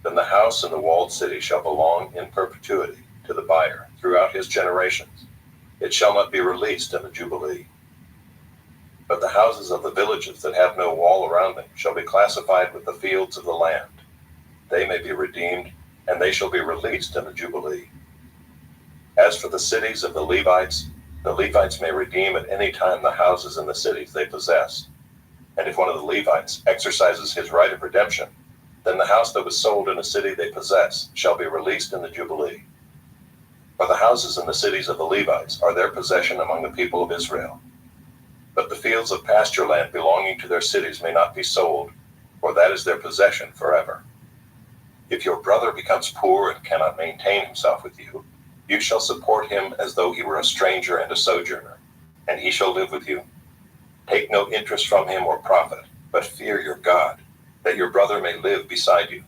then the house in the walled city shall belong in perpetuity to the buyer throughout his generations. It shall not be released in the Jubilee. But the houses of the villages that have no wall around them shall be classified with the fields of the land. They may be redeemed, and they shall be released in the Jubilee. As for the cities of the Levites may redeem at any time the houses in the cities they possess. And if one of the Levites exercises his right of redemption, then the house that was sold in a city they possess shall be released in the Jubilee. For the houses in the cities of the Levites are their possession among the people of Israel. But the fields of pasture land belonging to their cities may not be sold, for that is their possession forever. If your brother becomes poor and cannot maintain himself with you, you shall support him as though he were a stranger and a sojourner, and he shall live with you. Take no interest from him or profit, but fear your God, that your brother may live beside you.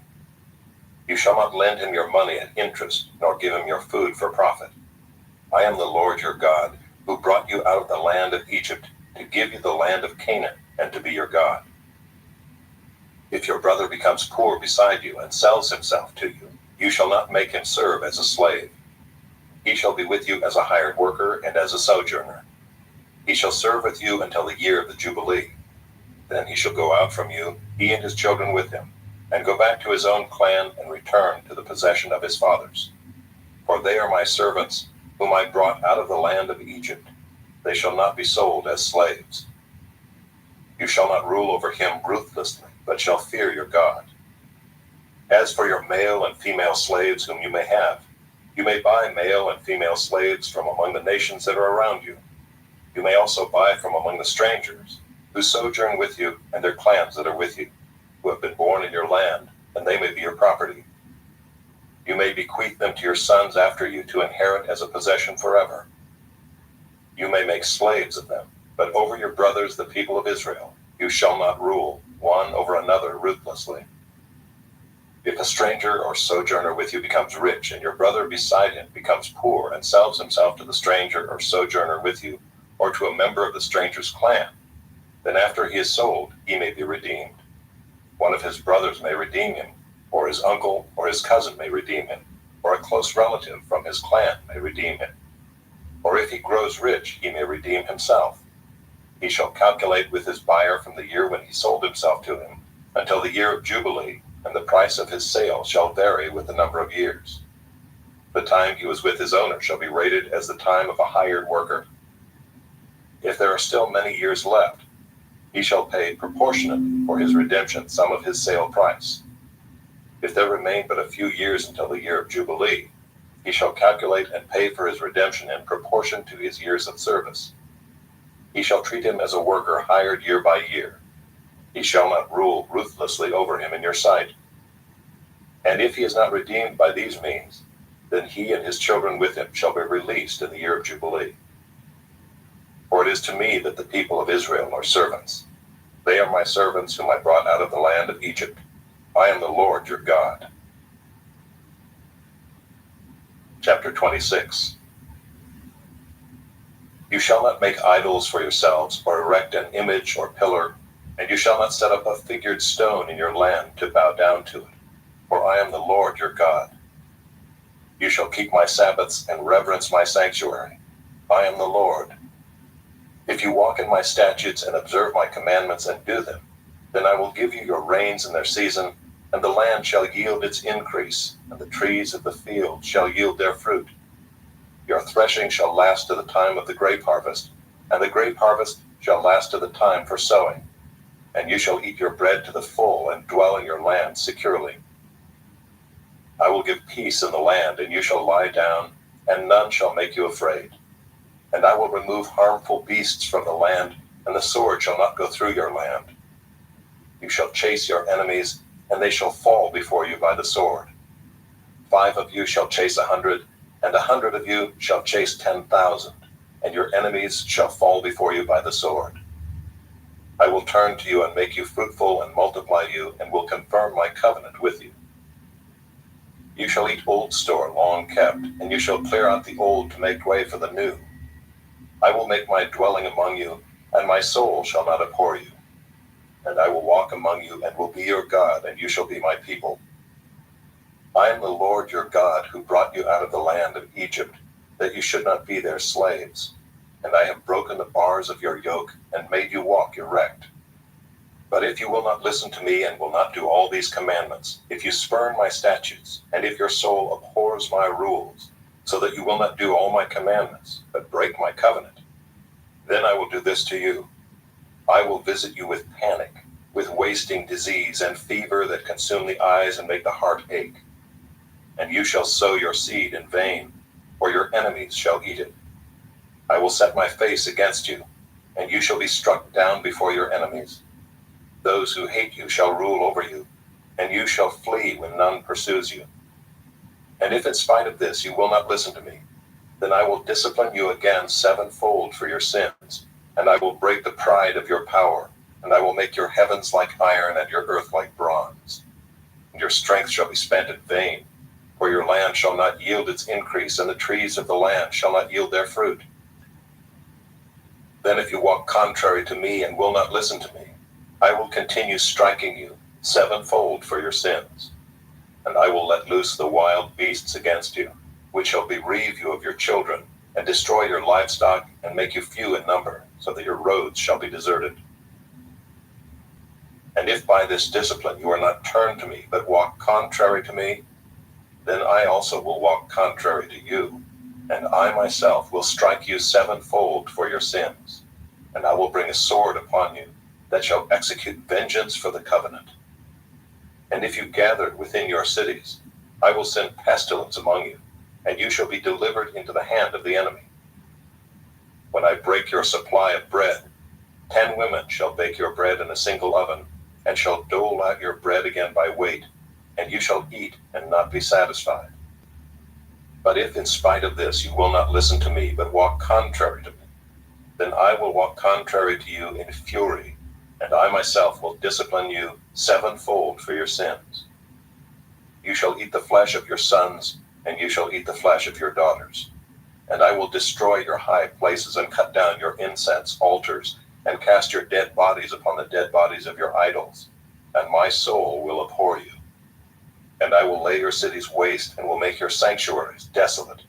You shall not lend him your money at interest, nor give him your food for profit. I am the Lord your God, who brought you out of the land of Egypt to give you the land of Canaan and to be your God. If your brother becomes poor beside you and sells himself to you, you shall not make him serve as a slave. He shall be with you as a hired worker and as a sojourner. He shall serve with you until the year of the Jubilee. Then he shall go out from you, he and his children with him, and go back to his own clan and return to the possession of his fathers. For they are my servants, whom I brought out of the land of Egypt. They shall not be sold as slaves. You shall not rule over him ruthlessly, but shall fear your God. As for your male and female slaves whom you may buy male and female slaves from among the nations that are around you. You may also buy from among the strangers who sojourn with you and their clans that are with you, who have been born in your land, and they may be your property. You may bequeath them to your sons after you to inherit as a possession forever. You may make slaves of them, but over your brothers, the people of Israel, you shall not rule one over another ruthlessly. If a stranger or sojourner with you becomes rich, and your brother beside him becomes poor, and sells himself to the stranger or sojourner with you, or to a member of the stranger's clan, then after he is sold, he may be redeemed. One of his brothers may redeem him, or his uncle or his cousin may redeem him, or a close relative from his clan may redeem him. Or if he grows rich, he may redeem himself. He shall calculate with his buyer from the year when he sold himself to him until the year of Jubilee, and the price of his sale shall vary with the number of years. The time he was with his owner shall be rated as the time of a hired worker. If there are still many years left, he shall pay proportionately for his redemption some of his sale price. If there remain but a few years until the year of Jubilee, he shall calculate and pay for his redemption in proportion to his years of service. He shall treat him as a worker hired year by year. He shall not rule ruthlessly over him in your sight. And if he is not redeemed by these means, then he and his children with him shall be released in the year of Jubilee. For it is to me that the people of Israel are servants. They are my servants whom I brought out of the land of Egypt. I am the Lord your God. Chapter 26. You shall not make idols for yourselves, or erect an image or pillar, and you shall not set up a figured stone in your land to bow down to it, for I am the Lord your God. You shall keep my Sabbaths and reverence my sanctuary. I am the Lord. If you walk in my statutes and observe my commandments and do them, then I will give you your rains in their season, and the land shall yield its increase, and the trees of the field shall yield their fruit. Your threshing shall last to the time of the grape harvest, and the grape harvest shall last to the time for sowing. And you shall eat your bread to the full and dwell in your land securely. I will give peace in the land, and you shall lie down, and none shall make you afraid. And I will remove harmful beasts from the land, and the sword shall not go through your land. You shall chase your enemies, and they shall fall before you by the sword. 5 of you shall chase 100, and 100 of you shall chase 10,000, and your enemies shall fall before you by the sword. I will turn to you and make you fruitful and multiply you, and will confirm my covenant with you. You shall eat old store long kept, and you shall clear out the old to make way for the new. I will make my dwelling among you, and my soul shall not abhor you. And I will walk among you, and will be your God, and you shall be my people. I am the Lord your God, who brought you out of the land of Egypt, that you should not be their slaves. And I have broken the bars of your yoke, and made you walk erect. But if you will not listen to me, and will not do all these commandments, if you spurn my statutes, and if your soul abhors my rules, so that you will not do all my commandments, but break my covenant, then I will do this to you. I will visit you with panic, with wasting disease and fever that consume the eyes and make the heart ache. And you shall sow your seed in vain, for your enemies shall eat it. I will set my face against you, and you shall be struck down before your enemies. Those who hate you shall rule over you, and you shall flee when none pursues you. And if in spite of this you will not listen to me, then I will discipline you again sevenfold for your sins, and I will break the pride of your power, and I will make your heavens like iron and your earth like bronze. And your strength shall be spent in vain, for your land shall not yield its increase, and the trees of the land shall not yield their fruit. Then if you walk contrary to me and will not listen to me, I will continue striking you sevenfold for your sins. And I will let loose the wild beasts against you, which shall bereave you of your children, and destroy your livestock, and make you few in number, so that your roads shall be deserted. And if by this discipline you are not turned to me, but walk contrary to me, then I also will walk contrary to you, and I myself will strike you sevenfold for your sins, and I will bring a sword upon you that shall execute vengeance for the covenant. And if you gather within your cities, I will send pestilence among you, and you shall be delivered into the hand of the enemy. When I break your supply of bread, 10 women shall bake your bread in a single oven, and shall dole out your bread again by weight, and you shall eat and not be satisfied. But if in spite of this you will not listen to me, but walk contrary to me, then I will walk contrary to you in fury, and I myself will discipline you sevenfold for your sins. You shall eat the flesh of your sons, and you shall eat the flesh of your daughters. And I will destroy your high places and cut down your incense altars, and cast your dead bodies upon the dead bodies of your idols, and my soul will abhor you. And I will lay your cities waste, and will make your sanctuaries desolate,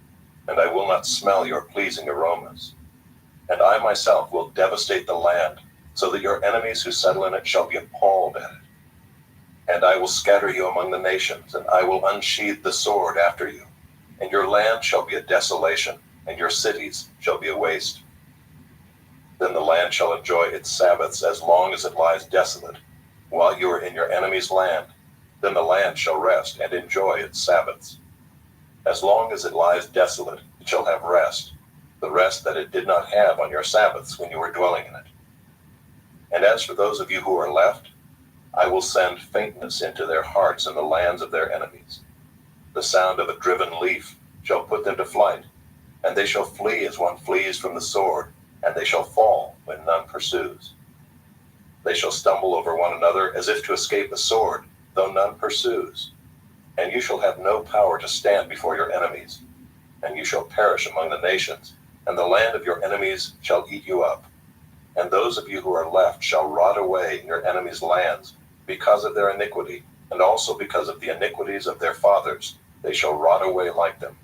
and I will not smell your pleasing aromas. And I myself will devastate the land, so that your enemies who settle in it shall be appalled at it. And I will scatter you among the nations, and I will unsheathe the sword after you. And your land shall be a desolation, and your cities shall be a waste. Then the land shall enjoy its Sabbaths as long as it lies desolate, while you are in your enemy's land. Then the land shall rest and enjoy its Sabbaths. As long as it lies desolate, it shall have rest, the rest that it did not have on your Sabbaths when you were dwelling in it. And as for those of you who are left, I will send faintness into their hearts in the lands of their enemies. The sound of a driven leaf shall put them to flight, and they shall flee as one flees from the sword, and they shall fall when none pursues. They shall stumble over one another as if to escape a sword, though none pursues. And you shall have no power to stand before your enemies, and you shall perish among the nations, and the land of your enemies shall eat you up. And those of you who are left shall rot away in your enemies' lands because of their iniquity, and also because of the iniquities of their fathers, they shall rot away like them.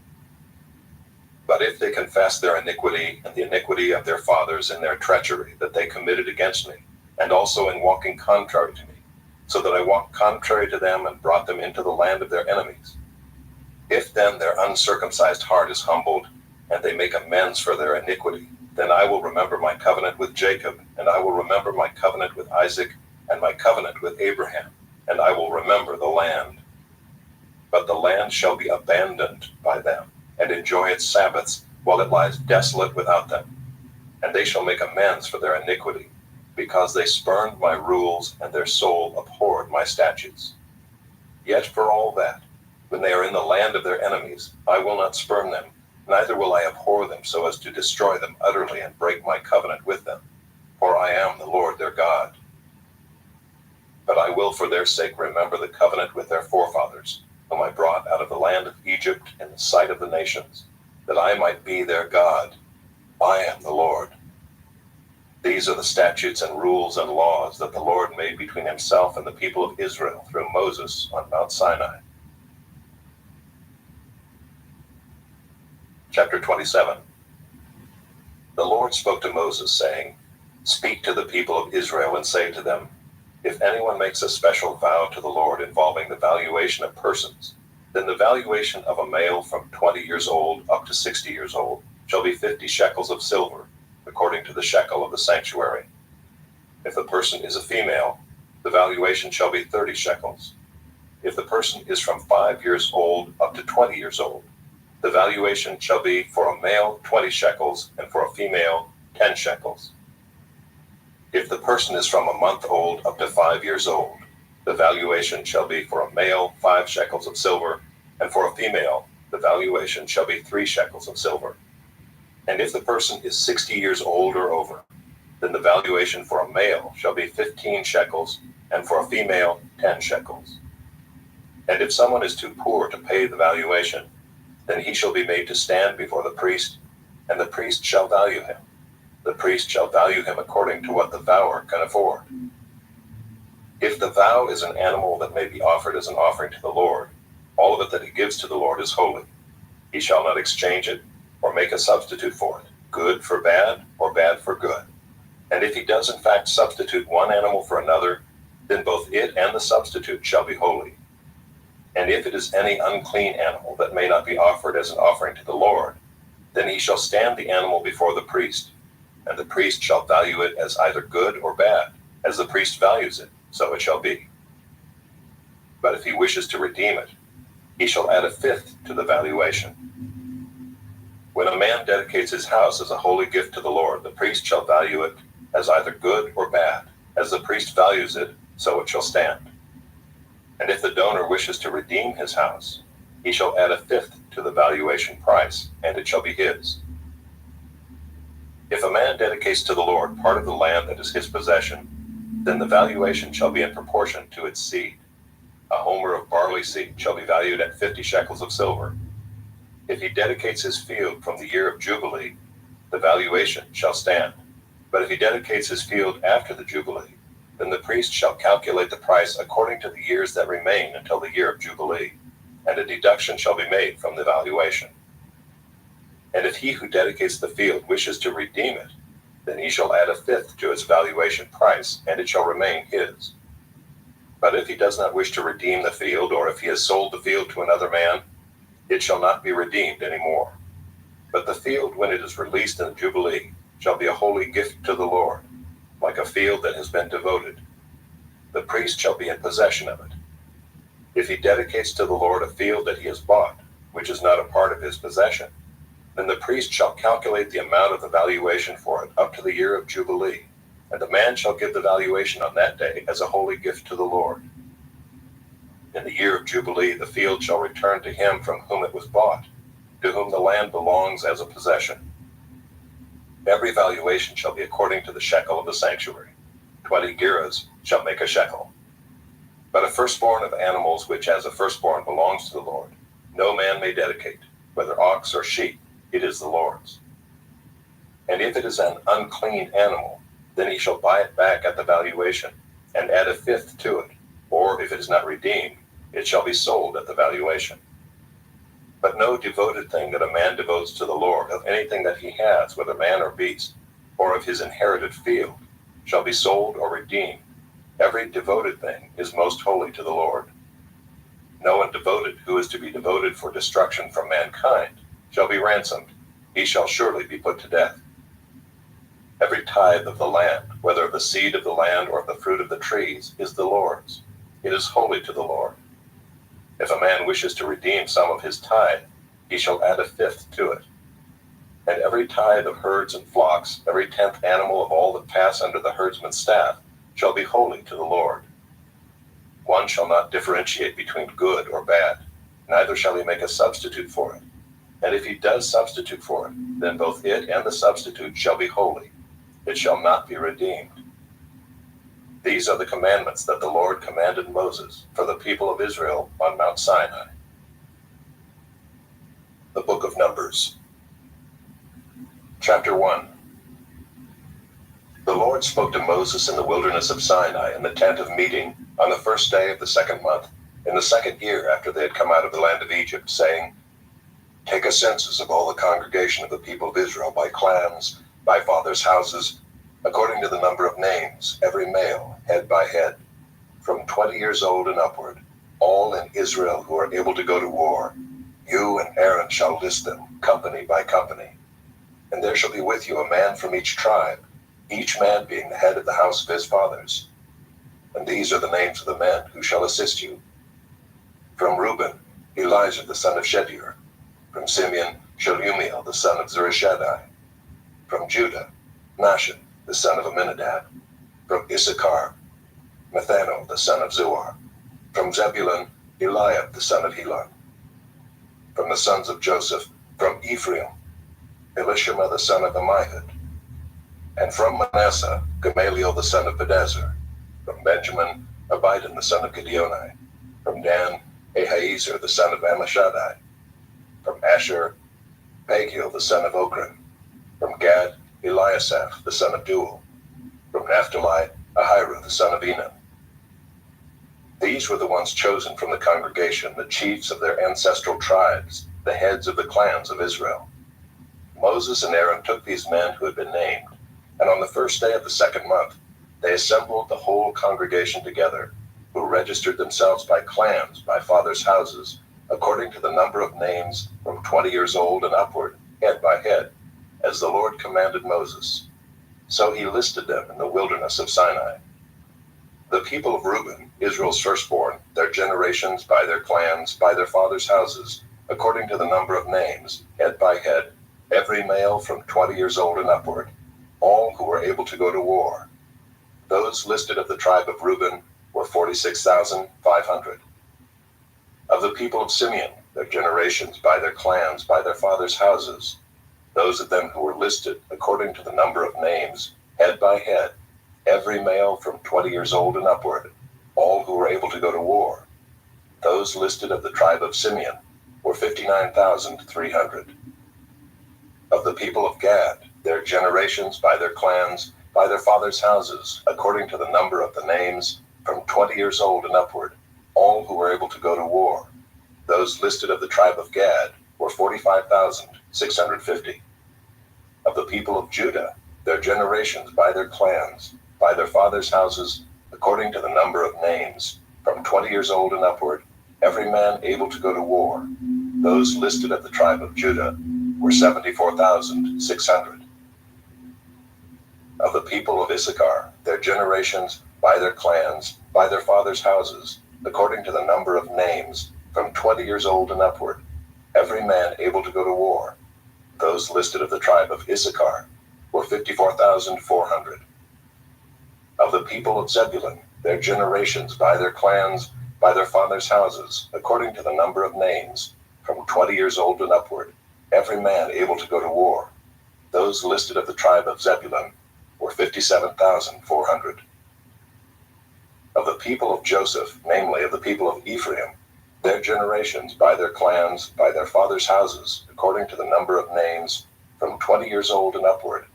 But if they confess their iniquity and the iniquity of their fathers in their treachery that they committed against me, and also in walking contrary to me, so that I walked contrary to them and brought them into the land of their enemies, if then their uncircumcised heart is humbled, and they make amends for their iniquity, then I will remember my covenant with Jacob, and I will remember my covenant with Isaac, and my covenant with Abraham, and I will remember the land. But the land shall be abandoned by them, and enjoy its Sabbaths, while it lies desolate without them. And they shall make amends for their iniquity, because they spurned my rules, and their soul abhorred my statutes. Yet for all that, when they are in the land of their enemies, I will not spurn them, neither will I abhor them so as to destroy them utterly and break my covenant with them, for I am the Lord their God. But I will for their sake remember the covenant with their forefathers, whom I brought out of the land of Egypt in the sight of the nations, that I might be their God. I am the Lord. These are the statutes and rules and laws that the Lord made between himself and the people of Israel through Moses on Mount Sinai. Chapter 27. The Lord spoke to Moses, saying, "Speak to the people of Israel and say to them, if anyone makes a special vow to the Lord involving the valuation of persons, then the valuation of a male from 20 years old up to 60 years old shall be 50 shekels of silver, according to the shekel of the sanctuary. If the person is a female, the valuation shall be 30 shekels. If the person is from 5 years old up to 20 years old, the valuation shall be for a male 20 shekels, and for a female 10 shekels. If the person is from a month old up to 5 years old, the valuation shall be for a male 5 shekels of silver, and for a female the valuation shall be 3 shekels of silver. And if the person is 60 years old or over, then the valuation for a male shall be 15 shekels, and for a female 10 shekels. And if someone is too poor to pay the valuation, then he shall be made to stand before the priest, and the priest shall value him. The priest shall value him according to what the vower can afford. If the vow is an animal that may be offered as an offering to the Lord, all of it that he gives to the Lord is holy. He shall not exchange it or make a substitute for it, good for bad or bad for good. And if he does in fact substitute one animal for another, then both it and the substitute shall be holy. And if it is any unclean animal that may not be offered as an offering to the Lord, then he shall stand the animal before the priest, and the priest shall value it as either good or bad. As the priest values it, so it shall be. But if he wishes to redeem it, he shall add a fifth to the valuation. When a man dedicates his house as a holy gift to the Lord, the priest shall value it as either good or bad. As the priest values it, so it shall stand. And if the donor wishes to redeem his house, he shall add a fifth to the valuation price, and it shall be his. If a man dedicates to the Lord part of the land that is his possession, then the valuation shall be in proportion to its seed. A homer of barley seed shall be valued at 50 shekels of silver. If he dedicates his field from the year of Jubilee, the valuation shall stand. But if he dedicates his field after the Jubilee, then the priest shall calculate the price according to the years that remain until the year of Jubilee, and a deduction shall be made from the valuation. And if he who dedicates the field wishes to redeem it, then he shall add a fifth to its valuation price, and it shall remain his. But if he does not wish to redeem the field, or if he has sold the field to another man, it shall not be redeemed any more. But the field, when it is released in the Jubilee, shall be a holy gift to the Lord, like a field that has been devoted. The priest shall be in possession of it. If he dedicates to the Lord a field that he has bought, which is not a part of his possession, then the priest shall calculate the amount of the valuation for it up to the year of Jubilee, and the man shall give the valuation on that day as a holy gift to the Lord. In the year of Jubilee, the field shall return to him from whom it was bought, to whom the land belongs as a possession. Every valuation shall be according to the shekel of the sanctuary. 20 gerahs shall make a shekel. But a firstborn of animals which as a firstborn belongs to the Lord, no man may dedicate, whether ox or sheep, it is the Lord's. And if it is an unclean animal, then he shall buy it back at the valuation, and add a fifth to it, or if it is not redeemed, it shall be sold at the valuation. But no devoted thing that a man devotes to the Lord, of anything that he has, whether man or beast, or of his inherited field, shall be sold or redeemed. Every devoted thing is most holy to the Lord. No one devoted who is to be devoted for destruction from mankind shall be ransomed. He shall surely be put to death. Every tithe of the land, whether of the seed of the land or of the fruit of the trees, is the Lord's. It is holy to the Lord. If a man wishes to redeem some of his tithe, he shall add a fifth to it. And every tithe of herds and flocks, every 10th animal of all that pass under the herdsman's staff, shall be holy to the Lord. One shall not differentiate between good or bad, neither shall he make a substitute for it. And if he does substitute for it, then both it and the substitute shall be holy. It shall not be redeemed. These are the commandments that the Lord commanded Moses for the people of Israel on Mount Sinai. The Book of Numbers. Chapter 1. The Lord spoke to Moses in the wilderness of Sinai in the tent of meeting on the first day of the second month, in the second year after they had come out of the land of Egypt, saying, Take a census of all the congregation of the people of Israel by clans, by fathers' houses, according to the number of names, every male, head by head, from 20 years old and upward, all in Israel who are able to go to war. You and Aaron shall list them, company by company. And there shall be with you a man from each tribe, each man being the head of the house of his fathers. And these are the names of the men who shall assist you. From Reuben, Elizur the son of Shedeur. From Simeon, Shelumiel the son of Zurishaddai. From Judah, Nahshon the son of Amminadab. From Issachar, Nathanael the son of Zuar. From Zebulun, Eliab the son of Helon. From the sons of Joseph, from Ephraim, Elishama the son of Ammihud. And from Manasseh, Gamaliel the son of Pedazur. From Benjamin, Abidan the son of Gideoni. From Dan, Ahiezer the son of Ammishaddai. From Asher, Pagiel the son of Okran. From Gad, Eliasaph the son of Duel. From Naphtali, Ahiru the son of Enan. These were the ones chosen from the congregation, the chiefs of their ancestral tribes, the heads of the clans of Israel. Moses and Aaron took these men who had been named, and on the first day of the second month, they assembled the whole congregation together, who registered themselves by clans, by fathers' houses, according to the number of names, from 20 years old and upward, head by head, as the Lord commanded Moses. So he listed them in the wilderness of Sinai. The people of Reuben, Israel's firstborn, their generations, by their clans, by their fathers' houses, according to the number of names, head by head, every male from 20 years old and upward, all who were able to go to war. Those listed of the tribe of Reuben were 46,500. Of the people of Simeon, their generations, by their clans, by their fathers' houses, those of them who were listed according to the number of names, head by head, every male from 20 years old and upward, all who were able to go to war. Those listed of the tribe of Simeon were 59,300. Of the people of Gad, their generations, by their clans, by their fathers' houses, according to the number of the names, from 20 years old and upward, all who were able to go to war. Those listed of the tribe of Gad were 45,650. Of the people of Judah, their generations, by their clans, by their fathers' houses, according to the number of names, from 20 years old and upward, every man able to go to war. Those listed of the tribe of Judah were 74,600. Of the people of Issachar, their generations, by their clans, by their fathers' houses, according to the number of names, from 20 years old and upward, every man able to go to war. Those listed of the tribe of Issachar were 54,400. Of the people of Zebulun, their generations, by their clans, by their fathers' houses, according to the number of names, from 20 years old and upward, every man able to go to war. Those listed of the tribe of Zebulun were 57,400. Of the people of Joseph, namely of the people of Ephraim, their generations, by their clans, by their fathers' houses, according to the number of names, from 20 years old and upward,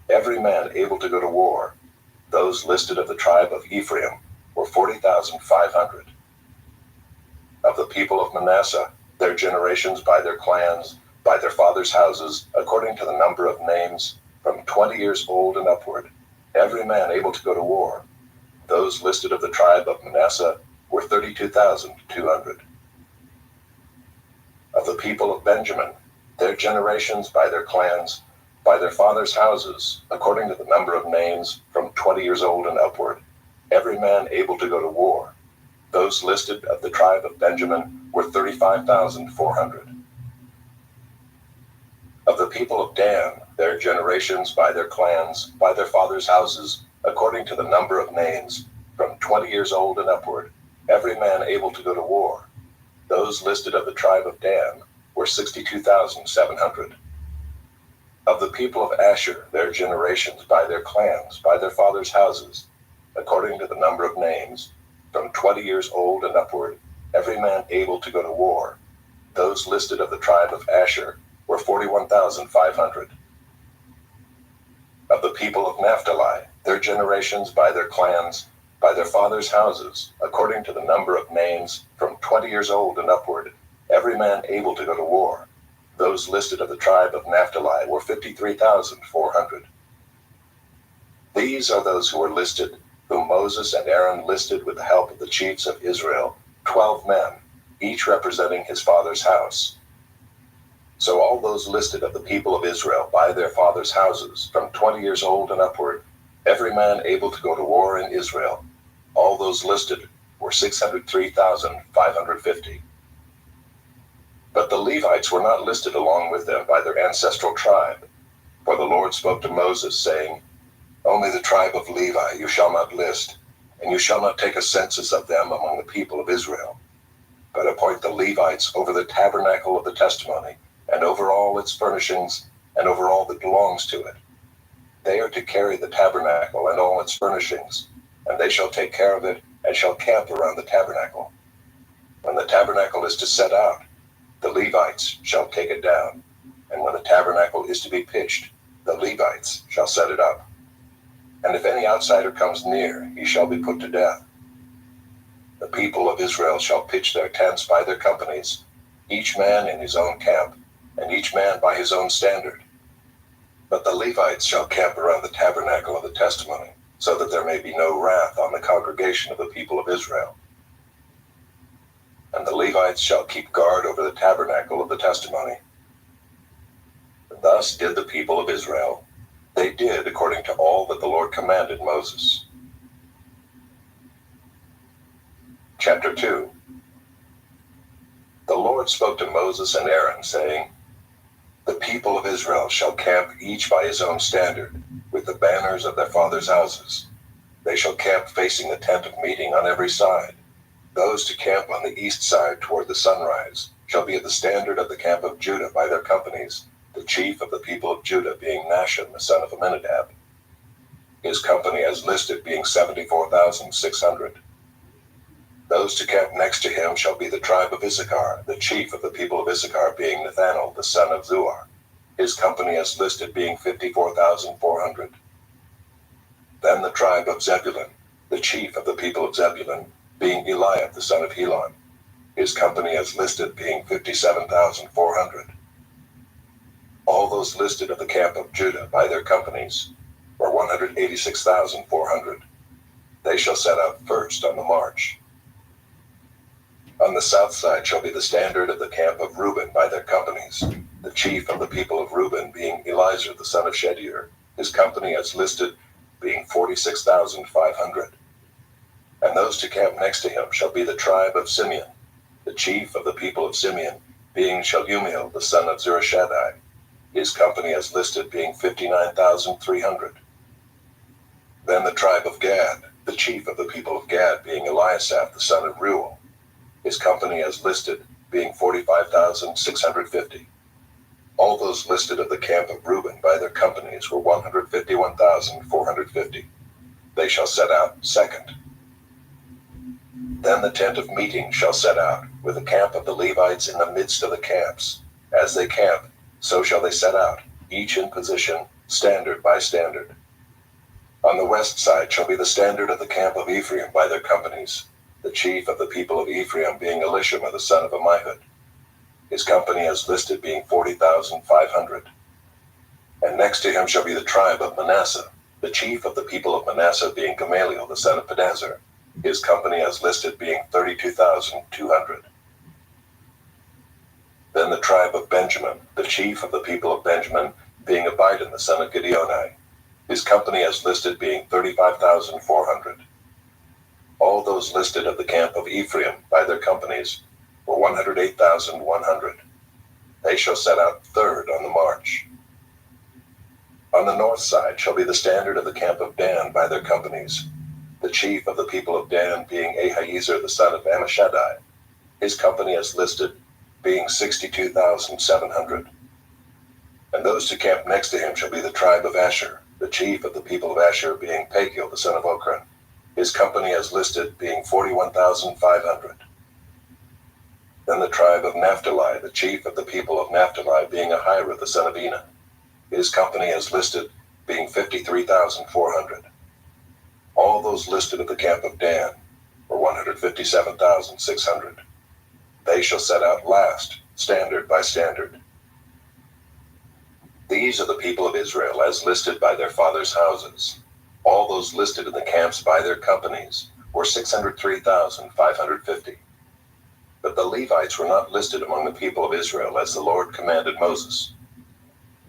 every man able to go to war. Those listed of the tribe of Ephraim were 40,500. Of the people of Manasseh, their generations, by their clans, by their fathers' houses, according to the number of names, from 20 years old and upward, every man able to go to war. Those listed of the tribe of Manasseh were 32,200. Of the people of Benjamin, their generations, by their clans, by their fathers' houses, according to the number of names, from 20 years old and upward, every man able to go to war. Those listed of the tribe of Benjamin were 35,400. Of the people of Dan, their generations, by their clans, by their fathers' houses, according to the number of names, from 20 years old and upward, every man able to go to war. Those listed of the tribe of Dan were 62,700. Of the people of Asher, their generations, by their clans, by their fathers' houses, according to the number of names, from 20 years old and upward, every man able to go to war. Those listed of the tribe of Asher were 41,500. Of the people of Naphtali, their generations, by their clans, by their fathers' houses, according to the number of names, from 20 years old and upward, every man able to go to war. Those listed of the tribe of Naphtali were 53,400. These are those who were listed, whom Moses and Aaron listed with the help of the chiefs of Israel, 12 men, each representing his father's house. So all those listed of the people of Israel by their fathers' houses, from 20 years old and upward, every man able to go to war in Israel, all those listed were 603,550. But the Levites were not listed along with them by their ancestral tribe. For the Lord spoke to Moses, saying, Only the tribe of Levi you shall not list, and you shall not take a census of them among the people of Israel. But appoint the Levites over the tabernacle of the testimony, and over all its furnishings, and over all that belongs to it. They are to carry the tabernacle and all its furnishings, and they shall take care of it, and shall camp around the tabernacle. When the tabernacle is to set out, the Levites shall take it down, and when the tabernacle is to be pitched, the Levites shall set it up. And if any outsider comes near, he shall be put to death. The people of Israel shall pitch their tents by their companies, each man in his own camp, and each man by his own standard. But the Levites shall camp around the tabernacle of the testimony, so that there may be no wrath on the congregation of the people of Israel. And the Levites shall keep guard over the tabernacle of the testimony. Thus did the people of Israel. They did according to all that the Lord commanded Moses. Chapter 2. The Lord spoke to Moses and Aaron, saying, The people of Israel shall camp each by his own standard, with the banners of their fathers' houses. They shall camp facing the tent of meeting on every side. Those to camp on the east side toward the sunrise shall be at the standard of the camp of Judah by their companies, the chief of the people of Judah being Nahshon the son of Amminadab. His company as listed being 74,600. Those to camp next to him shall be the tribe of Issachar, the chief of the people of Issachar being Nathanael the son of Zuar. His company as listed being 54,400. Then the tribe of Zebulun, the chief of the people of Zebulun, being Eliab the son of Helon. His company as listed being 57,400. All those listed of the camp of Judah by their companies were 186,400. They shall set out first on the march. On the south side shall be the standard of the camp of Reuben by their companies, the chief of the people of Reuben being Elizur the son of Shedeur, his company as listed being 46,500. And those to camp next to him shall be the tribe of Simeon, the chief of the people of Simeon being Shelumiel the son of Zurishaddai, his company as listed being 59,300. Then the tribe of Gad, the chief of the people of Gad being Eliasaph the son of Reuel, his company as listed being 45,650. All those listed of the camp of Reuben by their companies were 151,450. They shall set out second. Then the tent of meeting shall set out, with the camp of the Levites in the midst of the camps. As they camp, so shall they set out, each in position, standard by standard. On the west side shall be the standard of the camp of Ephraim by their companies, the chief of the people of Ephraim being Elishama the son of Ammihud, his company as listed being 40,500. And next to him shall be the tribe of Manasseh, the chief of the people of Manasseh being Gamaliel the son of Pedazur, his company as listed being 32,200. Then the tribe of Benjamin, the chief of the people of Benjamin being Abidan the son of Gideoni, his company as listed being 35,400. All those listed of the camp of Ephraim by their companies were 108,100. They shall set out third on the march. On the north side shall be the standard of the camp of Dan by their companies, the chief of the people of Dan being Ahiezer the son of Ammishaddai, his company as listed being 62,700. And those to camp next to him shall be the tribe of Asher, the chief of the people of Asher being Pagiel the son of Ochran, his company as listed being 41,500. Then the tribe of Naphtali, the chief of the people of Naphtali being Ahira the son of Enan, his company as listed being 53,400. All those listed of the camp of Dan were 157,600. They shall set out last, standard by standard. These are the people of Israel as listed by their fathers' houses. All those listed in the camps by their companies were 603,550. But the Levites were not listed among the people of Israel as the Lord commanded Moses.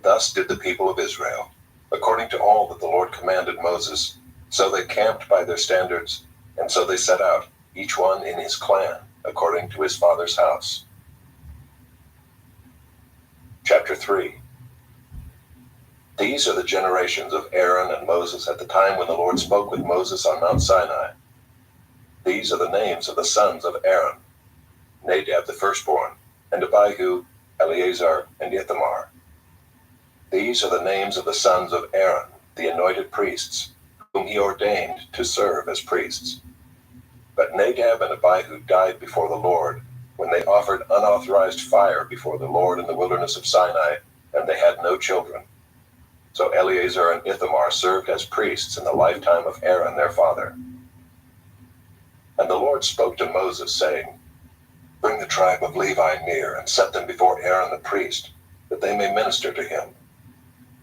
Thus did the people of Israel, according to all that the Lord commanded Moses, so they camped by their standards, and so they set out, each one in his clan, according to his father's house. Chapter 3. These are the generations of Aaron and Moses at the time when the Lord spoke with Moses on Mount Sinai. These are the names of the sons of Aaron: Nadab the firstborn, and Abihu, Eleazar, and Ithamar. These are the names of the sons of Aaron, the anointed priests, whom he ordained to serve as priests. But Nadab and Abihu died before the Lord, when they offered unauthorized fire before the Lord in the wilderness of Sinai, and they had no children. So Eleazar and Ithamar served as priests in the lifetime of Aaron their father. And the Lord spoke to Moses, saying, Bring the tribe of Levi near, and set them before Aaron the priest, that they may minister to him.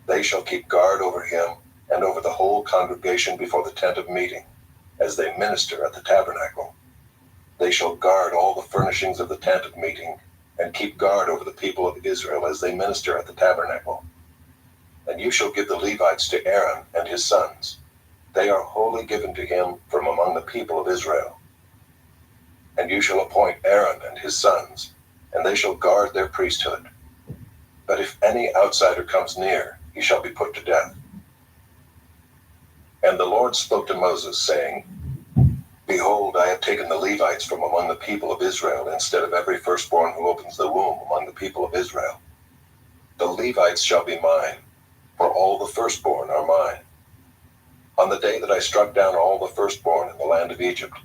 They shall keep guard over him and over the whole congregation before the tent of meeting, as they minister at the tabernacle. They shall guard all the furnishings of the tent of meeting, and keep guard over the people of Israel as they minister at the tabernacle. And you shall give the Levites to Aaron and his sons. They are wholly given to him from among the people of Israel. And you shall appoint Aaron and his sons, and they shall guard their priesthood. But if any outsider comes near, he shall be put to death. And the Lord spoke to Moses, saying, Behold, I have taken the Levites from among the people of Israel instead of every firstborn who opens the womb among the people of Israel. The Levites shall be mine, for all the firstborn are mine. On the day that I struck down all the firstborn in the land of Egypt,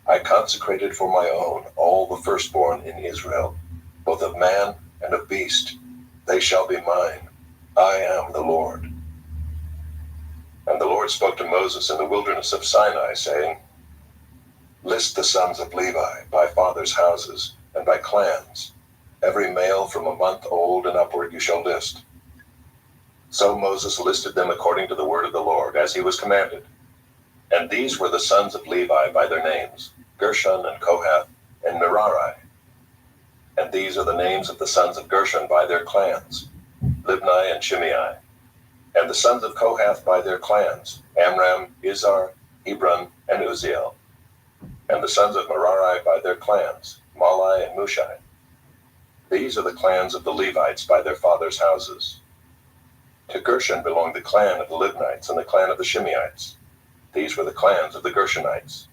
I consecrated for my own all the firstborn in Israel, both of man and of beast. They shall be mine. I am the Lord. And the Lord spoke to Moses in the wilderness of Sinai, saying, List the sons of Levi by fathers' houses and by clans. Every male from a month old and upward you shall list. So Moses listed them according to the word of the Lord, as he was commanded. And these were the sons of Levi by their names, Gershon and Kohath and Merari. And these are the names of the sons of Gershon by their clans, Libni and Shimei. And the sons of Kohath by their clans, Amram, Izhar, Hebron, and Uzziel. And the sons of Merari by their clans, Malai and Mushai. These are the clans of the Levites by their fathers' houses. To Gershon belonged the clan of the Libnites and the clan of the Shimeites. These were the clans of the Gershonites.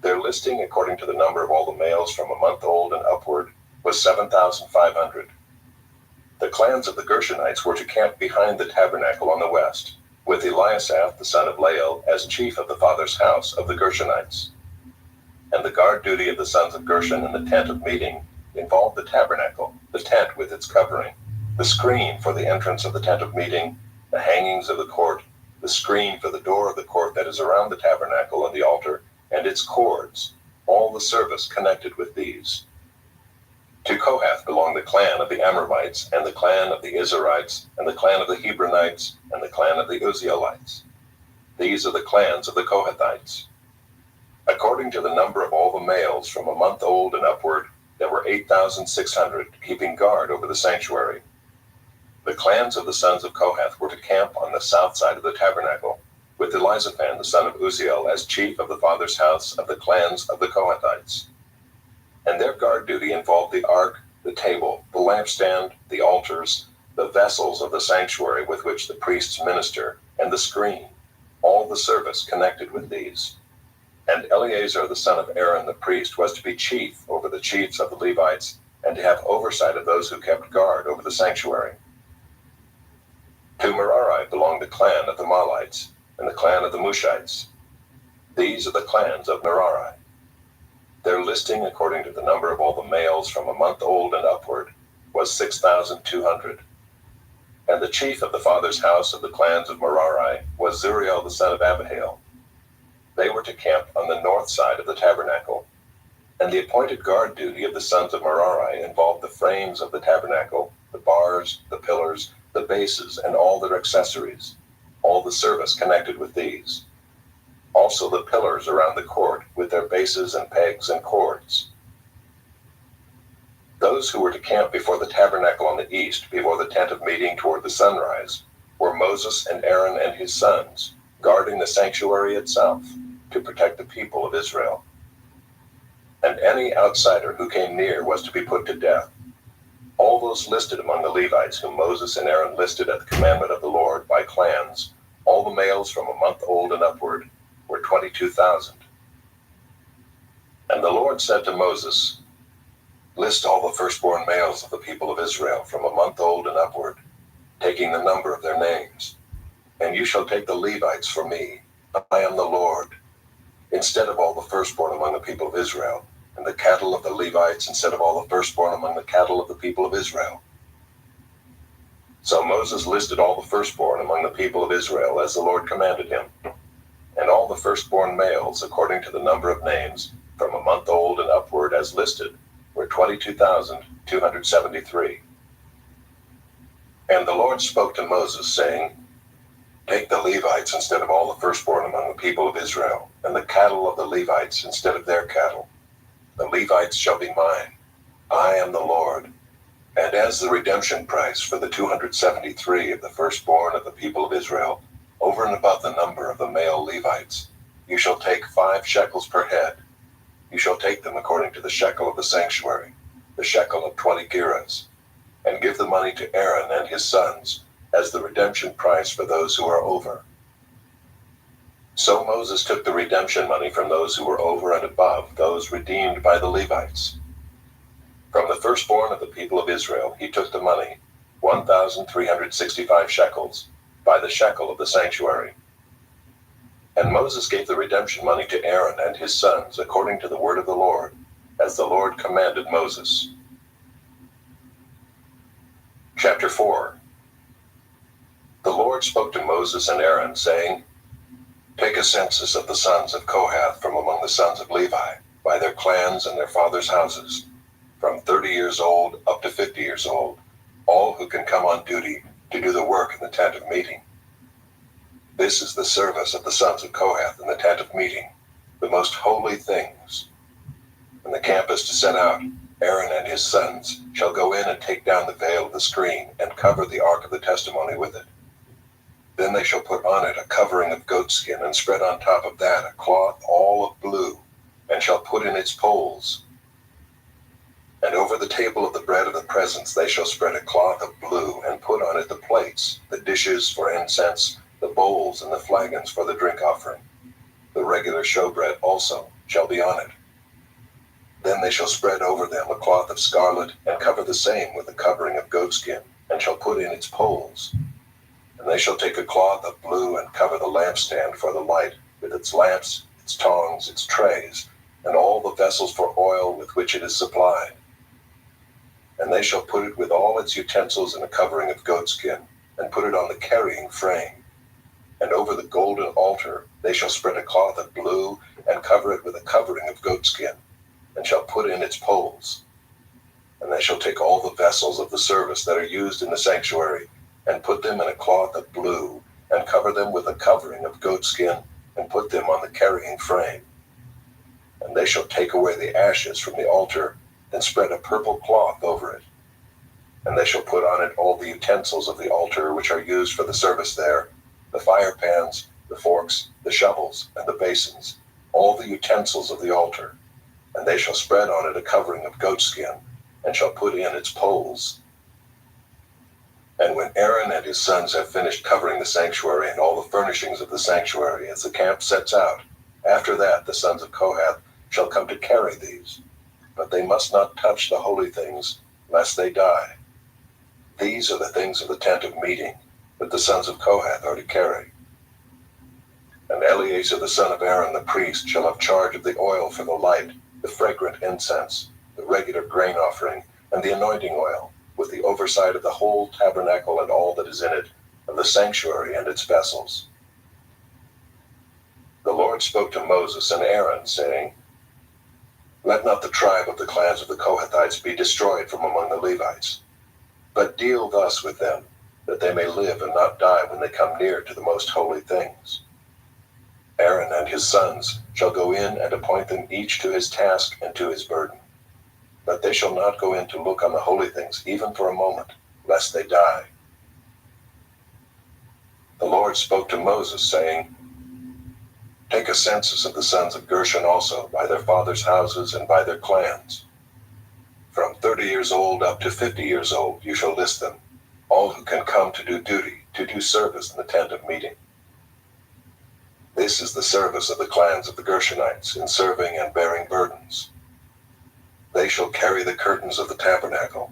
Their listing, according to the number of all the males from a month old and upward, was 7,500. The clans of the Gershonites were to camp behind the tabernacle on the west, with Eliasaph the son of Lael as chief of the father's house of the Gershonites. And the guard duty of the sons of Gershon in the tent of meeting involved the tabernacle, the tent with its covering, the screen for the entrance of the tent of meeting, the hangings of the court, the screen for the door of the court that is around the tabernacle and the altar, and its cords, all the service connected with these. To Kohath belonged the clan of the Amramites, and the clan of the Izharites, and the clan of the Hebronites, and the clan of the Uzzielites. These are the clans of the Kohathites. According to the number of all the males from a month old and upward, there were 8,600 keeping guard over the sanctuary. The clans of the sons of Kohath were to camp on the south side of the tabernacle, with Elizaphan the son of Uzziel as chief of the father's house of the clans of the Kohathites. And their guard duty involved the ark, the table, the lampstand, the altars, the vessels of the sanctuary with which the priests minister, and the screen, all the service connected with these. And Eleazar the son of Aaron the priest was to be chief over the chiefs of the Levites, and to have oversight of those who kept guard over the sanctuary. To Merari belonged the clan of the Mahlites, and the clan of the Mushites. These are the clans of Merari. Their listing, according to the number of all the males from a month old and upward, was 6,200. And the chief of the father's house of the clans of Merari was Zuriel the son of Abihail. They were to camp on the north side of the tabernacle. And the appointed guard duty of the sons of Merari involved the frames of the tabernacle, the bars, the pillars, the bases, and all their accessories, all the service connected with these. Also the pillars around the court, with their bases and pegs and cords. Those who were to camp before the tabernacle on the east, before the tent of meeting toward the sunrise, were Moses and Aaron and his sons, guarding the sanctuary itself, to protect the people of Israel. And any outsider who came near was to be put to death. All those listed among the Levites whom Moses and Aaron listed at the commandment of the Lord by clans, all the males from a month old and upward, were 22,000. And the Lord said to Moses, List all the firstborn males of the people of Israel from a month old and upward, taking the number of their names. And you shall take the Levites for me. I am the Lord, instead of all the firstborn among the people of Israel, and the cattle of the Levites instead of all the firstborn among the cattle of the people of Israel. So Moses listed all the firstborn among the people of Israel as the Lord commanded him, and all the firstborn males according to the number of names, from a month old and upward as listed, were 22,273. And the Lord spoke to Moses, saying, Take the Levites instead of all the firstborn among the people of Israel, and the cattle of the Levites instead of their cattle. The Levites shall be mine. I am the Lord. And as the redemption price for the 273 of the firstborn of the people of Israel, over and above the number of the male Levites, you shall take 5 shekels per head. You shall take them according to the shekel of the sanctuary, the shekel of 20 gerahs, and give the money to Aaron and his sons as the redemption price for those who are over. So Moses took the redemption money from those who were over and above those redeemed by the Levites. From the firstborn of the people of Israel he took the money, 1,365 shekels, by the shekel of the sanctuary. And Moses gave the redemption money to Aaron and his sons according to the word of the Lord, as the Lord commanded Moses. Chapter 4. The Lord spoke to Moses and Aaron, saying, Take a census of the sons of Kohath from among the sons of Levi, by their clans and their fathers' houses, from 30 years old up to 50 years old, all who can come on duty to do the work in the tent of meeting. This is the service of the sons of Kohath in the tent of meeting, the most holy things. When the camp is to set out, Aaron and his sons shall go in and take down the veil of the screen and cover the ark of the testimony with it. Then they shall put on it a covering of goatskin and spread on top of that a cloth all of blue, and shall put in its poles. And over the table of the bread of the presence they shall spread a cloth of blue, and put on it the plates, the dishes for incense, the bowls, and the flagons for the drink offering. The regular showbread also shall be on it. Then they shall spread over them a cloth of scarlet, and cover the same with a covering of goatskin, and shall put in its poles. And they shall take a cloth of blue, and cover the lampstand for the light, with its lamps, its tongs, its trays, and all the vessels for oil with which it is supplied. And they shall put it with all its utensils in a covering of goatskin, and put it on the carrying frame. And over the golden altar they shall spread a cloth of blue, and cover it with a covering of goatskin, and shall put in its poles. And they shall take all the vessels of the service that are used in the sanctuary, and put them in a cloth of blue, and cover them with a covering of goatskin, and put them on the carrying frame. And they shall take away the ashes from the altar, and spread a purple cloth over it. And they shall put on it all the utensils of the altar which are used for the service there, the fire pans, the forks, the shovels, and the basins, all the utensils of the altar. And they shall spread on it a covering of goatskin, and shall put in its poles. And when Aaron and his sons have finished covering the sanctuary and all the furnishings of the sanctuary as the camp sets out, after that the sons of Kohath shall come to carry these. But they must not touch the holy things, lest they die. These are the things of the tent of meeting, that the sons of Kohath are to carry. And Eleazar the son of Aaron the priest shall have charge of the oil for the light, the fragrant incense, the regular grain offering, and the anointing oil, with the oversight of the whole tabernacle and all that is in it, of the sanctuary and its vessels. The Lord spoke to Moses and Aaron, saying, Let not the tribe of the clans of the Kohathites be destroyed from among the Levites, but deal thus with them, that they may live and not die when they come near to the most holy things. Aaron and his sons shall go in and appoint them each to his task and to his burden. But they shall not go in to look on the holy things even for a moment, lest they die. The Lord spoke to Moses, saying, Take a census of the sons of Gershon also, by their fathers' houses and by their clans. From 30 years old up to 50 years old you shall list them, all who can come to do duty, to do service in the tent of meeting. This is the service of the clans of the Gershonites in serving and bearing burdens. They shall carry the curtains of the tabernacle,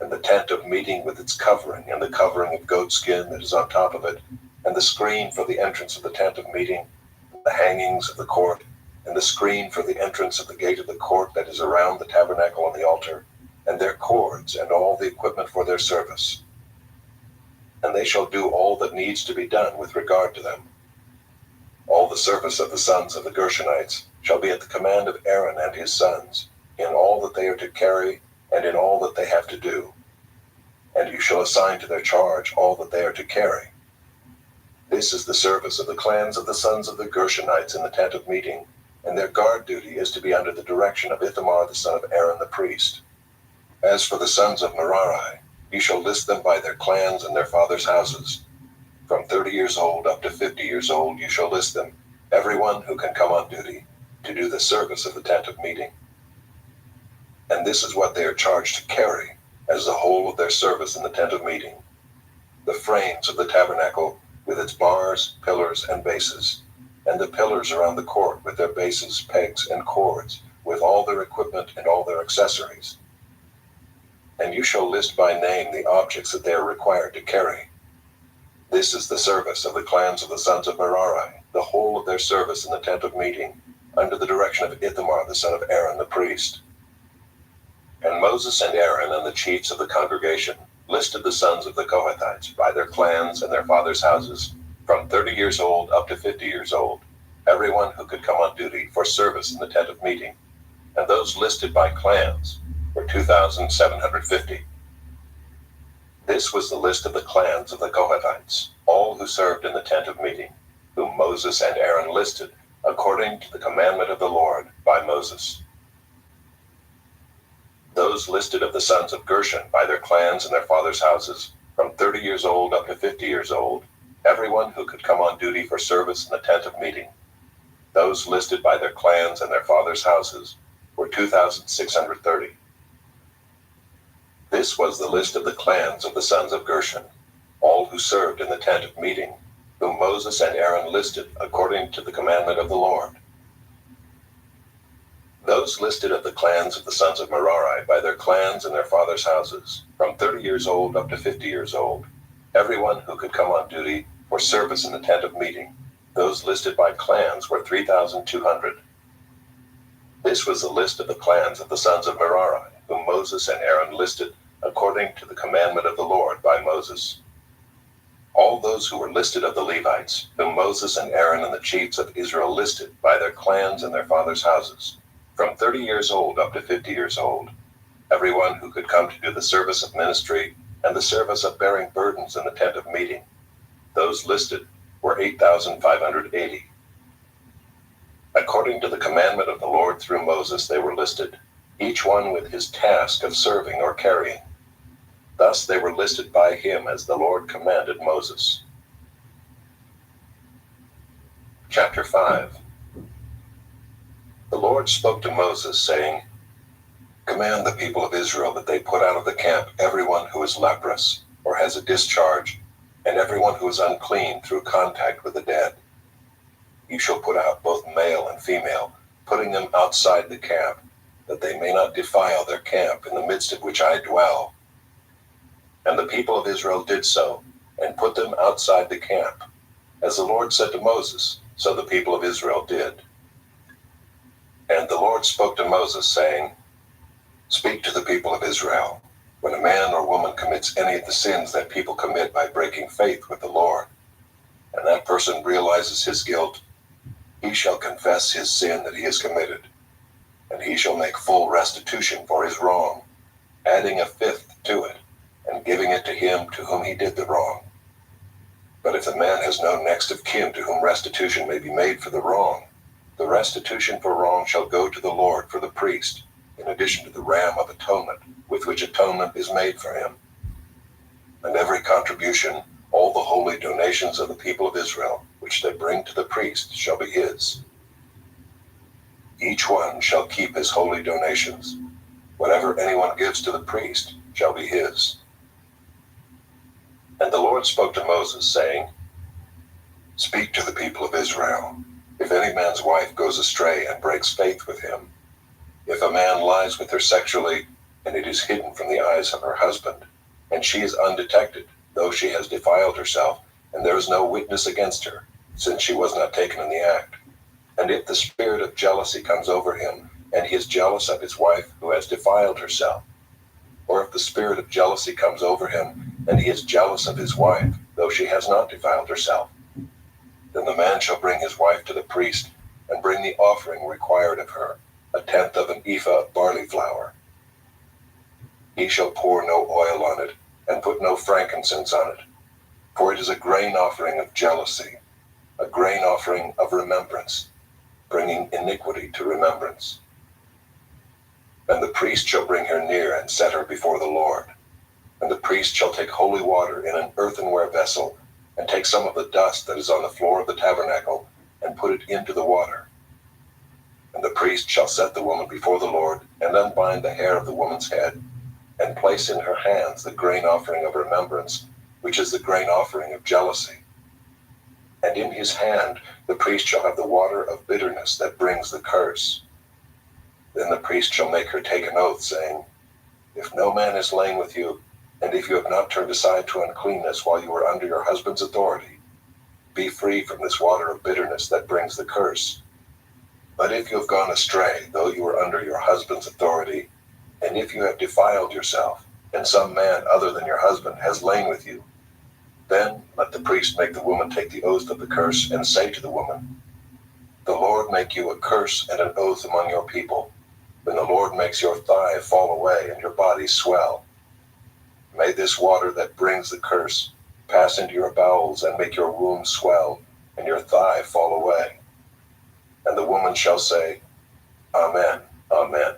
and the tent of meeting with its covering, and the covering of goatskin that is on top of it, and the screen for the entrance of the tent of meeting, the hangings of the court, and the screen for the entrance of the gate of the court that is around the tabernacle and the altar, and their cords, and all the equipment for their service. And they shall do all that needs to be done with regard to them. All the service of the sons of the Gershonites shall be at the command of Aaron and his sons, in all that they are to carry, and in all that they have to do. And you shall assign to their charge all that they are to carry. This is the service of the clans of the sons of the Gershonites in the tent of meeting, and their guard duty is to be under the direction of Ithamar the son of Aaron the priest. As for the sons of Merari, you shall list them by their clans and their fathers' houses. From 30 years old up to 50 years old you shall list them, everyone who can come on duty, to do the service of the tent of meeting. And this is what they are charged to carry, as the whole of their service in the tent of meeting: the frames of the tabernacle, with its bars, pillars, and bases, and the pillars around the court with their bases, pegs, and cords, with all their equipment and all their accessories. And you shall list by name the objects that they are required to carry. This is the service of the clans of the sons of Merari, the whole of their service in the tent of meeting, under the direction of Ithamar the son of Aaron the priest. And Moses and Aaron and the chiefs of the congregation listed the sons of the Kohathites by their clans and their fathers' houses, from 30 years old up to 50 years old, everyone who could come on duty for service in the tent of meeting. And those listed by clans were 2,750. This was the list of the clans of the Kohathites, all who served in the tent of meeting, whom Moses and Aaron listed, according to the commandment of the Lord by Moses. Those listed of the sons of Gershon by their clans and their fathers' houses, from 30 years old up to 50 years old, everyone who could come on duty for service in the tent of meeting. Those listed by their clans and their fathers' houses were 2,630. This was the list of the clans of the sons of Gershon, all who served in the tent of meeting, whom Moses and Aaron listed according to the commandment of the Lord. Those listed of the clans of the sons of Merari by their clans and their fathers' houses, from 30 years old up to 50 years old, everyone who could come on duty for service in the tent of meeting. Those listed by clans were 3,200. This was the list of the clans of the sons of Merari, whom Moses and Aaron listed according to the commandment of the Lord by Moses. All those who were listed of the Levites, whom Moses and Aaron and the chiefs of Israel listed by their clans and their fathers' houses, from 30 years old up to 50 years old, everyone who could come to do the service of ministry and the service of bearing burdens in the tent of meeting. Those listed were 8,580. According to the commandment of the Lord through Moses they were listed, each one with his task of serving or carrying. Thus they were listed by him as the Lord commanded Moses. Chapter 5. The Lord spoke to Moses, saying, Command the people of Israel that they put out of the camp everyone who is leprous, or has a discharge, and everyone who is unclean through contact with the dead. You shall put out both male and female, putting them outside the camp, that they may not defile their camp in the midst of which I dwell. And the people of Israel did so, and put them outside the camp. As the Lord said to Moses, so the people of Israel did. And the Lord spoke to Moses, saying, Speak to the people of Israel. When a man or woman commits any of the sins that people commit by breaking faith with the Lord, and that person realizes his guilt, he shall confess his sin that he has committed, and he shall make full restitution for his wrong, adding a fifth to it, and giving it to him to whom he did the wrong. But if the man has no next of kin to whom restitution may be made for the wrong, the restitution for wrong shall go to the Lord for the priest, in addition to the ram of atonement, with which atonement is made for him. And every contribution, all the holy donations of the people of Israel, which they bring to the priest, shall be his. Each one shall keep his holy donations. Whatever anyone gives to the priest shall be his. And the Lord spoke to Moses, saying, Speak to the people of Israel. If any man's wife goes astray and breaks faith with him, if a man lies with her sexually, and it is hidden from the eyes of her husband, and she is undetected, though she has defiled herself, and there is no witness against her, since she was not taken in the act, and if the spirit of jealousy comes over him, and he is jealous of his wife who has defiled herself, or if the spirit of jealousy comes over him, and he is jealous of his wife, though she has not defiled herself, then the man shall bring his wife to the priest, and bring the offering required of her, 1/10 of an ephah of barley flour. He shall pour no oil on it, and put no frankincense on it, for it is a grain offering of jealousy, a grain offering of remembrance. bringing iniquity to remembrance. And the priest shall bring her near and set her before the Lord. And the priest shall take holy water in an earthenware vessel, and take some of the dust that is on the floor of the tabernacle, and put it into the water. And the priest shall set the woman before the Lord, and unbind the hair of the woman's head, and place in her hands the grain offering of remembrance, which is the grain offering of jealousy. And in his hand the priest shall have the water of bitterness that brings the curse. Then the priest shall make her take an oath, saying, If no man is lain with you, and if you have not turned aside to uncleanness while you were under your husband's authority, be free from this water of bitterness that brings the curse. But if you have gone astray, though you were under your husband's authority, and if you have defiled yourself, and some man other than your husband has lain with you, then let the priest make the woman take the oath of the curse, and say to the woman, The Lord make you a curse and an oath among your people, when the Lord makes your thigh fall away and your body swell. May this water that brings the curse pass into your bowels and make your womb swell, and your thigh fall away. And the woman shall say, Amen, Amen.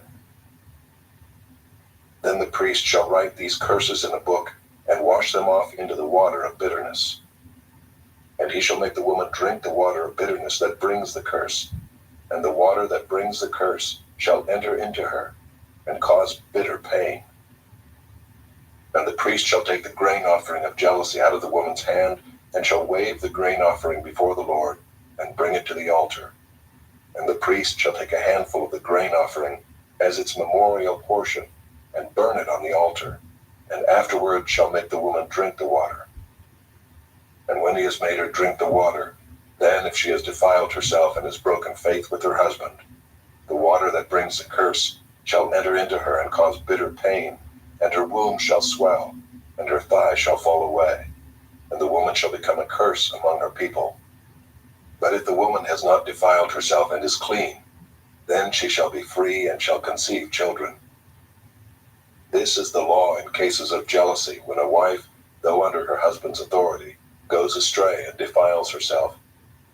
Then the priest shall write these curses in a book, and wash them off into the water of bitterness. And he shall make the woman drink the water of bitterness that brings the curse, and the water that brings the curse shall enter into her, and cause bitter pain. And the priest shall take the grain offering of jealousy out of the woman's hand, and shall wave the grain offering before the Lord, and bring it to the altar. And the priest shall take a handful of the grain offering as its memorial portion, and burn it on the altar, and afterward shall make the woman drink the water. And when he has made her drink the water, then if she has defiled herself and has broken faith with her husband, the water that brings the curse shall enter into her and cause bitter pain, and her womb shall swell, and her thigh shall fall away, and the woman shall become a curse among her people. But if the woman has not defiled herself and is clean, then she shall be free and shall conceive children. This is the law in cases of jealousy, when a wife, though under her husband's authority, goes astray and defiles herself,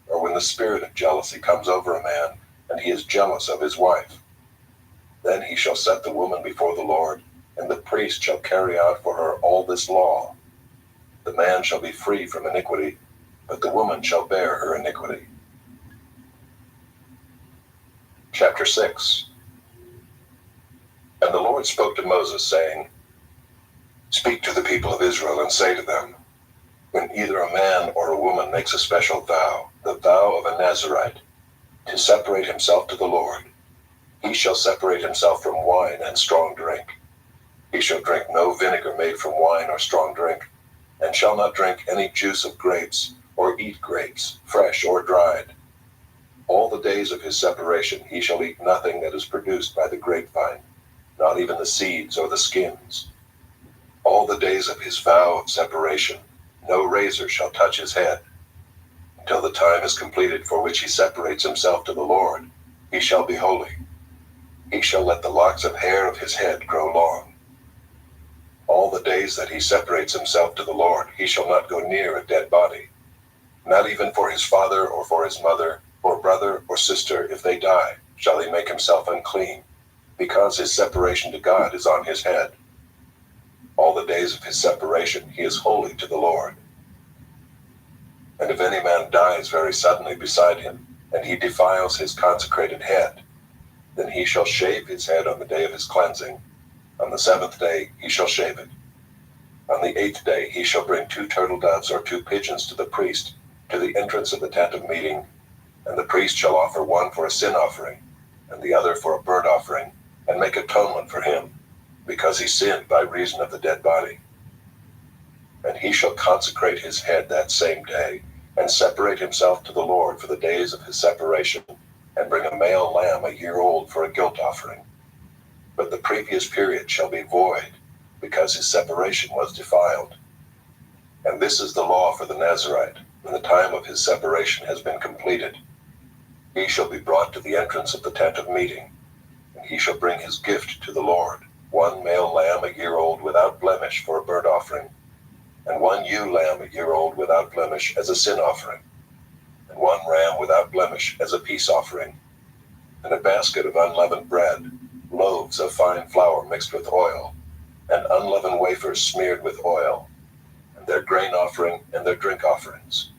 or when the spirit of jealousy comes over a man, and he is jealous of his wife. Then he shall set the woman before the Lord, and the priest shall carry out for her all this law. The man shall be free from iniquity, but the woman shall bear her iniquity. Chapter 6. And the Lord spoke to Moses, saying, Speak to the people of Israel, and say to them, When either a man or a woman makes a special vow, the vow of a Nazirite, to separate himself to the Lord, he shall separate himself from wine and strong drink. He shall drink no vinegar made from wine or strong drink, and shall not drink any juice of grapes, or eat grapes, fresh or dried. All the days of his separation he shall eat nothing that is produced by the grapevine, not even the seeds or the skins. All the days of his vow of separation, no razor shall touch his head. Until the time is completed for which he separates himself to the Lord, he shall be holy. He shall let the locks of hair of his head grow long. All the days that he separates himself to the Lord, he shall not go near a dead body, not even for his father or for his mother, or brother or sister, if they die, shall he make himself unclean, because his separation to God is on his head. All the days of his separation he is holy to the Lord. And if any man dies very suddenly beside him, and he defiles his consecrated head, then he shall shave his head on the day of his cleansing. On the 7th day he shall shave it. On the 8th day he shall bring 2 turtle doves or 2 pigeons to the priest, to the entrance of the tent of meeting, and the priest shall offer one for a sin offering, and the other for a burnt offering, and make atonement for him, because he sinned by reason of the dead body. And he shall consecrate his head that same day, and separate himself to the Lord for the days of his separation, and bring a male lamb a year old for a guilt offering. But the previous period shall be void, because his separation was defiled. And this is the law for the Nazirite, when the time of his separation has been completed. He shall be brought to the entrance of the tent of meeting, and he shall bring his gift to the Lord, 1 male lamb a year old without blemish for a burnt offering, and 1 ewe lamb a year old without blemish as a sin offering, and 1 ram without blemish as a peace offering. and a basket of unleavened bread, loaves of fine flour mixed with oil, and unleavened wafers smeared with oil, and their grain offering and their drink offerings.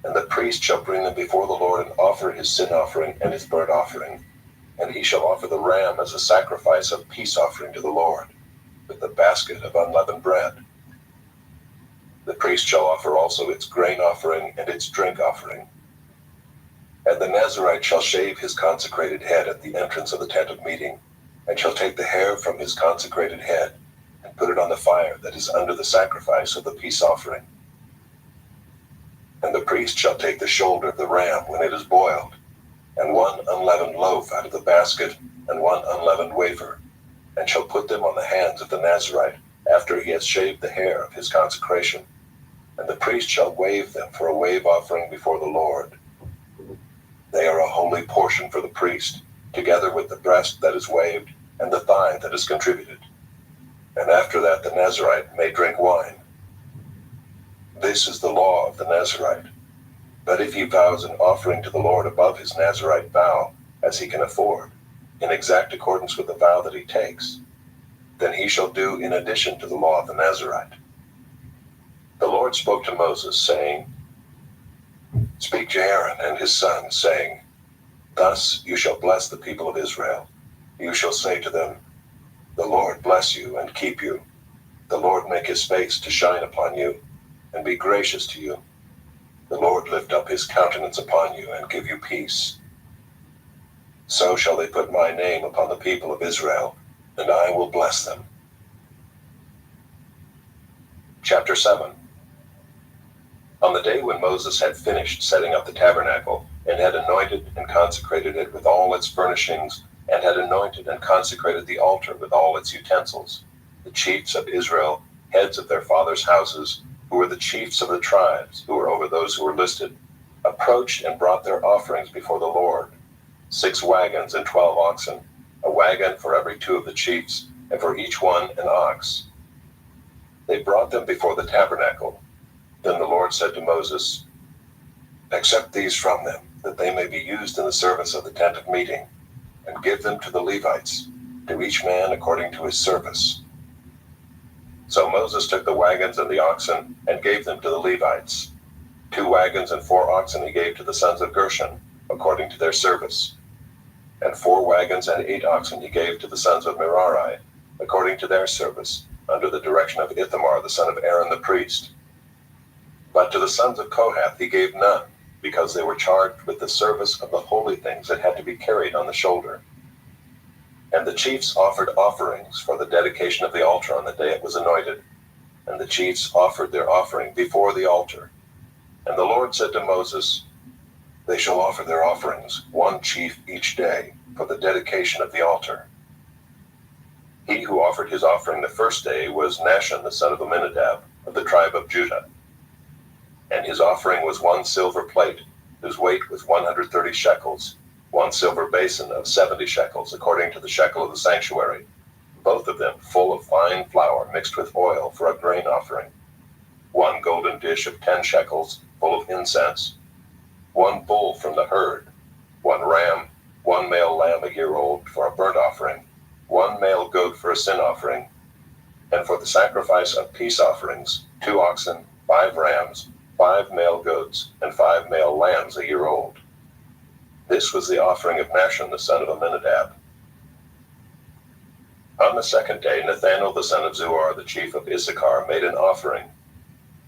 And the priest shall bring them before the Lord and offer his sin offering and his burnt offering, and he shall offer the ram as a sacrifice of peace offering to the Lord, with the basket of unleavened bread. The priest shall offer also its grain offering and its drink offering. And the Nazirite shall shave his consecrated head at the entrance of the tent of meeting, and shall take the hair from his consecrated head, and put it on the fire that is under the sacrifice of the peace offering. And the priest shall take the shoulder of the ram when it is boiled, and one unleavened loaf out of the basket, and one unleavened wafer, and shall put them on the hands of the Nazirite, after he has shaved the hair of his consecration. And the priest shall wave them for a wave offering before the Lord. They are a holy portion for the priest, together with the breast that is waved, and the thigh that is contributed. And after that the Nazirite may drink wine. This is the law of the Nazirite. But if he vows an offering to the Lord above his Nazirite vow, as he can afford, in exact accordance with the vow that he takes, then he shall do in addition to the law of the Nazirite. The Lord spoke to Moses, saying, Speak to Aaron and his sons, saying, Thus you shall bless the people of Israel. You shall say to them, The Lord bless you and keep you. The Lord make his face to shine upon you, and be gracious to you. The Lord lift up his countenance upon you, and give you peace. So shall they put my name upon the people of Israel, and I will bless them. Chapter 7. On the day when Moses had finished setting up the tabernacle, and had anointed and consecrated it with all its furnishings, and had anointed and consecrated the altar with all its utensils, the chiefs of Israel, heads of their fathers' houses, who were the chiefs of the tribes, who were over those who were listed, approached and brought their offerings before the Lord, 6 wagons and 12 oxen, a wagon for every 2 of the chiefs, and for each one an ox. They brought them before the tabernacle. Then the Lord said to Moses, Accept these from them, that they may be used in the service of the tent of meeting, and give them to the Levites, to each man according to his service. So Moses took the wagons and the oxen, and gave them to the Levites. 2 wagons and 4 oxen he gave to the sons of Gershon, according to their service. And 4 wagons and 8 oxen he gave to the sons of Merari, according to their service, under the direction of Ithamar the son of Aaron the priest. But to the sons of Kohath he gave none, because they were charged with the service of the holy things that had to be carried on the shoulder. And the chiefs offered offerings for the dedication of the altar on the day it was anointed, and the chiefs offered their offering before the altar. And the Lord said to Moses, They shall offer their offerings, 1 chief each day, for the dedication of the altar. He who offered his offering the first day was Nahshon the son of Amminadab, of the tribe of Judah. And his offering was 1 silver plate, whose weight was 130 shekels, 1 silver basin of 70 shekels, according to the shekel of the sanctuary, both of them full of fine flour mixed with oil for a grain offering, 1 golden dish of 10 shekels, full of incense, 1 bull from the herd, 1 ram, 1 male lamb a year old for a burnt offering, 1 male goat for a sin offering, and for the sacrifice of peace offerings, 2 oxen, 5 rams, 5 male goats, and 5 male lambs a year old. This was the offering of Nahshon the son of Amminadab. On the second day, Nathanael the son of Zuar, the chief of Issachar, made an offering.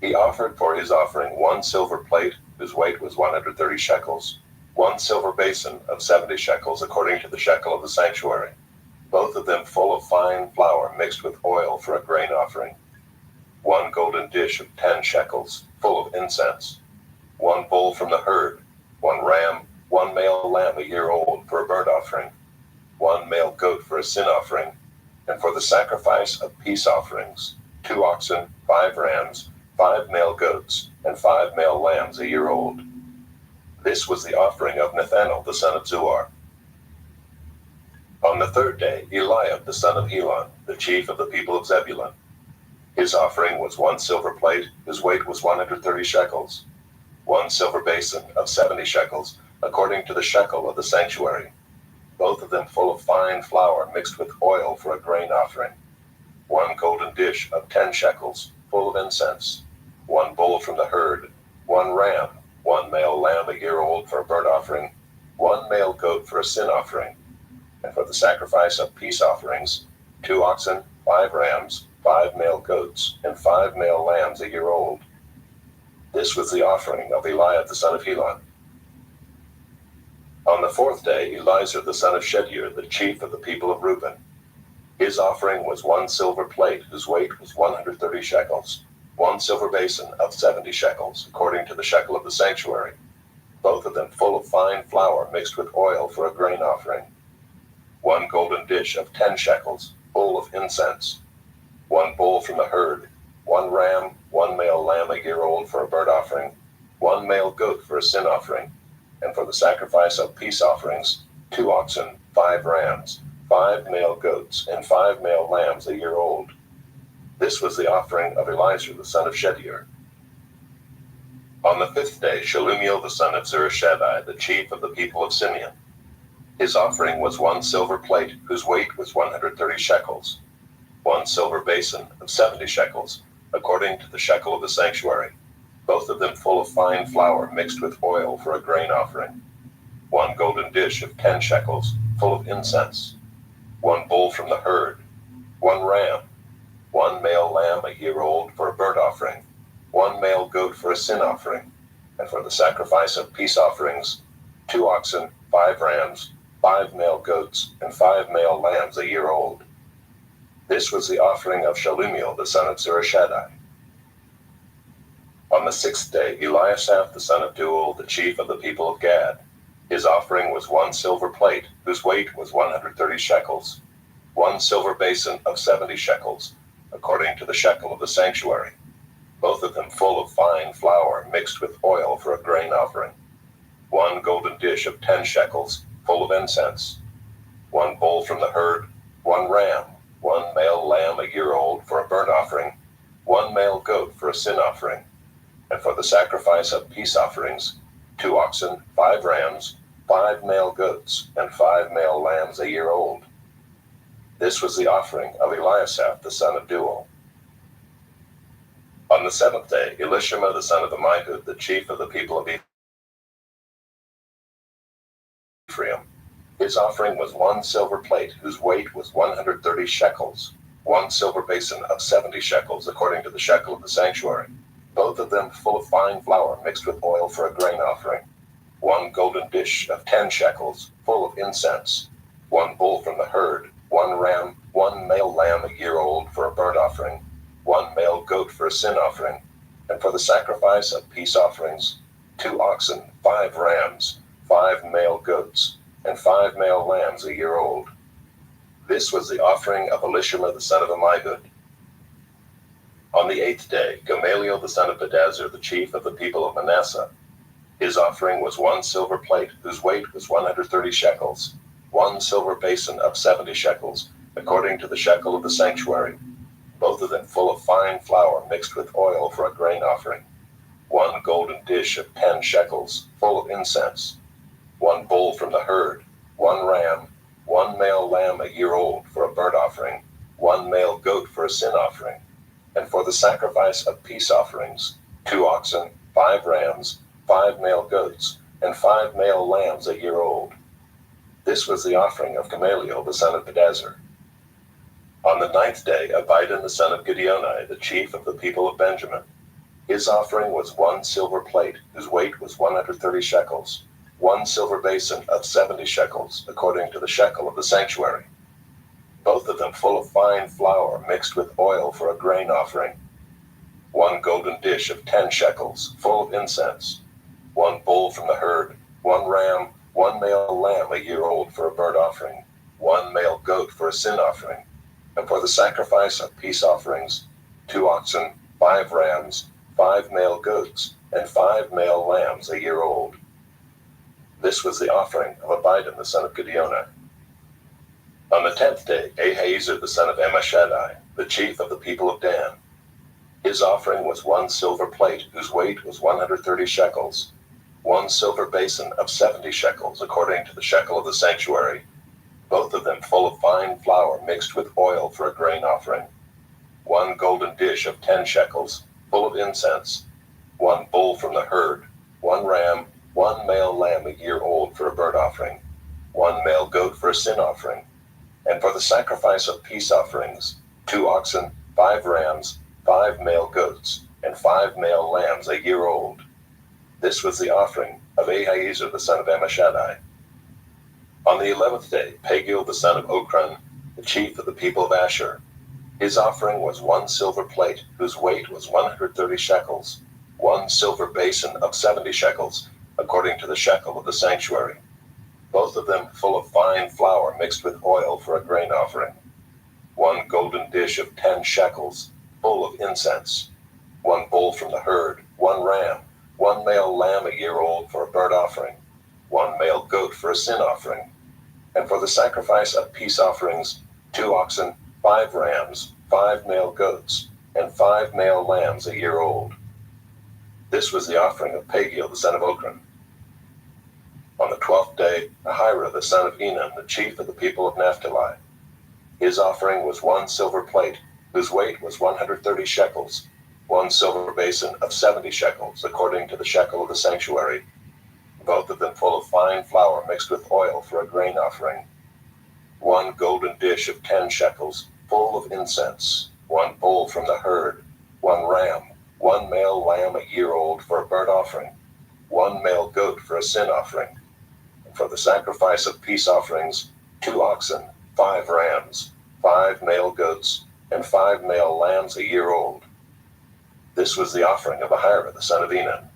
He offered for his offering 1 silver plate, whose weight was 130 shekels, 1 silver basin of 70 shekels, according to the shekel of the sanctuary, both of them full of fine flour mixed with oil for a grain offering, 1 golden dish of 10 shekels, full of incense, 1 bull from the herd, 1 ram, 1 male lamb a year old for a burnt offering, 1 male goat for a sin offering, and for the sacrifice of peace offerings, 2 oxen, 5 rams, 5 male goats, and 5 male lambs a year old. This was the offering of Nathanael the son of Zuar. On the third day, Eliab the son of Helon, the chief of the people of Zebulun. His offering was 1 silver plate, whose weight was 130 shekels, 1 silver basin of 70 shekels, according to the shekel of the sanctuary, both of them full of fine flour mixed with oil for a grain offering. 1 golden dish of 10 shekels, full of incense. 1 bull from the herd. 1 ram. 1 male lamb a year old for a burnt offering. 1 male goat for a sin offering. And for the sacrifice of peace offerings, 2 oxen, 5 rams, 5 male goats, and 5 male lambs a year old. This was the offering of Eliab the son of Helon. On the 4th day, Eliezer the son of Shedeur, the chief of the people of Reuben. His offering was 1 silver plate, whose weight was 130 shekels, 1 silver basin of 70 shekels, according to the shekel of the sanctuary, both of them full of fine flour mixed with oil for a grain offering. 1 golden dish of 10 shekels, full of incense. 1 bull from the herd. 1 ram, 1 male lamb a year old for a burnt offering. 1 male goat for a sin offering. And for the sacrifice of peace offerings, 2 oxen, 5 rams, 5 male goats, and 5 male lambs a year old. This was the offering of Eliezer the son of Shedeur. On the 5th day, Shelumiel the son of Zurishaddai, the chief of the people of Simeon. His offering was 1 silver plate, whose weight was 130 shekels, 1 silver basin of 70 shekels, according to the shekel of the sanctuary, both of them full of fine flour mixed with oil for a grain offering. 1 golden dish of 10 shekels, full of incense. 1 bull from the herd. 1 ram. 1 male lamb a year old for a burnt offering. 1 male goat for a sin offering. And for the sacrifice of peace offerings, 2 oxen, 5 rams, 5 male goats, and 5 male lambs a year old. This was the offering of Shelumiel the son of Zurishaddai. On the 6th day, Eliasaph the son of Deuel, the chief of the people of Gad. His offering was 1 silver plate, whose weight was 130 shekels, 1 silver basin of 70 shekels, according to the shekel of the sanctuary, both of them full of fine flour mixed with oil for a grain offering. 1 golden dish of 10 shekels, full of incense. 1 bull from the herd. 1 ram. 1 male lamb a year old for a burnt offering. 1 male goat for a sin offering. And for the sacrifice of peace offerings, 2 oxen, 5 rams, 5 male goats, and 5 male lambs a year old. This was the offering of Eliasaph the son of Deuel. On the 7th day, Elishama the son of Ammihud, the chief of the people of Ephraim. His offering was 1 silver plate, whose weight was 130 shekels, 1 silver basin of 70 shekels, according to the shekel of the sanctuary, both of them full of fine flour mixed with oil for a grain offering. 1 golden dish of 10 shekels, full of incense. 1 bull from the herd. 1 ram, 1 male lamb a year old for a burnt offering. 1 male goat for a sin offering. And for the sacrifice of peace offerings, 2 oxen, 5 rams, 5 male goats, and 5 male lambs a year old. This was the offering of Elishama the son of Ammihud. On the 8th day, Gamaliel the son of Pedazur, the chief of the people of Manasseh. His offering was 1 silver plate, whose weight was 130 shekels, 1 silver basin of 70 shekels, according to the shekel of the sanctuary, both of them full of fine flour mixed with oil for a grain offering. 1 golden dish of 10 shekels, full of incense. 1 bull from the herd. 1 ram. 1 male lamb a year old for a burnt offering. 1 male goat for a sin offering. And for the sacrifice of peace offerings, 2 oxen, 5 rams, 5 male goats, and 5 male lambs a year old. This was the offering of Gamaliel the son of Pedazur. On the 9th day, Abidan the son of Gideoni, the chief of the people of Benjamin. His offering was 1 silver plate, whose weight was 130 shekels, 1 silver basin of 70 shekels, according to the shekel of the sanctuary, both of them full of fine flour mixed with oil for a grain offering. 1 golden dish of 10 shekels, full of incense. 1 bull from the herd. 1 ram. 1 male lamb a year old for a burnt offering. 1 male goat for a sin offering. And for the sacrifice of peace offerings, 2 oxen, 5 rams, 5 male goats, and 5 male lambs a year old. This was the offering of Abidan the son of Gideoni. On the 10th day, Ahiezer the son of Ammishaddai, the chief of the people of Dan. His offering was 1 silver plate, whose weight was 130 shekels, 1 silver basin of 70 shekels, according to the shekel of the sanctuary, both of them full of fine flour mixed with oil for a grain offering. 1 golden dish of 10 shekels, full of incense. 1 bull from the herd, 1 ram, 1 male lamb a year old for a burnt offering, 1 male goat for a sin offering. And for the sacrifice of peace offerings, 2 oxen, 5 rams, 5 male goats, and 5 male lambs a year old. This was the offering of Ahiezer the son of Ammishaddai. On the 11th day, Pagiel the son of Okran, the chief of the people of Asher, his offering was 1 silver plate, whose weight was 130 shekels, 1 silver basin of 70 shekels, according to the shekel of the sanctuary, both of them full of fine flour mixed with oil for a grain offering. 1 golden dish of 10 shekels, full of incense. 1 bull from the herd, 1 ram, 1 male lamb a year old for a burnt offering, 1 male goat for a sin offering. And for the sacrifice of peace offerings, 2 oxen, 5 rams, 5 male goats, and 5 male lambs a year old. This was the offering of Pagiel the son of Okran. On the 12th day, Ahira the son of Enan, the chief of the people of Naphtali, his offering was 1 silver plate, whose weight was 130 shekels, 1 silver basin of 70 shekels, according to the shekel of the sanctuary, both of them full of fine flour mixed with oil for a grain offering. 1 golden dish of 10 shekels, full of incense. 1 bull from the herd, 1 ram, 1 male lamb a year old for a burnt offering, 1 male goat for a sin offering. And for the sacrifice of peace offerings, 2 oxen, 5 rams, 5 male goats, and 5 male lambs a year old. This was the offering of Ahira the son of Enan.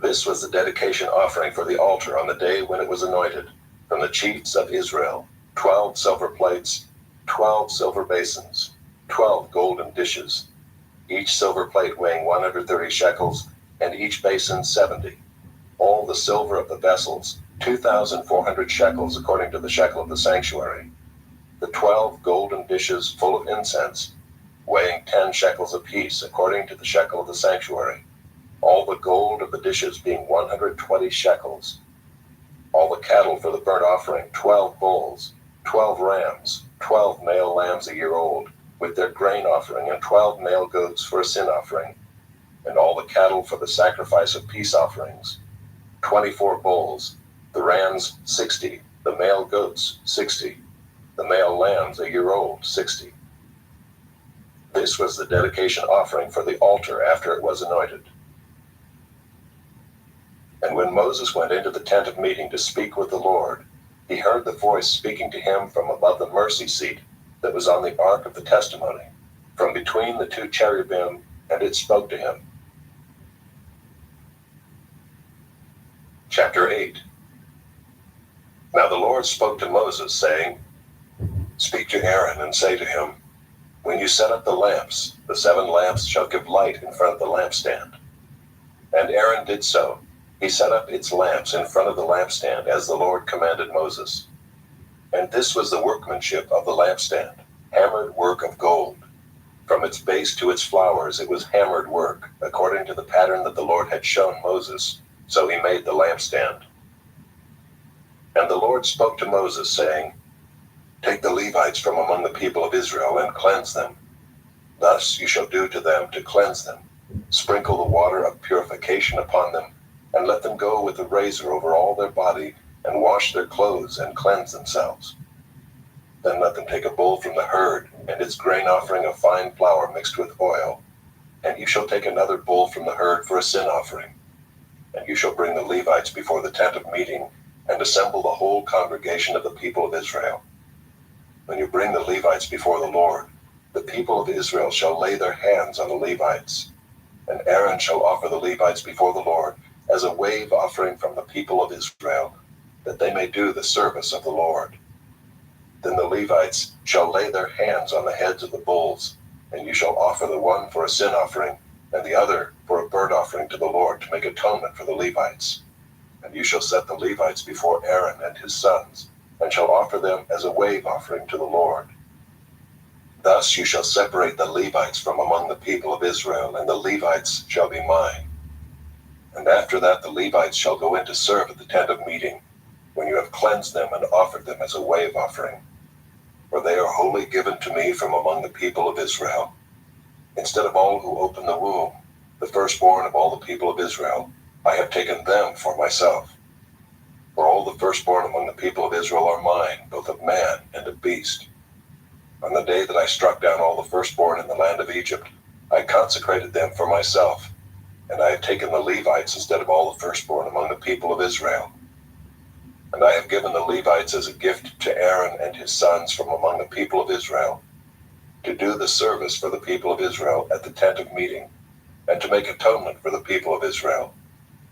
This was the dedication offering for the altar on the day when it was anointed, from the chiefs of Israel, 12 silver plates, 12 silver basins, 12 golden dishes, each silver plate weighing 130 shekels, and each basin 70. All the silver of the vessels, 2,400 shekels according to the shekel of the sanctuary. The 12 golden dishes full of incense, weighing 10 shekels apiece according to the shekel of the sanctuary. All the gold of the dishes being 120 shekels. All the cattle for the burnt offering, 12 bulls, 12 rams, 12 male lambs a year old, with their grain offering, and 12 male goats for a sin offering. And all the cattle for the sacrifice of peace offerings, 24 bulls, the rams 60, the male goats 60, the male lambs a year old 60. This was the dedication offering for the altar after it was anointed. And when Moses went into the tent of meeting to speak with the Lord, he heard the voice speaking to him from above the mercy seat that was on the ark of the testimony, from between the 2 cherubim, and it spoke to him. Chapter 8. Now the Lord spoke to Moses, saying, Speak to Aaron and say to him, When you set up the lamps, the 7 lamps shall give light in front of the lampstand. And Aaron did so. He set up its lamps in front of the lampstand as the Lord commanded Moses. And this was the workmanship of the lampstand, hammered work of gold. From its base to its flowers it was hammered work, according to the pattern that the Lord had shown Moses. So he made the lampstand. And the Lord spoke to Moses, saying, Take the Levites from among the people of Israel and cleanse them. Thus you shall do to them to cleanse them. Sprinkle the water of purification upon them, and let them go with the razor over all their body, and wash their clothes and cleanse themselves. Then let them take a bull from the herd, and its grain offering of fine flour mixed with oil. And you shall take another bull from the herd for a sin offering. And you shall bring the Levites before the tent of meeting, and assemble the whole congregation of the people of Israel. When you bring the Levites before the Lord, the people of Israel shall lay their hands on the Levites. And Aaron shall offer the Levites before the Lord as a wave offering from the people of Israel, that they may do the service of the Lord. Then the Levites shall lay their hands on the heads of the bulls, and you shall offer the one for a sin offering, and the other for a burnt offering to the Lord to make atonement for the Levites. And you shall set the Levites before Aaron and his sons, and shall offer them as a wave offering to the Lord. Thus you shall separate the Levites from among the people of Israel, and the Levites shall be mine. And after that the Levites shall go in to serve at the tent of meeting, when you have cleansed them and offered them as a wave offering. For they are wholly given to me from among the people of Israel. Instead of all who open the womb, the firstborn of all the people of Israel, I have taken them for myself. For all the firstborn among the people of Israel are mine, both of man and of beast. On the day that I struck down all the firstborn in the land of Egypt, I consecrated them for myself, and I have taken the Levites instead of all the firstborn among the people of Israel. And I have given the Levites as a gift to Aaron and his sons from among the people of Israel, to do the service for the people of Israel at the tent of meeting, and to make atonement for the people of Israel,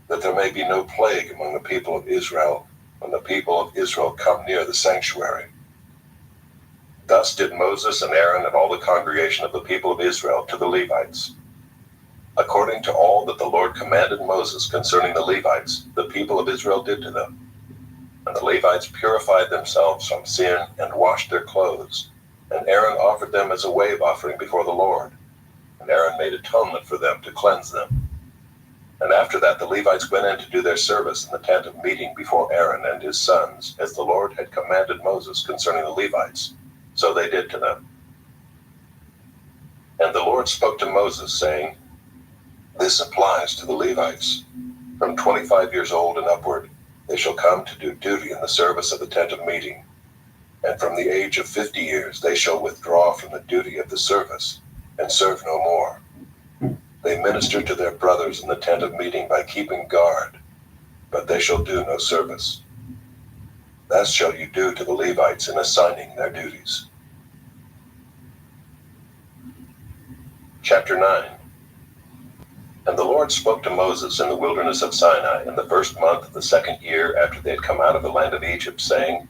that there may be no plague among the people of Israel when the people of Israel come near the sanctuary. Thus did Moses and Aaron and all the congregation of the people of Israel to the Levites. According to all that the Lord commanded Moses concerning the Levites, the people of Israel did to them. And the Levites purified themselves from sin and washed their clothes. And Aaron offered them as a wave offering before the Lord. And Aaron made atonement for them to cleanse them. And after that the Levites went in to do their service in the tent of meeting before Aaron and his sons, as the Lord had commanded Moses concerning the Levites. So they did to them. And the Lord spoke to Moses, saying, This applies to the Levites. From 25 years old and upward, they shall come to do duty in the service of the tent of meeting. And from the age of 50 years they shall withdraw from the duty of the service, and serve no more. They minister to their brothers in the tent of meeting by keeping guard, but they shall do no service. Thus shall you do to the Levites in assigning their duties. Chapter 9. And the Lord spoke to Moses in the wilderness of Sinai in the first month of the second year after they had come out of the land of Egypt, saying,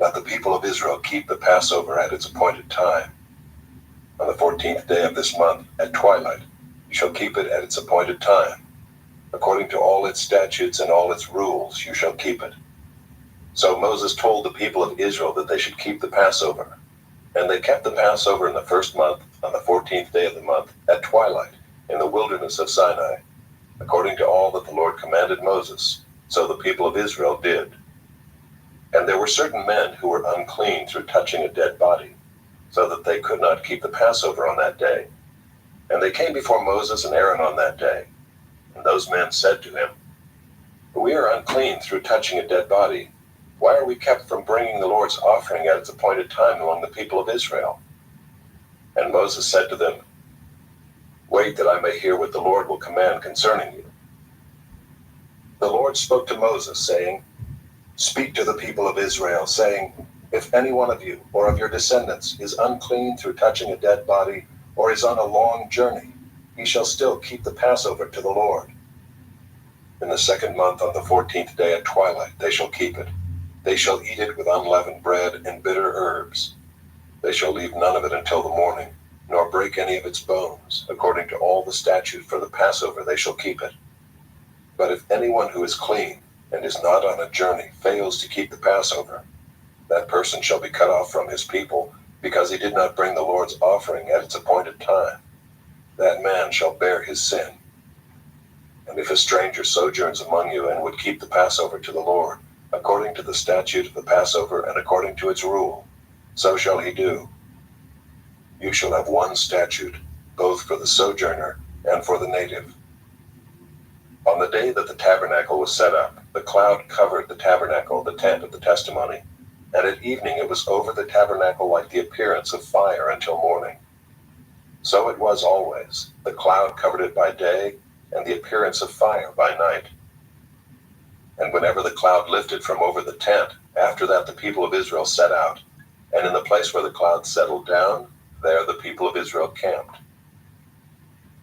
Let the people of Israel keep the Passover at its appointed time. On the 14th day of this month, at twilight, you shall keep it at its appointed time. According to all its statutes and all its rules, you shall keep it. So Moses told the people of Israel that they should keep the Passover. And they kept the Passover in the first month, on the 14th day of the month, at twilight, in the wilderness of Sinai, according to all that the Lord commanded Moses. So the people of Israel did. And there were certain men who were unclean through touching a dead body, so that they could not keep the Passover on that day. And they came before Moses and Aaron on that day. And those men said to him, We are unclean through touching a dead body. Why are we kept from bringing the Lord's offering at its appointed time among the people of Israel? And Moses said to them, Wait that I may hear what the Lord will command concerning you. The Lord spoke to Moses, saying, Speak to the people of Israel, saying, If any one of you or of your descendants is unclean through touching a dead body, or is on a long journey, he shall still keep the Passover to the Lord. In the second month on the 14th day at twilight they shall keep it. They shall eat it with unleavened bread and bitter herbs. They shall leave none of it until the morning, nor break any of its bones. According to all the statute for the Passover they shall keep it. But if anyone who is clean and is not on a journey fails to keep the Passover, that person shall be cut off from his people, because he did not bring the Lord's offering at its appointed time. That man shall bear his sin. And if a stranger sojourns among you and would keep the Passover to the Lord, according to the statute of the Passover and according to its rule, so shall he do. You shall have one statute, both for the sojourner and for the native. On the day that the tabernacle was set up, the cloud covered the tabernacle, the tent of the testimony, and at evening it was over the tabernacle like the appearance of fire until morning. So it was always. The cloud covered it by day, and the appearance of fire by night. And whenever the cloud lifted from over the tent, after that the people of Israel set out, and in the place where the cloud settled down, there the people of Israel camped.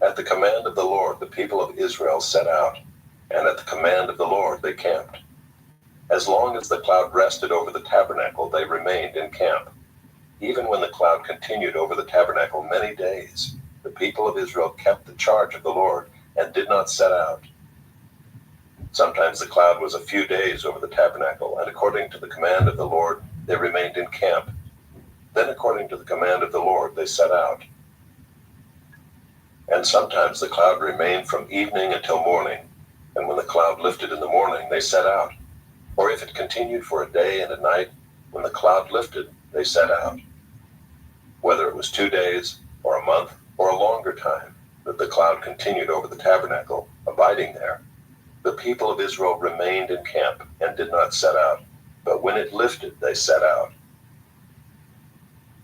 At the command of the Lord the people of Israel set out, and at the command of the Lord they camped. As long as the cloud rested over the tabernacle, they remained in camp. Even when the cloud continued over the tabernacle many days, the people of Israel kept the charge of the Lord and did not set out. Sometimes the cloud was a few days over the tabernacle, and according to the command of the Lord, they remained in camp. Then according to the command of the Lord, they set out. And sometimes the cloud remained from evening until morning, and when the cloud lifted in the morning, they set out. or if it continued for a day and a night, when the cloud lifted, they set out. Whether it was 2 days, or a month, or a longer time, that the cloud continued over the tabernacle, abiding there, the people of Israel remained in camp and did not set out, but when it lifted, they set out.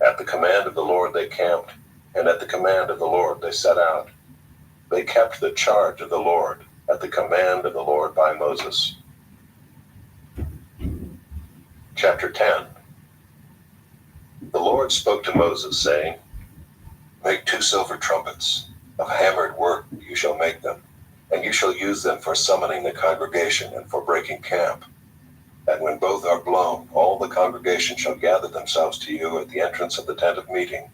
At the command of the Lord they camped, and at the command of the Lord they set out. They kept the charge of the Lord, at the command of the Lord by Moses. Chapter 10. The Lord spoke to Moses, saying, Make 2 silver trumpets. Of hammered work you shall make them, and you shall use them for summoning the congregation and for breaking camp. And when both are blown, all the congregation shall gather themselves to you at the entrance of the tent of meeting.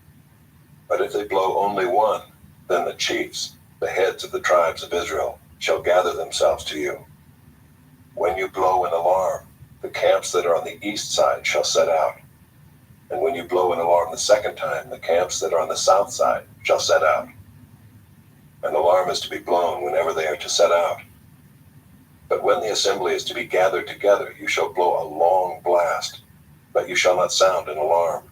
But if they blow only one, then the chiefs, the heads of the tribes of Israel, shall gather themselves to you. When you blow an alarm, the camps that are on the east side shall set out. And when you blow an alarm the second time, the camps that are on the south side shall set out. An alarm is to be blown whenever they are to set out. But when the assembly is to be gathered together, you shall blow a long blast, but you shall not sound an alarm.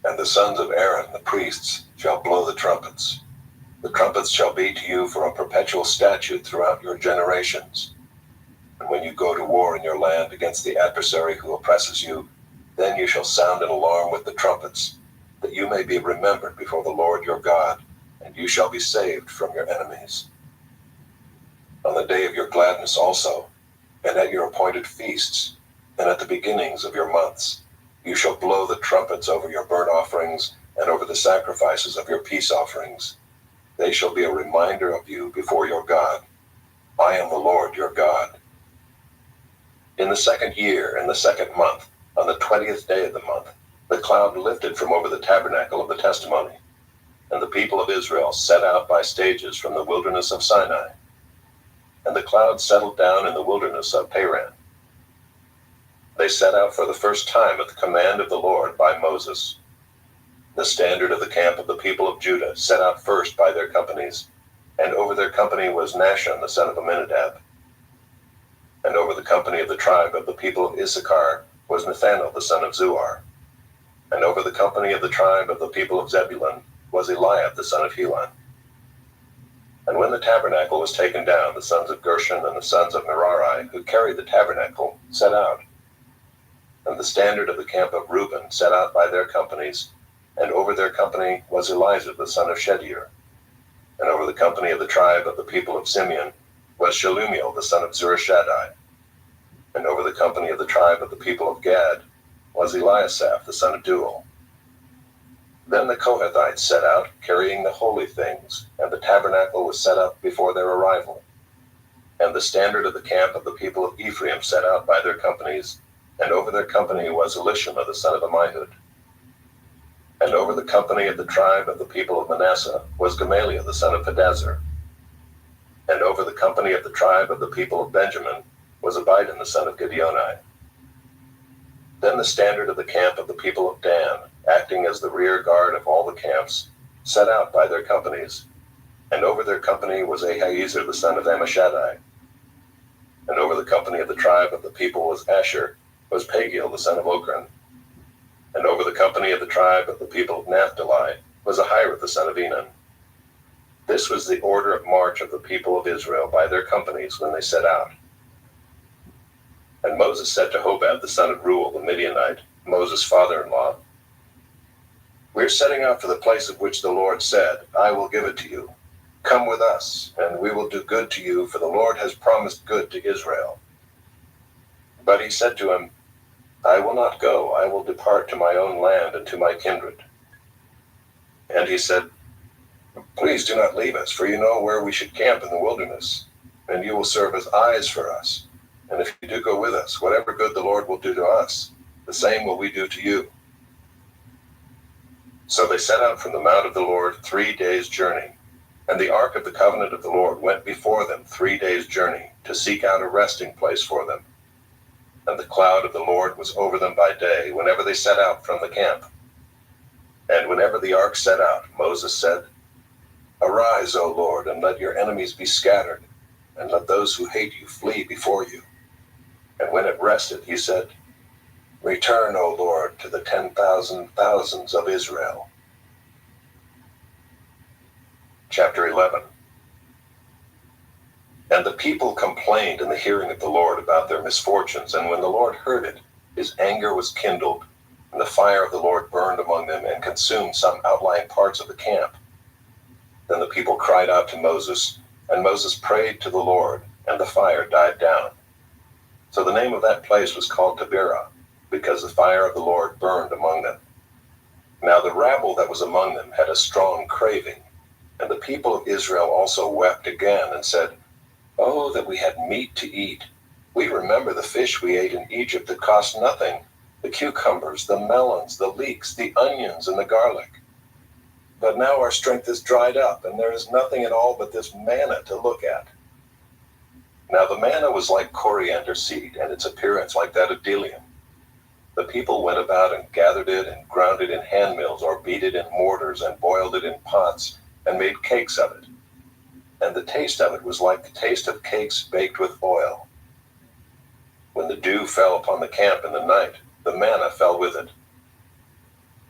And the sons of Aaron, the priests, shall blow the trumpets. The trumpets shall be to you for a perpetual statute throughout your generations. And when you go to war in your land against the adversary who oppresses you, then you shall sound an alarm with the trumpets, that you may be remembered before the Lord your God, and you shall be saved from your enemies. On the day of your gladness also, and at your appointed feasts, and at the beginnings of your months, you shall blow the trumpets over your burnt offerings and over the sacrifices of your peace offerings. They shall be a reminder of you before your God. I am the Lord your God. In the 2nd year, in the 2nd month, on the 20th day of the month, the cloud lifted from over the tabernacle of the testimony, and the people of Israel set out by stages from the wilderness of Sinai. And the cloud settled down in the wilderness of Paran. They set out for the first time at the command of the Lord by Moses. The standard of the camp of the people of Judah set out first by their companies, and over their company was Nahshon the son of Amminadab. And over the company of the tribe of the people of Issachar was Nathanael the son of Zuar. And over the company of the tribe of the people of Zebulun was Eliab the son of Helon. And when the tabernacle was taken down, the sons of Gershon and the sons of Merari, who carried the tabernacle, set out. And the standard of the camp of Reuben set out by their companies, and over their company was Elizur the son of Shedeur. And over the company of the tribe of the people of Simeon was Shelumiel the son of Zurishaddai. And over the company of the tribe of the people of Gad was Eliasaph the son of Deuel. Then the Kohathites set out, carrying the holy things, and the tabernacle was set up before their arrival. And the standard of the camp of the people of Ephraim set out by their companies, and over their company was Elishama the son of Ammihud. And over the company of the tribe of the people of Manasseh was Gamaliel the son of Pedazur. And over the company of the tribe of the people of Benjamin was Abidan the son of Gideoni. Then the standard of the camp of the people of Dan, acting as the rear guard of all the camps, set out by their companies. And over their company was Ahiezer the son of Ammishaddai. And over the company of the tribe of the people was Asher, was Pagiel the son of Ochran. And over the company of the tribe of the people of Naphtali was Ahira the son of Enan. This was the order of march of the people of Israel by their companies when they set out. And Moses said to Hobab the son of Reuel the Midianite, Moses' father-in-law, We are setting out for the place of which the Lord said, I will give it to you. Come with us, and we will do good to you, for the Lord has promised good to Israel. But he said to him, I will not go, I will depart to my own land and to my kindred. And he said, Please do not leave us, for you know where we should camp in the wilderness, and you will serve as eyes for us. And if you do go with us, whatever good the Lord will do to us, the same will we do to you. So they set out from the mount of the Lord 3 days' journey, and the ark of the covenant of the Lord went before them 3 days' journey, to seek out a resting place for them. And the cloud of the Lord was over them by day, whenever they set out from the camp. And whenever the ark set out, Moses said, Arise, O Lord, and let your enemies be scattered, and let those who hate you flee before you. And when it rested, he said, Return, O Lord, to the 10,000 thousands of Israel. Chapter 11. And the people complained in the hearing of the Lord about their misfortunes, and when the Lord heard it, his anger was kindled, and the fire of the Lord burned among them and consumed some outlying parts of the camp. Then the people cried out to Moses, and Moses prayed to the Lord, and the fire died down. So the name of that place was called Taberah, because the fire of the Lord burned among them. Now the rabble that was among them had a strong craving, and the people of Israel also wept again and said, Oh, that we had meat to eat. We remember the fish we ate in Egypt that cost nothing, the cucumbers, the melons, the leeks, the onions, and the garlic. But now our strength is dried up, and there is nothing at all but this manna to look at. Now the manna was like coriander seed, and its appearance like that of bdellium. The people went about and gathered it, and ground it in handmills, or beat it in mortars, and boiled it in pots, and made cakes of it. And the taste of it was like the taste of cakes baked with oil. When the dew fell upon the camp in the night, the manna fell with it.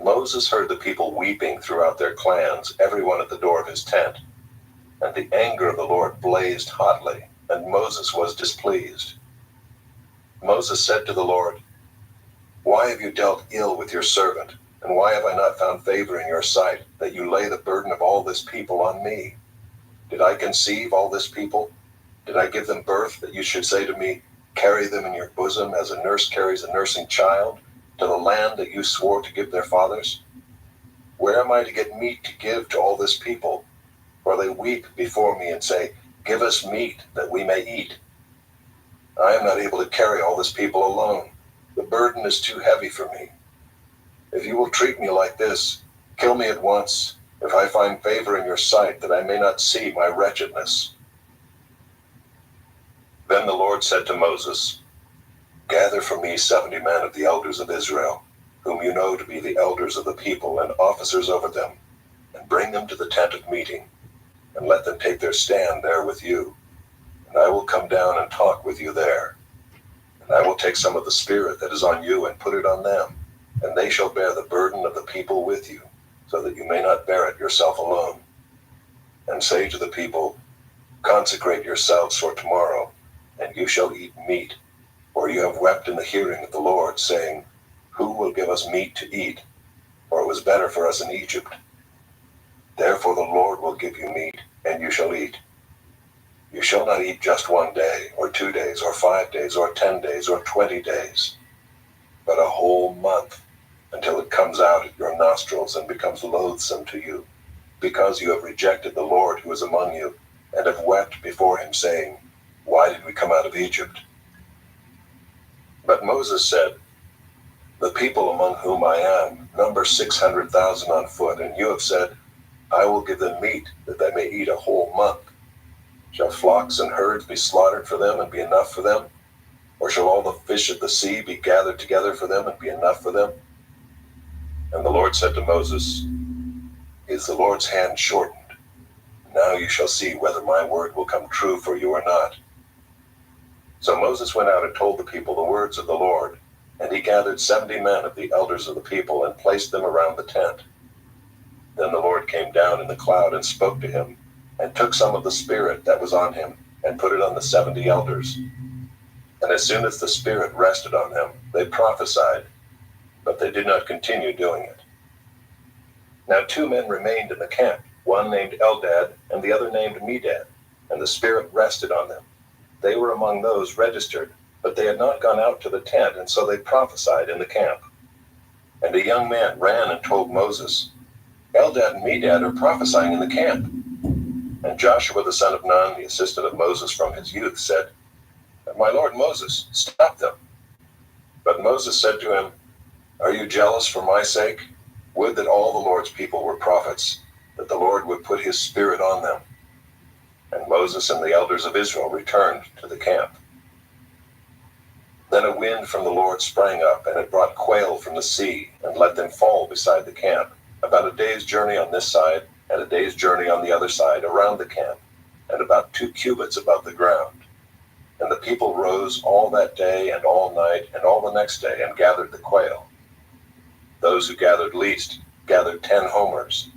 Moses heard the people weeping throughout their clans, every one at the door of his tent. And the anger of the Lord blazed hotly, and Moses was displeased. Moses said to the Lord, Why have you dealt ill with your servant, and why have I not found favor in your sight, that you lay the burden of all this people on me? Did I conceive all this people? Did I give them birth, that you should say to me, Carry them in your bosom as a nurse carries a nursing child, to the land that you swore to give their fathers? Where am I to get meat to give to all this people? For they weep before me and say, Give us meat, that we may eat. I am not able to carry all this people alone. The burden is too heavy for me. If you will treat me like this, kill me at once, if I find favor in your sight, that I may not see my wretchedness. Then the Lord said to Moses, Gather for me 70 men of the elders of Israel, whom you know to be the elders of the people and officers over them, and bring them to the tent of meeting, and let them take their stand there with you. And I will come down and talk with you there. And I will take some of the spirit that is on you and put it on them, and they shall bear the burden of the people with you, so that you may not bear it yourself alone. And say to the people, Consecrate yourselves for tomorrow, and you shall eat meat, for you have wept in the hearing of the Lord, saying, Who will give us meat to eat? For it was better for us in Egypt. Therefore the Lord will give you meat, and you shall eat. You shall not eat just 1 day, or 2 days, or 5 days, or 10 days, or 20 days, but a whole month, until it comes out at your nostrils and becomes loathsome to you, because you have rejected the Lord who is among you, and have wept before him, saying, Why did we come out of Egypt? But Moses said, The people among whom I am number 600,000 on foot, and you have said, I will give them meat, that they may eat a whole month. Shall flocks and herds be slaughtered for them and be enough for them? Or shall all the fish of the sea be gathered together for them and be enough for them? And the Lord said to Moses, Is the Lord's hand shortened? Now you shall see whether my word will come true for you or not. So Moses went out and told the people the words of the Lord, and he gathered 70 men of the elders of the people and placed them around the tent. Then the Lord came down in the cloud and spoke to him, and took some of the spirit that was on him, and put it on the 70 elders. And as soon as the spirit rested on them, they prophesied, but they did not continue doing it. Now 2 men remained in the camp, one named Eldad, and the other named Medad, and the spirit rested on them. They were among those registered, but they had not gone out to the tent, and so they prophesied in the camp. And a young man ran and told Moses, Eldad and Medad are prophesying in the camp. And Joshua the son of Nun, the assistant of Moses from his youth, said, My lord Moses, stop them. But Moses said to him, Are you jealous for my sake? Would that all the Lord's people were prophets, that the Lord would put his spirit on them. And Moses and the elders of Israel returned to the camp. Then a wind from the Lord sprang up, and it brought quail from the sea, and let them fall beside the camp, about a day's journey on this side, and a day's journey on the other side, around the camp, and about 2 cubits above the ground. And the people rose all that day and all night and all the next day and gathered the quail. Those who gathered least gathered 10 homers.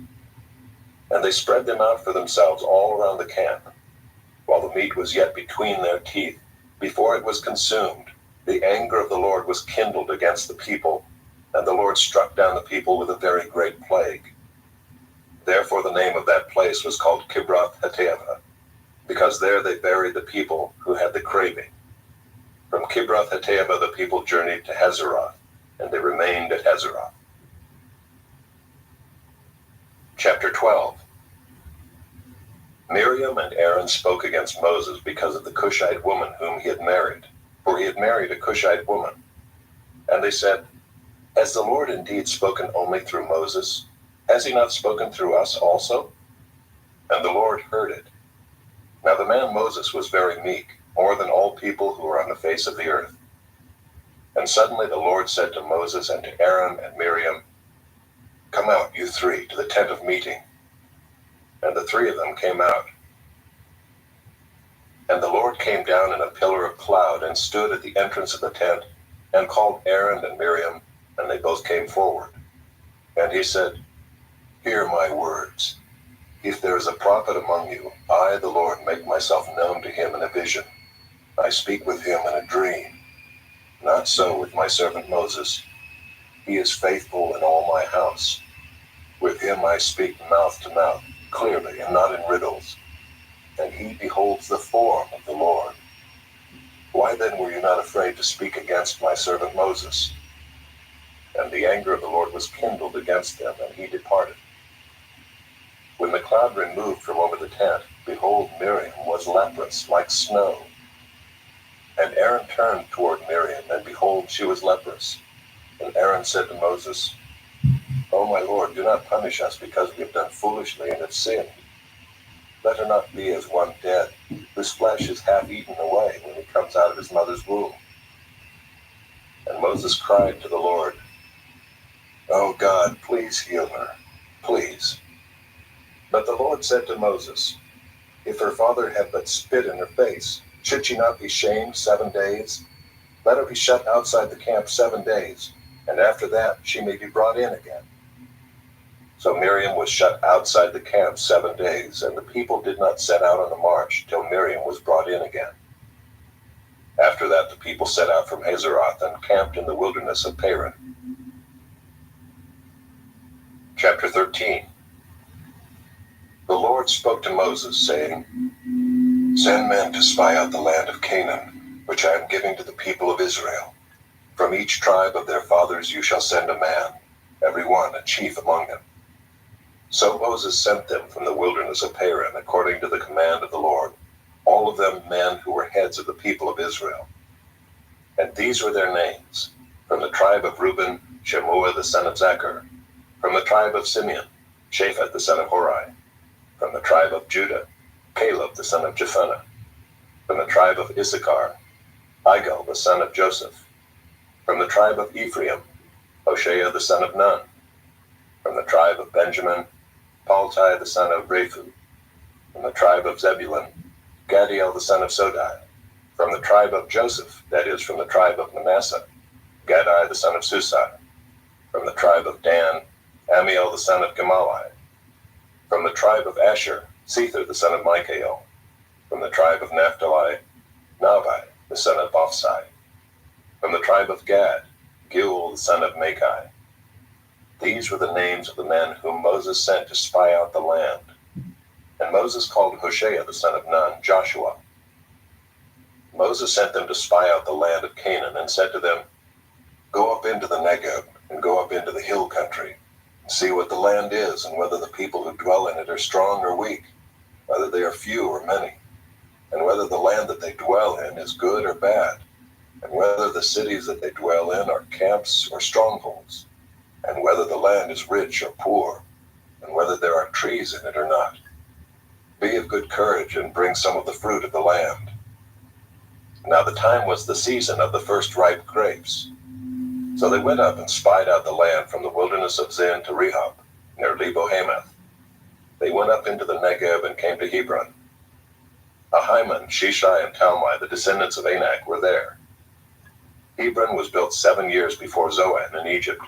And they spread them out for themselves all around the camp, while the meat was yet between their teeth. Before it was consumed, the anger of the Lord was kindled against the people, and the Lord struck down the people with a very great plague. Therefore the name of that place was called Kibroth-Hattaavah, because there they buried the people who had the craving. From Kibroth-Hattaavah the people journeyed to Hazeroth, and they remained at Hazeroth. Chapter 12. Miriam and Aaron spoke against Moses because of the Cushite woman whom he had married, for he had married a Cushite woman. And they said, "Has the Lord indeed spoken only through Moses? Has he not spoken through us also?" And the Lord heard it. Now the man Moses was very meek, more than all people who were on the face of the earth. And suddenly the Lord said to Moses and to Aaron and Miriam, "Come out, you three, to the tent of meeting." And the three of them came out. And the Lord came down in a pillar of cloud and stood at the entrance of the tent and called Aaron and Miriam, and they both came forward. And he said, "Hear my words. If there is a prophet among you, I, the Lord, make myself known to him in a vision. I speak with him in a dream. Not so with my servant Moses. He is faithful in all my house. With him I speak mouth to mouth, clearly and not in riddles. And he beholds the form of the Lord. Why then were you not afraid to speak against my servant Moses?" And the anger of the Lord was kindled against them, and he departed. When the cloud removed from over the tent, behold, Miriam was leprous, like snow. And Aaron turned toward Miriam, and behold, she was leprous. And Aaron said to Moses, "O my Lord, do not punish us because we have done foolishly and have sinned. Let her not be as one dead, whose flesh is half eaten away when he comes out of his mother's womb." And Moses cried to the Lord, "O God, please heal her, please." But the Lord said to Moses, "If her father had but spit in her face, should she not be shamed 7 days? Let her be shut outside the camp 7 days, and after that she may be brought in again." So Miriam was shut outside the camp 7 days, and the people did not set out on the march till Miriam was brought in again. After that the people set out from Hazeroth and camped in the wilderness of Paran. Chapter 13. The Lord spoke to Moses, saying, "Send men to spy out the land of Canaan, which I am giving to the people of Israel. From each tribe of their fathers you shall send a man, every one a chief among them." So Moses sent them from the wilderness of Paran according to the command of the Lord, all of them men who were heads of the people of Israel. And these were their names: from the tribe of Reuben, Shemua the son of Zachar; from the tribe of Simeon, Shaphat the son of Hori; from the tribe of Judah, Caleb the son of Jephunneh; from the tribe of Issachar, Igal the son of Joseph; from the tribe of Ephraim, Hoshea the son of Nun; from the tribe of Benjamin, Paltai the son of Raphu; from the tribe of Zebulun, Gadiel the son of Sodai; from the tribe of Joseph, that is, from the tribe of Manasseh, Gadai the son of Susai; from the tribe of Dan, Amiel the son of Gemalli; from the tribe of Asher, Sether the son of Michael; from the tribe of Naphtali, Nahbi the son of Bophsai; from the tribe of Gad, Geuel the son of Machai. These were the names of the men whom Moses sent to spy out the land. And Moses called Hoshea the son of Nun Joshua. Moses sent them to spy out the land of Canaan, and said to them, "Go up into the Negeb, and go up into the hill country, and see what the land is, and whether the people who dwell in it are strong or weak, whether they are few or many, and whether the land that they dwell in is good or bad, and whether the cities that they dwell in are camps or strongholds, and whether the land is rich or poor, and whether there are trees in it or not. Be of good courage and bring some of the fruit of the land." Now the time was the season of the first ripe grapes. So they went up and spied out the land from the wilderness of Zin to Rehob, near Lebo Hamath. They went up into the Negeb and came to Hebron. Ahiman, Shishai, and Talmai, the descendants of Anak, were there. Hebron was built 7 years before Zoan in Egypt.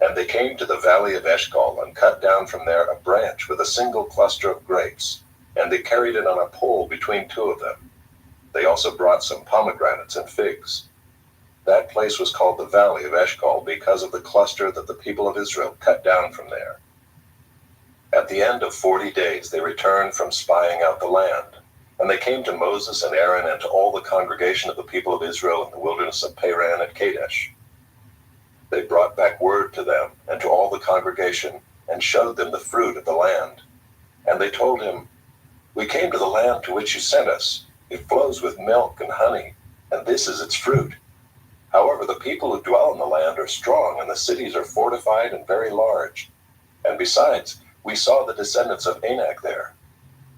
And they came to the valley of Eshcol and cut down from there a branch with a single cluster of grapes, and they carried it on a pole between two of them. They also brought some pomegranates and figs. That place was called the valley of Eshcol because of the cluster that the people of Israel cut down from there. At the end of 40 days they returned from spying out the land, and they came to Moses and Aaron and to all the congregation of the people of Israel in the wilderness of Paran at Kadesh. They brought back word to them and to all the congregation and showed them the fruit of the land. And they told him, "We came to the land to which you sent us. It flows with milk and honey, and this is its fruit. However, the people who dwell in the land are strong, and the cities are fortified and very large. And besides, we saw the descendants of Anak there.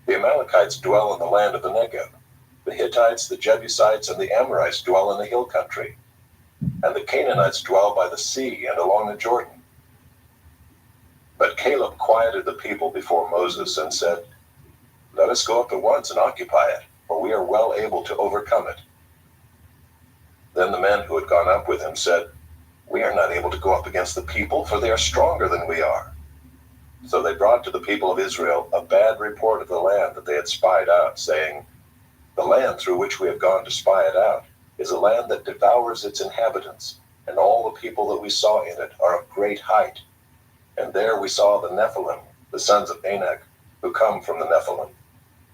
The Amalekites dwell in the land of the Negev. The Hittites, the Jebusites, and the Amorites dwell in the hill country. And the Canaanites dwell by the sea and along the Jordan." But Caleb quieted the people before Moses and said, "Let us go up at once and occupy it, for we are well able to overcome it." Then the men who had gone up with him said, "We are not able to go up against the people, for they are stronger than we are." So they brought to the people of Israel a bad report of the land that they had spied out, saying, "The land through which we have gone to spy it out is a land that devours its inhabitants, and all the people that we saw in it are of great height. And there we saw the Nephilim, the sons of Anak, who come from the Nephilim.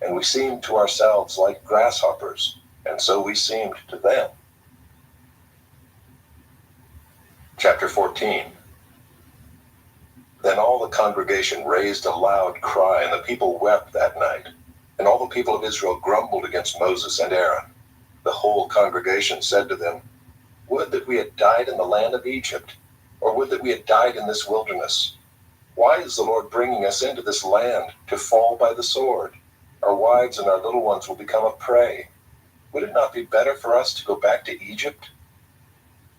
And we seemed to ourselves like grasshoppers, and so we seemed to them." Chapter 14. Then all the congregation raised a loud cry, and the people wept that night. And all the people of Israel grumbled against Moses and Aaron. The whole congregation said to them, "Would that we had died in the land of Egypt, or would that we had died in this wilderness. Why is the Lord bringing us into this land to fall by the sword? Our wives and our little ones will become a prey. Would it not be better for us to go back to Egypt?"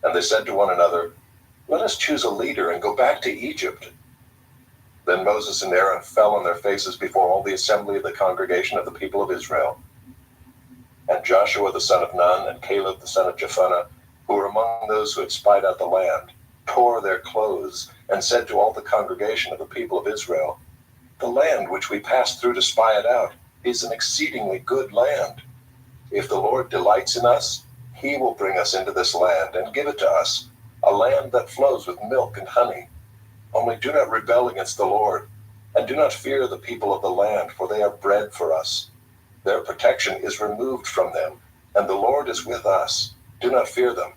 And they said to one another, "Let us choose a leader and go back to Egypt." Then Moses and Aaron fell on their faces before all the assembly of the congregation of the people of Israel. And Joshua the son of Nun and Caleb the son of Jephunneh, who were among those who had spied out the land, tore their clothes and said to all the congregation of the people of Israel, "The land which we passed through to spy it out is an exceedingly good land. If the Lord delights in us, he will bring us into this land and give it to us, a land that flows with milk and honey. Only do not rebel against the Lord, and do not fear the people of the land, for they are bread for us. Their protection is removed from them, and the Lord is with us. Do not fear them."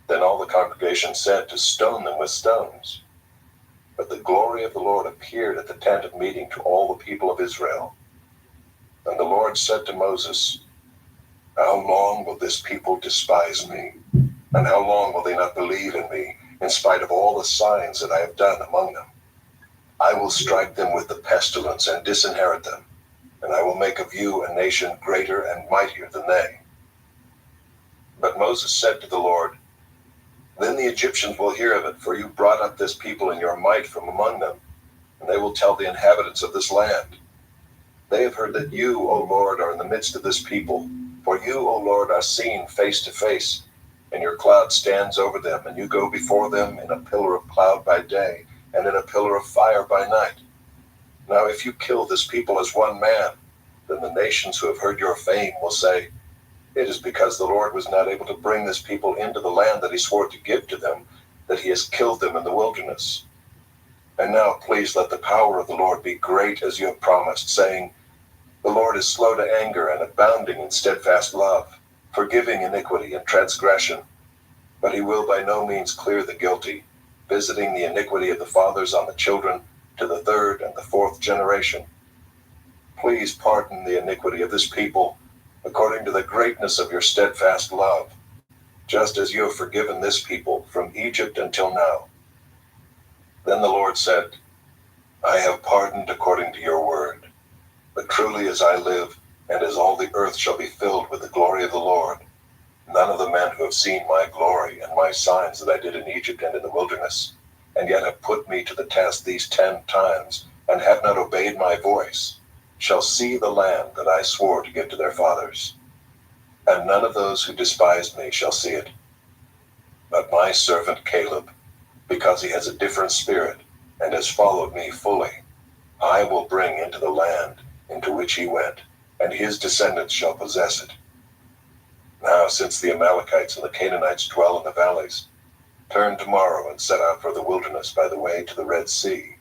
Then all the congregation said to stone them with stones. But the glory of the Lord appeared at the tent of meeting to all the people of Israel. And the Lord said to Moses, "How long will this people despise me? And how long will they not believe in me, in spite of all the signs that I have done among them? I will strike them with the pestilence and disinherit them, and I will make of you a nation greater and mightier than they." But Moses said to the Lord, "Then the Egyptians will hear of it, for you brought up this people in your might from among them, and they will tell the inhabitants of this land. They have heard that you, O Lord, are in the midst of this people, for you, O Lord, are seen face to face, and your cloud stands over them, and you go before them in a pillar of cloud by day, and in a pillar of fire by night. Now if you kill this people as one man, then the nations who have heard your fame will say, 'It is because the Lord was not able to bring this people into the land that he swore to give to them, that he has killed them in the wilderness.' And now please let the power of the Lord be great as you have promised, saying, 'The Lord is slow to anger and abounding in steadfast love, forgiving iniquity and transgression. But he will by no means clear the guilty, visiting the iniquity of the fathers on the children to the third and the fourth generation. Please pardon the iniquity of this people, according to the greatness of your steadfast love, just as you have forgiven this people from Egypt until now.' Then the Lord said, 'I have pardoned according to your word. But truly as I live, and as all the earth shall be filled with the glory of the Lord, none of the men who have seen my glory and my signs that I did in Egypt and in the wilderness, and yet have put me to the test these 10 times, and have not obeyed my voice, shall see the land that I swore to give to their fathers. And none of those who despised me shall see it. But my servant Caleb, because he has a different spirit, and has followed me fully, I will bring into the land into which he went, and his descendants shall possess it. Now, since the Amalekites and the Canaanites dwell in the valleys, turn tomorrow and set out for the wilderness by the way to the Red Sea.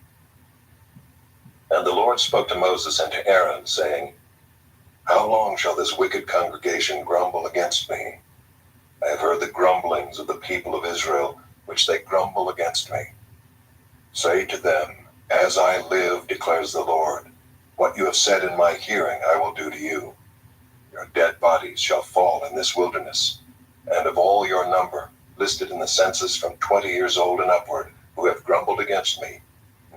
And the Lord spoke to Moses and to Aaron, saying, How long shall this wicked congregation grumble against me? I have heard the grumblings of the people of Israel, which they grumble against me. Say to them, As I live, declares the Lord, what you have said in my hearing I will do to you. Your dead bodies shall fall in this wilderness, and of all your number, listed in the census from 20 years old and upward, who have grumbled against me,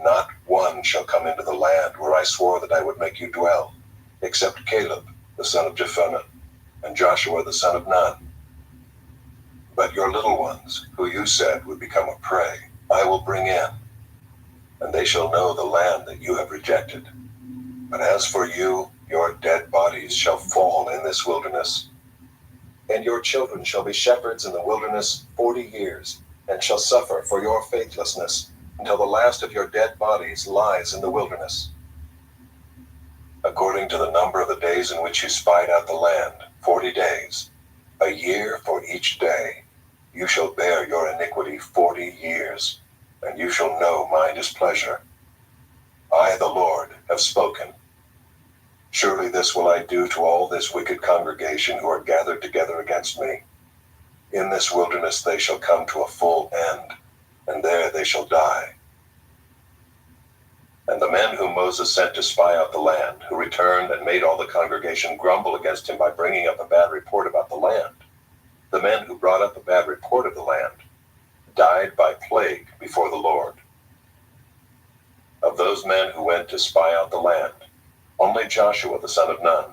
not one shall come into the land where I swore that I would make you dwell, except Caleb, the son of Jephunneh, and Joshua, the son of Nun. But your little ones, who you said would become a prey, I will bring in, and they shall know the land that you have rejected. But as for you, your dead bodies shall fall in this wilderness. And your children shall be shepherds in the wilderness 40 years, and shall suffer for your faithlessness, until the last of your dead bodies lies in the wilderness. According to the number of the days in which you spied out the land, 40 days, a year for each day, you shall bear your iniquity 40 years, and you shall know my displeasure. I, the Lord, have spoken. Surely this will I do to all this wicked congregation who are gathered together against me. In this wilderness they shall come to a full end, and there they shall die. And the men whom Moses sent to spy out the land, who returned and made all the congregation grumble against him by bringing up a bad report about the land, the men who brought up a bad report of the land, died by plague before the Lord. Of those men who went to spy out the land, only Joshua the son of Nun,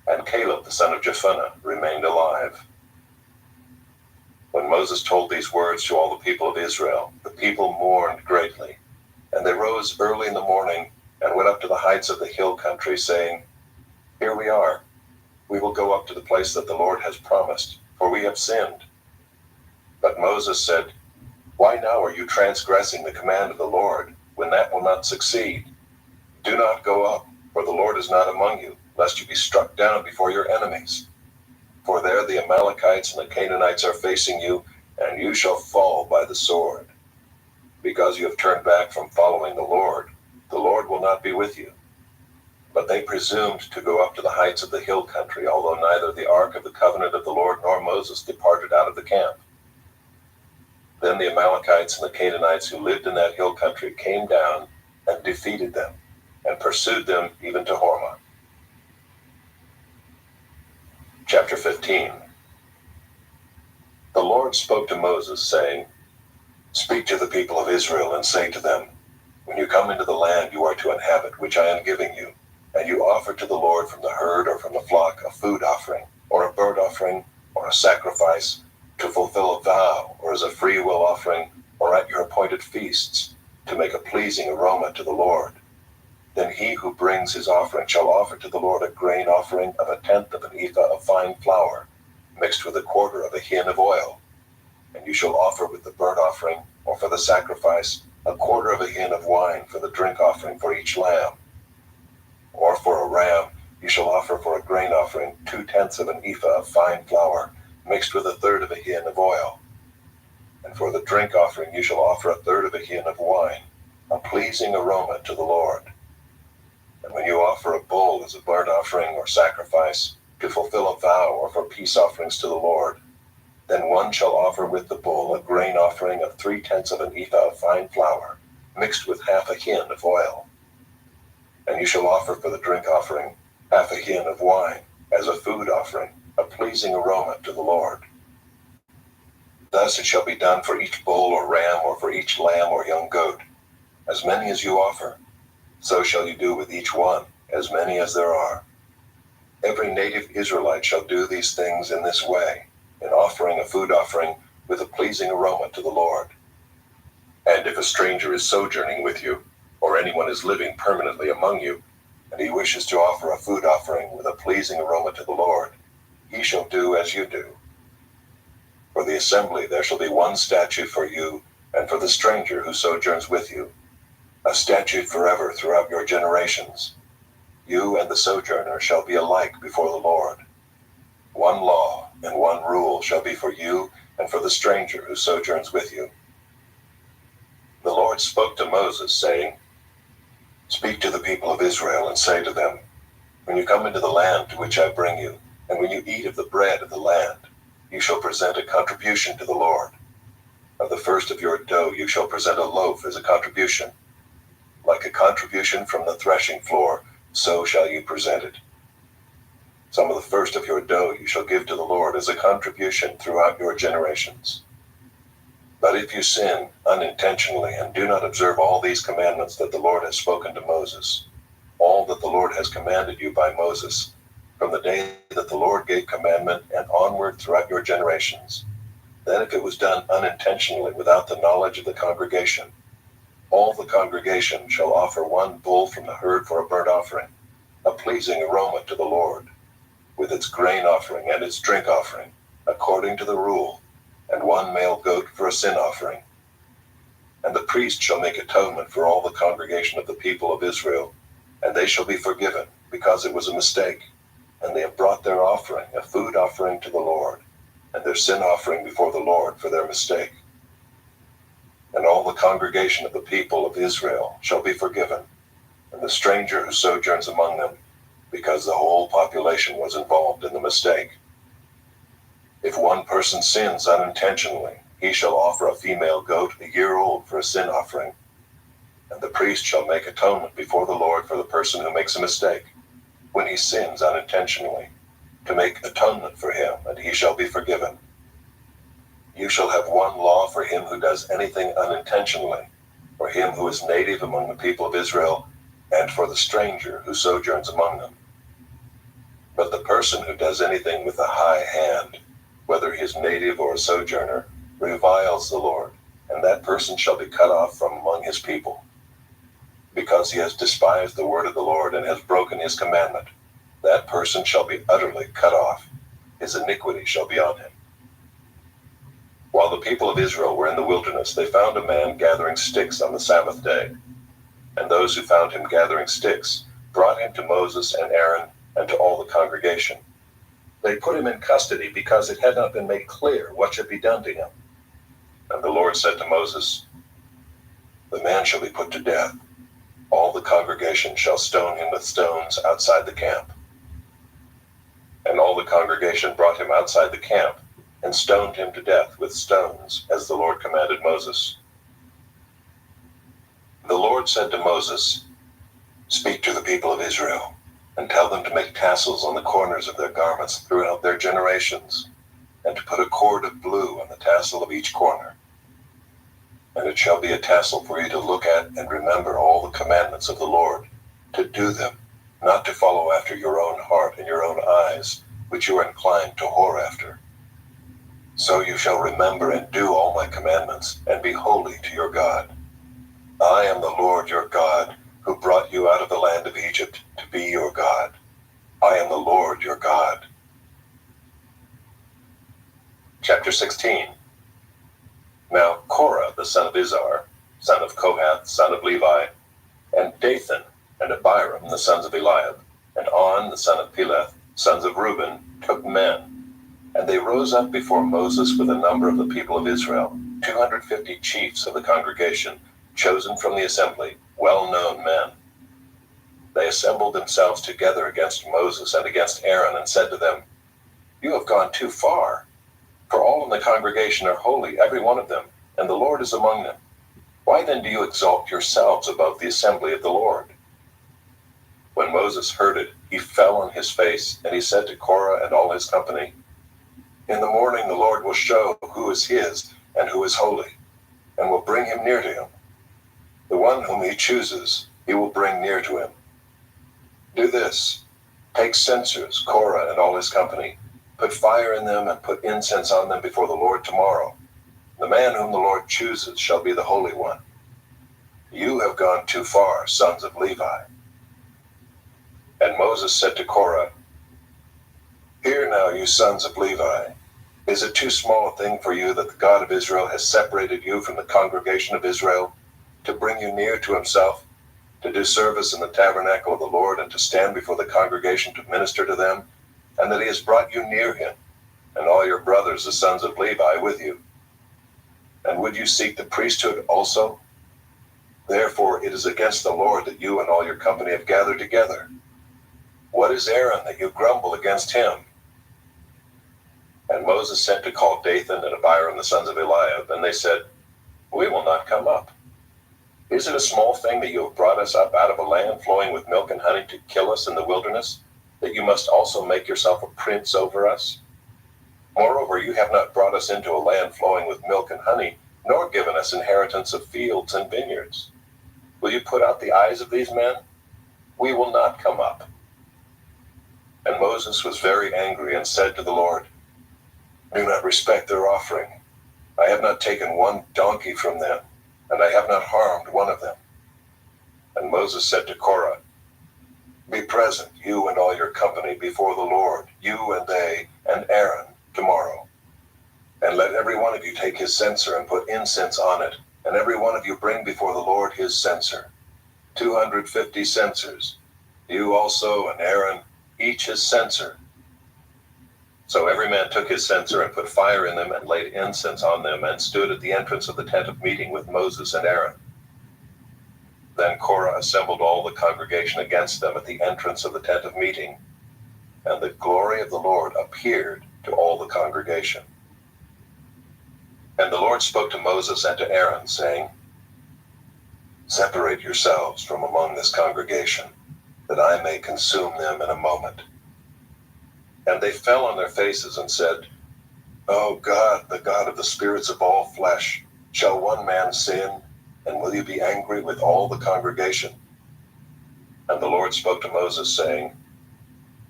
and Caleb the son of Jephunneh remained alive. When Moses told these words to all the people of Israel, the people mourned greatly. And they rose early in the morning and went up to the heights of the hill country, saying, Here we are. We will go up to the place that the Lord has promised, for we have sinned. But Moses said, Why now are you transgressing the command of the Lord, when that will not succeed? Do not go up, for the Lord is not among you, lest you be struck down before your enemies. For there the Amalekites and the Canaanites are facing you, and you shall fall by the sword. Because you have turned back from following the Lord will not be with you. But they presumed to go up to the heights of the hill country, although neither the ark of the covenant of the Lord nor Moses departed out of the camp. Then the Amalekites and the Canaanites who lived in that hill country came down and defeated them, and pursued them even to Hormah. Chapter 15. The Lord spoke to Moses, saying, Speak to the people of Israel and say to them, When you come into the land you are to inhabit, which I am giving you, and you offer to the Lord from the herd or from the flock a food offering, or a burnt offering, or a sacrifice, to fulfill a vow, or as a free will offering, or at your appointed feasts, to make a pleasing aroma to the Lord, then he who brings his offering shall offer to the Lord a grain offering of 1/10 of an ephah of fine flour, mixed with 1/4 of a hin of oil. And you shall offer with the burnt offering, or for the sacrifice, 1/4 of a hin of wine for the drink offering for each lamb. Or for a ram, you shall offer for a grain offering 2/10 of an ephah of fine flour, mixed with 1/3 of a hin of oil. And for the drink offering you shall offer 1/3 of a hin of wine, a pleasing aroma to the Lord. And when you offer a bull as a burnt offering or sacrifice, to fulfill a vow or for peace offerings to the Lord, then one shall offer with the bull a grain offering of 3/10 of an ephah of fine flour, mixed with 1/2 a hin of oil. And you shall offer for the drink offering 1/2 a hin of wine, as a food offering, a pleasing aroma to the Lord. Thus it shall be done for each bull or ram, or for each lamb or young goat. As many as you offer, so shall you do with each one, as many as there are. Every native Israelite shall do these things in this way, in offering a food offering with a pleasing aroma to the Lord. And if a stranger is sojourning with you, or anyone is living permanently among you, and he wishes to offer a food offering with a pleasing aroma to the Lord, he shall do as you do. For the assembly there shall be one statute for you, and for the stranger who sojourns with you, a statute forever throughout your generations. You and the sojourner shall be alike before the Lord. One law and one rule shall be for you and for the stranger who sojourns with you. The Lord spoke to Moses, saying, Speak to the people of Israel and say to them, When you come into the land to which I bring you, and when you eat of the bread of the land, you shall present a contribution to the Lord. Of the first of your dough you shall present a loaf as a contribution. Like a contribution from the threshing floor, so shall you present it. Some of the first of your dough you shall give to the Lord as a contribution throughout your generations. But if you sin unintentionally and do not observe all these commandments that the Lord has spoken to Moses, all that the Lord has commanded you by Moses, from the day that the Lord gave commandment and onward throughout your generations, then if it was done unintentionally without the knowledge of the congregation, all the congregation shall offer one bull from the herd for a burnt offering, a pleasing aroma to the Lord, with its grain offering and its drink offering, according to the rule, and one male goat for a sin offering. And the priest shall make atonement for all the congregation of the people of Israel, and they shall be forgiven, because it was a mistake, and they have brought their offering, a food offering to the Lord, and their sin offering before the Lord for their mistake. And all the congregation of the people of Israel shall be forgiven, and the stranger who sojourns among them, because the whole population was involved in the mistake. If one person sins unintentionally, he shall offer a female goat a year old for a sin offering, and the priest shall make atonement before the Lord for the person who makes a mistake, when he sins unintentionally, to make atonement for him, and he shall be forgiven. You shall have one law for him who does anything unintentionally, for him who is native among the people of Israel, and for the stranger who sojourns among them. But the person who does anything with a high hand, whether he is native or a sojourner, reviles the Lord, and that person shall be cut off from among his people. Because he has despised the word of the Lord and has broken his commandment, that person shall be utterly cut off. His iniquity shall be on him. While the people of Israel were in the wilderness, they found a man gathering sticks on the Sabbath day. And those who found him gathering sticks brought him to Moses and Aaron and to all the congregation. They put him in custody because it had not been made clear what should be done to him. And the Lord said to Moses, The man shall be put to death. All the congregation shall stone him with stones outside the camp. And all the congregation brought him outside the camp, and stoned him to death with stones, as the Lord commanded Moses. The Lord said to Moses, Speak to the people of Israel, and tell them to make tassels on the corners of their garments throughout their generations, and to put a cord of blue on the tassel of each corner. And it shall be a tassel for you to look at and remember all the commandments of the Lord, to do them, not to follow after your own heart and your own eyes, which you are inclined to whore after. So you shall remember and do all my commandments, and be holy to your God. I am the Lord your God, who brought you out of the land of Egypt to be your God. I am the Lord your God. Chapter 16. Now Korah the son of Izhar, son of Kohath, son of Levi, and Dathan and Abiram the sons of Eliab, and On the son of Peleth, sons of Reuben, took men. And they rose up before Moses with a number of the people of Israel, 250 chiefs of the congregation, chosen from the assembly, well-known men. They assembled themselves together against Moses and against Aaron, and said to them, You have gone too far, for all in the congregation are holy, every one of them, and the Lord is among them. Why then do you exalt yourselves above the assembly of the Lord? When Moses heard it, he fell on his face, and he said to Korah and all his company, In the morning the Lord will show who is his and who is holy, and will bring him near to him. The one whom he chooses, he will bring near to him. Do this, take censers, Korah and all his company, put fire in them and put incense on them before the Lord tomorrow. The man whom the Lord chooses shall be the Holy One. You have gone too far, sons of Levi. And Moses said to Korah, "Hear now, you sons of Levi. Is it too small a thing for you that the God of Israel has separated you from the congregation of Israel, to bring you near to himself, to do service in the tabernacle of the Lord, and to stand before the congregation to minister to them, and that he has brought you near him, and all your brothers the sons of Levi with you? And would you seek the priesthood also? Therefore it is against the Lord that you and all your company have gathered together. What is Aaron that you grumble against him?" And Moses sent to call Dathan and Abiram the sons of Eliab, and they said, "We will not come up. Is it a small thing that you have brought us up out of a land flowing with milk and honey to kill us in the wilderness, that you must also make yourself a prince over us? Moreover, you have not brought us into a land flowing with milk and honey, nor given us inheritance of fields and vineyards. Will you put out the eyes of these men? We will not come up." And Moses was very angry and said to the Lord, "Do not respect their offering. I have not taken one donkey from them, and I have not harmed one of them." And Moses said to Korah, "Be present, you and all your company, before the Lord, you and they, and Aaron, tomorrow. And let every one of you take his censer and put incense on it, and every one of you bring before the Lord his censer, 250 censers, you also and Aaron, each his censer." So every man took his censer and put fire in them and laid incense on them, and stood at the entrance of the tent of meeting with Moses and Aaron. Then Korah assembled all the congregation against them at the entrance of the tent of meeting, and the glory of the Lord appeared to all the congregation. And the Lord spoke to Moses and to Aaron, saying, "Separate yourselves from among this congregation, that I may consume them in a moment." And they fell on their faces and said, "O God, the God of the spirits of all flesh, shall one man sin, and will you be angry with all the congregation?" And the Lord spoke to Moses, saying,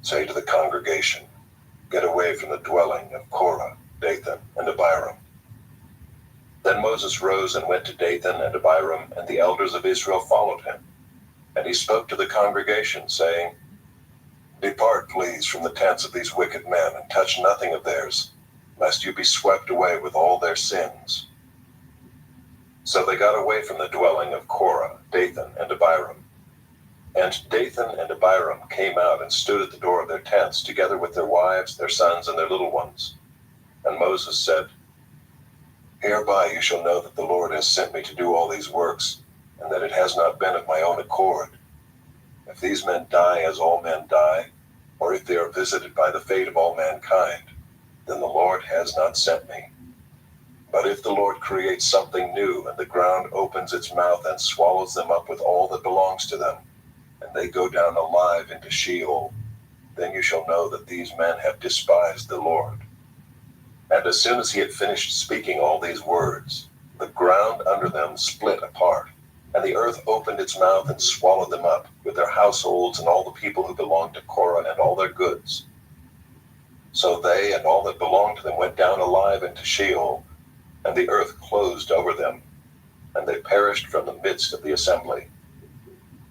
"Say to the congregation, get away from the dwelling of Korah, Dathan, and Abiram." Then Moses rose and went to Dathan and Abiram, and the elders of Israel followed him. And he spoke to the congregation, saying, "Depart, please, from the tents of these wicked men, and touch nothing of theirs, lest you be swept away with all their sins." So they got away from the dwelling of Korah, Dathan, and Abiram. And Dathan and Abiram came out and stood at the door of their tents, together with their wives, their sons, and their little ones. And Moses said, "Hereby you shall know that the Lord has sent me to do all these works, and that it has not been of my own accord. If these men die as all men die, or if they are visited by the fate of all mankind, then the Lord has not sent me. But if the Lord creates something new, and the ground opens its mouth and swallows them up with all that belongs to them, and they go down alive into Sheol, then you shall know that these men have despised the Lord." And as soon as he had finished speaking all these words, the ground under them split apart, and the earth opened its mouth and swallowed them up, with their households and all the people who belonged to Korah and all their goods. So they and all that belonged to them went down alive into Sheol, and the earth closed over them, and they perished from the midst of the assembly.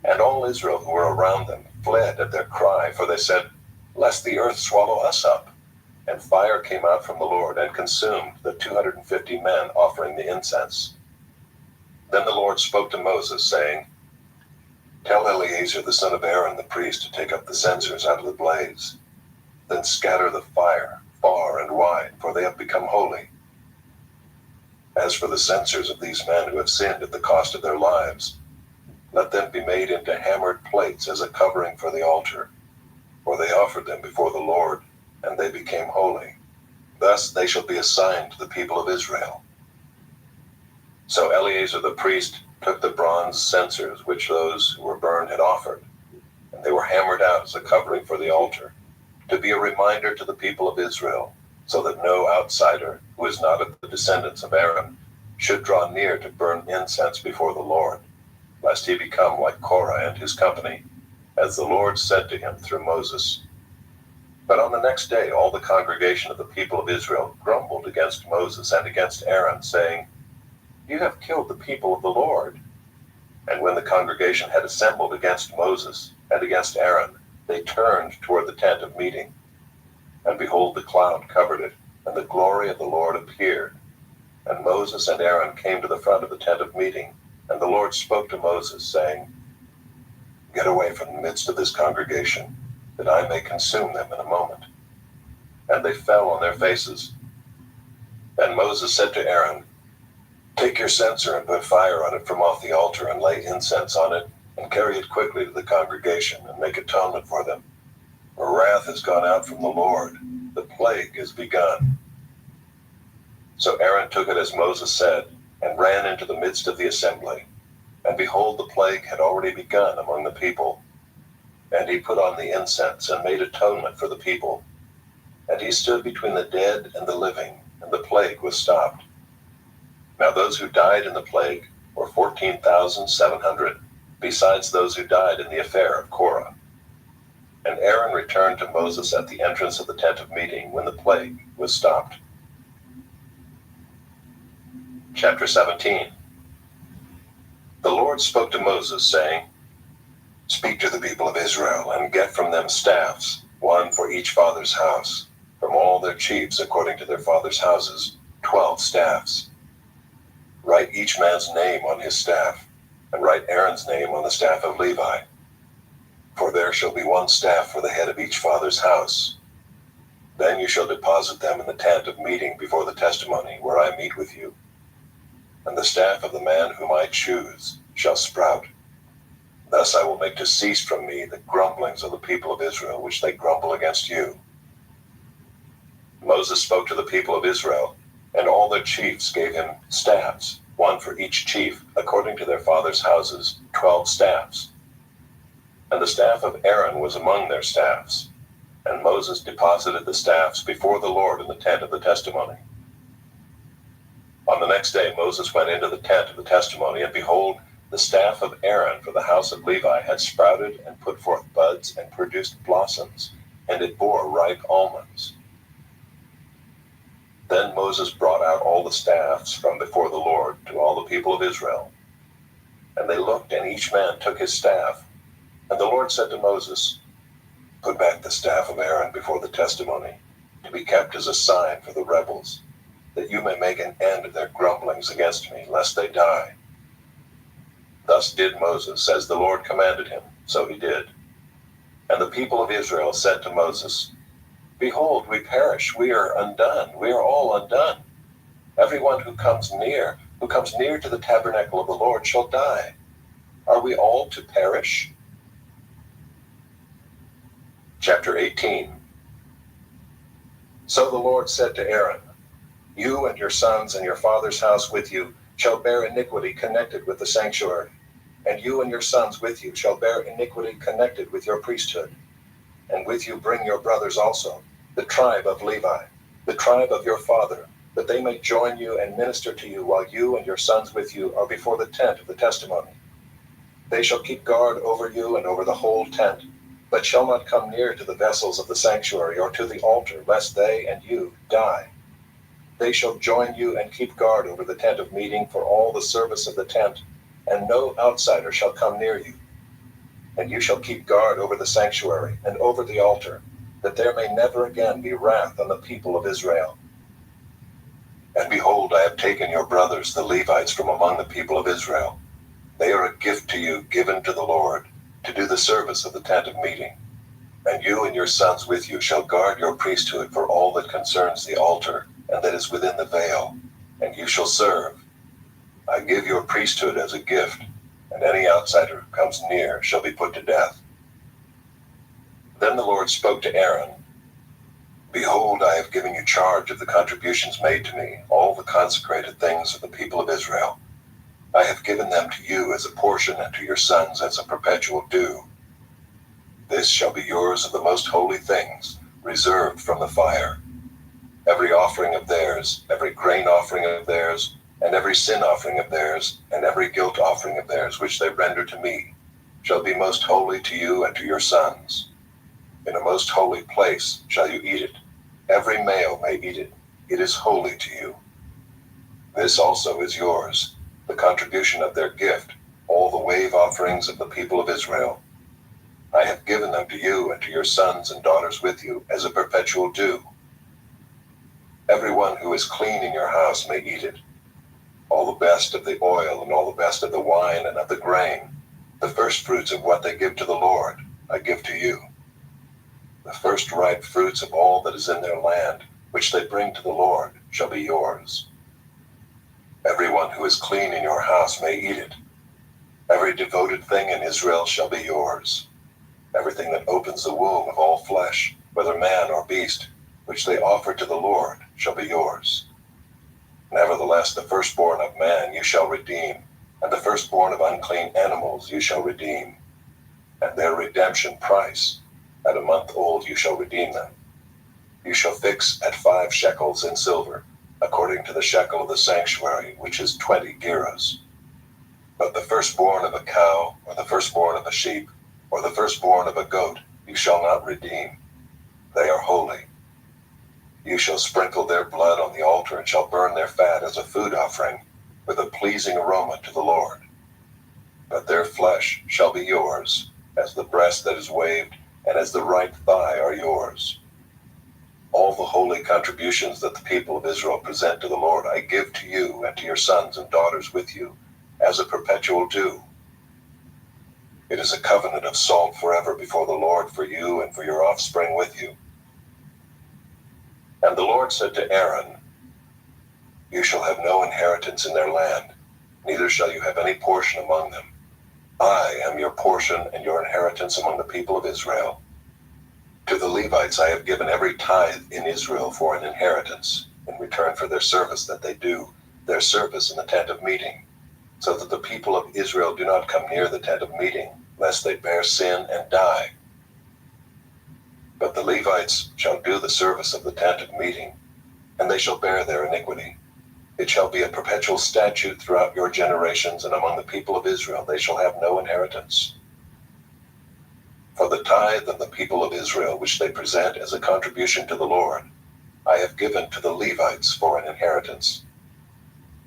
And all Israel who were around them fled at their cry, for they said, "Lest the earth swallow us up." And fire came out from the Lord and consumed the 250 men offering the incense. Then the Lord spoke to Moses, saying, "Tell Eleazar the son of Aaron the priest to take up the censers out of the blaze. Then scatter the fire far and wide, for they have become holy. As for the censers of these men who have sinned at the cost of their lives, let them be made into hammered plates as a covering for the altar, for they offered them before the Lord, and they became holy. Thus they shall be assigned to the people of Israel." So Eleazar the priest took the bronze censers which those who were burned had offered, and they were hammered out as a covering for the altar, to be a reminder to the people of Israel, so that no outsider who is not of the descendants of Aaron should draw near to burn incense before the Lord, lest he become like Korah and his company, as the Lord said to him through Moses. But on the next day all the congregation of the people of Israel grumbled against Moses and against Aaron, saying, "You have killed the people of the Lord." And when the congregation had assembled against Moses and against Aaron, they turned toward the tent of meeting, and behold, the cloud covered it, and the glory of the Lord appeared. And Moses and Aaron came to the front of the tent of meeting, and the Lord spoke to Moses, saying, Get away from the midst of this congregation, that I may consume them in a moment. And they fell on their faces. And Moses said to Aaron, Take your censer and put fire on it from off the altar, and lay incense on it, and carry it quickly to the congregation, and make atonement for them. For wrath has gone out from the Lord, the plague is begun. So Aaron took it as Moses said, and ran into the midst of the assembly. And behold, the plague had already begun among the people. And he put on the incense, and made atonement for the people. And he stood between the dead and the living, and the plague was stopped. Now those who died in the plague were 14,700, besides those who died in the affair of Korah. And Aaron returned to Moses at the entrance of the tent of meeting when the plague was stopped. Chapter 17. The Lord spoke to Moses, saying, Speak to the people of Israel, and get from them staffs, one for each father's house, from all their chiefs according to their father's houses, 12 staffs. Write each man's name on his staff, and write Aaron's name on the staff of Levi. For there shall be one staff for the head of each father's house. Then you shall deposit them in the tent of meeting before the testimony, where I meet with you. And the staff of the man whom I choose shall sprout. Thus I will make to cease from me the grumblings of the people of Israel, which they grumble against you. Moses spoke to the people of Israel, and all their chiefs gave him staffs, one for each chief, according to their father's houses, 12 staffs. And the staff of Aaron was among their staffs. And Moses deposited the staffs before the Lord in the tent of the testimony. On the next day Moses went into the tent of the testimony, and behold, the staff of Aaron for the house of Levi had sprouted and put forth buds and produced blossoms, and it bore ripe almonds. Then Moses brought out all the staffs from before the Lord to all the people of Israel. And they looked, and each man took his staff. And the Lord said to Moses, Put back the staff of Aaron before the testimony, to be kept as a sign for the rebels, that you may make an end of their grumblings against me, lest they die. Thus did Moses, as the Lord commanded him, so he did. And the people of Israel said to Moses, Behold, we perish, we are undone, we are all undone. Everyone who comes near to the tabernacle of the Lord shall die. Are we all to perish? Chapter 18. So the Lord said to Aaron, You and your sons and your father's house with you shall bear iniquity connected with the sanctuary, and you and your sons with you shall bear iniquity connected with your priesthood. And with you bring your brothers also, the tribe of Levi, the tribe of your father, that they may join you and minister to you while you and your sons with you are before the tent of the testimony. They shall keep guard over you and over the whole tent, but shall not come near to the vessels of the sanctuary or to the altar, lest they and you die. They shall join you and keep guard over the tent of meeting for all the service of the tent, and no outsider shall come near you. And you shall keep guard over the sanctuary and over the altar, that there may never again be wrath on the people of Israel. And behold, I have taken your brothers, the Levites, from among the people of Israel. They are a gift to you, given to the Lord, to do the service of the tent of meeting. And you and your sons with you shall guard your priesthood for all that concerns the altar, and that is within the veil, and you shall serve. I give your priesthood as a gift, and any outsider who comes near shall be put to death. Then the Lord spoke to Aaron, Behold, I have given you charge of the contributions made to me, all the consecrated things of the people of Israel. I have given them to you as a portion, and to your sons as a perpetual due. This shall be yours of the most holy things, reserved from the fire. Every offering of theirs, every grain offering of theirs, and every sin offering of theirs, and every guilt offering of theirs, which they render to me, shall be most holy to you and to your sons. In a most holy place shall you eat it. Every male may eat it. It is holy to you. This also is yours, the contribution of their gift, all the wave offerings of the people of Israel. I have given them to you and to your sons and daughters with you as a perpetual due. Everyone who is clean in your house may eat it, all the best of the oil and all the best of the wine and of the grain, the first fruits of what they give to the Lord, I give to you. The first ripe fruits of all that is in their land, which they bring to the Lord, shall be yours. Everyone who is clean in your house may eat it. Every devoted thing in Israel shall be yours. Everything that opens the womb of all flesh, whether man or beast, which they offer to the Lord, shall be yours. Nevertheless, the firstborn of man you shall redeem, and the firstborn of unclean animals you shall redeem. At their redemption price, at a month old you shall redeem them. You shall fix at 5 shekels in silver, according to the shekel of the sanctuary, which is 20 gerahs. But the firstborn of a cow, or the firstborn of a sheep, or the firstborn of a goat, you shall not redeem. They are holy. You shall sprinkle their blood on the altar and shall burn their fat as a food offering, with a pleasing aroma to the Lord. But their flesh shall be yours, as the breast that is waved, and as the right thigh are yours. All the holy contributions that the people of Israel present to the Lord I give to you and to your sons and daughters with you, as a perpetual due. It is a covenant of salt forever before the Lord for you and for your offspring with you. And the Lord said to Aaron, You shall have no inheritance in their land, neither shall you have any portion among them. I am your portion and your inheritance among the people of Israel. To the Levites I have given every tithe in Israel for an inheritance, in return for their service that they do, their service in the tent of meeting, so that the people of Israel do not come near the tent of meeting, lest they bear sin and die. But the Levites shall do the service of the tent of meeting, and they shall bear their iniquity. It shall be a perpetual statute throughout your generations, and among the people of Israel they shall have no inheritance. For the tithe of the people of Israel, which they present as a contribution to the Lord, I have given to the Levites for an inheritance.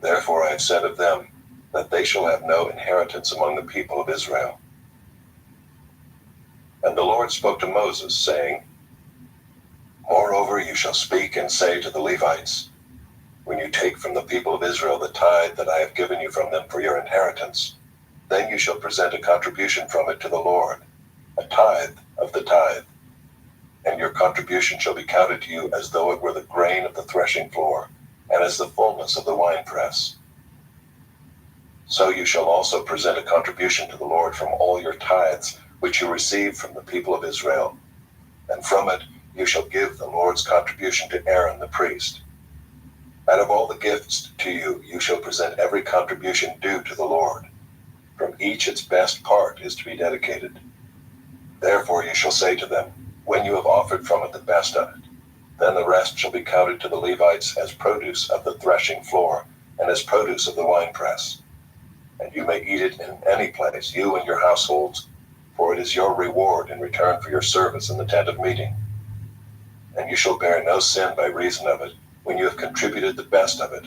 Therefore I have said of them, that they shall have no inheritance among the people of Israel. And the Lord spoke to Moses, saying, Moreover you shall speak and say to the Levites, When you take from the people of Israel the tithe that I have given you from them for your inheritance, then you shall present a contribution from it to the Lord, a tithe of the tithe. And your contribution shall be counted to you as though it were the grain of the threshing floor, and as the fullness of the winepress. So you shall also present a contribution to the Lord from all your tithes, which you receive from the people of Israel. And from it you shall give the Lord's contribution to Aaron the priest. Out of all the gifts to you, you shall present every contribution due to the Lord. From each its best part is to be dedicated. Therefore you shall say to them, When you have offered from it the best of it, then the rest shall be counted to the Levites as produce of the threshing floor, and as produce of the winepress. And you may eat it in any place, you and your households, for it is your reward in return for your service in the tent of meeting. And you shall bear no sin by reason of it, when you have contributed the best of it.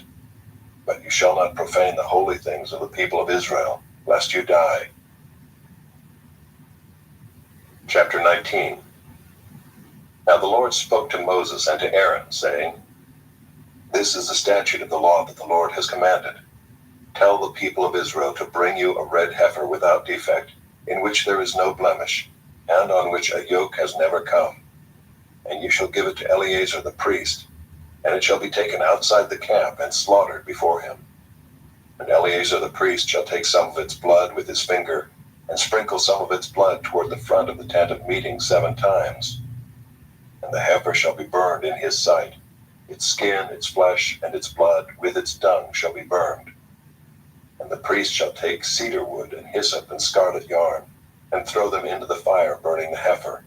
But you shall not profane the holy things of the people of Israel, lest you die. Chapter 19. Now the Lord spoke to Moses and to Aaron, saying, This is the statute of the law that the Lord has commanded. Tell the people of Israel to bring you a red heifer without defect, in which there is no blemish, and on which a yoke has never come. And you shall give it to Eleazar the priest, and it shall be taken outside the camp and slaughtered before him. And Eleazar the priest shall take some of its blood with his finger, and sprinkle some of its blood toward the front of the tent of meeting 7 times. And the heifer shall be burned in his sight. Its skin, its flesh, and its blood, with its dung, shall be burned. And the priest shall take cedar wood and hyssop and scarlet yarn, and throw them into the fire, burning the heifer.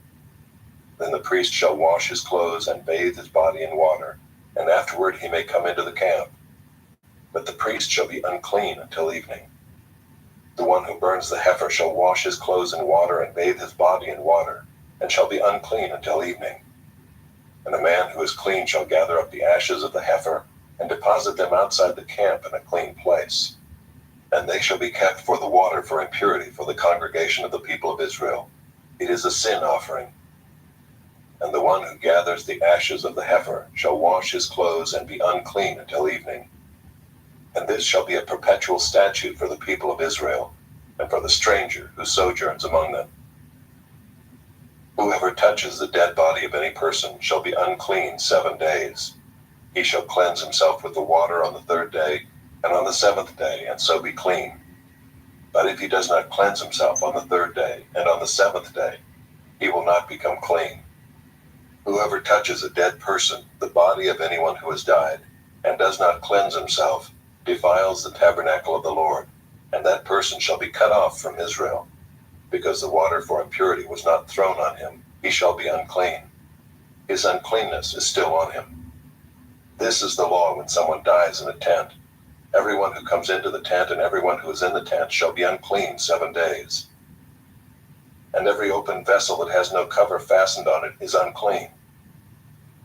Then the priest shall wash his clothes and bathe his body in water, and afterward he may come into the camp. But the priest shall be unclean until evening. The one who burns the heifer shall wash his clothes in water and bathe his body in water, and shall be unclean until evening. And a man who is clean shall gather up the ashes of the heifer, and deposit them outside the camp in a clean place. And they shall be kept for the water for impurity for the congregation of the people of Israel. It is a sin offering. And the one who gathers the ashes of the heifer shall wash his clothes and be unclean until evening. And this shall be a perpetual statute for the people of Israel, and for the stranger who sojourns among them. Whoever touches the dead body of any person shall be unclean 7 days. He shall cleanse himself with the water on the 3rd day, and on the 7th day, and so be clean. But if he does not cleanse himself on the 3rd day, and on the 7th day, he will not become clean. Whoever touches a dead person, the body of anyone who has died, and does not cleanse himself, defiles the tabernacle of the Lord, and that person shall be cut off from Israel. Because the water for impurity was not thrown on him, he shall be unclean. His uncleanness is still on him. This is the law when someone dies in a tent. Everyone who comes into the tent and everyone who is in the tent shall be unclean 7 days. And every open vessel that has no cover fastened on it is unclean.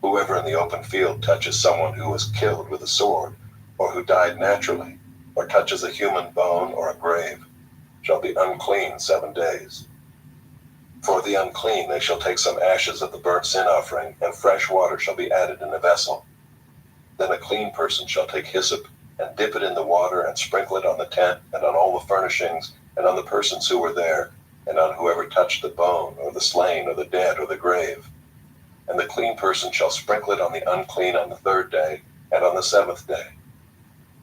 Whoever in the open field touches someone who was killed with a sword, or who died naturally, or touches a human bone or a grave, shall be unclean 7 days. For the unclean they shall take some ashes of the burnt sin offering, and fresh water shall be added in a vessel. Then a clean person shall take hyssop, and dip it in the water, and sprinkle it on the tent, and on all the furnishings, and on the persons who were there, and on whoever touched the bone, or the slain, or the dead, or the grave. And the clean person shall sprinkle it on the unclean on the 3rd day, and on the 7th day.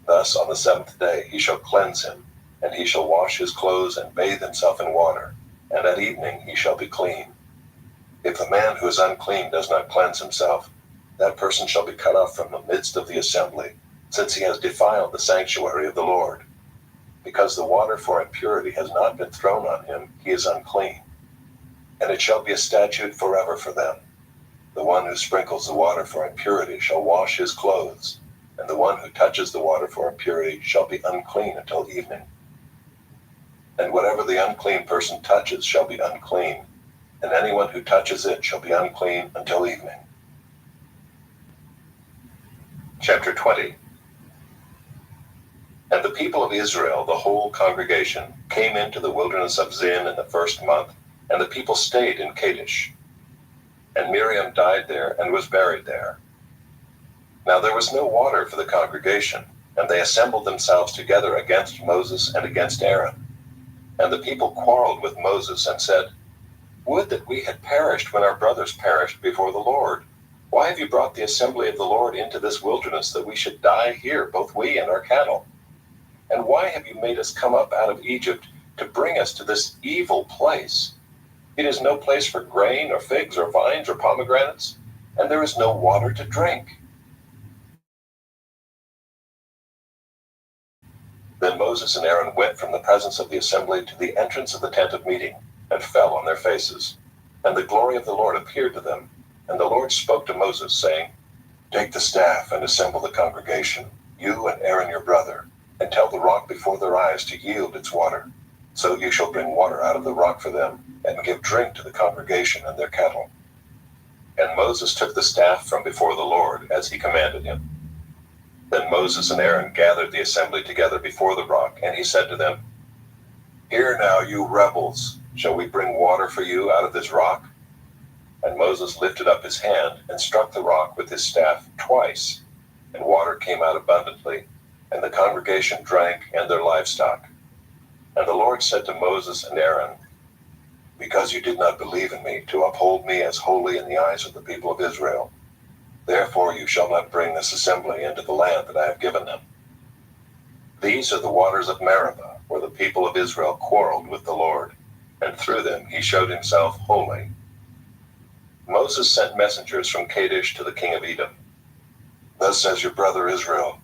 Thus on the 7th day he shall cleanse him, and he shall wash his clothes and bathe himself in water, and at evening he shall be clean. If the man who is unclean does not cleanse himself, that person shall be cut off from the midst of the assembly, since he has defiled the sanctuary of the Lord. Because the water for impurity has not been thrown on him, he is unclean. And it shall be a statute forever for them. The one who sprinkles the water for impurity shall wash his clothes, and the one who touches the water for impurity shall be unclean until evening. And whatever the unclean person touches shall be unclean, and anyone who touches it shall be unclean until evening. Chapter 20. And the people of Israel, the whole congregation, came into the wilderness of Zin in the 1st month, and the people stayed in Kadesh. And Miriam died there and was buried there. Now there was no water for the congregation, and they assembled themselves together against Moses and against Aaron. And the people quarreled with Moses and said, Would that we had perished when our brothers perished before the Lord. Why have you brought the assembly of the Lord into this wilderness, that we should die here, both we and our cattle? And why have you made us come up out of Egypt to bring us to this evil place? It is no place for grain or figs or vines or pomegranates, and there is no water to drink. Then Moses and Aaron went from the presence of the assembly to the entrance of the tent of meeting, and fell on their faces. And the glory of the Lord appeared to them. And the Lord spoke to Moses, saying, Take the staff and assemble the congregation, you and Aaron your brother, and tell the rock before their eyes to yield its water. So you shall bring water out of the rock for them, and give drink to the congregation and their cattle. And Moses took the staff from before the Lord, as he commanded him. Then Moses and Aaron gathered the assembly together before the rock, and he said to them, Hear now, you rebels, shall we bring water for you out of this rock? And Moses lifted up his hand and struck the rock with his staff twice, and water came out abundantly, and the congregation drank and their livestock. And the Lord said to Moses and Aaron, Because you did not believe in me to uphold me as holy in the eyes of the people of Israel, therefore you shall not bring this assembly into the land that I have given them. These are the waters of Meribah, where the people of Israel quarreled with the Lord, and through them he showed himself holy. Moses sent messengers from Kadesh to the king of Edom. Thus says your brother Israel,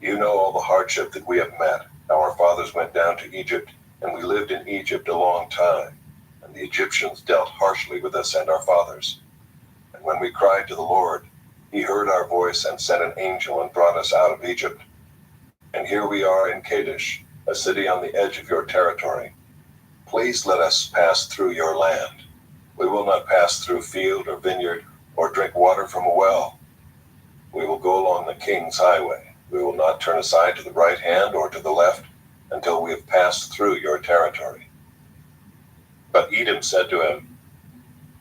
You know all the hardship that we have met. Our fathers went down to Egypt, and we lived in Egypt a long time, and the Egyptians dealt harshly with us and our fathers. And when we cried to the Lord, he heard our voice and sent an angel and brought us out of Egypt. And here we are in Kadesh, a city on the edge of your territory. Please let us pass through your land. We will not pass through field or vineyard or drink water from a well. We will go along the king's highway. We will not turn aside to the right hand or to the left until we have passed through your territory. But Edom said to him,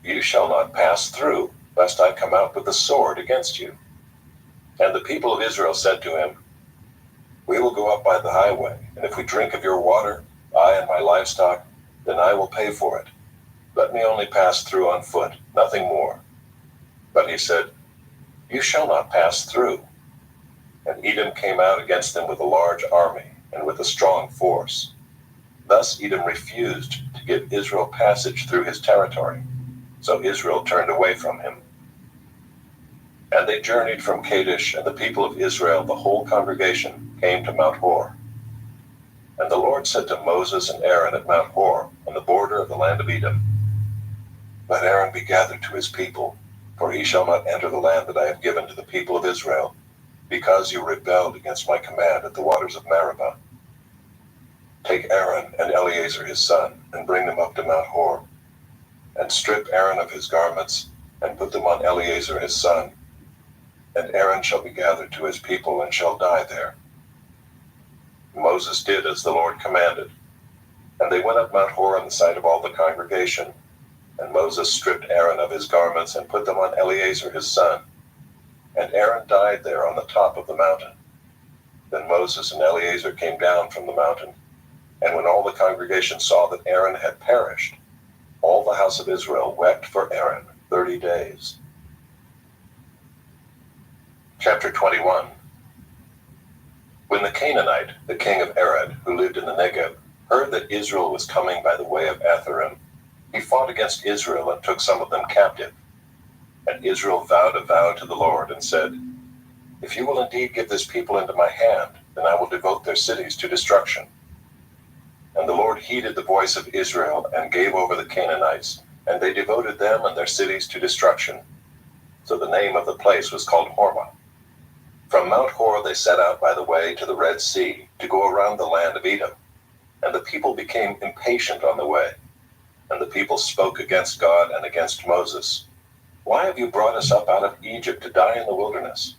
You shall not pass through, lest I come out with the sword against you. And the people of Israel said to him, We will go up by the highway, and if we drink of your water, I and my livestock, then I will pay for it. Let me only pass through on foot, nothing more. But he said, You shall not pass through. And Edom came out against them with a large army and with a strong force. Thus Edom refused to give Israel passage through his territory. So Israel turned away from him. And they journeyed from Kadesh, and the people of Israel, the whole congregation, came to Mount Hor. And the Lord said to Moses and Aaron at Mount Hor, on the border of the land of Edom, Let Aaron be gathered to his people, for he shall not enter the land that I have given to the people of Israel, because you rebelled against my command at the waters of Meribah. Take Aaron and Eleazar his son, and bring them up to Mount Hor, and strip Aaron of his garments, and put them on Eleazar his son. And Aaron shall be gathered to his people, and shall die there. Moses did as the Lord commanded. And they went up Mount Hor in the sight of all the congregation. And Moses stripped Aaron of his garments, and put them on Eleazar his son. And Aaron died there on the top of the mountain. Then Moses and Eleazar came down from the mountain. And when all the congregation saw that Aaron had perished, all the house of Israel wept for Aaron 30 days. Chapter 21. When the Canaanite, the king of Arad, who lived in the Negev, heard that Israel was coming by the way of Atharim, he fought against Israel and took some of them captive. And Israel vowed a vow to the Lord and said, If you will indeed give this people into my hand, then I will devote their cities to destruction. And the Lord heeded the voice of Israel and gave over the Canaanites, and they devoted them and their cities to destruction. So the name of the place was called Hormah. From Mount Hor they set out by the way to the Red Sea to go around the land of Edom. And the people became impatient on the way. And the people spoke against God and against Moses. Why have you brought us up out of Egypt to die in the wilderness?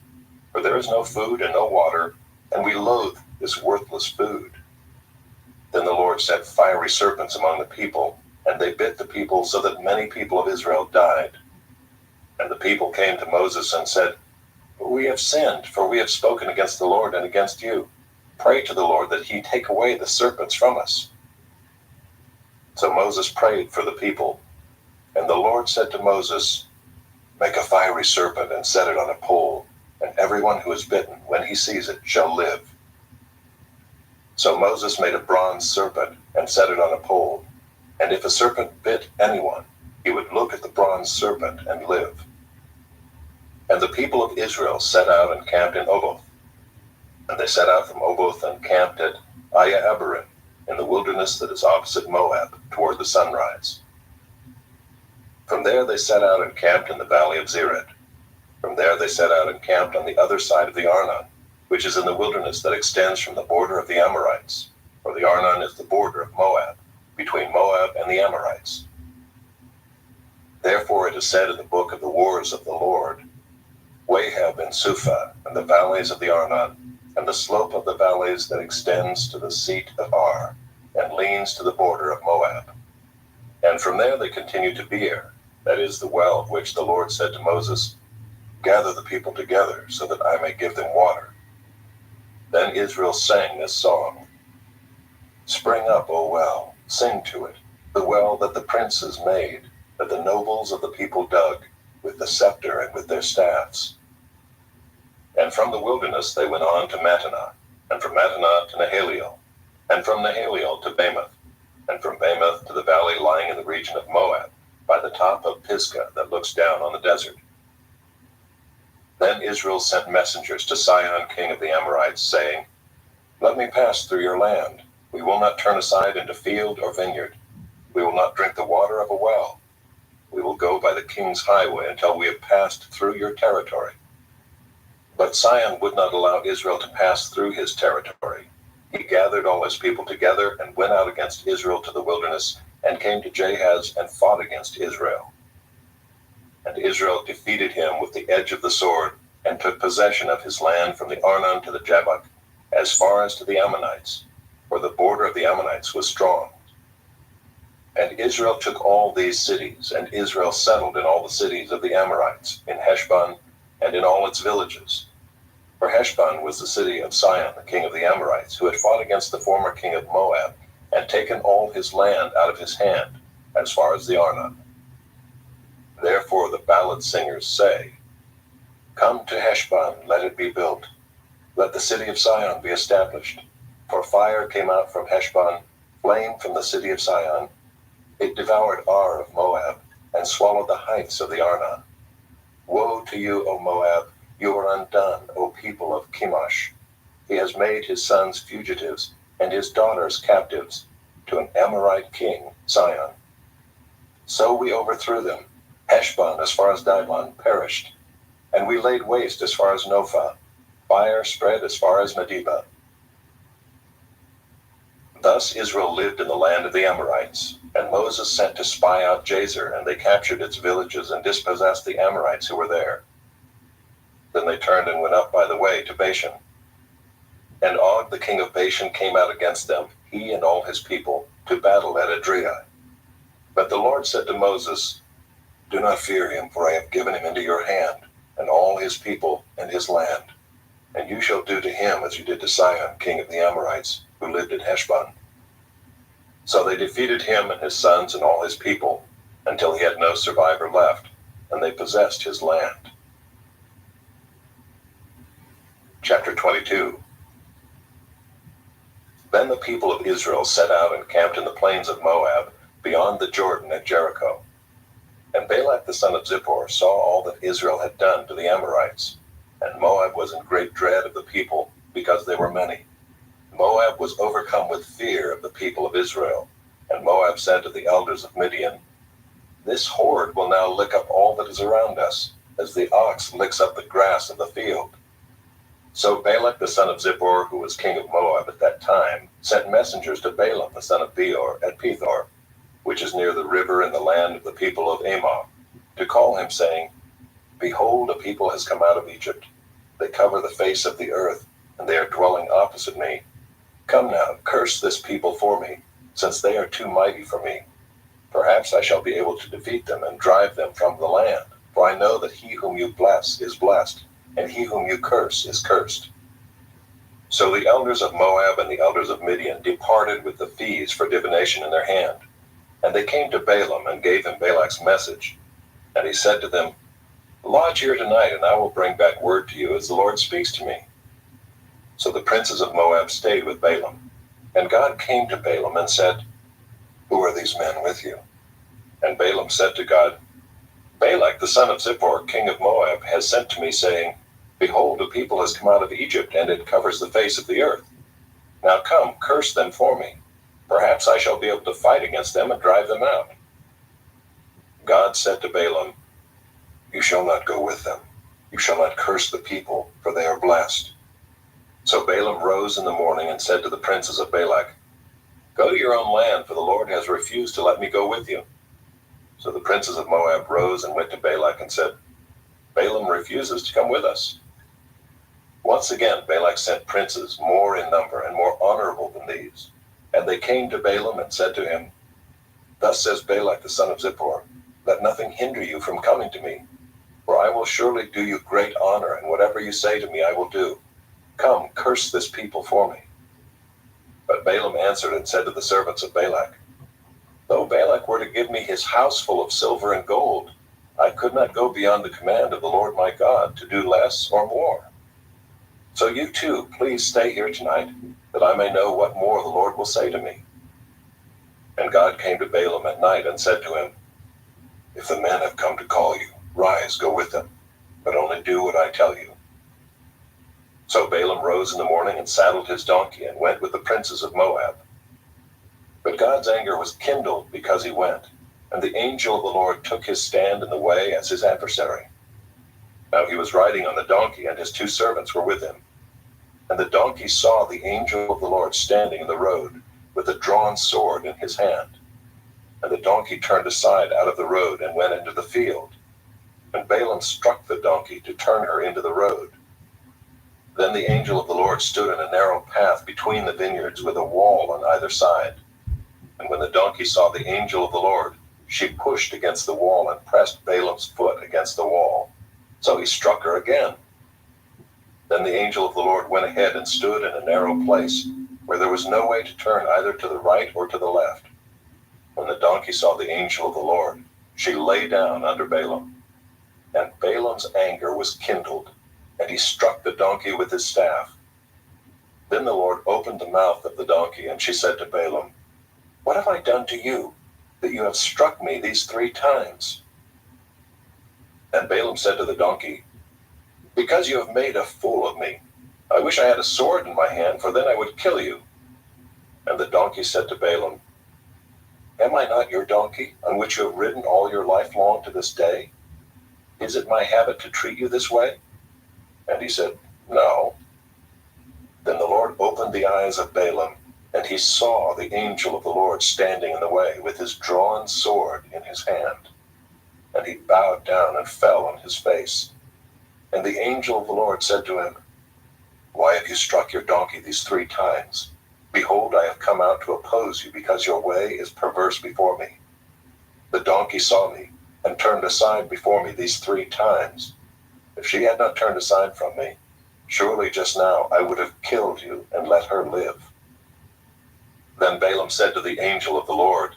For there is no food and no water, and we loathe this worthless food. Then the Lord set fiery serpents among the people, and they bit the people so that many people of Israel died. And the people came to Moses and said, We have sinned, for we have spoken against the Lord and against you. Pray to the Lord that he take away the serpents from us. So Moses prayed for the people. And the Lord said to Moses, Make a fiery serpent and set it on a pole, and everyone who is bitten, when he sees it, shall live. So Moses made a bronze serpent and set it on a pole. And if a serpent bit anyone, he would look at the bronze serpent and live. And the people of Israel set out and camped in Oboth. And they set out from Oboth and camped at Ayahabarim, in the wilderness that is opposite Moab, toward the sunrise. From there they set out and camped in the valley of Zered. From there they set out and camped on the other side of the Arnon, which is in the wilderness that extends from the border of the Amorites, for the Arnon is the border of Moab, between Moab and the Amorites. Therefore it is said in the book of the wars of the Lord, Wahab and Suphah, and the valleys of the Arnon, and the slope of the valleys that extends to the seat of Ar, and leans to the border of Moab. And from there they continued to Beer, that is the well of which the Lord said to Moses, Gather the people together, so that I may give them water. Then Israel sang this song, Spring up, O well, sing to it, the well that the princes made, that the nobles of the people dug, with the scepter and with their staffs. And from the wilderness they went on to Mattanah, and from Mattanah to Nahaliel, and from Nahaliel to Bamoth, and from Bamoth to the valley lying in the region of Moab, by the top of Pisgah that looks down on the desert. Then Israel sent messengers to Sihon king of the Amorites, saying, Let me pass through your land. We will not turn aside into field or vineyard. We will not drink the water of a well. We will go by the king's highway until we have passed through your territory. But Sihon would not allow Israel to pass through his territory. He gathered all his people together and went out against Israel to the wilderness, and came to Jahaz and fought against Israel. And Israel defeated him with the edge of the sword, and took possession of his land from the Arnon to the Jabbok, as far as to the Ammonites, for the border of the Ammonites was strong. And Israel took all these cities, and Israel settled in all the cities of the Amorites, in Heshbon, and in all its villages. For Heshbon was the city of Sihon, the king of the Amorites, who had fought against the former king of Moab, and taken all his land out of his hand, as far as the Arnon. Therefore the ballad singers say, Come to Heshbon, let it be built. Let the city of Sihon be established. For fire came out from Heshbon, flame from the city of Sihon. It devoured Ar of Moab, and swallowed the heights of the Arnon. Woe to you, O Moab! You are undone, O people of Chemosh. He has made his sons fugitives, and his daughters captives, to an Amorite king, Sihon. So we overthrew them. Heshbon, as far as Dibon, perished. And we laid waste as far as Nophah. Fire spread as far as Medeba. Thus Israel lived in the land of the Amorites. And Moses sent to spy out Jazer, and they captured its villages and dispossessed the Amorites who were there. Then they turned and went up by the way to Bashan. And Og the king of Bashan came out against them, he and all his people, to battle at Adriah. But the Lord said to Moses, Do not fear him, for I have given him into your hand, and all his people and his land. And you shall do to him as you did to Sihon, king of the Amorites, who lived at Heshbon. So they defeated him and his sons and all his people, until he had no survivor left, and they possessed his land. Chapter 22. Then the people of Israel set out and camped in the plains of Moab, beyond the Jordan at Jericho. And Balak the son of Zippor saw all that Israel had done to the Amorites. And Moab was in great dread of the people, because they were many. Moab was overcome with fear of the people of Israel. And Moab said to the elders of Midian, This horde will now lick up all that is around us, as the ox licks up the grass of the field. So Balak the son of Zippor, who was king of Moab at that time, sent messengers to Balaam the son of Beor at Pethor, which is near the river in the land of the people of Ammon, to call him, saying, Behold, a people has come out of Egypt. They cover the face of the earth, and they are dwelling opposite me. Come now, curse this people for me, since they are too mighty for me. Perhaps I shall be able to defeat them and drive them from the land, for I know that he whom you bless is blessed, and he whom you curse is cursed. So the elders of Moab and the elders of Midian departed with the fees for divination in their hand. And they came to Balaam and gave him Balak's message. And he said to them, Lodge here tonight, and I will bring back word to you as the Lord speaks to me. So the princes of Moab stayed with Balaam. And God came to Balaam and said, Who are these men with you? And Balaam said to God, Balak the son of Zippor, king of Moab, has sent to me, saying, Behold, a people has come out of Egypt, and it covers the face of the earth. Now come, curse them for me. Perhaps I shall be able to fight against them and drive them out. God said to Balaam, You shall not go with them. You shall not curse the people, for they are blessed. So Balaam rose in the morning and said to the princes of Balak, Go to your own land, for the Lord has refused to let me go with you. So the princes of Moab rose and went to Balak and said, Balaam refuses to come with us. Once again Balak sent princes more in number and more honorable than these. And they came to Balaam and said to him, Thus says Balak the son of Zippor, Let nothing hinder you from coming to me, for I will surely do you great honor, and whatever you say to me I will do. Come, curse this people for me. But Balaam answered and said to the servants of Balak, Though Balak were to give me his house full of silver and gold, I could not go beyond the command of the Lord my God to do less or more. So you too, please stay here tonight, that I may know what more the Lord will say to me. And God came to Balaam at night and said to him, If the men have come to call you, rise, go with them, but only do what I tell you. So Balaam rose in the morning and saddled his donkey and went with the princes of Moab. But God's anger was kindled because he went, and the angel of the Lord took his stand in the way as his adversary. Now he was riding on the donkey, and his two servants were with him. And the donkey saw the angel of the Lord standing in the road, with a drawn sword in his hand. And the donkey turned aside out of the road and went into the field. And Balaam struck the donkey to turn her into the road. Then the angel of the Lord stood in a narrow path between the vineyards, with a wall on either side. And when the donkey saw the angel of the Lord, she pushed against the wall and pressed Balaam's foot against the wall. So he struck her again. Then the angel of the Lord went ahead and stood in a narrow place, where there was no way to turn either to the right or to the left. When the donkey saw the angel of the Lord, she lay down under Balaam. And Balaam's anger was kindled, and he struck the donkey with his staff. Then the Lord opened the mouth of the donkey, and she said to Balaam, "What have I done to you, that you have struck me these 3 times?" And Balaam said to the donkey, "Because you have made a fool of me. I wish I had a sword in my hand, for then I would kill you." And the donkey said to Balaam, "Am I not your donkey, on which you have ridden all your life long to this day? Is it my habit to treat you this way?" And he said, "No." Then the Lord opened the eyes of Balaam, and he saw the angel of the Lord standing in the way with his drawn sword in his hand. And he bowed down and fell on his face. And the angel of the Lord said to him, "Why have you struck your donkey these 3 times? Behold, I have come out to oppose you, because your way is perverse before me. The donkey saw me and turned aside before me these 3 times. If she had not turned aside from me, surely just now I would have killed you and let her live." Then Balaam said to the angel of the Lord,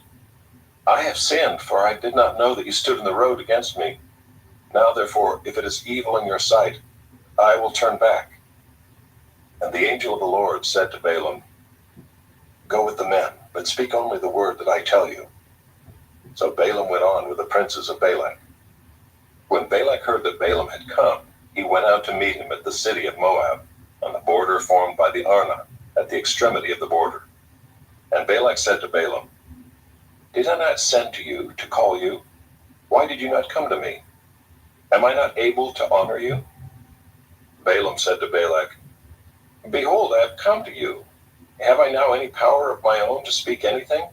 "I have sinned, for I did not know that you stood in the road against me. Now therefore, if it is evil in your sight, I will turn back." And the angel of the Lord said to Balaam, "Go with the men, but speak only the word that I tell you." So Balaam went on with the princes of Balak. When Balak heard that Balaam had come, he went out to meet him at the city of Moab, on the border formed by the Arnon, at the extremity of the border. And Balak said to Balaam, "Did I not send to you to call you? Why did you not come to me? Am I not able to honor you?" Balaam said to Balak, "Behold, I have come to you. Have I now any power of my own to speak anything?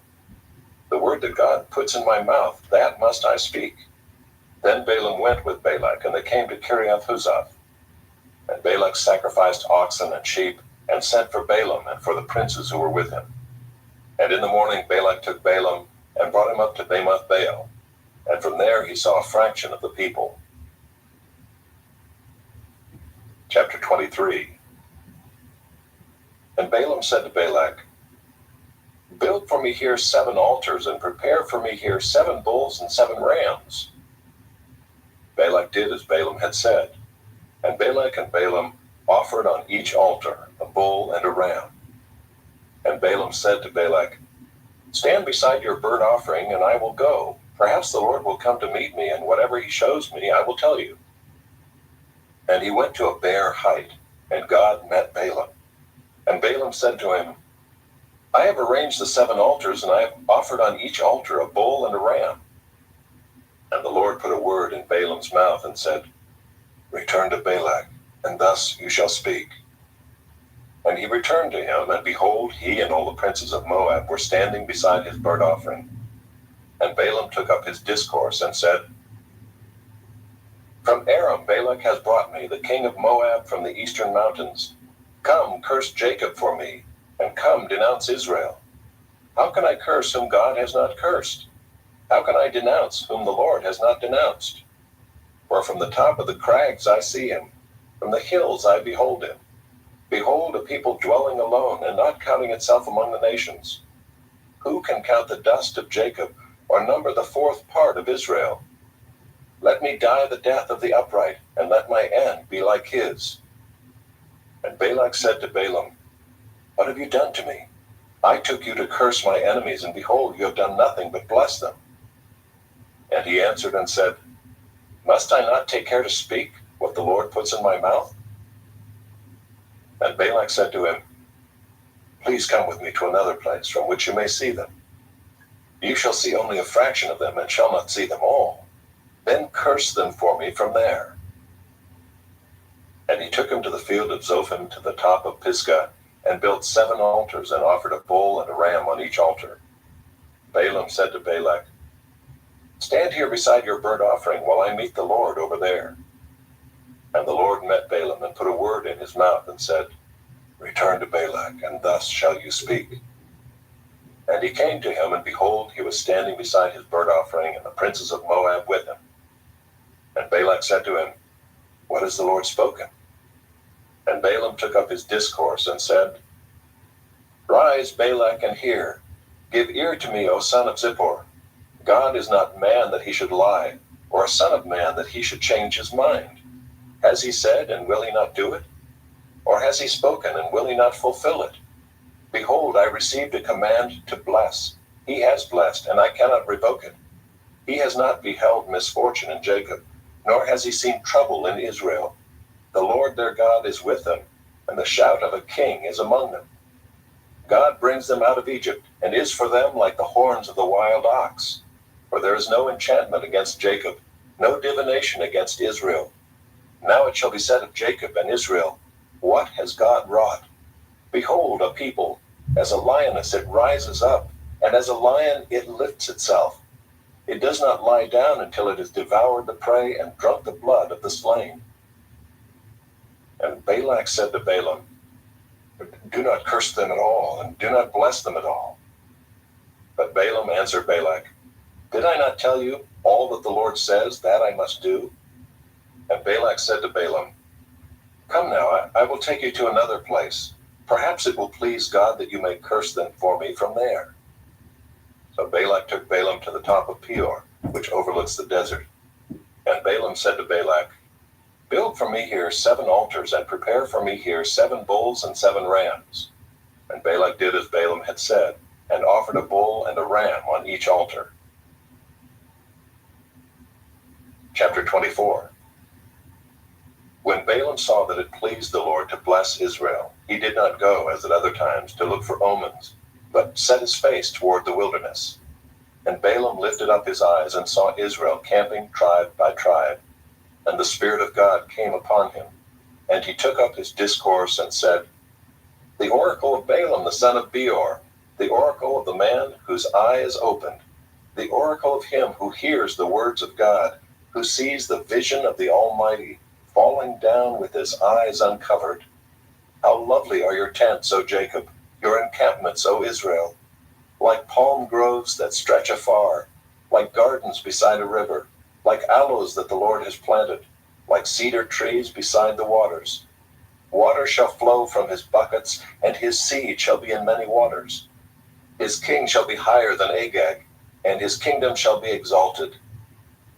The word that God puts in my mouth, that must I speak." Then Balaam went with Balak, and they came to Kiriath-Huzoth. And Balak sacrificed oxen and sheep, and sent for Balaam and for the princes who were with him. And in the morning Balak took Balaam, and brought him up to Bamoth Baal, and from there he saw a fraction of the people. Chapter 23. And Balaam said to Balak, "Build for me here 7 altars, and prepare for me here 7 bulls and 7 rams." Balak did as Balaam had said, and Balak and Balaam offered on each altar a bull and a ram. And Balaam said to Balak, "Stand beside your burnt offering, and I will go. Perhaps the Lord will come to meet me, and whatever he shows me, I will tell you." And he went to a bare height, and God met Balaam. And Balaam said to him, "I have arranged the 7 altars, and I have offered on each altar a bull and a ram." And the Lord put a word in Balaam's mouth and said, "Return to Balak, and thus you shall speak." And he returned to him, and behold, he and all the princes of Moab were standing beside his burnt offering. And Balaam took up his discourse and said, "From Aram Balak has brought me, the king of Moab from the eastern mountains. Come, curse Jacob for me, and come, denounce Israel. How can I curse whom God has not cursed? How can I denounce whom the Lord has not denounced? For from the top of the crags I see him, from the hills I behold him. Behold, a people dwelling alone, and not counting itself among the nations. Who can count the dust of Jacob, or number the 4th part of Israel? Let me die the death of the upright, and let my end be like his." And Balak said to Balaam, "What have you done to me? I took you to curse my enemies, and behold, you have done nothing but bless them." And he answered and said, "Must I not take care to speak what the Lord puts in my mouth?" And Balak said to him, "Please come with me to another place from which you may see them. You shall see only a fraction of them, and shall not see them all. Then curse them for me from there." And he took him to the field of Zophim, to the top of Pisgah, and built 7 altars, and offered a bull and a ram on each altar. Balaam said to Balak, "Stand here beside your burnt offering, while I meet the Lord over there." And the Lord met Balaam, and put a word in his mouth, and said, "Return to Balak, and thus shall you speak." And he came to him, and behold, he was standing beside his burnt offering, and the princes of Moab with him. And Balak said to him, What has the Lord spoken? And Balaam took up his discourse and said, Rise, Balak, and hear. Give ear to me, O son of Zippor. God is not man that he should lie, or a son of man that he should change his mind. Has he said, and will he not do it? Or has he spoken, and will he not fulfill it? Behold, I received a command to bless. He has blessed, and I cannot revoke it. He has not beheld misfortune in Jacob, nor has he seen trouble in Israel. The Lord their God is with them, and the shout of a king is among them. God brings them out of Egypt, and is for them like the horns of the wild ox. For there is no enchantment against Jacob, no divination against Israel. Now it shall be said of Jacob and Israel, What has God wrought? Behold, a people, as a lioness it rises up, and as a lion it lifts itself. It does not lie down until it has devoured the prey and drunk the blood of the slain. And Balak said to Balaam, Do not curse them at all, and do not bless them at all. But Balaam answered Balak, Did I not tell you all that the Lord says that I must do? And Balak said to Balaam, Come now, I will take you to another place. Perhaps it will please God that you may curse them for me from there. So Balak took Balaam to the top of Peor, which overlooks the desert. And Balaam said to Balak, Build for me here 7 altars, and prepare for me here 7 bulls and 7 rams. And Balak did as Balaam had said, and offered a bull and a ram on each altar. Chapter 24. When Balaam saw that it pleased the Lord to bless Israel, he did not go, as at other times, to look for omens, but set his face toward the wilderness. And Balaam lifted up his eyes and saw Israel camping tribe by tribe. And the Spirit of God came upon him. And he took up his discourse and said, The oracle of Balaam the son of Beor, the oracle of the man whose eye is opened, the oracle of him who hears the words of God, who sees the vision of the Almighty, falling down with his eyes uncovered. How lovely are your tents, O Jacob, your encampments, O Israel, like palm groves that stretch afar, like gardens beside a river, like aloes that the Lord has planted, like cedar trees beside the waters. Water shall flow from his buckets, and his seed shall be in many waters. His king shall be higher than Agag, and his kingdom shall be exalted.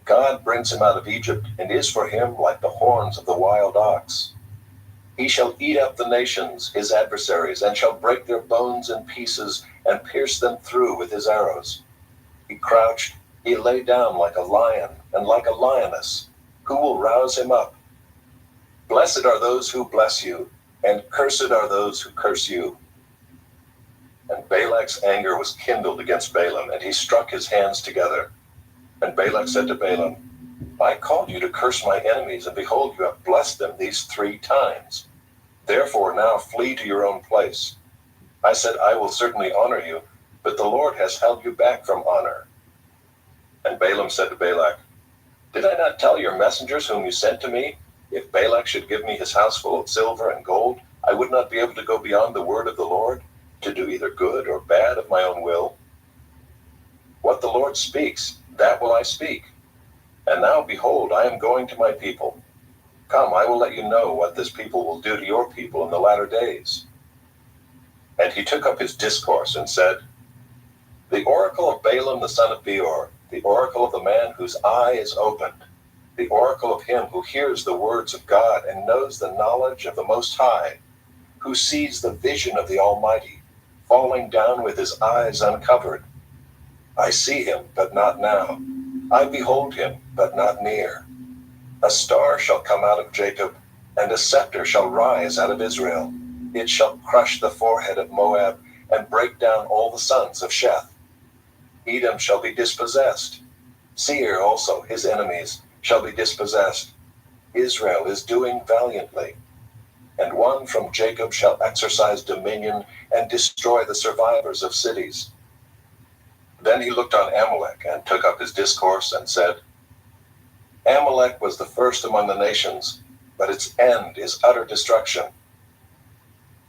God brings him out of Egypt, and is for him like the horns of the wild ox. He shall eat up the nations, his adversaries, and shall break their bones in pieces, and pierce them through with his arrows. He crouched, he lay down like a lion, and like a lioness. Who will rouse him up? Blessed are those who bless you, and cursed are those who curse you. And Balak's anger was kindled against Balaam, and he struck his hands together. And Balak said to Balaam, I called you to curse my enemies, and behold, you have blessed them these 3 times. Therefore now flee to your own place. I said, I will certainly honor you, but the Lord has held you back from honor. And Balaam said to Balak, Did I not tell your messengers whom you sent to me, if Balak should give me his house full of silver and gold, I would not be able to go beyond the word of the Lord, to do either good or bad of my own will? What the Lord speaks, that will I speak. And now, behold, I am going to my people. Come, I will let you know what this people will do to your people in the latter days. And he took up his discourse and said, The oracle of Balaam the son of Beor, the oracle of the man whose eye is opened, the oracle of him who hears the words of God and knows the knowledge of the Most High, who sees the vision of the Almighty, falling down with his eyes uncovered. I see him, but not now. I behold him, but not near. A star shall come out of Jacob, and a scepter shall rise out of Israel. It shall crush the forehead of Moab, and break down all the sons of Sheth. Edom shall be dispossessed. Seir also, his enemies, shall be dispossessed. Israel is doing valiantly. And one from Jacob shall exercise dominion, and destroy the survivors of cities. Then he looked on Amalek, and took up his discourse, and said, Amalek was the first among the nations, but its end is utter destruction.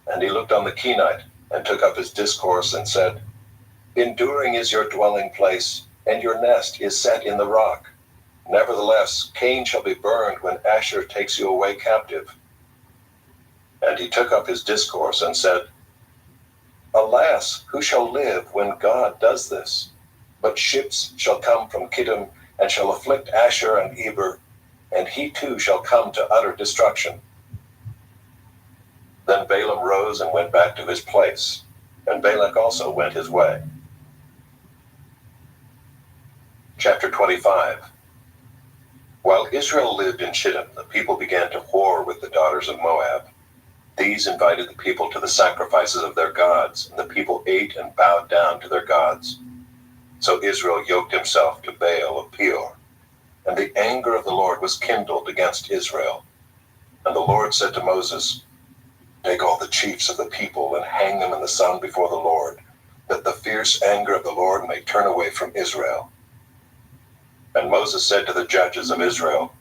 And he looked on the Kenite, and took up his discourse, and said, Enduring is your dwelling place, and your nest is set in the rock. Nevertheless, Cain shall be burned when Asher takes you away captive. And he took up his discourse and said, Alas, who shall live when God does this? But ships shall come from Kittim, and shall afflict Asher and Eber, and he too shall come to utter destruction. Then Balaam rose and went back to his place, and Balak also went his way. Chapter 25. While Israel lived in Shittim, the people began to whore with the daughters of Moab. These invited the people to the sacrifices of their gods, and the people ate and bowed down to their gods. So Israel yoked himself to Baal of Peor, and the anger of the Lord was kindled against Israel. And the Lord said to Moses, Take all the chiefs of the people and hang them in the sun before the Lord, that the fierce anger of the Lord may turn away from Israel. And Moses said to the judges of Israel,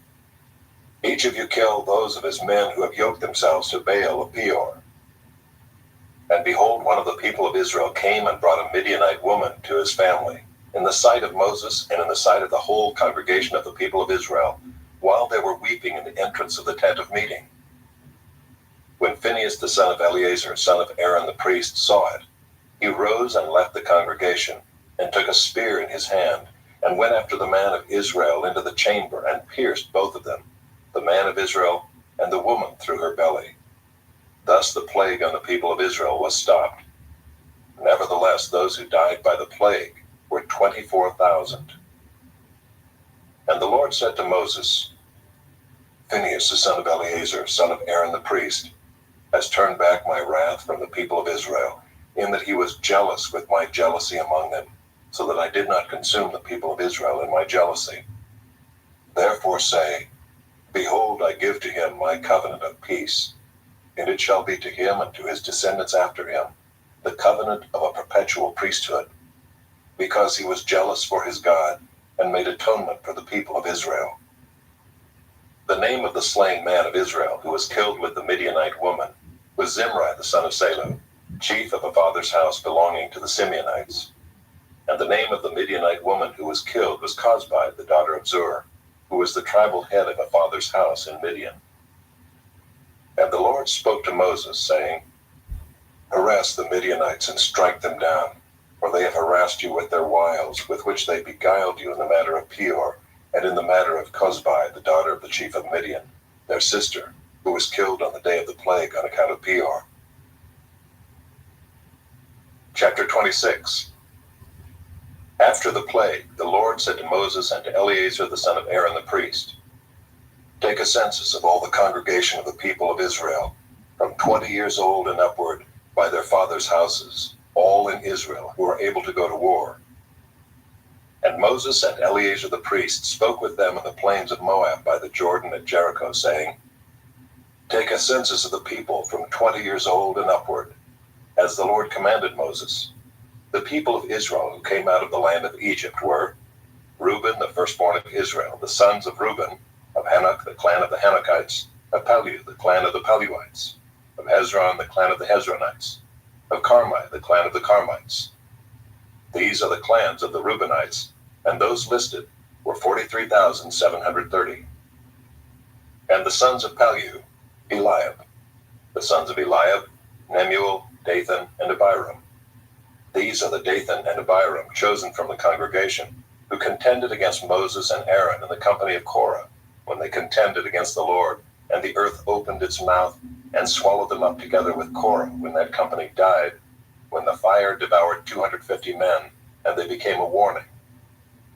Each of you kill those of his men who have yoked themselves to Baal of Peor. And behold, one of the people of Israel came and brought a Midianite woman to his family, in the sight of Moses and in the sight of the whole congregation of the people of Israel, while they were weeping in the entrance of the tent of meeting. When Phinehas the son of Eleazar, son of Aaron the priest, saw it, he rose and left the congregation, and took a spear in his hand, and went after the man of Israel into the chamber, and pierced both of them, the man of Israel and the woman through her belly. Thus the plague on the people of Israel was stopped. Nevertheless, those who died by the plague were 24,000. And the Lord said to Moses, Phinehas the son of Eleazar, son of Aaron the priest, has turned back my wrath from the people of Israel, in that he was jealous with my jealousy among them, so that I did not consume the people of Israel in my jealousy. Therefore say, Behold, I give to him my covenant of peace, and it shall be to him and to his descendants after him, the covenant of a perpetual priesthood, because he was jealous for his God, and made atonement for the people of Israel. The name of the slain man of Israel, who was killed with the Midianite woman, was Zimri the son of Salu, chief of a father's house belonging to the Simeonites. And the name of the Midianite woman who was killed was Cosbi, the daughter of Zur, who was the tribal head of a father's house in Midian. And the Lord spoke to Moses, saying, Harass the Midianites and strike them down, for they have harassed you with their wiles, with which they beguiled you in the matter of Peor, and in the matter of Cosbi, the daughter of the chief of Midian, their sister, who was killed on the day of the plague on account of Peor. Chapter 26. After the plague, the Lord said to Moses and to Eleazar the son of Aaron the priest, Take a census of all the congregation of the people of Israel, from 20 years old and upward, by their fathers' houses, all in Israel who are able to go to war. And Moses and Eleazar the priest spoke with them in the plains of Moab by the Jordan at Jericho, saying, Take a census of the people from 20 years old and upward, as the Lord commanded Moses. The people of Israel who came out of the land of Egypt were Reuben, the firstborn of Israel, the sons of Reuben, of Hanok, the clan of the Hanokites, of Palu, the clan of the Paluites, of Hezron, the clan of the Hezronites, of Carmi, the clan of the Carmites. These are the clans of the Reubenites, and those listed were 43,730. And the sons of Palu, Eliab. The sons of Eliab, Nemuel, Dathan, and Abiram. These are the Dathan and Abiram chosen from the congregation, who contended against Moses and Aaron in the company of Korah, when they contended against the Lord, and the earth opened its mouth and swallowed them up together with Korah when that company died, when the fire devoured 250 men, and they became a warning.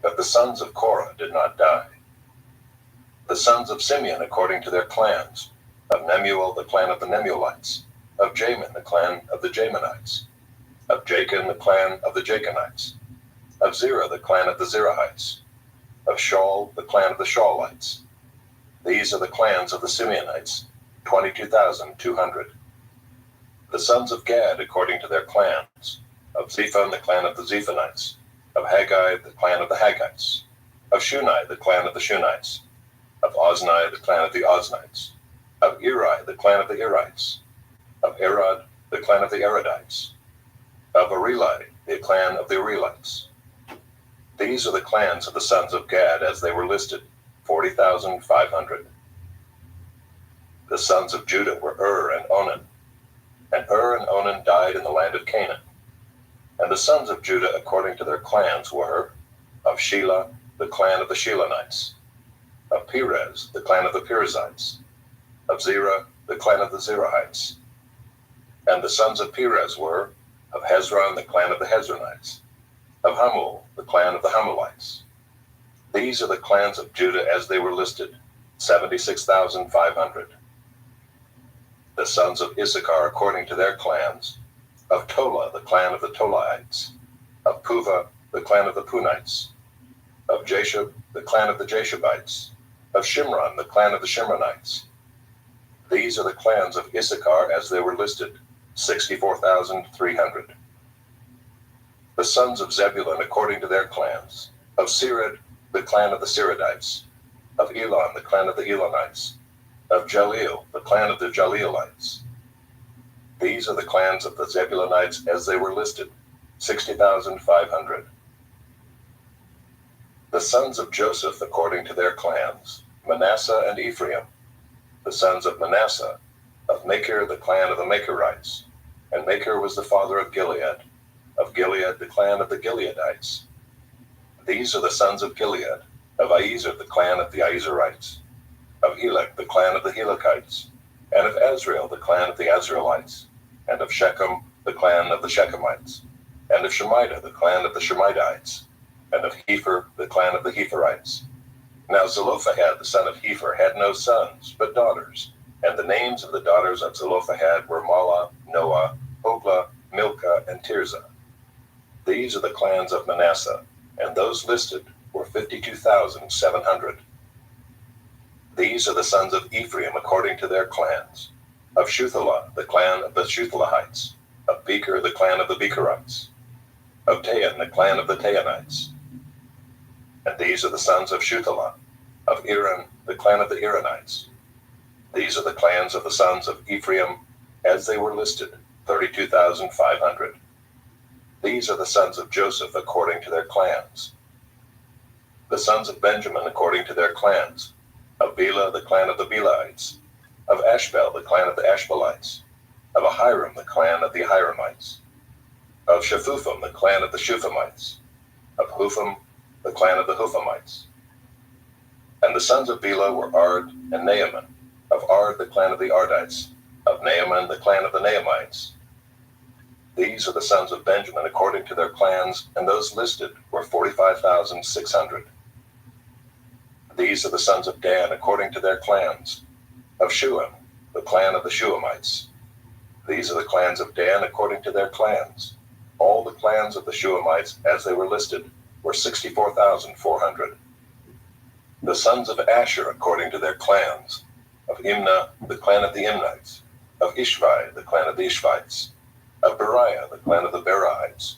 But the sons of Korah did not die. The sons of Simeon according to their clans, of Nemuel the clan of the Nemuelites, of Jamin the clan of the Jaminites, of Jachin the clan of the Jachinites, of Zerah the clan of the Zerahites, of Shaul the clan of the Shaulites. These are the clans of the Simeonites, 22,200. The sons of Gad according to their clans, of Zephon the clan of the Zephonites, of Haggai the clan of the Haggites, of Shunai the clan of the Shunites, of Ozni the clan of the Oznites, of Eri the clan of the Erites, of Arod the clan of the Arodites, of Areli the clan of the Arelites. These are the clans of the sons of Gad as they were listed, 40,500. The sons of Judah were and Onan. And and Onan died in the land of Canaan. And the sons of Judah according to their clans were, of Shelah, the clan of the Shelonites, of Perez, the clan of the Perizzites, of Zerah, the clan of the Zerahites. And the sons of Perez were, of Hezron, the clan of the Hezronites, of Hamul, the clan of the Hamulites. These are the clans of Judah as they were listed, 76,500. The sons of Issachar according to their clans, of Tola, the clan of the Tolaites, of Puvah, the clan of the Punites, of Jashub, the clan of the Jashubites, of Shimron, the clan of the Shimronites. These are the clans of Issachar as they were listed, 64,300. The sons of Zebulun according to their clans, of Sered, the clan of the Seredites, of Elon, the clan of the Elonites, of Jaleel, the clan of the Jaleelites. These are the clans of the Zebulunites as they were listed, 60,500. The sons of Joseph according to their clans, Manasseh and Ephraim. The sons of Manasseh, of Machir, the clan of the Machirites, and Machir was the father of Gilead, the clan of the Gileadites. These are the sons of Gilead, of Iezer, the clan of the Iezerites, of Helek, the clan of the Helekites, and of Azrael, the clan of the Azraelites, and of Shechem, the clan of the Shechemites, and of Shemida, the clan of the Shemaites, and of Hepher, the clan of the Hepherites. Now Zelophehad, the son of Hepher, had no sons, but daughters, and the names of the daughters of Zelophehad were Mahlah, Noah, Hoglah, Milcah, and Tirzah. These are the clans of Manasseh, and those listed were 52,700. These are the sons of Ephraim according to their clans, of Shuthelah, the clan of the Shuthelahites, of Becher, the clan of the Becherites, of Tahan, the clan of the Tahanites. And these are the sons of Shuthelah, of Iran, the clan of the Iranites. These are the clans of the sons of Ephraim as they were listed, 32,500. These are the sons of Joseph according to their clans. The sons of Benjamin according to their clans, of Bela, the clan of the Belaites, of Ashbel, the clan of the Ashbelites, of Ahiram, the clan of the Ahiramites, of Shephupham, the clan of the Shuphamites, of Hupham, the clan of the Huphamites. And the sons of Bela were Ard and Naaman, of Ard, the clan of the Ardites, of Naaman, the clan of the Naamites. These are the sons of Benjamin according to their clans, and those listed were 45,600. These are the sons of Dan according to their clans, of Shuam, the clan of the Shuamites. These are the clans of Dan according to their clans. All the clans of the Shuamites as they were listed were 64,400. The sons of Asher according to their clans, of Imnah, the clan of the Imnites, of Ishvi, the clan of the Ishvites, of Beriah, the clan of the Berites,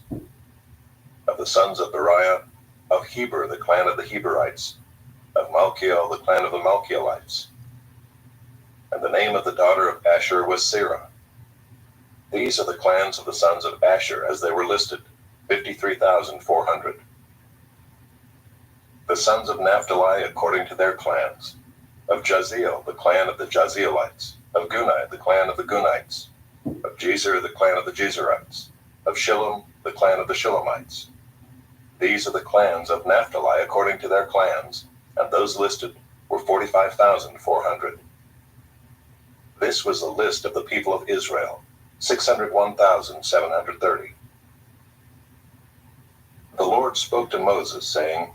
of the sons of Beriah, of Heber, the clan of the Heberites, of Malchiel, the clan of the Malchielites. And the name of the daughter of Asher was Sarah. These are the clans of the sons of Asher as they were listed, 53,400. The sons of Naphtali according to their clans, of Jaziel, the clan of the Jazielites, of Gunai, the clan of the Gunites, of Jezer, the clan of the Jezerites, of Shillem, the clan of the Shillemites. These are the clans of Naphtali according to their clans, and those listed were 45,400. This was the list of the people of Israel, 601,730. The Lord spoke to Moses, saying,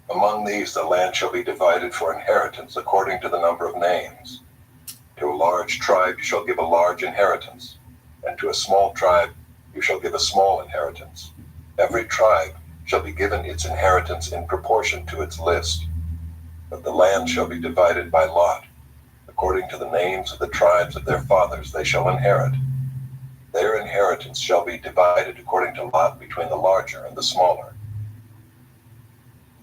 Among these the land shall be divided for inheritance according to the number of names. To a large tribe you shall give a large inheritance, and to a small tribe you shall give a small inheritance. Every tribe shall be given its inheritance in proportion to its list. But the land shall be divided by lot. According to the names of the tribes of their fathers they shall inherit. Their inheritance shall be divided according to lot between the larger and the smaller.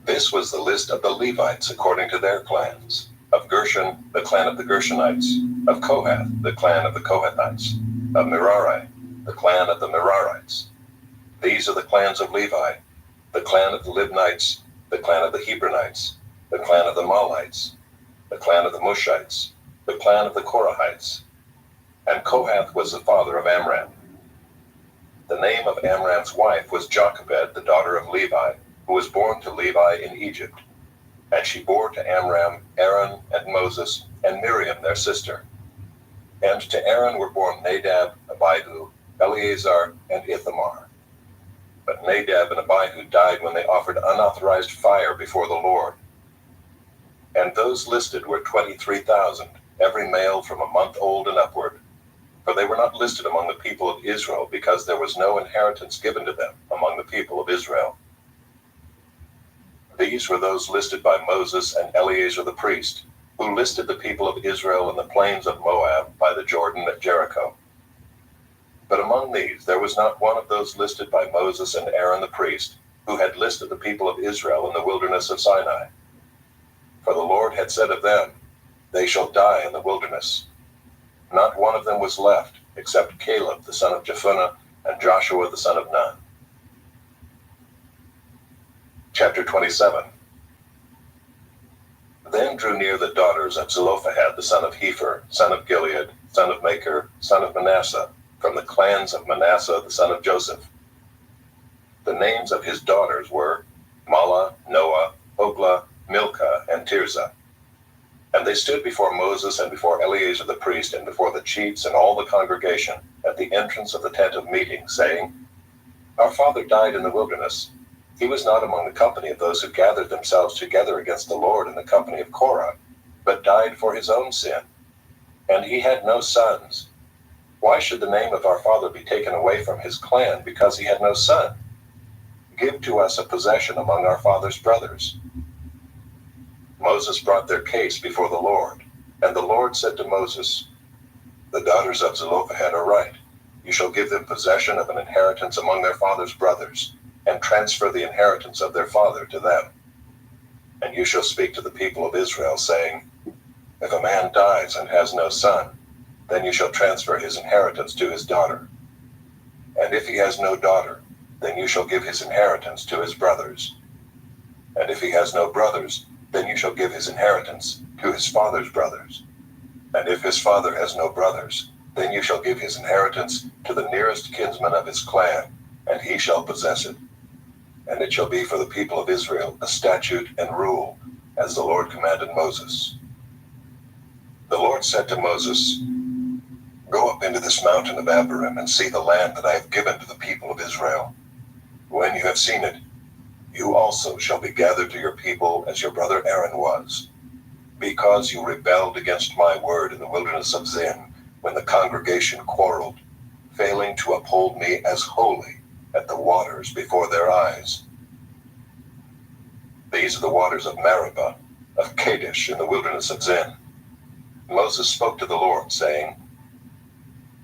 This was the list of the Levites according to their clans. Of Gershon, the clan of the Gershonites. Of Kohath, the clan of the Kohathites. Of Merari, the clan of the Merarites. These are the clans of Levi: the clan of the Libnites, the clan of the Hebronites, the clan of the Malites, the clan of the Mushites, the clan of the Korahites. And Kohath was the father of Amram. The name of Amram's wife was Jochebed, the daughter of Levi, who was born to Levi in Egypt. And she bore to Amram Aaron and Moses and Miriam their sister. And to Aaron were born Nadab, Abihu, Eleazar, and Ithamar. But Nadab and Abihu died when they offered unauthorized fire before the Lord. And those listed were 23,000, every male from a month old and upward. For they were not listed among the people of Israel, because there was no inheritance given to them among the people of Israel. These were those listed by Moses and Eleazar the priest, who listed the people of Israel in the plains of Moab by the Jordan at Jericho. But among these there was not one of those listed by Moses and Aaron the priest, who had listed the people of Israel in the wilderness of Sinai. For the Lord had said of them, "They shall die in the wilderness." Not one of them was left, except Caleb the son of Jephunneh and Joshua the son of Nun. Chapter 27. Then drew near the daughters of Zelophehad the son of Hepher, son of Gilead, son of Machir, son of Manasseh, from the clans of Manasseh the son of Joseph. The names of his daughters were Mahlah, Noah, Hoglah, Milcah, and Tirzah. And they stood before Moses and before Eleazar the priest and before the chiefs and all the congregation at the entrance of the tent of meeting, saying, "Our father died in the wilderness. He was not among the company of those who gathered themselves together against the Lord in the company of Korah, but died for his own sin. And he had no sons. Why should the name of our father be taken away from his clan because he had no son? Give to us a possession among our father's brothers." Moses brought their case before the Lord, and the Lord said to Moses, "The daughters of Zelophehad are right. You shall give them possession of an inheritance among their father's brothers, and transfer the inheritance of their father to them. And you shall speak to the people of Israel, saying, If a man dies and has no son, then you shall transfer his inheritance to his daughter. And if he has no daughter, then you shall give his inheritance to his brothers. And if he has no brothers, then you shall give his inheritance to his father's brothers. And if his father has no brothers, then you shall give his inheritance to the nearest kinsman of his clan, and he shall possess it. And it shall be for the people of Israel a statute and rule, as the Lord commanded Moses. The Lord said to Moses, Go up into this mountain of Abarim and see the land that I have given to the people of Israel. When you have seen it, you also shall be gathered to your people as your brother Aaron was, because you rebelled against my word in the wilderness of Zin, when the congregation quarreled, failing to uphold me as holy at the waters before their eyes. These are the waters of Meribah, of Kadesh in the wilderness of Zin. Moses spoke to the Lord, saying,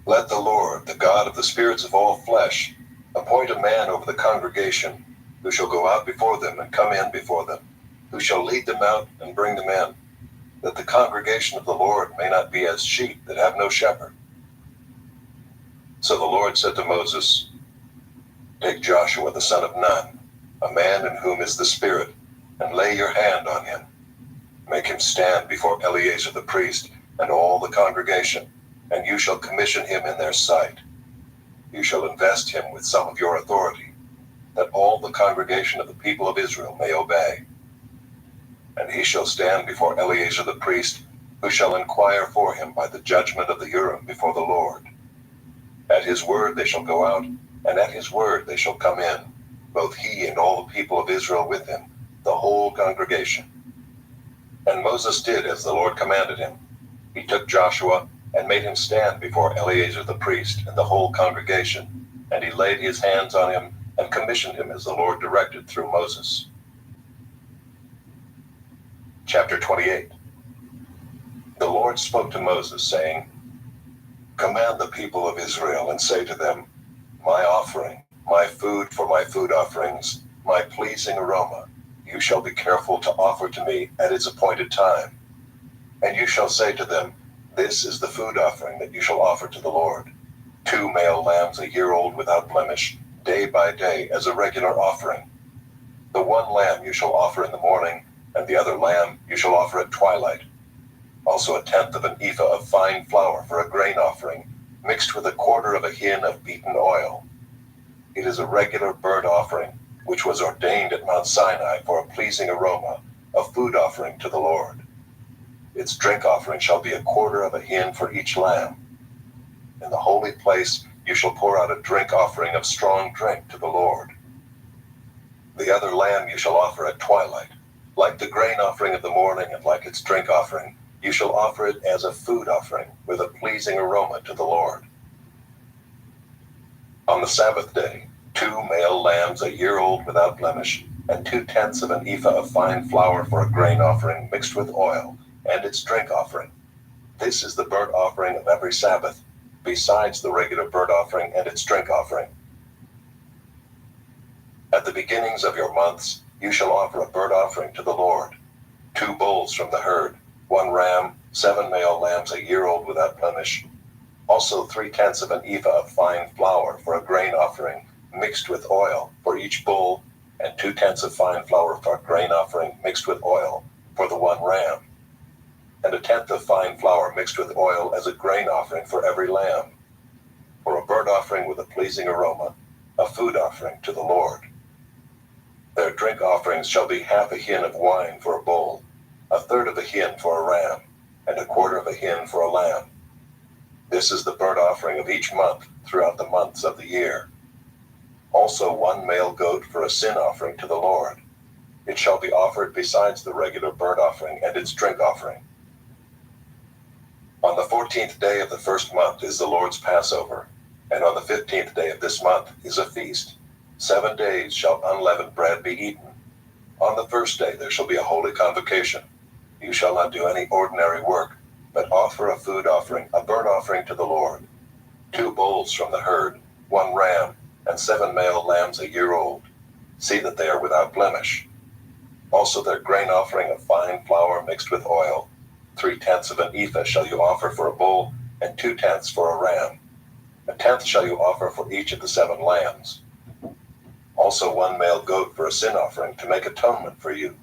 Let the Lord, the God of the spirits of all flesh, appoint a man over the congregation, who shall go out before them and come in before them, who shall lead them out and bring them in, that the congregation of the Lord may not be as sheep that have no shepherd. So the Lord said to Moses, Take Joshua the son of Nun, a man in whom is the Spirit, and lay your hand on him. Make him stand before Eleazar the priest and all the congregation, and you shall commission him in their sight. You shall invest him with some of your authority, that all the congregation of the people of Israel may obey. And he shall stand before Eleazar the priest, who shall inquire for him by the judgment of the Urim before the Lord. At his word they shall go out, and at his word they shall come in, both he and all the people of Israel with him, the whole congregation. And Moses did as the Lord commanded him. He took Joshua and made him stand before Eleazar the priest and the whole congregation, and he laid his hands on him and commissioned him as the Lord directed through Moses. Chapter 28. The Lord spoke to Moses, saying, Command the people of Israel and say to them, My offering, my food for my food offerings, my pleasing aroma, you shall be careful to offer to me at its appointed time. And you shall say to them, This is the food offering that you shall offer to the Lord: 2 male lambs a year old without blemish, day by day as a regular offering. The one lamb you shall offer in the morning, and the other lamb you shall offer at twilight. Also a tenth of an ephah of fine flour for a grain offering, mixed with a quarter of a hin of beaten oil. It is a regular burnt offering, which was ordained at Mount Sinai for a pleasing aroma, a food offering to the Lord. Its drink offering shall be a quarter of a hin for each lamb. In the holy place you shall pour out a drink offering of strong drink to the Lord. The other lamb you shall offer at twilight. Like the grain offering of the morning and like its drink offering, you shall offer it as a food offering with a pleasing aroma to the Lord. On the Sabbath day, 2 male lambs a year old without blemish, and 2/10 of an ephah of fine flour for a grain offering mixed with oil, and its drink offering. This is the burnt offering of every Sabbath, besides the regular burnt offering and its drink offering. At the beginnings of your months, you shall offer a burnt offering to the Lord. 2 bulls from the herd, 1 ram, 7 male lambs a year old without blemish. Also 3/10 of an ephah of fine flour for a grain offering, mixed with oil, for each bull, and 2/10 of fine flour for a grain offering, mixed with oil, for the 1 ram. And a tenth of fine flour mixed with oil as a grain offering for every lamb. For a burnt offering with a pleasing aroma, a food offering to the Lord. Their drink offerings shall be half a hin of wine for a bull, a third of a hin for a ram, and a quarter of a hin for a lamb. This is the burnt offering of each month throughout the months of the year. Also 1 male goat for a sin offering to the Lord. It shall be offered besides the regular burnt offering and its drink offering. On the 14th day of the first month is the Lord's Passover, and on the 15th day of this month is a feast. 7 days shall unleavened bread be eaten. On the first day there shall be a holy convocation. You shall not do any ordinary work, but offer a food offering, a burnt offering to the Lord. 2 bulls from the herd, 1 ram, and 7 male lambs a year old. See that they are without blemish. Also their grain offering of fine flour mixed with oil. 3/10 of an ephah shall you offer for a bull, and 2/10 for a ram. A tenth shall you offer for each of the 7 lambs. Also 1 male goat for a sin offering to make atonement for you.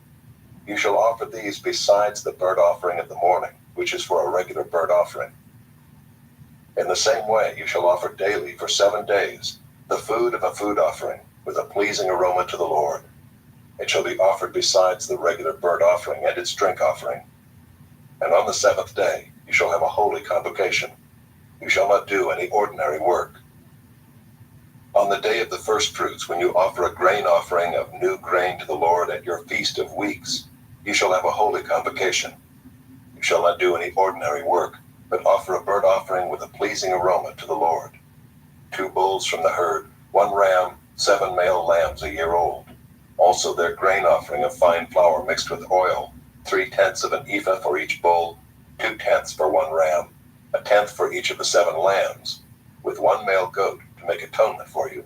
You shall offer these besides the burnt offering of the morning, which is for a regular burnt offering. In the same way you shall offer daily for 7 days the food of a food offering with a pleasing aroma to the Lord. It shall be offered besides the regular burnt offering and its drink offering. And on the 7th day you shall have a holy convocation. You shall not do any ordinary work. On the day of the first fruits, when you offer a grain offering of new grain to the Lord at your feast of weeks, you shall have a holy convocation. You shall not do any ordinary work, but offer a burnt offering with a pleasing aroma to the Lord. 2 bulls from the herd, 1 ram, 7 male lambs a year old. Also their grain offering of fine flour mixed with oil, 3/10 of an ephah for each bull, 2/10 for 1 ram, a tenth for each of the 7 lambs, with 1 male goat to make atonement for you.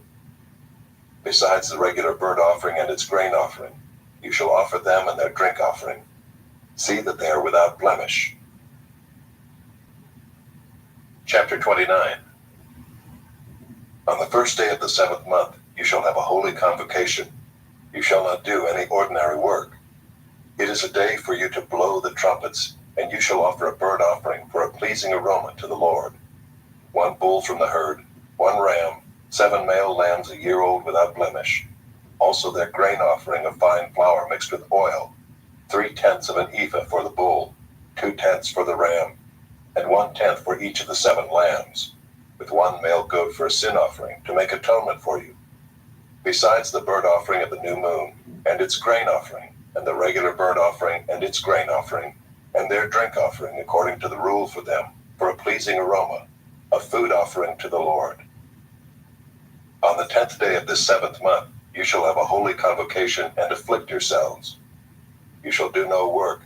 Besides the regular burnt offering and its grain offering, you shall offer them and their drink offering. See that they are without blemish. Chapter 29. On the first day of the 7th month, you shall have a holy convocation. You shall not do any ordinary work. It is a day for you to blow the trumpets, and you shall offer a burnt offering for a pleasing aroma to the Lord. 1 bull from the herd, 1 ram, 7 male lambs a year old without blemish. Also their grain offering of fine flour mixed with oil, 3/10 of an ephah for the bull, 2/10 for the ram, and 1/10 for each of the 7 lambs, with 1 male goat for a sin offering to make atonement for you. Besides the burnt offering of the new moon, and its grain offering, and the regular burnt offering and its grain offering, and their drink offering according to the rule for them, for a pleasing aroma, a food offering to the Lord. On the 10th day of this 7th month, you shall have a holy convocation and afflict yourselves. You shall do no work,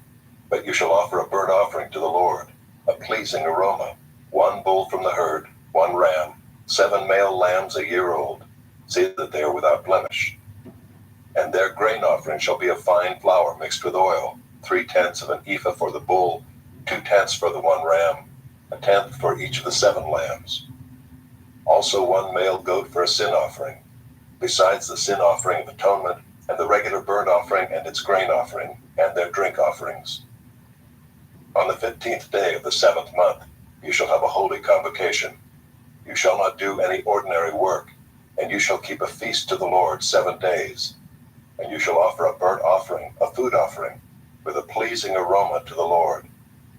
but you shall offer a burnt offering to the Lord, a pleasing aroma, 1 bull from the herd, 1 ram, 7 male lambs a year old. See that they are without blemish. And their grain offering shall be of fine flour mixed with oil, 3/10 of an ephah for the bull, 2/10 for the 1 ram, a tenth for each of the 7 lambs. Also 1 male goat for a sin offering. besides the sin offering of atonement, and the regular burnt offering and its grain offering, and their drink offerings. On the 15th day of the 7th month, you shall have a holy convocation. You shall not do any ordinary work, and you shall keep a feast to the Lord 7 days. And you shall offer a burnt offering, a food offering, with a pleasing aroma to the Lord,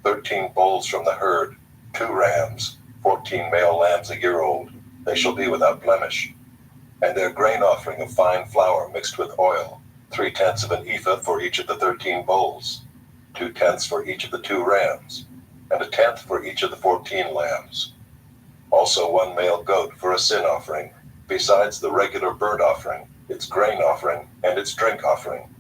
13 bulls from the herd, 2 rams, 14 male lambs a year old. They shall be without blemish. And their grain offering of fine flour mixed with oil, 3/10 of an ephah for each of the 13 bulls, 2/10 for each of the 2 rams, and 1/10 for each of the 14 lambs. Also 1 male goat for a sin offering, besides the regular burnt offering, its grain offering, and its drink offering.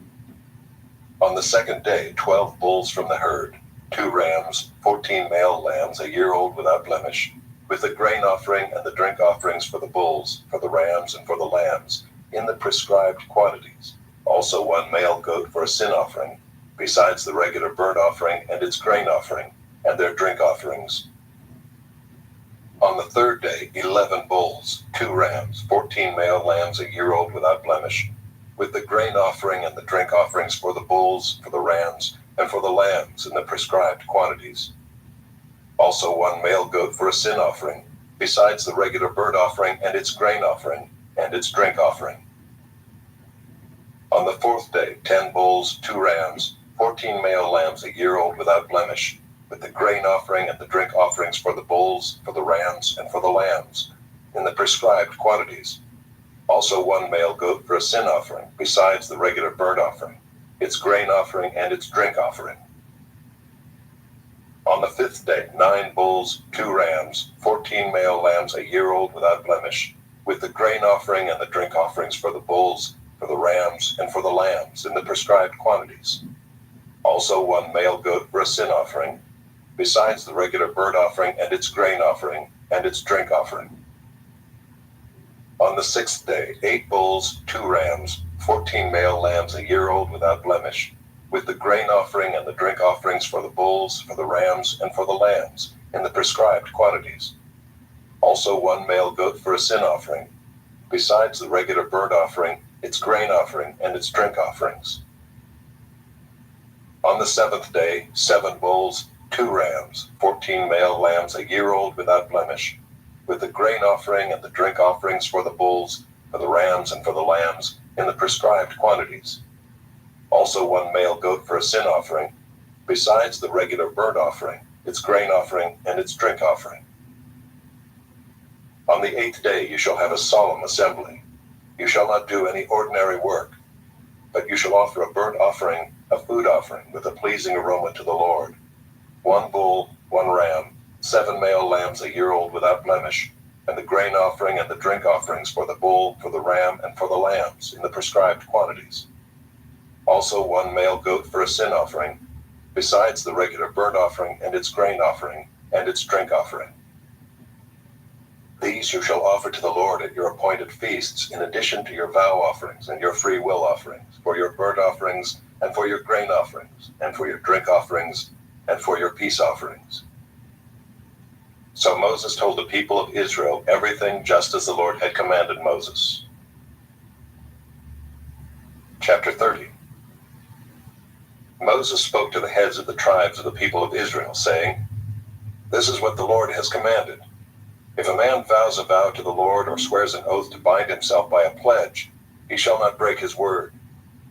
On the 2nd day 12 bulls from the herd, 2 rams, 14 male lambs a year old without blemish, with the grain offering and the drink offerings for the bulls, for the rams, and for the lambs, in the prescribed quantities. Also 1 male goat for a sin offering, besides the regular burnt offering and its grain offering, and their drink offerings. On the 3rd day 11 bulls, 2 rams, 14 male lambs a year old without blemish, with the grain offering and the drink offerings for the bulls, for the rams, and for the lambs, in the prescribed quantities. Also 1 male goat for a sin offering, besides the regular burnt offering and its grain offering, and its drink offering. On the 4th day 10 bulls, 2 rams, 14 male lambs a year old without blemish, with the grain offering and the drink offerings for the bulls, for the rams, and for the lambs, in the prescribed quantities. Also 1 male goat for a sin offering, besides the regular burnt offering, its grain offering, and its drink offering. On the 5th day 9 bulls, 2 rams, 14 male lambs a year old without blemish, with the grain offering and the drink offerings for the bulls, for the rams, and for the lambs, in the prescribed quantities. Also 1 male goat for a sin offering, besides the regular burnt offering and its grain offering, and its drink offering. On the 6th day 8 bulls, 2 rams, 14 male lambs a year old without blemish, with the grain offering and the drink offerings for the bulls, for the rams, and for the lambs, in the prescribed quantities. Also 1 male goat for a sin offering, besides the regular burnt offering, its grain offering, and its drink offerings. On the 7th day 7 bulls, 2 rams, 14 male lambs a year old without blemish, with the grain offering and the drink offerings for the bulls, for the rams, and for the lambs, in the prescribed quantities. Also 1 male goat for a sin offering, besides the regular burnt offering, its grain offering, and its drink offering. On the 8th day you shall have a solemn assembly. You shall not do any ordinary work, but you shall offer a burnt offering, a food offering, with a pleasing aroma to the Lord. 1 bull, 1 ram, 7 male lambs a year old without blemish, and the grain offering and the drink offerings for the bull, for the ram, and for the lambs, in the prescribed quantities. Also 1 male goat for a sin offering, besides the regular burnt offering and its grain offering, and its drink offering. These you shall offer to the Lord at your appointed feasts, in addition to your vow offerings and your free will offerings, for your burnt offerings, and for your grain offerings, and for your drink offerings, and for your peace offerings. So Moses told the people of Israel everything just as the Lord had commanded Moses. Chapter 30. Moses spoke to the heads of the tribes of the people of Israel, saying, "This is what the Lord has commanded. If a man vows a vow to the Lord or swears an oath to bind himself by a pledge, he shall not break his word.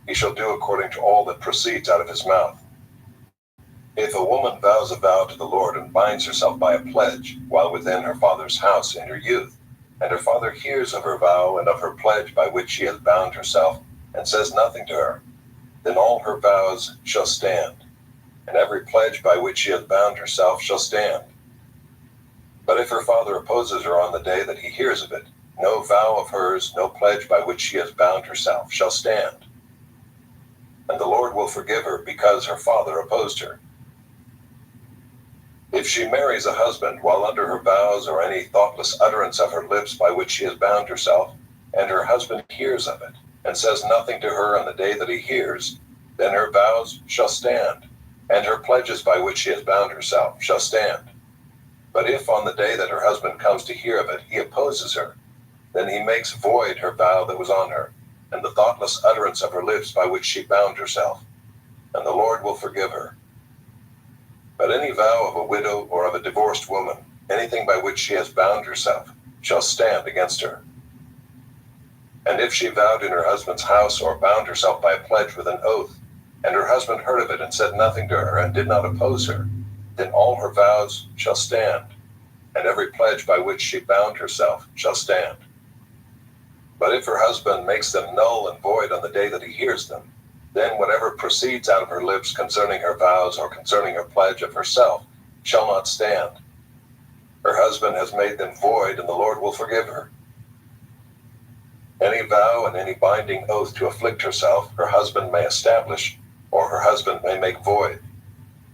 He shall do according to all that proceeds out of his mouth. If a woman vows a vow to the Lord and binds herself by a pledge while within her father's house in her youth, and her father hears of her vow and of her pledge by which she has bound herself, and says nothing to her, then all her vows shall stand, and every pledge by which she has bound herself shall stand. But if her father opposes her on the day that he hears of it, no vow of hers, no pledge by which she has bound herself shall stand. And the Lord will forgive her because her father opposed her. If she marries a husband while under her vows or any thoughtless utterance of her lips by which she has bound herself, and her husband hears of it, and says nothing to her on the day that he hears, then her vows shall stand, and her pledges by which she has bound herself shall stand. But if on the day that her husband comes to hear of it, he opposes her, then he makes void her vow that was on her, and the thoughtless utterance of her lips by which she bound herself, and the Lord will forgive her. But any vow of a widow or of a divorced woman, anything by which she has bound herself, shall stand against her. And if she vowed in her husband's house or bound herself by a pledge with an oath, and her husband heard of it and said nothing to her and did not oppose her, then all her vows shall stand, and every pledge by which she bound herself shall stand. But if her husband makes them null and void on the day that he hears them, then whatever proceeds out of her lips concerning her vows or concerning her pledge of herself shall not stand. Her husband has made them void, and the Lord will forgive her. Any vow and any binding oath to afflict herself, her husband may establish, or her husband may make void.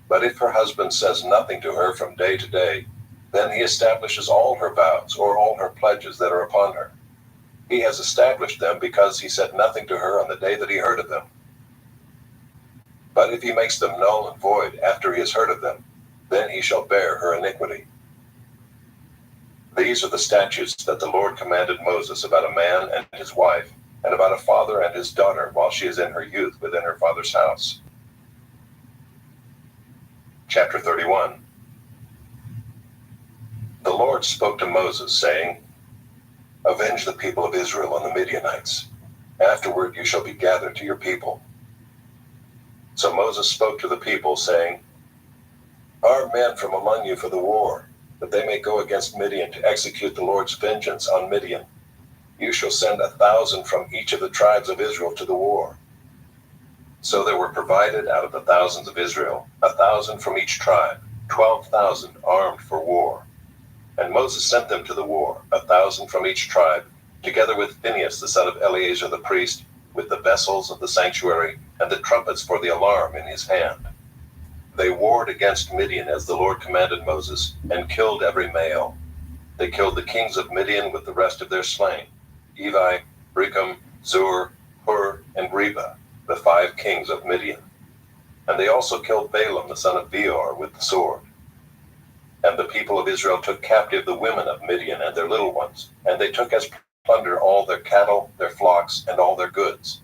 But if her husband says nothing to her from day to day, then he establishes all her vows or all her pledges that are upon her. He has established them because he said nothing to her on the day that he heard of them. But if he makes them null and void after he has heard of them, then he shall bear her iniquity. These are the statutes that the Lord commanded Moses about a man and his wife, and about a father and his daughter while she is in her youth within her father's house. Chapter 31. The Lord spoke to Moses, saying, Avenge the people of Israel on the Midianites. Afterward you shall be gathered to your people. So Moses spoke to the people, saying, Arm men from among you for the war, that they may go against Midian to execute the Lord's vengeance on Midian. You shall send 1,000 from each of the tribes of Israel to the war. So there were provided out of the thousands of Israel 1,000 from each tribe, 12,000 armed for war. And Moses sent them to the war, 1,000 from each tribe, together with Phinehas the son of Eleazar the priest, with the vessels of the sanctuary and the trumpets for the alarm in his hand. They warred against Midian as the Lord commanded Moses, and killed every male. They killed the kings of Midian with the rest of their slain, Evi, Recham, Zur, Hur, and Reba, the 5 kings of Midian. And they also killed Balaam the son of Beor with the sword. And the people of Israel took captive the women of Midian and their little ones, and they took as plunder all their cattle, their flocks, and all their goods.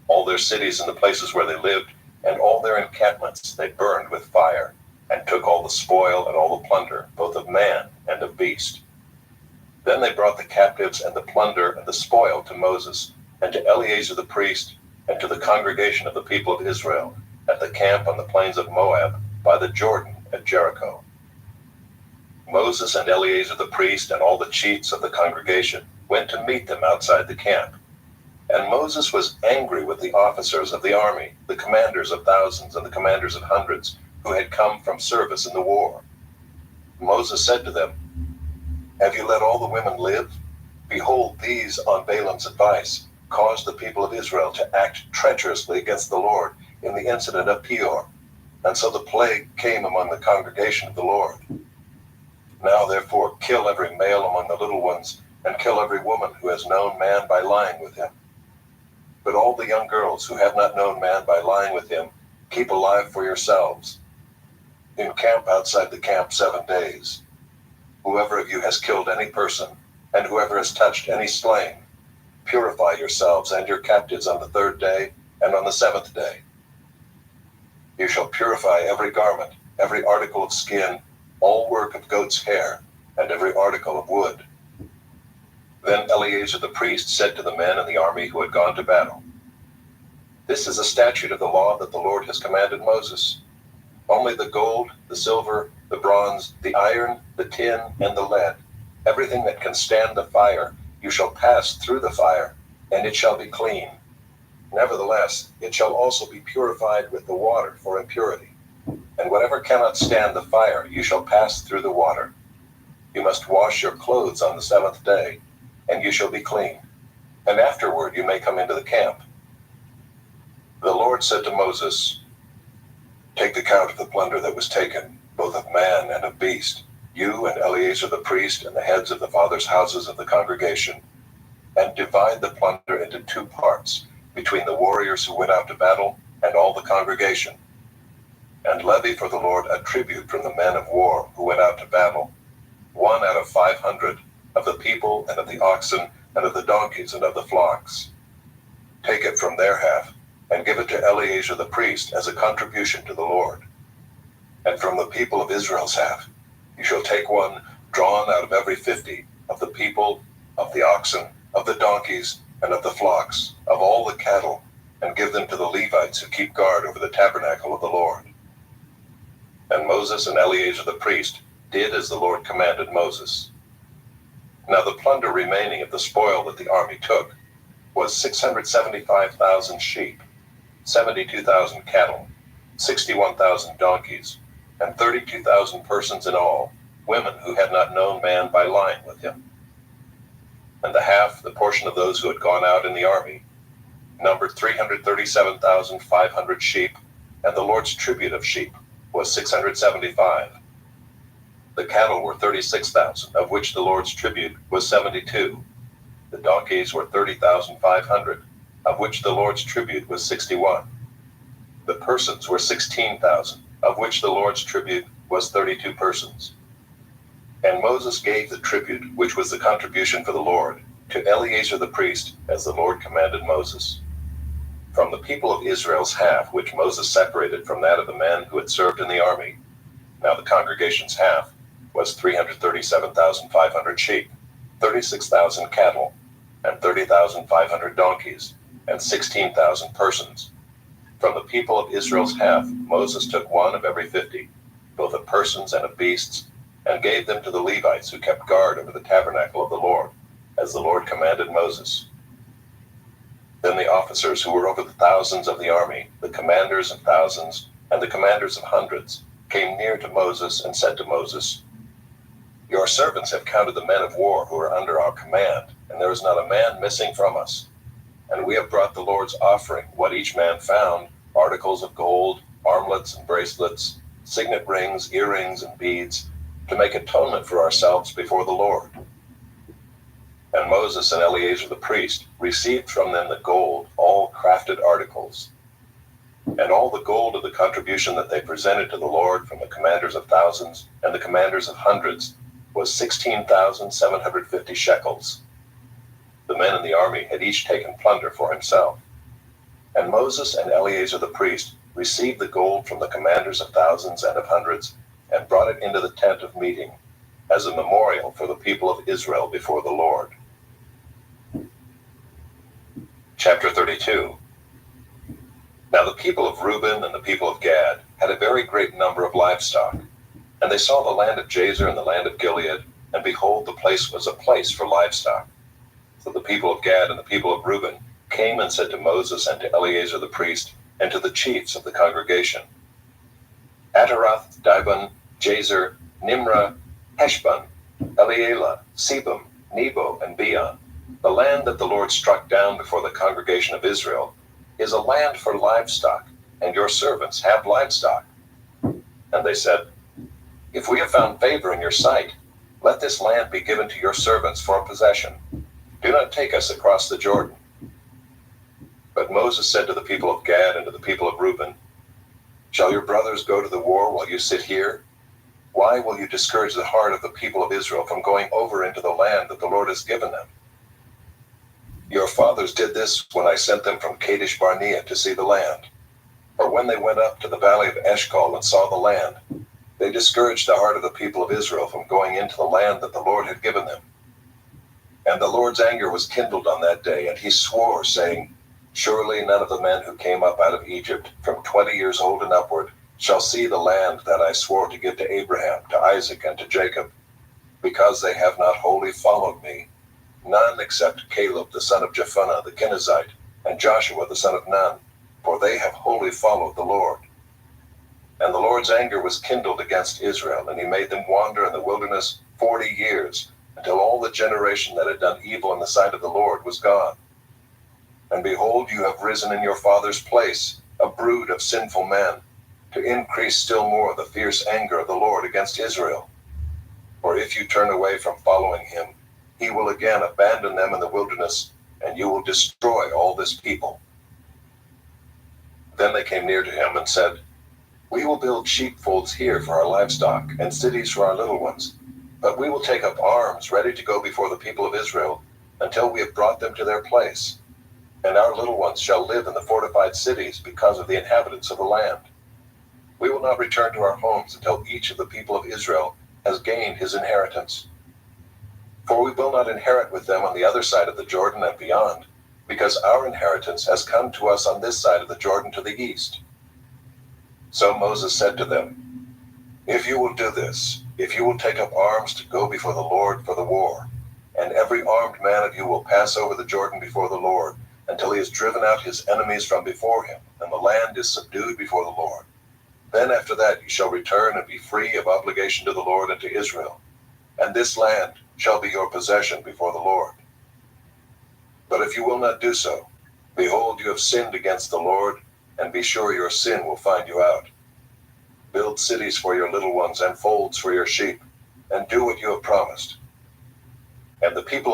All their cities and the places where they lived, and all their encampments they burned with fire, and took all the spoil and all the plunder, both of man and of beast. Then they brought the captives and the plunder and the spoil to Moses, and to Eleazar the priest, and to the congregation of the people of Israel, at the camp on the plains of Moab, by the Jordan at Jericho. Moses and Eleazar the priest and all the chiefs of the congregation went to meet them outside the camp. And Moses was angry with the officers of the army, the commanders of thousands and the commanders of hundreds, who had come from service in the war. Moses said to them, Have you let all the women live? Behold, these, on Balaam's advice, caused the people of Israel to act treacherously against the Lord in the incident of Peor. And so the plague came among the congregation of the Lord. Now therefore kill every male among the little ones, and kill every woman who has known man by lying with him. But all the young girls who have not known man by lying with him, keep alive for yourselves. Encamp outside the camp 7 days. Whoever of you has killed any person, and whoever has touched any slain, purify yourselves and your captives on the 3rd day and on the 7th day. You shall purify every garment, every article of skin, all work of goat's hair, and every article of wood. Then Eleazar the priest said to the men in the army who had gone to battle, This is a statute of the law that the Lord has commanded Moses. Only the gold, the silver, the bronze, the iron, the tin, and the lead, everything that can stand the fire, you shall pass through the fire, and it shall be clean. Nevertheless, it shall also be purified with the water for impurity. And whatever cannot stand the fire, you shall pass through the water. You must wash your clothes on the 7th day, and you shall be clean. And afterward you may come into the camp. The Lord said to Moses, Take the count of the plunder that was taken, both of man and of beast, you and Eleazar the priest and the heads of the fathers' houses of the congregation, and divide the plunder into 2 parts, between the warriors who went out to battle and all the congregation. And levy for the Lord a tribute from the men of war who went out to battle, 1 out of 500, of the people, and of the oxen, and of the donkeys, and of the flocks. Take it from their half, and give it to Eleazar the priest as a contribution to the Lord. And from the people of Israel's half, you shall take one drawn out of every 50 of the people, of the oxen, of the donkeys, and of the flocks, of all the cattle, and give them to the Levites who keep guard over the tabernacle of the Lord. And Moses and Eleazar the priest did as the Lord commanded Moses. Now the plunder remaining of the spoil that the army took was 675,000 sheep, 72,000 cattle, 61,000 donkeys, and 32,000 persons in all, women who had not known man by lying with him. And the half, the portion of those who had gone out in the army, numbered 337,500 sheep, and the Lord's tribute of sheep was 675. The cattle were 36,000, of which the Lord's tribute was 72. The donkeys were 30,500, of which the Lord's tribute was 61. The persons were 16,000, of which the Lord's tribute was 32 persons. And Moses gave the tribute, which was the contribution for the Lord, to Eleazar the priest, as the Lord commanded Moses. From the people of Israel's half, which Moses separated from that of the men who had served in the army, now the congregation's half, was 337,500 sheep, 36,000 cattle, and 30,500 donkeys, and 16,000 persons. From the people of Israel's half, Moses took one of every 50, both of persons and of beasts, and gave them to the Levites who kept guard over the tabernacle of the Lord, as the Lord commanded Moses. Then the officers who were over the thousands of the army, the commanders of thousands, and the commanders of hundreds, came near to Moses and said to Moses, Your servants have counted the men of war who are under our command, and there is not a man missing from us. And we have brought the Lord's offering, what each man found, articles of gold, armlets and bracelets, signet rings, earrings, and beads, to make atonement for ourselves before the Lord. And Moses and Eleazar the priest received from them the gold, all crafted articles. And all the gold of the contribution that they presented to the Lord from the commanders of thousands and the commanders of hundreds was 16,750 shekels. The men in the army had each taken plunder for himself. And Moses and Eleazar the priest received the gold from the commanders of thousands and of hundreds, and brought it into the tent of meeting, as a memorial for the people of Israel before the Lord. Chapter 32. Now the people of Reuben and the people of Gad had a very great number of livestock, and they saw the land of Jazer and the land of Gilead, and behold, the place was a place for livestock. So the people of Gad and the people of Reuben came and said to Moses and to Eleazar the priest, and to the chiefs of the congregation, Ataroth, Dibon, Jazer, Nimrah, Heshbon, Elealeh, Sebum, Nebo, and Beon, the land that the Lord struck down before the congregation of Israel, is a land for livestock, and your servants have livestock. And they said, If we have found favor in your sight, let this land be given to your servants for a possession. Do not take us across the Jordan. But Moses said to the people of Gad and to the people of Reuben, Shall your brothers go to the war while you sit here? Why will you discourage the heart of the people of Israel from going over into the land that the Lord has given them? Your fathers did this when I sent them from Kadesh Barnea to see the land. Or when they went up to the valley of Eshcol and saw the land, they discouraged the heart of the people of Israel from going into the land that the Lord had given them. And the Lord's anger was kindled on that day, and he swore, saying, Surely none of the men who came up out of Egypt, from 20 years old and upward, shall see the land that I swore to give to Abraham, to Isaac, and to Jacob, because they have not wholly followed me, none except Caleb the son of Jephunneh the Kenizzite, and Joshua the son of Nun, for they have wholly followed the Lord. And the Lord's anger was kindled against Israel, and he made them wander in the wilderness 40 years, until all the generation that had done evil in the sight of the Lord was gone. And behold, you have risen in your father's place, a brood of sinful men, to increase still more the fierce anger of the Lord against Israel. For if you turn away from following him, he will again abandon them in the wilderness, and you will destroy all this people. Then they came near to him and said, We will build sheepfolds here for our livestock, and cities for our little ones. But we will take up arms ready to go before the people of Israel until we have brought them to their place. And our little ones shall live in the fortified cities because of the inhabitants of the land. We will not return to our homes until each of the people of Israel has gained his inheritance. For we will not inherit with them on the other side of the Jordan and beyond, because our inheritance has come to us on this side of the Jordan to the east. So Moses said to them, if you will do this, if you will take up arms to go before the Lord for the war, and every armed man of you will pass over the Jordan before the Lord, until he has driven out his enemies from before him, and the land is subdued before the Lord. Then after that you shall return and be free of obligation to the Lord and to Israel, and this land shall be your possession before the Lord. But if you will not do so, behold, you have sinned against the Lord, and be sure your sin will find you out. Build cities for your little ones and folds for your sheep, and do what you have promised. And the people